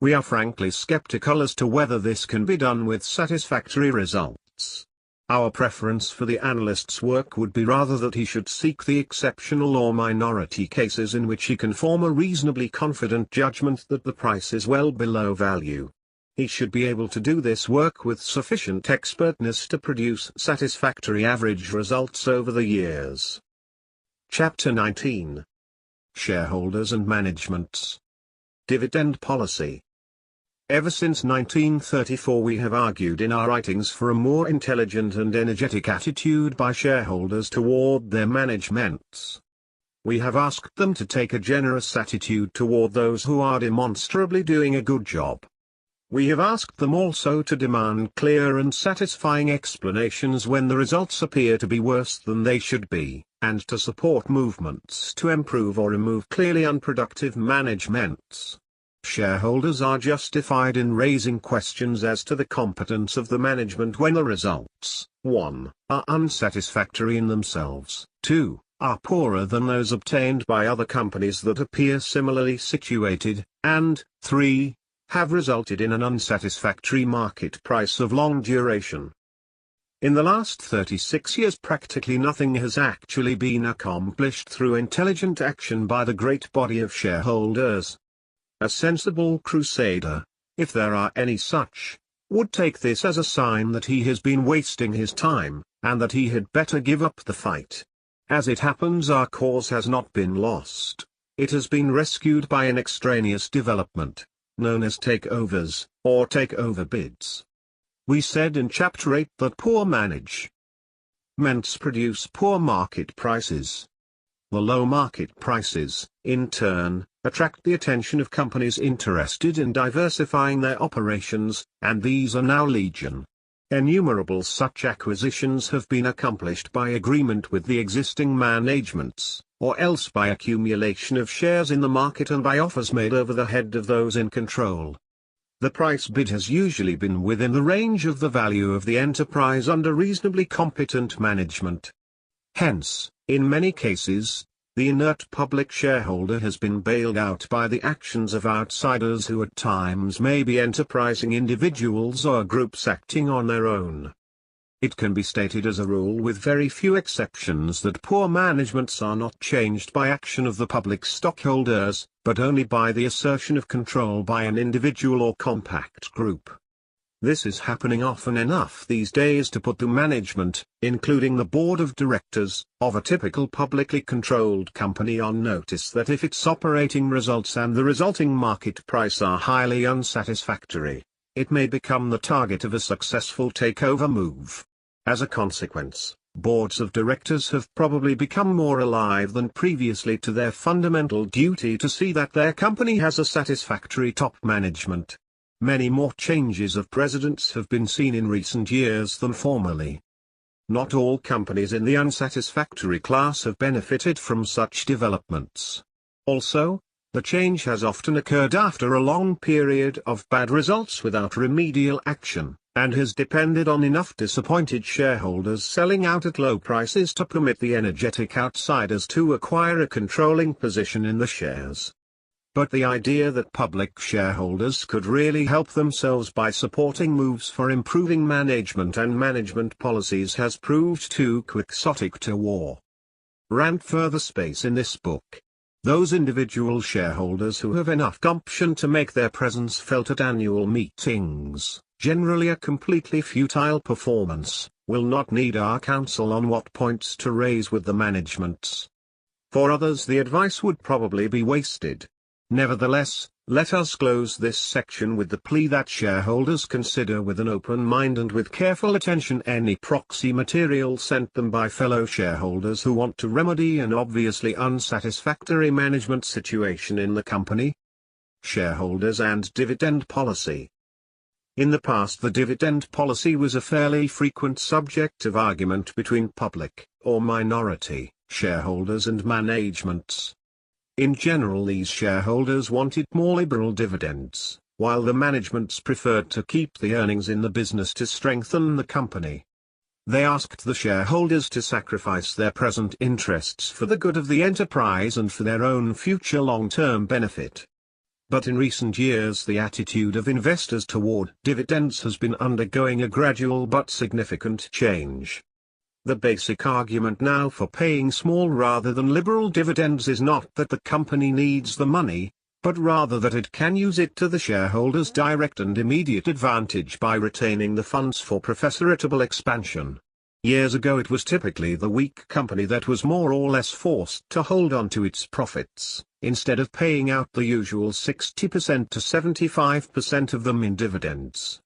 Speaker 1: We are frankly skeptical as to whether this can be done with satisfactory results. Our preference for the analyst's work would be rather that he should seek the exceptional or minority cases in which he can form a reasonably confident judgment that the price is well below value. He should be able to do this work with sufficient expertness to produce satisfactory average results over the years. Chapter 19. Shareholders and Managements. Dividend Policy. Ever since 1934 we have argued in our writings for a more intelligent and energetic attitude by shareholders toward their managements. We have asked them to take a generous attitude toward those who are demonstrably doing a good job. We have asked them also to demand clear and satisfying explanations when the results appear to be worse than they should be, and to support movements to improve or remove clearly unproductive managements. Shareholders are justified in raising questions as to the competence of the management when the results, 1, are unsatisfactory in themselves, 2, are poorer than those obtained by other companies that appear similarly situated, and 3, have resulted in an unsatisfactory market price of long duration. In the last 36 years practically nothing has actually been accomplished through intelligent action by the great body of shareholders. A sensible crusader, if there are any such, would take this as a sign that he has been wasting his time, and that he had better give up the fight. As it happens, our cause has not been lost. It has been rescued by an extraneous development, known as takeovers, or takeover bids. We said in Chapter 8 that poor managements produce poor market prices. The low market prices, in turn, attract the attention of companies interested in diversifying their operations, and these are now legion. Innumerable such acquisitions have been accomplished by agreement with the existing managements, or else by accumulation of shares in the market and by offers made over the head of those in control. The price bid has usually been within the range of the value of the enterprise under reasonably competent management. Hence, in many cases, the inert public shareholder has been bailed out by the actions of outsiders who at times may be enterprising individuals or groups acting on their own. It can be stated as a rule with very few exceptions that poor managements are not changed by action of the public stockholders, but only by the assertion of control by an individual or compact group. This is happening often enough these days to put the management, including the board of directors, of a typical publicly controlled company on notice that if its operating results and the resulting market price are highly unsatisfactory, it may become the target of a successful takeover move. As a consequence, boards of directors have probably become more alive than previously to their fundamental duty to see that their company has a satisfactory top management. Many more changes of presidents have been seen in recent years than formerly. Not all companies in the unsatisfactory class have benefited from such developments. Also, the change has often occurred after a long period of bad results without remedial action, and has depended on enough disappointed shareholders selling out at low prices to permit the energetic outsiders to acquire a controlling position in the shares. But the idea that public shareholders could really help themselves by supporting moves for improving management and management policies has proved too quixotic to warrant further space in this book. Those individual shareholders who have enough gumption to make their presence felt at annual meetings, generally a completely futile performance, will not need our counsel on what points to raise with the managements. For others the advice would probably be wasted. Nevertheless, let us close this section with the plea that shareholders consider with an open mind and with careful attention any proxy material sent them by fellow shareholders who want to remedy an obviously unsatisfactory management situation in the company. Shareholders and dividend policy. In the past, the dividend policy was a fairly frequent subject of argument between public, or minority, shareholders and managements. In general, these shareholders wanted more liberal dividends, while the managements preferred to keep the earnings in the business to strengthen the company. They asked the shareholders to sacrifice their present interests for the good of the enterprise and for their own future long-term benefit. But in recent years the attitude of investors toward dividends has been undergoing a gradual but significant change. The basic argument now for paying small rather than liberal dividends is not that the company needs the money, but rather that it can use it to the shareholders' direct and immediate advantage by retaining the funds for profitable expansion. Years ago it was typically the weak company that was more or less forced to hold on to its profits, instead of paying out the usual 60% to 75% of them in dividends.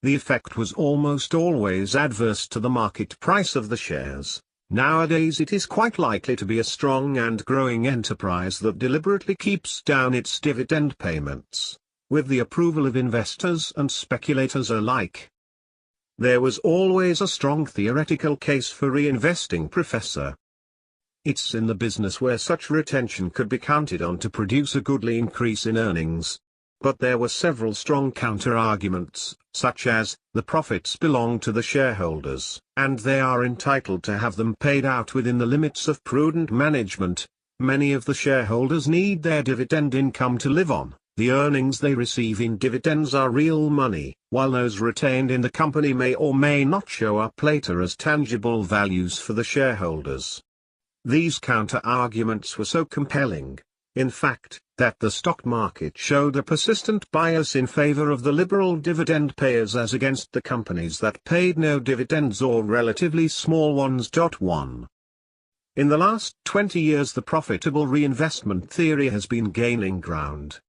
Speaker 1: The effect was almost always adverse to the market price of the shares. Nowadays it is quite likely to be a strong and growing enterprise that deliberately keeps down its dividend payments, with the approval of investors and speculators alike. There was always a strong theoretical case for reinvesting, Professor. It's in the business where such retention could be counted on to produce a goodly increase in earnings. But there were several strong counter-arguments, such as, the profits belong to the shareholders, and they are entitled to have them paid out within the limits of prudent management. Many of the shareholders need their dividend income to live on. The earnings they receive in dividends are real money, while those retained in the company may or may not show up later as tangible values for the shareholders. These counter-arguments were so compelling, in fact, that the stock market showed a persistent bias in favor of the liberal dividend payers as against the companies that paid no dividends or relatively small ones. 1. In the last 20 years the profitable reinvestment theory has been gaining ground.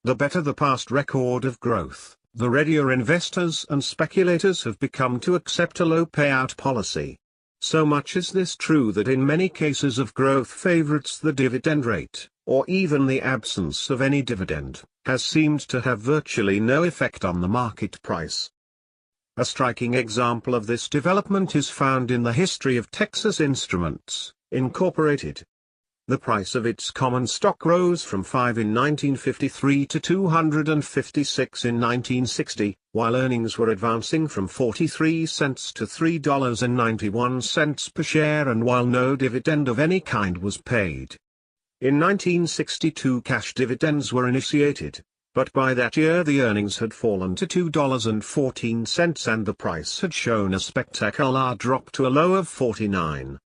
Speaker 1: The better the past record of growth, the readier investors and speculators have become to accept a low payout policy. So much is this true that in many cases of growth favorites the dividend rate, or even the absence of any dividend, has seemed to have virtually no effect on the market price. A striking example of this development is found in the history of Texas Instruments, Incorporated. The price of its common stock rose from $5 in 1953 to $256 in 1960, while earnings were advancing from 43 cents to $3.91 per share and while no dividend of any kind was paid. In 1962 cash dividends were initiated, but by that year the earnings had fallen to $2.14 and the price had shown a spectacular drop to a low of 49.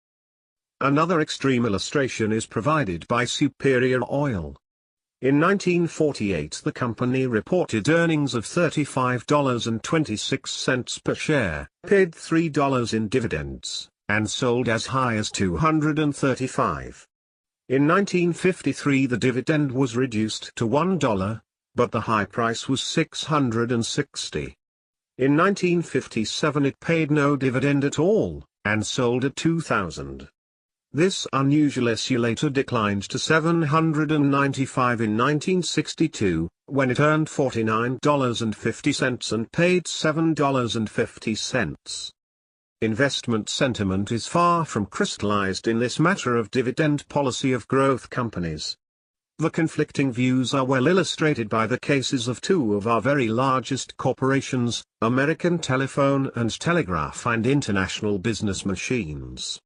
Speaker 1: Another extreme illustration is provided by Superior Oil. In 1948 the company reported earnings of $35.26 per share, paid $3 in dividends, and sold as high as $235. In 1953 the dividend was reduced to $1, but the high price was $660. In 1957 it paid no dividend at all, and sold at $2,000. This unusual issue later declined to $795 in 1962, when it earned $49.50 and paid $7.50. Investment sentiment is far from crystallized in this matter of dividend policy of growth companies. The conflicting views are well illustrated by the cases of two of our very largest corporations, American Telephone and Telegraph and International Business Machines.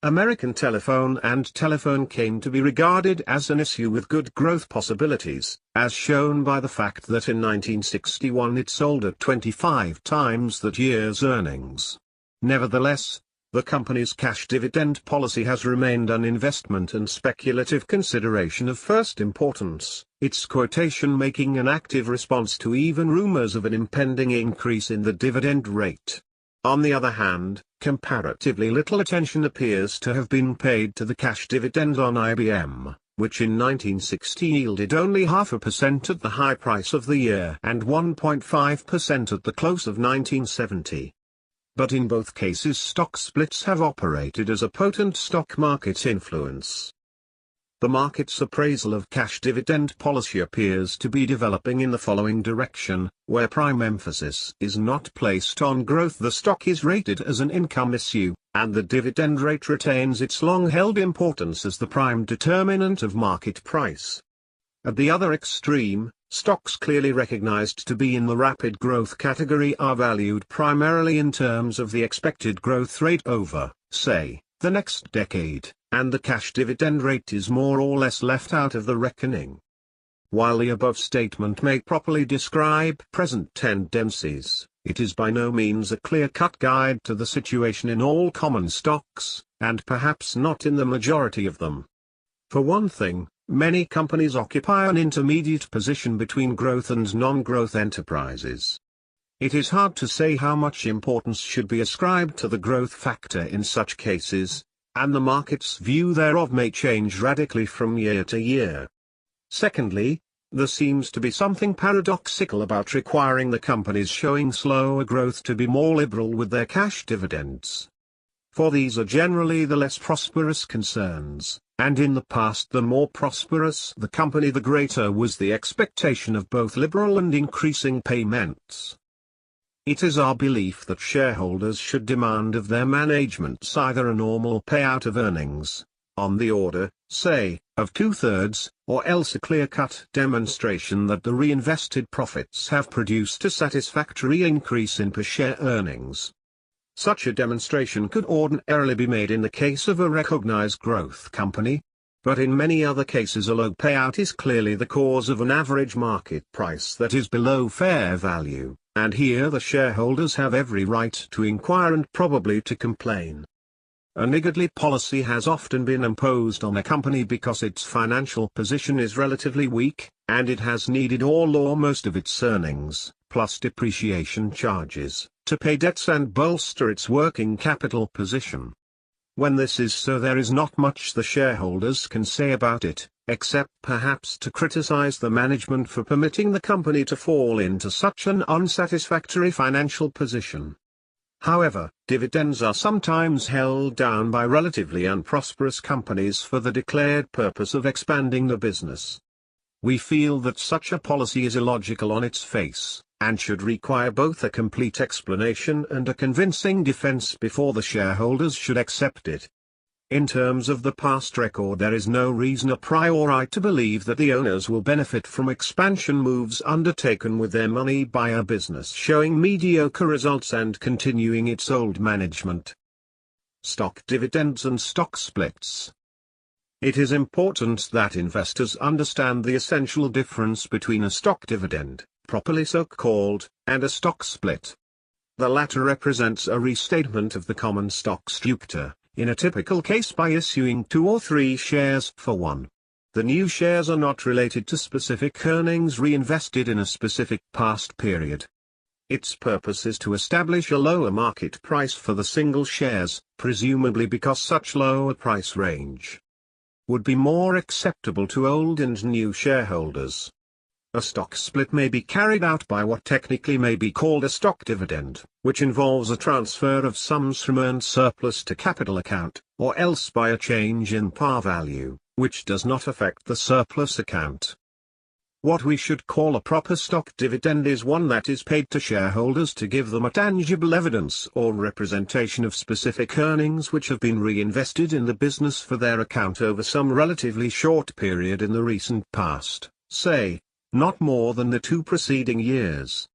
Speaker 1: American Telephone and Telephone came to be regarded as an issue with good growth possibilities, as shown by the fact that in 1961 it sold at 25 times that year's earnings. Nevertheless, the company's cash dividend policy has remained an investment and speculative consideration of first importance, its quotation making an active response to even rumors of an impending increase in the dividend rate. On the other hand, comparatively little attention appears to have been paid to the cash dividend on IBM, which in 1960 yielded only 0.5% at the high price of the year and 1.5% at the close of 1970. But in both cases stock splits have operated as a potent stock market influence. The market's appraisal of cash dividend policy appears to be developing in the following direction, where prime emphasis is not placed on growth. The stock is rated as an income issue, and the dividend rate retains its long-held importance as the prime determinant of market price. At the other extreme, stocks clearly recognized to be in the rapid growth category are valued primarily in terms of the expected growth rate over, say, the next decade, and the cash dividend rate is more or less left out of the reckoning. While the above statement may properly describe present tendencies, it is by no means a clear-cut guide to the situation in all common stocks, and perhaps not in the majority of them. For one thing, many companies occupy an intermediate position between growth and non-growth enterprises. It is hard to say how much importance should be ascribed to the growth factor in such cases, and the market's view thereof may change radically from year to year. Secondly, there seems to be something paradoxical about requiring the companies showing slower growth to be more liberal with their cash dividends. For these are generally the less prosperous concerns, and in the past the more prosperous the company the greater was the expectation of both liberal and increasing payments. It is our belief that shareholders should demand of their managements either a normal payout of earnings, on the order, say, of 2/3, or else a clear-cut demonstration that the reinvested profits have produced a satisfactory increase in per-share earnings. Such a demonstration could ordinarily be made in the case of a recognized growth company, but in many other cases a low payout is clearly the cause of an average market price that is below fair value, and here the shareholders have every right to inquire and probably to complain. A niggardly policy has often been imposed on a company because its financial position is relatively weak, and it has needed all or most of its earnings, plus depreciation charges, to pay debts and bolster its working capital position. When this is so, there is not much the shareholders can say about it, except perhaps to criticize the management for permitting the company to fall into such an unsatisfactory financial position. However, dividends are sometimes held down by relatively unprosperous companies for the declared purpose of expanding the business. We feel that such a policy is illogical on its face, and should require both a complete explanation and a convincing defense before the shareholders should accept it. In terms of the past record, there is no reason a priori to believe that the owners will benefit from expansion moves undertaken with their money by a business showing mediocre results and continuing its old management. Stock dividends and stock splits. It is important that investors understand the essential difference between a stock dividend, properly so called, and a stock split. The latter represents a restatement of the common stock structure, in a typical case by issuing 2 or 3 shares for one. The new shares are not related to specific earnings reinvested in a specific past period. Its purpose is to establish a lower market price for the single shares, presumably because such lower price range would be more acceptable to old and new shareholders. A stock split may be carried out by what technically may be called a stock dividend, which involves a transfer of sums from earned surplus to capital account, or else by a change in par value, which does not affect the surplus account. What we should call a proper stock dividend is one that is paid to shareholders to give them a tangible evidence or representation of specific earnings which have been reinvested in the business for their account over some relatively short period in the recent past, say, not more than the 2 preceding years.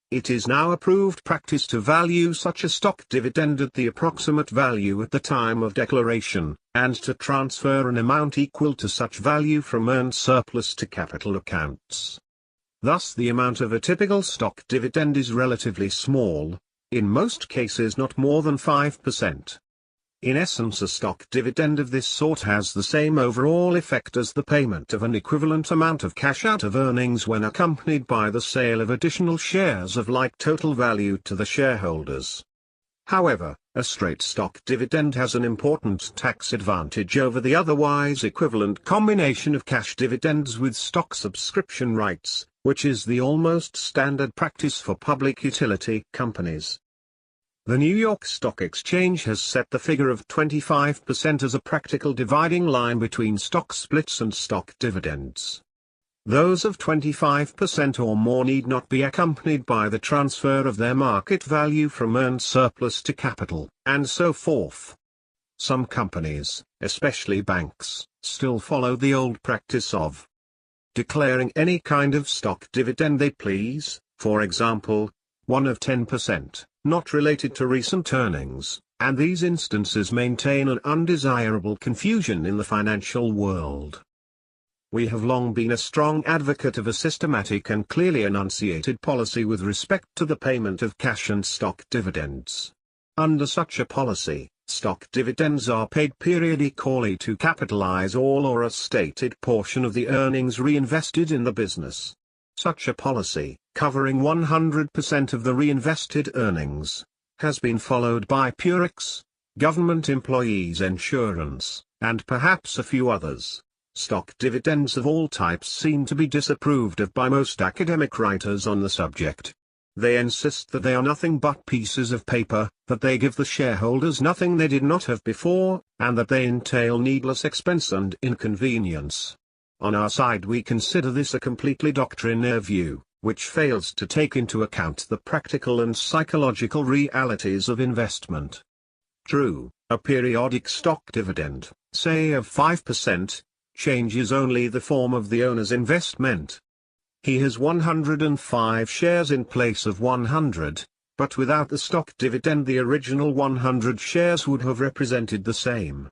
Speaker 1: It is now approved practice to value such a stock dividend at the approximate value at the time of declaration, and to transfer an amount equal to such value from earned surplus to capital accounts. Thus the amount of a typical stock dividend is relatively small, in most cases not more than 5%. In essence, a stock dividend of this sort has the same overall effect as the payment of an equivalent amount of cash out of earnings when accompanied by the sale of additional shares of like total value to the shareholders. However, a straight stock dividend has an important tax advantage over the otherwise equivalent combination of cash dividends with stock subscription rights, which is the almost standard practice for public utility companies. The New York Stock Exchange has set the figure of 25% as a practical dividing line between stock splits and stock dividends. Those of 25% or more need not be accompanied by the transfer of their market value from earned surplus to capital, and so forth. Some companies, especially banks, still follow the old practice of declaring any kind of stock dividend they please, for example, one of 10%, not related to recent earnings, and these instances maintain an undesirable confusion in the financial world. We have long been a strong advocate of a systematic and clearly enunciated policy with respect to the payment of cash and stock dividends. Under such a policy, stock dividends are paid periodically to capitalize all or a stated portion of the earnings reinvested in the business. Such a policy, covering 100% of the reinvested earnings, has been followed by Purex, government employees insurance, and perhaps a few others. Stock dividends of all types seem to be disapproved of by most academic writers on the subject. They insist that they are nothing but pieces of paper, that they give the shareholders nothing they did not have before, and that they entail needless expense and inconvenience. On our side we consider this a completely doctrinaire view, which fails to take into account the practical and psychological realities of investment. True, a periodic stock dividend, say of 5%, changes only the form of the owner's investment. He has 105 shares in place of 100, but without the stock dividend the original 100 shares would have represented the same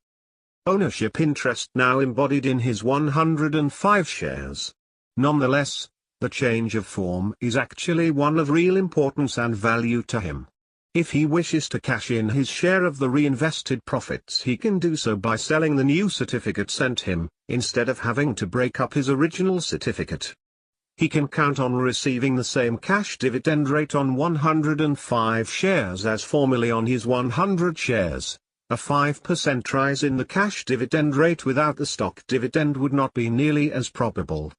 Speaker 1: ownership interest now embodied in his 105 shares. Nonetheless, the change of form is actually one of real importance and value to him. If he wishes to cash in his share of the reinvested profits, he can do so by selling the new certificate sent him, instead of having to break up his original certificate. He can count on receiving the same cash dividend rate on 105 shares as formerly on his 100 shares. A 5% rise in the cash dividend rate without the stock dividend would not be nearly as probable.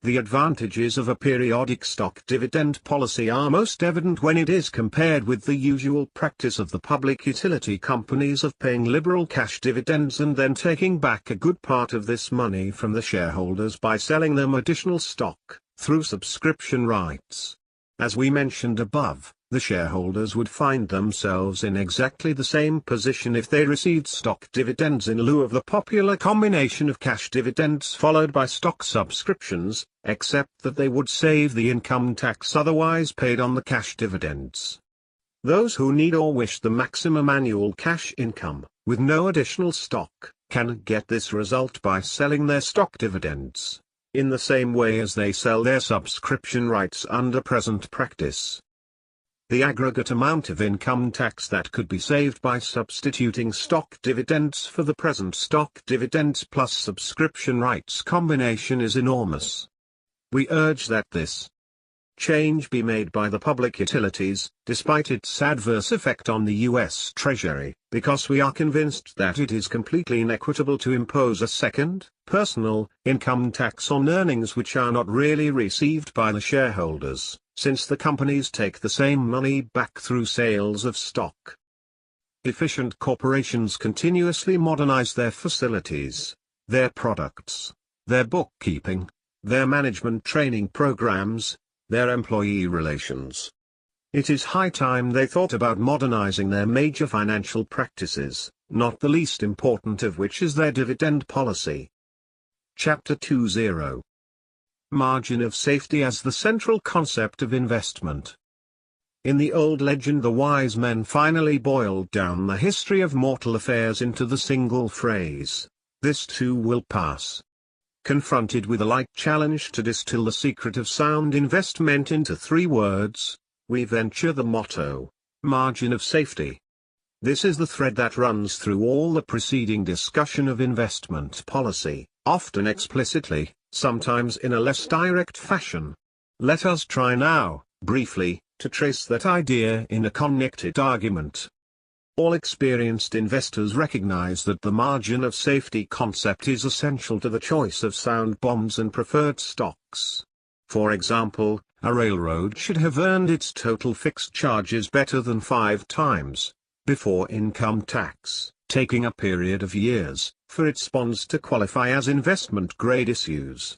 Speaker 1: The advantages of a periodic stock dividend policy are most evident when it is compared with the usual practice of the public utility companies of paying liberal cash dividends and then taking back a good part of this money from the shareholders by selling them additional stock, through subscription rights. As we mentioned above, the shareholders would find themselves in exactly the same position if they received stock dividends in lieu of the popular combination of cash dividends followed by stock subscriptions, except that they would save the income tax otherwise paid on the cash dividends. Those who need or wish the maximum annual cash income, with no additional stock, can get this result by selling their stock dividends, in the same way as they sell their subscription rights under present practice. The aggregate amount of income tax that could be saved by substituting stock dividends for the present stock dividends plus subscription rights combination is enormous. We urge that this change be made by the public utilities, despite its adverse effect on the U.S. Treasury, because we are convinced that it is completely inequitable to impose a second, personal, income tax on earnings which are not really received by the shareholders, since the companies take the same money back through sales of stock. Efficient corporations continuously modernize their facilities, their products, their bookkeeping, their management training programs, their employee relations. It is high time they thought about modernizing their major financial practices, not the least important of which is their dividend policy. Chapter 20. Margin of safety as the central concept of investment. In the old legend, the wise men finally boiled down the history of mortal affairs into the single phrase, "This too will pass." Confronted with a like challenge to distill the secret of sound investment into 3 words, we venture the motto, margin of safety. This is the thread that runs through all the preceding discussion of investment policy, often explicitly, sometimes in a less direct fashion. Let us try now, briefly, to trace that idea in a connected argument. All experienced investors recognize that the margin of safety concept is essential to the choice of sound bonds and preferred stocks. For example, a railroad should have earned its total fixed charges better than 5 times, before income tax, taking a period of years, for its bonds to qualify as investment-grade issues.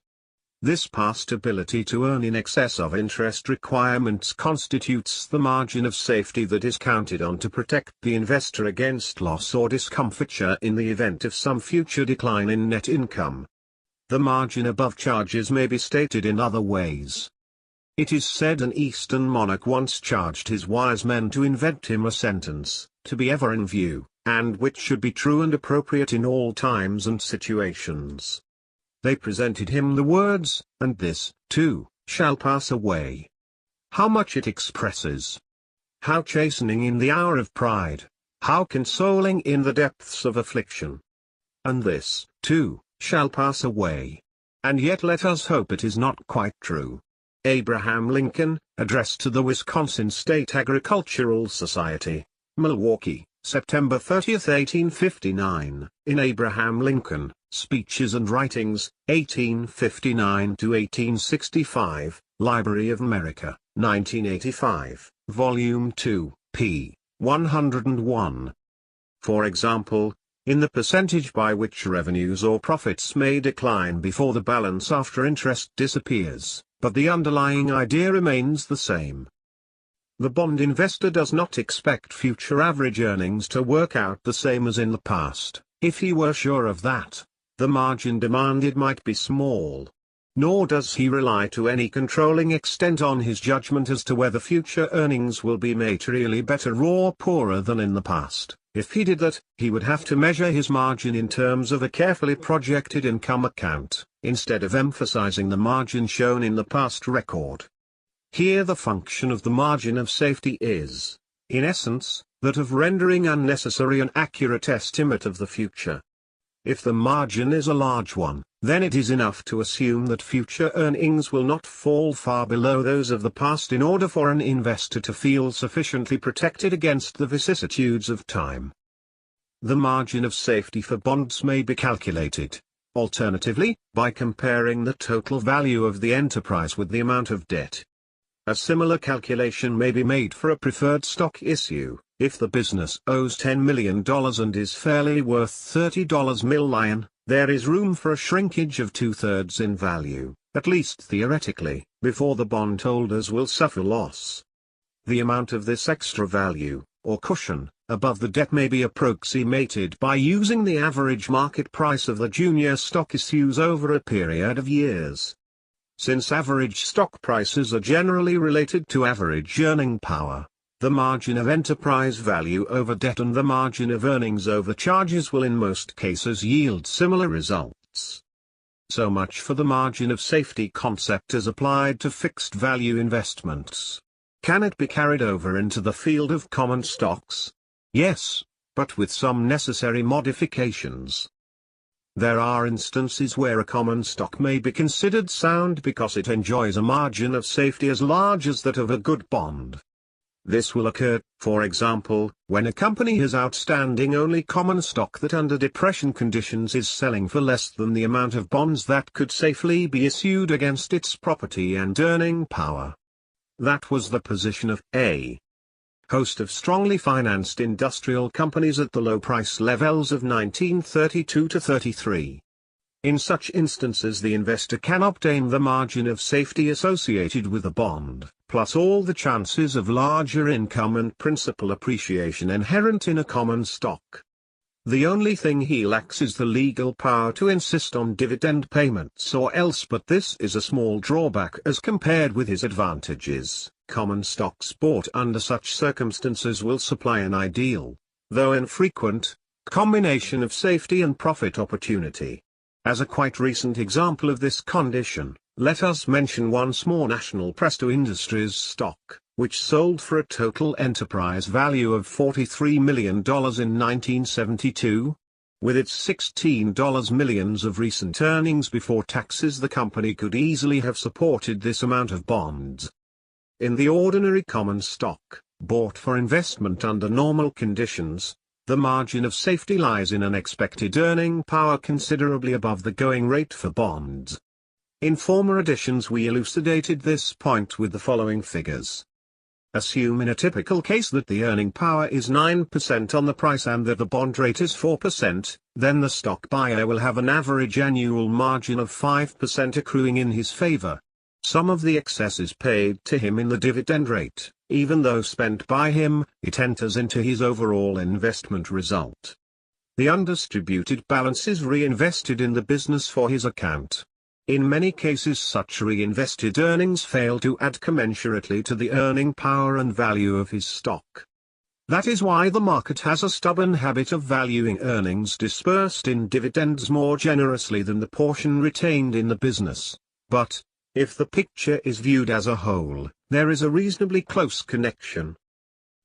Speaker 1: This past ability to earn in excess of interest requirements constitutes the margin of safety that is counted on to protect the investor against loss or discomfiture in the event of some future decline in net income. The margin above charges may be stated in other ways. It is said an Eastern monarch once charged his wise men to invent him a sentence, to be ever in view, and which should be true and appropriate in all times and situations. They presented him the words, "And this, too, shall pass away." How much it expresses! How chastening in the hour of pride! How consoling in the depths of affliction! And this, too, shall pass away. And yet let us hope it is not quite true. Abraham Lincoln, Address to the Wisconsin State Agricultural Society, Milwaukee, September 30, 1859, in Abraham Lincoln, Speeches and Writings, 1859 to 1865, Library of America, 1985, Volume 2, p. 101. For example, in the percentage by which revenues or profits may decline before the balance after interest disappears, but the underlying idea remains the same. The bond investor does not expect future average earnings to work out the same as in the past. If he were sure of that, the margin demanded might be small. Nor does he rely to any controlling extent on his judgment as to whether future earnings will be materially better or poorer than in the past. If he did that, he would have to measure his margin in terms of a carefully projected income account, instead of emphasizing the margin shown in the past record. Here the function of the margin of safety is, in essence, that of rendering unnecessary an accurate estimate of the future. If the margin is a large one, then it is enough to assume that future earnings will not fall far below those of the past in order for an investor to feel sufficiently protected against the vicissitudes of time. The margin of safety for bonds may be calculated, alternatively, by comparing the total value of the enterprise with the amount of debt. A similar calculation may be made for a preferred stock issue. If the business owes $10 million and is fairly worth $30 million, there is room for a shrinkage of 2/3 in value, at least theoretically, before the bondholders will suffer loss. The amount of this extra value, or cushion, above the debt may be approximated by using the average market price of the junior stock issues over a period of years. Since average stock prices are generally related to average earning power, the margin of enterprise value over debt and the margin of earnings over charges will in most cases yield similar results. So much for the margin of safety concept as applied to fixed value investments. Can it be carried over into the field of common stocks? Yes, but with some necessary modifications. There are instances where a common stock may be considered sound because it enjoys a margin of safety as large as that of a good bond. This will occur, for example, when a company has outstanding only common stock that under depression conditions is selling for less than the amount of bonds that could safely be issued against its property and earning power. That was the position of a host of strongly financed industrial companies at the low price levels of 1932 to 33. In such instances the investor can obtain the margin of safety associated with a bond, plus all the chances of larger income and principal appreciation inherent in a common stock. The only thing he lacks is the legal power to insist on dividend payments or else, but this is a small drawback as compared with his advantages. Common stocks bought under such circumstances will supply an ideal, though infrequent, combination of safety and profit opportunity. As a quite recent example of this condition, let us mention once more National Presto Industries stock, which sold for a total enterprise value of $43 million in 1972. With its $16 millions of recent earnings before taxes, the company could easily have supported this amount of bonds. In the ordinary common stock, bought for investment under normal conditions, the margin of safety lies in an expected earning power considerably above the going rate for bonds. In former editions we elucidated this point with the following figures. Assume in a typical case that the earning power is 9% on the price and that the bond rate is 4%, then the stock buyer will have an average annual margin of 5% accruing in his favor. Some of the excess is paid to him in the dividend rate. Even though spent by him, it enters into his overall investment result. The undistributed balance is reinvested in the business for his account. In many cases such reinvested earnings fail to add commensurately to the earning power and value of his stock. That is why the market has a stubborn habit of valuing earnings dispersed in dividends more generously than the portion retained in the business. But, if the picture is viewed as a whole, there is a reasonably close connection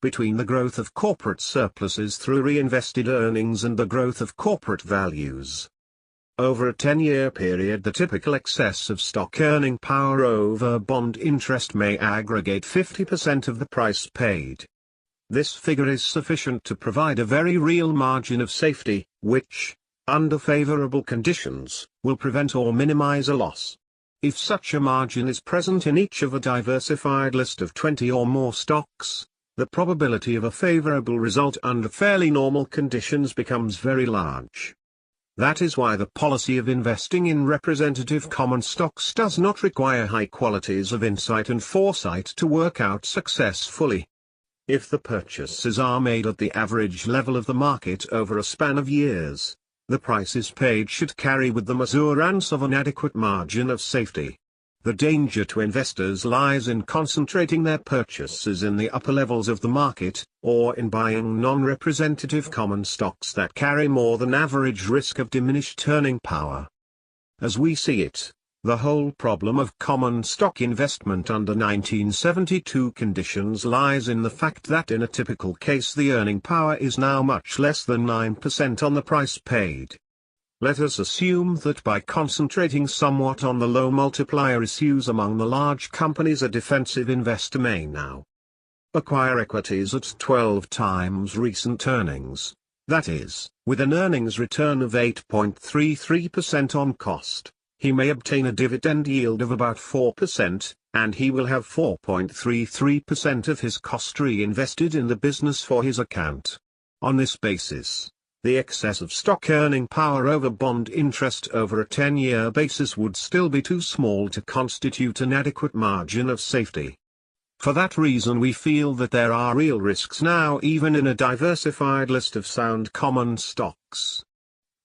Speaker 1: between the growth of corporate surpluses through reinvested earnings and the growth of corporate values. Over a 10-year period, the typical excess of stock earning power over bond interest may aggregate 50% of the price paid. This figure is sufficient to provide a very real margin of safety, which, under favorable conditions, will prevent or minimize a loss. If such a margin is present in each of a diversified list of 20 or more stocks, the probability of a favorable result under fairly normal conditions becomes very large. That is why the policy of investing in representative common stocks does not require high qualities of insight and foresight to work out successfully. If the purchases are made at the average level of the market over a span of years, the prices paid should carry with them assurance of an adequate margin of safety. The danger to investors lies in concentrating their purchases in the upper levels of the market, or in buying non-representative common stocks that carry more than average risk of diminished earning power. As we see it, the whole problem of common stock investment under 1972 conditions lies in the fact that in a typical case the earning power is now much less than 9% on the price paid. Let us assume that by concentrating somewhat on the low multiplier issues among the large companies, a defensive investor may now acquire equities at 12 times recent earnings, that is, with an earnings return of 8.33% on cost. He may obtain a dividend yield of about 4%, and he will have 4.33% of his cost reinvested in the business for his account. On this basis, the excess of stock earning power over bond interest over a 10-year basis would still be too small to constitute an adequate margin of safety. For that reason we feel that there are real risks now even in a diversified list of sound common stocks.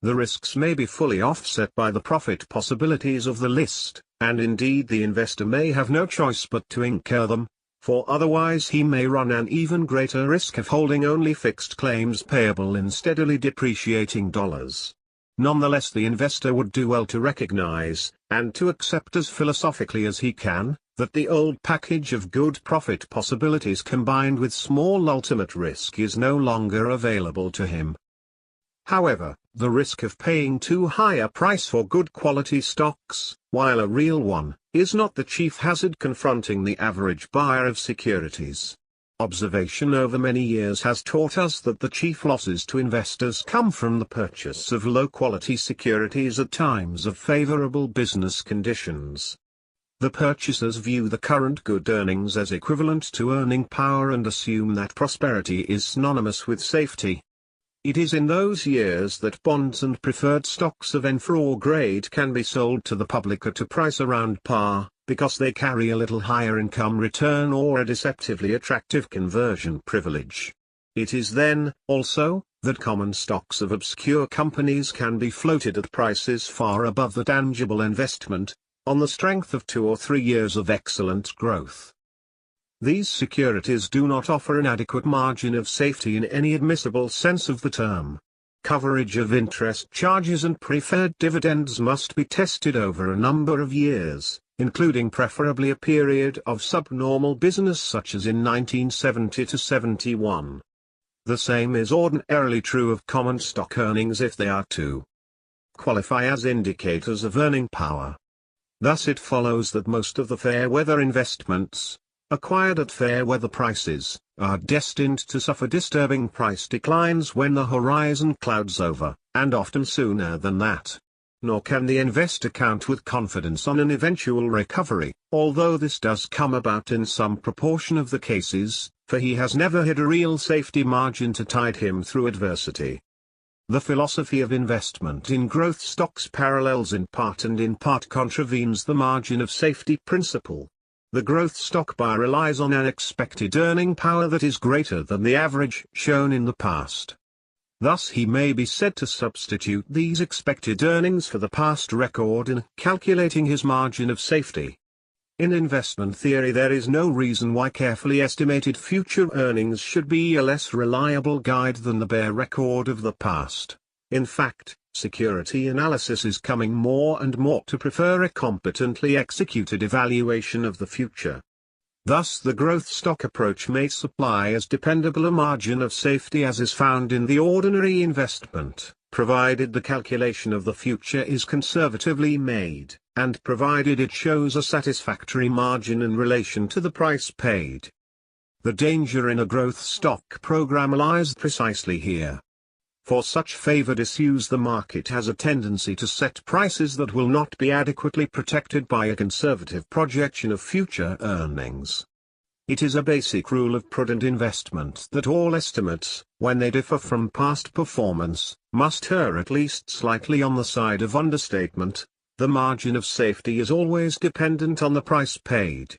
Speaker 1: The risks may be fully offset by the profit possibilities of the list, and indeed the investor may have no choice but to incur them, for otherwise he may run an even greater risk of holding only fixed claims payable in steadily depreciating dollars. Nonetheless, the investor would do well to recognize, and to accept as philosophically as he can, that the old package of good profit possibilities combined with small ultimate risk is no longer available to him. However, The risk of paying too high a price for good quality stocks, while a real one, is not the chief hazard confronting the average buyer of securities. Observation over many years has taught us that the chief losses to investors come from the purchase of low-quality securities at times of favorable business conditions. The purchasers view the current good earnings as equivalent to earning power and assume that prosperity is synonymous with safety. It is in those years that bonds and preferred stocks of N4 grade can be sold to the public at a price around par, because they carry a little higher income return or a deceptively attractive conversion privilege. It is then, also, that common stocks of obscure companies can be floated at prices far above the tangible investment, on the strength of 2 or 3 years of excellent growth. These securities do not offer an adequate margin of safety in any admissible sense of the term. Coverage of interest charges and preferred dividends must be tested over a number of years, including preferably a period of subnormal business such as in 1970 to 71. The same is ordinarily true of common stock earnings if they are to qualify as indicators of earning power. Thus it follows that most of the fair weather investments, acquired at fair weather prices, are destined to suffer disturbing price declines when the horizon clouds over, and often sooner than that. Nor can the investor count with confidence on an eventual recovery, although this does come about in some proportion of the cases, for he has never had a real safety margin to tide him through adversity. The philosophy of investment in growth stocks parallels in part and in part contravenes the margin of safety principle. The growth stock buyer relies on an expected earning power that is greater than the average shown in the past. Thus he may be said to substitute these expected earnings for the past record in calculating his margin of safety. In investment theory there is no reason why carefully estimated future earnings should be a less reliable guide than the bare record of the past. In fact, security analysis is coming more and more to prefer a competently executed evaluation of the future. Thus the growth stock approach may supply as dependable a margin of safety as is found in the ordinary investment, provided the calculation of the future is conservatively made, and provided it shows a satisfactory margin in relation to the price paid. The danger in a growth stock program lies precisely here. For such favored issues the market has a tendency to set prices that will not be adequately protected by a conservative projection of future earnings. It is a basic rule of prudent investment that all estimates, when they differ from past performance, must err at least slightly on the side of understatement. The margin of safety is always dependent on the price paid.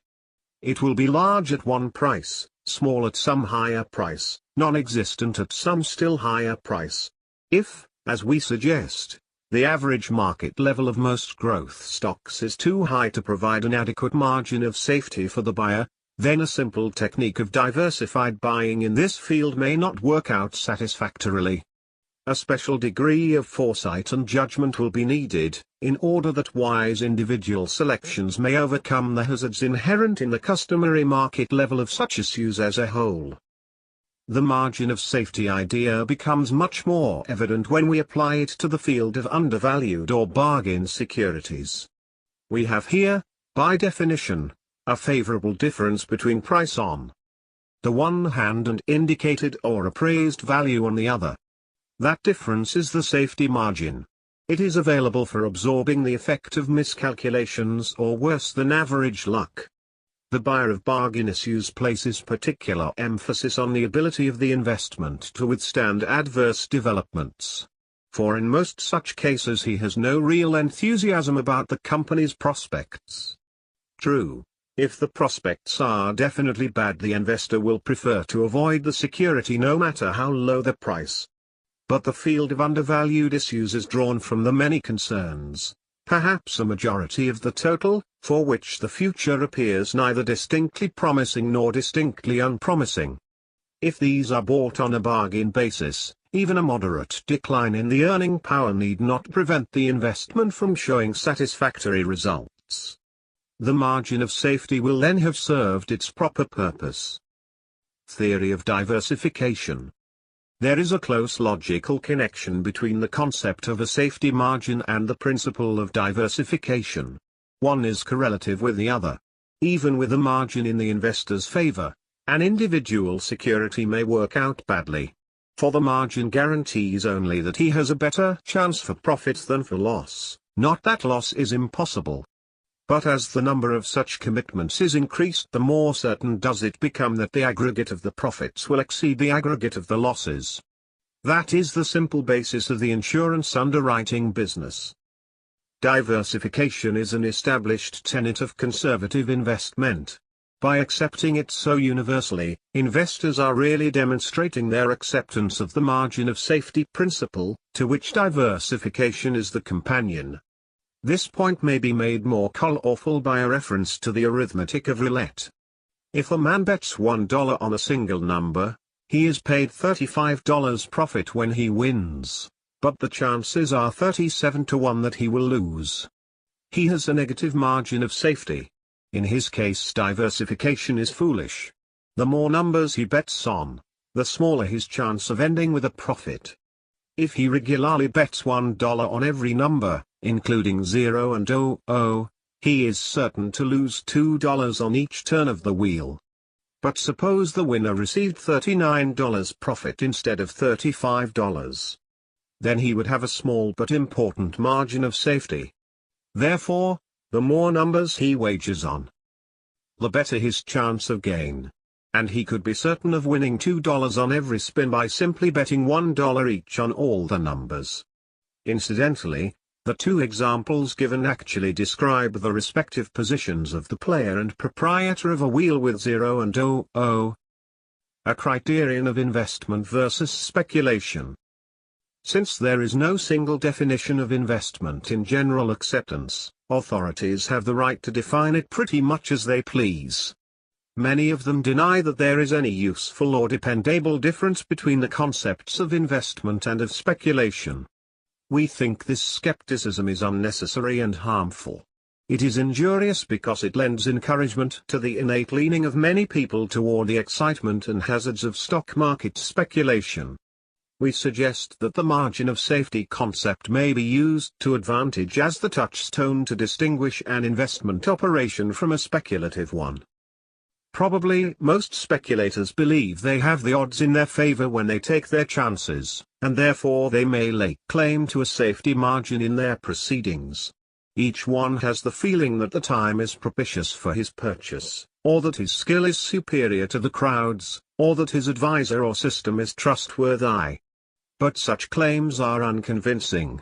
Speaker 1: It will be large at one price, small at some higher price, non-existent at some still higher price. If, as we suggest, the average market level of most growth stocks is too high to provide an adequate margin of safety for the buyer, then a simple technique of diversified buying in this field may not work out satisfactorily. A special degree of foresight and judgment will be needed, in order that wise individual selections may overcome the hazards inherent in the customary market level of such issues as a whole. The margin of safety idea becomes much more evident when we apply it to the field of undervalued or bargain securities. We have here, by definition, a favorable difference between price on the one hand and indicated or appraised value on the other. That difference is the safety margin. It is available for absorbing the effect of miscalculations or worse than average luck. The buyer of bargain issues places particular emphasis on the ability of the investment to withstand adverse developments. For in most such cases he has no real enthusiasm about the company's prospects. True, if the prospects are definitely bad, the investor will prefer to avoid the security no matter how low the price. But the field of undervalued issues is drawn from the many concerns, perhaps a majority of the total, for which the future appears neither distinctly promising nor distinctly unpromising. If these are bought on a bargain basis, even a moderate decline in the earning power need not prevent the investment from showing satisfactory results. The margin of safety will then have served its proper purpose. Theory of diversification. There is a close logical connection between the concept of a safety margin and the principle of diversification. One is correlative with the other. Even with a margin in the investor's favor, an individual security may work out badly. For the margin guarantees only that he has a better chance for profit than for loss, not that loss is impossible. But as the number of such commitments is increased, the more certain does it become that the aggregate of the profits will exceed the aggregate of the losses. That is the simple basis of the insurance underwriting business. Diversification is an established tenet of conservative investment. By accepting it so universally, investors are really demonstrating their acceptance of the margin of safety principle, to which diversification is the companion. This point may be made more colorful by a reference to the arithmetic of roulette. If a man bets $1 on a single number, he is paid $35 profit when he wins, but the chances are 37 to 1 that he will lose. He has a negative margin of safety. In his case, diversification is foolish. The more numbers he bets on, the smaller his chance of ending with a profit. If he regularly bets $1 on every number, including 0 and 00, he is certain to lose $2 on each turn of the wheel. But suppose the winner received $39 profit instead of $35. Then he would have a small but important margin of safety. Therefore, the more numbers he wagers on, the better his chance of gain. And he could be certain of winning $2 on every spin by simply betting $1 each on all the numbers. Incidentally, the two examples given actually describe the respective positions of the player and proprietor of a wheel with 0 and 00. A criterion of investment versus speculation. Since there is no single definition of investment in general acceptance, authorities have the right to define it pretty much as they please. Many of them deny that there is any useful or dependable difference between the concepts of investment and of speculation. We think this skepticism is unnecessary and harmful. It is injurious because it lends encouragement to the innate leaning of many people toward the excitement and hazards of stock market speculation. We suggest that the margin of safety concept may be used to advantage as the touchstone to distinguish an investment operation from a speculative one. Probably most speculators believe they have the odds in their favor when they take their chances, and therefore they may lay claim to a safety margin in their proceedings. Each one has the feeling that the time is propitious for his purchase, or that his skill is superior to the crowd's, or that his advisor or system is trustworthy. But such claims are unconvincing.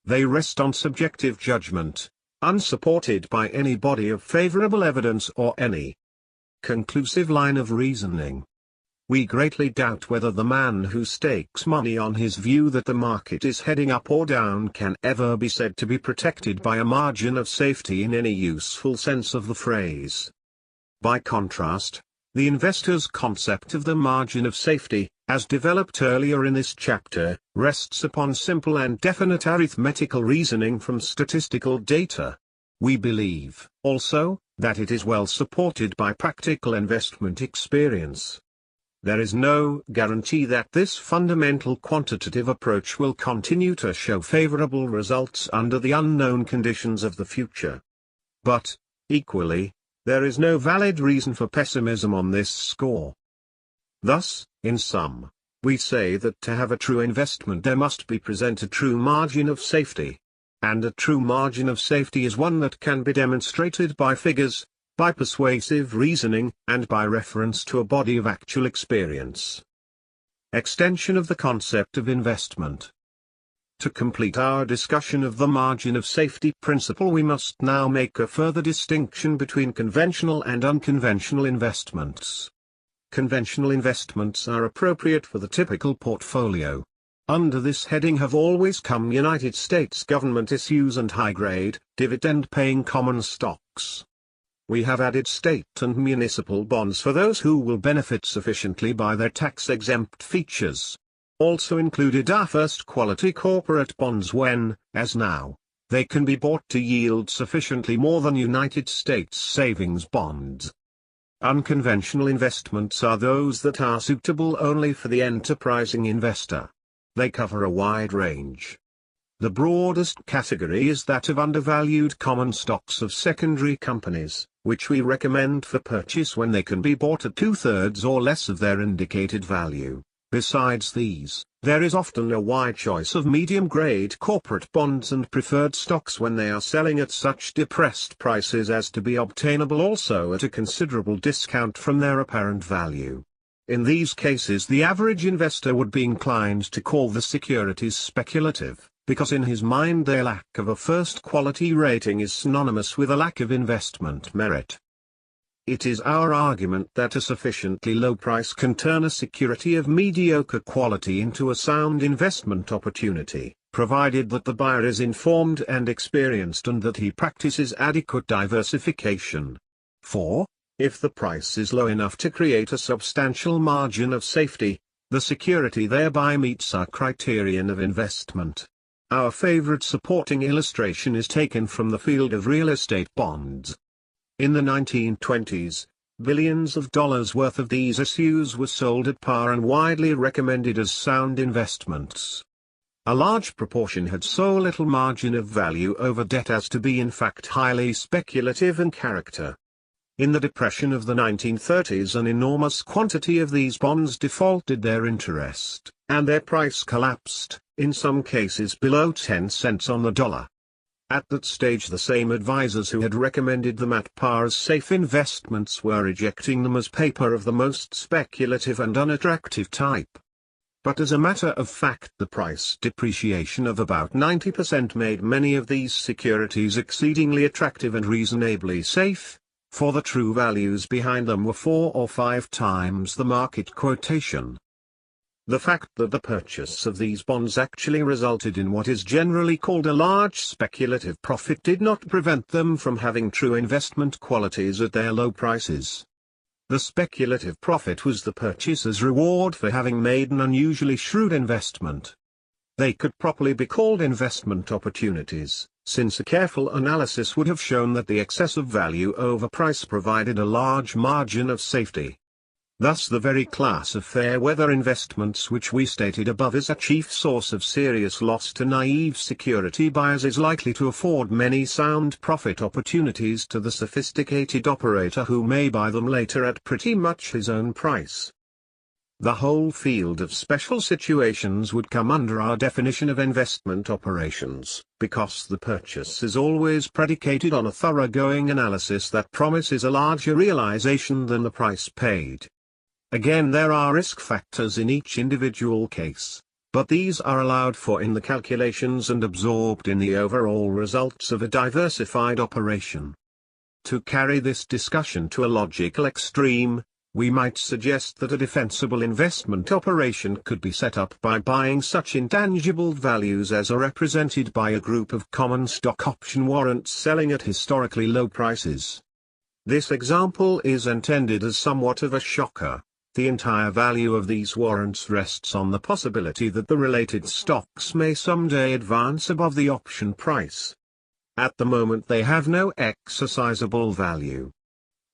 Speaker 1: They rest on subjective judgment, unsupported by any body of favorable evidence or any conclusive line of reasoning. We greatly doubt whether the man who stakes money on his view that the market is heading up or down can ever be said to be protected by a margin of safety in any useful sense of the phrase. By contrast, the investor's concept of the margin of safety, as developed earlier in this chapter, rests upon simple and definite arithmetical reasoning from statistical data. We believe, also, that it is well supported by practical investment experience. There is no guarantee that this fundamental quantitative approach will continue to show favorable results under the unknown conditions of the future. But, equally, there is no valid reason for pessimism on this score. Thus, in sum, we say that to have a true investment there must be present a true margin of safety. And a true margin of safety is one that can be demonstrated by figures, by persuasive reasoning, and by reference to a body of actual experience. Extension of the concept of investment. To complete our discussion of the margin of safety principle, we must now make a further distinction between conventional and unconventional investments. Conventional investments are appropriate for the typical portfolio. Under this heading have always come United States government issues and high-grade, dividend-paying common stocks. We have added state and municipal bonds for those who will benefit sufficiently by their tax-exempt features. Also included are first-quality corporate bonds when, as now, they can be bought to yield sufficiently more than United States savings bonds. Unconventional investments are those that are suitable only for the enterprising investor. They cover a wide range. The broadest category is that of undervalued common stocks of secondary companies, which we recommend for purchase when they can be bought at 2/3 or less of their indicated value. Besides these, there is often a wide choice of medium-grade corporate bonds and preferred stocks when they are selling at such depressed prices as to be obtainable also at a considerable discount from their apparent value. In these cases, the average investor would be inclined to call the securities speculative, because in his mind their lack of a first-quality rating is synonymous with a lack of investment merit. It is our argument that a sufficiently low price can turn a security of mediocre quality into a sound investment opportunity, provided that the buyer is informed and experienced and that he practices adequate diversification. For, if the price is low enough to create a substantial margin of safety, the security thereby meets our criterion of investment. Our favorite supporting illustration is taken from the field of real estate bonds. In the 1920s, billions of dollars worth of these issues were sold at par and widely recommended as sound investments. A large proportion had so little margin of value over debt as to be in fact highly speculative in character. In the Depression of the 1930s, an enormous quantity of these bonds defaulted their interest, and their price collapsed, in some cases below 10 cents on the dollar. At that stage, the same advisors who had recommended them at par as safe investments were rejecting them as paper of the most speculative and unattractive type. But as a matter of fact, the price depreciation of about 90% made many of these securities exceedingly attractive and reasonably safe, for the true values behind them were 4 or 5 times the market quotation. The fact that the purchase of these bonds actually resulted in what is generally called a large speculative profit did not prevent them from having true investment qualities at their low prices. The speculative profit was the purchaser's reward for having made an unusually shrewd investment. They could properly be called investment opportunities, since a careful analysis would have shown that the excess of value over price provided a large margin of safety. Thus the very class of fair-weather investments which we stated above is a chief source of serious loss to naive security buyers is likely to afford many sound profit opportunities to the sophisticated operator who may buy them later at pretty much his own price. The whole field of special situations would come under our definition of investment operations, because the purchase is always predicated on a thoroughgoing analysis that promises a larger realization than the price paid. Again, there are risk factors in each individual case, but these are allowed for in the calculations and absorbed in the overall results of a diversified operation. To carry this discussion to a logical extreme, we might suggest that a defensible investment operation could be set up by buying such intangible values as are represented by a group of common stock option warrants selling at historically low prices. This example is intended as somewhat of a shocker. The entire value of these warrants rests on the possibility that the related stocks may someday advance above the option price. At the moment they have no exercisable value.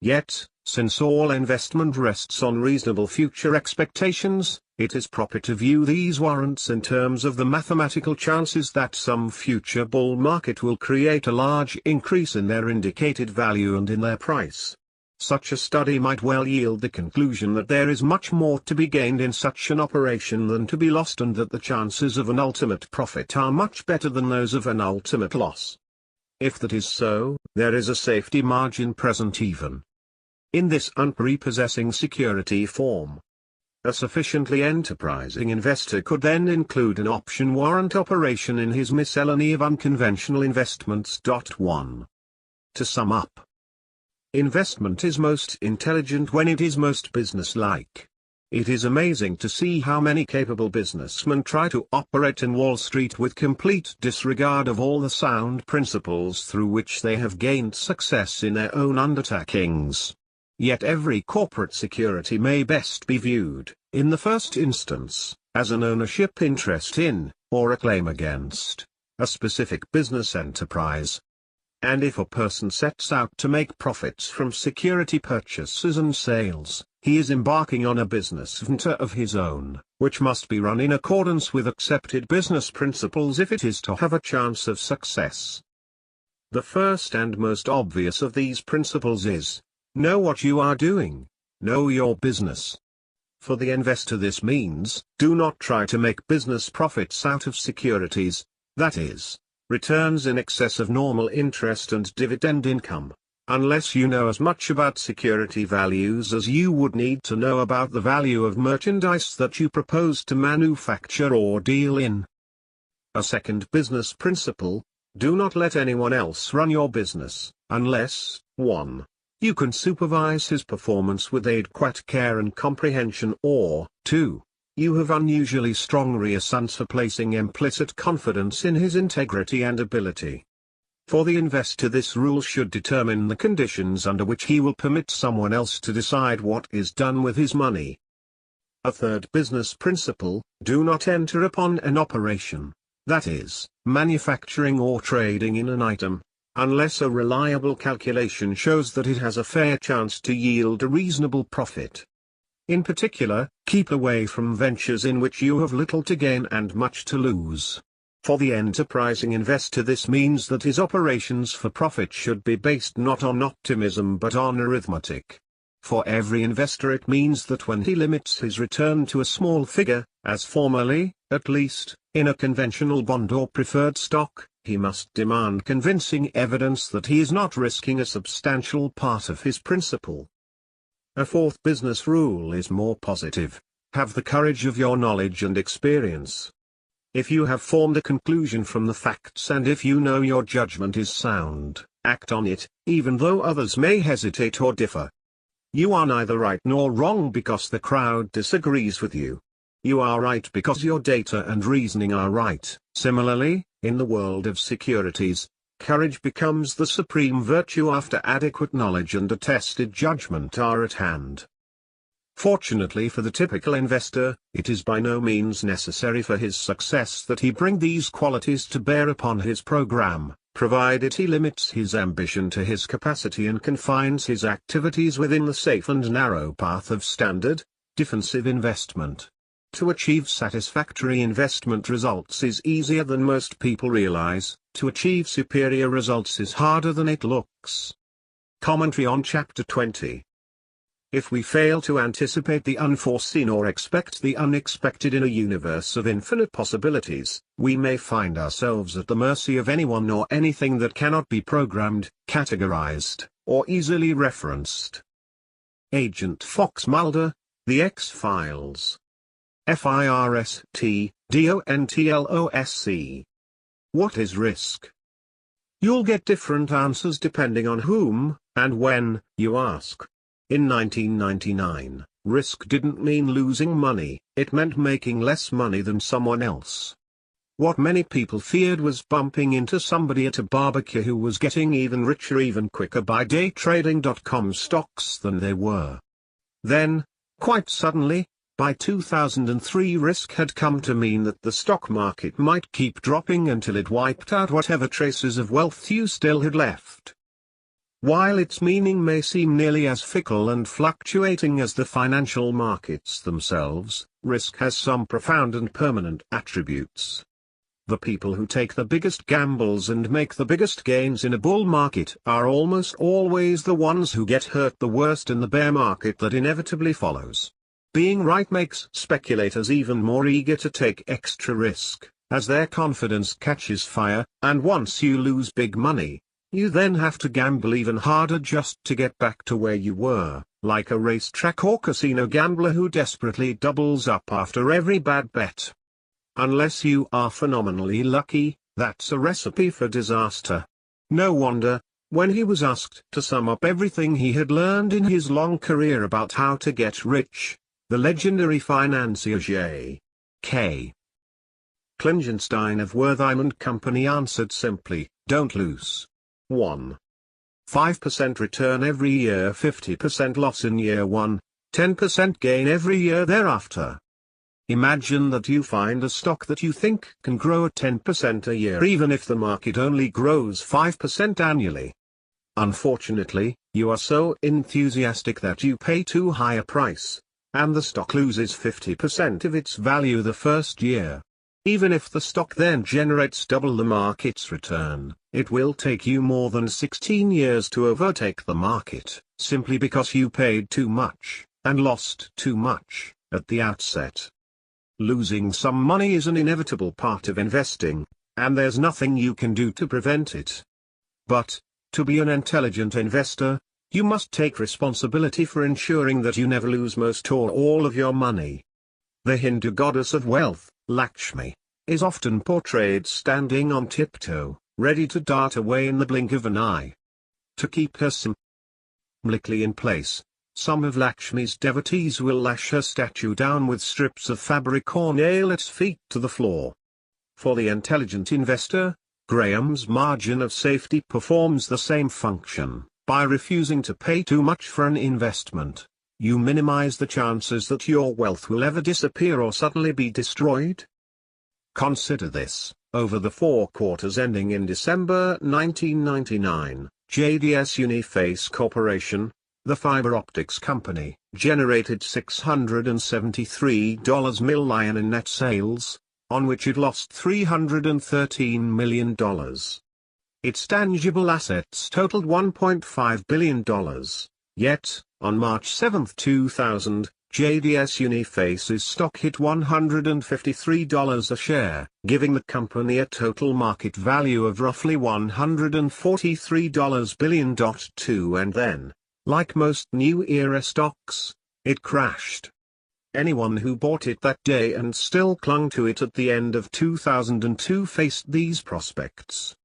Speaker 1: Yet, since all investment rests on reasonable future expectations, it is proper to view these warrants in terms of the mathematical chances that some future bull market will create a large increase in their indicated value and in their price. Such a study might well yield the conclusion that there is much more to be gained in such an operation than to be lost, and that the chances of an ultimate profit are much better than those of an ultimate loss. If that is so, there is a safety margin present even in this unprepossessing security form. A sufficiently enterprising investor could then include an option warrant operation in his miscellany of unconventional investments. 1. To sum up, investment is most intelligent when it is most business-like. It is amazing to see how many capable businessmen try to operate in Wall Street with complete disregard of all the sound principles through which they have gained success in their own undertakings. Yet every corporate security may best be viewed, in the first instance, as an ownership interest in, or a claim against, a specific business enterprise. And if a person sets out to make profits from security purchases and sales, he is embarking on a business venture of his own, which must be run in accordance with accepted business principles if it is to have a chance of success. The first and most obvious of these principles is, know what you are doing, know your business. For the investor this means, do not try to make business profits out of securities, that is, returns in excess of normal interest and dividend income, unless you know as much about security values as you would need to know about the value of merchandise that you propose to manufacture or deal in. A second business principle, do not let anyone else run your business, unless, 1. You can supervise his performance with adequate care and comprehension, or, 2. You have unusually strong reasons for placing implicit confidence in his integrity and ability. For the investor, this rule should determine the conditions under which he will permit someone else to decide what is done with his money. A third business principle, do not enter upon an operation, that is, manufacturing or trading in an item, unless a reliable calculation shows that it has a fair chance to yield a reasonable profit. In particular, keep away from ventures in which you have little to gain and much to lose. For the enterprising investor, this means that his operations for profit should be based not on optimism but on arithmetic. For every investor, it means that when he limits his return to a small figure, as formerly, at least, in a conventional bond or preferred stock, he must demand convincing evidence that he is not risking a substantial part of his principal. A fourth business rule is more positive: have the courage of your knowledge and experience. If you have formed a conclusion from the facts and if you know your judgment is sound, act on it, even though others may hesitate or differ. You are neither right nor wrong because the crowd disagrees with you. You are right because your data and reasoning are right. Similarly, in the world of securities, courage becomes the supreme virtue after adequate knowledge and a tested judgment are at hand. Fortunately for the typical investor, it is by no means necessary for his success that he bring these qualities to bear upon his program, provided he limits his ambition to his capacity and confines his activities within the safe and narrow path of standard, defensive investment. To achieve satisfactory investment results is easier than most people realize. To achieve superior results is harder than it looks. Commentary on Chapter 20. If we fail to anticipate the unforeseen or expect the unexpected in a universe of infinite possibilities, we may find ourselves at the mercy of anyone or anything that cannot be programmed, categorized, or easily referenced. Agent Fox Mulder, The X-Files. FIRST, What is risk? You'll get different answers depending on whom, and when, you ask. In 1999, risk didn't mean losing money, it meant making less money than someone else. What many people feared was bumping into somebody at a barbecue who was getting even richer even quicker by day trading.com stocks than they were. Then, quite suddenly, by 2003, risk had come to mean that the stock market might keep dropping until it wiped out whatever traces of wealth you still had left. While its meaning may seem nearly as fickle and fluctuating as the financial markets themselves, risk has some profound and permanent attributes. The people who take the biggest gambles and make the biggest gains in a bull market are almost always the ones who get hurt the worst in the bear market that inevitably follows. Being right makes speculators even more eager to take extra risk, as their confidence catches fire, and once you lose big money, you then have to gamble even harder just to get back to where you were, like a racetrack or casino gambler who desperately doubles up after every bad bet. Unless you are phenomenally lucky, that's a recipe for disaster. No wonder, when he was asked to sum up everything he had learned in his long career about how to get rich, the legendary financier J.K. Klingenstein of Wertheim & Company answered simply, don't lose. 1. 5% return every year, 50% loss in year 1, 10% gain every year thereafter. Imagine that you find a stock that you think can grow at 10% a year even if the market only grows 5% annually. Unfortunately, you are so enthusiastic that you pay too high a price, and the stock loses 50% of its value the first year. Even if the stock then generates double the market's return, it will take you more than 16 years to overtake the market, simply because you paid too much, and lost too much, at the outset. Losing some money is an inevitable part of investing, and there's nothing you can do to prevent it. But, to be an intelligent investor, you must take responsibility for ensuring that you never lose most or all of your money. The Hindu goddess of wealth, Lakshmi, is often portrayed standing on tiptoe, ready to dart away in the blink of an eye. To keep her symbolically in place, some of Lakshmi's devotees will lash her statue down with strips of fabric or nail its feet to the floor. For the intelligent investor, Graham's margin of safety performs the same function. By refusing to pay too much for an investment, you minimize the chances that your wealth will ever disappear or suddenly be destroyed. Consider this: over the 4 quarters ending in December 1999, JDS Uniphase Corporation, the fiber optics company, generated $673 million in net sales, on which it lost $313 million. Its tangible assets totaled $1.5 billion. Yet, on March 7, 2000, JDS Uniphase's stock hit $153 a share, giving the company a total market value of roughly $143 billion. And then, like most new era stocks, it crashed. Anyone who bought it that day and still clung to it at the end of 2002 faced these prospects.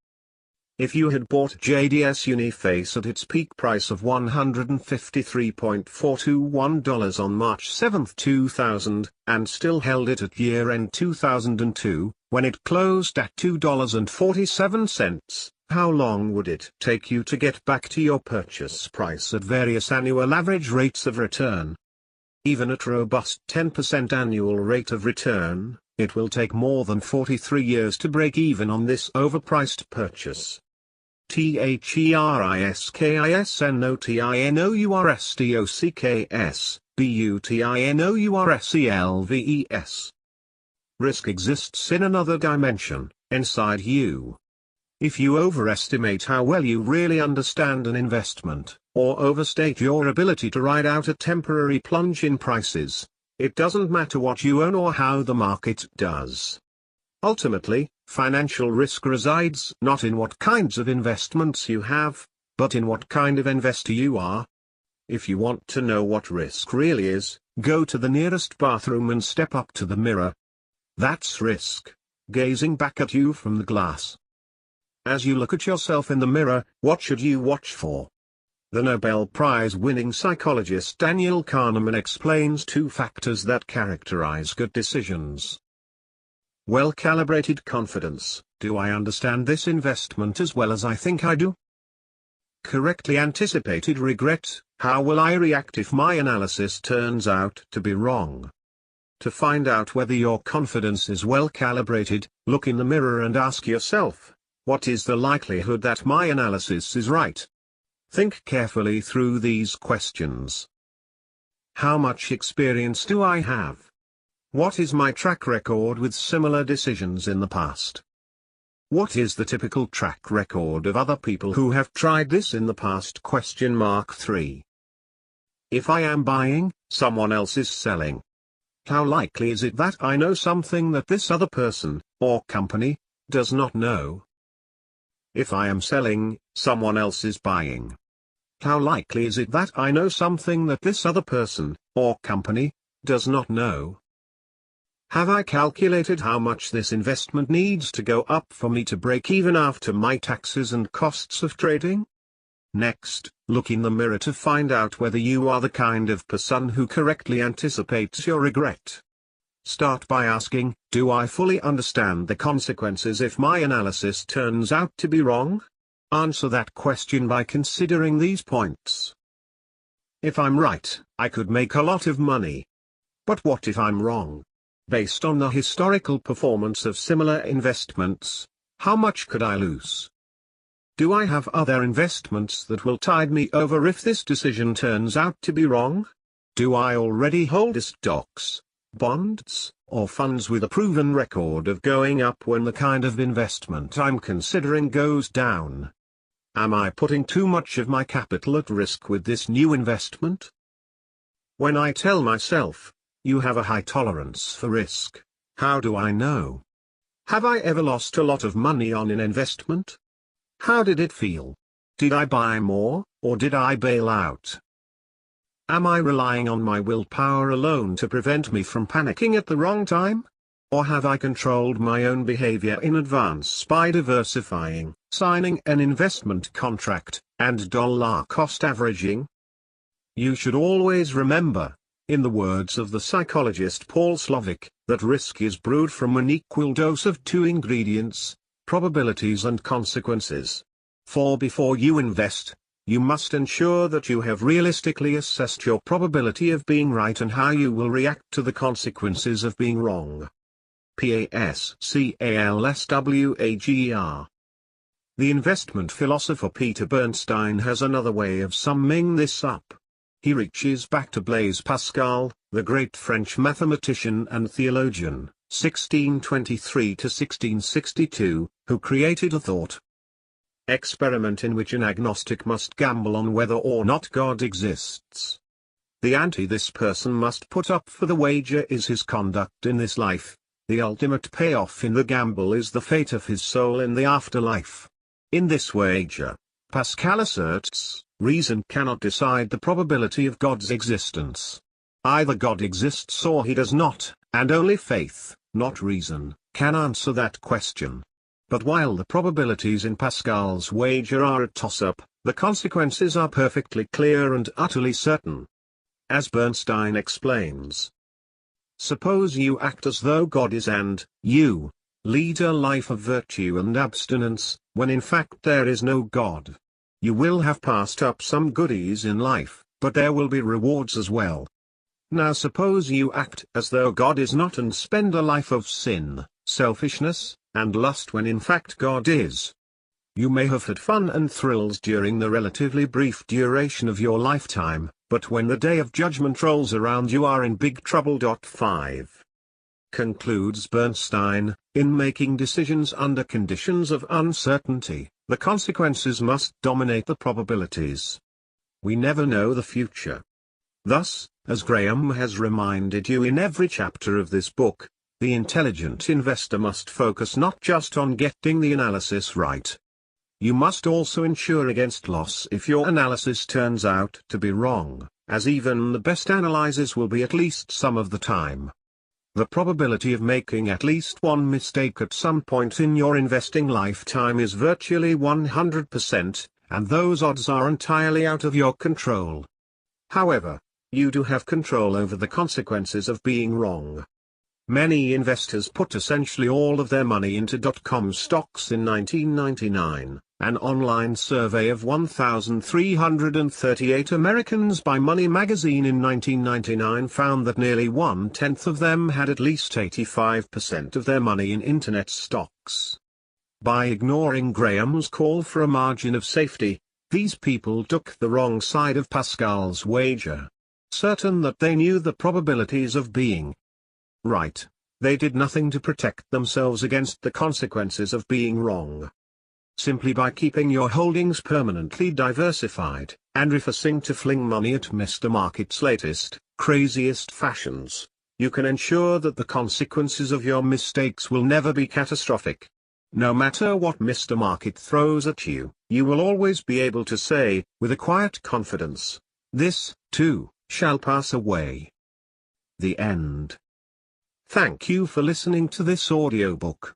Speaker 1: If you had bought JDS Uniphase at its peak price of $153.421 on March 7, 2000, and still held it at year-end 2002, when it closed at $2.47, how long would it take you to get back to your purchase price at various annual average rates of return? Even at robust 10% annual rate of return, it will take more than 43 years to break even on this overpriced purchase. THERISKISNOTINOURSTOCKS, BUTINOURSELVES. Risk exists in another dimension, inside you. If you overestimate how well you really understand an investment, or overstate your ability to ride out a temporary plunge in prices, it doesn't matter what you own or how the market does. Ultimately, financial risk resides not in what kinds of investments you have, but in what kind of investor you are. If you want to know what risk really is, go to the nearest bathroom and step up to the mirror. That's risk, gazing back at you from the glass. As you look at yourself in the mirror, what should you watch for? The Nobel Prize-winning psychologist Daniel Kahneman explains 2 factors that characterize good decisions. Well-calibrated confidence: do I understand this investment as well as I think I do? Correctly anticipated regret: how will I react if my analysis turns out to be wrong? To find out whether your confidence is well-calibrated, look in the mirror and ask yourself, what is the likelihood that my analysis is right? Think carefully through these questions. How much experience do I have? What is my track record with similar decisions in the past? What is the typical track record of other people who have tried this in the past? 3. If I am buying, someone else is selling. How likely is it that I know something that this other person, or company, does not know? If I am selling, someone else is buying. How likely is it that I know something that this other person, or company, does not know? Have I calculated how much this investment needs to go up for me to break even after my taxes and costs of trading? Next, look in the mirror to find out whether you are the kind of person who correctly anticipates your regret. Start by asking, do I fully understand the consequences if my analysis turns out to be wrong? Answer that question by considering these points. If I'm right, I could make a lot of money. But what if I'm wrong? Based on the historical performance of similar investments, how much could I lose? Do I have other investments that will tide me over if this decision turns out to be wrong? Do I already hold stocks, bonds, or funds with a proven record of going up when the kind of investment I'm considering goes down? Am I putting too much of my capital at risk with this new investment? When I tell myself, you have a high tolerance for risk, how do I know? Have I ever lost a lot of money on an investment? How did it feel? Did I buy more, or did I bail out? Am I relying on my willpower alone to prevent me from panicking at the wrong time? Or have I controlled my own behavior in advance by diversifying, signing an investment contract, and dollar cost averaging? You should always remember, in the words of the psychologist Paul Slovic, that risk is brewed from an equal dose of two ingredients: probabilities and consequences. For before you invest, you must ensure that you have realistically assessed your probability of being right and how you will react to the consequences of being wrong. PASCALSWAGER. The investment philosopher Peter Bernstein has another way of summing this up. He reaches back to Blaise Pascal, the great French mathematician and theologian, 1623 to 1662, who created a thought experiment in which an agnostic must gamble on whether or not God exists. The ante this person must put up for the wager is his conduct in this life. The ultimate payoff in the gamble is the fate of his soul in the afterlife. In this wager, Pascal asserts, reason cannot decide the probability of God's existence. Either God exists or he does not, and only faith, not reason, can answer that question. But while the probabilities in Pascal's wager are a toss-up, the consequences are perfectly clear and utterly certain. As Bernstein explains, suppose you act as though God is and you lead a life of virtue and abstinence, when in fact there is no God. You will have passed up some goodies in life, but there will be rewards as well. Now suppose you act as though God is not and spend a life of sin, selfishness, and lust when in fact God is. You may have had fun and thrills during the relatively brief duration of your lifetime, but when the day of judgment rolls around you are in big trouble. 5. Concludes Bernstein, in making decisions under conditions of uncertainty, the consequences must dominate the probabilities. We never know the future. Thus, as Graham has reminded you in every chapter of this book, the intelligent investor must focus not just on getting the analysis right. You must also insure against loss if your analysis turns out to be wrong, as even the best analyses will be at least some of the time. The probability of making at least one mistake at some point in your investing lifetime is virtually 100%, and those odds are entirely out of your control. However, you do have control over the consequences of being wrong. Many investors put essentially all of their money into dot-com stocks in 1999. An online survey of 1,338 Americans by Money magazine in 1999 found that nearly 1/10 of them had at least 85% of their money in internet stocks. By ignoring Graham's call for a margin of safety, these people took the wrong side of Pascal's wager. Certain that they knew the probabilities of being right, they did nothing to protect themselves against the consequences of being wrong. Simply by keeping your holdings permanently diversified, and refusing to fling money at Mr. Market's latest, craziest fashions, you can ensure that the consequences of your mistakes will never be catastrophic. No matter what Mr. Market throws at you, you will always be able to say, with a quiet confidence, this, too, shall pass away. The end. Thank you for listening to this audiobook.